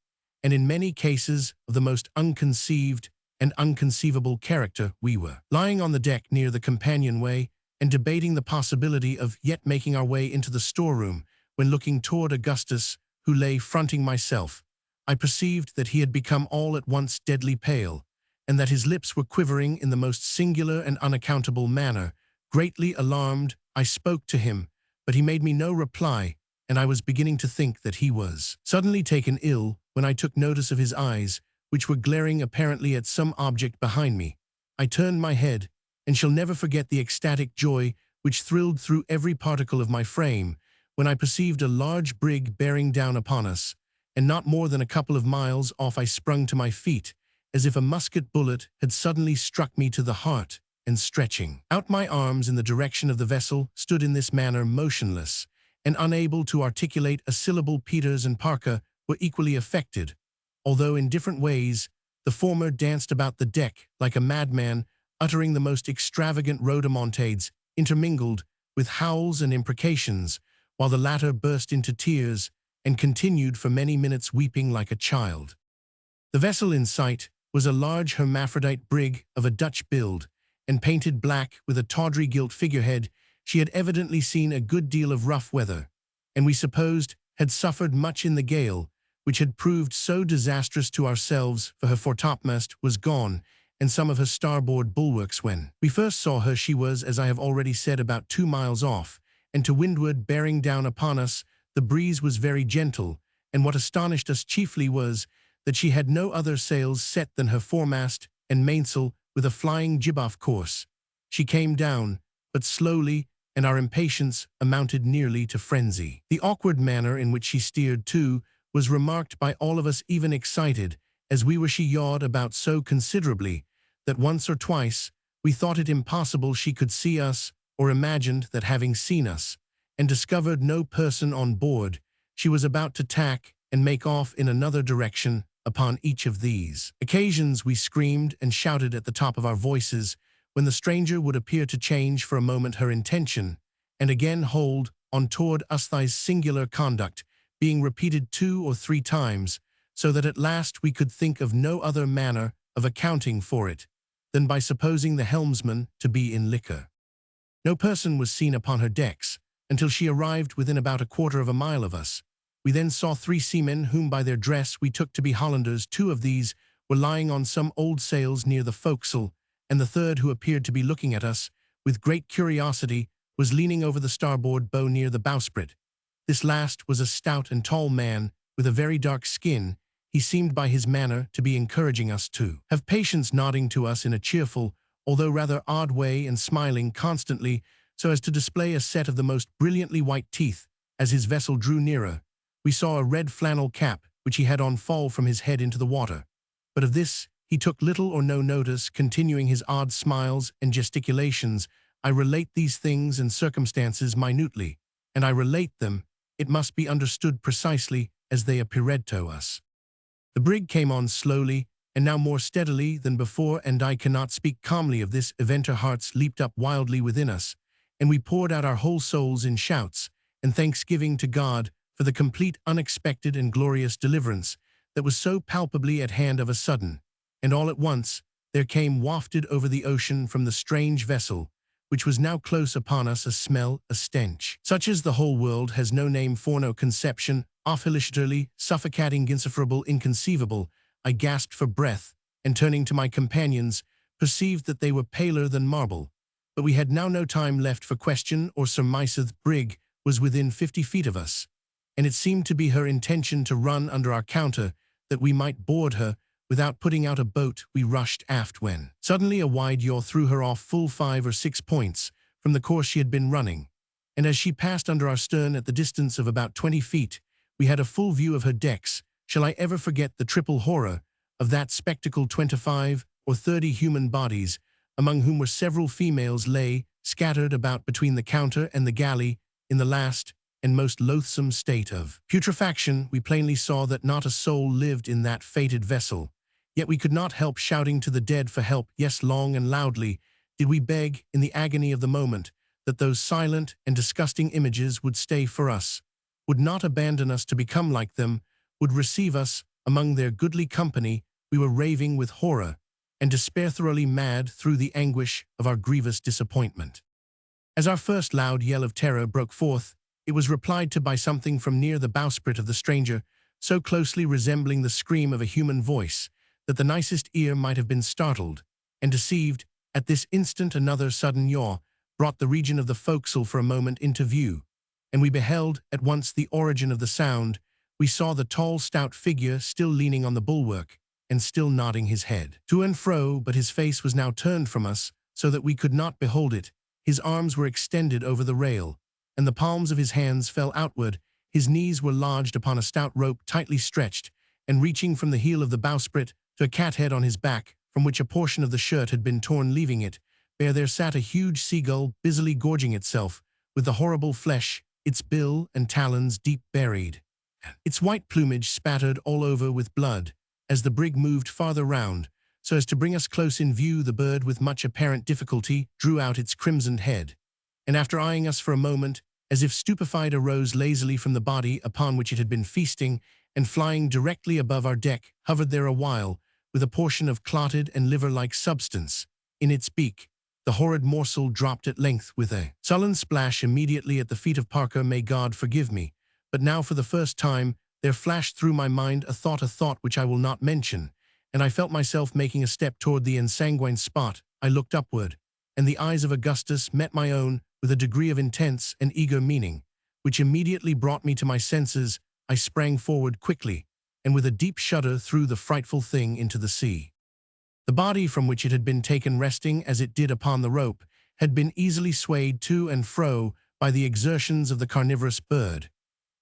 and in many cases of the most unconceived and unconceivable character. We were lying on the deck near the companionway and debating the possibility of yet making our way into the storeroom, when looking toward Augustus, who lay fronting myself, I perceived that he had become all at once deadly pale, and that his lips were quivering in the most singular and unaccountable manner. Greatly alarmed, I spoke to him, but he made me no reply, and I was beginning to think that he was suddenly taken ill, when I took notice of his eyes, which were glaring apparently at some object behind me. I turned my head, and shall never forget the ecstatic joy which thrilled through every particle of my frame, when I perceived a large brig bearing down upon us, and not more than a couple of miles off I sprung to my feet, as if a musket bullet had suddenly struck me to the heart, and stretching out my arms in the direction of the vessel, stood in this manner motionless, and unable to articulate a syllable. Peters and Parker were equally affected, although in different ways. The former danced about the deck like a madman, uttering the most extravagant rhodomontades, intermingled with howls and imprecations, while the latter burst into tears and continued for many minutes weeping like a child. The vessel in sight was a large hermaphrodite brig of a Dutch build, and painted black with a tawdry gilt figurehead. She had evidently seen a good deal of rough weather, and we supposed had suffered much in the gale, which had proved so disastrous to ourselves, for her foretopmast was gone, and some of her starboard bulwarks. When we first saw her she was, as I have already said, about 2 miles off, and to windward, bearing down upon us. The breeze was very gentle, and what astonished us chiefly was that she had no other sails set than her foremast and mainsail, with a flying jib off course. She came down, but slowly, and our impatience amounted nearly to frenzy. The awkward manner in which she steered, too, was remarked by all of us, even excited as we were. She yawed about so considerably that once or twice we thought it impossible she could see us, or imagined that, having seen us and discovered no person on board, she was about to tack and make off in another direction. Upon each of these occasions we screamed and shouted at the top of our voices, when the stranger would appear to change for a moment her intention, and again hold on toward us. This singular conduct being repeated 2 or 3 times, so that at last we could think of no other manner of accounting for it than by supposing the helmsman to be in liquor. No person was seen upon her decks until she arrived within about a quarter of a mile of us. We then saw 3 seamen, whom by their dress we took to be Hollanders. 2 of these were lying on some old sails near the forecastle, and the third, who appeared to be looking at us with great curiosity, was leaning over the starboard bow near the bowsprit. This last was a stout and tall man with a very dark skin. He seemed by his manner to be encouraging us to have patience, nodding to us in a cheerful, although rather odd way, and smiling constantly so as to display a set of the most brilliantly white teeth. As his vessel drew nearer, we saw a red flannel cap which he had on fall from his head into the water, but of this he took little or no notice, continuing his odd smiles and gesticulations. I relate these things and circumstances minutely, and I relate them, it must be understood, precisely as they appeared to us. The brig came on slowly, and now more steadily than before, and I cannot speak calmly of this event. Our hearts leaped up wildly within us, and we poured out our whole souls in shouts and thanksgiving to God for the complete, unexpected, and glorious deliverance that was so palpably at hand of a sudden. And all at once there came wafted over the ocean from the strange vessel, which was now close upon us, a smell, a stench, such as the whole world has no name for, no conception, awfully, suffocating, insufferable, inconceivable. I gasped for breath, and turning to my companions, perceived that they were paler than marble. But we had now no time left for question or surmise. The brig was within 50 feet of us, and it seemed to be her intention to run under our counter, that we might board her without putting out a boat. We rushed aft, when suddenly a wide yaw threw her off full 5 or 6 points from the course she had been running, and as she passed under our stern at the distance of about 20 feet, we had a full view of her decks. Shall I ever forget the triple horror of that spectacle? 25 or 30 human bodies, among whom were several females, lay scattered about between the counter and the galley in the last and most loathsome state of putrefaction. We plainly saw that not a soul lived in that fated vessel, yet we could not help shouting to the dead for help. Yes, long and loudly did we beg, in the agony of the moment, that those silent and disgusting images would stay for us, would not abandon us to become like them, would receive us among their goodly company, we were raving with horror and despair, thoroughly mad through the anguish of our grievous disappointment. As our first loud yell of terror broke forth, it was replied to by something from near the bowsprit of the stranger, so closely resembling the scream of a human voice that the nicest ear might have been startled and deceived. At this instant another sudden yaw brought the region of the forecastle for a moment into view, and we beheld at once the origin of the sound. We saw the tall, stout figure still leaning on the bulwark and still nodding his head to and fro, but his face was now turned from us so that we could not behold it. His arms were extended over the rail, and the palms of his hands fell outward. His knees were lodged upon a stout rope tightly stretched, and reaching from the heel of the bowsprit to a cat-head on his back, from which a portion of the shirt had been torn, leaving it bare, there sat a huge seagull busily gorging itself with the horrible flesh, its bill and talons deep buried, its white plumage spattered all over with blood. As the brig moved farther round, so as to bring us close in view, the bird with much apparent difficulty drew out its crimsoned head, and after eyeing us for a moment, as if stupefied, arose lazily from the body upon which it had been feasting, and flying directly above our deck, hovered there a while, with a portion of clotted and liver-like substance in its beak. The horrid morsel dropped at length with a sullen splash immediately at the feet of Parker. May God forgive me, but now for the first time there flashed through my mind a thought which I will not mention, and I felt myself making a step toward the ensanguined spot. I looked upward, and the eyes of Augustus met my own with a degree of intense and eager meaning, which immediately brought me to my senses. I sprang forward quickly, and with a deep shudder threw the frightful thing into the sea. The body from which it had been taken, resting as it did upon the rope, had been easily swayed to and fro by the exertions of the carnivorous bird,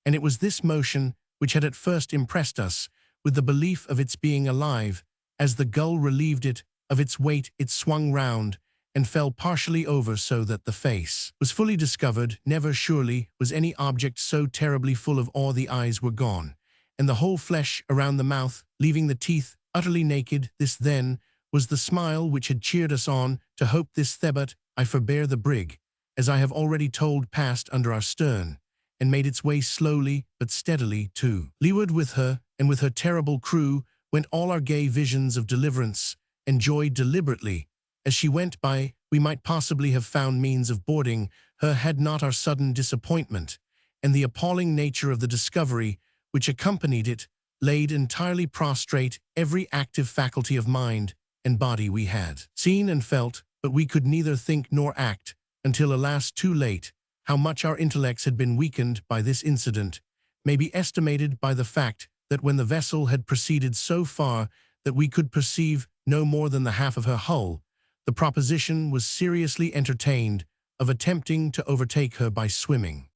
and it was this motion which had at first impressed us with the belief of its being alive. As the gull relieved it of its weight, it swung round and fell partially over, so that the face was fully discovered. Never surely was any object so terribly full of awe. The eyes were gone, and the whole flesh around the mouth, leaving the teeth utterly naked. This then was the smile which had cheered us on to hope. This Thebat, I forbear the brig, as I have already told, passed under our stern, and made its way slowly but steadily to leeward. With her, and with her terrible crew, went all our gay visions of deliverance, enjoyed deliberately. As she went by, we might possibly have found means of boarding her had not our sudden disappointment, and the appalling nature of the discovery which accompanied it, laid entirely prostrate every active faculty of mind and body we had seen and felt, but we could neither think nor act, until, alas, too late. How much our intellects had been weakened by this incident may be estimated by the fact that when the vessel had proceeded so far that we could perceive no more than the half of her hull, the proposition was seriously entertained of attempting to overtake her by swimming.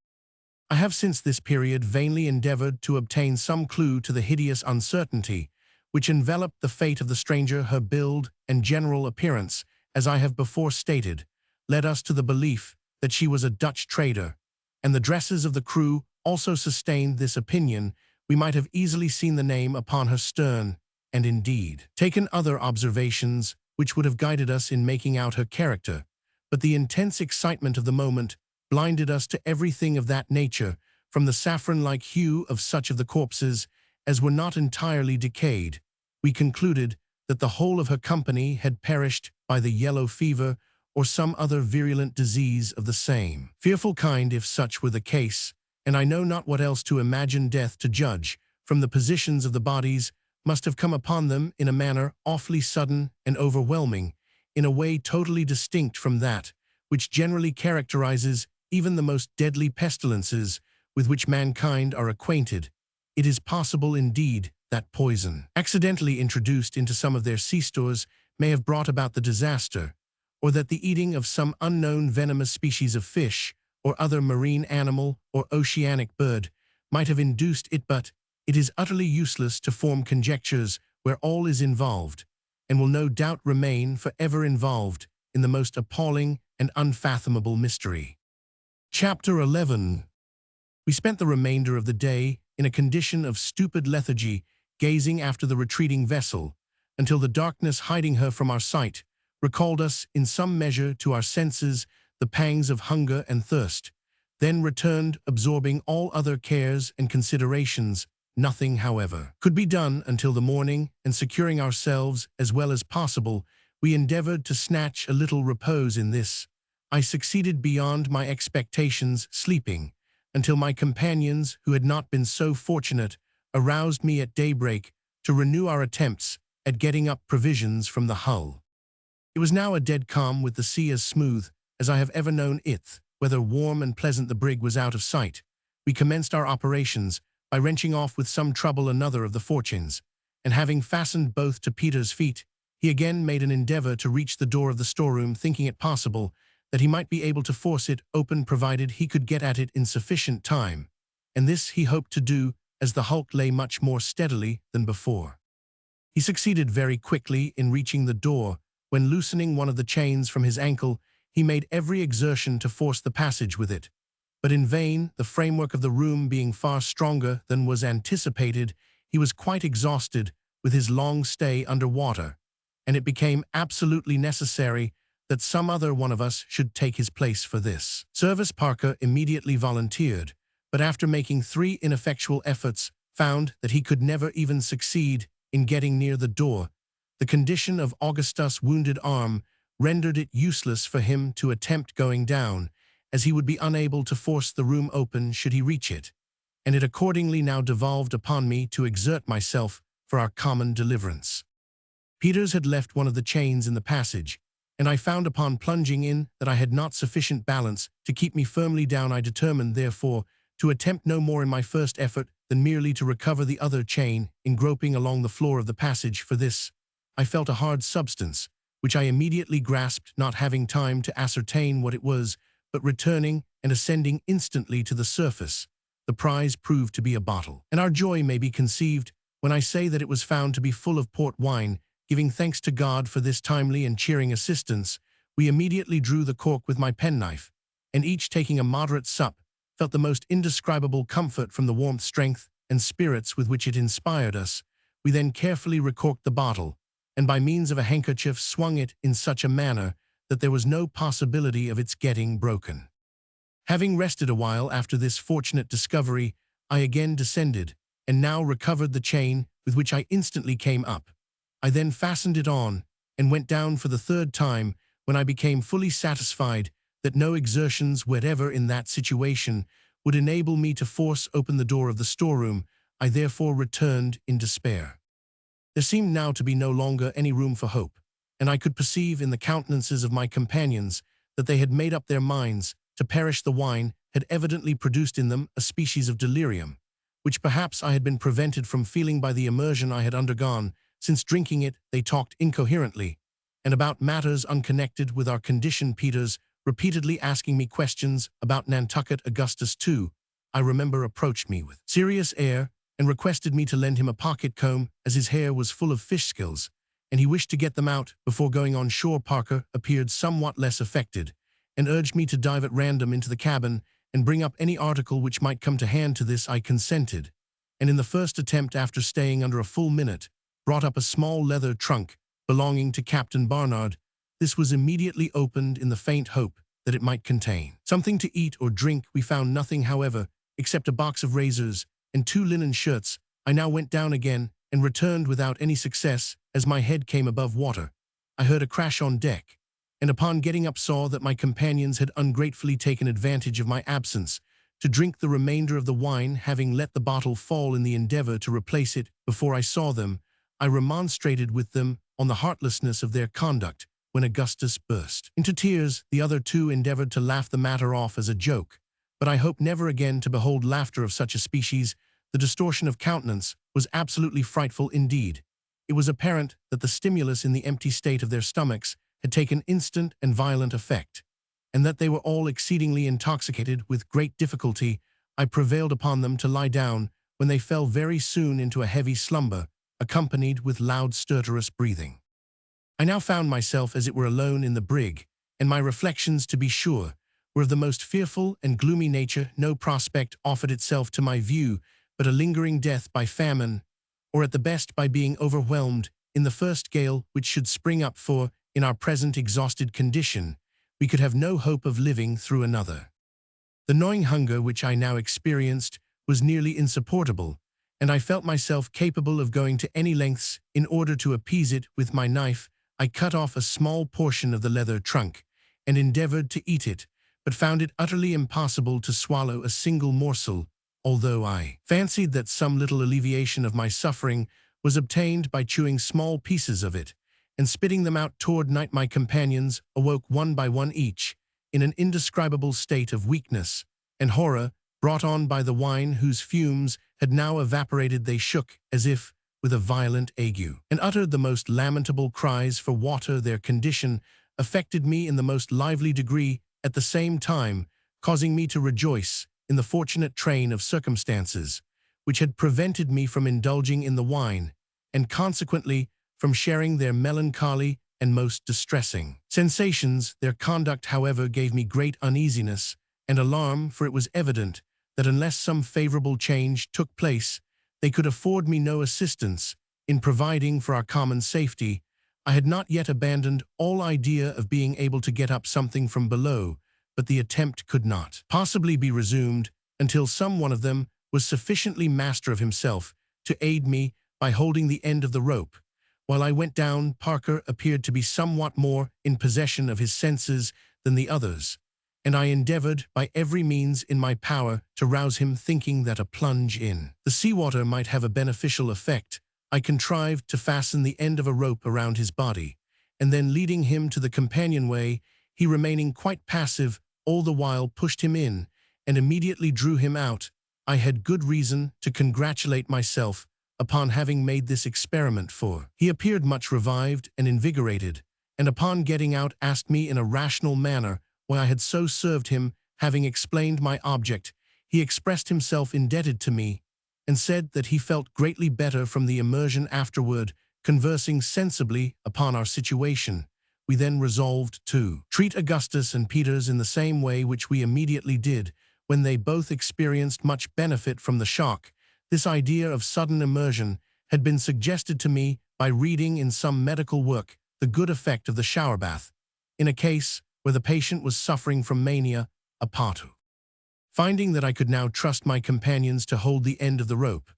I have since this period vainly endeavored to obtain some clue to the hideous uncertainty which enveloped the fate of the stranger. Her build and general appearance, as I have before stated, led us to the belief that she was a Dutch trader, and the dresses of the crew also sustained this opinion. We might have easily seen the name upon her stern, and indeed taken other observations which would have guided us in making out her character, but the intense excitement of the moment blinded us to everything of that nature, from the saffron-like hue of such of the corpses as were not entirely decayed. We concluded that the whole of her company had perished by the yellow fever or some other virulent disease of the same fearful kind. If such were the case, and I know not what else to imagine, death, to judge from the positions of the bodies, must have come upon them in a manner awfully sudden and overwhelming, in a way totally distinct from that which generally characterizes even the most deadly pestilences with which mankind are acquainted. It is possible, indeed, that poison, accidentally introduced into some of their sea stores, may have brought about the disaster, or that the eating of some unknown venomous species of fish, or other marine animal or oceanic bird, might have induced it. But it is utterly useless to form conjectures where all is involved, and will no doubt remain forever involved, in the most appalling and unfathomable mystery. Chapter 11. We spent the remainder of the day in a condition of stupid lethargy, gazing after the retreating vessel, until the darkness hiding her from our sight recalled us in some measure to our senses. the pangs of hunger and thirst, then returned, absorbing all other cares and considerations. Nothing, however, could be done until the morning, and securing ourselves as well as possible, we endeavored to snatch a little repose in this. I succeeded beyond my expectations, sleeping, until my companions, who had not been so fortunate, aroused me at daybreak to renew our attempts at getting up provisions from the hull. It was now a dead calm, with the sea as smooth as I have ever known it. Whether warm and pleasant, the brig was out of sight. We commenced our operations by wrenching off with some trouble another of the fortunes, and having fastened both to Peter's feet, he again made an endeavor to reach the door of the storeroom, thinking it possible that he might be able to force it open provided he could get at it in sufficient time, and this he hoped to do as the hulk lay much more steadily than before. He succeeded very quickly in reaching the door, when, loosening one of the chains from his ankle, he made every exertion to force the passage with it. But in vain, the framework of the room being far stronger than was anticipated, he was quite exhausted with his long stay under water, and it became absolutely necessary that some other one of us should take his place for this. Service Parker immediately volunteered, but after making 3 ineffectual efforts, found that he could never even succeed in getting near the door. The condition of Augustus' wounded arm rendered it useless for him to attempt going down, as he would be unable to force the room open should he reach it, and it accordingly now devolved upon me to exert myself for our common deliverance. Peters had left one of the chains in the passage, and I found upon plunging in that I had not sufficient balance to keep me firmly down. I determined, therefore, to attempt no more in my first effort than merely to recover the other chain in groping along the floor of the passage. For this, I felt a hard substance, which I immediately grasped, not having time to ascertain what it was, but returning and ascending instantly to the surface. The prize proved to be a bottle, and our joy may be conceived when I say that it was found to be full of port wine. Giving thanks to God for this timely and cheering assistance, we immediately drew the cork with my penknife, and each, taking a moderate sup, felt the most indescribable comfort from the warmth, strength, and spirits with which it inspired us. We then carefully recorked the bottle, and by means of a handkerchief swung it in such a manner that there was no possibility of its getting broken. Having rested a while after this fortunate discovery, I again descended, and now recovered the chain, with which I instantly came up. I then fastened it on, and went down for the 3rd time, when I became fully satisfied that no exertions whatever in that situation would enable me to force open the door of the storeroom. I therefore returned in despair. There seemed now to be no longer any room for hope, and I could perceive in the countenances of my companions that they had made up their minds to perish. The wine had evidently produced in them a species of delirium, which perhaps I had been prevented from feeling by the immersion I had undergone. Since drinking it, they talked incoherently, and about matters unconnected with our condition. Peters, repeatedly asking me questions about Nantucket. Augustus, too, I remember, approached me with serious air and requested me to lend him a pocket comb, as his hair was full of fish scales, and he wished to get them out before going on shore. Parker appeared somewhat less affected, and urged me to dive at random into the cabin and bring up any article which might come to hand. To this I consented, and in the first attempt, after staying under a full minute, brought up a small leather trunk belonging to Captain Barnard. This was immediately opened in the faint hope that it might contain something to eat or drink. We found nothing, however, except a box of razors and 2 linen shirts. I now went down again and returned without any success. As my head came above water, I heard a crash on deck, and upon getting up saw that my companions had ungratefully taken advantage of my absence to drink the remainder of the wine, having let the bottle fall in the endeavor to replace it. Before I saw them, I remonstrated with them on the heartlessness of their conduct, when Augustus burst into tears. The other 2 endeavored to laugh the matter off as a joke, but I hope never again to behold laughter of such a species. The distortion of countenance was absolutely frightful indeed. It was apparent that the stimulus in the empty state of their stomachs had taken instant and violent effect, and that they were all exceedingly intoxicated. With great difficulty I prevailed upon them to lie down, when they fell very soon into a heavy slumber, accompanied with loud stertorous breathing. I now found myself as it were alone in the brig, and my reflections, to be sure, were of the most fearful and gloomy nature. No prospect offered itself to my view but a lingering death by famine, or at the best by being overwhelmed in the first gale which should spring up, for, in our present exhausted condition, we could have no hope of living through another. The gnawing hunger which I now experienced was nearly insupportable, and I felt myself capable of going to any lengths in order to appease it. With my knife, I cut off a small portion of the leather trunk and endeavored to eat it, but found it utterly impossible to swallow a single morsel, although I fancied that some little alleviation of my suffering was obtained by chewing small pieces of it and spitting them out toward night. My companions awoke one by one each, in an indescribable state of weakness and horror brought on by the wine whose fumes had now evaporated. They shook as if with a violent ague, and uttered the most lamentable cries for water. Their condition affected me in the most lively degree, at the same time causing me to rejoice in the fortunate train of circumstances which had prevented me from indulging in the wine, and consequently from sharing their melancholy and most distressing sensations. Their conduct, however, gave me great uneasiness and alarm, for it was evident that unless some favorable change took place, they could afford me no assistance in providing for our common safety. I had not yet abandoned all idea of being able to get up something from below, but the attempt could not possibly be resumed until some one of them was sufficiently master of himself to aid me by holding the end of the rope. While I went down, Parker appeared to be somewhat more in possession of his senses than the others, and I endeavored by every means in my power to rouse him, thinking that a plunge in the seawater might have a beneficial effect. I contrived to fasten the end of a rope around his body, and then leading him to the companionway, he, remaining quite passive all the while, pushed him in and immediately drew him out. I had good reason to congratulate myself upon having made this experiment, for he appeared much revived and invigorated, and upon getting out asked me in a rational manner why I had so served him. Having explained my object, he expressed himself indebted to me, and said that he felt greatly better from the immersion afterward. Conversing sensibly upon our situation, we then resolved to treat Augustus and Peters in the same way which we immediately did when they both experienced much benefit from the shock. This idea of sudden immersion had been suggested to me by reading in some medical work the good effect of the shower bath in a case where the patient was suffering from mania apato. Finding that I could now trust my companions to hold the end of the rope,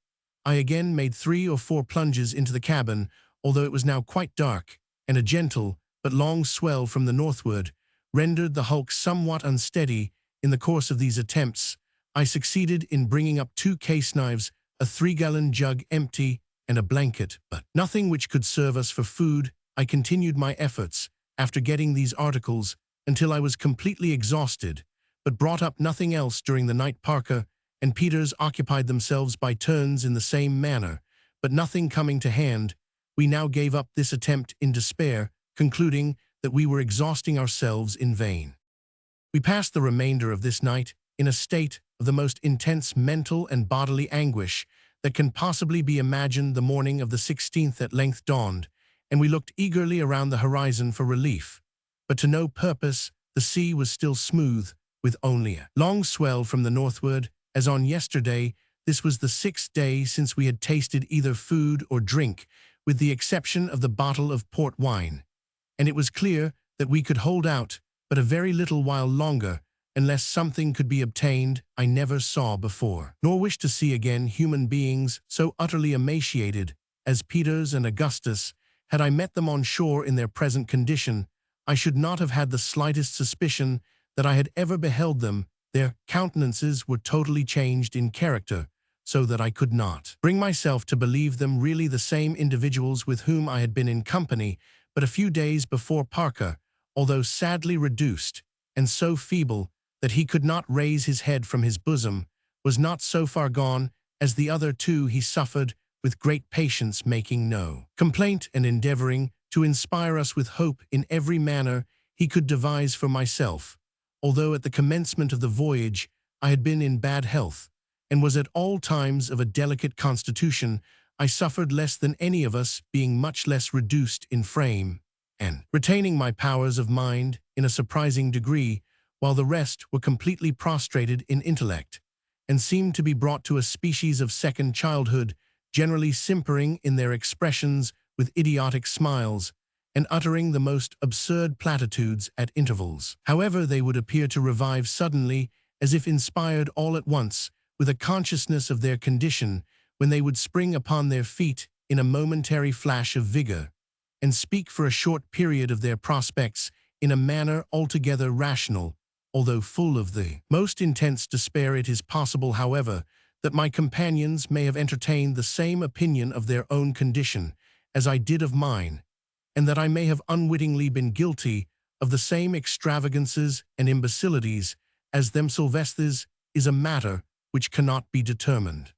I again made 3 or 4 plunges into the cabin, although it was now quite dark, and a gentle but long swell from the northward rendered the hulk somewhat unsteady. In the course of these attempts, I succeeded in bringing up 2 case knives, a 3-gallon jug empty, and a blanket, but nothing which could serve us for food. I continued my efforts after getting these articles until I was completely exhausted, but brought up nothing else during the night. Parker and Peters occupied themselves by turns in the same manner, but nothing coming to hand, we now gave up this attempt in despair, concluding that we were exhausting ourselves in vain. We passed the remainder of this night in a state of the most intense mental and bodily anguish that can possibly be imagined. The morning of the 16th at length dawned, and we looked eagerly around the horizon for relief, but to no purpose. The sea was still smooth, with only a long swell from the northward, as on yesterday. This was the 6th day since we had tasted either food or drink, with the exception of the bottle of port wine, and it was clear that we could hold out but a very little while longer, unless something could be obtained I never saw before, nor wish to see again, human beings so utterly emaciated as Peters and Augustus. Had I met them on shore in their present condition, I should not have had the slightest suspicion that I had ever beheld them. Their countenances were totally changed in character, so that I could not bring myself to believe them really the same individuals with whom I had been in company but a few days before. Parker, although sadly reduced and so feeble that he could not raise his head from his bosom, was not so far gone as the other 2. He suffered with great patience, making no complaint and endeavoring to inspire us with hope in every manner he could devise. For myself, although at the commencement of the voyage I had been in bad health and was at all times of a delicate constitution, I suffered less than any of us, being much less reduced in frame and retaining my powers of mind in a surprising degree, while the rest were completely prostrated in intellect, and seemed to be brought to a species of second childhood, generally simpering in their expressions with idiotic smiles, and uttering the most absurd platitudes at intervals. However, they would appear to revive suddenly, as if inspired all at once, with a consciousness of their condition, when they would spring upon their feet in a momentary flash of vigor, and speak for a short period of their prospects in a manner altogether rational, although full of the most intense despair. It is possible, however, that my companions may have entertained the same opinion of their own condition as I did of mine, and that I may have unwittingly been guilty of the same extravagances and imbecilities as them. Sylvester's is a matter which cannot be determined.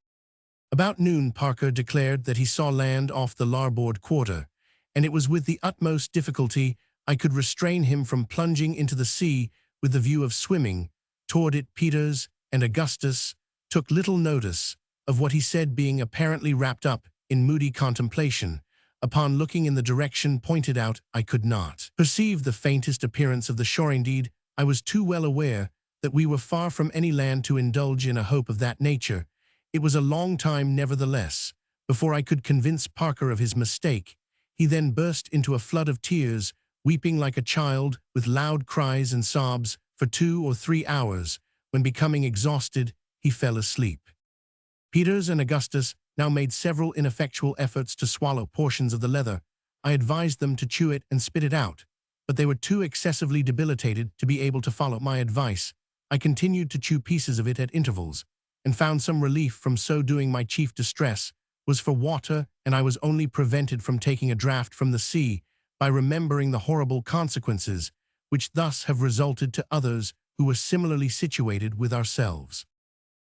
About noon, Parker declared that he saw land off the larboard quarter, and it was with the utmost difficulty I could restrain him from plunging into the sea with the view of swimming toward it. Peters and Augustus took little notice of what he said, being apparently wrapped up in moody contemplation. Upon looking in the direction pointed out, I could not perceive the faintest appearance of the shore. Indeed, I was too well aware that we were far from any land to indulge in a hope of that nature. It was a long time, nevertheless, before I could convince Parker of his mistake. He then burst into a flood of tears, weeping like a child, with loud cries and sobs, for 2 or 3 hours, when, becoming exhausted, he fell asleep. Peters and Augustus now made several ineffectual efforts to swallow portions of the leather. I advised them to chew it and spit it out, but they were too excessively debilitated to be able to follow my advice. I continued to chew pieces of it at intervals, and found some relief from so doing. My chief distress was for water, and I was only prevented from taking a draught from the sea by remembering the horrible consequences which thus have resulted to others who were similarly situated with ourselves.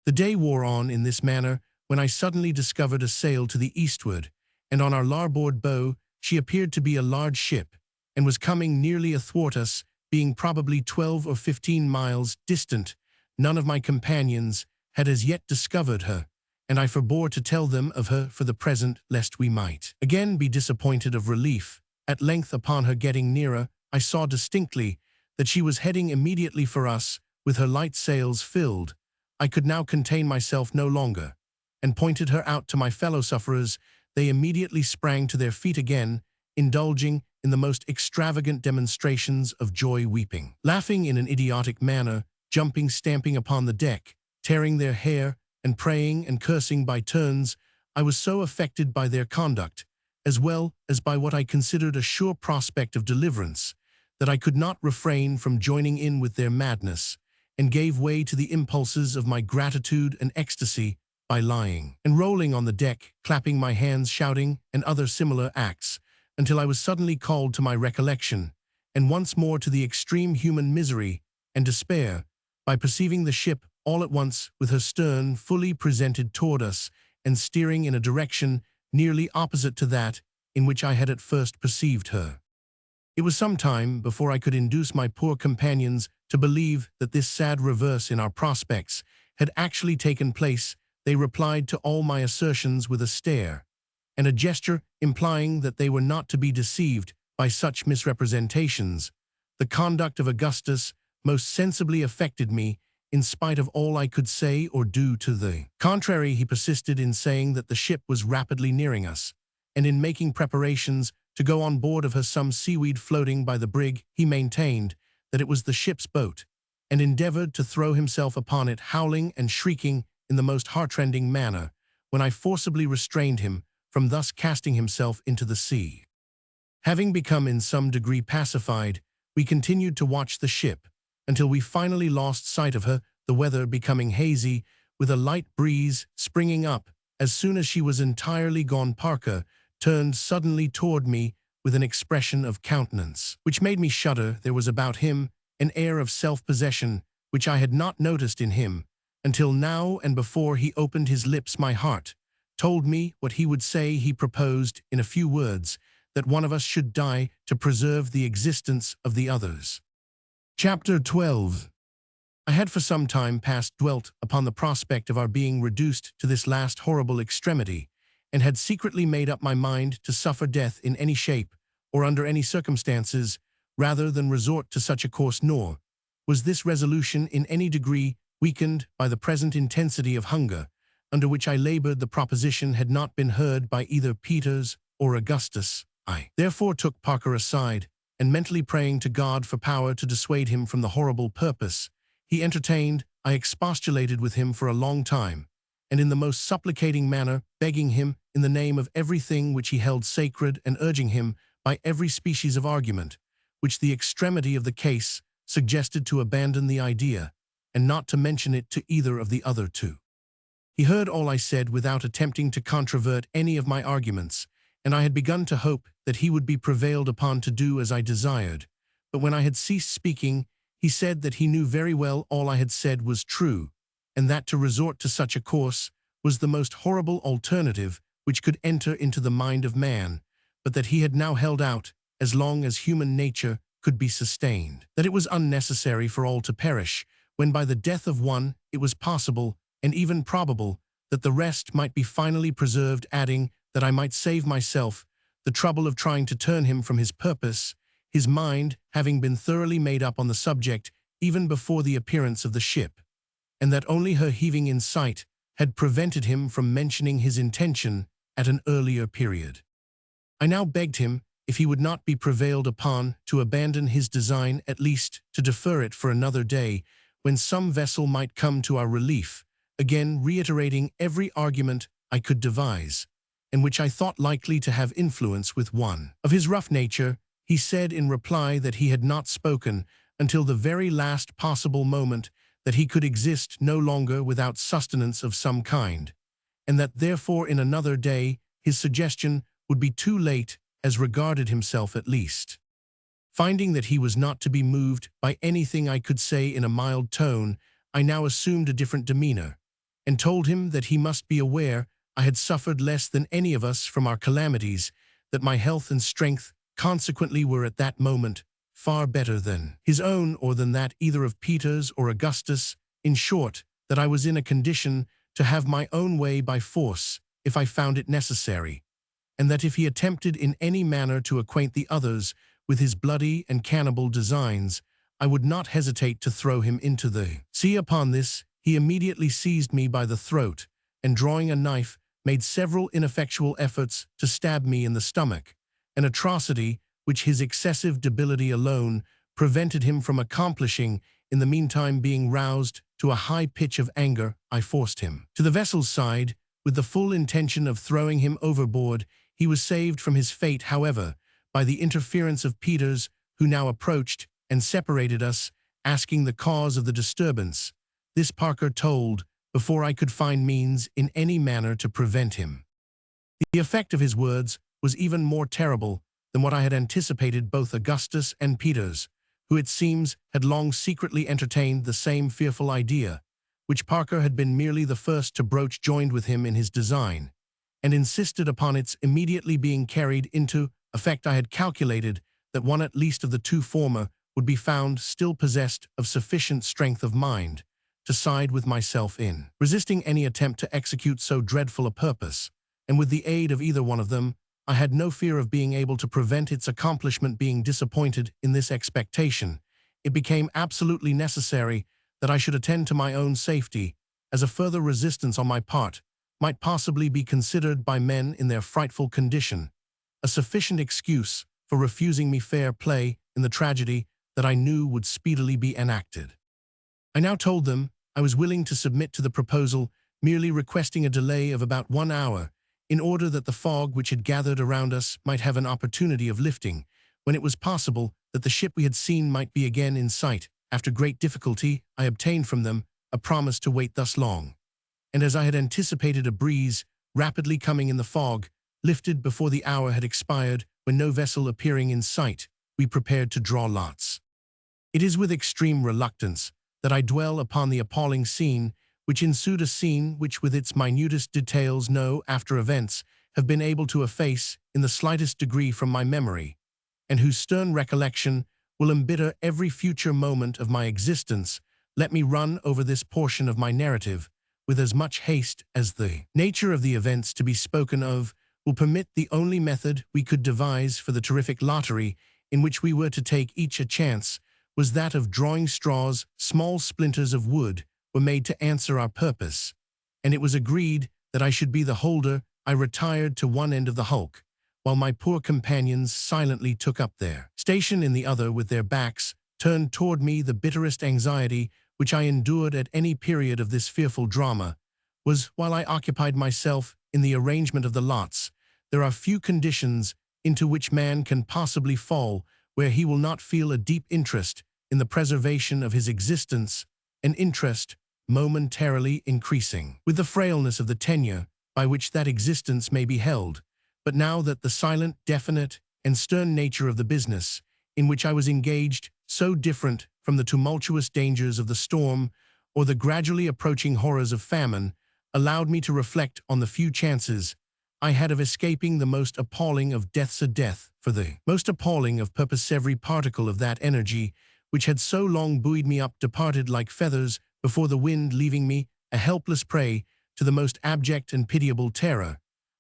The day wore on in this manner, when I suddenly discovered a sail to the eastward, and on our larboard bow she appeared to be a large ship, and was coming nearly athwart us, being probably 12 or 15 miles distant. None of my companions had as yet discovered her, and I forbore to tell them of her for the present, lest we might again be disappointed of relief. At length, upon her getting nearer, I saw distinctly that she was heading immediately for us, with her light sails filled. I could now contain myself no longer, and pointed her out to my fellow-sufferers. They immediately sprang to their feet again, indulging in the most extravagant demonstrations of joy, weeping, laughing in an idiotic manner, jumping, stamping upon the deck, tearing their hair, and praying and cursing by turns. I was so affected by their conduct, as well as by what I considered a sure prospect of deliverance, that I could not refrain from joining in with their madness, and gave way to the impulses of my gratitude and ecstasy by lying and rolling on the deck, clapping my hands, shouting, and other similar acts, until I was suddenly called to my recollection, and once more to the extreme human misery and despair, by perceiving the ship all at once with her stern fully presented toward us, and steering in a direction nearly opposite to that in which I had at first perceived her. It was some time before I could induce my poor companions to believe that this sad reverse in our prospects had actually taken place. They replied to all my assertions with a stare, and a gesture implying that they were not to be deceived by such misrepresentations. The conduct of Augustus most sensibly affected me, in spite of all I could say or do to the contrary. He persisted in saying that the ship was rapidly nearing us, and in making preparations to go on board of her. Some seaweed floating by the brig, he maintained that it was the ship's boat, and endeavored to throw himself upon it, howling and shrieking in the most heartrending manner, when I forcibly restrained him from thus casting himself into the sea. Having become in some degree pacified, we continued to watch the ship, until we finally lost sight of her, the weather becoming hazy, with a light breeze springing up. As soon as she was entirely gone, Parker turned suddenly toward me with an expression of countenance which made me shudder. There was about him an air of self-possession which I had not noticed in him until now, and before he opened his lips my heart told me what he would say. He proposed, in a few words, that one of us should die to preserve the existence of the others. Chapter 12. I had for some time past dwelt upon the prospect of our being reduced to this last horrible extremity, and had secretly made up my mind to suffer death in any shape, or under any circumstances, rather than resort to such a course. Nor was this resolution in any degree weakened by the present intensity of hunger, under which I labored. The proposition had not been heard by either Peters or Augustus. I therefore took Parker aside, and mentally praying to God for power to dissuade him from the horrible purpose he entertained, I expostulated with him for a long time, and in the most supplicating manner, begging him in the name of everything which he held sacred, and urging him by every species of argument, which the extremity of the case suggested, to abandon the idea, and not to mention it to either of the other two. He heard all I said without attempting to controvert any of my arguments, and I had begun to hope that he would be prevailed upon to do as I desired. But when I had ceased speaking, he said that he knew very well all I had said was true, and that to resort to such a course was the most horrible alternative which could enter into the mind of man, but that he had now held out as long as human nature could be sustained, that it was unnecessary for all to perish, when by the death of one it was possible, and even probable, that the rest might be finally preserved, adding that I might save myself the trouble of trying to turn him from his purpose, his mind having been thoroughly made up on the subject even before the appearance of the ship, and that only her heaving in sight had prevented him from mentioning his intention at an earlier period. I now begged him, if he would not be prevailed upon to abandon his design, at least to defer it for another day, when some vessel might come to our relief, again reiterating every argument I could devise, and which I thought likely to have influence with one. Of his rough nature, he said in reply that he had not spoken until the very last possible moment, that he could exist no longer without sustenance of some kind, and that therefore in another day his suggestion would be too late as regarded himself at least. Finding that he was not to be moved by anything I could say in a mild tone, I now assumed a different demeanor, and told him that he must be aware I had suffered less than any of us from our calamities, that my health and strength consequently were at that moment far better than his own, or than that either of Peter's or Augustus, in short, that I was in a condition to have my own way by force if I found it necessary, and that if he attempted in any manner to acquaint the others with his bloody and cannibal designs, I would not hesitate to throw him into the sea. Upon this, he immediately seized me by the throat, and drawing a knife, made several ineffectual efforts to stab me in the stomach, an atrocity which his excessive debility alone prevented him from accomplishing. In the meantime, being roused to a high pitch of anger, I forced him to the vessel's side, with the full intention of throwing him overboard. He was saved from his fate, however, by the interference of Peters, who now approached and separated us, asking the cause of the disturbance. This Parker told, before I could find means in any manner to prevent him. The effect of his words was even more terrible than what I had anticipated. Both Augustus and Peters, who it seems had long secretly entertained the same fearful idea, which Parker had been merely the first to broach, joined with him in his design, and insisted upon its immediately being carried into effect. I had calculated that one at least of the two former would be found still possessed of sufficient strength of mind to side with myself in resisting any attempt to execute so dreadful a purpose, and with the aid of either one of them, I had no fear of being able to prevent its accomplishment. Being disappointed in this expectation, it became absolutely necessary that I should attend to my own safety, as a further resistance on my part might possibly be considered by men in their frightful condition a sufficient excuse for refusing me fair play in the tragedy that I knew would speedily be enacted. I now told them I was willing to submit to the proposal, merely requesting a delay of about 1 hour, in order that the fog which had gathered around us might have an opportunity of lifting, when it was possible that the ship we had seen might be again in sight. After great difficulty, I obtained from them a promise to wait thus long, and as I had anticipated, a breeze, rapidly coming in the fog, lifted before the hour had expired. When no vessel appearing in sight, we prepared to draw lots. It is with extreme reluctance that I dwell upon the appalling scene which ensued, a scene which with its minutest details no after events have been able to efface in the slightest degree from my memory, and whose stern recollection will embitter every future moment of my existence. Let me run over this portion of my narrative with as much haste as the nature of the events to be spoken of will permit. The only method we could devise for the terrific lottery in which we were to take each a chance was that of drawing straws. Small splinters of wood were made to answer our purpose, and it was agreed that I should be the holder. I retired to one end of the hulk, while my poor companions silently took up their station in the other with their backs turned toward me. The bitterest anxiety which I endured at any period of this fearful drama was while I occupied myself in the arrangement of the lots. There are few conditions into which man can possibly fall where he will not feel a deep interest in the preservation of his existence, an interest momentarily increasing with the frailness of the tenure by which that existence may be held. But now that the silent, definite, and stern nature of the business in which I was engaged, so different from the tumultuous dangers of the storm or the gradually approaching horrors of famine, allowed me to reflect on the few chances I had of escaping the most appalling of deaths, a death for the most appalling of purpose. Every particle of that energy which had so long buoyed me up departed like feathers before the wind, leaving me a helpless prey to the most abject and pitiable terror.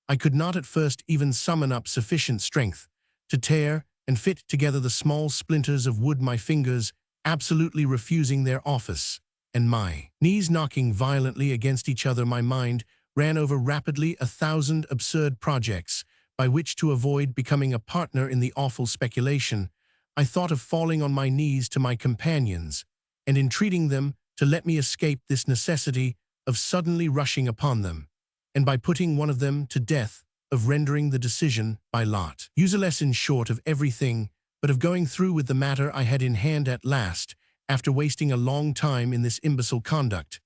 I could not at first even summon up sufficient strength to tear and fit together the small splinters of wood, my fingers absolutely refusing their office, and my knees knocking violently against each other. My mind ran over rapidly 1,000 absurd projects by which to avoid becoming a partner in the awful speculation. I thought of falling on my knees to my companions and entreating them to let me escape this necessity of suddenly rushing upon them, and by putting one of them to death, of rendering the decision by lot. Useless, in short, of everything, but of going through with the matter I had in hand at last. After wasting a long time in this imbecile conduct,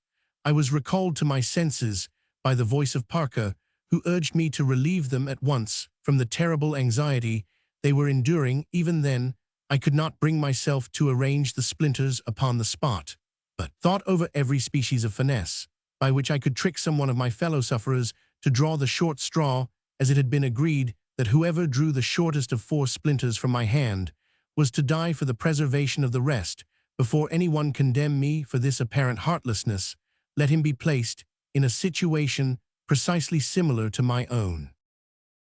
I was recalled to my senses by the voice of Parker, who urged me to relieve them at once from the terrible anxiety they were enduring. Even then, I could not bring myself to arrange the splinters upon the spot, but thought over every species of finesse by which I could trick some one of my fellow sufferers to draw the short straw, as it had been agreed that whoever drew the shortest of 4 splinters from my hand was to die for the preservation of the rest. Before anyone condemn me for this apparent heartlessness, let him be placed in a situation precisely similar to my own.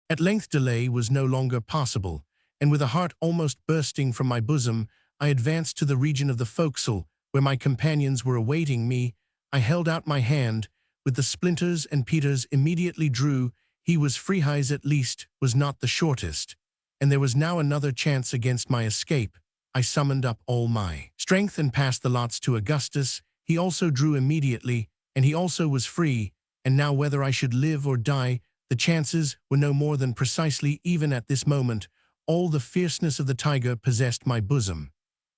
At length delay was no longer possible, and with a heart almost bursting from my bosom, I advanced to the region of the forecastle, where my companions were awaiting me. I held out my hand with the splinters, and Peters immediately drew. He was free. His, at least, was not the shortest, and there was now another chance against my escape. I summoned up all my strength and passed the lots to Augustus. He also drew immediately, and he also was free, and now whether I should live or die, the chances were no more than precisely even. At this moment, all the fierceness of the tiger possessed my bosom,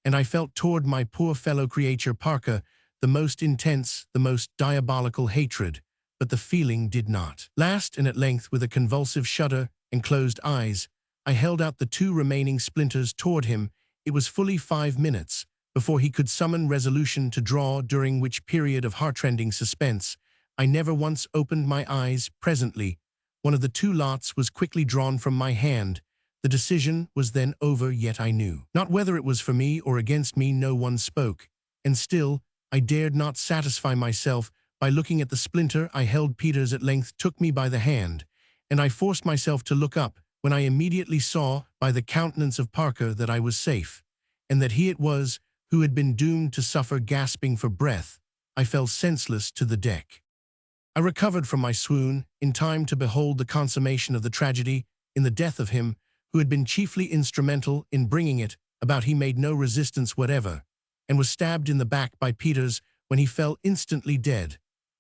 and I felt toward my poor fellow creature Parker the most intense, the most diabolical hatred. But the feeling did not last, and at length, with a convulsive shudder and closed eyes, I held out the 2 remaining splinters toward him. It was fully 5 minutes before he could summon resolution to draw, during which period of heartrending suspense I never once opened my eyes. Presently, one of the 2 lots was quickly drawn from my hand. The decision was then over, yet I knew not whether it was for me or against me. No one spoke, and still I dared not satisfy myself by looking at the splinter I held. Peters at length took me by the hand, and I forced myself to look up, when I immediately saw by the countenance of Parker that I was safe, and that he it was who had been doomed to suffer. Gasping for breath, I fell senseless to the deck. I recovered from my swoon in time to behold the consummation of the tragedy in the death of him who had been chiefly instrumental in bringing it about. He made no resistance whatever, and was stabbed in the back by Peters, when he fell instantly dead.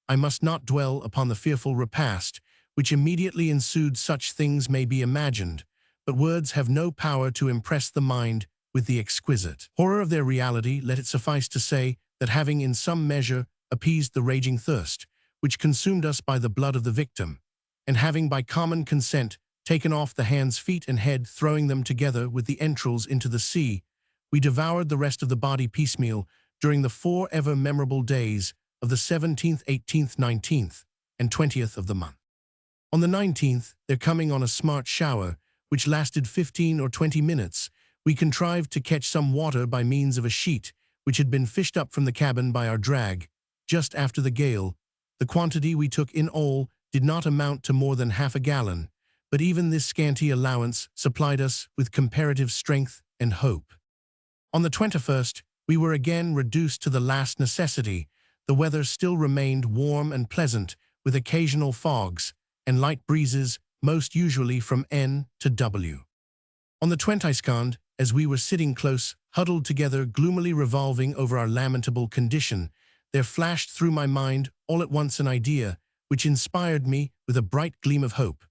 I must not dwell upon the fearful repast which immediately ensued. Such things may be imagined, but words have no power to impress the mind with the exquisite horror of their reality. Let it suffice to say that, having in some measure appeased the raging thirst which consumed us by the blood of the victim, and having by common consent taken off the hands, feet, and head, throwing them together with the entrails into the sea, we devoured the rest of the body piecemeal during the 4 ever memorable days of the 17th, 18th, 19th, and 20th of the month. On the 19th, there coming on a smart shower, which lasted 15 or 20 minutes, we contrived to catch some water by means of a sheet which had been fished up from the cabin by our drag, just after the gale. The quantity we took in all did not amount to more than half a gallon, but even this scanty allowance supplied us with comparative strength and hope. On the 21st, we were again reduced to the last necessity. The weather still remained warm and pleasant, with occasional fogs and light breezes most usually from N to W. On the 22nd, as we were sitting close, huddled together, gloomily revolving over our lamentable condition, there flashed through my mind all at once an idea which inspired me with a bright gleam of hope.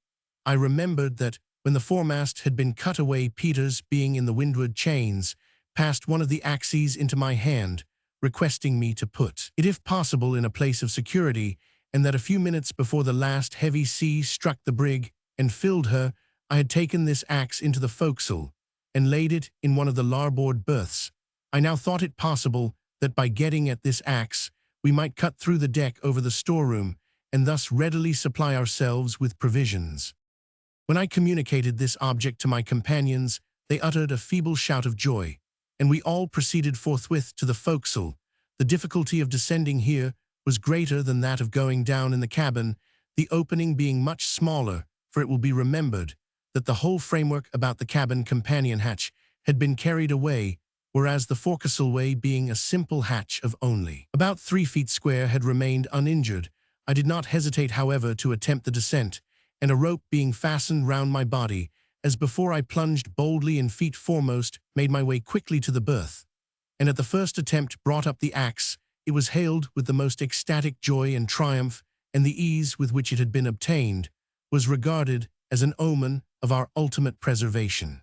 I remembered that, when the foremast had been cut away, Peters, being in the windward chains, passed one of the axes into my hand, requesting me to put it, if possible, in a place of security, and that a few minutes before the last heavy sea struck the brig and filled her, I had taken this axe into the forecastle and laid it in one of the larboard berths. I now thought it possible that by getting at this axe, we might cut through the deck over the storeroom, and thus readily supply ourselves with provisions. When I communicated this object to my companions, they uttered a feeble shout of joy, and we all proceeded forthwith to the forecastle. The difficulty of descending here was greater than that of going down in the cabin, the opening being much smaller, for it will be remembered that the whole framework about the cabin companion hatch had been carried away, whereas the forecastle way, being a simple hatch of only about 3 feet square, had remained uninjured. I did not hesitate, however, to attempt the descent, and a rope being fastened round my body, as before, I plunged boldly and feet foremost, made my way quickly to the berth, and at the first attempt brought up the axe. It was hailed with the most ecstatic joy and triumph, and the ease with which it had been obtained was regarded as an omen of our ultimate preservation.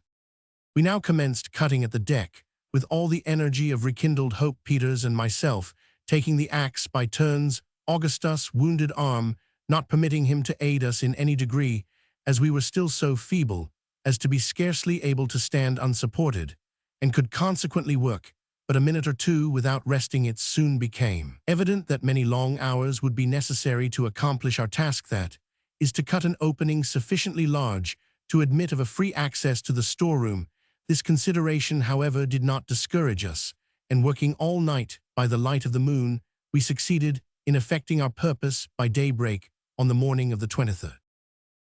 We now commenced cutting at the deck, with all the energy of rekindled hope. Peters and myself taking the axe by turns, Augustus' wounded arm not permitting him to aid us in any degree, as we were still so feeble as to be scarcely able to stand unsupported, and could consequently work but a minute or two without resting. It soon became evident that many long hours would be necessary to accomplish our task, that is, to cut an opening sufficiently large to admit of a free access to the storeroom. This consideration, however, did not discourage us, and working all night by the light of the moon, we succeeded in effecting our purpose by daybreak on the morning of the 23rd.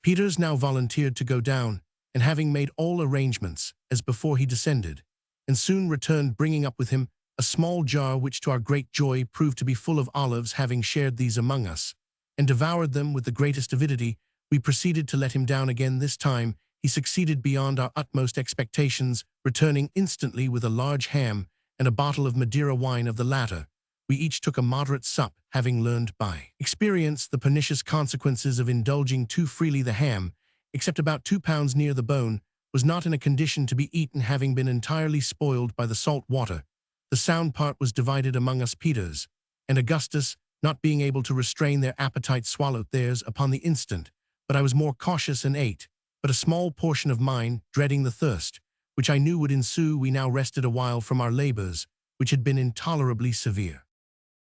Peters now volunteered to go down, and having made all arrangements as before, he descended, and soon returned, bringing up with him a small jar which to our great joy proved to be full of olives. Having shared these among us, and devoured them with the greatest avidity, we proceeded to let him down again. This time he succeeded beyond our utmost expectations, returning instantly with a large ham and a bottle of Madeira wine. Of the latter, we each took a moderate sup, having learned by experience the pernicious consequences of indulging too freely. The ham, except about 2 pounds near the bone, was not in a condition to be eaten, having been entirely spoiled by the salt water. The sound part was divided among us. Peters and Augustus, not being able to restrain their appetite, swallowed theirs upon the instant, but I was more cautious and ate but a small portion of mine, dreading the thirst which I knew would ensue. We now rested a while from our labors, which had been intolerably severe.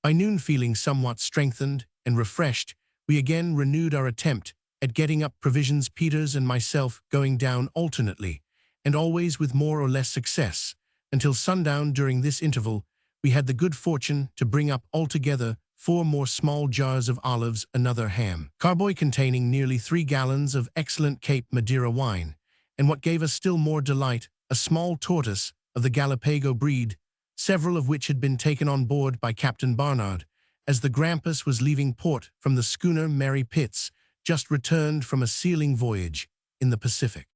By noon, feeling somewhat strengthened and refreshed, we again renewed our attempt at getting up provisions, Peters and myself going down alternately, and always with more or less success, until sundown. During this interval, we had the good fortune to bring up altogether 4 more small jars of olives, another ham carboy containing nearly 3 gallons of excellent Cape Madeira wine, and what gave us still more delight, a small tortoise of the Galapagos breed, several of which had been taken on board by Captain Barnard, as the Grampus was leaving port from the schooner Mary Pitts, just returned from a sealing voyage in the Pacific.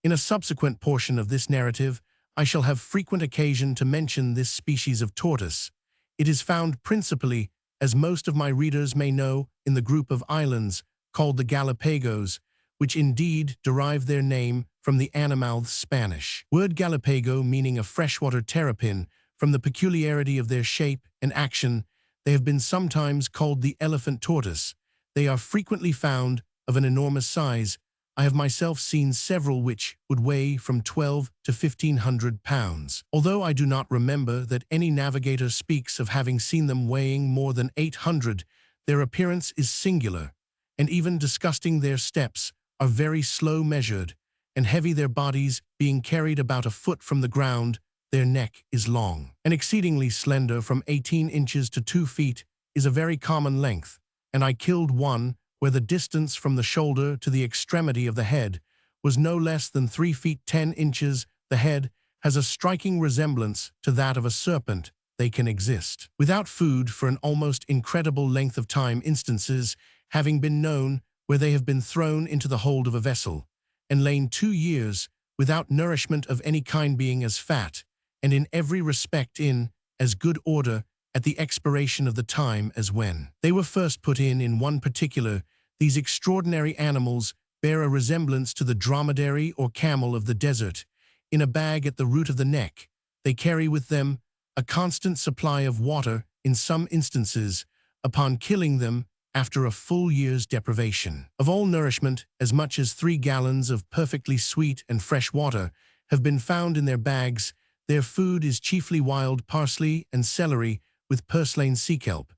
In a subsequent portion of this narrative, I shall have frequent occasion to mention this species of tortoise. It is found principally, as most of my readers may know, in the group of islands called the Galapagos, which indeed derive their name from the Anamouth Spanish word Galapago, meaning a freshwater terrapin. From the peculiarity of their shape and action, they have been sometimes called the elephant tortoise. They are frequently found of an enormous size. I have myself seen several which would weigh from 12 to 1,500 pounds. Although I do not remember that any navigator speaks of having seen them weighing more than 800, their appearance is singular, and even disgusting. Their steps are very slow measured, and heavy, their bodies being carried about a foot from the ground. Their neck is long and exceedingly slender, from 18 inches to 2 feet is a very common length, and I killed one where the distance from the shoulder to the extremity of the head was no less than 3 feet 10 inches. The head has a striking resemblance to that of a serpent. They can exist without food for an almost incredible length of time, instances having been known where they have been thrown into the hold of a vessel, and lain 2 years without nourishment of any kind, being as fat, and in every respect in as good order at the expiration of the time as when they were first put in one particular. These extraordinary animals bear a resemblance to the dromedary or camel of the desert. In a bag at the root of the neck, they carry with them a constant supply of water, in some instances, upon killing them after a full year's deprivation of all nourishment. As much as 3 gallons of perfectly sweet and fresh water have been found in their bags. Their food is chiefly wild parsley and celery, with purslane sea kelp,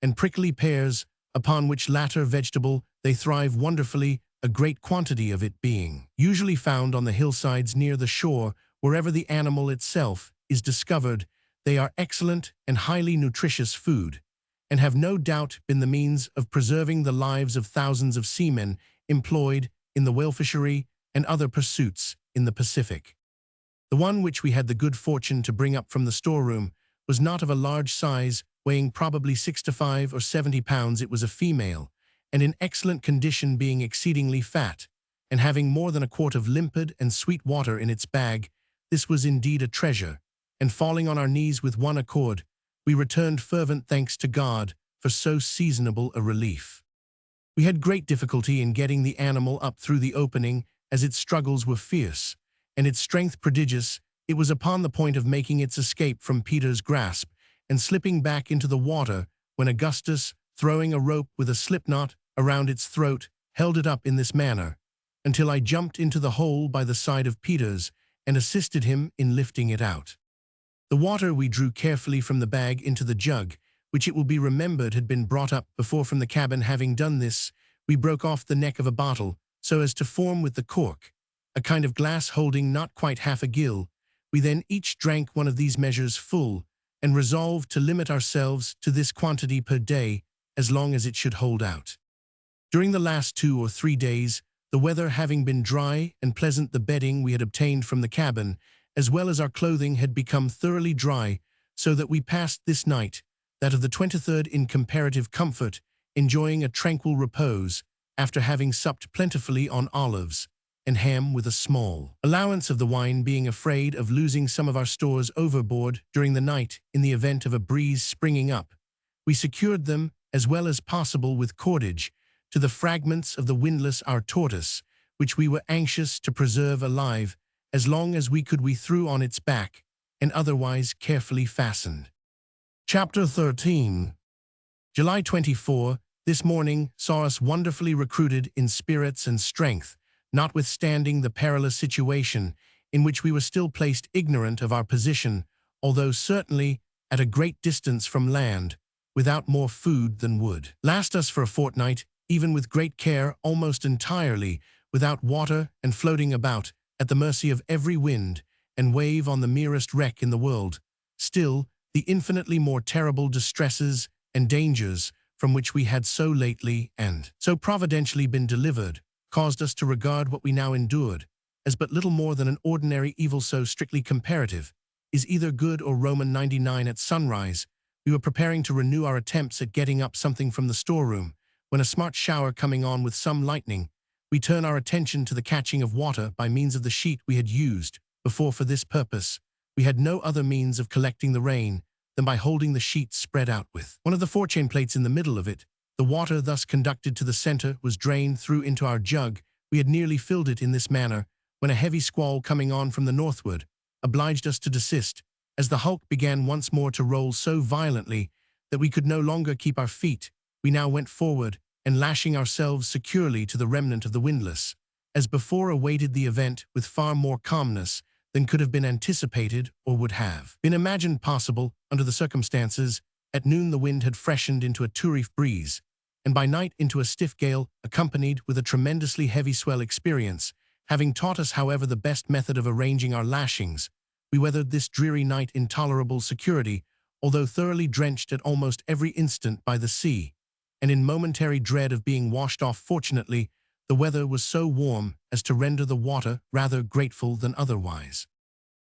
and prickly pears, upon which latter vegetable they thrive wonderfully, a great quantity of it being usually found on the hillsides near the shore. Wherever the animal itself is discovered, they are excellent and highly nutritious food, and have no doubt been the means of preserving the lives of thousands of seamen employed in the whale fishery and other pursuits in the Pacific. The one which we had the good fortune to bring up from the storeroom was not of a large size, weighing probably 65 or 70 pounds. It was a female, and in excellent condition, being exceedingly fat, and having more than a quart of limpid and sweet water in its bag. This was indeed a treasure, and falling on our knees with one accord, we returned fervent thanks to God for so seasonable a relief. We had great difficulty in getting the animal up through the opening, as its struggles were fierce, and its strength prodigious. It was upon the point of making its escape from Peter's grasp, and slipping back into the water, when Augustus, throwing a rope with a slipknot around its throat, held it up in this manner, until I jumped into the hole by the side of Peter's, and assisted him in lifting it out. The water we drew carefully from the bag into the jug, which it will be remembered had been brought up before from the cabin. Having done this, we broke off the neck of a bottle, so as to form with the cork a kind of glass holding not quite half a gill. We then each drank one of these measures full, and resolved to limit ourselves to this quantity per day, as long as it should hold out. During the last 2 or 3 days, the weather having been dry and pleasant, the bedding we had obtained from the cabin, as well as our clothing, had become thoroughly dry, so that we passed this night, that of the 23rd, in comparative comfort, enjoying a tranquil repose, after having supped plentifully on olives and ham, with a small allowance of the wine, being afraid of losing some of our stores overboard during the night in the event of a breeze springing up. We secured them, as well as possible, with cordage, to the fragments of the windlass, our tortoise, which we were anxious to preserve alive as long as we could. We threw on its back, and otherwise carefully fastened. Chapter 13. July 24. This morning saw us wonderfully recruited in spirits and strength, notwithstanding the perilous situation in which we were still placed, ignorant of our position, although certainly at a great distance from land, without more food than would last us for a fortnight, even with great care, almost entirely without water, and floating about at the mercy of every wind and wave on the merest wreck in the world. Still, the infinitely more terrible distresses and dangers from which we had so lately and so providentially been delivered, caused us to regard what we now endured as but little more than an ordinary evil, so strictly comparative is either good or Roman 99. At sunrise, we were preparing to renew our attempts at getting up something from the storeroom, when a smart shower coming on with some lightning, we turn our attention to the catching of water by means of the sheet we had used before for this purpose. We had no other means of collecting the rain than by holding the sheet spread out with one of the forechain plates in the middle of it. The water thus conducted to the center was drained through into our jug. We had nearly filled it in this manner, when a heavy squall coming on from the northward obliged us to desist, as the hulk began once more to roll so violently that we could no longer keep our feet. We now went forward, and lashing ourselves securely to the remnant of the windlass, as before, awaited the event with far more calmness than could have been anticipated or would have been imagined possible under the circumstances. At noon the wind had freshened into a turreef breeze, and by night into a stiff gale, accompanied with a tremendously heavy swell. Experience having taught us, however, the best method of arranging our lashings, we weathered this dreary night in tolerable security, although thoroughly drenched at almost every instant by the sea, and in momentary dread of being washed off. Fortunately, the weather was so warm as to render the water rather grateful than otherwise.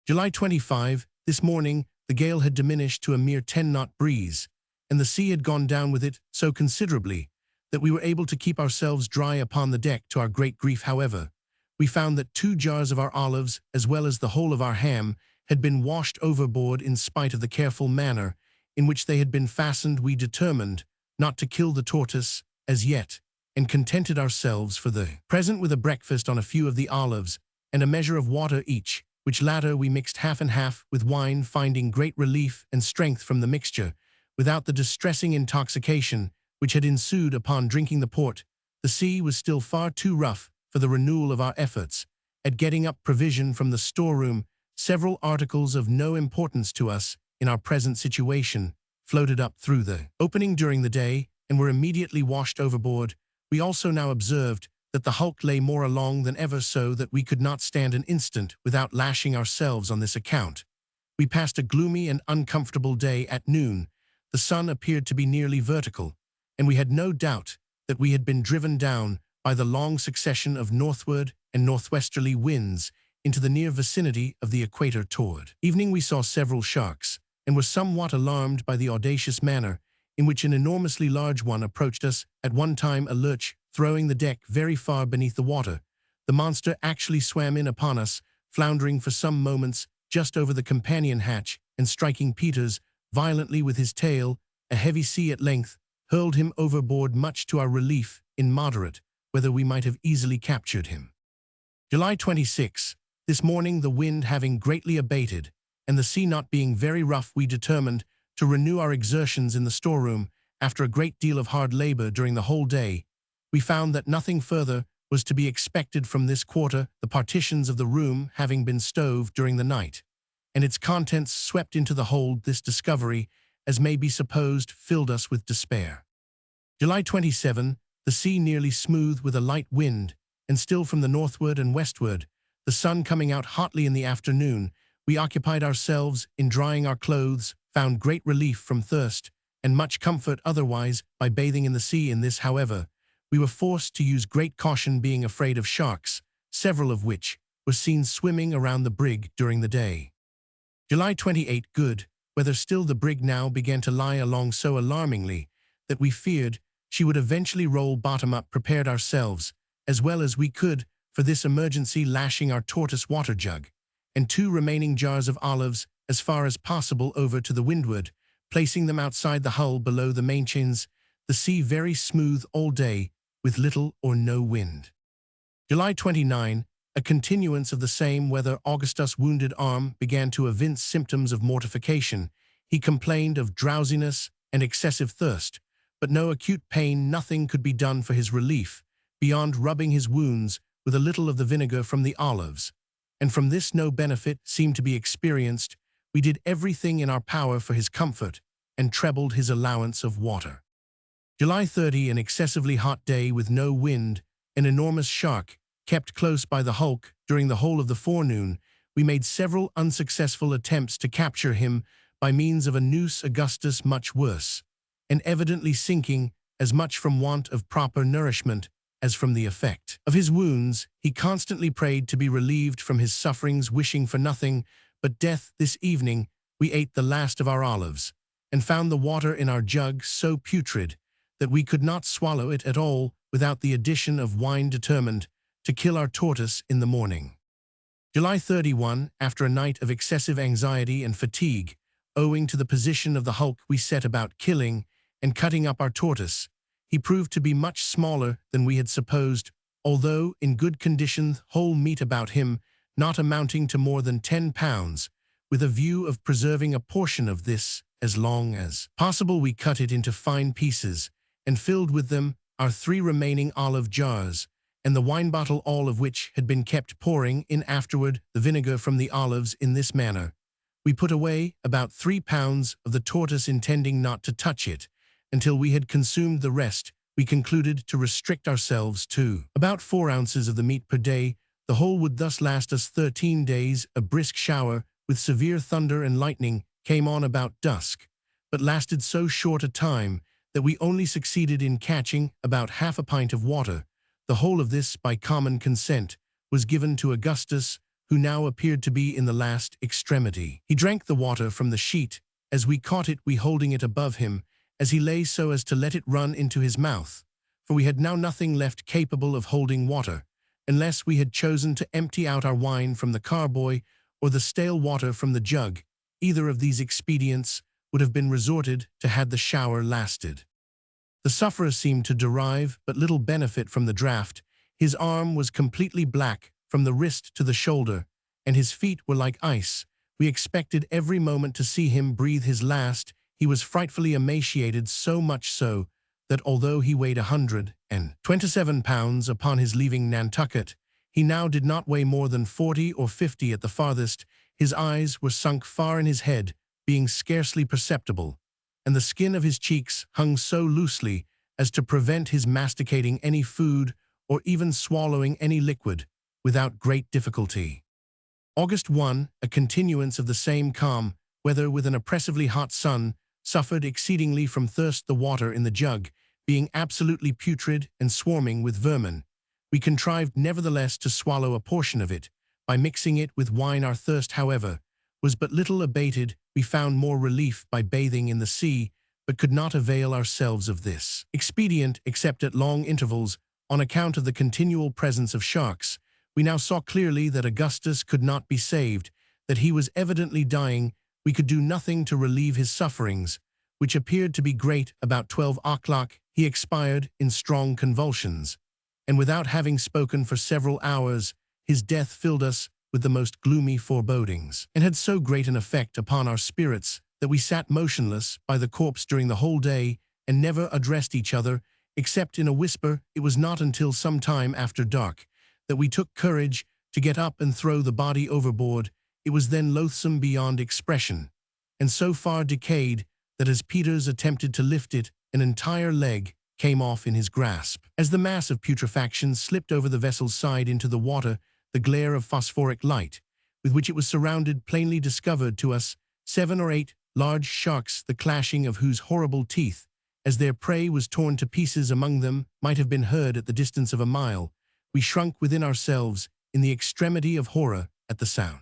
July 25. This morning, the gale had diminished to a mere 10-knot breeze, and the sea had gone down with it so considerably that we were able to keep ourselves dry upon the deck. To our great grief, however, we found that 2 jars of our olives, as well as the whole of our ham, had been washed overboard. In spite of the careful manner in which they had been fastened, we determined not to kill the tortoise as yet, and contented ourselves for the present with a breakfast on a few of the olives and a measure of water each, which latter we mixed half and half with wine, finding great relief and strength from the mixture, without the distressing intoxication which had ensued upon drinking the port. The sea was still far too rough for the renewal of our efforts at getting up provision from the storeroom. Several articles of no importance to us in our present situation floated up through the opening during the day and were immediately washed overboard. We also now observed that the hulk lay more along than ever, so that we could not stand an instant without lashing ourselves on this account. We passed a gloomy and uncomfortable day. At noon, the sun appeared to be nearly vertical, and we had no doubt that we had been driven down by the long succession of northward and northwesterly winds into the near vicinity of the equator. Toward evening we saw several sharks, and were somewhat alarmed by the audacious manner in which an enormously large one approached us. At one time a lurch, throwing the deck very far beneath the water, the monster actually swam in upon us, floundering for some moments just over the companion hatch, and striking Peters violently with his tail. A heavy sea at length hurled him overboard, much to our relief in moderate, whether we might have easily captured him. July 26. This morning, the wind having greatly abated, and the sea not being very rough, we determined to renew our exertions in the storeroom. After a great deal of hard labor during the whole day, we found that nothing further was to be expected from this quarter, the partitions of the room having been stove during the night, and its contents swept into the hold. This discovery, as may be supposed, filled us with despair. July 27, the sea nearly smooth with a light wind, and still from the northward and westward, the sun coming out hotly in the afternoon. We occupied ourselves in drying our clothes, found great relief from thirst, and much comfort otherwise by bathing in the sea. In this, however, we were forced to use great caution, being afraid of sharks, several of which were seen swimming around the brig during the day. July 28. Good weather still. The brig now began to lie along so alarmingly that we feared she would eventually roll bottom up. Prepared ourselves as well as we could for this emergency, lashing our tortoise water jug and 2 remaining jars of olives as far as possible over to the windward, placing them outside the hull below the mainchains. The sea very smooth all day, with little or no wind. July 29, a continuance of the same weather. Augustus' wounded arm began to evince symptoms of mortification. He complained of drowsiness and excessive thirst, but no acute pain. Nothing could be done for his relief, beyond rubbing his wounds with a little of the vinegar from the olives, and from this no benefit seemed to be experienced. We did everything in our power for his comfort, and trebled his allowance of water. July 30, an excessively hot day with no wind. An enormous shark kept close by the hulk during the whole of the forenoon. We made several unsuccessful attempts to capture him by means of a noose. Augustus much worse, and evidently sinking as much from want of proper nourishment as from the effect of his wounds. He constantly prayed to be relieved from his sufferings, wishing for nothing but death. This evening we ate the last of our olives, and found the water in our jug so putrid that we could not swallow it at all without the addition of wine. Determined to kill our tortoise in the morning. July 31, after a night of excessive anxiety and fatigue, owing to the position of the hulk, we set about killing and cutting up our tortoise. He proved to be much smaller than we had supposed, although in good condition, whole meat about him not amounting to more than 10 pounds. With a view of preserving a portion of this as long as possible, we cut it into fine pieces, and filled with them our 3 remaining olive jars, and the wine bottle, all of which had been kept, pouring in afterward the vinegar from the olives. In this manner we put away about 3 pounds of the tortoise, intending not to touch it until we had consumed the rest. We concluded to restrict ourselves to about 4 ounces of the meat per day. The whole would thus last us 13 days. A brisk shower with severe thunder and lightning came on about dusk, but lasted so short a time that we only succeeded in catching about half a pint of water. The whole of this, by common consent, was given to Augustus, who now appeared to be in the last extremity. He drank the water from the sheet as we caught it, we holding it above him as he lay, so as to let it run into his mouth. for we had now nothing left capable of holding water, unless we had chosen to empty out our wine from the carboy or the stale water from the jug. Either of these expedients would have been resorted to had the shower lasted. The sufferer seemed to derive but little benefit from the draught. His arm was completely black from the wrist to the shoulder, and his feet were like ice. We expected every moment to see him breathe his last. He was frightfully emaciated, so much so that although he weighed 127 pounds upon his leaving Nantucket, he now did not weigh more than 40 or 50 at the farthest. His eyes were sunk far in his head, being scarcely perceptible, and the skin of his cheeks hung so loosely as to prevent his masticating any food or even swallowing any liquid without great difficulty. August 1, a continuance of the same calm weather with an oppressively hot sun, suffered exceedingly from thirst. The water in the jug being absolutely putrid and swarming with vermin, we contrived nevertheless to swallow a portion of it. By mixing it with wine our thirst, however, was but little abated. We found more relief by bathing in the sea, but could not avail ourselves of this expedient except at long intervals on account of the continual presence of sharks. We now saw clearly that Augustus could not be saved, that he was evidently dying. We could do nothing to relieve his sufferings, which appeared to be great. About 12 o'clock he expired in strong convulsions, and without having spoken for several hours, his death filled us with the most gloomy forebodings, and had so great an effect upon our spirits that we sat motionless by the corpse during the whole day and never addressed each other except in a whisper. It was not until some time after dark that we took courage to get up and throw the body overboard. It was then loathsome beyond expression, and so far decayed that as Peters attempted to lift it, an entire leg came off in his grasp. As the mass of putrefaction slipped over the vessel's side into the water, the glare of phosphoric light, with which it was surrounded, plainly discovered to us 7 or 8 large sharks, the clashing of whose horrible teeth, as their prey was torn to pieces among them, might have been heard at the distance of a mile. We shrunk within ourselves in the extremity of horror at the sound.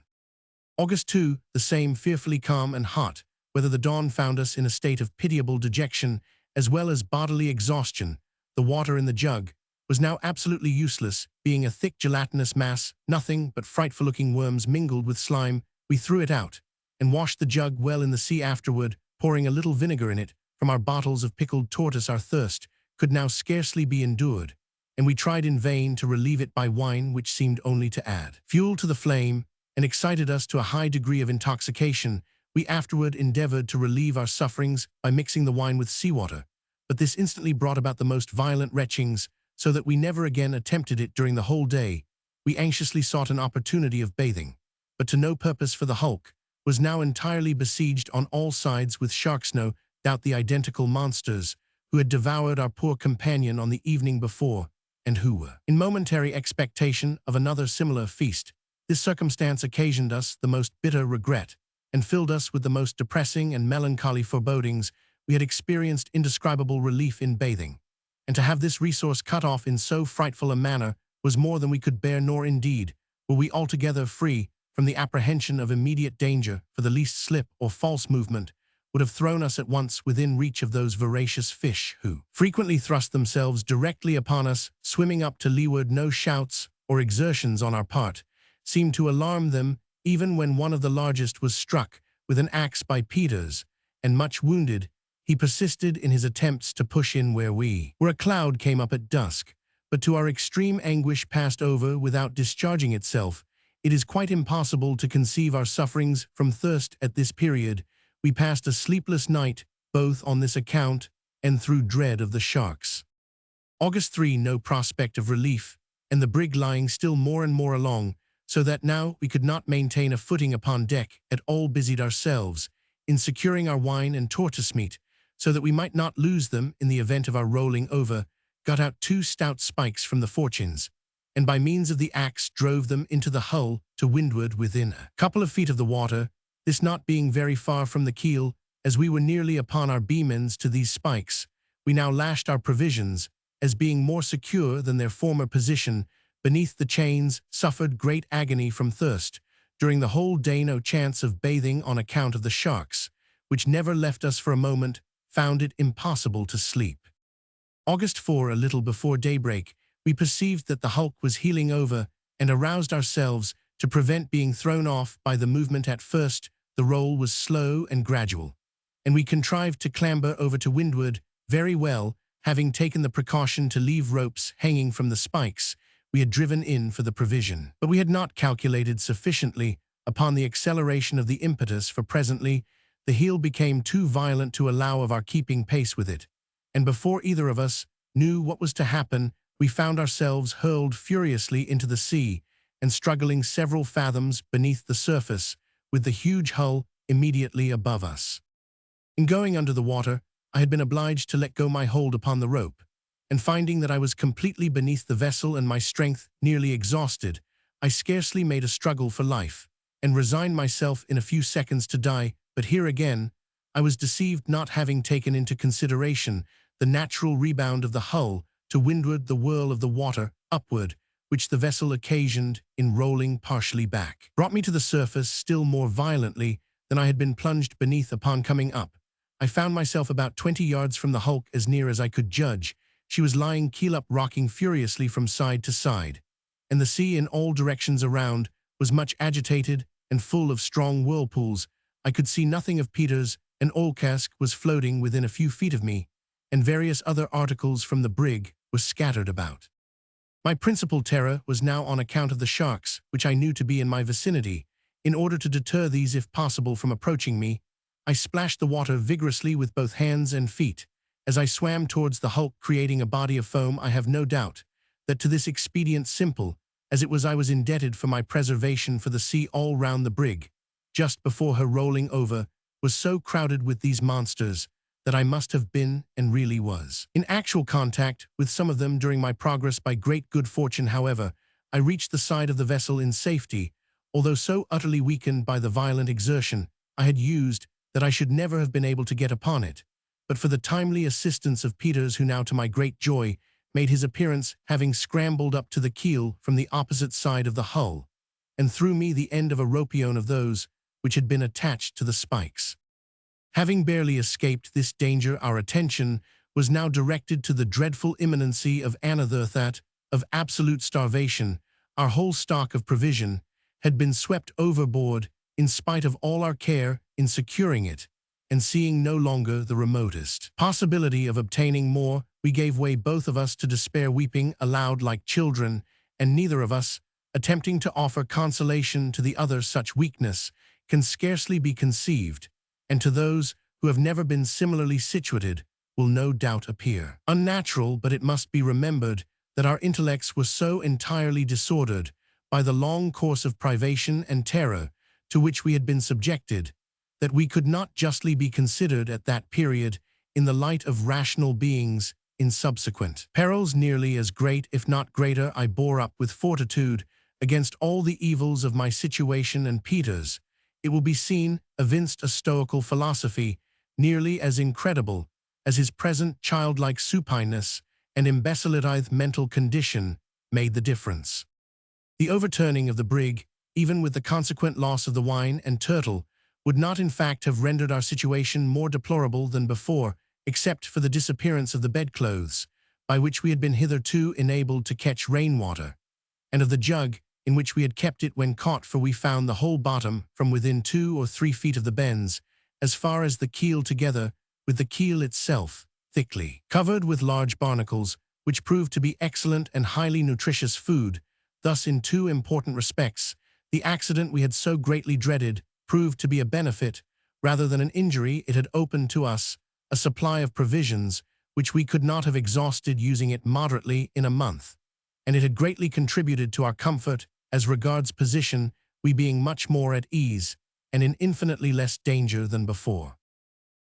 August 2, the same fearfully calm and hot weather. The dawn found us in a state of pitiable dejection as well as bodily exhaustion. The water in the jug was now absolutely useless, being a thick gelatinous mass, nothing but frightful-looking worms mingled with slime. We threw it out and washed the jug well in the sea afterward, pouring a little vinegar in it from our bottles of pickled tortoise. Our thirst could now scarcely be endured, and we tried in vain to relieve it by wine, which seemed only to add fuel to the flame and excited us to a high degree of intoxication. We afterward endeavored to relieve our sufferings by mixing the wine with seawater, but this instantly brought about the most violent retchings, so that we never again attempted it during the whole day. We anxiously sought an opportunity of bathing, but to no purpose, for the hulk was now entirely besieged on all sides with sharks, no doubt the identical monsters who had devoured our poor companion on the evening before, and who were in momentary expectation of another similar feast. This circumstance occasioned us the most bitter regret, and filled us with the most depressing and melancholy forebodings. We had experienced indescribable relief in bathing, and to have this resource cut off in so frightful a manner was more than we could bear, nor indeed were we altogether free from the apprehension of immediate danger, for the least slip or false movement would have thrown us at once within reach of those voracious fish who frequently thrust themselves directly upon us, swimming up to leeward. No shouts or exertions on our part seemed to alarm them. Even when one of the largest was struck with an axe by Peters, and much wounded, he persisted in his attempts to push in where we were. A cloud came up at dusk, but to our extreme anguish passed over without discharging itself. It is quite impossible to conceive our sufferings from thirst at this period. We passed a sleepless night, both on this account and through dread of the sharks. August 3, no prospect of relief, and the brig lying still more and more along, so that now we could not maintain a footing upon deck at all. Busied ourselves in securing our wine and tortoise meat, so that we might not lose them in the event of our rolling over, got out 2 stout spikes from the fortunes, and by means of the axe drove them into the hull to windward within a couple of feet of the water, this not being very far from the keel. As we were nearly upon our beam ends to these spikes, we now lashed our provisions, as being more secure than their former position beneath the chains. Suffered great agony from thirst during the whole day. No chance of bathing on account of the sharks, which never left us for a moment. Found it impossible to sleep. August 4, a little before daybreak, we perceived that the hulk was heeling over and aroused ourselves to prevent being thrown off by the movement. At first, the roll was slow and gradual, and we contrived to clamber over to windward very well, having taken the precaution to leave ropes hanging from the spikes we had driven in for the provision. But we had not calculated sufficiently upon the acceleration of the impetus, for presently the heel became too violent to allow of our keeping pace with it, and before either of us knew what was to happen, we found ourselves hurled furiously into the sea and struggling several fathoms beneath the surface, with the huge hull immediately above us. In going under the water, I had been obliged to let go my hold upon the rope, and finding that I was completely beneath the vessel and my strength nearly exhausted, I scarcely made a struggle for life, and resigned myself in a few seconds to die. But here again, I was deceived, not having taken into consideration the natural rebound of the hull to windward, the whirl of the water upward, which the vessel occasioned in rolling partially back, brought me to the surface still more violently than I had been plunged beneath. Upon coming up, I found myself about 20 yards from the hulk. As near as I could judge, she was lying keel up, rocking furiously from side to side, and the sea in all directions around was much agitated and full of strong whirlpools. I could see nothing of Peters. An oil cask was floating within a few feet of me, and various other articles from the brig were scattered about. My principal terror was now on account of the sharks, which I knew to be in my vicinity. In order to deter these, if possible, from approaching me, I splashed the water vigorously with both hands and feet. As I swam towards the hulk, creating a body of foam, I have no doubt that to this expedient, simple as it was, I was indebted for my preservation, for the sea all round the brig, just before her rolling over, was so crowded with these monsters that I must have been, and really was, in actual contact with some of them during my progress. By great good fortune, however, I reached the side of the vessel in safety, although so utterly weakened by the violent exertion I had used that I should never have been able to get upon it, but for the timely assistance of Peters, who now, to my great joy, made his appearance, having scrambled up to the keel from the opposite side of the hull, and threw me the end of a ropion of those which had been attached to the spikes. Having barely escaped this danger, our attention was now directed to the dreadful imminency of another, that of absolute starvation. Our whole stock of provision had been swept overboard, in spite of all our care in securing it, and seeing no longer the remotest possibility of obtaining more, we gave way, both of us, to despair, weeping aloud like children, and neither of us attempting to offer consolation to the other. Such weakness can scarcely be conceived, and to those who have never been similarly situated will no doubt appear unnatural. But it must be remembered that our intellects were so entirely disordered by the long course of privation and terror to which we had been subjected, that we could not justly be considered at that period in the light of rational beings. In subsequent perils nearly as great, if not greater, I bore up with fortitude against all the evils of my situation, and Peters, it will be seen, evinced a stoical philosophy nearly as incredible as his present childlike supineness and imbecilitized mental condition made the difference. The overturning of the brig, even with the consequent loss of the wine and turtle, would not in fact have rendered our situation more deplorable than before, except for the disappearance of the bedclothes, by which we had been hitherto enabled to catch rainwater, and of the jug in which we had kept it when caught, for we found the whole bottom, from within 2 or 3 feet of the bends, as far as the keel, together with the keel itself, thickly covered with large barnacles, which proved to be excellent and highly nutritious food. Thus, in 2 important respects, the accident we had so greatly dreaded proved to be a benefit rather than an injury. It had opened to us a supply of provisions which we could not have exhausted, using it moderately in a month, and it had greatly contributed to our comfort as regards position, we being much more at ease and in infinitely less danger than before.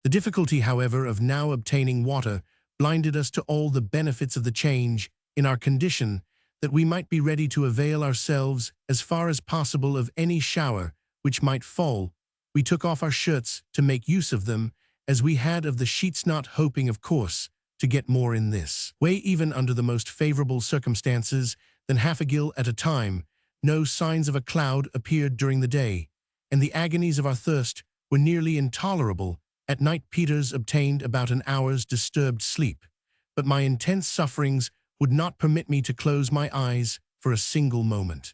The difficulty, however, of now obtaining water blinded us to all the benefits of the change in our condition, that we might be ready to avail ourselves as far as possible of any shower which might fall. We took off our shirts to make use of them, as we had of the sheets, not hoping, of course, to get more in this way, even under the most favorable circumstances, than half a gill at a time. No signs of a cloud appeared during the day, and the agonies of our thirst were nearly intolerable. At night Peters obtained about an hour's disturbed sleep, but my intense sufferings would not permit me to close my eyes for a single moment.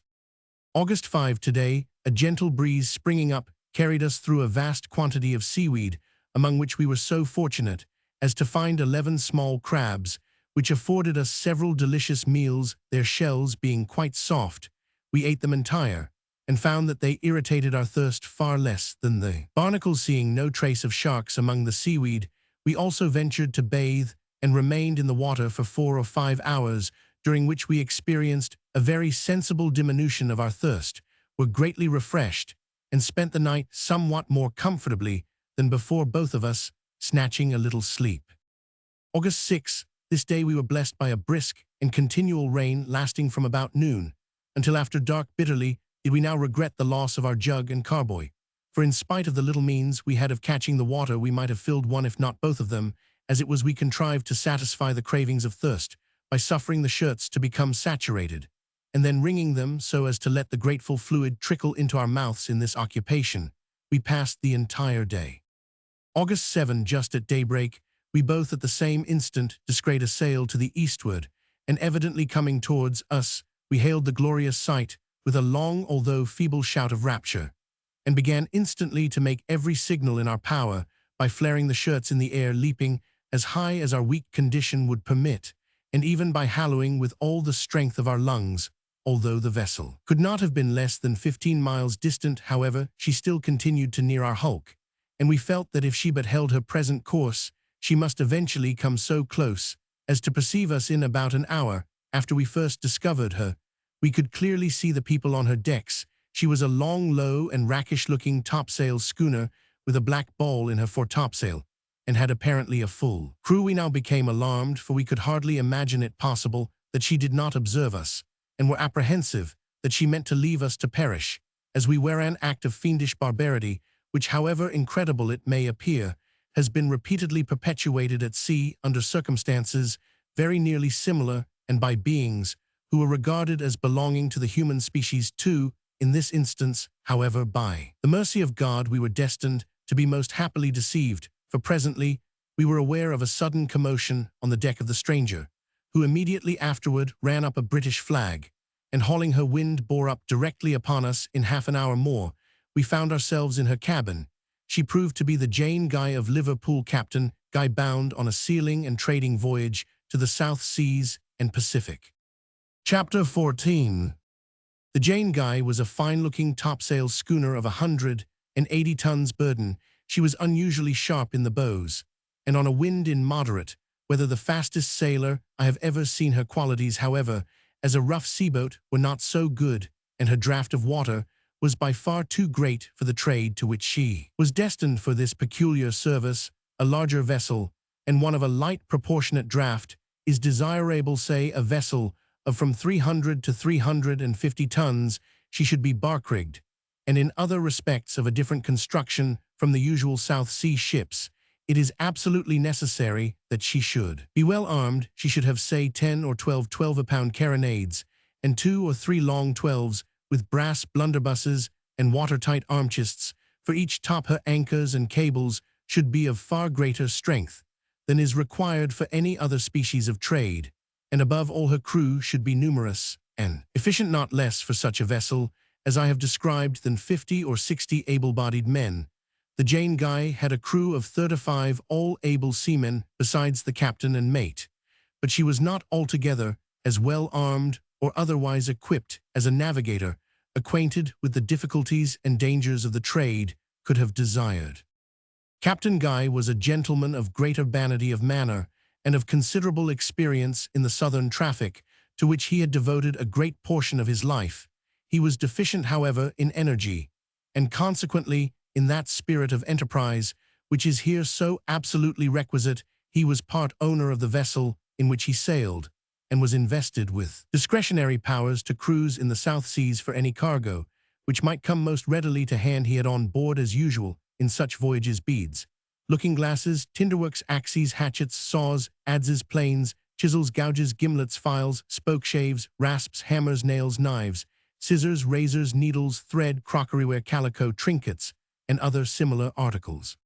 August 5 today, a gentle breeze springing up carried us through a vast quantity of seaweed, among which we were so fortunate as to find 11 small crabs, which afforded us several delicious meals, their shells being quite soft. We ate them entire, and found that they irritated our thirst far less than the barnacles. Seeing no trace of sharks among the seaweed, we also ventured to bathe and remained in the water for 4 or 5 hours, during which we experienced a very sensible diminution of our thirst, were greatly refreshed, and spent the night somewhat more comfortably than before, both of us snatching a little sleep. August 6, this day we were blessed by a brisk and continual rain lasting from about noon until after dark. Bitterly did we now regret the loss of our jug and carboy, for in spite of the little means we had of catching the water, we might have filled one if not both of them, as it was we contrived to satisfy the cravings of thirst by suffering the shirts to become saturated, and then wringing them so as to let the grateful fluid trickle into our mouths. In this occupation we passed the entire day. August 7, just at daybreak, we both at the same instant descried a sail to the eastward, and evidently coming towards us, we hailed the glorious sight with a long although feeble shout of rapture, and began instantly to make every signal in our power by flaring the shirts in the air, leaping as high as our weak condition would permit, and even by hallooing with all the strength of our lungs. Although the vessel could not have been less than 15 miles distant, however, she still continued to near our hulk, and we felt that if she but held her present course, she must eventually come so close as to perceive us. In about an hour after we first discovered her, we could clearly see the people on her decks. She was a long, low, and rakish-looking topsail schooner with a black ball in her foretopsail, and had apparently a full crew. We now became alarmed, for we could hardly imagine it possible that she did not observe us, and were apprehensive that she meant to leave us to perish, as we were an act of fiendish barbarity, which, however incredible it may appear, has been repeatedly perpetuated at sea under circumstances very nearly similar, and by beings who were regarded as belonging to the human species too. In this instance, however, by the mercy of God, we were destined to be most happily deceived, for presently we were aware of a sudden commotion on the deck of the stranger, who immediately afterward ran up a British flag, and hauling her wind bore up directly upon us. In half an hour more, we found ourselves in her cabin. She proved to be the Jane Guy of Liverpool, Captain Guy, bound on a sealing and trading voyage to the South Seas and Pacific. Chapter 14. The Jane Guy was a fine-looking topsail schooner of 180 tons burden. She was unusually sharp in the bows, and on a wind in moderate, whether the fastest sailor I have ever seen. Her qualities, however, as a rough seaboat were not so good, and her draught of water was by far too great for the trade to which she was destined. For this peculiar service, a larger vessel, and one of a light proportionate draught, is desirable. Say a vessel of from 300 to 350 tons, she should be bark-rigged, and in other respects of a different construction from the usual South Sea ships. It is absolutely necessary that she should be well armed. She should have, say, 10 or 12 12-pound carronades, and 2 or 3 long 12s with brass blunderbusses and watertight armchests for each top. Her anchors and cables should be of far greater strength than is required for any other species of trade, and above all her crew should be numerous and efficient, not less for such a vessel as I have described than 50 or 60 able-bodied men. The Jane Guy had a crew of 35, all able seamen, besides the captain and mate, but she was not altogether as well armed or otherwise equipped as a navigator, acquainted with the difficulties and dangers of the trade, could have desired. Captain Guy was a gentleman of great urbanity of manner and of considerable experience in the southern traffic, to which he had devoted a great portion of his life. He was deficient, however, in energy, and consequently in that spirit of enterprise which is here so absolutely requisite. He was part owner of the vessel in which he sailed, and was invested with discretionary powers to cruise in the South Seas for any cargo which might come most readily to hand. He had on board, as usual in such voyages, beads, looking-glasses, tinderworks, axes, hatchets, saws, adzes, planes, chisels, gouges, gimlets, files, spokeshaves, rasps, hammers, nails, knives, scissors, razors, needles, thread, crockeryware, calico, trinkets, and other similar articles.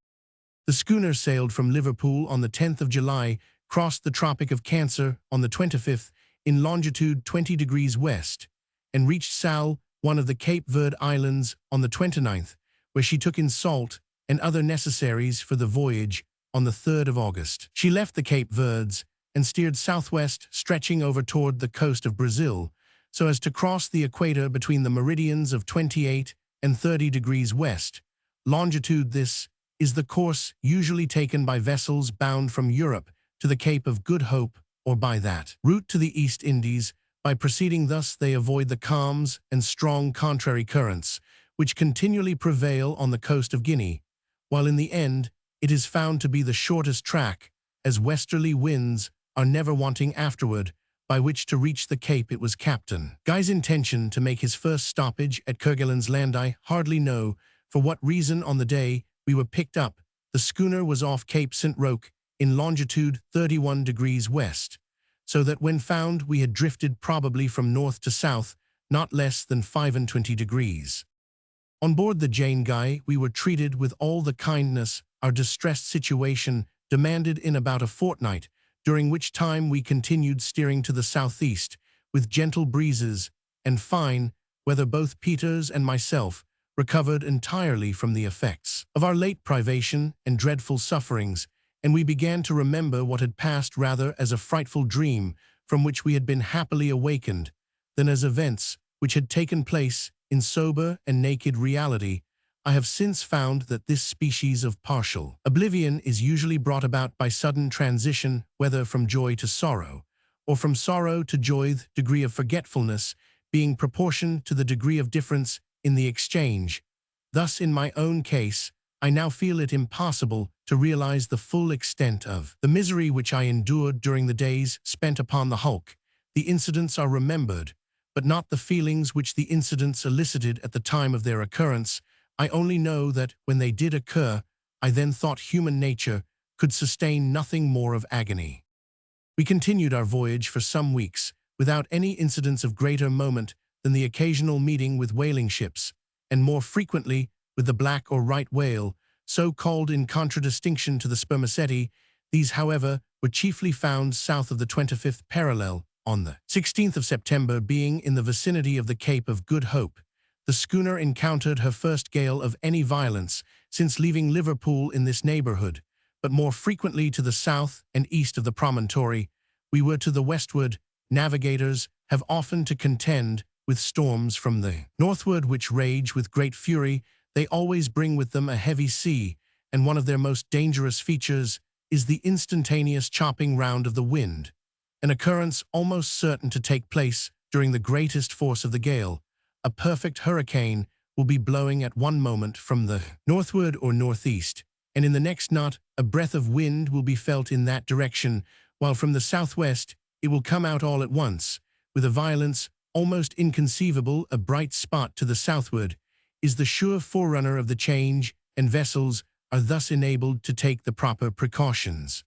The schooner sailed from Liverpool on the 10th of July, crossed the Tropic of Cancer on the 25th in longitude 20 degrees west, and reached Sal, one of the Cape Verde Islands, on the 29th, where she took in salt and other necessaries for the voyage on the 3rd of August. She left the Cape Verdes and steered southwest, stretching over toward the coast of Brazil, so as to cross the equator between the meridians of 28 and 30 degrees west. Longitude. This is the course usually taken by vessels bound from Europe to the Cape of Good Hope, or by that route to the East Indies. By proceeding thus, they avoid the calms and strong contrary currents, which continually prevail on the coast of Guinea, while in the end it is found to be the shortest track, as westerly winds are never wanting afterward, by which to reach the Cape. It was Captain Guy's intention to make his first stoppage at Kerguelen's Land. I hardly know for what reason. On the day we were picked up, the schooner was off Cape St. Roque in longitude 31 degrees west, so that when found we had drifted probably from north to south, not less than 25 degrees. On board the Jane Guy we were treated with all the kindness our distressed situation demanded in about a fortnight, during which time we continued steering to the southeast, with gentle breezes and fine weather. Both Peters and myself recovered entirely from the effects of our late privation and dreadful sufferings, and we began to remember what had passed rather as a frightful dream from which we had been happily awakened, than as events which had taken place in sober and naked reality. I have since found that this species of partial oblivion is usually brought about by sudden transition, whether from joy to sorrow, or from sorrow to joy, the degree of forgetfulness being proportioned to the degree of difference in the exchange. Thus, in my own case, I now feel it impossible to realize the full extent of the misery which I endured during the days spent upon the hulk. The incidents are remembered, but not the feelings which the incidents elicited at the time of their occurrence. I only know that, when they did occur, I then thought human nature could sustain nothing more of agony. We continued our voyage for some weeks, without any incidents of greater moment than the occasional meeting with whaling ships, and more frequently with the black or right whale, so called in contradistinction to the spermaceti. These, however, were chiefly found south of the 25th parallel. On the 16th of September, being in the vicinity of the Cape of Good Hope, the schooner encountered her first gale of any violence since leaving Liverpool in this neighborhood, but more frequently to the south and east of the promontory. We were to the westward. Navigators have often to contend with storms from the northward which rage with great fury. They always bring with them a heavy sea, and one of their most dangerous features is the instantaneous chopping round of the wind, an occurrence almost certain to take place during the greatest force of the gale. A perfect hurricane will be blowing at one moment from the northward or northeast, and in the next not a breath of wind will be felt in that direction, while from the southwest it will come out all at once, with a violence almost inconceivable. A bright spot to the southward is the sure forerunner of the change, and vessels are thus enabled to take the proper precautions.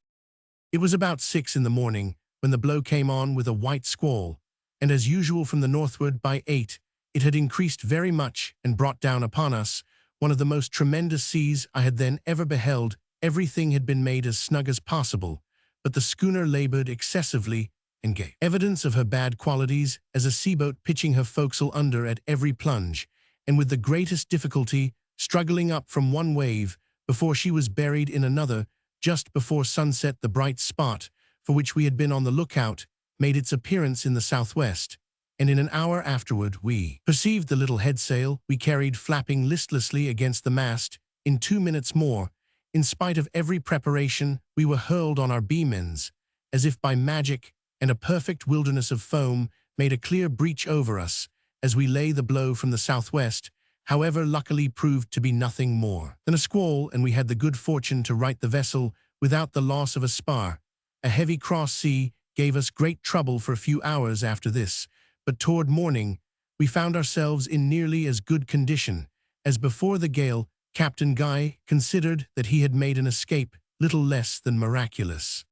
It was about 6 in the morning when the blow came on with a white squall, and as usual from the northward by 8, it had increased very much and brought down upon us one of the most tremendous seas I had then ever beheld. Everything had been made as snug as possible, but the schooner labored excessively and gave evidence of her bad qualities as a seaboat, pitching her forecastle under at every plunge, and with the greatest difficulty struggling up from one wave before she was buried in another. Just before sunset, the bright spot, for which we had been on the lookout, made its appearance in the southwest, and in an hour afterward we perceived the little headsail we carried flapping listlessly against the mast. In 2 minutes more, in spite of every preparation, we were hurled on our beam ends, as if by magic, and a perfect wilderness of foam made a clear breach over us, as we lay. The blow from the southwest, however, luckily proved to be nothing more than a squall, and we had the good fortune to right the vessel without the loss of a spar. A heavy cross sea gave us great trouble for a few hours after this, but toward morning we found ourselves in nearly as good condition as before the gale. Captain Guy considered that he had made an escape little less than miraculous.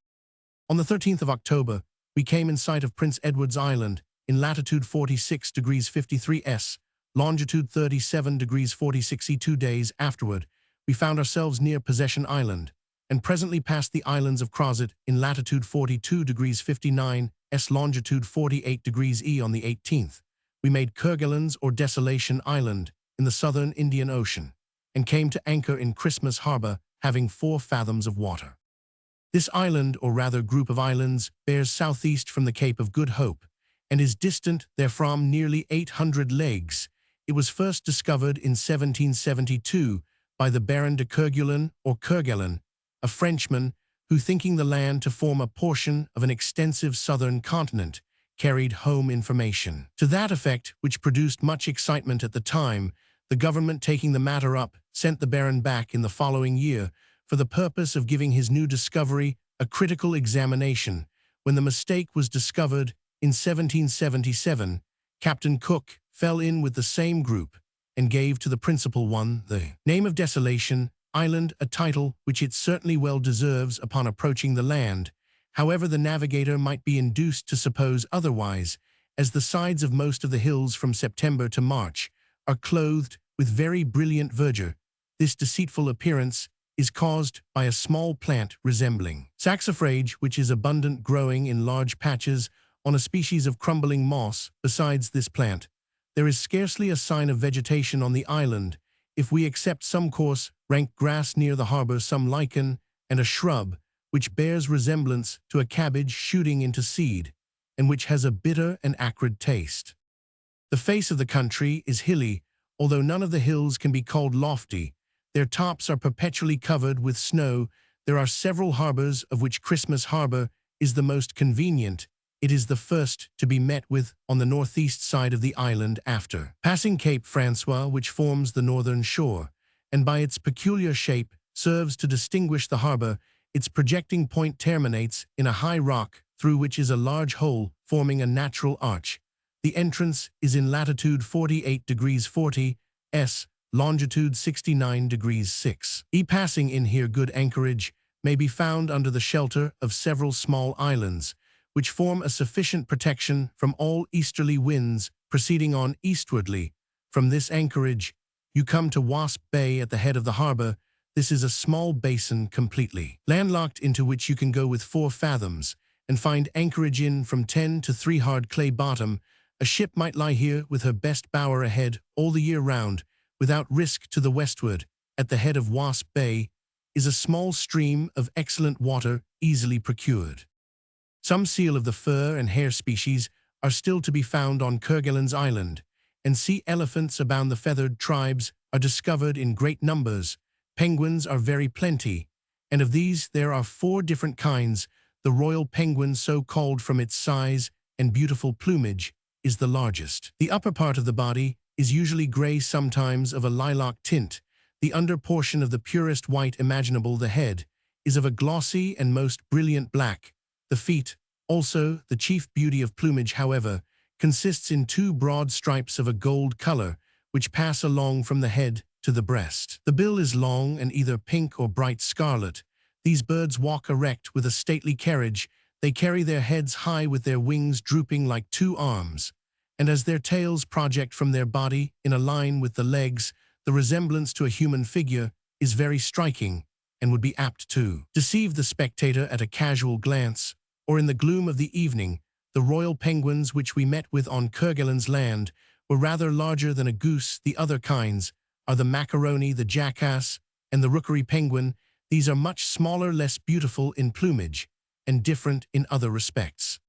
On the 13th of October, we came in sight of Prince Edward's Island, in latitude 46 degrees 53 S, longitude 37 degrees 46 E. 2 days afterward, we found ourselves near Possession Island, and presently past the islands of Crozet in latitude 42 degrees 59 S, longitude 48 degrees E on the 18th. We made Kerguelen's or Desolation Island in the southern Indian Ocean, and came to anchor in Christmas Harbor, having 4 fathoms of water. This island, or rather group of islands, bears southeast from the Cape of Good Hope, and is distant therefrom nearly 800 leagues. It was first discovered in 1772 by the Baron de Kerguelen or Kerguelen, a Frenchman who, thinking the land to form a portion of an extensive southern continent, carried home information to that effect, which produced much excitement at the time. The government, taking the matter up, sent the Baron back in the following year for the purpose of giving his new discovery a critical examination. When the mistake was discovered in 1777, Captain Cook fell in with the same group and gave to the principal one the name of Desolation Island, a title which it certainly well deserves upon approaching the land. However, the navigator might be induced to suppose otherwise, as the sides of most of the hills from September to March are clothed with very brilliant verdure. This deceitful appearance is caused by a small plant resembling saxifrage, which is abundant, growing in large patches on a species of crumbling moss. Besides this plant, there is scarcely a sign of vegetation on the island, if we except some coarse, rank grass near the harbor, some lichen, and a shrub which bears resemblance to a cabbage shooting into seed, and which has a bitter and acrid taste. The face of the country is hilly, although none of the hills can be called lofty. Their tops are perpetually covered with snow. There are several harbors, of which Christmas Harbor is the most convenient. It is the first to be met with on the northeast side of the island after passing Cape Francois, which forms the northern shore, and by its peculiar shape serves to distinguish the harbor. Its projecting point terminates in a high rock, through which is a large hole forming a natural arch. The entrance is in latitude 48 degrees 40 S, longitude 69 degrees 6 E. Passing in here, good anchorage may be found under the shelter of several small islands, which form a sufficient protection from all easterly winds proceeding on eastwardly. From this anchorage, you come to Wasp Bay at the head of the harbor. This is a small basin completely landlocked, into which you can go with 4 fathoms and find anchorage in from 10 to 3 hard clay bottom. A ship might lie here with her best bower ahead all the year round, without risk. To the westward, at the head of Wasp Bay, is a small stream of excellent water, easily procured. Some seal of the fur and hair species are still to be found on Kerguelen's Island, and sea elephants abound. The feathered tribes are discovered in great numbers. Penguins are very plenty, and of these there are 4 different kinds. The royal penguin, so called from its size and beautiful plumage, is the largest. The upper part of the body is usually gray, sometimes of a lilac tint. The under portion of the purest white imaginable. The head is of a glossy and most brilliant black. The feet, also the chief beauty of plumage, however, consists in 2 broad stripes of a gold color, which pass along from the head to the breast. The bill is long and either pink or bright scarlet. These birds walk erect with a stately carriage. They carry their heads high, with their wings drooping like 2 arms, and as their tails project from their body in a line with the legs, the resemblance to a human figure is very striking, and would be apt to deceive the spectator at a casual glance, or in the gloom of the evening. The royal penguins which we met with on Kerguelen's land were rather larger than a goose. The other kinds are the macaroni, the jackass, and the rookery penguin. These are much smaller, less beautiful in plumage, and different in other respects.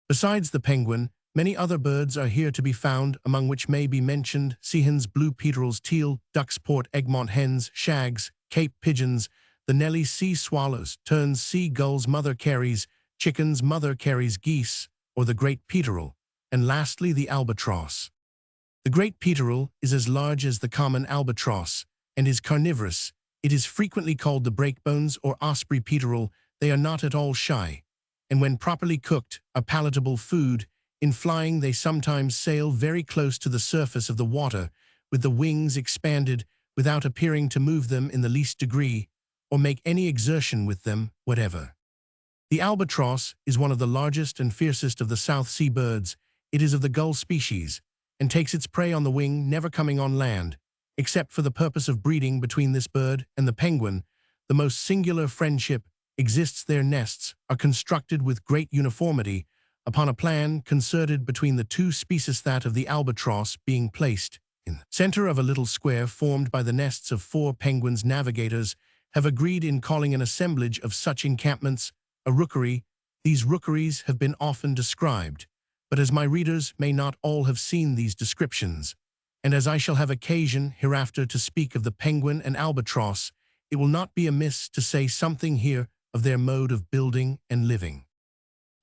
Besides the penguin, many other birds are here to be found, among which may be mentioned seahens, blue peterels, teal, ducks, port Egmont hens, shags, Cape pigeons, the Nelly sea swallows, terns, sea gulls, mother carries, chickens, mother carries, geese, or the great peterel, and lastly the albatross. The great peterel is as large as the common albatross, and is carnivorous. It is frequently called the breakbones or osprey peterel. They are not at all shy, and when properly cooked, are palatable food. In flying, they sometimes sail very close to the surface of the water, with the wings expanded, without appearing to move them in the least degree, or make any exertion with them whatever. The albatross is one of the largest and fiercest of the South Sea birds. It is of the gull species, and takes its prey on the wing, never coming on land, except for the purpose of breeding. Between this bird and the penguin, the most singular friendship exists. Their nests are constructed with great uniformity upon a plan concerted between the two species, that of the albatross being placed in the center of a little square formed by the nests of 4 penguins. Navigators have agreed in calling an assemblage of such encampments a rookery. These rookeries have been often described, but as my readers may not all have seen these descriptions, and as I shall have occasion hereafter to speak of the penguin and albatross, it will not be amiss to say something here of their mode of building and living.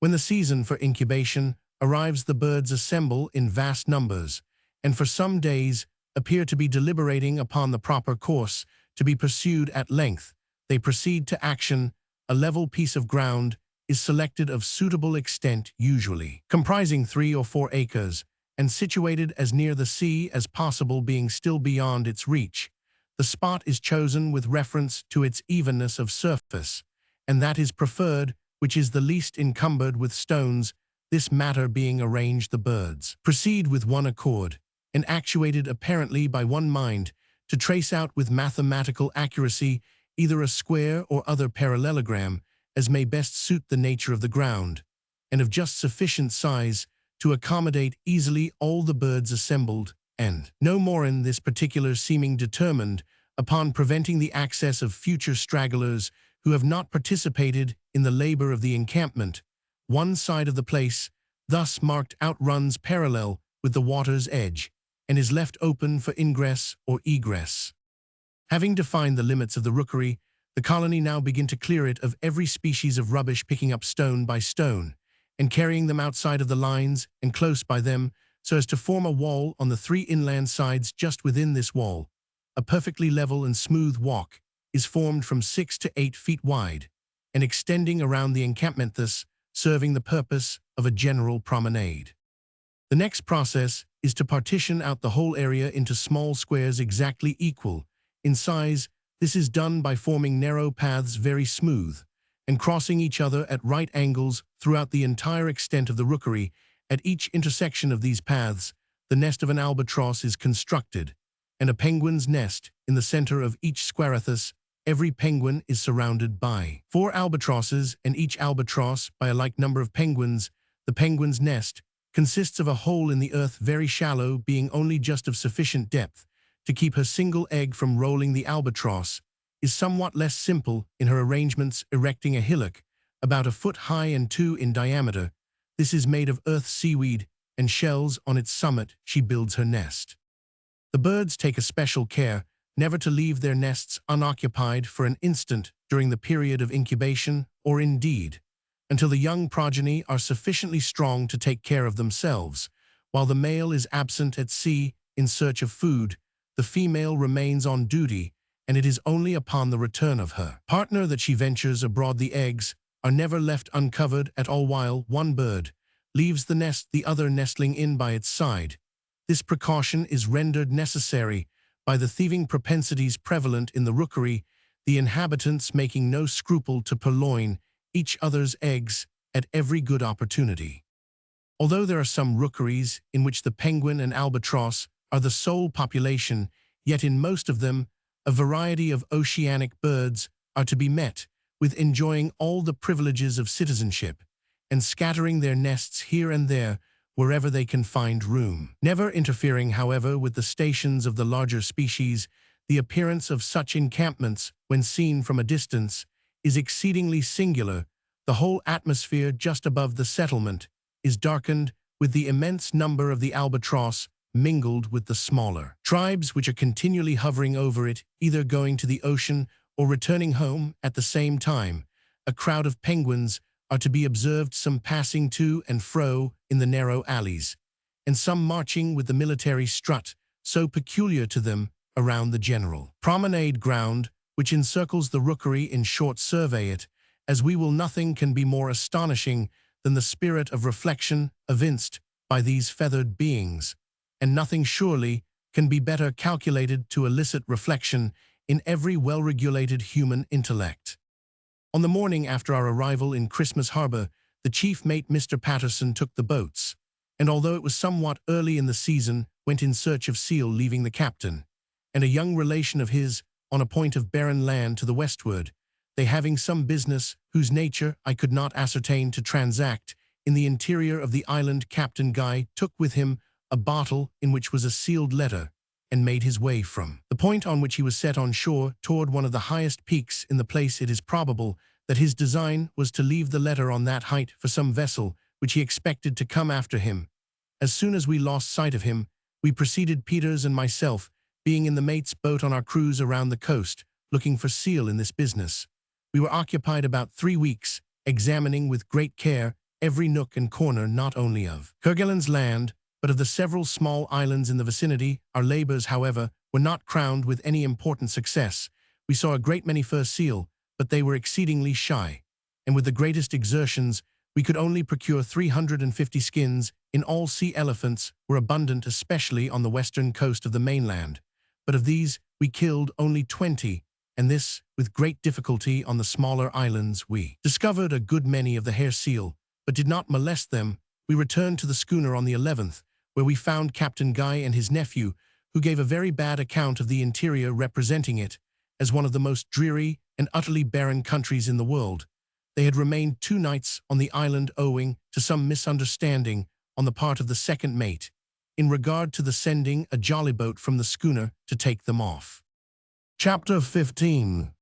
When the season for incubation arrives, the birds assemble in vast numbers, and for some days appear to be deliberating upon the proper course to be pursued. At length, they proceed to action. A level piece of ground is selected of suitable extent, usually comprising 3 or 4 acres, and situated as near the sea as possible, being still beyond its reach. The spot is chosen with reference to its evenness of surface, and that is preferred which is the least encumbered with stones. This matter being arranged, the birds proceed with one accord, and actuated apparently by one mind, to trace out with mathematical accuracy either a square or other parallelogram, as may best suit the nature of the ground, and of just sufficient size to accommodate easily all the birds assembled, and no more in this particular seeming determined upon preventing the access of future stragglers who have not participated in the labor of the encampment. One side of the place, thus marked out, runs parallel with the water's edge, and is left open for ingress or egress. Having defined the limits of the rookery, the colony now begin to clear it of every species of rubbish, picking up stone by stone, and carrying them outside of the lines and close by them, so as to form a wall on the 3 inland sides. Just within this wall, a perfectly level and smooth walk is formed from 6 to 8 feet wide, and extending around the encampment, thus serving the purpose of a general promenade. The next process is to partition out the whole area into small squares exactly equal in size. This is done by forming narrow paths, very smooth, and crossing each other at right angles throughout the entire extent of the rookery. At each intersection of these paths, the nest of an albatross is constructed, and a penguin's nest in the center of each square. Thus, every penguin is surrounded by 4 albatrosses, and each albatross by a like number of penguins. The penguin's nest consists of a hole in the earth, very shallow, being only just of sufficient depth to keep her single egg from rolling. The albatross is somewhat less simple in her arrangements, erecting a hillock about 1 foot high and 2 in diameter. This is made of earth, seaweed, and shells. On its summit she builds her nest. The birds take especial care never to leave their nests unoccupied for an instant during the period of incubation, or indeed until the young progeny are sufficiently strong to take care of themselves. While the male is absent at sea in search of food, the female remains on duty, and it is only upon the return of her partner that she ventures abroad. The eggs are never left uncovered at all. While one bird leaves the nest, the other nestling in by its side. This precaution is rendered necessary by the thieving propensities prevalent in the rookery, the inhabitants making no scruple to purloin each other's eggs at every good opportunity. Although there are some rookeries in which the penguin and albatross are the sole population, yet in most of them a variety of oceanic birds are to be met with, enjoying all the privileges of citizenship, and scattering their nests here and there wherever they can find room. Never interfering, however, with the stations of the larger species, the appearance of such encampments, when seen from a distance, is exceedingly singular. The whole atmosphere just above the settlement is darkened with the immense number of the albatross, mingled with the smaller tribes which are continually hovering over it, either going to the ocean or returning home at the same time. A crowd of penguins are to be observed, some passing to and fro in the narrow alleys, and some marching with the military strut, so peculiar to them, around the general promenade ground which encircles the rookery. In short, survey it, as we will. Nothing can be more astonishing than the spirit of reflection evinced by these feathered beings, and nothing surely can be better calculated to elicit reflection in every well-regulated human intellect. On the morning after our arrival in Christmas Harbor, the chief mate, Mr. Patterson, took the boats, and although it was somewhat early in the season, went in search of seal, leaving the captain and a young relation of his on a point of barren land to the westward, they having some business whose nature I could not ascertain to transact. In the interior of the island, Captain Guy took with him a bottle in which was a sealed letter, and made his way from the point on which he was set on shore toward one of the highest peaks in the place. It is probable that his design was to leave the letter on that height for some vessel which he expected to come after him. As soon as we lost sight of him, we proceeded, Peters and myself, being in the mate's boat on our cruise around the coast, looking for seal in this business. We were occupied about 3 weeks, examining with great care every nook and corner not only of Kerguelen's land, but of the several small islands in the vicinity. Our labors, however, were not crowned with any important success. We saw a great many fur seal, but they were exceedingly shy, and with the greatest exertions we could only procure 350 skins. In all, sea elephants were abundant, especially on the western coast of the mainland, but of these we killed only 20, and this with great difficulty. On the smaller islands we discovered a good many of the hair seal, but did not molest them. We returned to the schooner on the 11th, where we found Captain Guy and his nephew, who gave a very bad account of the interior, representing it as one of the most dreary and utterly barren countries in the world. They had remained 2 nights on the island owing to some misunderstanding on the part of the second mate in regard to the sending a jolly boat from the schooner to take them off. Chapter 15.